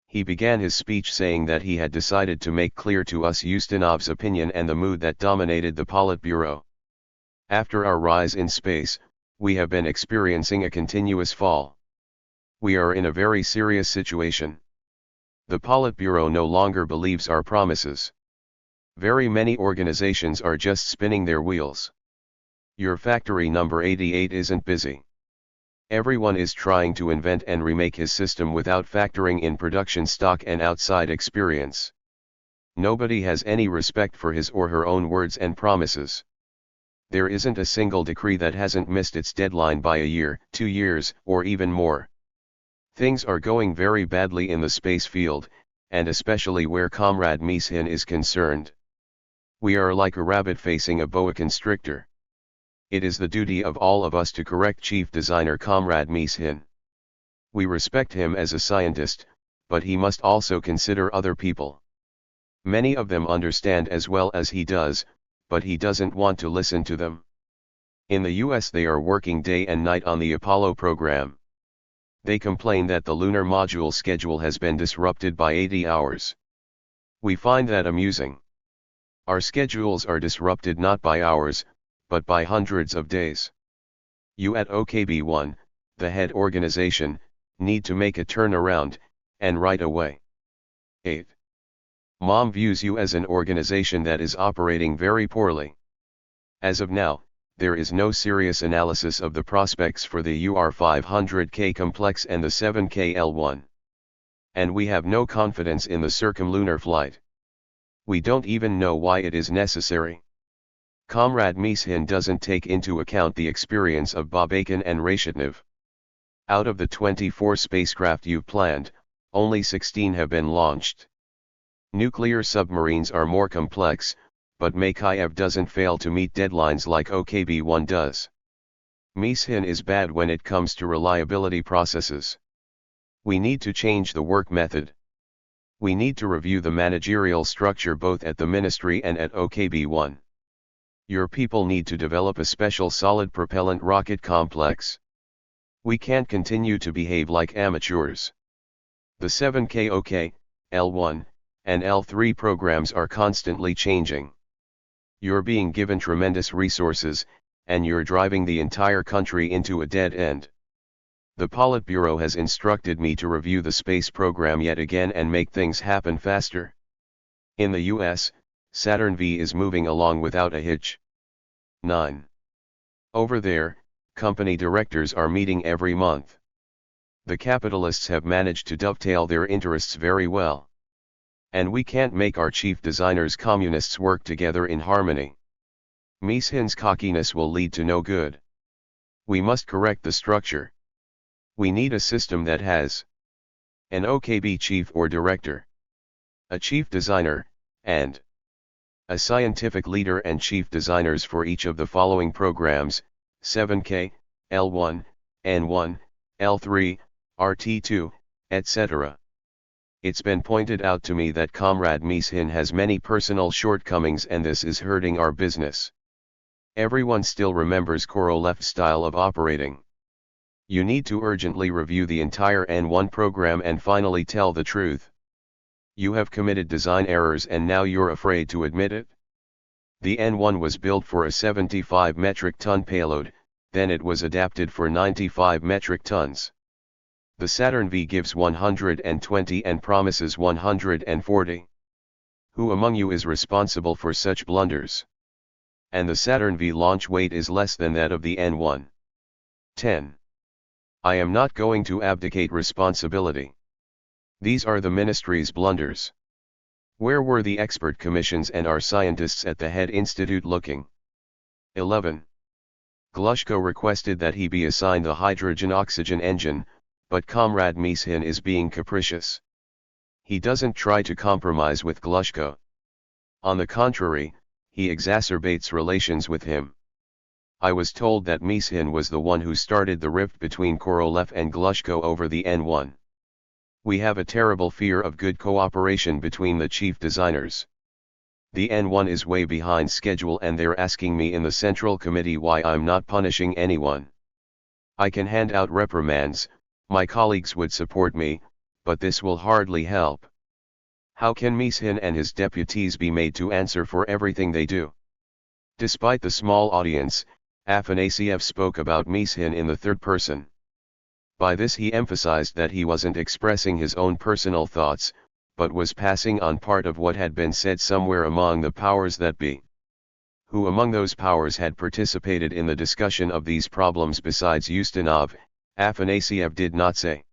He began his speech saying that he had decided to make clear to us Ustinov's opinion and the mood that dominated the Politburo. After our rise in space, we have been experiencing a continuous fall. We are in a very serious situation. The Politburo no longer believes our promises. Very many organizations are just spinning their wheels. Your factory number 88 isn't busy. Everyone is trying to invent and remake his system without factoring in production stock and outside experience. Nobody has any respect for his or her own words and promises. There isn't a single decree that hasn't missed its deadline by a year, 2 years, or even more. Things are going very badly in the space field, and especially where Comrade Mishin is concerned. We are like a rabbit facing a boa constrictor. It is the duty of all of us to correct Chief Designer Comrade Mishin. We respect him as a scientist, but he must also consider other people. Many of them understand as well as he does, but he doesn't want to listen to them. In the US they are working day and night on the Apollo program. They complain that the lunar module schedule has been disrupted by 80 hours. We find that amusing. Our schedules are disrupted not by hours, but by hundreds of days. You at OKB1, the head organization, need to make a turnaround, and right away. 8. Mom views you as an organization that is operating very poorly. As of now, there is no serious analysis of the prospects for the UR500K complex and the 7KL1. And we have no confidence in the circumlunar flight. We don't even know why it is necessary. Comrade Mishin doesn't take into account the experience of Babakin and Reshetnev. Out of the 24 spacecraft you've planned, only 16 have been launched. Nuclear submarines are more complex, but Makayev doesn't fail to meet deadlines like OKB-1 does. Mishin is bad when it comes to reliability processes. We need to change the work method. We need to review the managerial structure both at the ministry and at OKB-1. Your people need to develop a special solid propellant rocket complex. We can't continue to behave like amateurs. The 7KOK, L1, and L3 programs are constantly changing. You're being given tremendous resources, and you're driving the entire country into a dead end. The Politburo has instructed me to review the space program yet again and make things happen faster. In the US, Saturn V is moving along without a hitch. 9. Over there, company directors are meeting every month. The capitalists have managed to dovetail their interests very well. And we can't make our chief designers communists work together in harmony. Mishin's cockiness will lead to no good. We must correct the structure. We need a system that has an OKB chief or director, a chief designer, and a scientific leader and chief designers for each of the following programs: 7K, L1, N1, L3, RT2, etc. It's been pointed out to me that Comrade Mishin has many personal shortcomings and this is hurting our business. Everyone still remembers Korolev's style of operating. You need to urgently review the entire N1 program and finally tell the truth. You have committed design errors and now you're afraid to admit it? The N1 was built for a 75 metric ton payload, then it was adapted for 95 metric tons. The Saturn V gives 120 and promises 140. Who among you is responsible for such blunders? And the Saturn V launch weight is less than that of the N1. 10. I am not going to abdicate responsibility. These are the ministry's blunders. Where were the expert commissions and our scientists at the head institute looking? 11. Glushko requested that he be assigned the hydrogen-oxygen engine, but Comrade Mishin is being capricious. He doesn't try to compromise with Glushko. On the contrary, he exacerbates relations with him. I was told that Mishin was the one who started the rift between Korolev and Glushko over the N1. We have a terrible fear of good cooperation between the chief designers. The N1 is way behind schedule and they're asking me in the Central Committee why I'm not punishing anyone. I can hand out reprimands, my colleagues would support me, but this will hardly help. How can Mishin and his deputies be made to answer for everything they do? Despite the small audience, Afanasiev spoke about Mishin in the third person. By this he emphasized that he wasn't expressing his own personal thoughts, but was passing on part of what had been said somewhere among the powers that be. Who among those powers had participated in the discussion of these problems besides Ustinov, Afanasiev did not say.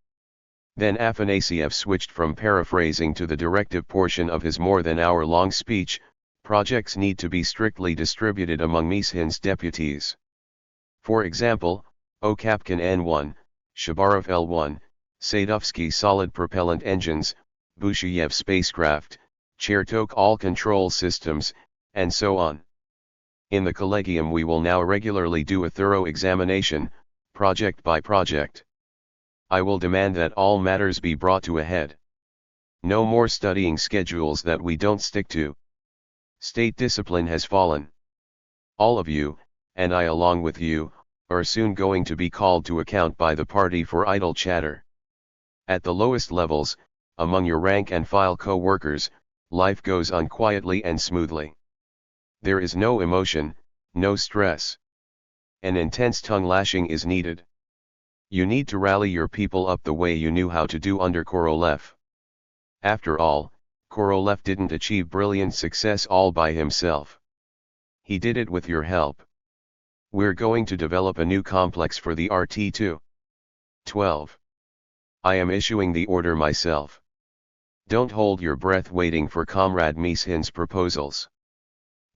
Then Afanasiev switched from paraphrasing to the directive portion of his more than hour-long speech. Projects need to be strictly distributed among Mishin's deputies. For example, Okapkin N1, Shabarov L1, Sadovsky solid propellant engines, Busheyev spacecraft, Chertok all control systems, and so on. In the Collegium we will now regularly do a thorough examination, project by project. I will demand that all matters be brought to a head. No more studying schedules that we don't stick to. State discipline has fallen. All of you, and I along with you, are soon going to be called to account by the party for idle chatter. At the lowest levels, among your rank and file co-workers, life goes on quietly and smoothly. There is no emotion, no stress. An intense tongue lashing is needed. You need to rally your people up the way you knew how to do under Korolev. After all, Korolev didn't achieve brilliant success all by himself. He did it with your help. We're going to develop a new complex for the RT2. 12. I am issuing the order myself. Don't hold your breath waiting for Comrade Mishin's proposals.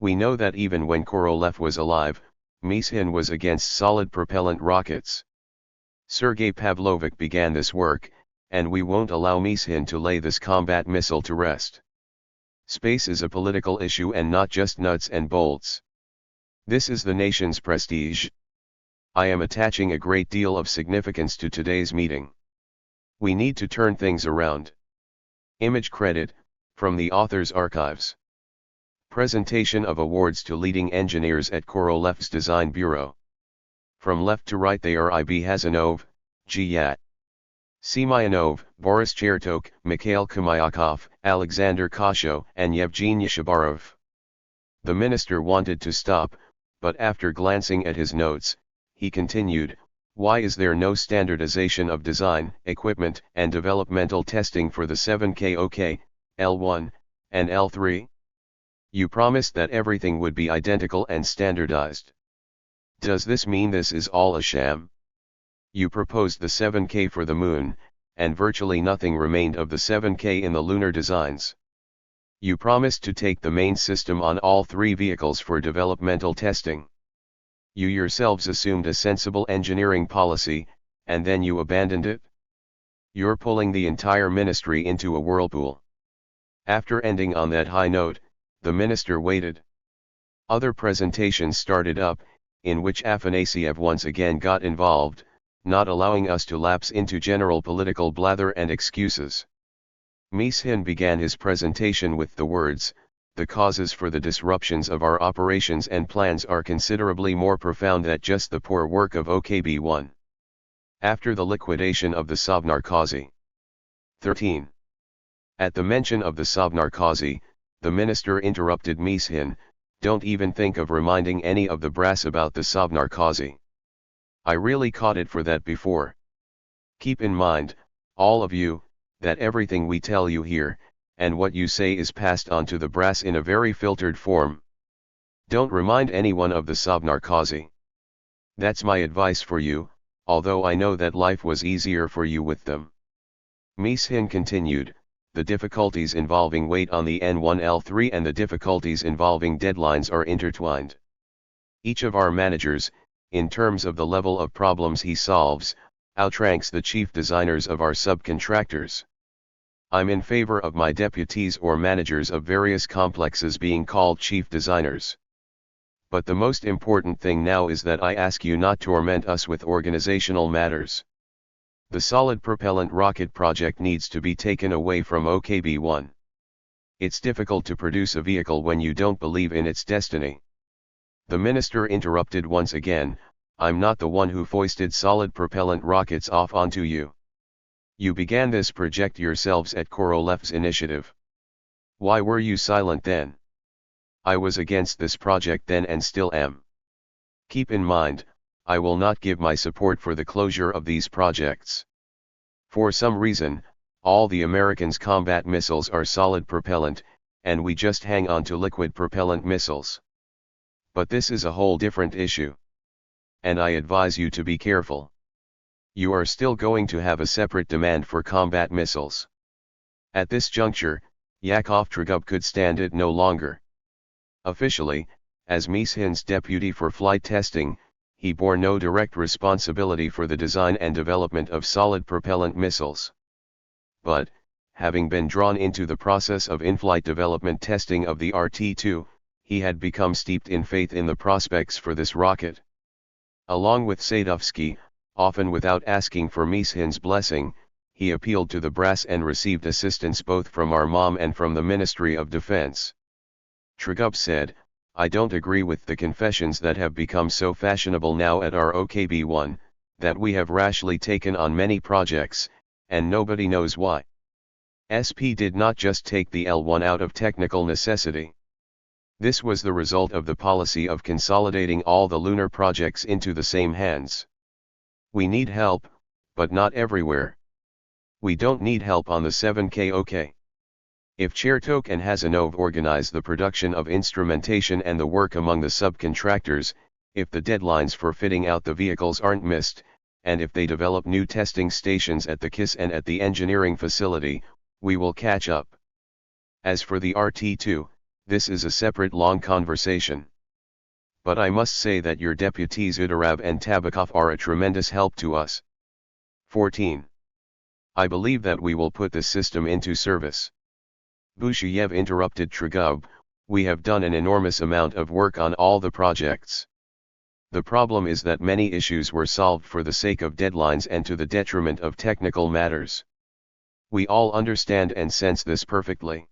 We know that even when Korolev was alive, Mishin was against solid propellant rockets. Sergei Pavlovich began this work, and we won't allow Mishin to lay this combat missile to rest. Space is a political issue and not just nuts and bolts. This is the nation's prestige. I am attaching a great deal of significance to today's meeting. We need to turn things around. Image credit, from the author's archives. Presentation of awards to leading engineers at Korolev's Design Bureau. From left to right they are I.B. Hazanov, G. Yat. Semyonov, Boris Chertok, Mikhail Kamiakov, Alexander Kosho, and Yevgeny Shabarov. The minister wanted to stop, but after glancing at his notes, he continued, why is there no standardization of design, equipment, and developmental testing for the 7KOK, L1, and L3? You promised that everything would be identical and standardized. Does this mean this is all a sham? You proposed the 7K for the moon, and virtually nothing remained of the 7K in the lunar designs. You promised to take the main system on all three vehicles for developmental testing. You yourselves assumed a sensible engineering policy, and then you abandoned it? You're pulling the entire ministry into a whirlpool. After ending on that high note, the minister waited. Other presentations started up, in which Afanasiev once again got involved, not allowing us to lapse into general political blather and excuses. Mishin began his presentation with the words, the causes for the disruptions of our operations and plans are considerably more profound than just the poor work of OKB-1. After the liquidation of the Sovnarkozy. 13. At the mention of the Sovnarkozy, the minister interrupted Mishin, don't even think of reminding any of the brass about the Sovnarkozy. I really caught it for that before. Keep in mind, all of you, that everything we tell you here, and what you say is passed on to the brass in a very filtered form. Don't remind anyone of the Sobnarkozy. That's my advice for you, although I know that life was easier for you with them. Mishin continued, the difficulties involving weight on the N1L3 and the difficulties involving deadlines are intertwined. Each of our managers, in terms of the level of problems he solves, outranks the chief designers of our subcontractors. I'm in favor of my deputies or managers of various complexes being called chief designers. But the most important thing now is that I ask you not torment us with organizational matters. The solid propellant rocket project needs to be taken away from OKB-1. It's difficult to produce a vehicle when you don't believe in its destiny. The minister interrupted once again, I'm not the one who foisted solid propellant rockets off onto you. You began this project yourselves at Korolev's initiative. Why were you silent then? I was against this project then and still am. Keep in mind, I will not give my support for the closure of these projects. For some reason, all the Americans' combat missiles are solid propellant, and we just hang on to liquid propellant missiles. But this is a whole different issue. And I advise you to be careful. You are still going to have a separate demand for combat missiles. At this juncture, Yakov Trugub could stand it no longer. Officially, as Mishin's deputy for flight testing, he bore no direct responsibility for the design and development of solid propellant missiles. But, having been drawn into the process of in-flight development testing of the RT-2, he had become steeped in faith in the prospects for this rocket. Along with Sadovsky, often without asking for Mishin's blessing, he appealed to the brass and received assistance both from our mom and from the Ministry of Defense. Trugub said, I don't agree with the confessions that have become so fashionable now at our OKB-1, that we have rashly taken on many projects, and nobody knows why. SP did not just take the L1 out of technical necessity. This was the result of the policy of consolidating all the lunar projects into the same hands. We need help, but not everywhere. We don't need help on the 7K OK. If Chertok and Hazanov organize the production of instrumentation and the work among the subcontractors, if the deadlines for fitting out the vehicles aren't missed, and if they develop new testing stations at the KISS and at the engineering facility, we will catch up. As for the RT-2, this is a separate long conversation. But I must say that your deputies Udarav and Tabakov are a tremendous help to us. 14. I believe that we will put this system into service. Busheyev interrupted Trugub, we have done an enormous amount of work on all the projects. The problem is that many issues were solved for the sake of deadlines and to the detriment of technical matters. We all understand and sense this perfectly.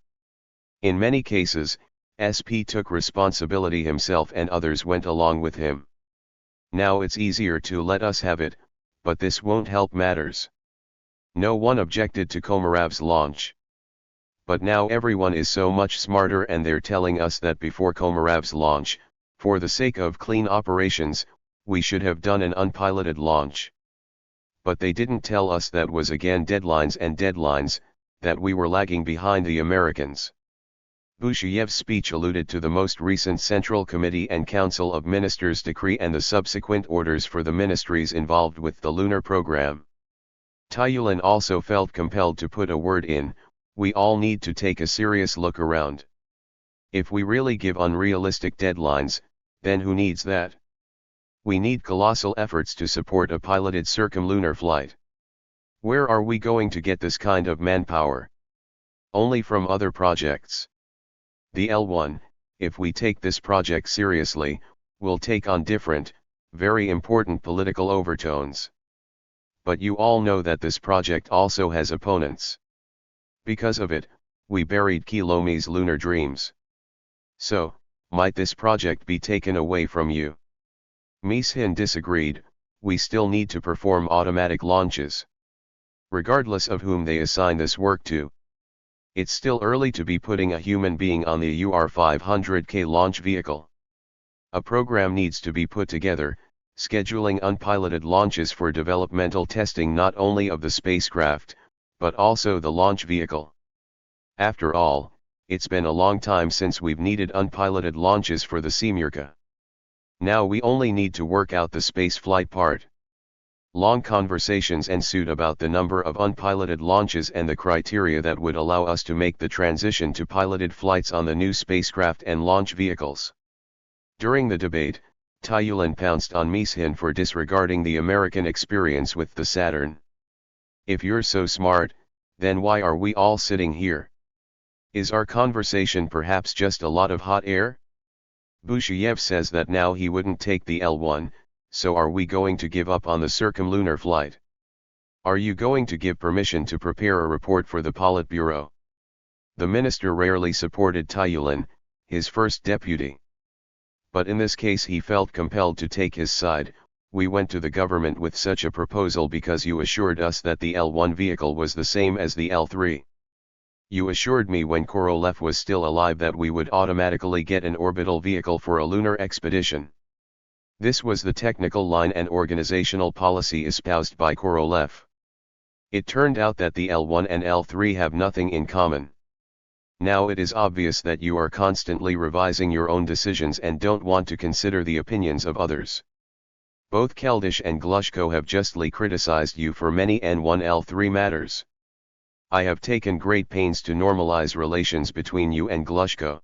In many cases, SP took responsibility himself and others went along with him. Now it's easier to let us have it, but this won't help matters. No one objected to Komarov's launch. But now everyone is so much smarter and they're telling us that before Komarov's launch, for the sake of clean operations, we should have done an unpiloted launch. But they didn't tell us that was again deadlines and deadlines, that we were lagging behind the Americans. Busheyev's speech alluded to the most recent Central Committee and Council of Ministers decree and the subsequent orders for the ministries involved with the lunar program. Tyulin also felt compelled to put a word in, we all need to take a serious look around. If we really give unrealistic deadlines, then who needs that? We need colossal efforts to support a piloted circumlunar flight. Where are we going to get this kind of manpower? Only from other projects. The L1, if we take this project seriously, will take on different, very important political overtones. But you all know that this project also has opponents. Because of it, we buried Kilomi's lunar dreams. So, might this project be taken away from you? Mishin disagreed, we still need to perform automatic launches. Regardless of whom they assign this work to. It's still early to be putting a human being on the UR-500K launch vehicle. A program needs to be put together, scheduling unpiloted launches for developmental testing not only of the spacecraft, but also the launch vehicle. After all, it's been a long time since we've needed unpiloted launches for the Semyorka. Now we only need to work out the spaceflight part. Long conversations ensued about the number of unpiloted launches and the criteria that would allow us to make the transition to piloted flights on the new spacecraft and launch vehicles. During the debate, Tyulan pounced on Mishin for disregarding the American experience with the Saturn. If you're so smart, then why are we all sitting here? Is our conversation perhaps just a lot of hot air? Busheyev says that now he wouldn't take the L1, so are we going to give up on the circumlunar flight? Are you going to give permission to prepare a report for the Politburo? The minister rarely supported Tyulan, his first deputy. But in this case he felt compelled to take his side. We went to the government with such a proposal because you assured us that the L1 vehicle was the same as the L3. You assured me when Korolev was still alive that we would automatically get an orbital vehicle for a lunar expedition. This was the technical line and organizational policy espoused by Korolev. It turned out that the L1 and L3 have nothing in common. Now it is obvious that you are constantly revising your own decisions and don't want to consider the opinions of others. Both Keldysh and Glushko have justly criticized you for many N1 L3 matters. I have taken great pains to normalize relations between you and Glushko.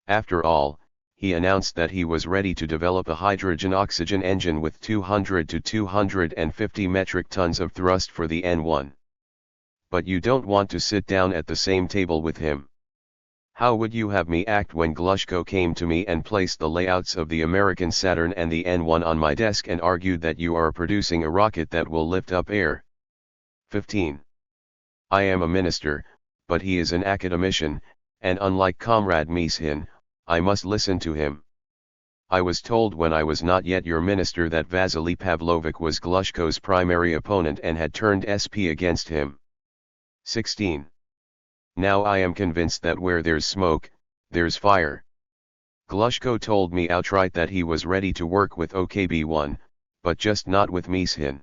After all, he announced that he was ready to develop a hydrogen-oxygen engine with 200 to 250 metric tons of thrust for the N1. But you don't want to sit down at the same table with him. How would you have me act when Glushko came to me and placed the layouts of the American Saturn and the N1 on my desk and argued that you are producing a rocket that will lift up air? 15. I am a minister, but he is an academician, and unlike Comrade Mishin, I must listen to him. I was told when I was not yet your minister that Vasily Pavlovich was Glushko's primary opponent and had turned SP against him. 16. Now I am convinced that where there's smoke, there's fire. Glushko told me outright that he was ready to work with OKB1, but just not with Mishin.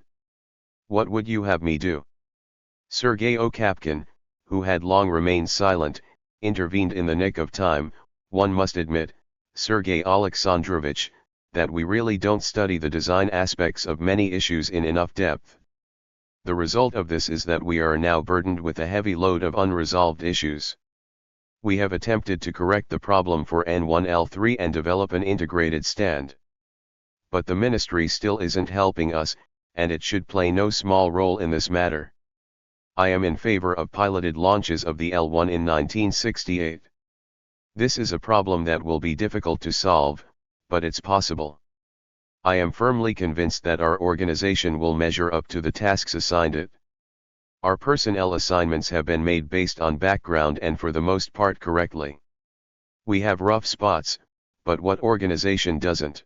What would you have me do? Sergei Okapkin, who had long remained silent, intervened in the nick of time. One must admit, Sergei Alexandrovich, that we really don't study the design aspects of many issues in enough depth. The result of this is that we are now burdened with a heavy load of unresolved issues. We have attempted to correct the problem for N1L3 and develop an integrated stand. But the ministry still isn't helping us, and it should play no small role in this matter. I am in favor of piloted launches of the L1 in 1968. This is a problem that will be difficult to solve, but it's possible. I am firmly convinced that our organization will measure up to the tasks assigned it. Our personnel assignments have been made based on background and for the most part correctly. We have rough spots, but what organization doesn't?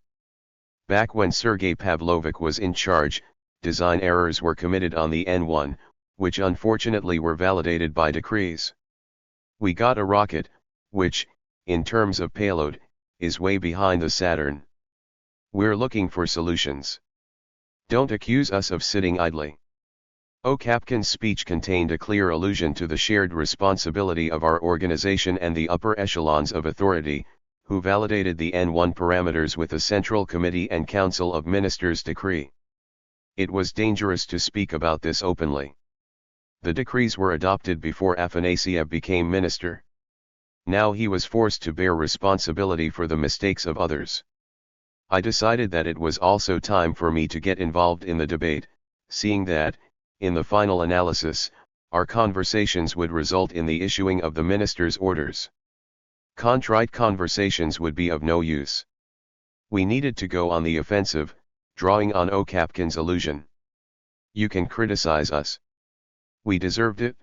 Back when Sergei Pavlovich was in charge, design errors were committed on the N1, which unfortunately were validated by decrees. We got a rocket, which, in terms of payload, is way behind the Saturn. We're looking for solutions. Don't accuse us of sitting idly. Okapkin's speech contained a clear allusion to the shared responsibility of our organization and the upper echelons of authority, who validated the N1 parameters with a Central Committee and Council of Ministers decree. It was dangerous to speak about this openly. The decrees were adopted before Afanasiev became minister. Now he was forced to bear responsibility for the mistakes of others. I decided that it was also time for me to get involved in the debate, seeing that, in the final analysis, our conversations would result in the issuing of the minister's orders. Contrite conversations would be of no use. We needed to go on the offensive, drawing on Okapkin's allusion. You can criticize us. We deserved it.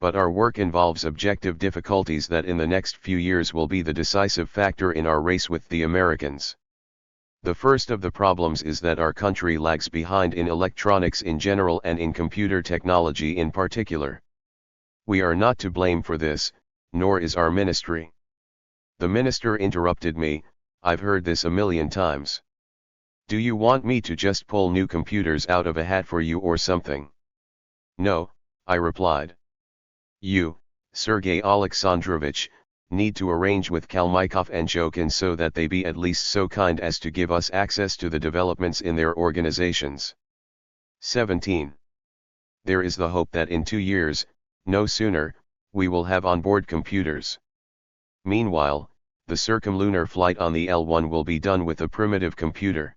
But our work involves objective difficulties that in the next few years will be the decisive factor in our race with the Americans. The first of the problems is that our country lags behind in electronics in general and in computer technology in particular. We are not to blame for this, nor is our ministry. The minister interrupted me, I've heard this a million times. Do you want me to just pull new computers out of a hat for you or something? No, I replied. You, Sergei Alexandrovich, need to arrange with Kalmykov and Jokin so that they be at least so kind as to give us access to the developments in their organizations. 17. There is the hope that in 2 years, no sooner, we will have onboard computers. Meanwhile, the circumlunar flight on the L1 will be done with a primitive computer.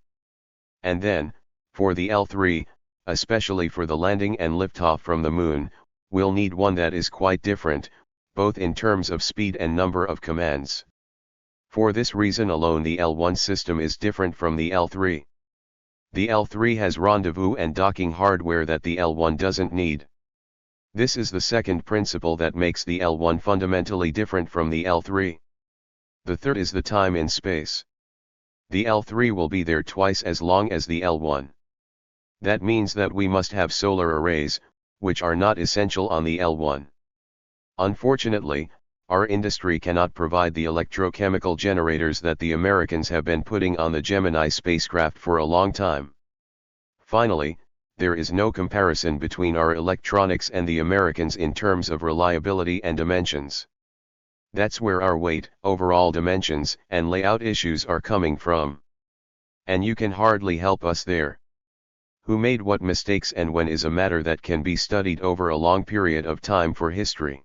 And then, for the L3, especially for the landing and liftoff from the moon, we'll need one that is quite different, both in terms of speed and number of commands. For this reason alone the L1 system is different from the L3. The L3 has rendezvous and docking hardware that the L1 doesn't need. This is the second principle that makes the L1 fundamentally different from the L3. The third is the time in space. The L3 will be there twice as long as the L1. That means that we must have solar arrays, which are not essential on the L1. Unfortunately, our industry cannot provide the electrochemical generators that the Americans have been putting on the Gemini spacecraft for a long time. Finally, there is no comparison between our electronics and the Americans in terms of reliability and dimensions. That's where our weight, overall dimensions, and layout issues are coming from. And you can hardly help us there. Who made what mistakes and when is a matter that can be studied over a long period of time for history.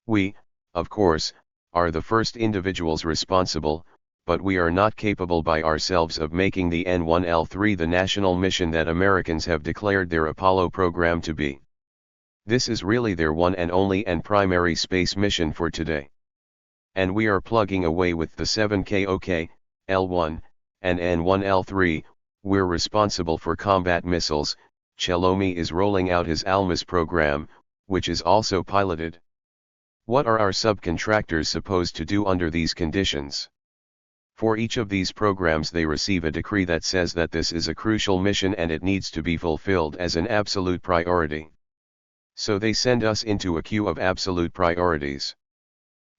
We, of course, are the first individuals responsible, but we are not capable by ourselves of making the N1L3 the national mission that Americans have declared their Apollo program to be. This is really their one and only and primary space mission for today. And we are plugging away with the 7KOK, L1, and N1L3, we're responsible for combat missiles. Chelomi is rolling out his ALMAS program, which is also piloted. What are our subcontractors supposed to do under these conditions? For each of these programs they receive a decree that says that this is a crucial mission and it needs to be fulfilled as an absolute priority. So they send us into a queue of absolute priorities.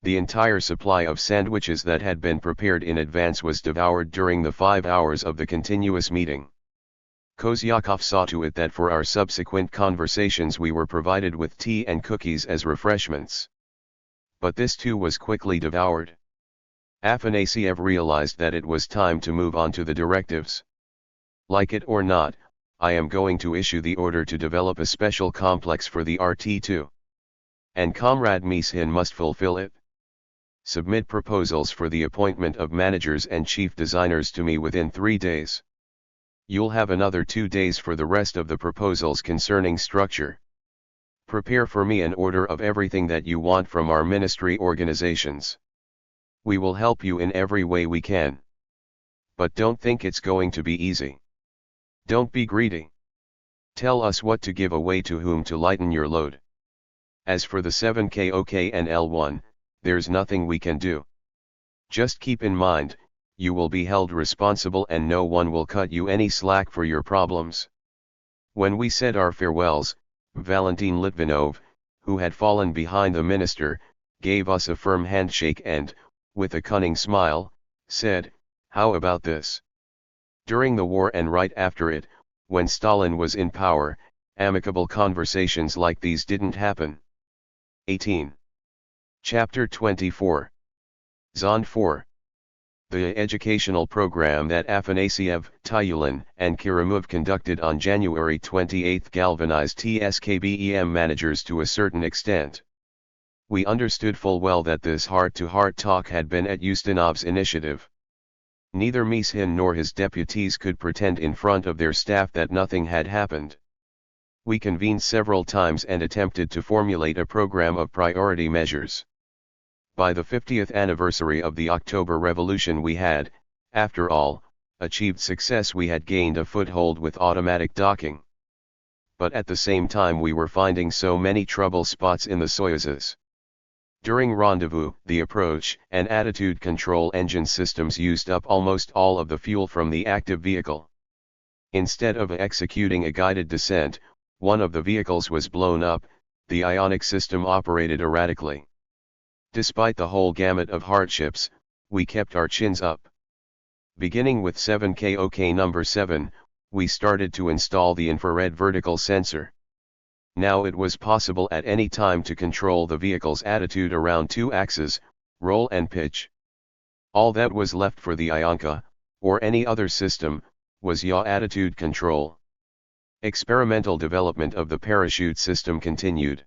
The entire supply of sandwiches that had been prepared in advance was devoured during the 5 hours of the continuous meeting. Kozyakov saw to it that for our subsequent conversations we were provided with tea and cookies as refreshments. But this too was quickly devoured. Afanasyev realized that it was time to move on to the directives. Like it or not, I am going to issue the order to develop a special complex for the RT2. And Comrade Mishin must fulfill it. Submit proposals for the appointment of managers and chief designers to me within 3 days. You'll have another 2 days for the rest of the proposals concerning structure. Prepare for me an order of everything that you want from our ministry organizations. We will help you in every way we can. But don't think it's going to be easy. Don't be greedy. Tell us what to give away to whom to lighten your load. As for the 7KOK and L1, there's nothing we can do. Just keep in mind, you will be held responsible and no one will cut you any slack for your problems. When we said our farewells, Valentin Litvinov, who had fallen behind the minister, gave us a firm handshake and, with a cunning smile, said, "How about this?" During the war and right after it, when Stalin was in power, amicable conversations like these didn't happen. 18. Chapter 24. Zond 4. The educational program that Afanasyev, Tyulin, and Kirimov conducted on January 28 galvanized TSKBEM managers to a certain extent. We understood full well that this heart-to-heart talk had been at Ustinov's initiative. Neither Mishin nor his deputies could pretend in front of their staff that nothing had happened. We convened several times and attempted to formulate a program of priority measures. By the 50th anniversary of the October Revolution we had, after all, achieved success. We had gained a foothold with automatic docking. But at the same time we were finding so many trouble spots in the Soyuzes. During rendezvous, the approach and attitude control engine systems used up almost all of the fuel from the active vehicle. Instead of executing a guided descent, one of the vehicles was blown up, the ionic system operated erratically. Despite the whole gamut of hardships, we kept our chins up. Beginning with 7KOK number 7, we started to install the infrared vertical sensor. Now it was possible at any time to control the vehicle's attitude around two axes, roll and pitch. All that was left for the Ionka, or any other system, was yaw attitude control. Experimental development of the parachute system continued.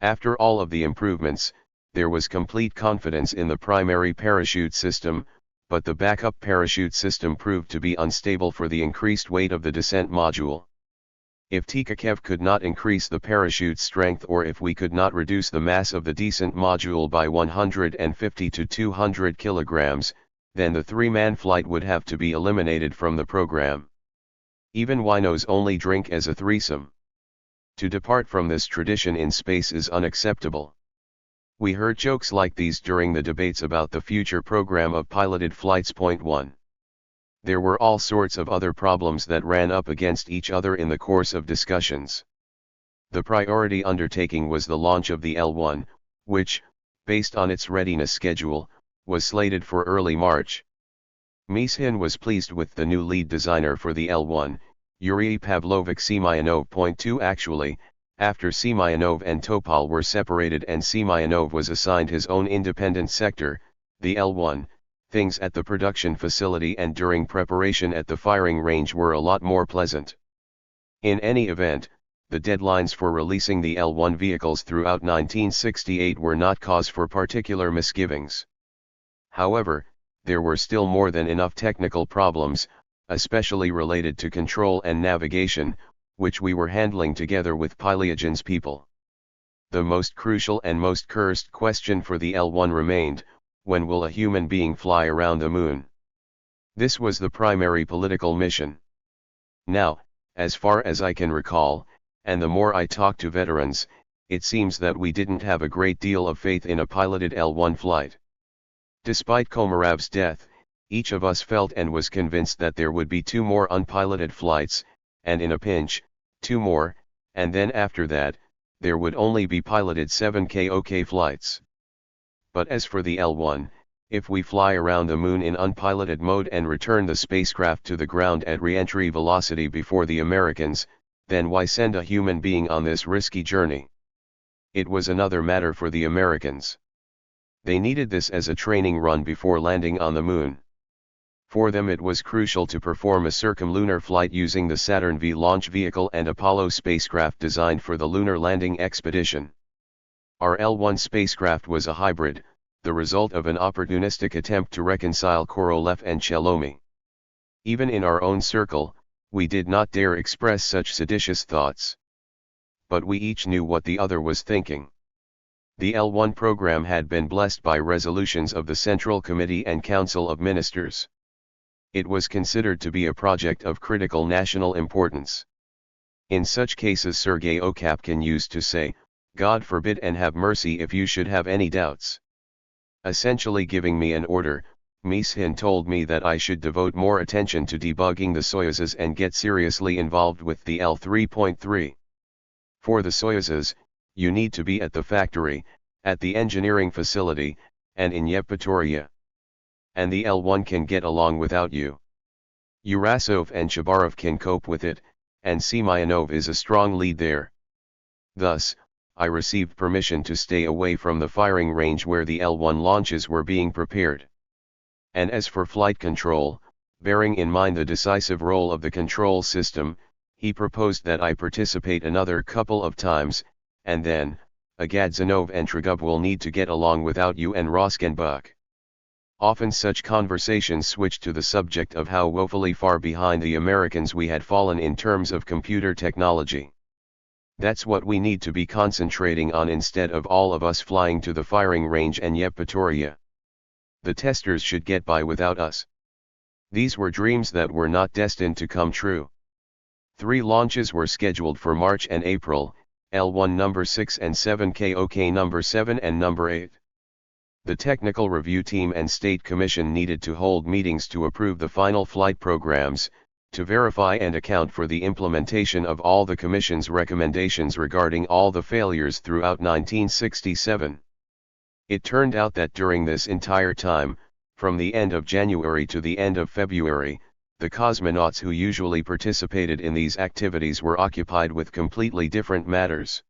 After all of the improvements, there was complete confidence in the primary parachute system, but the backup parachute system proved to be unstable for the increased weight of the descent module. If TKKEV could not increase the parachute strength, or if we could not reduce the mass of the descent module by 150 to 200 kilograms, then the three-man flight would have to be eliminated from the program. Even winos only drink as a threesome. To depart from this tradition in space is unacceptable. We heard jokes like these during the debates about the future program of piloted flights. 1. There were all sorts of other problems that ran up against each other in the course of discussions. The priority undertaking was the launch of the L1, which, based on its readiness schedule, was slated for early March. Mishin was pleased with the new lead designer for the L1, Yuri Pavlovich Semyonov. 2 Actually, after Semyonov and Topal were separated and Semyonov was assigned his own independent sector, the L1, things at the production facility and during preparation at the firing range were a lot more pleasant. In any event, the deadlines for releasing the L1 vehicles throughout 1968 were not cause for particular misgivings. However, there were still more than enough technical problems, especially related to control and navigation, which we were handling together with Pyliagin's people. The most crucial and most cursed question for the L1 remained: when will a human being fly around the moon? This was the primary political mission. Now, as far as I can recall, and the more I talked to veterans, it seems that we didn't have a great deal of faith in a piloted L1 flight. Despite Komarov's death, each of us felt and was convinced that there would be 2 more unpiloted flights, and in a pinch, 2 more, and then after that, there would only be piloted 7KOK flights. But as for the L1, if we fly around the moon in unpiloted mode and return the spacecraft to the ground at re-entry velocity before the Americans, then why send a human being on this risky journey? It was another matter for the Americans. They needed this as a training run before landing on the moon. For them it was crucial to perform a circumlunar flight using the Saturn V launch vehicle and Apollo spacecraft designed for the lunar landing expedition. Our L1 spacecraft was a hybrid, the result of an opportunistic attempt to reconcile Korolev and Chelomy. Even in our own circle, we did not dare express such seditious thoughts. But we each knew what the other was thinking. The L1 program had been blessed by resolutions of the Central Committee and Council of Ministers. It was considered to be a project of critical national importance. In such cases Sergei Okapkin used to say, "God forbid and have mercy if you should have any doubts." Essentially giving me an order, Mishin told me that I should devote more attention to debugging the Soyuzes and get seriously involved with the L3.3. For the Soyuzes, you need to be at the factory, at the engineering facility, and in Yevpatoria. And the L1 can get along without you. Urasov and Chabarov can cope with it, and Semyonov is a strong lead there. Thus, I received permission to stay away from the firing range where the L1 launches were being prepared. And as for flight control, bearing in mind the decisive role of the control system, he proposed that I participate another couple of times, and then, Agadzanov and Trugub will need to get along without you and Roskenbuk. Often such conversations switched to the subject of how woefully far behind the Americans we had fallen in terms of computer technology. That's what we need to be concentrating on instead of all of us flying to the firing range and Yevpatoria. The testers should get by without us. These were dreams that were not destined to come true. 3 launches were scheduled for March and April, L1 number 6 and 7KOK number 7 and number 8. The Technical Review Team and State Commission needed to hold meetings to approve the final flight programs, to verify and account for the implementation of all the Commission's recommendations regarding all the failures throughout 1967. It turned out that during this entire time, From the end of January to the end of February, the cosmonauts who usually participated in these activities were occupied with completely different matters.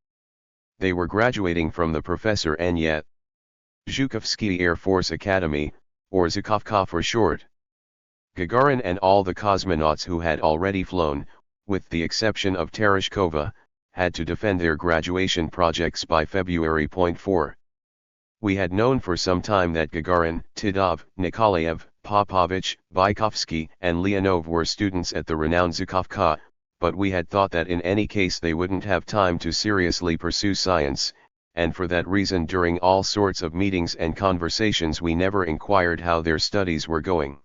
They were graduating from the Professor N. Zhukovsky Air Force Academy, or Zhukovka for short. Gagarin and all the cosmonauts who had already flown, with the exception of Tereshkova, had to defend their graduation projects by February. 4. We had known for some time that Gagarin, Titov, Nikolaev, Popovich, Vykovsky, and Leonov were students at the renowned Zhukovka, but we had thought that in any case they wouldn't have time to seriously pursue science, and for that reason during all sorts of meetings and conversations we never inquired how their studies were going.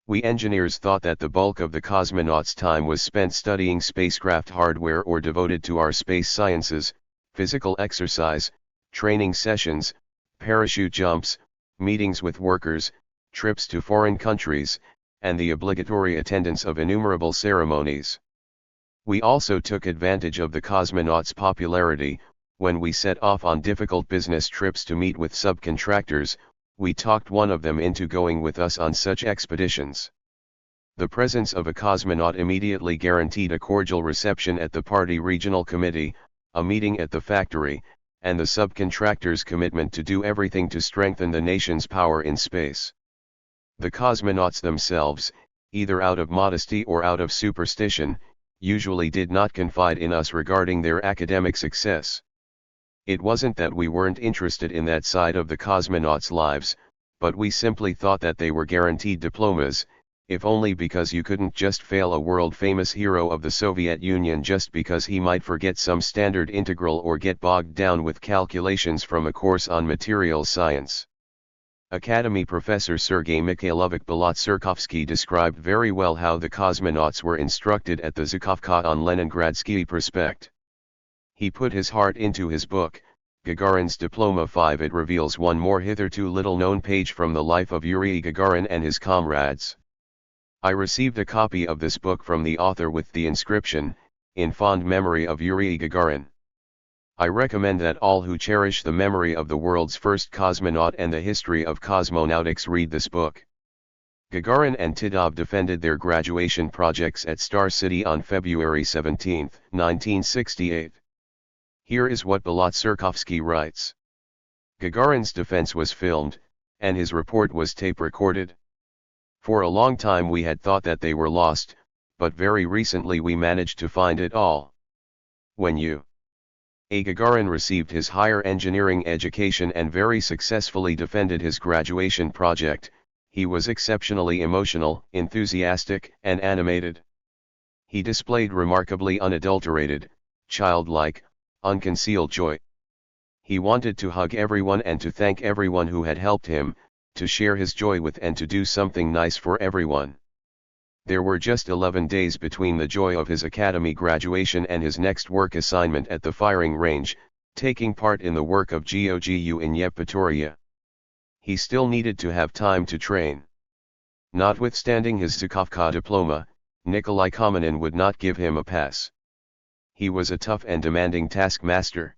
We engineers thought that the bulk of the cosmonauts' time was spent studying spacecraft hardware or devoted to our space sciences, physical exercise, training sessions, parachute jumps, meetings with workers, trips to foreign countries, and the obligatory attendance of innumerable ceremonies. We also took advantage of the cosmonauts' popularity. When we set off on difficult business trips to meet with subcontractors, we talked one of them into going with us on such expeditions. The presence of a cosmonaut immediately guaranteed a cordial reception at the party regional committee, a meeting at the factory, and the subcontractors' commitment to do everything to strengthen the nation's power in space. The cosmonauts themselves, either out of modesty or out of superstition, usually did not confide in us regarding their academic success. It wasn't that we weren't interested in that side of the cosmonauts' lives, but we simply thought that they were guaranteed diplomas, if only because you couldn't just fail a world-famous hero of the Soviet Union just because he might forget some standard integral or get bogged down with calculations from a course on material science. Academy professor Sergei Mikhailovich Bolotserkovsky described very well how the cosmonauts were instructed at the Zhukovka on Leningradsky Prospect. He put his heart into his book, Gagarin's Diploma 5. It reveals one more hitherto little-known page from the life of Yuri Gagarin and his comrades. I received a copy of this book from the author with the inscription, "In fond memory of Yuri Gagarin." I recommend that all who cherish the memory of the world's first cosmonaut and the history of cosmonautics read this book. Gagarin and Titov defended their graduation projects at Star City on February 17, 1968. Here is what Bolotserkovsky writes. Gagarin's defense was filmed, and his report was tape-recorded. For a long time we had thought that they were lost, but very recently we managed to find it all. When Gagarin received his higher engineering education and very successfully defended his graduation project, he was exceptionally emotional, enthusiastic, and animated. He displayed remarkably unadulterated, childlike, unconcealed joy. He wanted to hug everyone and to thank everyone who had helped him, to share his joy with and to do something nice for everyone. There were just 11 days between the joy of his academy graduation and his next work assignment at the firing range, taking part in the work of GOGU in Yevpatoria. He still needed to have time to train. Notwithstanding his Zhukovka diploma, Nikolai Kamenin would not give him a pass. He was a tough and demanding taskmaster.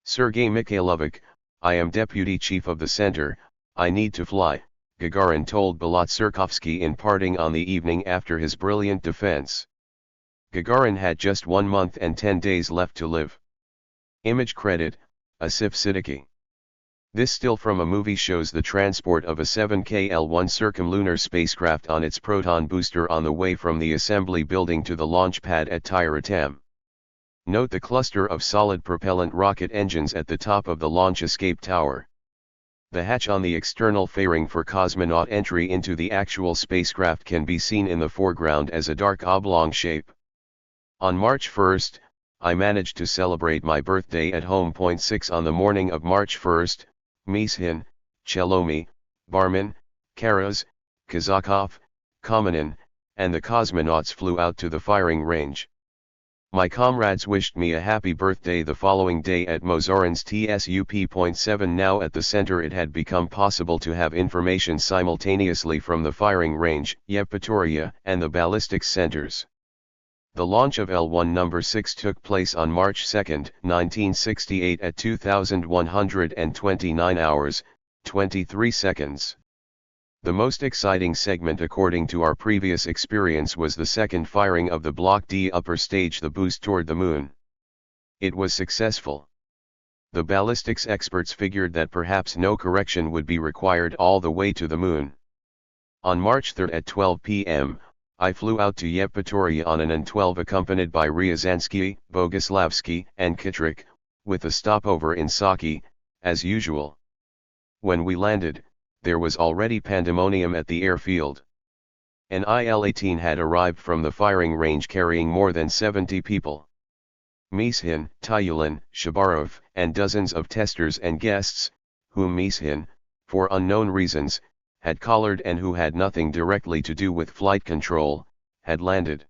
Sergei Mikhailovich, I am deputy chief of the center, I need to fly, Gagarin told Bolotserkovsky in parting on the evening after his brilliant defense. Gagarin had just 1 month and 10 days left to live. Image credit, Asif Siddiqui. This still from a movie shows the transport of a 7KL-1 circumlunar spacecraft on its proton booster on the way from the assembly building to the launch pad at Tyuratam. Note the cluster of solid propellant rocket engines at the top of the launch escape tower. The hatch on the external fairing for cosmonaut entry into the actual spacecraft can be seen in the foreground as a dark oblong shape. On March 1, I managed to celebrate my birthday at home. 6 On the morning of March 1, Mishin, Chelomi, Barman, Karas, Kazakov, Kamenin, and the cosmonauts flew out to the firing range. My comrades wished me a happy birthday the following day at Mozorin's TSUP.7. Now at the center it had become possible to have information simultaneously from the firing range, Yevpatoria, and the ballistics centers. The launch of L1 number 6 took place on March 2, 1968 at 2129 hours, 23 seconds. The most exciting segment according to our previous experience was the second firing of the Block D upper stage, the boost toward the moon. It was successful. The ballistics experts figured that perhaps no correction would be required all the way to the moon. On March 3 at 12 p.m., I flew out to Yevpatoria on an An-12 accompanied by Ryazansky, Boguslavsky, and Chertok, with a stopover in Saki, as usual. When we landed, there was already pandemonium at the airfield. An Il-18 had arrived from the firing range carrying more than 70 people. Mishin, Tyulin, Shabarov, and dozens of testers and guests, whom Mishin, for unknown reasons, had collared and who had nothing directly to do with flight control, had landed.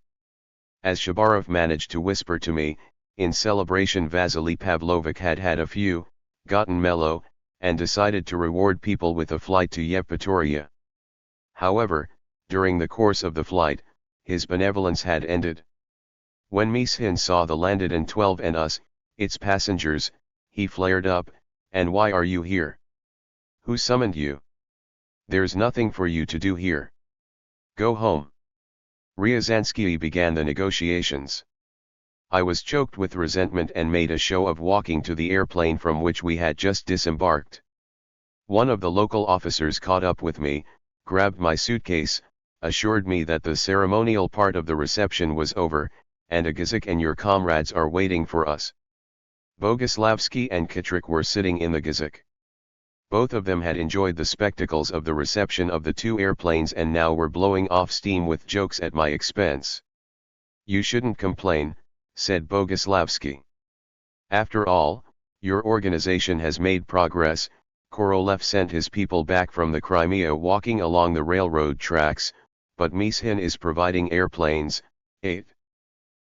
As Shabarov managed to whisper to me, in celebration Vasily Pavlovich had had a few, gotten mellow, and decided to reward people with a flight to Yevpatoria. However, during the course of the flight, his benevolence had ended. When Mishin saw the landed An-12 and us, its passengers, he flared up, "And why are you here? Who summoned you? There's nothing for you to do here. Go home." Ryazansky began the negotiations. I was choked with resentment and made a show of walking to the airplane from which we had just disembarked. One of the local officers caught up with me, grabbed my suitcase, assured me that the ceremonial part of the reception was over, and Agizak and your comrades are waiting for us. Boguslavsky and Chertok were sitting in the Gizak. Both of them had enjoyed the spectacles of the reception of the two airplanes and now were blowing off steam with jokes at my expense. "You shouldn't complain," said Boguslavsky. "After all, your organization has made progress." Korolev sent his people back from the Crimea walking along the railroad tracks, but Mishin is providing airplanes, 8.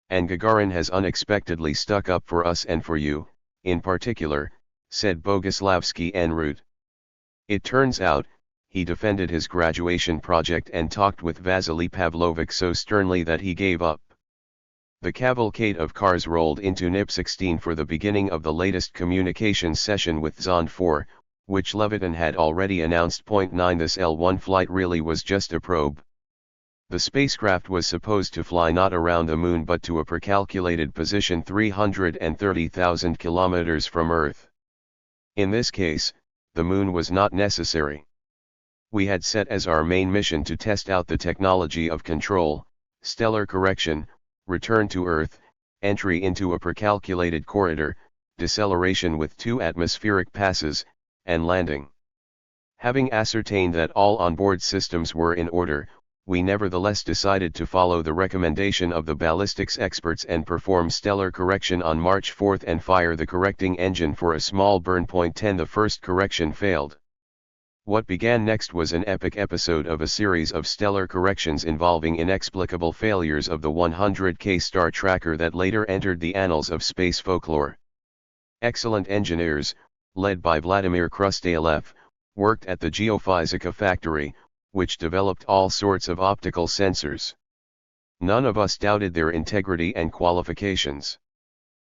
And Gagarin has unexpectedly stuck up for us and for you, in particular, said Boguslavsky en route. It turns out, he defended his graduation project and talked with Vasily Pavlovich so sternly that he gave up. The cavalcade of cars rolled into NIP-16 for the beginning of the latest communications session with Zond 4, which Levitin had already announced. 9 This L-1 flight really was just a probe. The spacecraft was supposed to fly not around the moon but to a precalculated position 330,000 kilometers from Earth. In this case, the moon was not necessary. We had set as our main mission to test out the technology of control, stellar correction, return to Earth, entry into a precalculated corridor, deceleration with 2 atmospheric passes, and landing. Having ascertained that all onboard systems were in order, we nevertheless decided to follow the recommendation of the ballistics experts and perform stellar correction on March 4 and fire the correcting engine for a small burn. 10 The first correction failed. What began next was an epic episode of a series of stellar corrections involving inexplicable failures of the 100K star tracker that later entered the annals of space folklore. Excellent engineers, led by Vladimir Krustalev, worked at the Geophysica factory, which developed all sorts of optical sensors. None of us doubted their integrity and qualifications.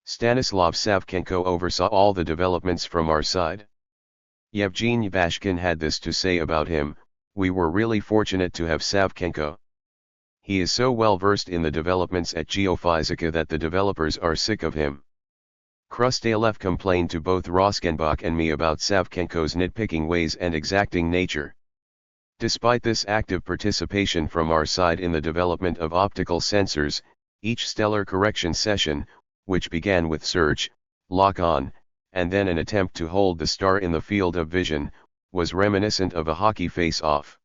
Stanislav Savchenko oversaw all the developments from our side. Yevgeny Bashkin had this to say about him: "We were really fortunate to have Savchenko. He is so well versed in the developments at Geophysica that the developers are sick of him." Krustalev complained to both Roskenbach and me about Savchenko's nitpicking ways and exacting nature. Despite this active participation from our side in the development of optical sensors, each stellar correction session, which began with search, lock on, and then an attempt to hold the star in the field of vision, was reminiscent of a hockey face-off.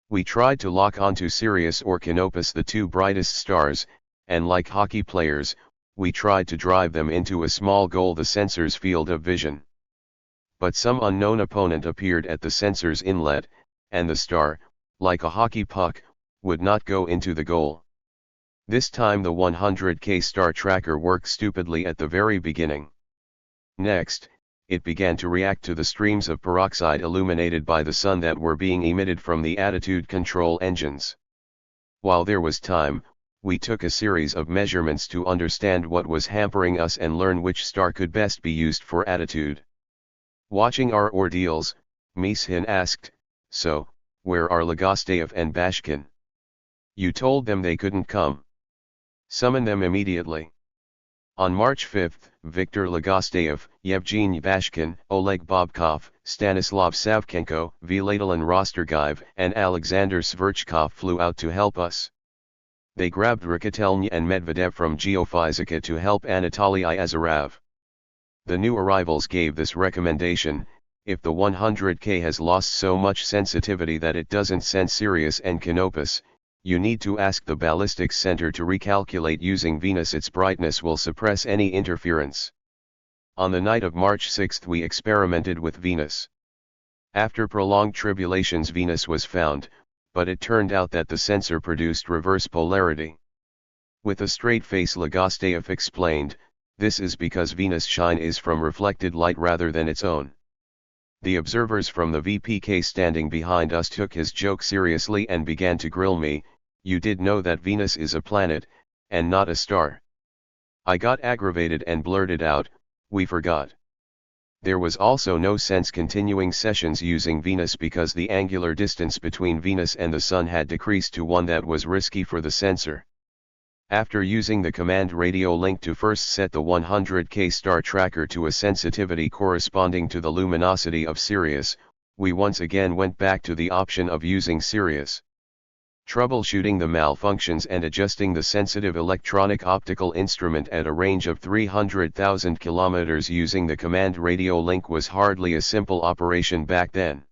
We tried to lock onto Sirius or Canopus, the two brightest stars, and like hockey players, we tried to drive them into a small goal, the sensor's field of vision. But some unknown opponent appeared at the sensor's inlet, and the star, like a hockey puck, would not go into the goal. This time the 100K star tracker worked stupidly at the very beginning. Next, it began to react to the streams of peroxide illuminated by the sun that were being emitted from the attitude control engines. While there was time, we took a series of measurements to understand what was hampering us and learn which star could best be used for attitude. Watching our ordeals, Mishin asked, "So, Where are Legosteyev and Bashkin? You told them they couldn't come. Summon them immediately. On March 5, Viktor Legosteyev, Yevgeny Bashkin, Oleg Bobkov, Stanislav Savchenko, Vladimir Rostergaev, and Alexander Sverchkov flew out to help us. They grabbed Rakotelny and Medvedev from Geofysica to help Anatoly Azarov. The new arrivals gave this recommendation: if the 100K has lost so much sensitivity that it doesn't sense Sirius and Canopus, you need to ask the ballistics center to recalculate using Venus. Its brightness will suppress any interference. On the night of March 6 we experimented with Venus. After prolonged tribulations Venus was found, but it turned out that the sensor produced reverse polarity. With a straight face Legosteyev explained, this is because Venus' shine is from reflected light rather than its own. The observers from the VPK standing behind us took his joke seriously and began to grill me. You did know that Venus is a planet, and not a star. I got aggravated and blurted out, we forgot. There was also no sense continuing sessions using Venus because the angular distance between Venus and the Sun had decreased to one that was risky for the sensor. After using the command radio link to first set the 100K star tracker to a sensitivity corresponding to the luminosity of Sirius, we once again went back to the option of using Sirius. Troubleshooting the malfunctions and adjusting the sensitive electronic optical instrument at a range of 300,000 kilometers using the command radio link was hardly a simple operation back then.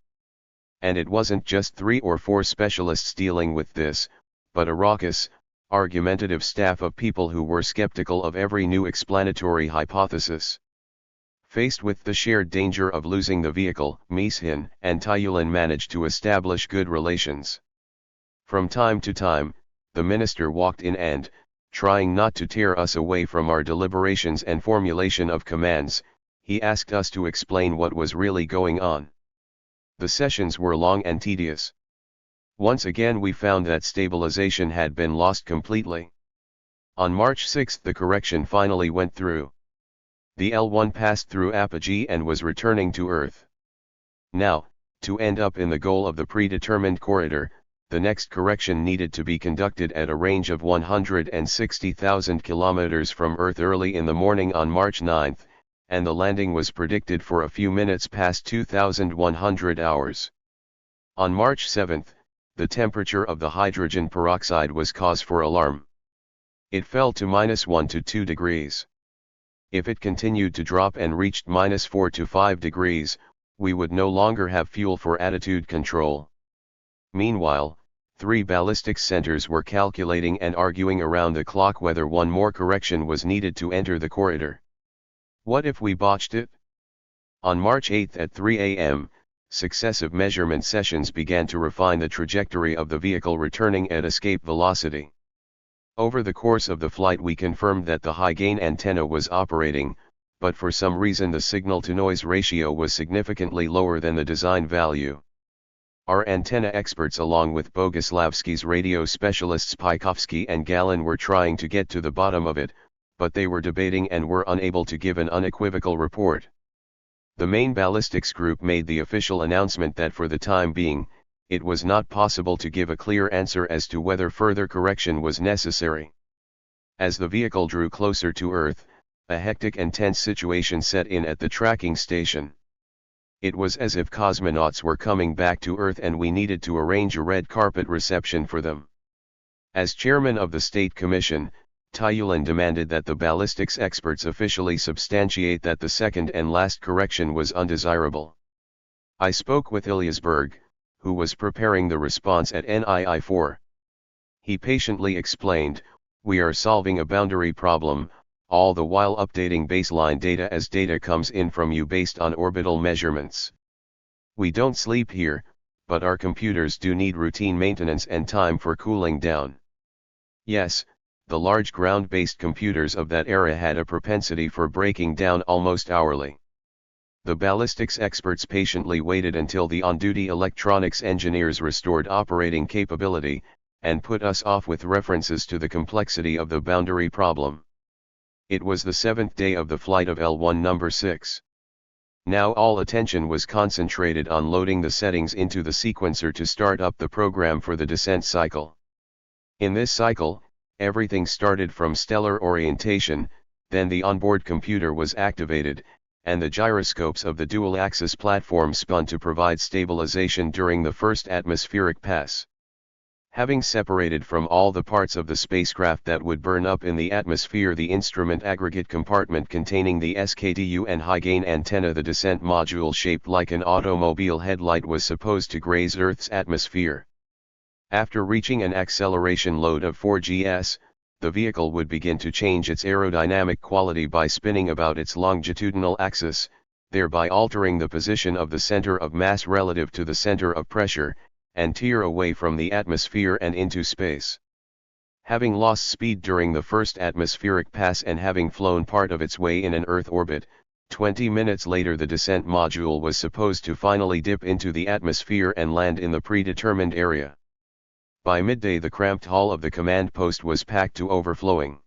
And it wasn't just 3 or 4 specialists dealing with this, but a raucous, argumentative staff of people who were skeptical of every new explanatory hypothesis. Faced with the shared danger of losing the vehicle, Mishin and Tyulin managed to establish good relations. From time to time, the minister walked in and, trying not to tear us away from our deliberations and formulation of commands, he asked us to explain what was really going on. The sessions were long and tedious. Once again we found that stabilization had been lost completely. On March 6 the correction finally went through. The L1 passed through apogee and was returning to Earth. Now, to end up in the goal of the predetermined corridor, the next correction needed to be conducted at a range of 160,000 kilometers from Earth early in the morning on March 9, and the landing was predicted for a few minutes past 2100 hours. On March 7, the temperature of the hydrogen peroxide was cause for alarm. It fell to -1 to 2 degrees. If it continued to drop and reached -4 to 5 degrees, we would no longer have fuel for attitude control. Meanwhile, 3 ballistics centers were calculating and arguing around the clock whether one more correction was needed to enter the corridor. What if we botched it? On March 8 at 3 a.m., successive measurement sessions began to refine the trajectory of the vehicle returning at escape velocity. Over the course of the flight we confirmed that the high-gain antenna was operating, but for some reason the signal-to-noise ratio was significantly lower than the design value. Our antenna experts along with Boguslavsky's radio specialists Pykovsky and Galin were trying to get to the bottom of it, but they were debating and were unable to give an unequivocal report. The main ballistics group made the official announcement that for the time being, it was not possible to give a clear answer as to whether further correction was necessary. As the vehicle drew closer to Earth, a hectic and tense situation set in at the tracking station. It was as if cosmonauts were coming back to Earth and we needed to arrange a red carpet reception for them. As chairman of the State Commission, Tyulin demanded that the ballistics experts officially substantiate that the second and last correction was undesirable. I spoke with Ilyasberg, who was preparing the response at NII-4. He patiently explained, we are solving a boundary problem, all the while updating baseline data as data comes in from you based on orbital measurements. We don't sleep here, but our computers do need routine maintenance and time for cooling down. Yes, the large ground-based computers of that era had a propensity for breaking down almost hourly. The ballistics experts patiently waited until the on-duty electronics engineers restored operating capability, and put us off with references to the complexity of the boundary problem. It was the 7th day of the flight of L1 number 6. Now all attention was concentrated on loading the settings into the sequencer to start up the program for the descent cycle. In this cycle, everything started from stellar orientation, then the onboard computer was activated, and the gyroscopes of the dual-axis platform spun to provide stabilization during the first atmospheric pass. Having separated from all the parts of the spacecraft that would burn up in the atmosphere the instrument aggregate compartment containing the SKDU and high-gain antenna, the descent module shaped like an automobile headlight was supposed to graze Earth's atmosphere. After reaching an acceleration load of 4 gs, the vehicle would begin to change its aerodynamic quality by spinning about its longitudinal axis, thereby altering the position of the center of mass relative to the center of pressure, and tear away from the atmosphere and into space. Having lost speed during the first atmospheric pass and having flown part of its way in an Earth orbit, 20 minutes later the descent module was supposed to finally dip into the atmosphere and land in the predetermined area. By midday the cramped hall of the command post was packed to overflowing.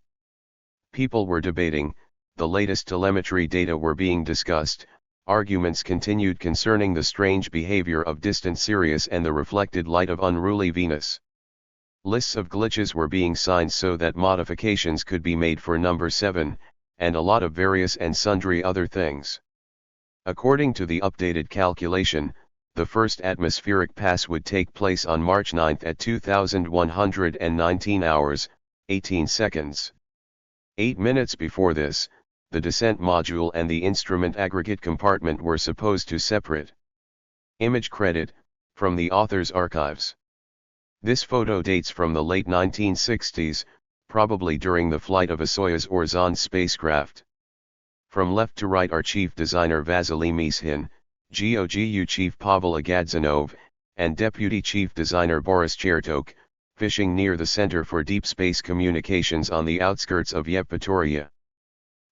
People were debating, the latest telemetry data were being discussed, arguments continued concerning the strange behavior of distant Sirius and the reflected light of unruly Venus. Lists of glitches were being signed so that modifications could be made for number 7, and a lot of various and sundry other things. According to the updated calculation, the first atmospheric pass would take place on March 9 at 2119 hours, 18 seconds. 8 minutes before this, the descent module and the instrument aggregate compartment were supposed to separate. Image credit, from the author's archives. This photo dates from the late 1960s, probably during the flight of a Soyuz or Zond spacecraft. From left to right are Chief Designer Vasily Mishin, GOGU Chief Pavel Agadzanov, and Deputy Chief Designer Boris Chertok, fishing near the Center for Deep Space Communications on the outskirts of Yevpatoria.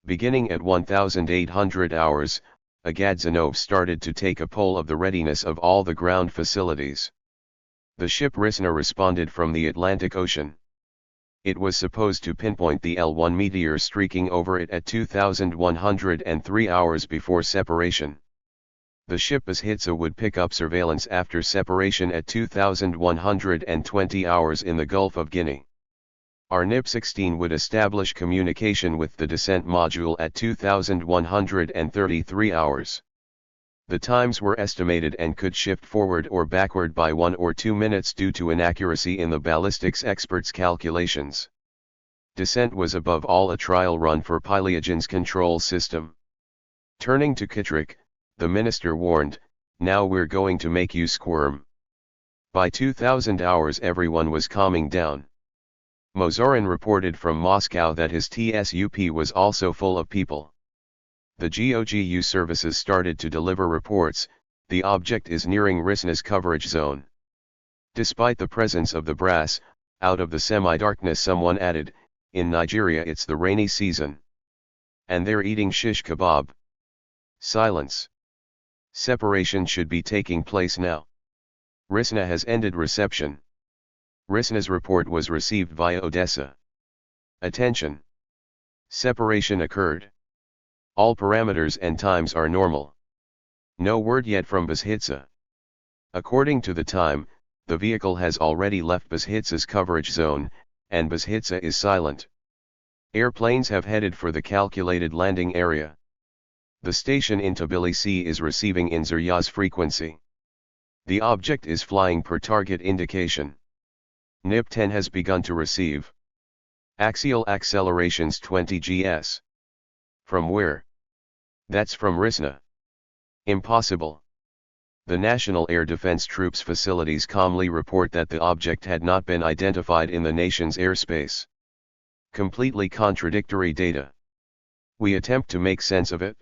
Beginning at 1800 hours, Agadzanov started to take a poll of the readiness of all the ground facilities. The ship Risna responded from the Atlantic Ocean. It was supposed to pinpoint the L1 meteor streaking over it at 2103 hours before separation. The ship Bzhitsa would pick up surveillance after separation at 2120 hours in the Gulf of Guinea. Our NIP-16 would establish communication with the descent module at 2133 hours. The times were estimated and could shift forward or backward by 1 or 2 minutes due to inaccuracy in the ballistics experts' calculations. Descent was above all a trial run for Pylyagin's control system. Turning to Chertok, the minister warned, "Now we're going to make you squirm." By 2000 hours everyone was calming down. Mozorin reported from Moscow that his TSUP was also full of people. The GOGU services started to deliver reports, the object is nearing Risna's coverage zone. Despite the presence of the brass, out of the semi-darkness someone added, "In Nigeria it's the rainy season. And they're eating shish kebab." Silence. Separation should be taking place now. Risna has ended reception. Risna's report was received via Odessa. Attention! Separation occurred. All parameters and times are normal. No word yet from Bzhitsa. According to the time, the vehicle has already left Bzhitsa's coverage zone, and Bzhitsa is silent. Airplanes have headed for the calculated landing area. The station in Tbilisi is receiving in Zarya's frequency. The object is flying per target indication. NIP-10 has begun to receive. Axial accelerations 20 gs. From where? That's from Risna. Impossible. The National Air Defense Troops facilities calmly report that the object had not been identified in the nation's airspace. Completely contradictory data. We attempt to make sense of it.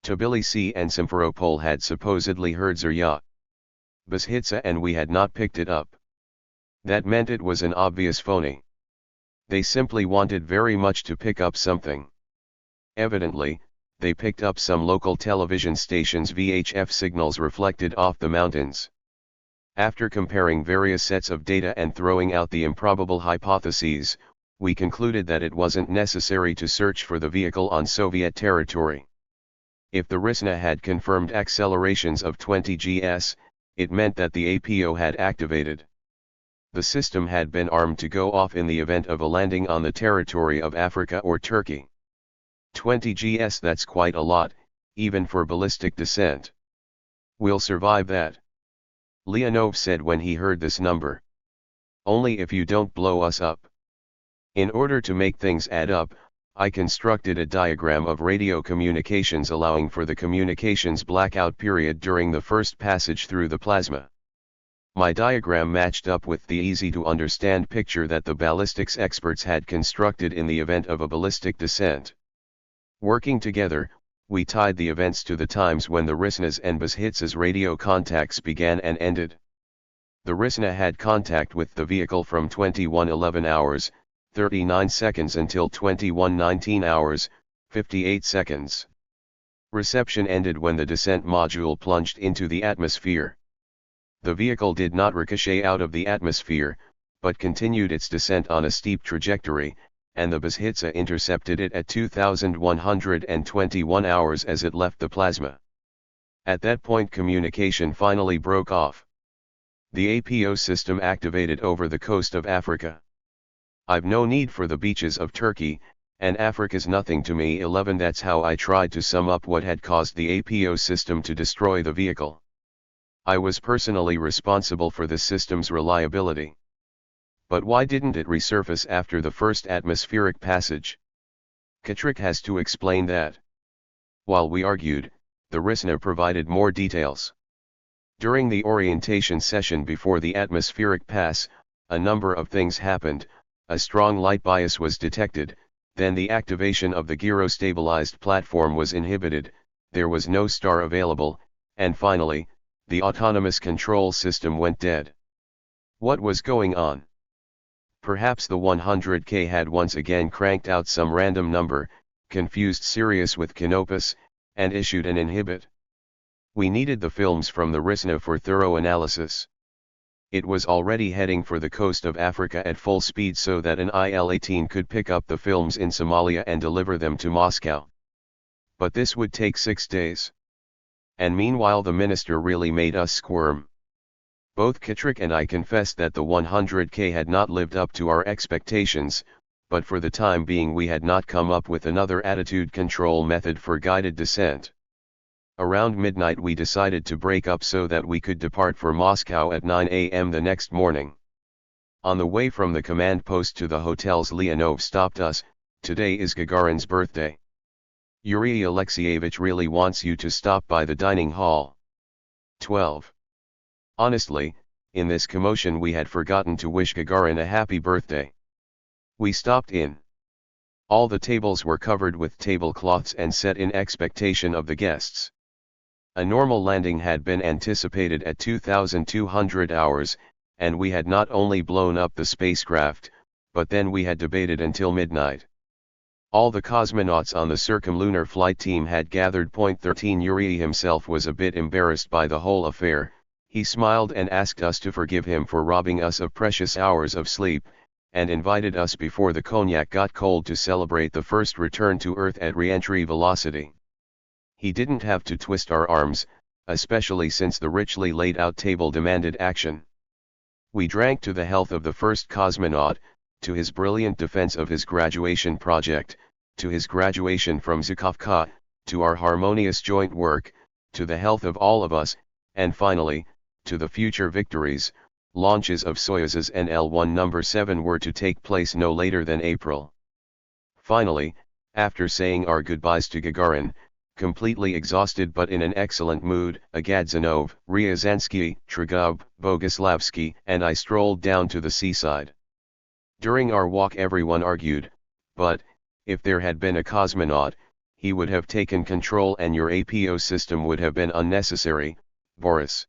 Tbilisi and Simferopol had supposedly heard Zarya. Bzhitsa and we had not picked it up. That meant it was an obvious phony. They simply wanted very much to pick up something. Evidently, they picked up some local television stations' VHF signals reflected off the mountains. After comparing various sets of data and throwing out the improbable hypotheses, we concluded that it wasn't necessary to search for the vehicle on Soviet territory. If the RISNA had confirmed accelerations of 20 gs, it meant that the APO had activated. The system had been armed to go off in the event of a landing on the territory of Africa or Turkey. 20 gs, that's quite a lot, even for ballistic descent. We'll survive that, Leonov said when he heard this number. Only if you don't blow us up. In order to make things add up, I constructed a diagram of radio communications allowing for the communications blackout period during the first passage through the plasma. My diagram matched up with the easy-to-understand picture that the ballistics experts had constructed in the event of a ballistic descent. Working together, we tied the events to the times when the RISNA's and BASHITS's radio contacts began and ended. The RISNA had contact with the vehicle from 21:11 hours, 39 seconds until 21:19 hours, 58 seconds. Reception ended when the descent module plunged into the atmosphere. The vehicle did not ricochet out of the atmosphere, but continued its descent on a steep trajectory, and the BASHITSA intercepted it at 2121 hours as it left the plasma. At that point communication finally broke off. The APO system activated over the coast of Africa. I've no need for the beaches of Turkey, and Africa's nothing to me. 11 That's how I tried to sum up what had caused the APO system to destroy the vehicle. I was personally responsible for the system's reliability. But why didn't it resurface after the first atmospheric passage? Chertok has to explain that. While we argued, the RISNA provided more details. During the orientation session before the atmospheric pass, a number of things happened. A strong light bias was detected, then the activation of the gyro-stabilized platform was inhibited, there was no star available, and finally, the autonomous control system went dead. What was going on? Perhaps the 100K had once again cranked out some random number, confused Sirius with Canopus, and issued an inhibit. We needed the films from the RISNA for thorough analysis. It was already heading for the coast of Africa at full speed so that an IL-18 could pick up the films in Somalia and deliver them to Moscow. But this would take 6 days. And meanwhile the minister really made us squirm. Both Chertok and I confessed that the 100K had not lived up to our expectations, but for the time being we had not come up with another attitude control method for guided descent. Around midnight we decided to break up so that we could depart for Moscow at 9 a.m. the next morning. On the way from the command post to the hotels Leonov stopped us. Today is Gagarin's birthday. Yuri Alexeyevich really wants you to stop by the dining hall. 12. Honestly, in this commotion we had forgotten to wish Gagarin a happy birthday. We stopped in. All the tables were covered with tablecloths and set in expectation of the guests. A normal landing had been anticipated at 2200 hours, and we had not only blown up the spacecraft, but then we had debated until midnight. All the cosmonauts on the circumlunar flight team had gathered. 13 Yuri himself was a bit embarrassed by the whole affair. He smiled and asked us to forgive him for robbing us of precious hours of sleep, and invited us before the cognac got cold to celebrate the first return to Earth at re-entry velocity. He didn't have to twist our arms, especially since the richly laid out table demanded action. We drank to the health of the first cosmonaut, to his brilliant defense of his graduation project, to his graduation from Zhukovka, to our harmonious joint work, to the health of all of us, and finally, to the future victories. Launches of Soyuzes and L-1 number 7 were to take place no later than April. Finally, after saying our goodbyes to Gagarin, completely exhausted but in an excellent mood, Agadzanov, Ryazansky, Trugov, Boguslavsky, and I strolled down to the seaside. During our walk everyone argued, but, if there had been a cosmonaut, he would have taken control and your APO system would have been unnecessary, Boris.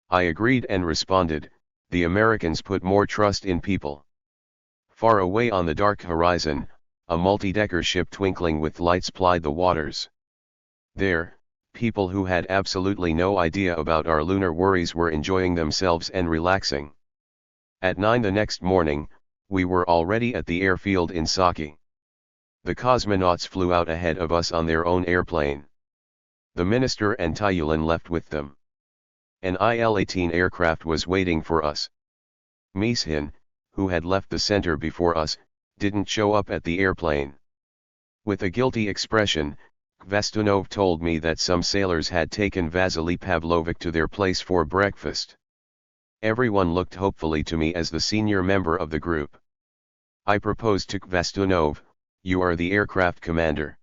I agreed and responded, the Americans put more trust in people. Far away on the dark horizon, a multi-decker ship twinkling with lights plied the waters. There, people who had absolutely no idea about our lunar worries were enjoying themselves and relaxing. At 9 the next morning, we were already at the airfield in Saki. The cosmonauts flew out ahead of us on their own airplane. The minister and Tyulen left with them. An Il-18 aircraft was waiting for us. Mishin, who had left the center before us, didn't show up at the airplane. With a guilty expression, Kvestunov told me that some sailors had taken Vasily Pavlovich to their place for breakfast. Everyone looked hopefully to me as the senior member of the group. I proposed to Kvestunov, "You are the aircraft commander.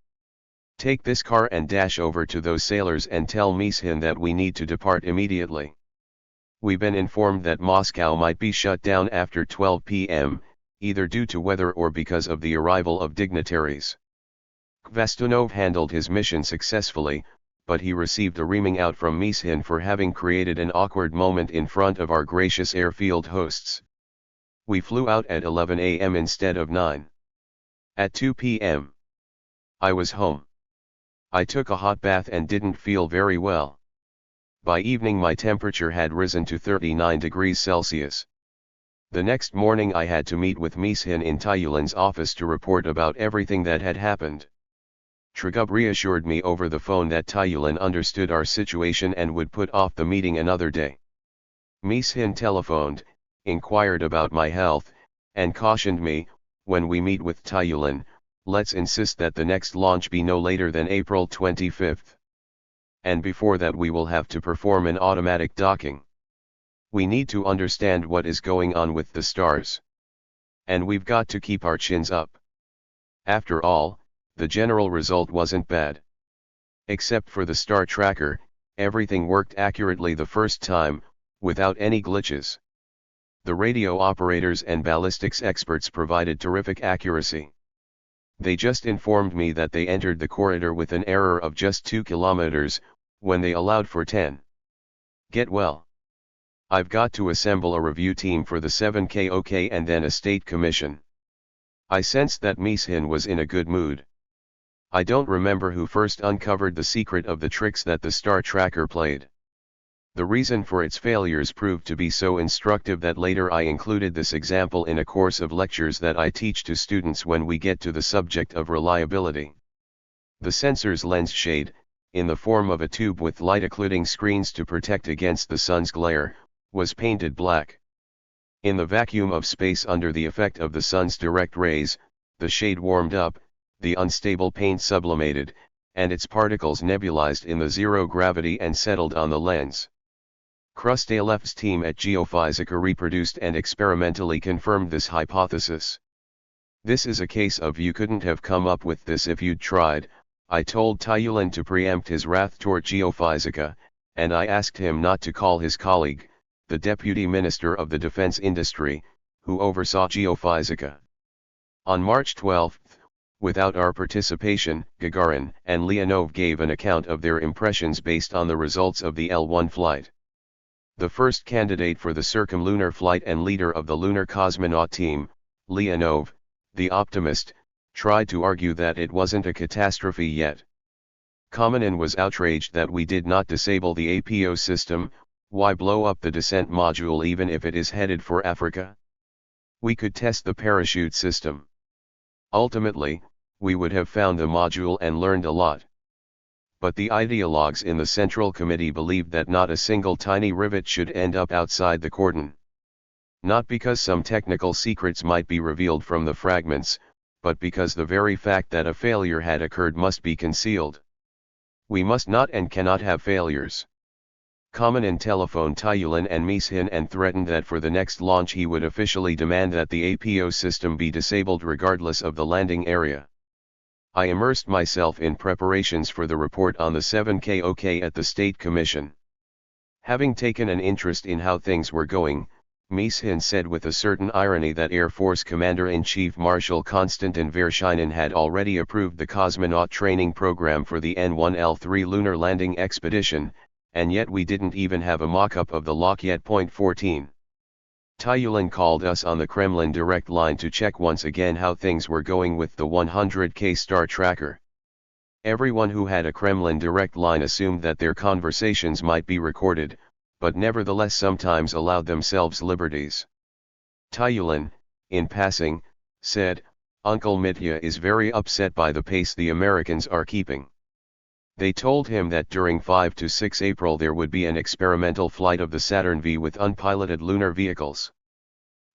Take this car and dash over to those sailors and tell Mishin that we need to depart immediately. We've been informed that Moscow might be shut down after 12 p.m., either due to weather or because of the arrival of dignitaries." Kvestunov handled his mission successfully, but he received a reaming out from Mishin for having created an awkward moment in front of our gracious airfield hosts. We flew out at 11 a.m. instead of 9. At 2 p.m. I was home. I took a hot bath and didn't feel very well. By evening my temperature had risen to 39 degrees Celsius. The next morning I had to meet with Mishin in Tyulen's office to report about everything that had happened. Tragub reassured me over the phone that Tyulen understood our situation and would put off the meeting another day. Mishin telephoned, inquired about my health, and cautioned me, "When we meet with Tyulen, let's insist that the next launch be no later than April 25th. And before that we will have to perform an automatic docking. We need to understand what is going on with the stars. And we've got to keep our chins up." After all, the general result wasn't bad. Except for the star tracker, everything worked accurately the first time, without any glitches. The radio operators and ballistics experts provided terrific accuracy. They just informed me that they entered the corridor with an error of just 2 kilometers, when they allowed for 10. Get well. I've got to assemble a review team for the 7KOK and then a state commission. I sensed that Mishin was in a good mood. I don't remember who first uncovered the secret of the tricks that the star tracker played. The reason for its failures proved to be so instructive that later I included this example in a course of lectures that I teach to students when we get to the subject of reliability. The sensor's lens shade, in the form of a tube with light occluding screens to protect against the sun's glare, was painted black. In the vacuum of space under the effect of the sun's direct rays, the shade warmed up, the unstable paint sublimated, and its particles nebulized in the zero gravity and settled on the lens. Krustalev's team at Geophysica reproduced and experimentally confirmed this hypothesis. "This is a case of you couldn't have come up with this if you'd tried," I told Tyulen to preempt his wrath toward Geophysica, and I asked him not to call his colleague, the Deputy Minister of the Defense Industry, who oversaw Geophysica. On March 12, without our participation, Gagarin and Leonov gave an account of their impressions based on the results of the L-1 flight. The first candidate for the circumlunar flight and leader of the lunar cosmonaut team, Leonov, the optimist, tried to argue that it wasn't a catastrophe yet. Kamenin was outraged that we did not disable the APO system. Why blow up the descent module even if it is headed for Africa? We could test the parachute system. Ultimately, we would have found the module and learned a lot. But the ideologues in the Central Committee believed that not a single tiny rivet should end up outside the cordon. Not because some technical secrets might be revealed from the fragments, but because the very fact that a failure had occurred must be concealed. We must not and cannot have failures. Kamenin telephoned Tyulen and Mishin and threatened that for the next launch he would officially demand that the APO system be disabled regardless of the landing area. I immersed myself in preparations for the report on the 7KOK at the State Commission. Having taken an interest in how things were going, Mishin said with a certain irony that Air Force Commander-in-Chief Marshal Konstantin Vershinin had already approved the cosmonaut training program for the N1L3 lunar landing expedition, and yet we didn't even have a mock-up of the lock yet. 14. Tyulen called us on the Kremlin direct line to check once again how things were going with the 100K star tracker. Everyone who had a Kremlin direct line assumed that their conversations might be recorded, but nevertheless sometimes allowed themselves liberties. Tyulen, in passing, said, "Uncle Mitya is very upset by the pace the Americans are keeping. They told him that during 5 to 6 April there would be an experimental flight of the Saturn V with unpiloted lunar vehicles.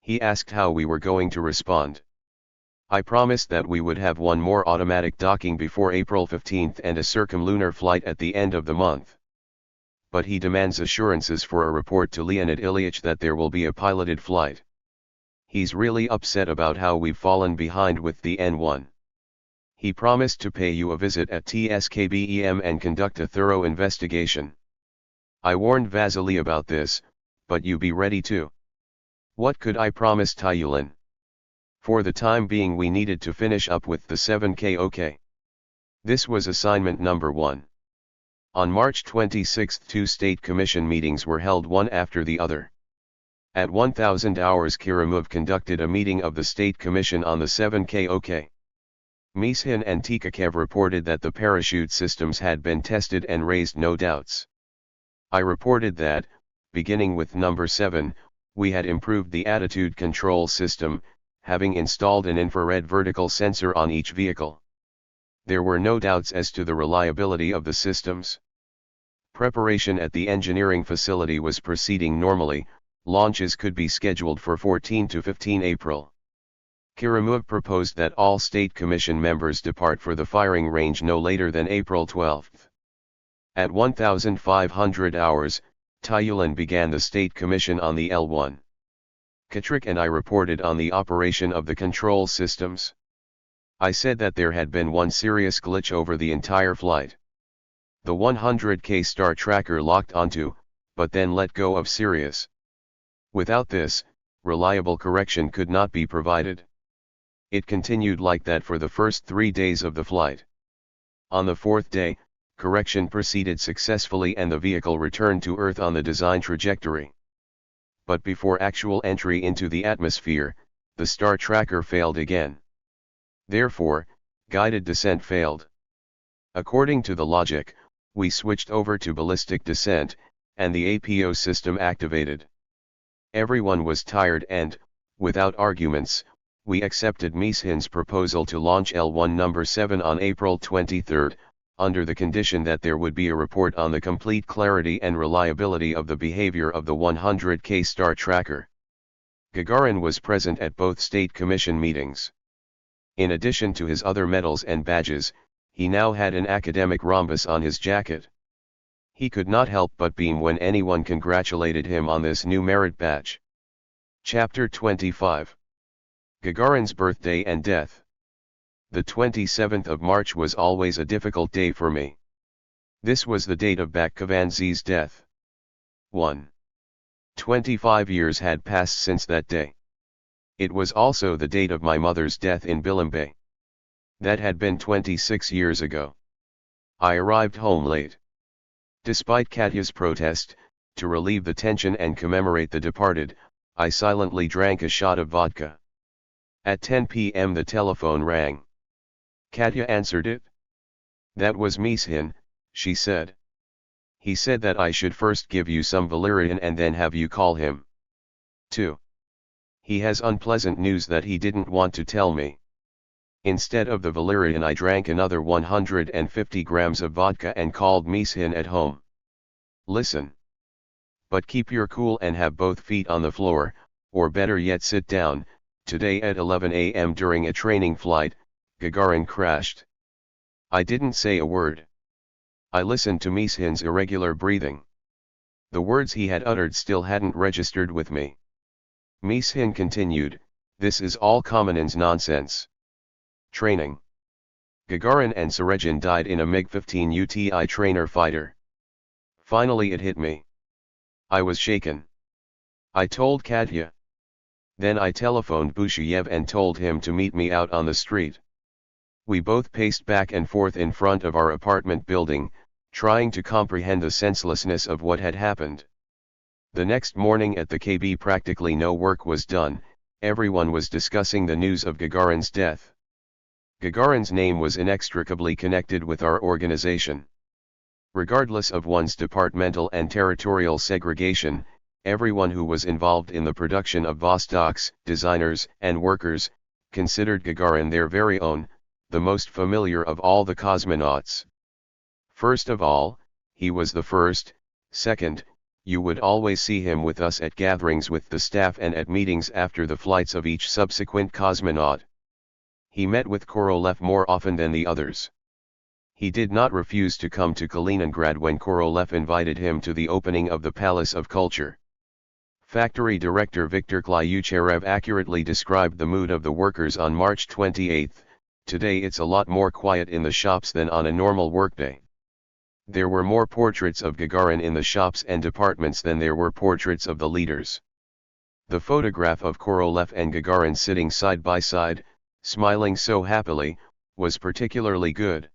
He asked how we were going to respond. I promised that we would have one more automatic docking before April 15 and a circumlunar flight at the end of the month. But he demands assurances for a report to Leonid Ilyich that there will be a piloted flight. He's really upset about how we've fallen behind with the N1. He promised to pay you a visit at TSKBEM and conduct a thorough investigation. I warned Vasily about this, but you be ready too. What could I promise Tyulin? For the time being we needed to finish up with the 7K OK. This was assignment number 1. On March 26 2 State Commission meetings were held one after the other. At 1000 hours Kirimov conducted a meeting of the State Commission on the 7K OK. Mishin and Tikakev reported that the parachute systems had been tested and raised no doubts. I reported that, beginning with number 7, we had improved the attitude control system, having installed an infrared vertical sensor on each vehicle. There were no doubts as to the reliability of the systems. Preparation at the engineering facility was proceeding normally. Launches could be scheduled for 14 to 15 April. Kirimov proposed that all State Commission members depart for the firing range no later than April 12. At 1500 hours, Tyulin began the State Commission on the L1. Katrik and I reported on the operation of the control systems. I said that there had been one serious glitch over the entire flight. The 100K star tracker locked onto, but then let go of Sirius. Without this, reliable correction could not be provided. It continued like that for the first 3 days of the flight. On the 4th day, correction proceeded successfully and the vehicle returned to Earth on the design trajectory. But before actual entry into the atmosphere, the star tracker failed again. Therefore, guided descent failed. According to the logic, we switched over to ballistic descent, and the APO system activated. Everyone was tired and, without arguments, we accepted Mishin's proposal to launch L1 number 7 on April 23, under the condition that there would be a report on the complete clarity and reliability of the behavior of the 100K star tracker. Gagarin was present at both State Commission meetings. In addition to his other medals and badges, he now had an academic rhombus on his jacket. He could not help but beam when anyone congratulated him on this new merit badge. Chapter 25. Gagarin's birthday and death. The 27th of March was always a difficult day for me. This was the date of Bakhkovanzy's death. 25 years had passed since that day. It was also the date of my mother's death in Bilimbay. That had been 26 years ago. I arrived home late. Despite Katya's protest, to relieve the tension and commemorate the departed, I silently drank a shot of vodka. At 10 p.m. the telephone rang. Katya answered it. That was Mishin, she said. He said that I should first give you some valerian and then have you call him. 2. He has unpleasant news that he didn't want to tell me. Instead of the valerian I drank another 150 grams of vodka and called Mishin at home. Listen. But keep your cool and have both feet on the floor, or better yet sit down. Today at 11 a.m. during a training flight, Gagarin crashed. I didn't say a word. I listened to Mishin's irregular breathing. The words he had uttered still hadn't registered with me. Mishin continued, this is all Kamenin's nonsense. Training. Gagarin and Serezhin died in a MiG-15 UTI trainer fighter. Finally it hit me. I was shaken. I told Katya. Then I telephoned Busheyev and told him to meet me out on the street. We both paced back and forth in front of our apartment building, trying to comprehend the senselessness of what had happened. The next morning at the KB practically no work was done, everyone was discussing the news of Gagarin's death. Gagarin's name was inextricably connected with our organization. Regardless of one's departmental and territorial segregation, everyone who was involved in the production of Vostoks, designers and workers, considered Gagarin their very own, the most familiar of all the cosmonauts. First of all, he was the first. Second, you would always see him with us at gatherings with the staff and at meetings after the flights of each subsequent cosmonaut. He met with Korolev more often than the others. He did not refuse to come to Kaliningrad when Korolev invited him to the opening of the Palace of Culture. Factory director Viktor Klyucherev accurately described the mood of the workers on March 28. Today it's a lot more quiet in the shops than on a normal workday. There were more portraits of Gagarin in the shops and departments than there were portraits of the leaders. The photograph of Korolev and Gagarin sitting side by side, smiling so happily, was particularly good.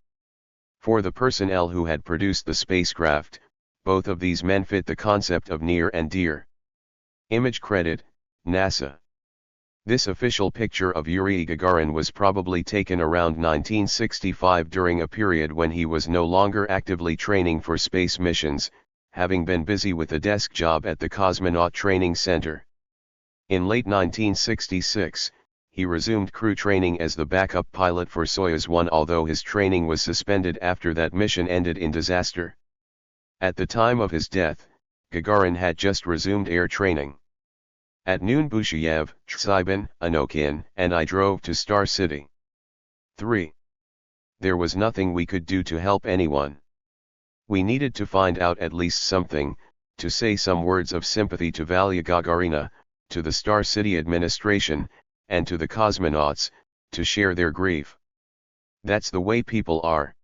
For the personnel who had produced the spacecraft, both of these men fit the concept of near and dear. Image credit, NASA. This official picture of Yuri Gagarin was probably taken around 1965 during a period when he was no longer actively training for space missions, having been busy with a desk job at the Cosmonaut Training Center. In late 1966, he resumed crew training as the backup pilot for Soyuz 1, although his training was suspended after that mission ended in disaster. At the time of his death, Gagarin had just resumed air training. At noon Busheyev, Tsybin, Anokin, and I drove to Star City. 3. There was nothing we could do to help anyone. We needed to find out at least something, to say some words of sympathy to Valia Gagarina, to the Star City administration, and to the cosmonauts, to share their grief. That's the way people are.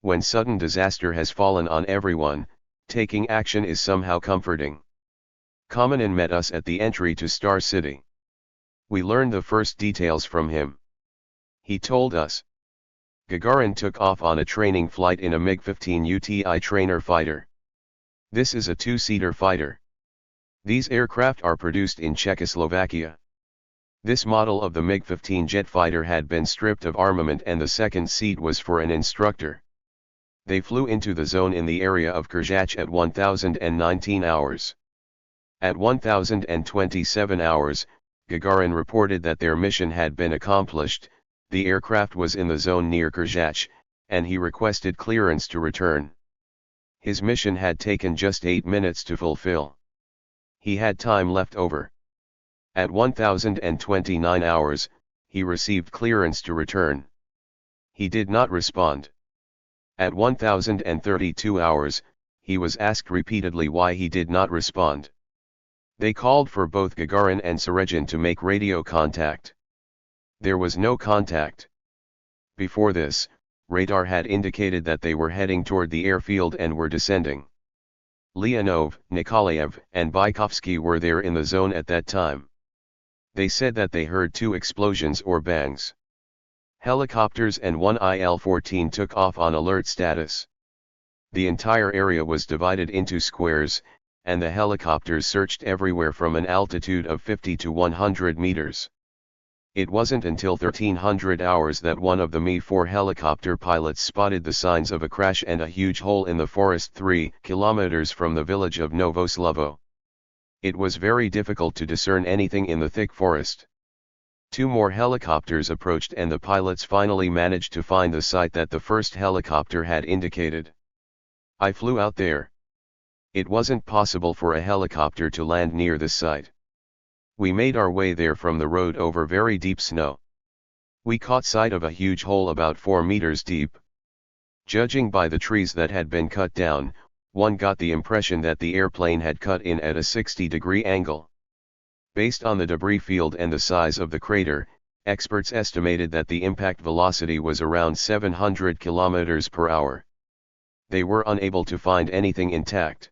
When sudden disaster has fallen on everyone, taking action is somehow comforting. Kamenin met us at the entry to Star City. We learned the first details from him. He told us. Gagarin took off on a training flight in a MiG-15 UTI trainer fighter. This is a two-seater fighter. These aircraft are produced in Czechoslovakia. This model of the MiG-15 jet fighter had been stripped of armament and the second seat was for an instructor. They flew into the zone in the area of Kerchach at 1019 hours. At 1027 hours, Gagarin reported that their mission had been accomplished, the aircraft was in the zone near Kerchach, and he requested clearance to return. His mission had taken just 8 minutes to fulfill. He had time left over. At 1029 hours, he received clearance to return. He did not respond. At 1032 hours, he was asked repeatedly why he did not respond. They called for both Gagarin and Serezhin to make radio contact. There was no contact. Before this, radar had indicated that they were heading toward the airfield and were descending. Leonov, Nikolaev, and Bykovsky were there in the zone at that time. They said that they heard 2 explosions or bangs. Helicopters and one IL-14 took off on alert status. The entire area was divided into squares, and the helicopters searched everywhere from an altitude of 50 to 100 meters. It wasn't until 1300 hours that one of the Mi-4 helicopter pilots spotted the signs of a crash and a huge hole in the forest 3 kilometers from the village of Novoslovo. It was very difficult to discern anything in the thick forest. 2 more helicopters approached and the pilots finally managed to find the site that the first helicopter had indicated. I flew out there. It wasn't possible for a helicopter to land near this site. We made our way there from the road over very deep snow. We caught sight of a huge hole about 4 meters deep. Judging by the trees that had been cut down, one got the impression that the airplane had cut in at a 60-degree angle. Based on the debris field and the size of the crater, experts estimated that the impact velocity was around 700 km per hour. They were unable to find anything intact.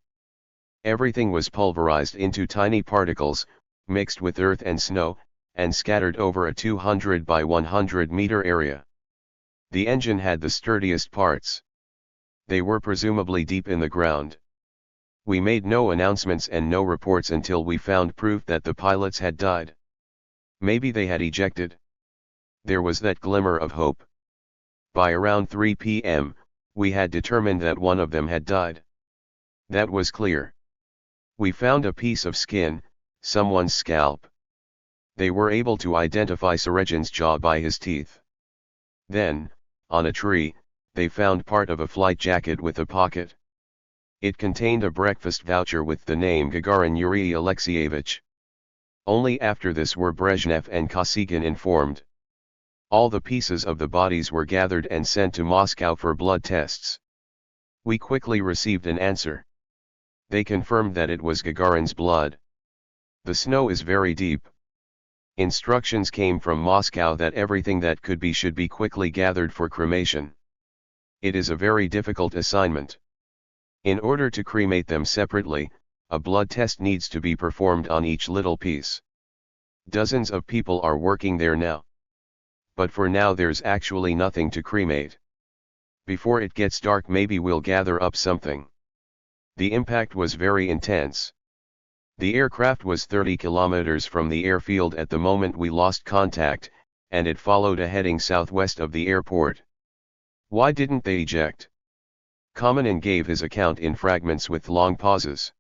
Everything was pulverized into tiny particles, mixed with earth and snow, and scattered over a 200 by 100 meter area. The engine had the sturdiest parts. They were presumably deep in the ground. We made no announcements and no reports until we found proof that the pilots had died. Maybe they had ejected. There was that glimmer of hope. By around 3 p.m., we had determined that one of them had died. That was clear. We found a piece of skin, someone's scalp. They were able to identify Serezhin's jaw by his teeth. Then, on a tree, they found part of a flight jacket with a pocket. It contained a breakfast voucher with the name Gagarin Yuri Alexeyevich. Only after this were Brezhnev and Kosygin informed. All the pieces of the bodies were gathered and sent to Moscow for blood tests. We quickly received an answer. They confirmed that it was Gagarin's blood. The snow is very deep. Instructions came from Moscow that everything that could be should be quickly gathered for cremation. It is a very difficult assignment. In order to cremate them separately, a blood test needs to be performed on each little piece. Dozens of people are working there now. But for now there's actually nothing to cremate. Before it gets dark maybe we'll gather up something. The impact was very intense. The aircraft was 30 kilometers from the airfield at the moment we lost contact, and it followed a heading southwest of the airport. Why didn't they eject? Kamenin gave his account in fragments with long pauses.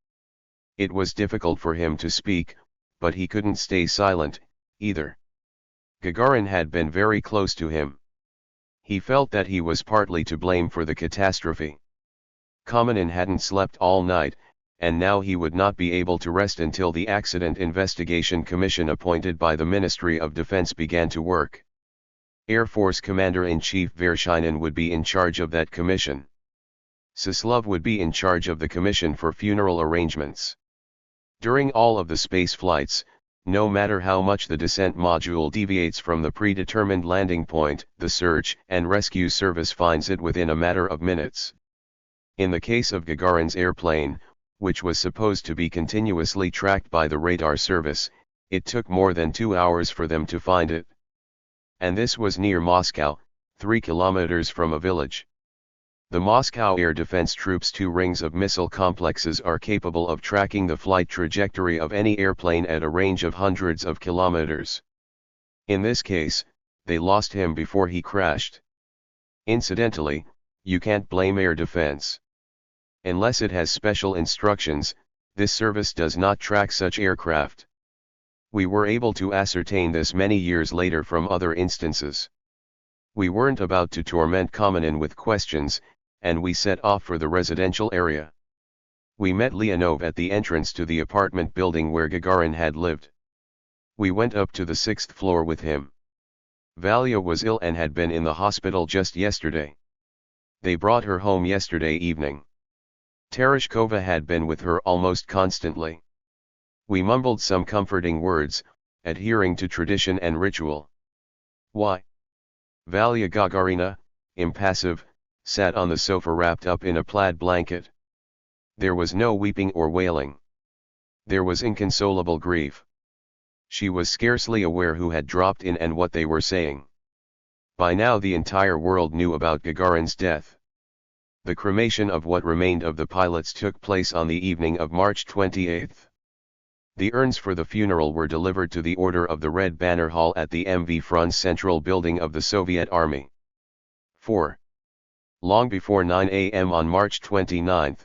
It was difficult for him to speak, but he couldn't stay silent, either. Gagarin had been very close to him. He felt that he was partly to blame for the catastrophe. Kamenin hadn't slept all night, and now he would not be able to rest until the Accident Investigation Commission appointed by the Ministry of Defense began to work. Air Force Commander-in-Chief Vershinin would be in charge of that commission. Suslov would be in charge of the commission for funeral arrangements. During all of the space flights, no matter how much the descent module deviates from the predetermined landing point, the search and rescue service finds it within a matter of minutes. In the case of Gagarin's airplane, which was supposed to be continuously tracked by the radar service, it took more than 2 hours for them to find it. And this was near Moscow, 3 kilometers from a village. The Moscow Air Defense Troops' 2 rings of missile complexes are capable of tracking the flight trajectory of any airplane at a range of hundreds of kilometers. In this case, they lost him before he crashed. Incidentally, you can't blame air defense. Unless it has special instructions, this service does not track such aircraft. We were able to ascertain this many years later from other instances. We weren't about to torment Kamenin with questions, and we set off for the residential area. We met Leonov at the entrance to the apartment building where Gagarin had lived. We went up to the 6th floor with him. Valia was ill and had been in the hospital just yesterday. They brought her home yesterday evening. Tereshkova had been with her almost constantly. We mumbled some comforting words, adhering to tradition and ritual. Why? Valia Gagarina, impassive, sat on the sofa wrapped up in a plaid blanket. There was no weeping or wailing. There was inconsolable grief. She was scarcely aware who had dropped in and what they were saying. By now the entire world knew about Gagarin's death. The cremation of what remained of the pilots took place on the evening of March 28. The urns for the funeral were delivered to the Order of the Red Banner Hall at the MV Front's central building of the Soviet Army. 4. Long before 9 a.m. on March 29,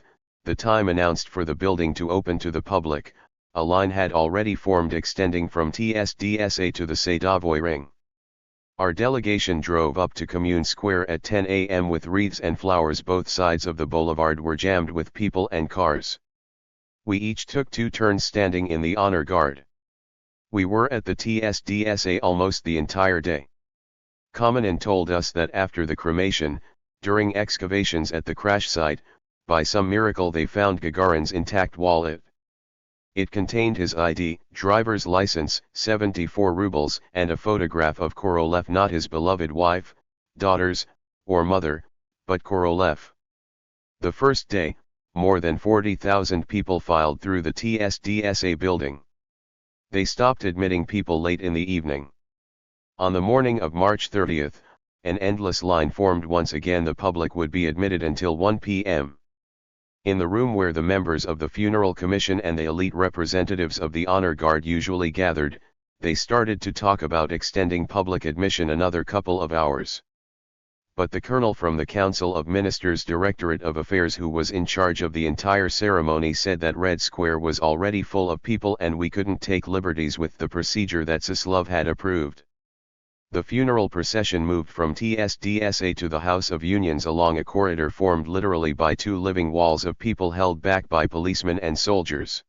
the time announced for the building to open to the public, a line had already formed extending from TSDSA to the Sadovoi Ring. Our delegation drove up to Commune Square at 10 a.m. with wreaths and flowers. Both sides of the boulevard were jammed with people and cars. We each took 2 turns standing in the honor guard. We were at the TSDSA almost the entire day. Kamenin told us that after the cremation, during excavations at the crash site, by some miracle they found Gagarin's intact wallet. It contained his ID, driver's license, 74 rubles, and a photograph of Korolev, not his beloved wife, daughters, or mother, but Korolev. The first day, more than 40,000 people filed through the TSDSA building. They stopped admitting people late in the evening. On the morning of March 30, an endless line formed. Once again the public would be admitted until 1 p.m. In the room where the members of the funeral commission and the elite representatives of the honor guard usually gathered, they started to talk about extending public admission another couple of hours. But the colonel from the Council of Ministers Directorate of Affairs, who was in charge of the entire ceremony, said that Red Square was already full of people and we couldn't take liberties with the procedure that Suslov had approved. The funeral procession moved from THDSA to the House of Unions along a corridor formed literally by two living walls of people held back by policemen and soldiers.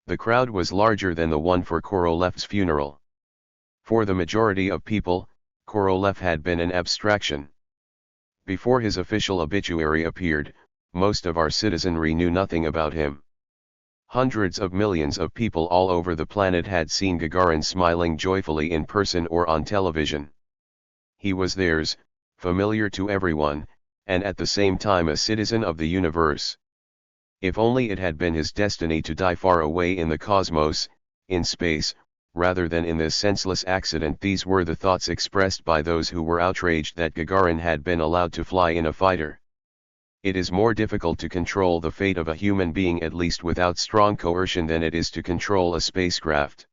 The crowd was larger than the one for Korolev's funeral. For the majority of people, Korolev had been an abstraction. Before his official obituary appeared, most of our citizenry knew nothing about him. Hundreds of millions of people all over the planet had seen Gagarin smiling joyfully in person or on television. He was theirs, familiar to everyone, and at the same time a citizen of the universe. If only it had been his destiny to die far away in the cosmos, in space, rather than in this senseless accident. These were the thoughts expressed by those who were outraged that Gagarin had been allowed to fly in a fighter. It is more difficult to control the fate of a human being, at least without strong coercion, than it is to control a spacecraft.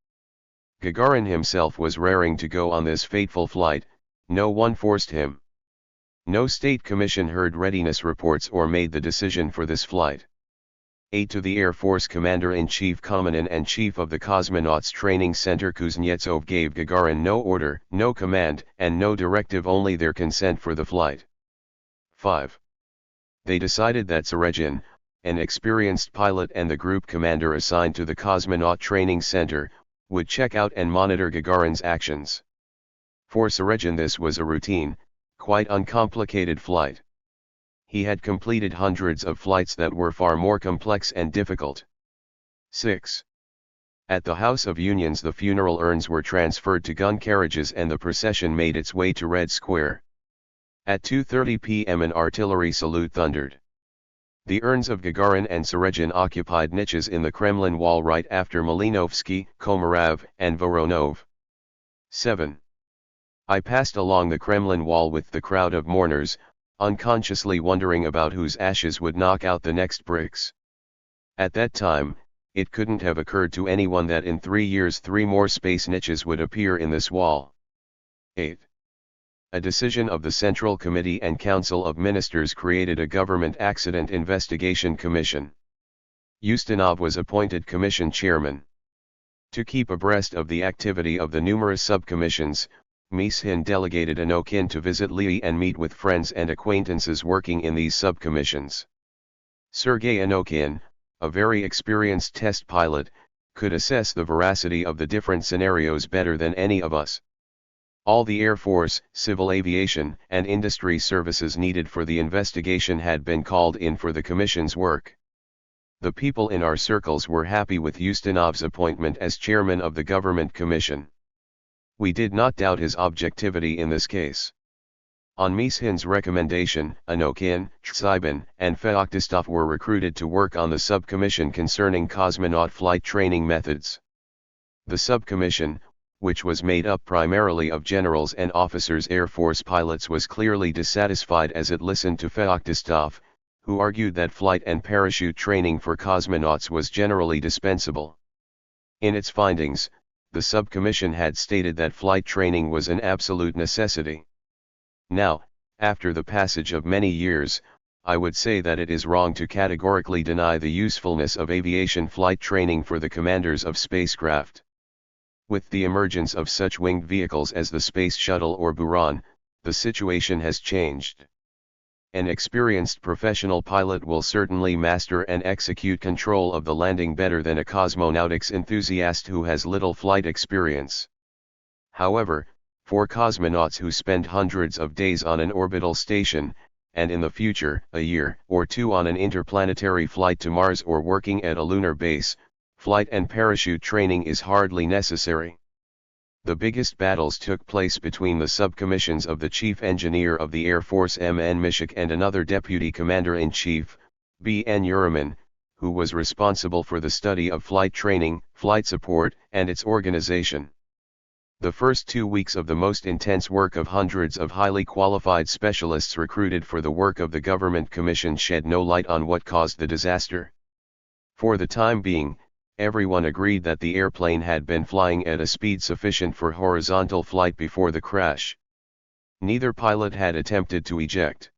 Gagarin himself was raring to go on this fateful flight. No one forced him. No state commission heard readiness reports or made the decision for this flight. Aide to the Air Force Commander-in-Chief Kamenin and Chief of the Cosmonauts Training Center Kuznetsov gave Gagarin no order, no command, and no directive, only their consent for the flight. 5. They decided that Serezhin, an experienced pilot and the group commander assigned to the Cosmonaut Training Center, would check out and monitor Gagarin's actions. For Serezhin this was a routine, quite uncomplicated flight. He had completed hundreds of flights that were far more complex and difficult. 6. At the House of Unions the funeral urns were transferred to gun carriages and the procession made its way to Red Square. At 2:30 p.m. an artillery salute thundered. The urns of Gagarin and Serezhin occupied niches in the Kremlin wall right after Malinovsky, Komarov, and Voronov. 7. I passed along the Kremlin wall with the crowd of mourners, unconsciously wondering about whose ashes would knock out the next bricks. At that time, it couldn't have occurred to anyone that in 3 years 3 more space niches would appear in this wall. 8. A decision of the Central Committee and Council of Ministers created a Government Accident Investigation Commission. Ustinov was appointed commission chairman. To keep abreast of the activity of the numerous subcommissions, Mishin delegated Anokin to visit Lee and meet with friends and acquaintances working in these subcommissions. Sergei Anokin, a very experienced test pilot, could assess the veracity of the different scenarios better than any of us. All the Air Force, civil aviation, and industry services needed for the investigation had been called in for the commission's work. The people in our circles were happy with Ustinov's appointment as chairman of the government commission. We did not doubt his objectivity in this case. On Mishin's recommendation, Anokin, Tsibin, and Feoktistov were recruited to work on the subcommission concerning cosmonaut flight training methods. The subcommission, which was made up primarily of generals and officers, Air Force pilots, was clearly dissatisfied as it listened to Feoktistov, who argued that flight and parachute training for cosmonauts was generally dispensable. In its findings, the subcommission had stated that flight training was an absolute necessity. Now, after the passage of many years, I would say that it is wrong to categorically deny the usefulness of aviation flight training for the commanders of spacecraft. With the emergence of such winged vehicles as the Space Shuttle or Buran, the situation has changed. An experienced professional pilot will certainly master and execute control of the landing better than a cosmonautics enthusiast who has little flight experience. However, for cosmonauts who spend hundreds of days on an orbital station, and in the future, a year or two on an interplanetary flight to Mars or working at a lunar base, flight and parachute training is hardly necessary. The biggest battles took place between the subcommissions of the Chief Engineer of the Air Force M.N. Mishuk and another Deputy Commander-in-Chief, B.N. Uriman, who was responsible for the study of flight training, flight support, and its organization. The first 2 weeks of the most intense work of hundreds of highly qualified specialists recruited for the work of the Government Commission shed no light on what caused the disaster. For the time being, everyone agreed that the airplane had been flying at a speed sufficient for horizontal flight before the crash. Neither pilot had attempted to eject.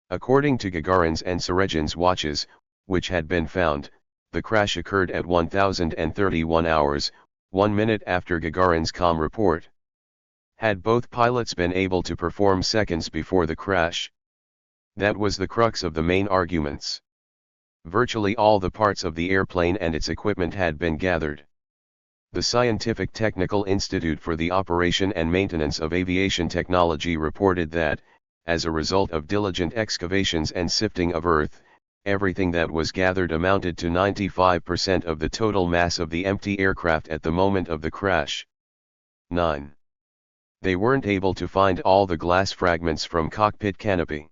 According to Gagarin's and Serezhin's watches, which had been found, the crash occurred at 1031 hours, 1 minute after Gagarin's com report. Had both pilots been able to perform seconds before the crash? That was the crux of the main arguments. Virtually all the parts of the airplane and its equipment had been gathered. The Scientific Technical Institute for the Operation and Maintenance of Aviation Technology reported that, as a result of diligent excavations and sifting of earth, everything that was gathered amounted to 95% of the total mass of the empty aircraft at the moment of the crash. 9. They weren't able to find all the glass fragments from cockpit canopy.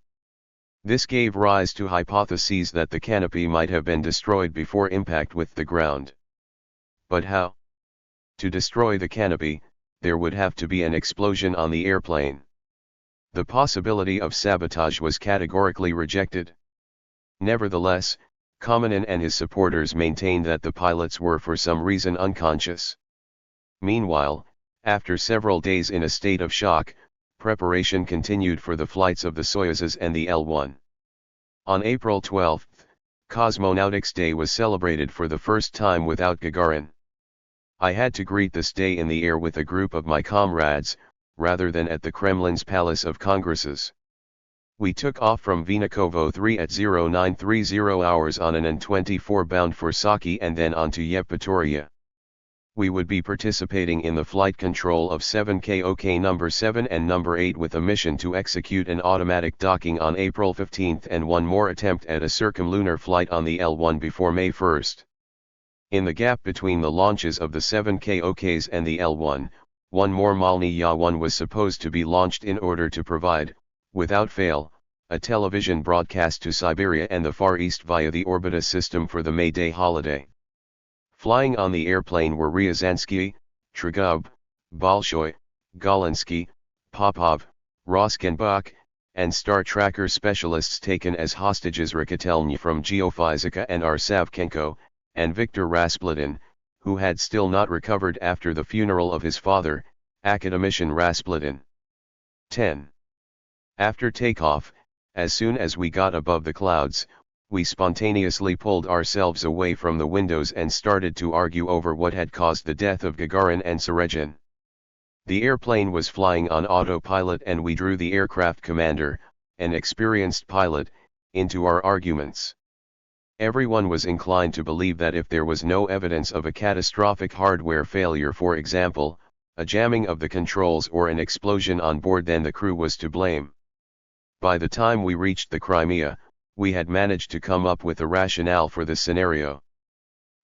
This gave rise to hypotheses that the canopy might have been destroyed before impact with the ground. But how? To destroy the canopy, there would have to be an explosion on the airplane. The possibility of sabotage was categorically rejected. Nevertheless, Kamenin and his supporters maintained that the pilots were for some reason unconscious. Meanwhile, after several days in a state of shock, preparation continued for the flights of the Soyuzes and the L-1. On April 12, Cosmonautics Day was celebrated for the first time without Gagarin. I had to greet this day in the air with a group of my comrades, rather than at the Kremlin's Palace of Congresses. We took off from Vinokovo 3 at 0930 hours on an An-24 bound for Saki and then on to Yevpatoria. We would be participating in the flight control of 7KOK number 7 and number 8 with a mission to execute an automatic docking on April 15 and one more attempt at a circumlunar flight on the L-1 before May 1. In the gap between the launches of the 7KOKs and the L-1, one more Malny Ya-1 was supposed to be launched in order to provide, without fail, a television broadcast to Siberia and the Far East via the Orbita system for the May Day holiday. Flying on the airplane were Ryazansky, Tragub, Bolshoi, Golinsky, Popov, Roskenbach, and Star Tracker specialists taken as hostages Rakatelny from Geophysica and Arsavchenko, and Viktor Rasputin, who had still not recovered after the funeral of his father, Academician Rasputin. 10. After takeoff, as soon as we got above the clouds, we spontaneously pulled ourselves away from the windows and started to argue over what had caused the death of Gagarin and Serezhin. The airplane was flying on autopilot and we drew the aircraft commander, an experienced pilot, into our arguments. Everyone was inclined to believe that if there was no evidence of a catastrophic hardware failure, for example, a jamming of the controls or an explosion on board, then the crew was to blame. By the time we reached the Crimea, we had managed to come up with a rationale for this scenario.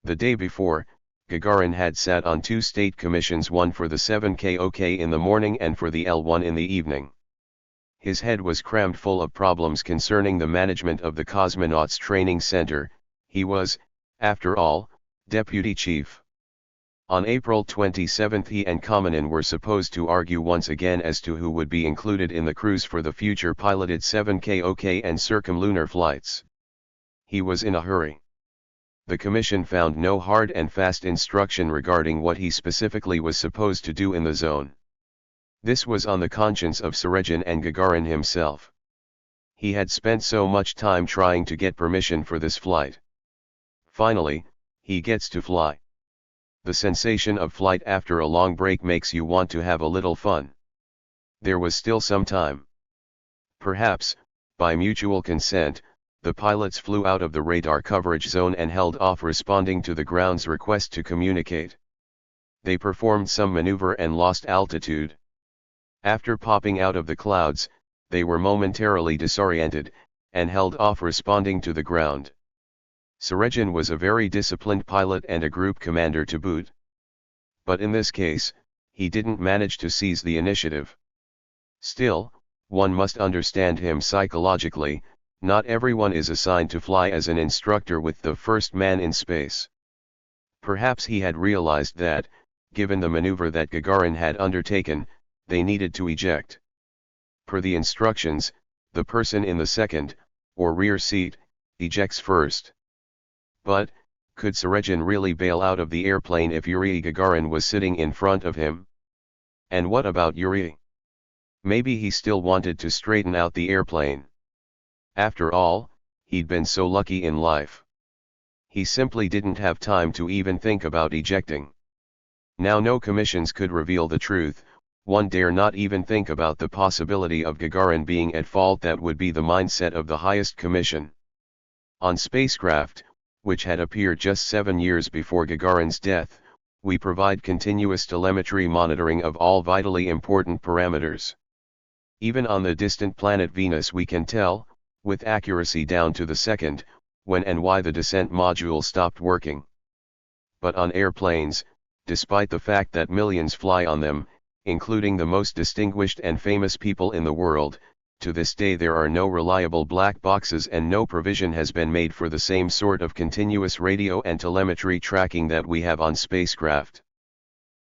The day before, Gagarin had sat on two state commissions, one for the 7KOK in the morning and for the L1 in the evening. His head was crammed full of problems concerning the management of the Cosmonauts Training Center. He was, after all, deputy chief. On April 27 he and Kamenin were supposed to argue once again as to who would be included in the crews for the future piloted 7KOK and circumlunar flights. He was in a hurry. The commission found no hard and fast instruction regarding what he specifically was supposed to do in the zone. This was on the conscience of Serezhin and Gagarin himself. He had spent so much time trying to get permission for this flight. Finally, he gets to fly. The sensation of flight after a long break makes you want to have a little fun. There was still some time. Perhaps, by mutual consent, the pilots flew out of the radar coverage zone and held off responding to the ground's request to communicate. They performed some maneuver and lost altitude. After popping out of the clouds, they were momentarily disoriented, and held off responding to the ground. Serezhin was a very disciplined pilot and a group commander to boot. But in this case, he didn't manage to seize the initiative. Still, one must understand him psychologically. Not everyone is assigned to fly as an instructor with the first man in space. Perhaps he had realized that, given the maneuver that Gagarin had undertaken, they needed to eject. Per the instructions, the person in the second, or rear seat, ejects first. But, could Serezhin really bail out of the airplane if Yuri Gagarin was sitting in front of him? And what about Yuri? Maybe he still wanted to straighten out the airplane. After all, he'd been so lucky in life. He simply didn't have time to even think about ejecting. Now no commissions could reveal the truth, one dare not even think about the possibility of Gagarin being at fault. That would be the mindset of the highest commission. On spacecraft, which had appeared just 7 years before Gagarin's death, we provide continuous telemetry monitoring of all vitally important parameters. Even on the distant planet Venus we can tell, with accuracy down to the second, when and why the descent module stopped working. But on airplanes, despite the fact that millions fly on them, including the most distinguished and famous people in the world, to this day there are no reliable black boxes and no provision has been made for the same sort of continuous radio and telemetry tracking that we have on spacecraft.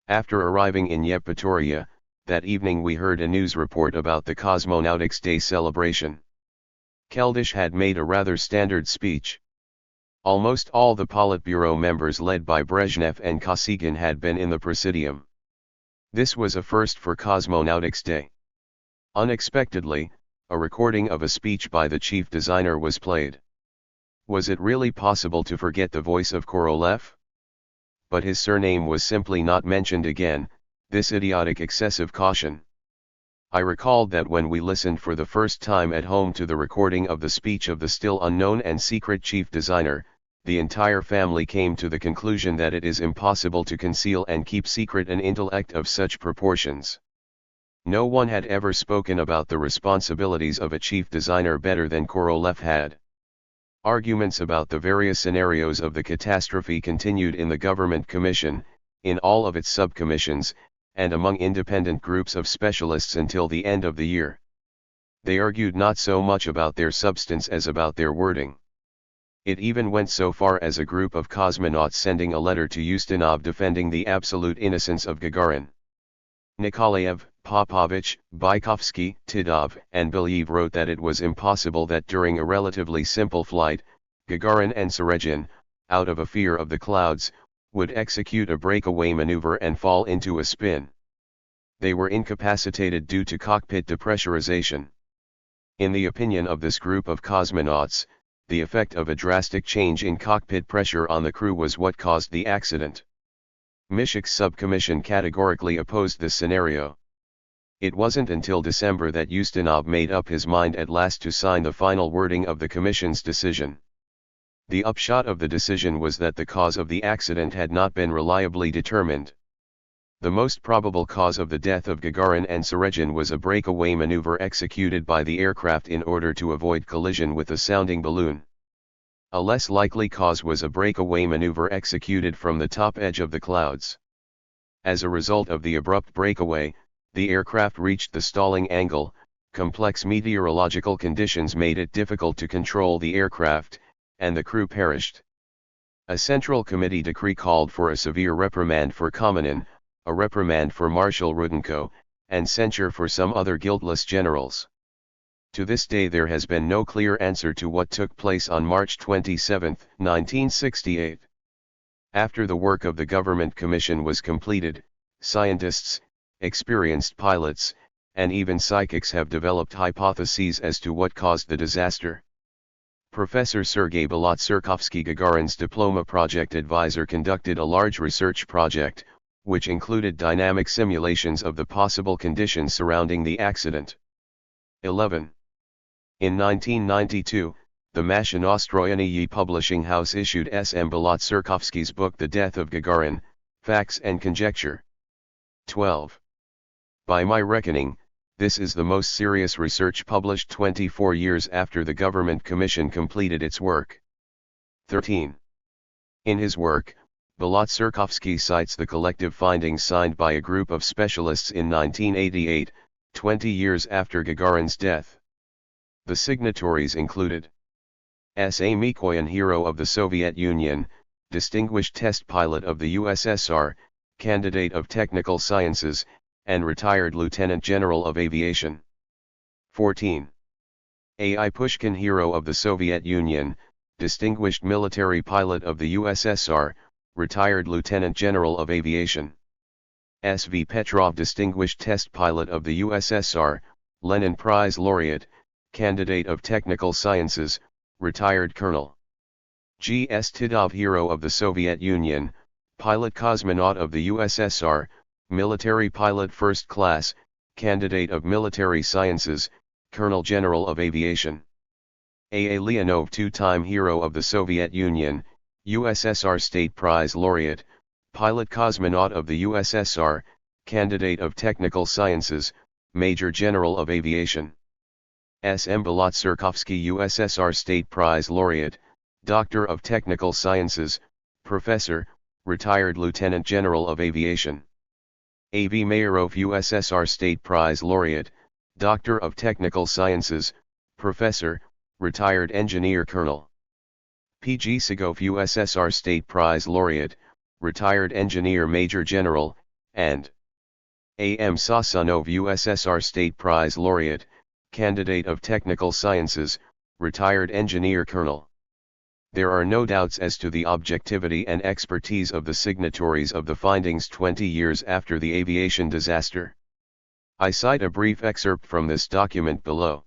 After arriving in Yevpatoria, that evening we heard a news report about the Cosmonautics Day celebration. Keldysh had made a rather standard speech. Almost all the Politburo members led by Brezhnev and Kosygin had been in the Presidium. This was a first for Cosmonautics Day. Unexpectedly, a recording of a speech by the chief designer was played. Was it really possible to forget the voice of Korolev? But his surname was simply not mentioned again, this idiotic excessive caution. I recalled that when we listened for the first time at home to the recording of the speech of the still unknown and secret chief designer, the entire family came to the conclusion that it is impossible to conceal and keep secret an intellect of such proportions. No one had ever spoken about the responsibilities of a chief designer better than Korolev had. Arguments about the various scenarios of the catastrophe continued in the government commission, in all of its subcommissions, and among independent groups of specialists until the end of the year. They argued not so much about their substance as about their wording. It even went so far as a group of cosmonauts sending a letter to Ustinov defending the absolute innocence of Gagarin. Nikolaev, Popovich, Bykovsky, Titov, and Belyaev wrote that it was impossible that during a relatively simple flight, Gagarin and Sergin, out of a fear of the clouds, would execute a breakaway maneuver and fall into a spin. They were incapacitated due to cockpit depressurization. In the opinion of this group of cosmonauts, the effect of a drastic change in cockpit pressure on the crew was what caused the accident. Mishuk's subcommission categorically opposed this scenario. It wasn't until December that Ustinov made up his mind at last to sign the final wording of the Commission's decision. The upshot of the decision was that the cause of the accident had not been reliably determined. The most probable cause of the death of Gagarin and Sergin was a breakaway maneuver executed by the aircraft in order to avoid collision with a sounding balloon. A less likely cause was a breakaway maneuver executed from the top edge of the clouds. As a result of the abrupt breakaway, the aircraft reached the stalling angle, complex meteorological conditions made it difficult to control the aircraft, and the crew perished. A Central Committee decree called for a severe reprimand for Kamenin, a reprimand for Marshal Rudenko, and censure for some other guiltless generals. To this day there has been no clear answer to what took place on March 27, 1968. After the work of the government commission was completed, scientists, experienced pilots, and even psychics have developed hypotheses as to what caused the disaster. Professor Sergei Bolotserkovsky, Gagarin's diploma project advisor, conducted a large research project, which included dynamic simulations of the possible conditions surrounding the accident. 11. In 1992, the Mashinostroyeniye publishing house issued S.M. Bolotserkovsky's book The Death of Gagarin, Facts and Conjecture. 12. By my reckoning, this is the most serious research published 24 years after the government commission completed its work. 13. In his work, Bolotserkovsky cites the collective findings signed by a group of specialists in 1988, 20 years after Gagarin's death. The signatories included S.A. Mikoyan, hero of the Soviet Union, distinguished test pilot of the USSR, candidate of technical sciences, and retired Lieutenant General of Aviation. 14. A.I. Pushkin, hero of the Soviet Union, distinguished military pilot of the USSR, retired Lieutenant General of Aviation. S.V. Petrov, distinguished test pilot of the USSR, Lenin Prize laureate, candidate of technical sciences, retired colonel. G.S. Titov, hero of the Soviet Union, pilot cosmonaut of the USSR, military pilot first class, candidate of military sciences, Colonel General of Aviation. A. Leonov, two-time hero of the Soviet Union, USSR State Prize Laureate, pilot cosmonaut of the USSR, candidate of technical sciences, Major General of Aviation. S. M. Bolot-Surkovsky, USSR State Prize Laureate, Doctor of Technical Sciences, Professor, retired Lieutenant General of Aviation. A. V. Mayarov, USSR State Prize Laureate, Doctor of Technical Sciences, Professor, retired Engineer Colonel. P. G. Sigov, USSR State Prize Laureate, retired Engineer Major General, and A. M. Sasanov, USSR State Prize Laureate, candidate of Technical Sciences, retired Engineer Colonel. There are no doubts as to the objectivity and expertise of the signatories of the findings 20 years after the aviation disaster. I cite a brief excerpt from this document below.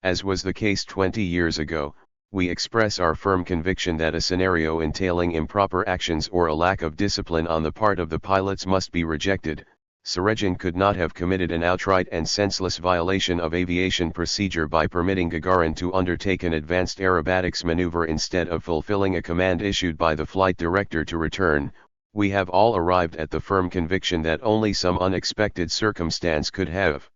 As was the case 20 years ago, we express our firm conviction that a scenario entailing improper actions or a lack of discipline on the part of the pilots must be rejected. Sergin could not have committed an outright and senseless violation of aviation procedure by permitting Gagarin to undertake an advanced aerobatics maneuver instead of fulfilling a command issued by the flight director to return. We have all arrived at the firm conviction that only some unexpected circumstance could have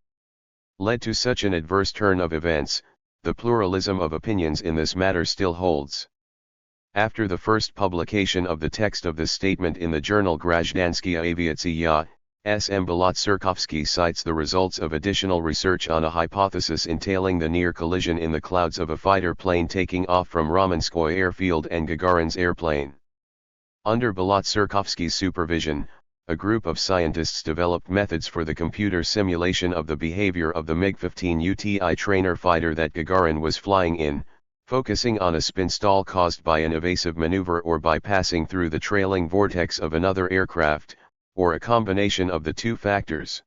led to such an adverse turn of events. The pluralism of opinions in this matter still holds. After the first publication of the text of this statement in the journal Grazdanskaya Aviatsiya, S. M. Bolot-Surkovsky cites the results of additional research on a hypothesis entailing the near collision in the clouds of a fighter plane taking off from Ramenskoye airfield and Gagarin's airplane. Under Bolot-Surkovsky's supervision, a group of scientists developed methods for the computer simulation of the behavior of the MiG-15 UTI trainer fighter that Gagarin was flying in, focusing on a spin stall caused by an evasive maneuver or by passing through the trailing vortex of another aircraft, or a combination of the two factors.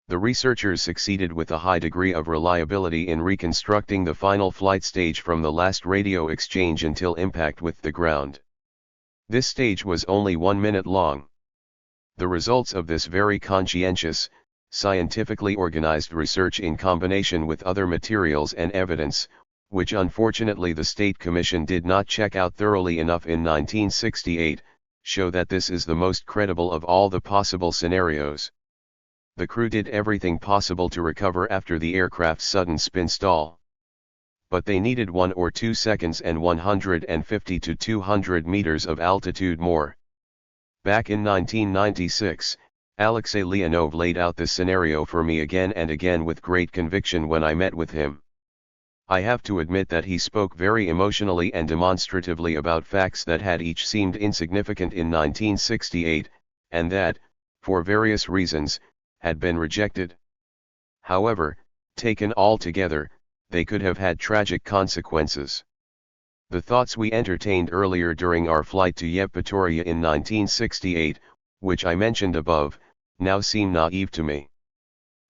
The researchers succeeded with a high degree of reliability in reconstructing the final flight stage from the last radio exchange until impact with the ground. This stage was only 1 minute long. The results of this very conscientious, scientifically organized research in combination with other materials and evidence, which unfortunately the State Commission did not check out thoroughly enough in 1968, show that this is the most credible of all the possible scenarios. The crew did everything possible to recover after the aircraft's sudden spin stall. But they needed 1 or 2 seconds and 150 to 200 meters of altitude more. Back in 1996, Alexei Leonov laid out this scenario for me again and again with great conviction when I met with him. I have to admit that he spoke very emotionally and demonstratively about facts that had each seemed insignificant in 1968, and that, for various reasons, had been rejected. However, taken all together, they could have had tragic consequences. The thoughts we entertained earlier during our flight to Yevpatoria in 1968, which I mentioned above, now seem naive to me.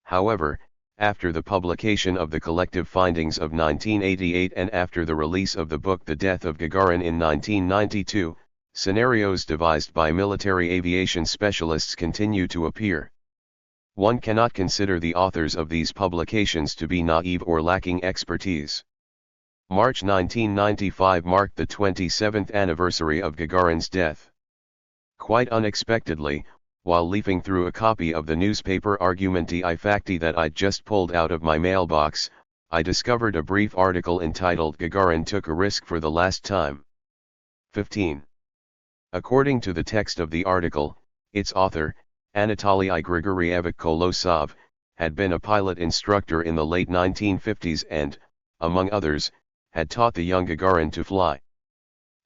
However, after the publication of the collective findings of 1988 and after the release of the book The Death of Gagarin in 1992, scenarios devised by military aviation specialists continue to appear. One cannot consider the authors of these publications to be naive or lacking expertise. March 1995 marked the 27th anniversary of Gagarin's death. Quite unexpectedly, while leafing through a copy of the newspaper Argumenty I Fakti that I'd just pulled out of my mailbox, I discovered a brief article entitled Gagarin Took a Risk for the Last Time. 15. According to the text of the article, its author, Anatoly Grigorievich Kolosov, had been a pilot instructor in the late 1950s and, among others, had taught the young Gagarin to fly.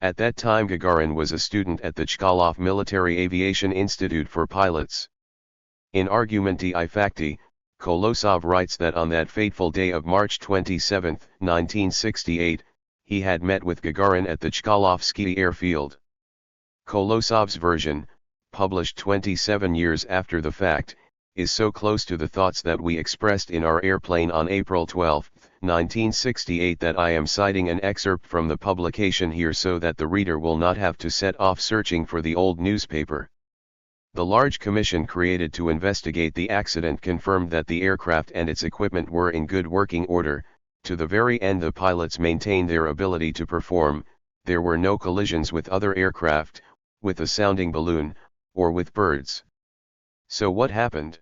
At that time Gagarin was a student at the Chkalov Military Aviation Institute for Pilots. In Argumenty I Fakti, Kolosov writes that on that fateful day of March 27, 1968, he had met with Gagarin at the Chkalovsky airfield. Kolosov's version, published 27 years after the fact, is so close to the thoughts that we expressed in our airplane on April 12, 1968 that I am citing an excerpt from the publication here so that the reader will not have to set off searching for the old newspaper. The large commission created to investigate the accident confirmed that the aircraft and its equipment were in good working order. To the very end the pilots maintained their ability to perform. There were no collisions with other aircraft, with a sounding balloon, or with birds. So what happened?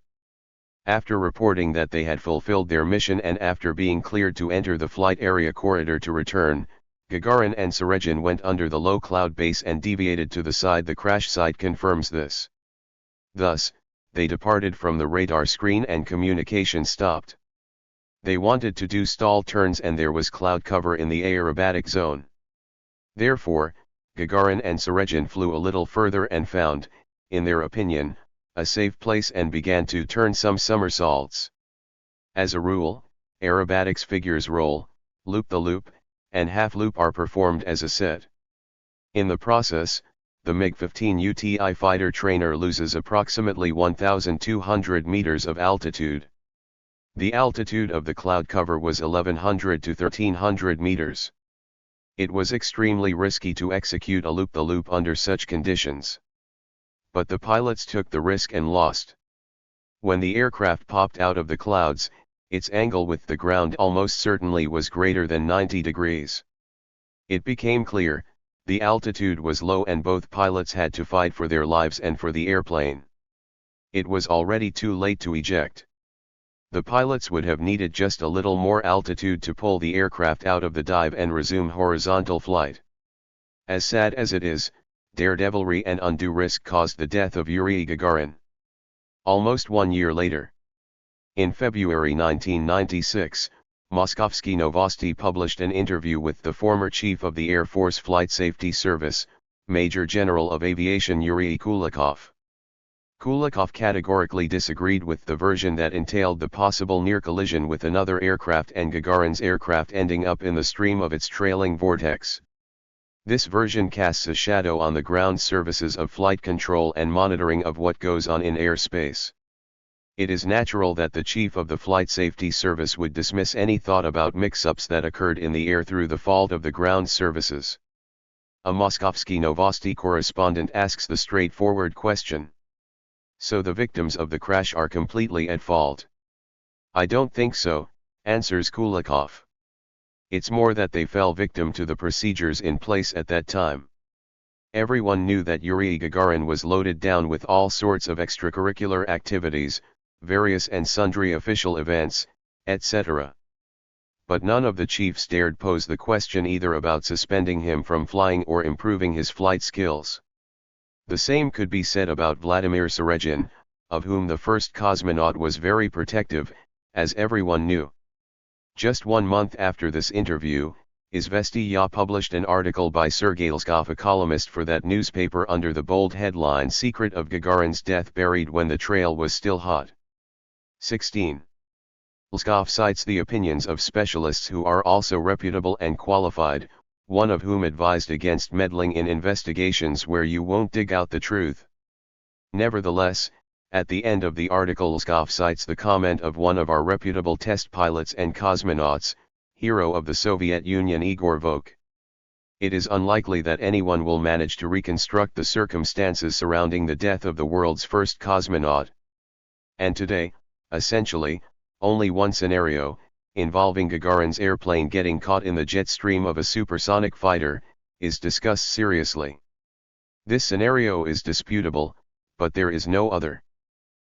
After reporting that they had fulfilled their mission and after being cleared to enter the flight area corridor to return, Gagarin and Sergin went under the low cloud base and deviated to the side. The crash site confirms this. Thus, they departed from the radar screen and communication stopped. They wanted to do stall turns and there was cloud cover in the aerobatic zone. Therefore, Gagarin and Sergin flew a little further and found, in their opinion, a safe place and began to turn some somersaults. As a rule, aerobatics figures roll, loop-the-loop, and half-loop are performed as a set. In the process, the MiG-15 UTI fighter trainer loses approximately 1,200 meters of altitude. The altitude of the cloud cover was 1,100 to 1,300 meters. It was extremely risky to execute a loop-the-loop under such conditions. But the pilots took the risk and lost. When the aircraft popped out of the clouds, its angle with the ground almost certainly was greater than 90 degrees. It became clear, the altitude was low and both pilots had to fight for their lives and for the airplane. It was already too late to eject. The pilots would have needed just a little more altitude to pull the aircraft out of the dive and resume horizontal flight. As sad as it is, daredevilry and undue risk caused the death of Yuri Gagarin. Almost 1 year later, in February 1996, Moskovsky Novosti published an interview with the former chief of the Air Force Flight Safety Service, Major General of Aviation Yuri Kulikov. Kulikov categorically disagreed with the version that entailed the possible near collision with another aircraft and Gagarin's aircraft ending up in the stream of its trailing vortex. This version casts a shadow on the ground services of flight control and monitoring of what goes on in airspace. It is natural that the chief of the Flight Safety Service would dismiss any thought about mix-ups that occurred in the air through the fault of the ground services. A Moskovsky Novosti correspondent asks the straightforward question. So the victims of the crash are completely at fault? I don't think so, answers Kulikov. It's more that they fell victim to the procedures in place at that time. Everyone knew that Yuri Gagarin was loaded down with all sorts of extracurricular activities, various and sundry official events, etc. But none of the chiefs dared pose the question either about suspending him from flying or improving his flight skills. The same could be said about Vladimir Sergin, of whom the first cosmonaut was very protective, as everyone knew. Just 1 month after this interview, Izvestiya published an article by Sergei Lskov, a columnist for that newspaper, under the bold headline "Secret of Gagarin's Death Buried When the Trail Was Still Hot." 16. Lskov cites the opinions of specialists who are also reputable and qualified, one of whom advised against meddling in investigations where you won't dig out the truth. Nevertheless, at the end of the article Lskov cites the comment of one of our reputable test pilots and cosmonauts, hero of the Soviet Union Igor Vok. It is unlikely that anyone will manage to reconstruct the circumstances surrounding the death of the world's first cosmonaut. And today, essentially, only one scenario, involving Gagarin's airplane getting caught in the jet stream of a supersonic fighter, is discussed seriously. This scenario is disputable, but there is no other.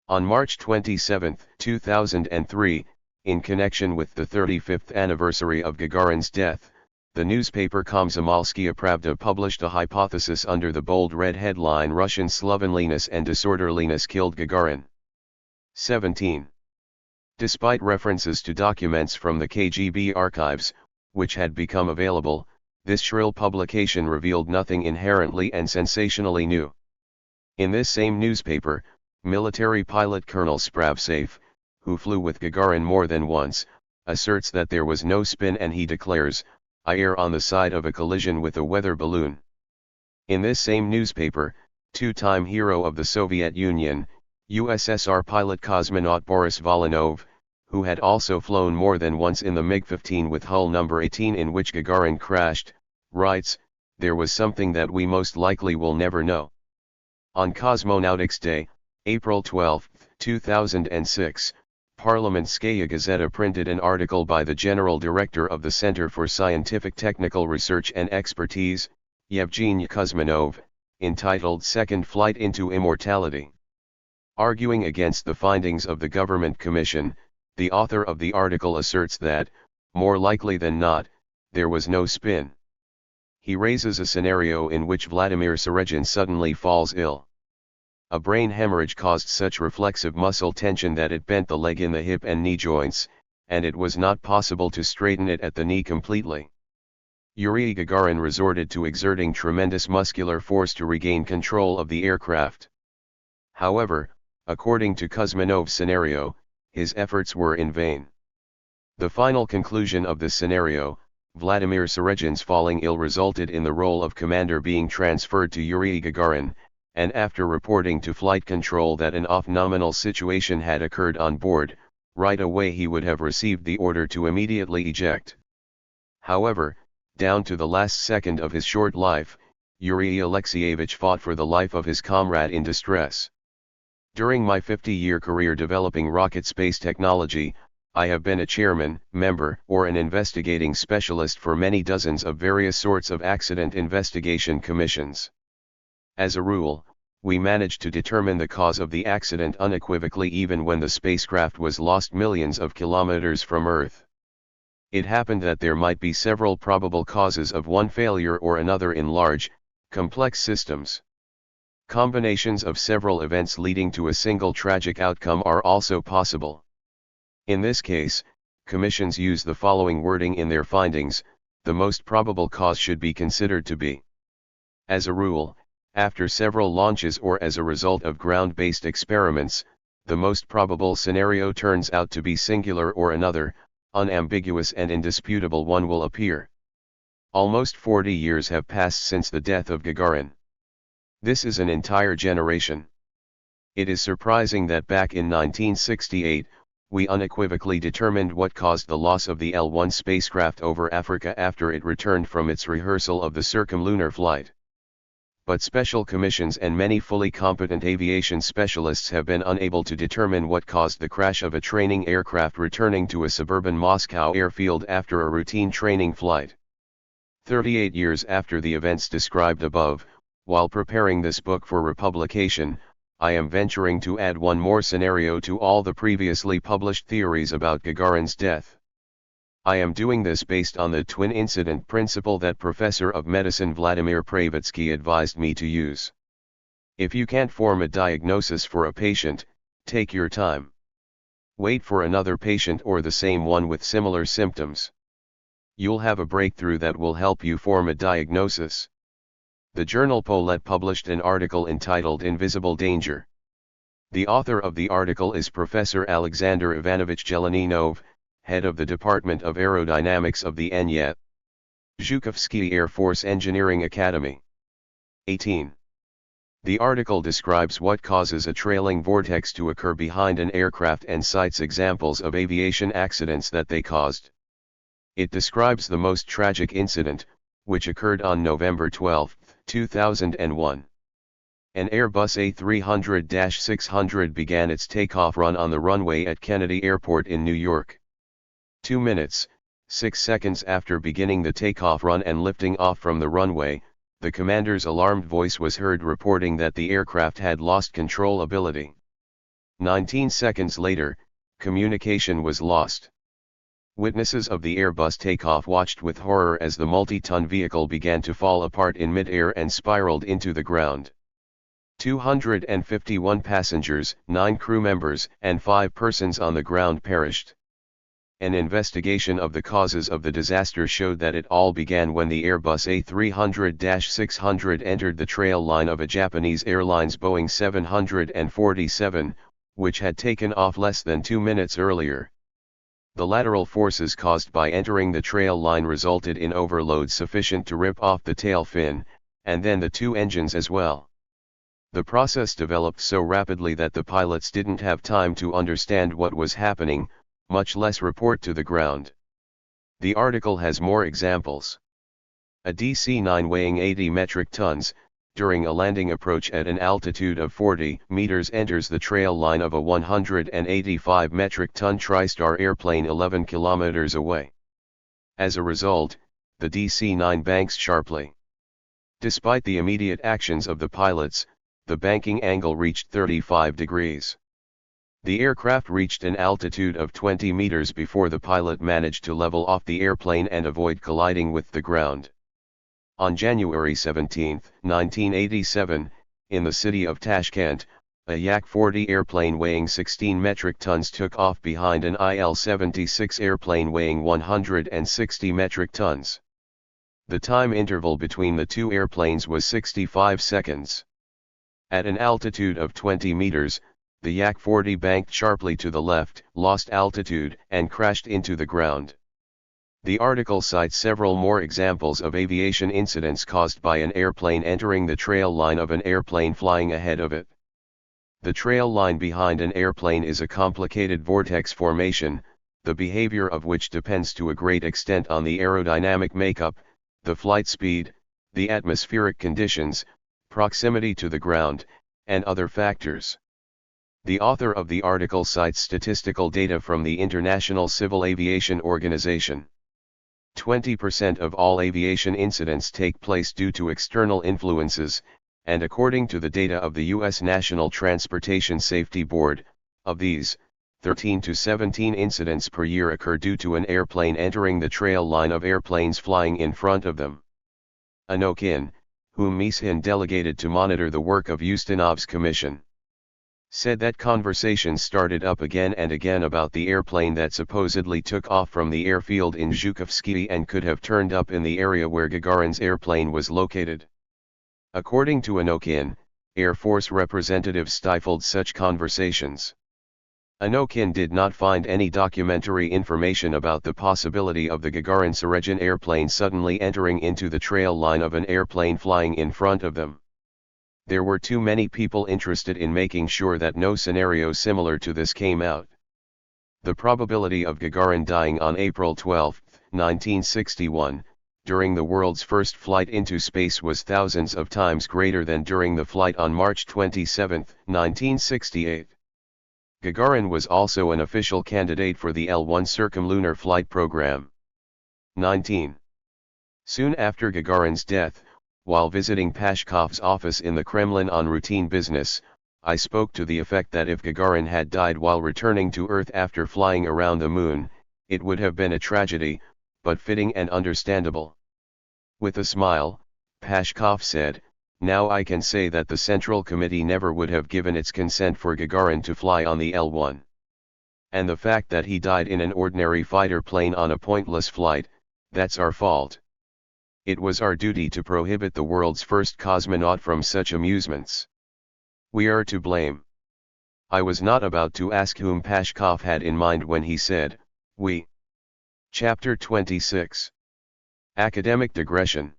On March 27, 2003, in connection with the 35th anniversary of Gagarin's death, the newspaper Komsomolskaya Pravda published a hypothesis under the bold red headline "Russian slovenliness and disorderliness killed Gagarin." 17. Despite references to documents from the KGB archives, which had become available, this shrill publication revealed nothing inherently and sensationally new. In this same newspaper, military pilot Colonel Spravtsev, who flew with Gagarin more than once, asserts that there was no spin, and he declares, "I err on the side of a collision with a weather balloon." In this same newspaper, two-time hero of the Soviet Union, USSR pilot cosmonaut Boris Volynov, who had also flown more than once in the MiG-15 with hull number 18 in which Gagarin crashed, writes, "There was something that we most likely will never know. On Cosmonautics Day, April 12, 2006, Parliamentskaya Gazeta printed an article by the General Director of the Center for Scientific Technical Research and Expertise, Yevgeny Kuzminov, entitled Second Flight into Immortality. Arguing against the findings of the Government Commission, the author of the article asserts that, more likely than not, there was no spin. He raises a scenario in which Vladimir Serezhin suddenly falls ill. A brain hemorrhage caused such reflexive muscle tension that it bent the leg in the hip and knee joints, and it was not possible to straighten it at the knee completely. Yuri Gagarin resorted to exerting tremendous muscular force to regain control of the aircraft. However, according to Kuzminov's scenario, his efforts were in vain. The final conclusion of this scenario, Vladimir Serezhin's falling ill, resulted in the role of commander being transferred to Yuri Gagarin, and after reporting to flight control that an off-nominal situation had occurred on board, right away he would have received the order to immediately eject. However, down to the last second of his short life, Yuri Alexeyevich fought for the life of his comrade in distress. During my 50-year career developing rocket space technology, I have been a chairman, member, or an investigating specialist for many dozens of various sorts of accident investigation commissions. As a rule, we managed to determine the cause of the accident unequivocally even when the spacecraft was lost millions of kilometers from Earth. It happened that there might be several probable causes of one failure or another in large, complex systems. Combinations of several events leading to a single tragic outcome are also possible. In this case, commissions use the following wording in their findings: the most probable cause should be considered to be. As a rule, after several launches or as a result of ground-based experiments, the most probable scenario turns out to be singular, or another, unambiguous and indisputable one will appear. Almost 40 years have passed since the death of Gagarin. This is an entire generation. It is surprising that back in 1968, we unequivocally determined what caused the loss of the L-1 spacecraft over Africa after it returned from its rehearsal of the circumlunar flight. But special commissions and many fully competent aviation specialists have been unable to determine what caused the crash of a training aircraft returning to a suburban Moscow airfield after a routine training flight. 38 years after the events described above, while preparing this book for republication, I am venturing to add one more scenario to all the previously published theories about Gagarin's death. I am doing this based on the twin incident principle that Professor of Medicine Vladimir Pravitsky advised me to use. If you can't form a diagnosis for a patient, take your time. Wait for another patient or the same one with similar symptoms. You'll have a breakthrough that will help you form a diagnosis. The journal Polet published an article entitled Invisible Danger. The author of the article is Professor Alexander Ivanovich Jeleninov, head of the Department of Aerodynamics of the N.Y. Zhukovsky Air Force Engineering Academy. 18. The article describes what causes a trailing vortex to occur behind an aircraft and cites examples of aviation accidents that they caused. It describes the most tragic incident, which occurred on November 12, 2001. An Airbus A300-600 began its takeoff run on the runway at Kennedy Airport in New York. 2 minutes, 6 seconds after beginning the takeoff run and lifting off from the runway, the commander's alarmed voice was heard reporting that the aircraft had lost controllability. 19 seconds later, communication was lost. Witnesses of the Airbus takeoff watched with horror as the multi-ton vehicle began to fall apart in mid-air and spiraled into the ground. 251 passengers, 9 crew members, and 5 persons on the ground perished. An investigation of the causes of the disaster showed that it all began when the Airbus A300-600 entered the trail line of a Japanese Airlines Boeing 747, which had taken off less than 2 minutes earlier. The lateral forces caused by entering the trail line resulted in overload sufficient to rip off the tail fin, and then the 2 engines as well. The process developed so rapidly that the pilots didn't have time to understand what was happening, much less report to the ground. The article has more examples. A DC-9 weighing 80 metric tons, during a landing approach at an altitude of 40 meters enters the trail line of a 185 metric ton TriStar airplane 11 kilometers away. As a result, the DC-9 banks sharply. Despite the immediate actions of the pilots, the banking angle reached 35 degrees. The aircraft reached an altitude of 20 meters before the pilot managed to level off the airplane and avoid colliding with the ground. On January 17, 1987, in the city of Tashkent, a Yak-40 airplane weighing 16 metric tons took off behind an IL-76 airplane weighing 160 metric tons. The time interval between the two airplanes was 65 seconds. At an altitude of 20 meters, the Yak-40 banked sharply to the left, lost altitude, and crashed into the ground. The article cites several more examples of aviation incidents caused by an airplane entering the trail line of an airplane flying ahead of it. The trail line behind an airplane is a complicated vortex formation, the behavior of which depends to a great extent on the aerodynamic makeup, the flight speed, the atmospheric conditions, proximity to the ground, and other factors. The author of the article cites statistical data from the International Civil Aviation Organization. 20% of all aviation incidents take place due to external influences, and according to the data of the U.S. National Transportation Safety Board, of these, 13 to 17 incidents per year occur due to an airplane entering the trail line of airplanes flying in front of them. Anokin, whom Mishin delegated to monitor the work of Ustinov's commission, said that conversations started up again and again about the airplane that supposedly took off from the airfield in Zhukovsky and could have turned up in the area where Gagarin's airplane was located. According to Anokin, Air Force representatives stifled such conversations. Anokin did not find any documentary information about the possibility of the Gagarin-Seregin airplane suddenly entering into the trail line of an airplane flying in front of them. There were too many people interested in making sure that no scenario similar to this came out. The probability of Gagarin dying on April 12, 1961, during the world's first flight into space was thousands of times greater than during the flight on March 27, 1968. Gagarin was also an official candidate for the L-1 circumlunar flight program. 19. Soon after Gagarin's death, while visiting Pashkov's office in the Kremlin on routine business, I spoke to the effect that if Gagarin had died while returning to Earth after flying around the moon, it would have been a tragedy, but fitting and understandable. With a smile, Pashkov said, "Now I can say that the Central Committee never would have given its consent for Gagarin to fly on the L-1. And the fact that he died in an ordinary fighter plane on a pointless flight, that's our fault. It was our duty to prohibit the world's first cosmonaut from such amusements. We are to blame." I was not about to ask whom Pashkov had in mind when he said, "we." Chapter 26. Academic Digression.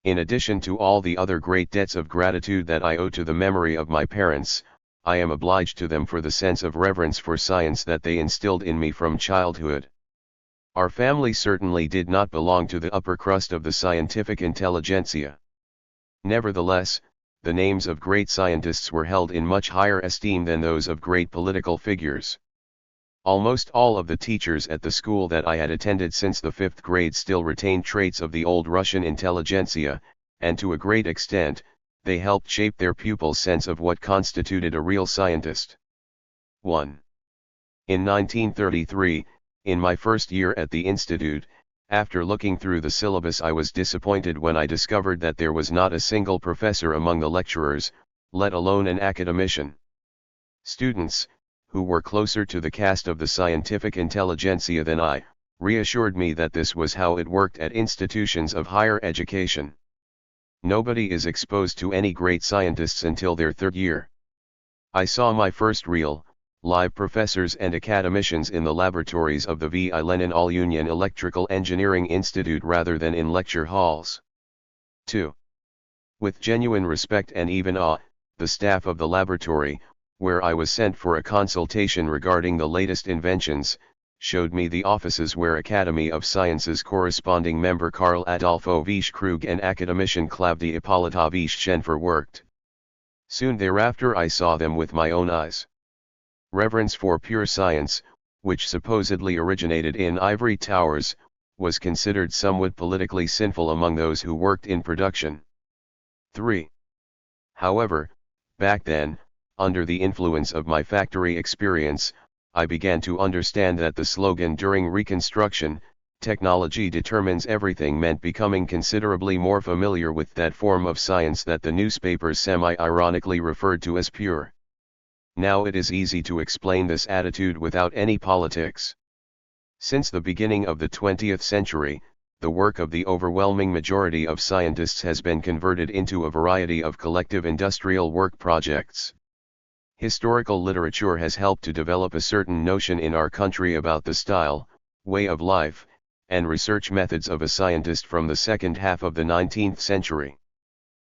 In addition to all the other great debts of gratitude that I owe to the memory of my parents, I am obliged to them for the sense of reverence for science that they instilled in me from childhood. Our family certainly did not belong to the upper crust of the scientific intelligentsia. Nevertheless, the names of great scientists were held in much higher esteem than those of great political figures. Almost all of the teachers at the school that I had attended since the 5th grade still retained traits of the old Russian intelligentsia, and to a great extent, they helped shape their pupils' sense of what constituted a real scientist. 1. In 1933, in my first year at the institute, after looking through the syllabus, I was disappointed when I discovered that there was not a single professor among the lecturers, let alone an academician. Students, who were closer to the caste of the scientific intelligentsia than I, reassured me that this was how it worked at institutions of higher education. Nobody is exposed to any great scientists until their 3rd year. I saw my first real, live professors and academicians in the laboratories of the V.I. Lenin All-Union Electrical Engineering Institute rather than in lecture halls. 2. With genuine respect and even awe, the staff of the laboratory, where I was sent for a consultation regarding the latest inventions, showed me the offices where Academy of Sciences corresponding member Karl Adolfovich Krug and academician Klavdij Ippolitovich Schenfer worked. Soon thereafter I saw them with my own eyes. Reverence for pure science, which supposedly originated in ivory towers, was considered somewhat politically sinful among those who worked in production. 3. However, back then, under the influence of my factory experience, I began to understand that the slogan during Reconstruction, "Technology determines everything," meant becoming considerably more familiar with that form of science that the newspapers semi-ironically referred to as pure. Now it is easy to explain this attitude without any politics. Since the beginning of the 20th century, the work of the overwhelming majority of scientists has been converted into a variety of collective industrial work projects. Historical literature has helped to develop a certain notion in our country about the style, way of life, and research methods of a scientist from the second half of the 19th century.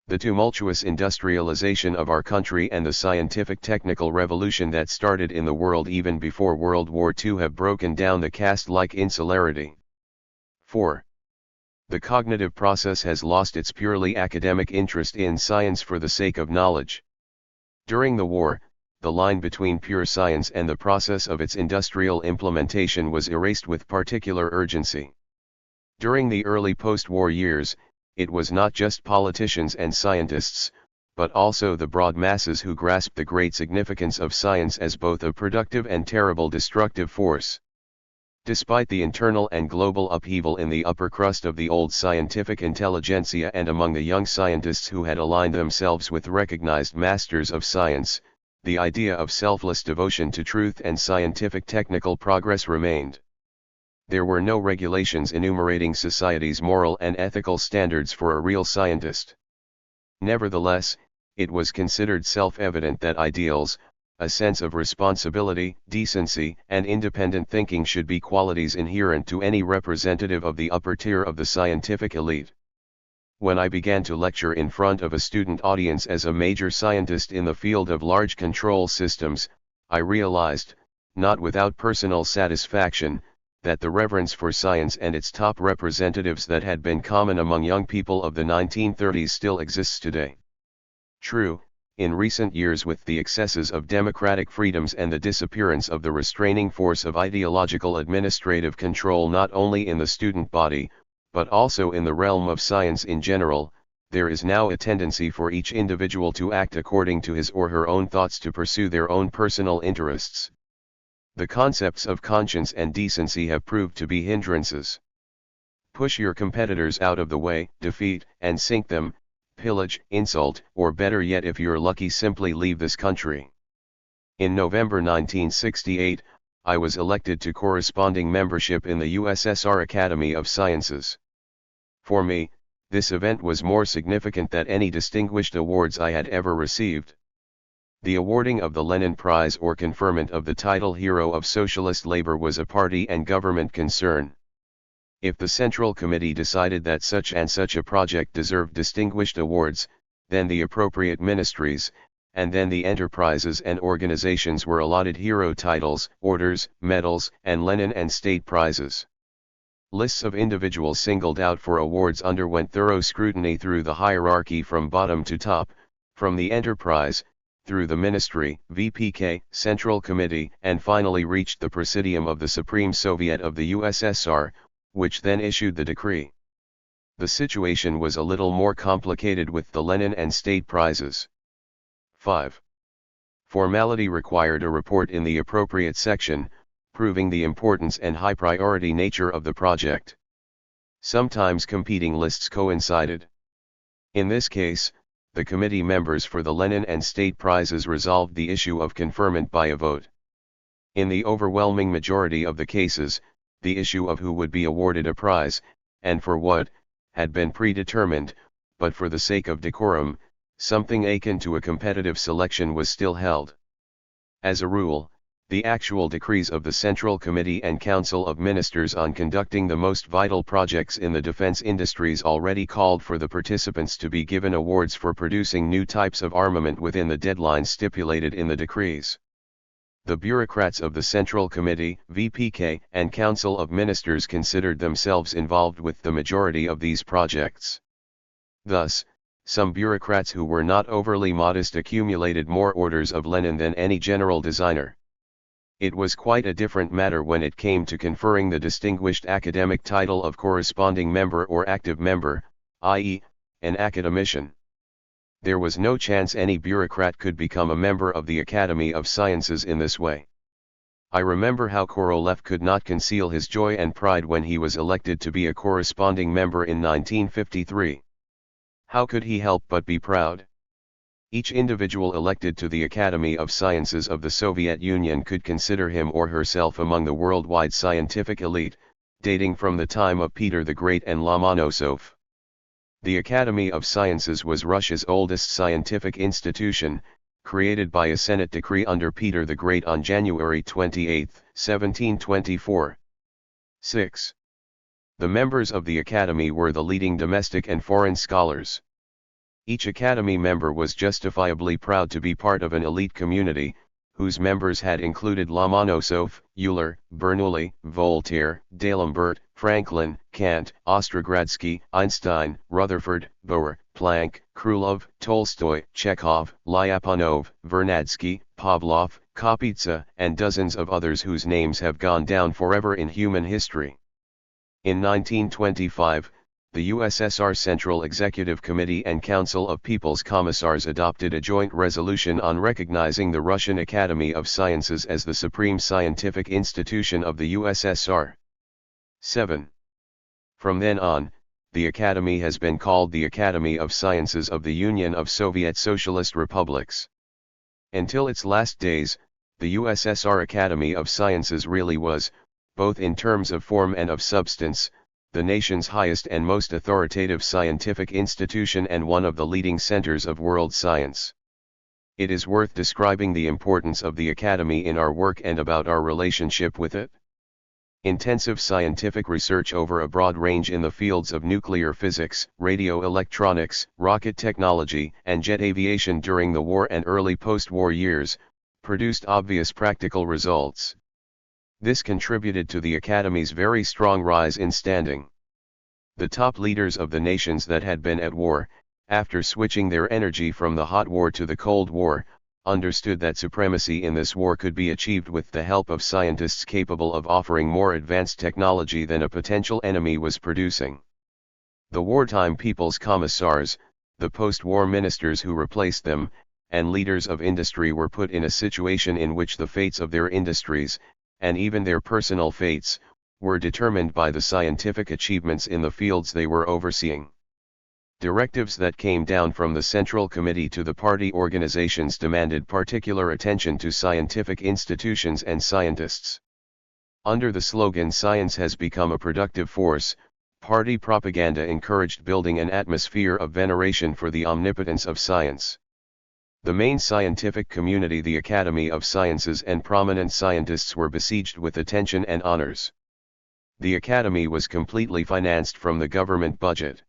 The tumultuous industrialization of our country and the scientific technical revolution that started in the world even before World War II have broken down the caste-like insularity. 4. The cognitive process has lost its purely academic interest in science for the sake of knowledge. During the war, the line between pure science and the process of its industrial implementation was erased with particular urgency. During the early post-war years, it was not just politicians and scientists, but also the broad masses who grasped the great significance of science as both a productive and terrible destructive force. Despite the internal and global upheaval in the upper crust of the old scientific intelligentsia and among the young scientists who had aligned themselves with recognized masters of science, the idea of selfless devotion to truth and scientific technical progress remained. There were no regulations enumerating society's moral and ethical standards for a real scientist. Nevertheless, it was considered self-evident that ideals, a sense of responsibility, decency, and independent thinking should be qualities inherent to any representative of the upper tier of the scientific elite. When I began to lecture in front of a student audience as a major scientist in the field of large control systems, I realized, not without personal satisfaction, that the reverence for science and its top representatives that had been common among young people of the 1930s still exists today. True, in recent years, with the excesses of democratic freedoms and the disappearance of the restraining force of ideological administrative control not only in the student body, but also in the realm of science in general, there is now a tendency for each individual to act according to his or her own thoughts, to pursue their own personal interests. The concepts of conscience and decency have proved to be hindrances. Push your competitors out of the way, defeat and sink them, pillage, insult, or better yet, if you're lucky, simply leave this country. In November 1968, I was elected to corresponding membership in the USSR Academy of Sciences. For me, this event was more significant than any distinguished awards I had ever received. The awarding of the Lenin Prize or conferment of the title Hero of Socialist Labor was a party and government concern. If the Central Committee decided that such and such a project deserved distinguished awards, then the appropriate ministries, and then the enterprises and organizations were allotted hero titles, orders, medals, and Lenin and state prizes. Lists of individuals singled out for awards underwent thorough scrutiny through the hierarchy from bottom to top, from the enterprise, through the ministry, VPK, Central Committee, and finally reached the Presidium of the Supreme Soviet of the USSR, which then issued the decree. The situation was a little more complicated with the Lenin and state prizes. 5. Formality required a report in the appropriate section, proving the importance and high priority nature of the project. Sometimes competing lists coincided. In this case, the committee members for the Lenin and state prizes resolved the issue of conferment by a vote. In the overwhelming majority of the cases, the issue of who would be awarded a prize, and for what, had been predetermined, but for the sake of decorum, something akin to a competitive selection was still held. As a rule, the actual decrees of the Central Committee and Council of Ministers on conducting the most vital projects in the defense industries already called for the participants to be given awards for producing new types of armament within the deadlines stipulated in the decrees. The bureaucrats of the Central Committee, VPK, and Council of Ministers considered themselves involved with the majority of these projects. Thus, some bureaucrats who were not overly modest accumulated more orders of Lenin than any general designer. It was quite a different matter when it came to conferring the distinguished academic title of corresponding member or active member, i.e., an academician. There was no chance any bureaucrat could become a member of the Academy of Sciences in this way. I remember how Korolev could not conceal his joy and pride when he was elected to be a corresponding member in 1953. How could he help but be proud? Each individual elected to the Academy of Sciences of the Soviet Union could consider him or herself among the worldwide scientific elite, dating from the time of Peter the Great and Lomonosov. The Academy of Sciences was Russia's oldest scientific institution, created by a Senate decree under Peter the Great on January 28, 1724. 6. The members of the Academy were the leading domestic and foreign scholars. Each Academy member was justifiably proud to be part of an elite community, whose members had included Lomonosov, Euler, Bernoulli, Voltaire, D'Alembert, Franklin, Kant, Ostrogradsky, Einstein, Rutherford, Bohr, Planck, Krylov, Tolstoy, Chekhov, Lyapunov, Vernadsky, Pavlov, Kapitsa, and dozens of others whose names have gone down forever in human history. In 1925, the USSR Central Executive Committee and Council of People's Commissars adopted a joint resolution on recognizing the Russian Academy of Sciences as the supreme scientific institution of the USSR. 7. From then on, the Academy has been called the Academy of Sciences of the Union of Soviet Socialist Republics. Until its last days, the USSR Academy of Sciences really was, both in terms of form and of substance, the nation's highest and most authoritative scientific institution and one of the leading centers of world science. It is worth describing the importance of the Academy in our work and about our relationship with it. Intensive scientific research over a broad range in the fields of nuclear physics, radio electronics, rocket technology, and jet aviation during the war and early post-war years, produced obvious practical results. This contributed to the Academy's very strong rise in standing. The top leaders of the nations that had been at war, after switching their energy from the hot war to the Cold War, understood that supremacy in this war could be achieved with the help of scientists capable of offering more advanced technology than a potential enemy was producing. The wartime people's commissars, the post-war ministers who replaced them, and leaders of industry were put in a situation in which the fates of their industries, and even their personal fates, were determined by the scientific achievements in the fields they were overseeing. Directives that came down from the Central Committee to the party organizations demanded particular attention to scientific institutions and scientists. Under the slogan "Science has become a productive force," party propaganda encouraged building an atmosphere of veneration for the omnipotence of science. The main scientific community, the Academy of Sciences, and prominent scientists were besieged with attention and honors. The Academy was completely financed from the government budget.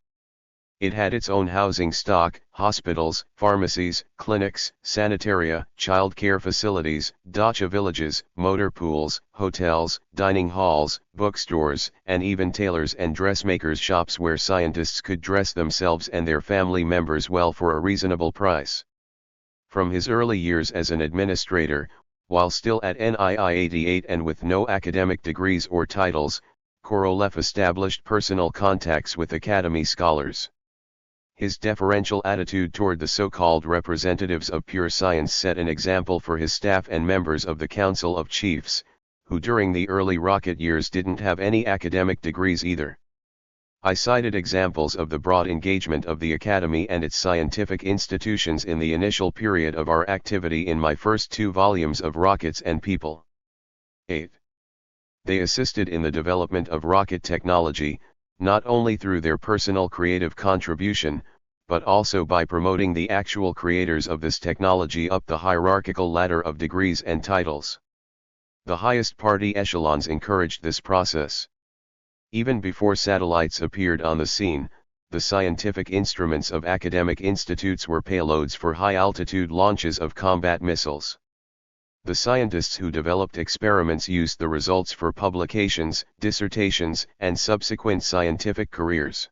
It had its own housing stock, hospitals, pharmacies, clinics, sanitaria, child care facilities, dacha villages, motor pools, hotels, dining halls, bookstores, and even tailors' and dressmakers' shops where scientists could dress themselves and their family members well for a reasonable price. From his early years as an administrator, while still at NII 88 and with no academic degrees or titles, Korolev established personal contacts with Academy scholars. His deferential attitude toward the so-called representatives of pure science set an example for his staff and members of the Council of Chiefs, who during the early rocket years didn't have any academic degrees either. I cited examples of the broad engagement of the Academy and its scientific institutions in the initial period of our activity in my first 2 volumes of Rockets and People. 8. They assisted in the development of rocket technology, not only through their personal creative contribution, but also by promoting the actual creators of this technology up the hierarchical ladder of degrees and titles. The highest party echelons encouraged this process. Even before satellites appeared on the scene, the scientific instruments of academic institutes were payloads for high-altitude launches of combat missiles. The scientists who developed experiments used the results for publications, dissertations, and subsequent scientific careers.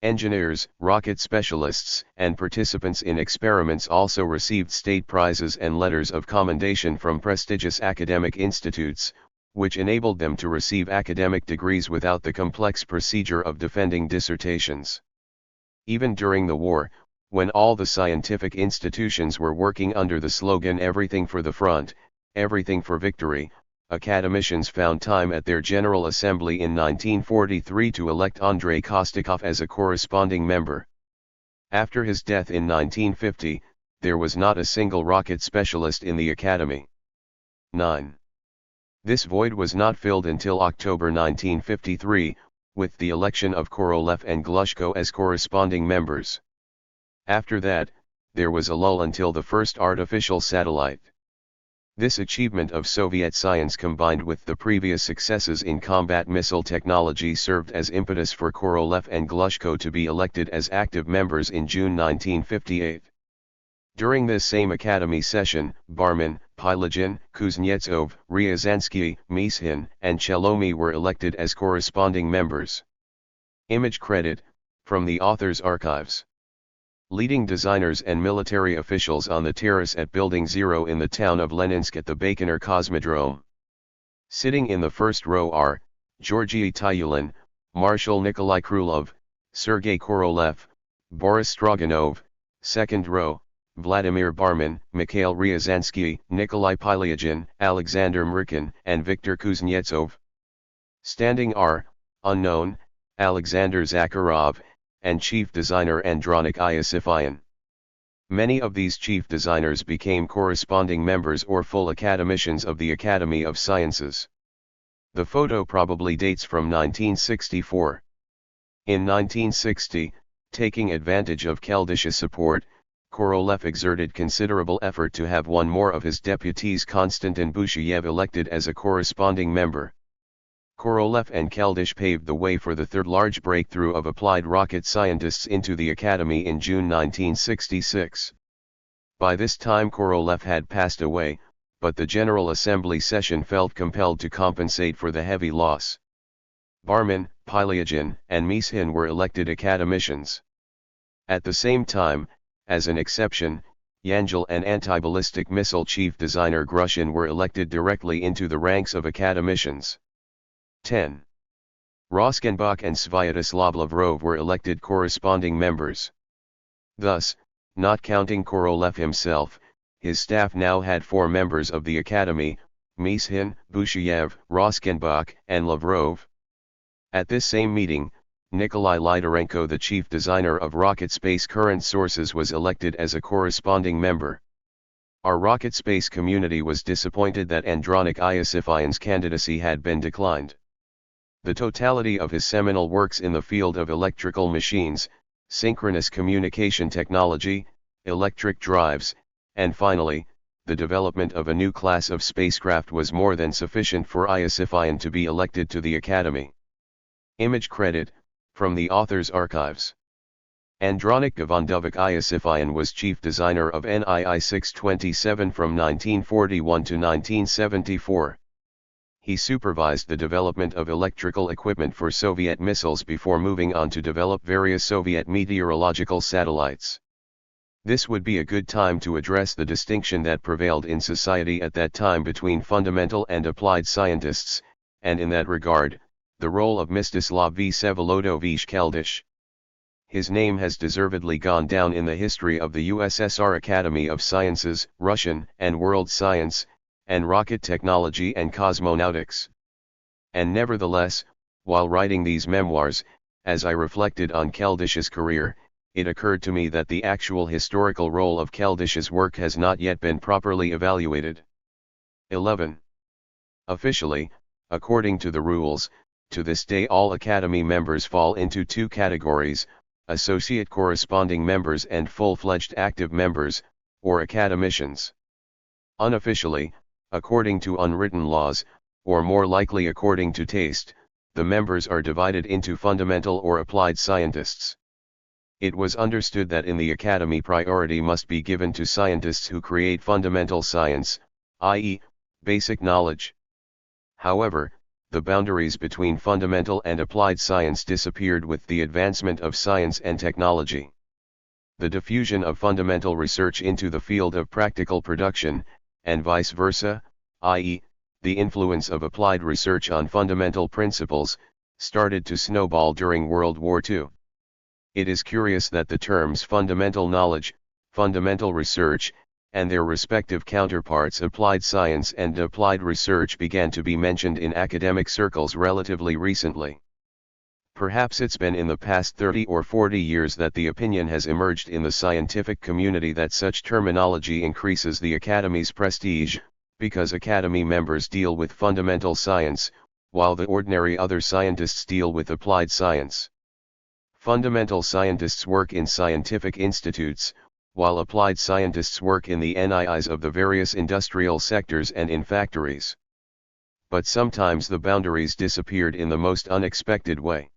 Engineers, rocket specialists, and participants in experiments also received state prizes and letters of commendation from prestigious academic institutes, which enabled them to receive academic degrees without the complex procedure of defending dissertations. Even during the war, when all the scientific institutions were working under the slogan "Everything for the front, everything for victory," academicians found time at their General Assembly in 1943 to elect Andrei Kostikov as a corresponding member. After his death in 1950, there was not a single rocket specialist in the Academy. 9. This void was not filled until October 1953, with the election of Korolev and Glushko as corresponding members. After that, there was a lull until the first artificial satellite. This achievement of Soviet science combined with the previous successes in combat missile technology served as impetus for Korolev and Glushko to be elected as active members in June 1958. During this same Academy session, Barmin, Pylagin, Kuznetsov, Ryazansky, Mishin, and Chelomy were elected as corresponding members. Image credit, from the author's archives. Leading designers and military officials on the terrace at Building 0 in the town of Leninsk at the Baikonur Cosmodrome. Sitting in the first row are, Georgy Tyulin, Marshal Nikolai Krylov, Sergei Korolev, Boris Stroganov. Second row, Vladimir Barmin, Mikhail Ryazansky, Nikolai Pylyagin, Alexander Mrkin, and Viktor Kuznetsov. Standing are, unknown, Alexander Zakharov, and chief designer Andronik Iosifyan. Many of these chief designers became corresponding members or full academicians of the Academy of Sciences. The photo probably dates from 1964. In 1960, taking advantage of Keldish's support, Korolev exerted considerable effort to have one more of his deputies, Konstantin Busheyev, elected as a corresponding member. Korolev and Keldysh paved the way for the third large breakthrough of applied rocket scientists into the Academy in June 1966. By this time Korolev had passed away, but the General Assembly session felt compelled to compensate for the heavy loss. Barmin, Pylyagin, and Mishin were elected academicians. At the same time, as an exception, Yangel and anti-ballistic missile chief designer Grushin were elected directly into the ranks of academicians. 10. Roskenbach and Sviatoslav Lavrov were elected corresponding members. Thus, not counting Korolev himself, his staff now had 4 members of the Academy: Mishin, Busheyev, Roskenbach, and Lavrov. At this same meeting, Nikolai Lydarenko, the chief designer of rocket space current sources, was elected as a corresponding member. Our rocket space community was disappointed that Andronik Iosifyan's candidacy had been declined. The totality of his seminal works in the field of electrical machines, synchronous communication technology, electric drives, and finally, the development of a new class of spacecraft was more than sufficient for Iosifyan to be elected to the Academy. Image credit, from the author's archives. Andronik Ivandovic Iosifyan was chief designer of NII 627 from 1941 to 1974. He supervised the development of electrical equipment for Soviet missiles before moving on to develop various Soviet meteorological satellites. This would be a good time to address the distinction that prevailed in society at that time between fundamental and applied scientists, and in that regard, the role of Mstislav Vsevolodovich Keldysh. His name has deservedly gone down in the history of the USSR Academy of Sciences, Russian and World Science, and Rocket Technology and Cosmonautics. And nevertheless, while writing these memoirs, as I reflected on Keldysh's career, it occurred to me that the actual historical role of Keldysh's work has not yet been properly evaluated. 11. Officially, according to the rules, to this day all Academy members fall into 2 categories: associate corresponding members and full-fledged active members, or academicians. Unofficially, according to unwritten laws, or more likely according to taste, the members are divided into fundamental or applied scientists. It was understood that in the Academy priority must be given to scientists who create fundamental science, i.e., basic knowledge. However, the boundaries between fundamental and applied science disappeared with the advancement of science and technology. The diffusion of fundamental research into the field of practical production, and vice versa, i.e., the influence of applied research on fundamental principles, started to snowball during World War II. It is curious that the terms fundamental knowledge, fundamental research, and their respective counterparts applied science and applied research began to be mentioned in academic circles relatively recently. Perhaps it's been in the past 30 or 40 years that the opinion has emerged in the scientific community that such terminology increases the Academy's prestige, because Academy members deal with fundamental science, while the ordinary other scientists deal with applied science. Fundamental scientists work in scientific institutes, while applied scientists work in the NIIs of the various industrial sectors and in factories. But sometimes the boundaries disappeared in the most unexpected way.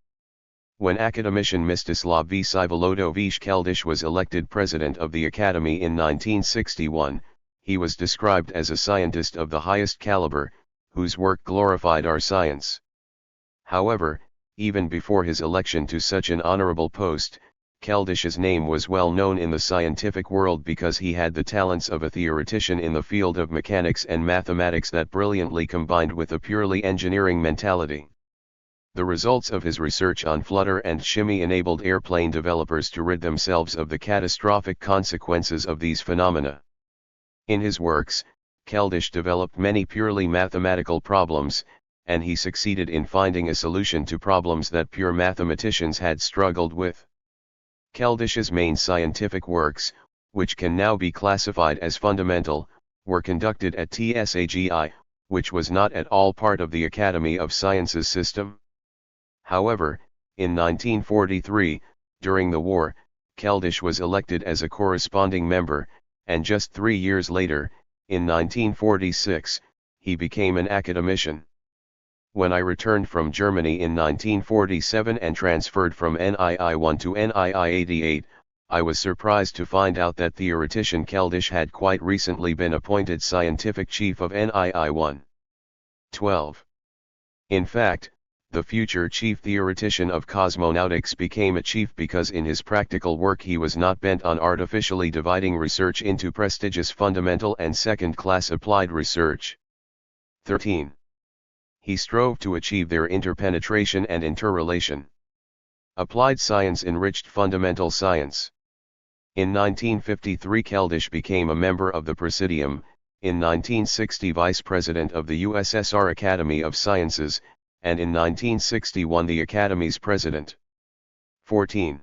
When academician Mstislav Vsevolodovich Keldysh was elected president of the Academy in 1961, he was described as a scientist of the highest caliber, whose work glorified our science. However, even before his election to such an honorable post, Keldysh's name was well known in the scientific world because he had the talents of a theoretician in the field of mechanics and mathematics that brilliantly combined with a purely engineering mentality. The results of his research on flutter and shimmy enabled airplane developers to rid themselves of the catastrophic consequences of these phenomena. In his works, Keldysh developed many purely mathematical problems, and he succeeded in finding a solution to problems that pure mathematicians had struggled with. Keldysh's main scientific works, which can now be classified as fundamental, were conducted at TSAGI, which was not at all part of the Academy of Sciences system. However, in 1943, during the war, Keldysh was elected as a corresponding member, and just 3 years later, in 1946, he became an academician. When I returned from Germany in 1947 and transferred from NII 1 to NII 88, I was surprised to find out that theoretician Keldysh had quite recently been appointed scientific chief of NII 1. 12. In fact, the future chief theoretician of cosmonautics became a chief because in his practical work he was not bent on artificially dividing research into prestigious fundamental and second-class applied research. 13. He strove to achieve their interpenetration and interrelation. Applied science enriched fundamental science. In 1953 Keldysh became a member of the Presidium, in 1960 vice president of the USSR Academy of Sciences, and in 1961 the Academy's president. 14.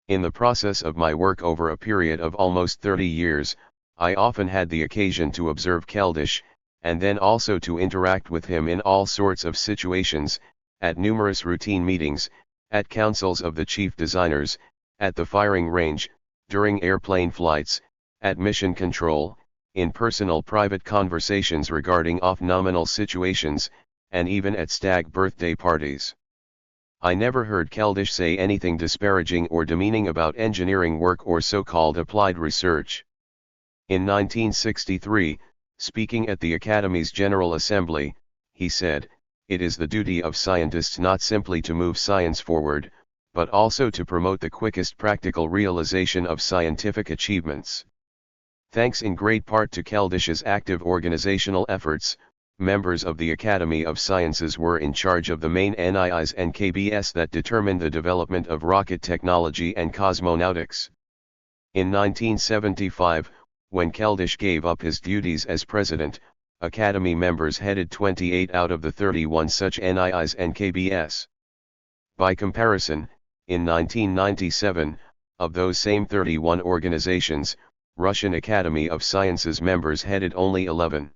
In the process of my work over a period of almost 30 years, I often had the occasion to observe Keldysh, and then also to interact with him in all sorts of situations, at numerous routine meetings, at councils of the chief designers, at the firing range, during airplane flights, at mission control, in personal private conversations regarding off-nominal situations, and even at stag birthday parties. I never heard Keldysh say anything disparaging or demeaning about engineering work or so-called applied research. In 1963, speaking at the Academy's General Assembly, he said, "It is the duty of scientists not simply to move science forward, but also to promote the quickest practical realization of scientific achievements." Thanks in great part to Keldysh's active organizational efforts, members of the Academy of Sciences were in charge of the main NIIs and KBS that determined the development of rocket technology and cosmonautics. In 1975, when Keldysh gave up his duties as president, Academy members headed 28 out of the 31 such NIIs and KBS. By comparison, in 1997, of those same 31 organizations, Russian Academy of Sciences members headed only 11.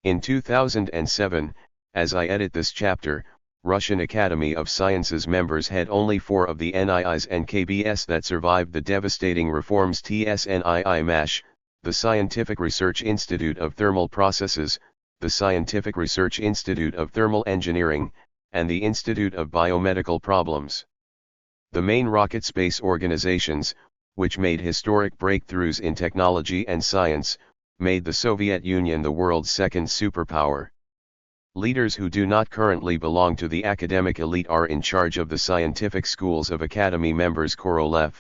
In 2007, as I edit this chapter, Russian Academy of Sciences members had only 4 of the NIIs and KBS that survived the devastating reforms: TSNII-MASH, the Scientific Research Institute of Thermal Processes, the Scientific Research Institute of Thermal Engineering, and the Institute of Biomedical Problems. The main rocket space organizations, which made historic breakthroughs in technology and science, made the Soviet Union the world's second superpower. Leaders who do not currently belong to the academic elite are in charge of the scientific schools of Academy members Korolev,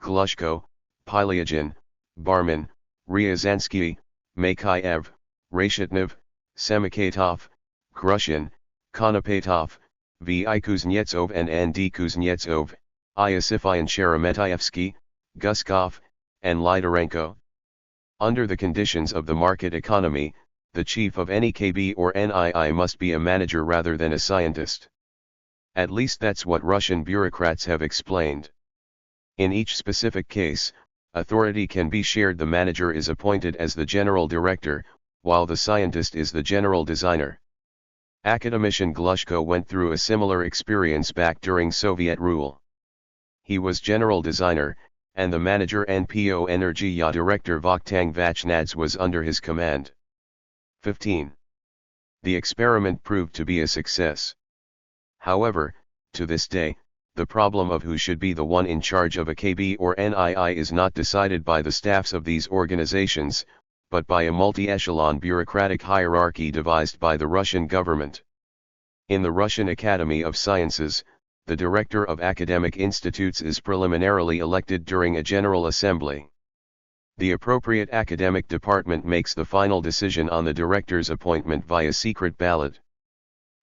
Glushko, Pilyagin, Barmin, Ryazansky, Makhayev, Reshetnev, Semikhatov, Grushin, Konopatov, V. I. Kuznetsov and N. D. Kuznetsov, Iosifyan Sheremetyevsky, Guskov, and Lydarenko. Under the conditions of the market economy, the chief of any KB or NII must be a manager rather than a scientist. At least that's what Russian bureaucrats have explained. In each specific case, authority can be shared. The manager is appointed as the general director, while the scientist is the general designer. Academician Glushko went through a similar experience back during Soviet rule. He was general designer, and the manager NPO Energia director Vakhtang Vachnadze was under his command. 15. The experiment proved to be a success. However, to this day, the problem of who should be the one in charge of a KB or NII is not decided by the staffs of these organizations, but by a multi-echelon bureaucratic hierarchy devised by the Russian government. In the Russian Academy of Sciences, the director of academic institutes is preliminarily elected during a general assembly. The appropriate academic department makes the final decision on the director's appointment via secret ballot.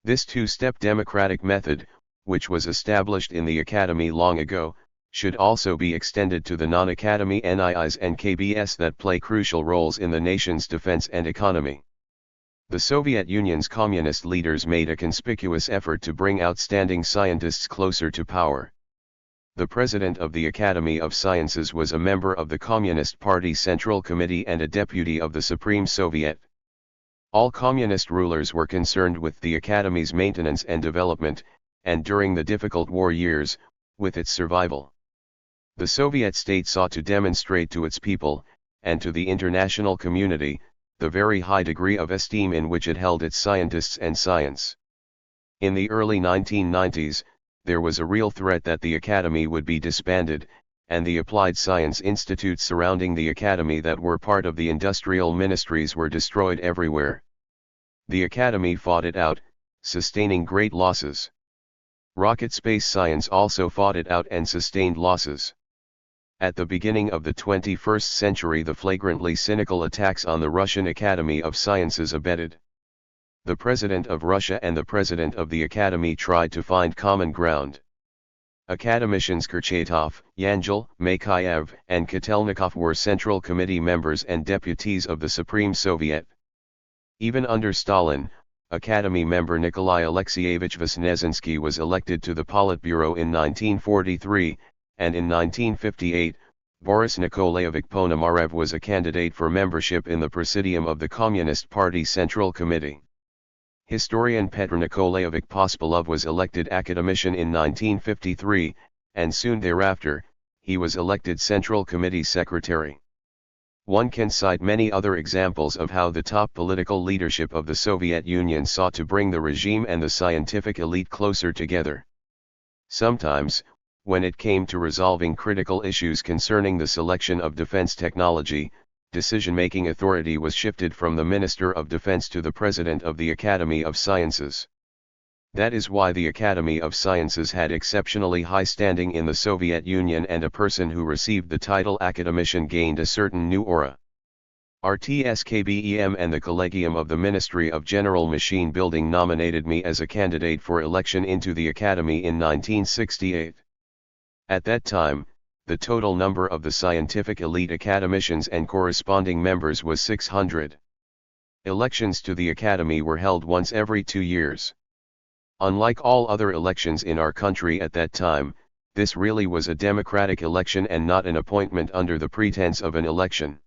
This two-step democratic method, which was established in the academy long ago, should also be extended to the non-academy NIIs and KBS that play crucial roles in the nation's defense and economy. The Soviet Union's communist leaders made a conspicuous effort to bring outstanding scientists closer to power. The president of the Academy of Sciences was a member of the Communist Party Central Committee and a deputy of the Supreme Soviet. All communist rulers were concerned with the Academy's maintenance and development, and during the difficult war years, with its survival. The Soviet state sought to demonstrate to its people, and to the international community, the very high degree of esteem in which it held its scientists and science. In the early 1990s, there was a real threat that the Academy would be disbanded, and the applied science institutes surrounding the Academy that were part of the industrial ministries were destroyed everywhere. The Academy fought it out, sustaining great losses. Rocket space science also fought it out and sustained losses. At the beginning of the 21st century, the flagrantly cynical attacks on the Russian Academy of Sciences abated. The President of Russia and the President of the Academy tried to find common ground. Academicians Kurchatov, Yangel, Makhayev, and Kotelnikov were Central Committee members and deputies of the Supreme Soviet. Even under Stalin, Academy member Nikolai Alexeyevich Vosnesenskiy was elected to the Politburo in 1943, and in 1958, Boris Nikolaevich Ponomarev was a candidate for membership in the Presidium of the Communist Party Central Committee. Historian Petr Nikolaevich Pospelov was elected academician in 1953, and soon thereafter, he was elected Central Committee Secretary. One can cite many other examples of how the top political leadership of the Soviet Union sought to bring the regime and the scientific elite closer together. Sometimes, when it came to resolving critical issues concerning the selection of defense technology, decision-making authority was shifted from the Minister of Defense to the President of the Academy of Sciences. That is why the Academy of Sciences had exceptionally high standing in the Soviet Union, and a person who received the title academician gained a certain new aura. RTSKBEM and the Collegium of the Ministry of General Machine Building nominated me as a candidate for election into the Academy in 1968. At that time, the total number of the scientific elite academicians and corresponding members was 600. Elections to the Academy were held once every 2 years. Unlike all other elections in our country at that time, this really was a democratic election and not an appointment under the pretense of an election.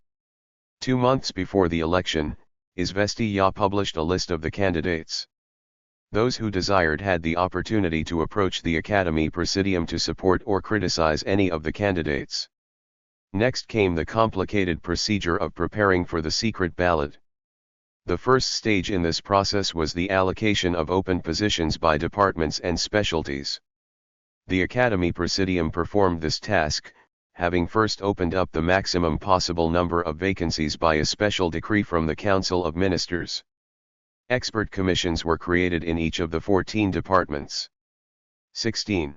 2 months before the election, Izvestiya published a list of the candidates. Those who desired had the opportunity to approach the Academy Presidium to support or criticize any of the candidates. Next came the complicated procedure of preparing for the secret ballot. The first stage in this process was the allocation of open positions by departments and specialties. The Academy Presidium performed this task, having first opened up the maximum possible number of vacancies by a special decree from the Council of Ministers. Expert commissions were created in each of the 14 departments. 16.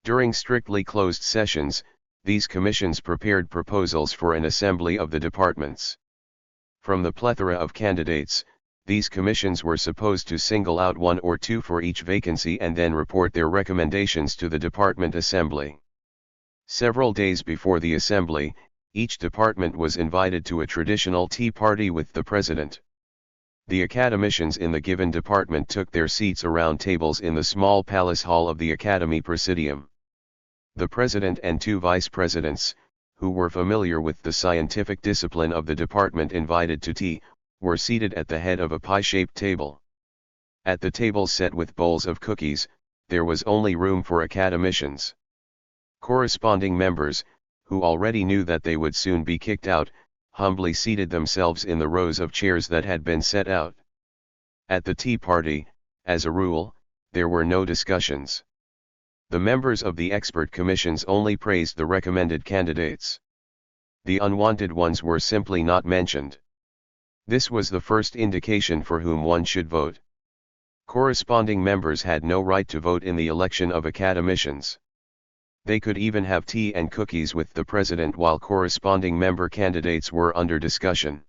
During strictly closed sessions, these commissions prepared proposals for an assembly of the departments. From the plethora of candidates, these commissions were supposed to single out one or two for each vacancy and then report their recommendations to the department assembly. Several days before the assembly, each department was invited to a traditional tea party with the president. The academicians in the given department took their seats around tables in the small palace hall of the Academy Presidium. The president and two vice presidents, who were familiar with the scientific discipline of the department invited to tea, were seated at the head of a pie-shaped table. At the table set with bowls of cookies, there was only room for academicians. Corresponding members, who already knew that they would soon be kicked out, humbly seated themselves in the rows of chairs that had been set out. At the tea party, as a rule, there were no discussions. The members of the expert commissions only praised the recommended candidates. The unwanted ones were simply not mentioned. This was the first indication for whom one should vote. Corresponding members had no right to vote in the election of academicians. They could even have tea and cookies with the president while corresponding member candidates were under discussion.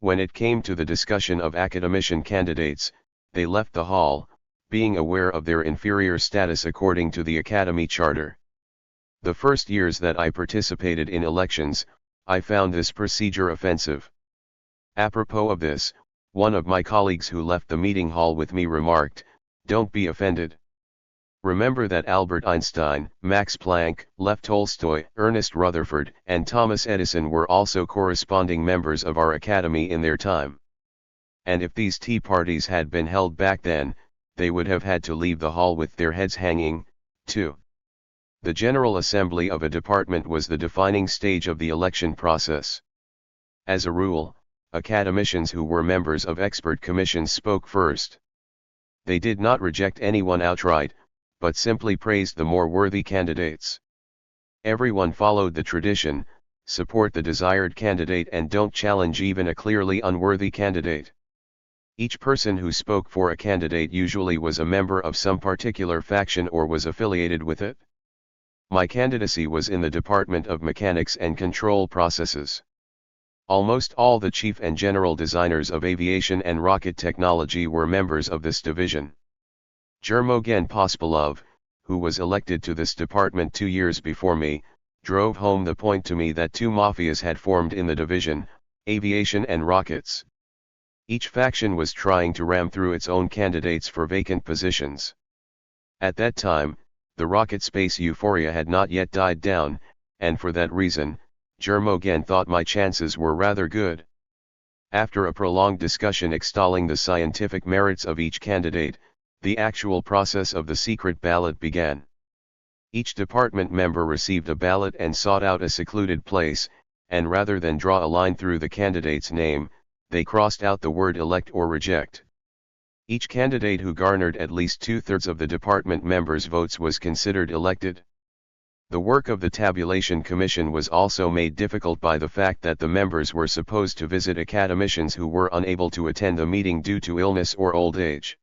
When it came to the discussion of academician candidates, they left the hall, being aware of their inferior status according to the Academy Charter. The first years that I participated in elections, I found this procedure offensive. Apropos of this, one of my colleagues who left the meeting hall with me remarked, "Don't be offended. Remember that Albert Einstein, Max Planck, Lev Tolstoy, Ernest Rutherford, and Thomas Edison were also corresponding members of our academy in their time. And if these tea parties had been held back then, they would have had to leave the hall with their heads hanging, too." The General Assembly of a department was the defining stage of the election process. As a rule, academicians who were members of expert commissions spoke first. They did not reject anyone outright, but simply praised the more worthy candidates. Everyone followed the tradition, support the desired candidate and don't challenge even a clearly unworthy candidate. Each person who spoke for a candidate usually was a member of some particular faction or was affiliated with it. My candidacy was in the Department of Mechanics and Control Processes. Almost all the chief and general designers of aviation and rocket technology were members of this division. Germogen Pospelov, who was elected to this department 2 years before me, drove home the point to me that two mafias had formed in the division, aviation and rockets. Each faction was trying to ram through its own candidates for vacant positions. At that time, the rocket space euphoria had not yet died down, and for that reason, Germogen thought my chances were rather good. After a prolonged discussion extolling the scientific merits of each candidate, the actual process of the secret ballot began. Each department member received a ballot and sought out a secluded place, and rather than draw a line through the candidate's name, they crossed out the word elect or reject. Each candidate who garnered at least 2/3 of the department members' votes was considered elected. The work of the tabulation commission was also made difficult by the fact that the members were supposed to visit academicians who were unable to attend the meeting due to illness or old age.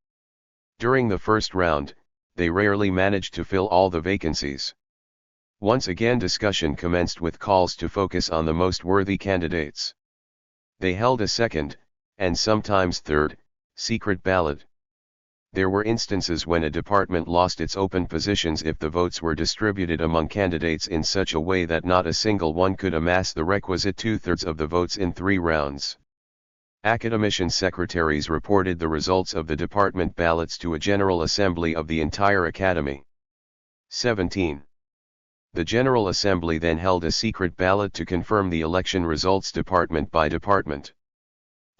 During the first round, they rarely managed to fill all the vacancies. Once again discussion commenced with calls to focus on the most worthy candidates. They held a second, and sometimes third, secret ballot. There were instances when a department lost its open positions if the votes were distributed among candidates in such a way that not a single one could amass the requisite 2/3 of the votes in 3 rounds. Academician secretaries reported the results of the department ballots to a General Assembly of the entire Academy. 17. The General Assembly then held a secret ballot to confirm the election results department by department.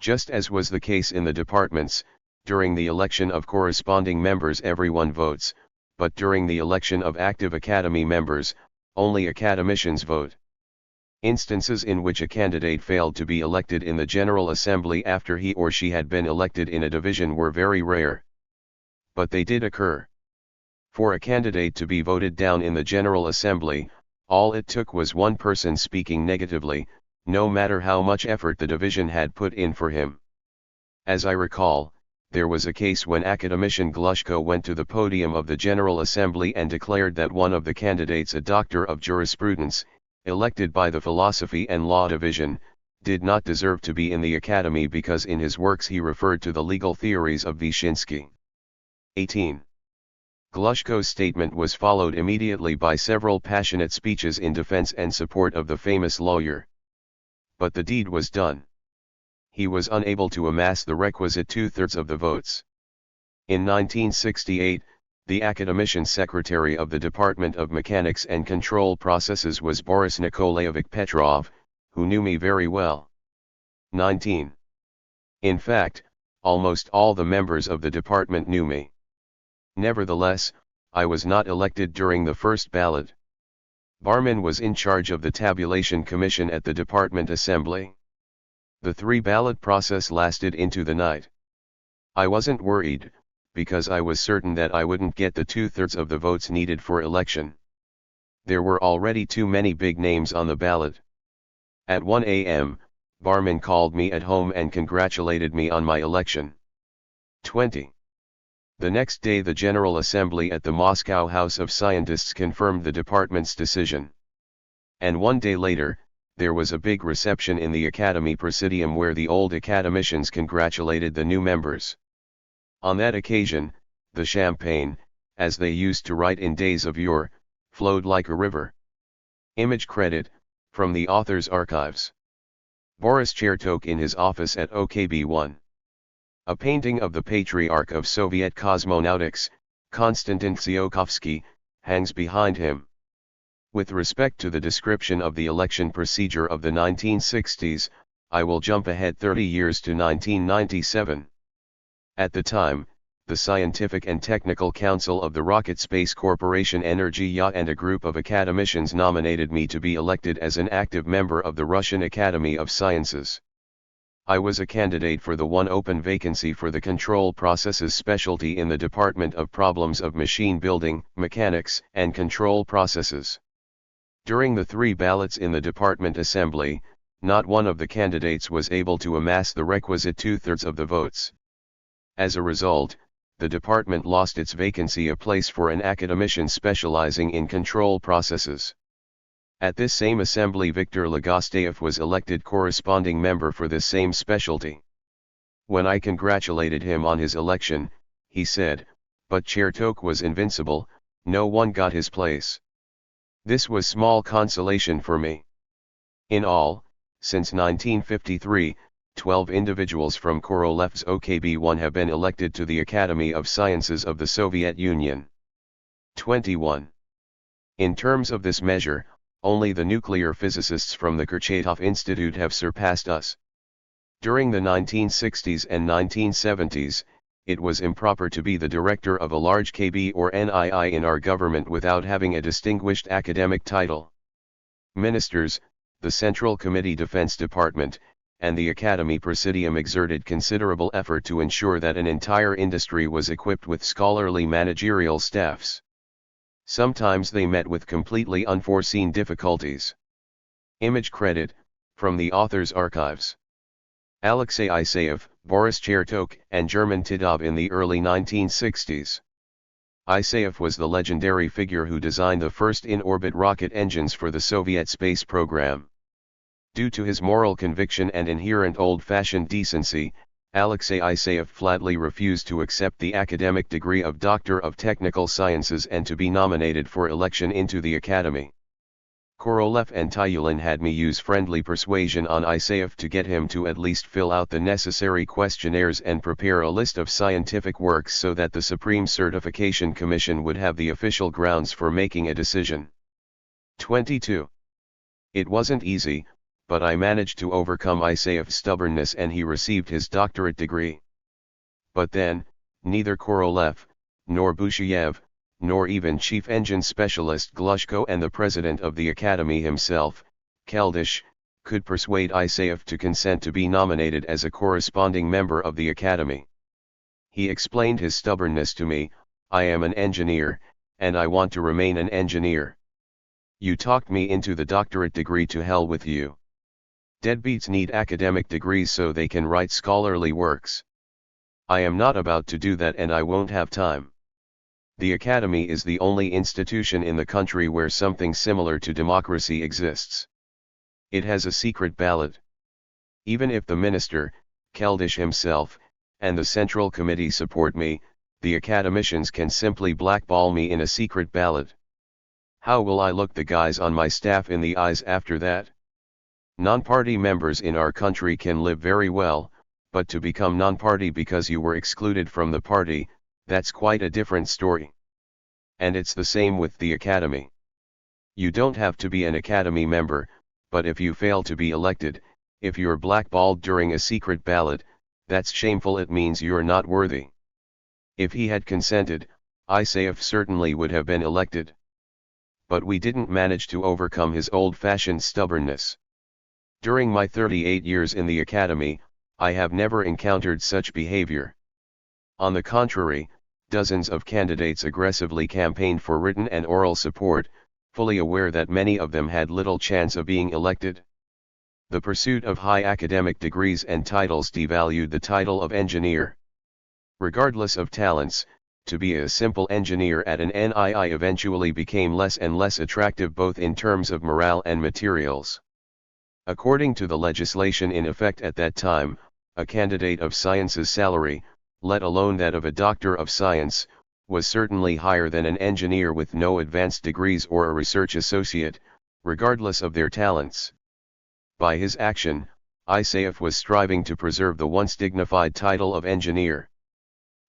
Just as was the case in the departments, during the election of corresponding members everyone votes, but during the election of active Academy members, only academicians vote. Instances in which a candidate failed to be elected in the General Assembly after he or she had been elected in a division were very rare. But they did occur. For a candidate to be voted down in the General Assembly, All it took was one person speaking negatively, no matter how much effort the division had put in for him. As I recall, there was a case when academician Glushko went to the podium of the General Assembly and declared that one of the candidates, a doctor of jurisprudence, elected by the Philosophy and Law Division, did not deserve to be in the Academy because in his works he referred to the legal theories of Vyshinsky. 18. Glushko's statement was followed immediately by several passionate speeches in defense and support of the famous lawyer. But the deed was done. He was unable to amass the requisite 2/3 of the votes. In 1968, the academician secretary of the Department of Mechanics and Control Processes was Boris Nikolaevich Petrov, who knew me very well. 19. In fact, almost all the members of the department knew me. Nevertheless, I was not elected during the first ballot. Barman was in charge of the tabulation commission at the department assembly. The 3-ballot process lasted into the night. I wasn't worried, because I was certain that I wouldn't get the 2/3 of the votes needed for election. There were already too many big names on the ballot. At 1 a.m., Barman called me at home and congratulated me on my election. 20. The next day the General Assembly at the Moscow House of Scientists confirmed the department's decision. And 1 day later, there was a big reception in the Academy Presidium where the old academicians congratulated the new members. On that occasion, the champagne, as they used to write in days of yore, flowed like a river. Image credit, from the author's archives. Boris Chertok in his office at OKB1. A painting of the patriarch of Soviet cosmonautics, Konstantin Tsiolkovsky, hangs behind him. With respect to the description of the election procedure of the 1960s, I will jump ahead 30 years to 1997. At the time, the Scientific and Technical Council of the Rocket Space Corporation Energy-Ya and a group of academicians nominated me to be elected as an active member of the Russian Academy of Sciences. I was a candidate for the one open vacancy for the control processes specialty in the Department of Problems of Machine Building, Mechanics, and Control Processes. During the 3 ballots in the department assembly, not one of the candidates was able to amass the requisite 2/3 of the votes. As a result, the department lost its vacancy, a place for an academician specializing in control processes. At this same assembly Viktor Legosteyev was elected corresponding member for this same specialty. When I congratulated him on his election, he said, "But Chertok was invincible, no one got his place." This was small consolation for me. In all, since 1953, 12 individuals from Korolev's OKB1 have been elected to the Academy of Sciences of the Soviet Union. 21. In terms of this measure, only the nuclear physicists from the Kurchatov Institute have surpassed us. During the 1960s and 1970s, it was improper to be the director of a large KB or NII in our government without having a distinguished academic title. Ministers, the Central Committee Defense Department, and the Academy Presidium exerted considerable effort to ensure that an entire industry was equipped with scholarly managerial staffs. Sometimes they met with completely unforeseen difficulties. Image credit, from the author's archives. Alexei Isayev, Boris Chertok, and German Titov in the early 1960s. Isayev was the legendary figure who designed the first in-orbit rocket engines for the Soviet space program. Due to his moral conviction and inherent old-fashioned decency, Alexei Isayev flatly refused to accept the academic degree of Doctor of Technical Sciences and to be nominated for election into the Academy. Korolev and Tyulin had me use friendly persuasion on Isayev to get him to at least fill out the necessary questionnaires and prepare a list of scientific works so that the Supreme Certification Commission would have the official grounds for making a decision. 22. It wasn't easy, but I managed to overcome Isayev's stubbornness and he received his doctorate degree. But then, neither Korolev, nor Busheyev, nor even chief engine specialist Glushko and the president of the academy himself, Keldysh, could persuade Isayev to consent to be nominated as a corresponding member of the academy. He explained his stubbornness to me: "I am an engineer, and I want to remain an engineer. You talked me into the doctorate degree, to hell with you. Deadbeats need academic degrees so they can write scholarly works. I am not about to do that, and I won't have time. The academy is the only institution in the country where something similar to democracy exists. It has a secret ballot. Even if the minister, Keldysh himself, and the Central Committee support me, the academicians can simply blackball me in a secret ballot. How will I look the guys on my staff in the eyes after that? Non-party members in our country can live very well, but to become non-party because you were excluded from the party, that's quite a different story. And it's the same with the academy. You don't have to be an academy member, but if you fail to be elected, if you're blackballed during a secret ballot, that's shameful. It means you're not worthy. If he had consented, Isayef certainly would have been elected. But we didn't manage to overcome his old-fashioned stubbornness. During my 38 years in the academy, I have never encountered such behavior. On the contrary, dozens of candidates aggressively campaigned for written and oral support, fully aware that many of them had little chance of being elected. The pursuit of high academic degrees and titles devalued the title of engineer. Regardless of talents, to be a simple engineer at an NII eventually became less and less attractive, both in terms of morale and materials. According to the legislation in effect at that time, a candidate of science's salary, let alone that of a doctor of science, was certainly higher than an engineer with no advanced degrees or a research associate, regardless of their talents. By his action, Isayef was striving to preserve the once dignified title of engineer.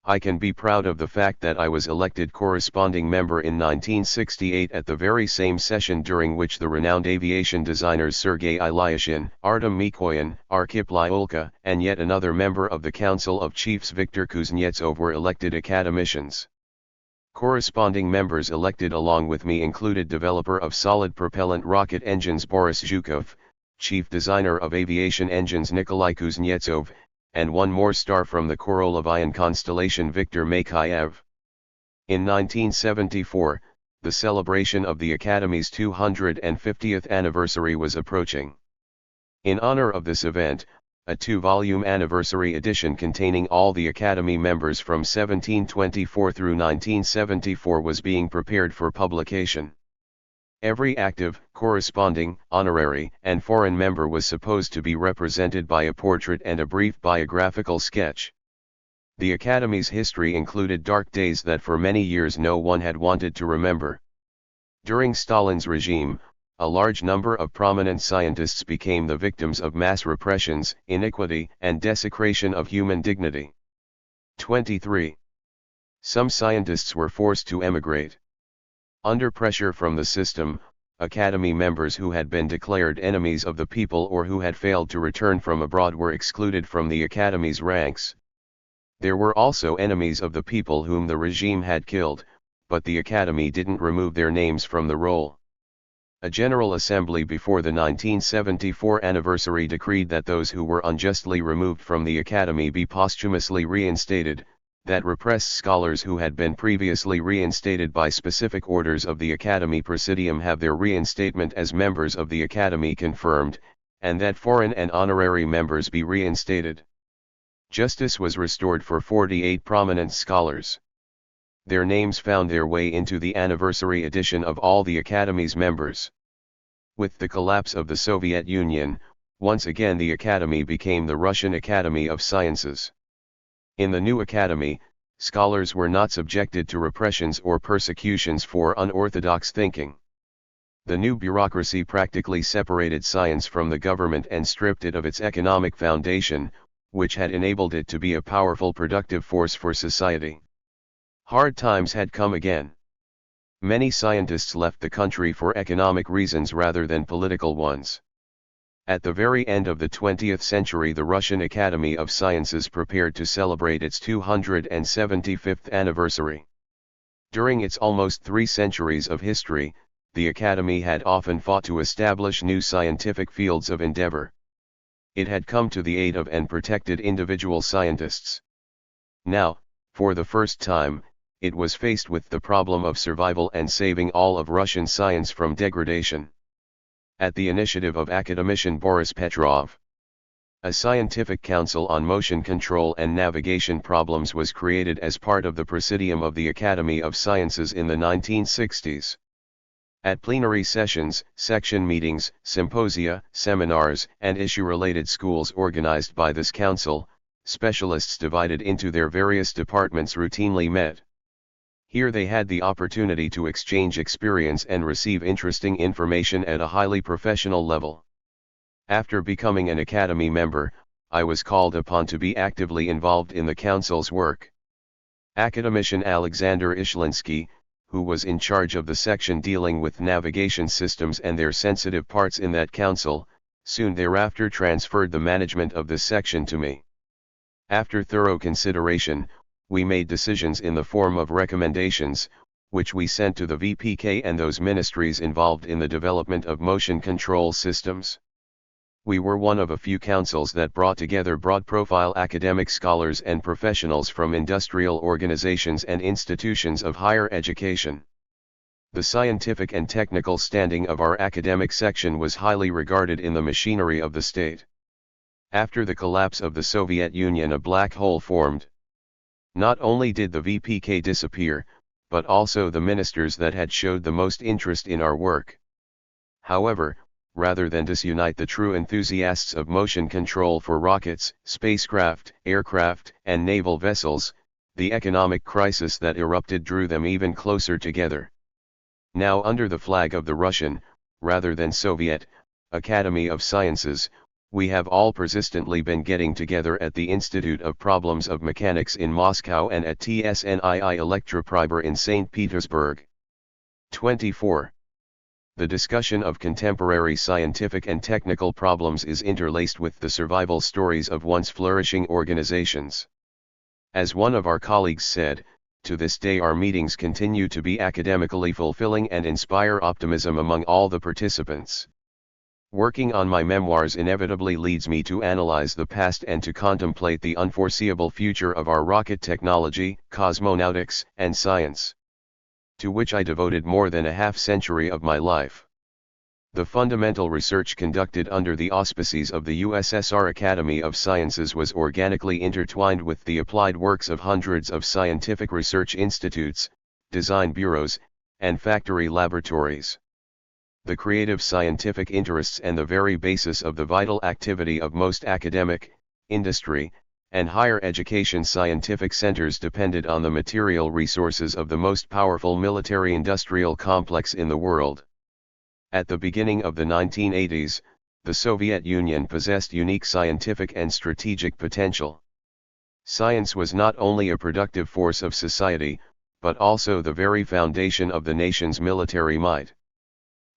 I can be proud of the fact that I was elected corresponding member in 1968 at the very same session during which the renowned aviation designers Sergei Ilyushin, Artem Mikoyan, Arkhip Lyulka, and yet another member of the Council of Chiefs Viktor Kuznetsov were elected academicians. Corresponding members elected along with me included developer of solid propellant rocket engines Boris Zhukov, chief designer of aviation engines Nikolai Kuznetsov, and one more star from the Korolevian constellation Viktor Makhayev. In 1974, the celebration of the Academy's 250th anniversary was approaching. In honor of this event, a 2-volume anniversary edition containing all the Academy members from 1724 through 1974 was being prepared for publication. Every active, corresponding, honorary, and foreign member was supposed to be represented by a portrait and a brief biographical sketch. The Academy's history included dark days that for many years no one had wanted to remember. During Stalin's regime, a large number of prominent scientists became the victims of mass repressions, iniquity, and desecration of human dignity. 23. Some scientists were forced to emigrate. Under pressure from the system, Academy members who had been declared enemies of the people or who had failed to return from abroad were excluded from the Academy's ranks. There were also enemies of the people whom the regime had killed, but the Academy didn't remove their names from the roll. A General Assembly before the 1974 anniversary decreed that those who were unjustly removed from the Academy be posthumously reinstated, that repressed scholars who had been previously reinstated by specific orders of the Academy Presidium have their reinstatement as members of the Academy confirmed, and that foreign and honorary members be reinstated. Justice was restored for 48 prominent scholars. Their names found their way into the anniversary edition of all the Academy's members. With the collapse of the Soviet Union, once again the Academy became the Russian Academy of Sciences. In the new academy, scholars were not subjected to repressions or persecutions for unorthodox thinking. The new bureaucracy practically separated science from the government and stripped it of its economic foundation, which had enabled it to be a powerful productive force for society. Hard times had come again. Many scientists left the country for economic reasons rather than political ones. At the very end of the 20th century, the Russian Academy of Sciences prepared to celebrate its 275th anniversary. During its almost 3 centuries of history, the Academy had often fought to establish new scientific fields of endeavor. It had come to the aid of and protected individual scientists. Now, for the first time, it was faced with the problem of survival and saving all of Russian science from degradation. At the initiative of academician Boris Petrov, a scientific council on motion control and navigation problems was created as part of the Presidium of the Academy of Sciences in the 1960s. At plenary sessions, section meetings, symposia, seminars, and issue-related schools organized by this council, specialists divided into their various departments routinely met. Here they had the opportunity to exchange experience and receive interesting information at a highly professional level. After becoming an Academy member, I was called upon to be actively involved in the council's work. Academician Alexander Ishlinsky, who was in charge of the section dealing with navigation systems and their sensitive parts in that council, soon thereafter transferred the management of this section to me. After thorough consideration, we made decisions in the form of recommendations, which we sent to the VPK and those ministries involved in the development of motion control systems. We were one of a few councils that brought together broad-profile academic scholars and professionals from industrial organizations and institutions of higher education. The scientific and technical standing of our academic section was highly regarded in the machinery of the state. After the collapse of the Soviet Union, a black hole formed. Not only did the VPK disappear, but also the ministers that had showed the most interest in our work. However, rather than disunite the true enthusiasts of motion control for rockets, spacecraft, aircraft, and naval vessels, the economic crisis that erupted drew them even closer together. Now, under the flag of the Russian, rather than Soviet, Academy of Sciences, we have all persistently been getting together at the Institute of Problems of Mechanics in Moscow and at TSNII Elektropriber in St. Petersburg. 24. The discussion of contemporary scientific and technical problems is interlaced with the survival stories of once flourishing organizations. As one of our colleagues said, to this day our meetings continue to be academically fulfilling and inspire optimism among all the participants. Working on my memoirs inevitably leads me to analyze the past and to contemplate the unforeseeable future of our rocket technology, cosmonautics, and science, to which I devoted more than a half-century of my life. The fundamental research conducted under the auspices of the USSR Academy of Sciences was organically intertwined with the applied works of hundreds of scientific research institutes, design bureaus, and factory laboratories. The creative scientific interests and the very basis of the vital activity of most academic, industry, and higher education scientific centers depended on the material resources of the most powerful military-industrial complex in the world. At the beginning of the 1980s, the Soviet Union possessed unique scientific and strategic potential. Science was not only a productive force of society, but also the very foundation of the nation's military might.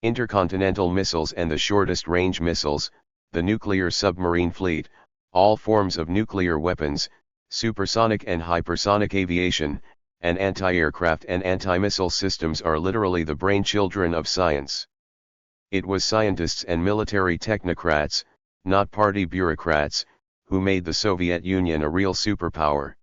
Intercontinental missiles and the shortest-range missiles, the nuclear submarine fleet, all forms of nuclear weapons, supersonic and hypersonic aviation, and anti-aircraft and anti-missile systems are literally the brainchildren of science. It was scientists and military technocrats, not party bureaucrats, who made the Soviet Union a real superpower.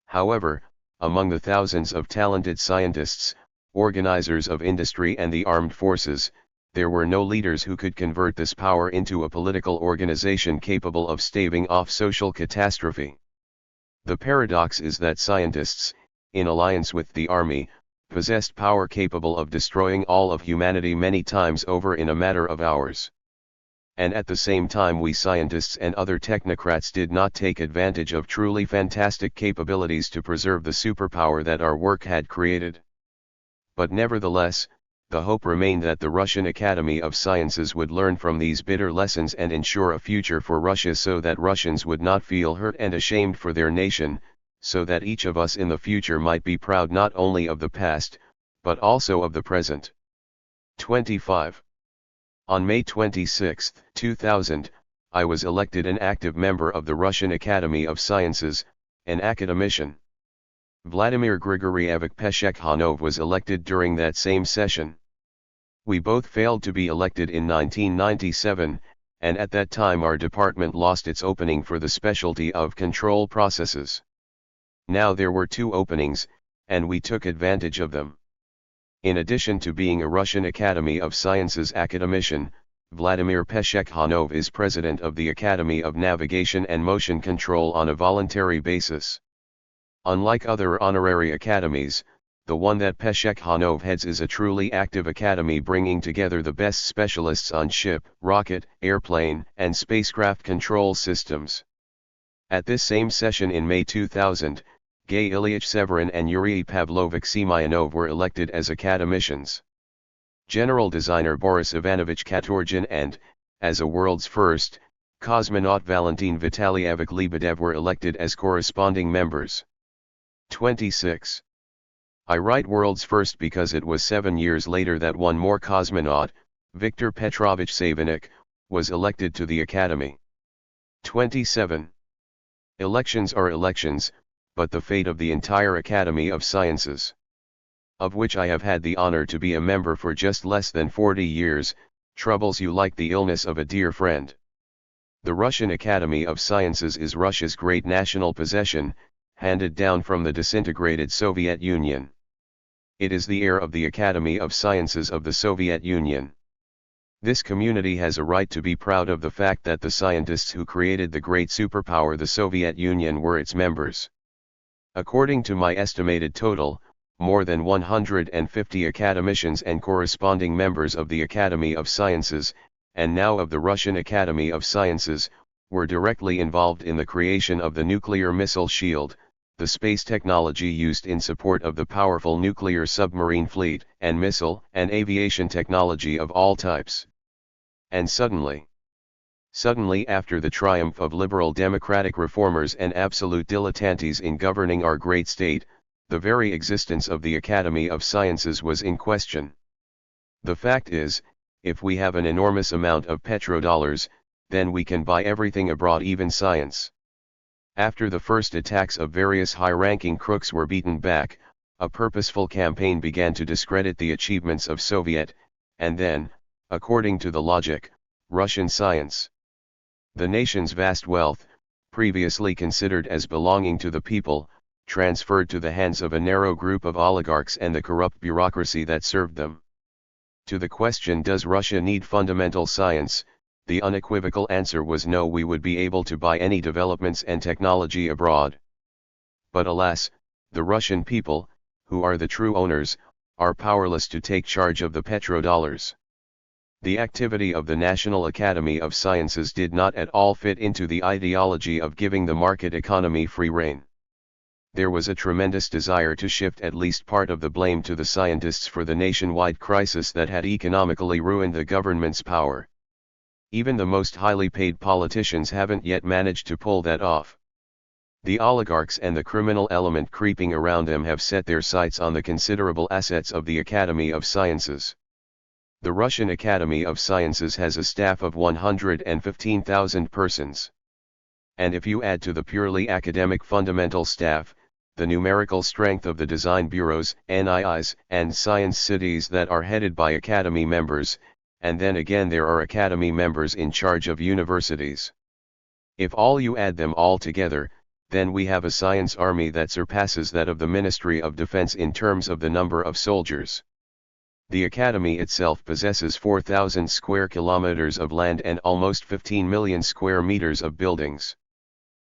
However, among the thousands of talented scientists, organizers of industry and the armed forces, there were no leaders who could convert this power into a political organization capable of staving off social catastrophe. The paradox is that scientists, in alliance with the army, possessed power capable of destroying all of humanity many times over in a matter of hours. And at the same time we scientists and other technocrats did not take advantage of truly fantastic capabilities to preserve the superpower that our work had created. But nevertheless, the hope remained that the Russian Academy of Sciences would learn from these bitter lessons and ensure a future for Russia so that Russians would not feel hurt and ashamed for their nation, so that each of us in the future might be proud not only of the past, but also of the present. 25. On May 26, 2000, I was elected an active member of the Russian Academy of Sciences, an academician. Vladimir Grigorievich Peshekhanov was elected during that same session. We both failed to be elected in 1997, and at that time our department lost its opening for the specialty of control processes. Now there were two openings, and we took advantage of them. In addition to being a Russian Academy of Sciences academician, Vladimir Peshekhanov is president of the Academy of Navigation and Motion Control on a voluntary basis. Unlike other honorary academies, the one that Peshekhanov heads is a truly active academy bringing together the best specialists on ship, rocket, airplane, and spacecraft control systems. At this same session in May 2000, Gay Ilyich Severin and Yuri Pavlovich Semyonov were elected as academicians. General designer Boris Ivanovich Katurgin and, as a world's first, cosmonaut Valentin Vitalyevich Lebedev were elected as corresponding members. 26. I write world's first because it was 7 years later that one more cosmonaut, Viktor Petrovich Savinik, was elected to the Academy. 27. Elections are elections, but the fate of the entire Academy of Sciences, of which I have had the honor to be a member for just less than 40 years, troubles you like the illness of a dear friend. The Russian Academy of Sciences is Russia's great national possession, handed down from the disintegrated Soviet Union. It is the heir of the Academy of Sciences of the Soviet Union. This community has a right to be proud of the fact that the scientists who created the great superpower the Soviet Union were its members. According to my estimated total, more than 150 academicians and corresponding members of the Academy of Sciences, and now of the Russian Academy of Sciences, were directly involved in the creation of the nuclear missile shield, the space technology used in support of the powerful nuclear submarine fleet, and missile and aviation technology of all types. And suddenly after the triumph of liberal democratic reformers and absolute dilettantes in governing our great state, the very existence of the Academy of Sciences was in question. The fact is, if we have an enormous amount of petrodollars, then we can buy everything abroad, even science. After the first attacks of various high-ranking crooks were beaten back, a purposeful campaign began to discredit the achievements of Soviet, and then, according to the logic, Russian science. The nation's vast wealth, previously considered as belonging to the people, transferred to the hands of a narrow group of oligarchs and the corrupt bureaucracy that served them. To the question, does Russia need fundamental science, the unequivocal answer was no. We would be able to buy any developments and technology abroad. But alas, the Russian people, who are the true owners, are powerless to take charge of the petrodollars. The activity of the National Academy of Sciences did not at all fit into the ideology of giving the market economy free rein. There was a tremendous desire to shift at least part of the blame to the scientists for the nationwide crisis that had economically ruined the government's power. Even the most highly paid politicians haven't yet managed to pull that off. The oligarchs and the criminal element creeping around them have set their sights on the considerable assets of the Academy of Sciences. The Russian Academy of Sciences has a staff of 115,000 persons. And if you add to the purely academic fundamental staff, the numerical strength of the design bureaus, NIIs, and science cities that are headed by Academy members, and then again there are Academy members in charge of universities. If all you add them all together, then we have a science army that surpasses that of the Ministry of Defense in terms of the number of soldiers. The Academy itself possesses 4,000 square kilometers of land and almost 15 million square meters of buildings.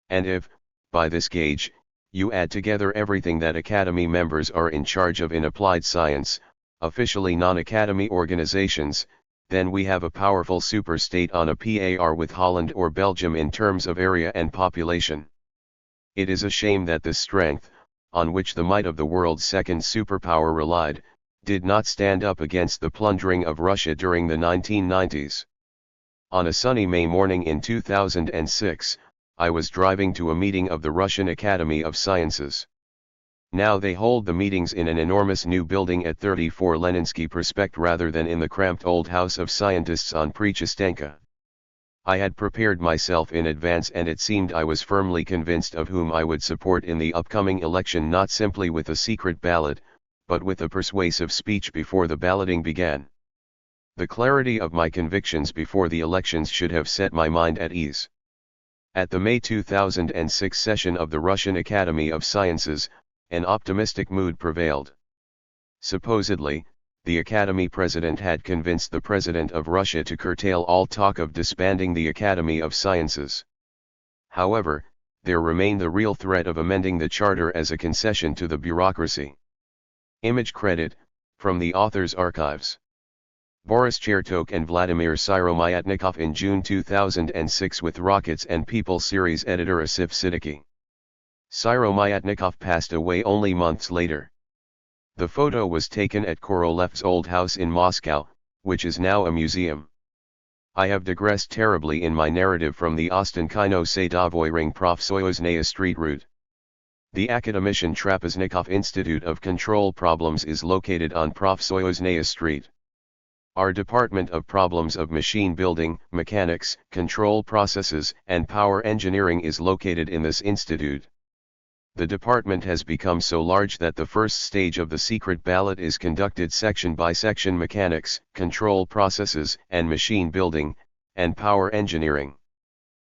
And if, by this gauge, you add together everything that Academy members are in charge of in applied science, officially non-Academy organizations, then we have a powerful superstate on a par with Holland or Belgium in terms of area and population. It is a shame that this strength, on which the might of the world's second superpower relied, did not stand up against the plundering of Russia during the 1990s. On a sunny May morning in 2006, I was driving to a meeting of the Russian Academy of Sciences. Now they hold the meetings in an enormous new building at 34 Leninsky Prospect rather than in the cramped old house of scientists on Prechistenka. I had prepared myself in advance and it seemed I was firmly convinced of whom I would support in the upcoming election, not simply with a secret ballot, but with a persuasive speech before the balloting began. The clarity of my convictions before the elections should have set my mind at ease. At the May 2006 session of the Russian Academy of Sciences, An optimistic mood prevailed. Supposedly, the Academy president had convinced the president of Russia to curtail all talk of disbanding the Academy of Sciences. However, there remained the real threat of amending the charter as a concession to the bureaucracy. Image credit, from the author's archives. Boris Chertok and Vladimir Syromyatnikov in June 2006 with Rockets and People series editor Asif Siddiqui. Syromyatnikov passed away only months later. The photo was taken at Korolev's old house in Moscow, which is now a museum. I have digressed terribly in my narrative from the Ostankino Sadovoy Ring Profsoyuznaya Street route. The Academician Trapeznikov Institute of Control Problems is located on Profsoyuznaya Street. Our Department of Problems of Machine Building, Mechanics, Control Processes, and Power Engineering is located in this institute. The department has become so large that the first stage of the secret ballot is conducted section by section: mechanics, control processes, and machine building, and power engineering.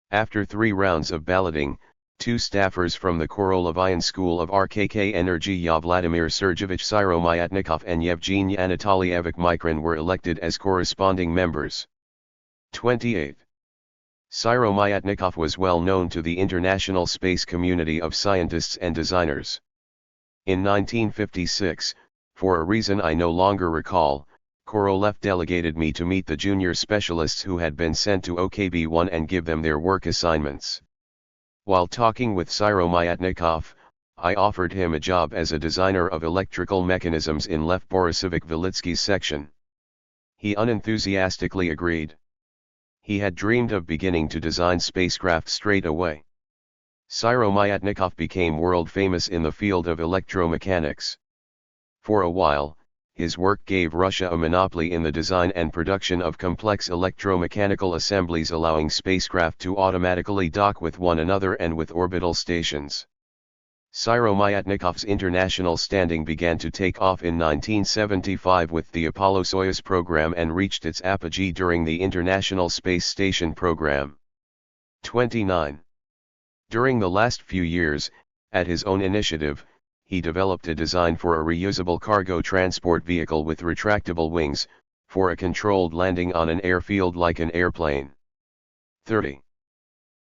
After 3 rounds of balloting, 2 staffers from the Korolevian School of RKK Energy Vladimir Sergeyevich Syromyatnikov and Yevgeny Anatolievich Mikrin were elected as corresponding members. 28. Syromyatnikov was well known to the international space community of scientists and designers. In 1956, for a reason I no longer recall, Korolev delegated me to meet the junior specialists who had been sent to OKB-1 and give them their work assignments. While talking with Syromyatnikov, I offered him a job as a designer of electrical mechanisms in Lev Borisovich Velitsky's section. He unenthusiastically agreed. He had dreamed of beginning to design spacecraft straight away. Syromyatnikov became world famous in the field of electromechanics. For a while, his work gave Russia a monopoly in the design and production of complex electromechanical assemblies, allowing spacecraft to automatically dock with one another and with orbital stations. Syromyatnikov's international standing began to take off in 1975 with the Apollo-Soyuz program and reached its apogee during the International Space Station program. 29. During the last few years, at his own initiative, he developed a design for a reusable cargo transport vehicle with retractable wings, for a controlled landing on an airfield like an airplane. 30.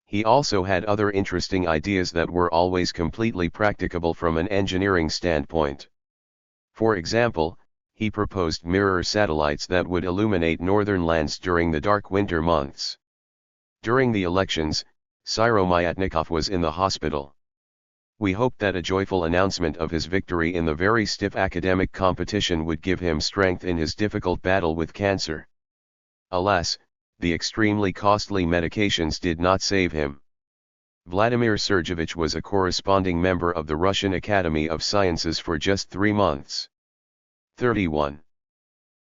He also had other interesting ideas that were always completely practicable from an engineering standpoint. For example, he proposed mirror satellites that would illuminate northern lands during the dark winter months. During the elections, Syromyatnikov was in the hospital. We hoped that a joyful announcement of his victory in the very stiff academic competition would give him strength in his difficult battle with cancer. Alas, the extremely costly medications did not save him. Vladimir Sergeyevich was a corresponding member of the Russian Academy of Sciences for just 3 months. 31.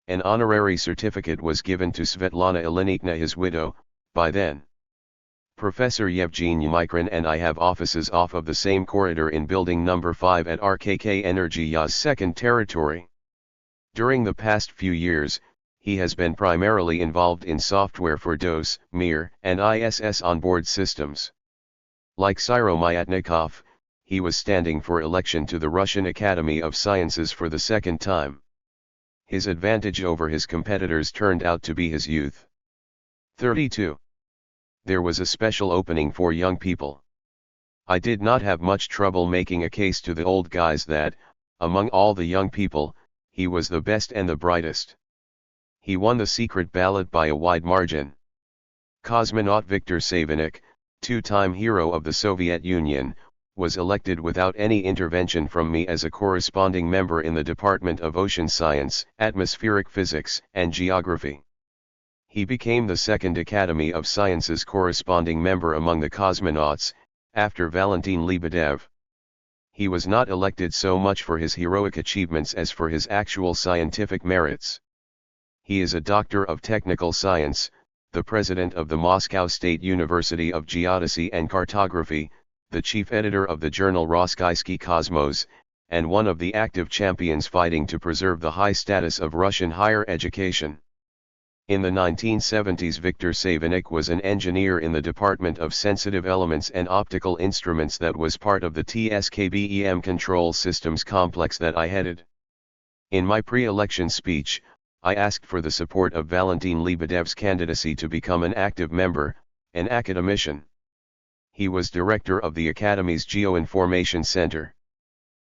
An honorary certificate was given to Svetlana Ilyinichna, his widow. By then, Professor Yevgeny Mikrin and I have offices off of the same corridor in building number 5 at RKK Energy-Ya's second territory. During the past few years, he has been primarily involved in software for DOS, Mir, and ISS onboard systems. Like Syromyatnikov, he was standing for election to the Russian Academy of Sciences for the second time. His advantage over his competitors turned out to be his youth. 32. There was a special opening for young people. I did not have much trouble making a case to the old guys that, among all the young people, he was the best and the brightest. He won the secret ballot by a wide margin. Cosmonaut Viktor Savinik, 2-time hero of the Soviet Union, was elected without any intervention from me as a corresponding member in the Department of Ocean Science, Atmospheric Physics, and Geography. He became the second Academy of Sciences corresponding member among the cosmonauts, after Valentin Lebedev. He was not elected so much for his heroic achievements as for his actual scientific merits. He is a doctor of technical science, the president of the Moscow State University of Geodesy and Cartography, the chief editor of the journal Rossiyski Kosmos, and one of the active champions fighting to preserve the high status of Russian higher education. In the 1970s, Viktor Savinik was an engineer in the Department of Sensitive Elements and Optical Instruments that was part of the TSKBEM control systems complex that I headed. In my pre-election speech, I asked for the support of Valentin Lebedev's candidacy to become an active member, an academician. He was director of the Academy's Geoinformation Center.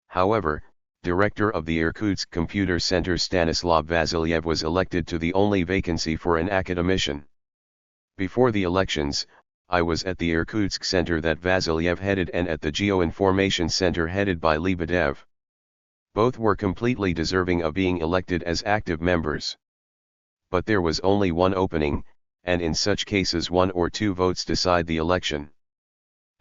However, director of the Irkutsk Computer Center Stanislav Vasilyev was elected to the only vacancy for an academician. Before the elections, I was at the Irkutsk Center that Vasilyev headed and at the Geoinformation Center headed by Lebedev. Both were completely deserving of being elected as active members. But there was only one opening, and in such cases 1 or 2 votes decide the election.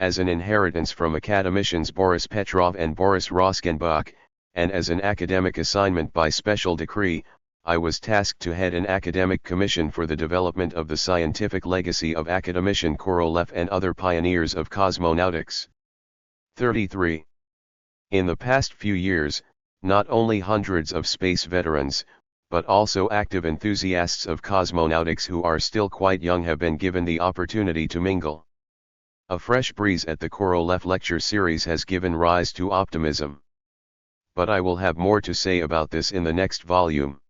As an inheritance from academicians Boris Petrov and Boris Roskenbach, and as an academic assignment by special decree, I was tasked to head an academic commission for the development of the scientific legacy of academician Korolev and other pioneers of cosmonautics. 33. In the past few years, not only hundreds of space veterans, but also active enthusiasts of cosmonautics who are still quite young have been given the opportunity to mingle. A fresh breeze at the Korolev lecture series has given rise to optimism. But I will have more to say about this in the next volume.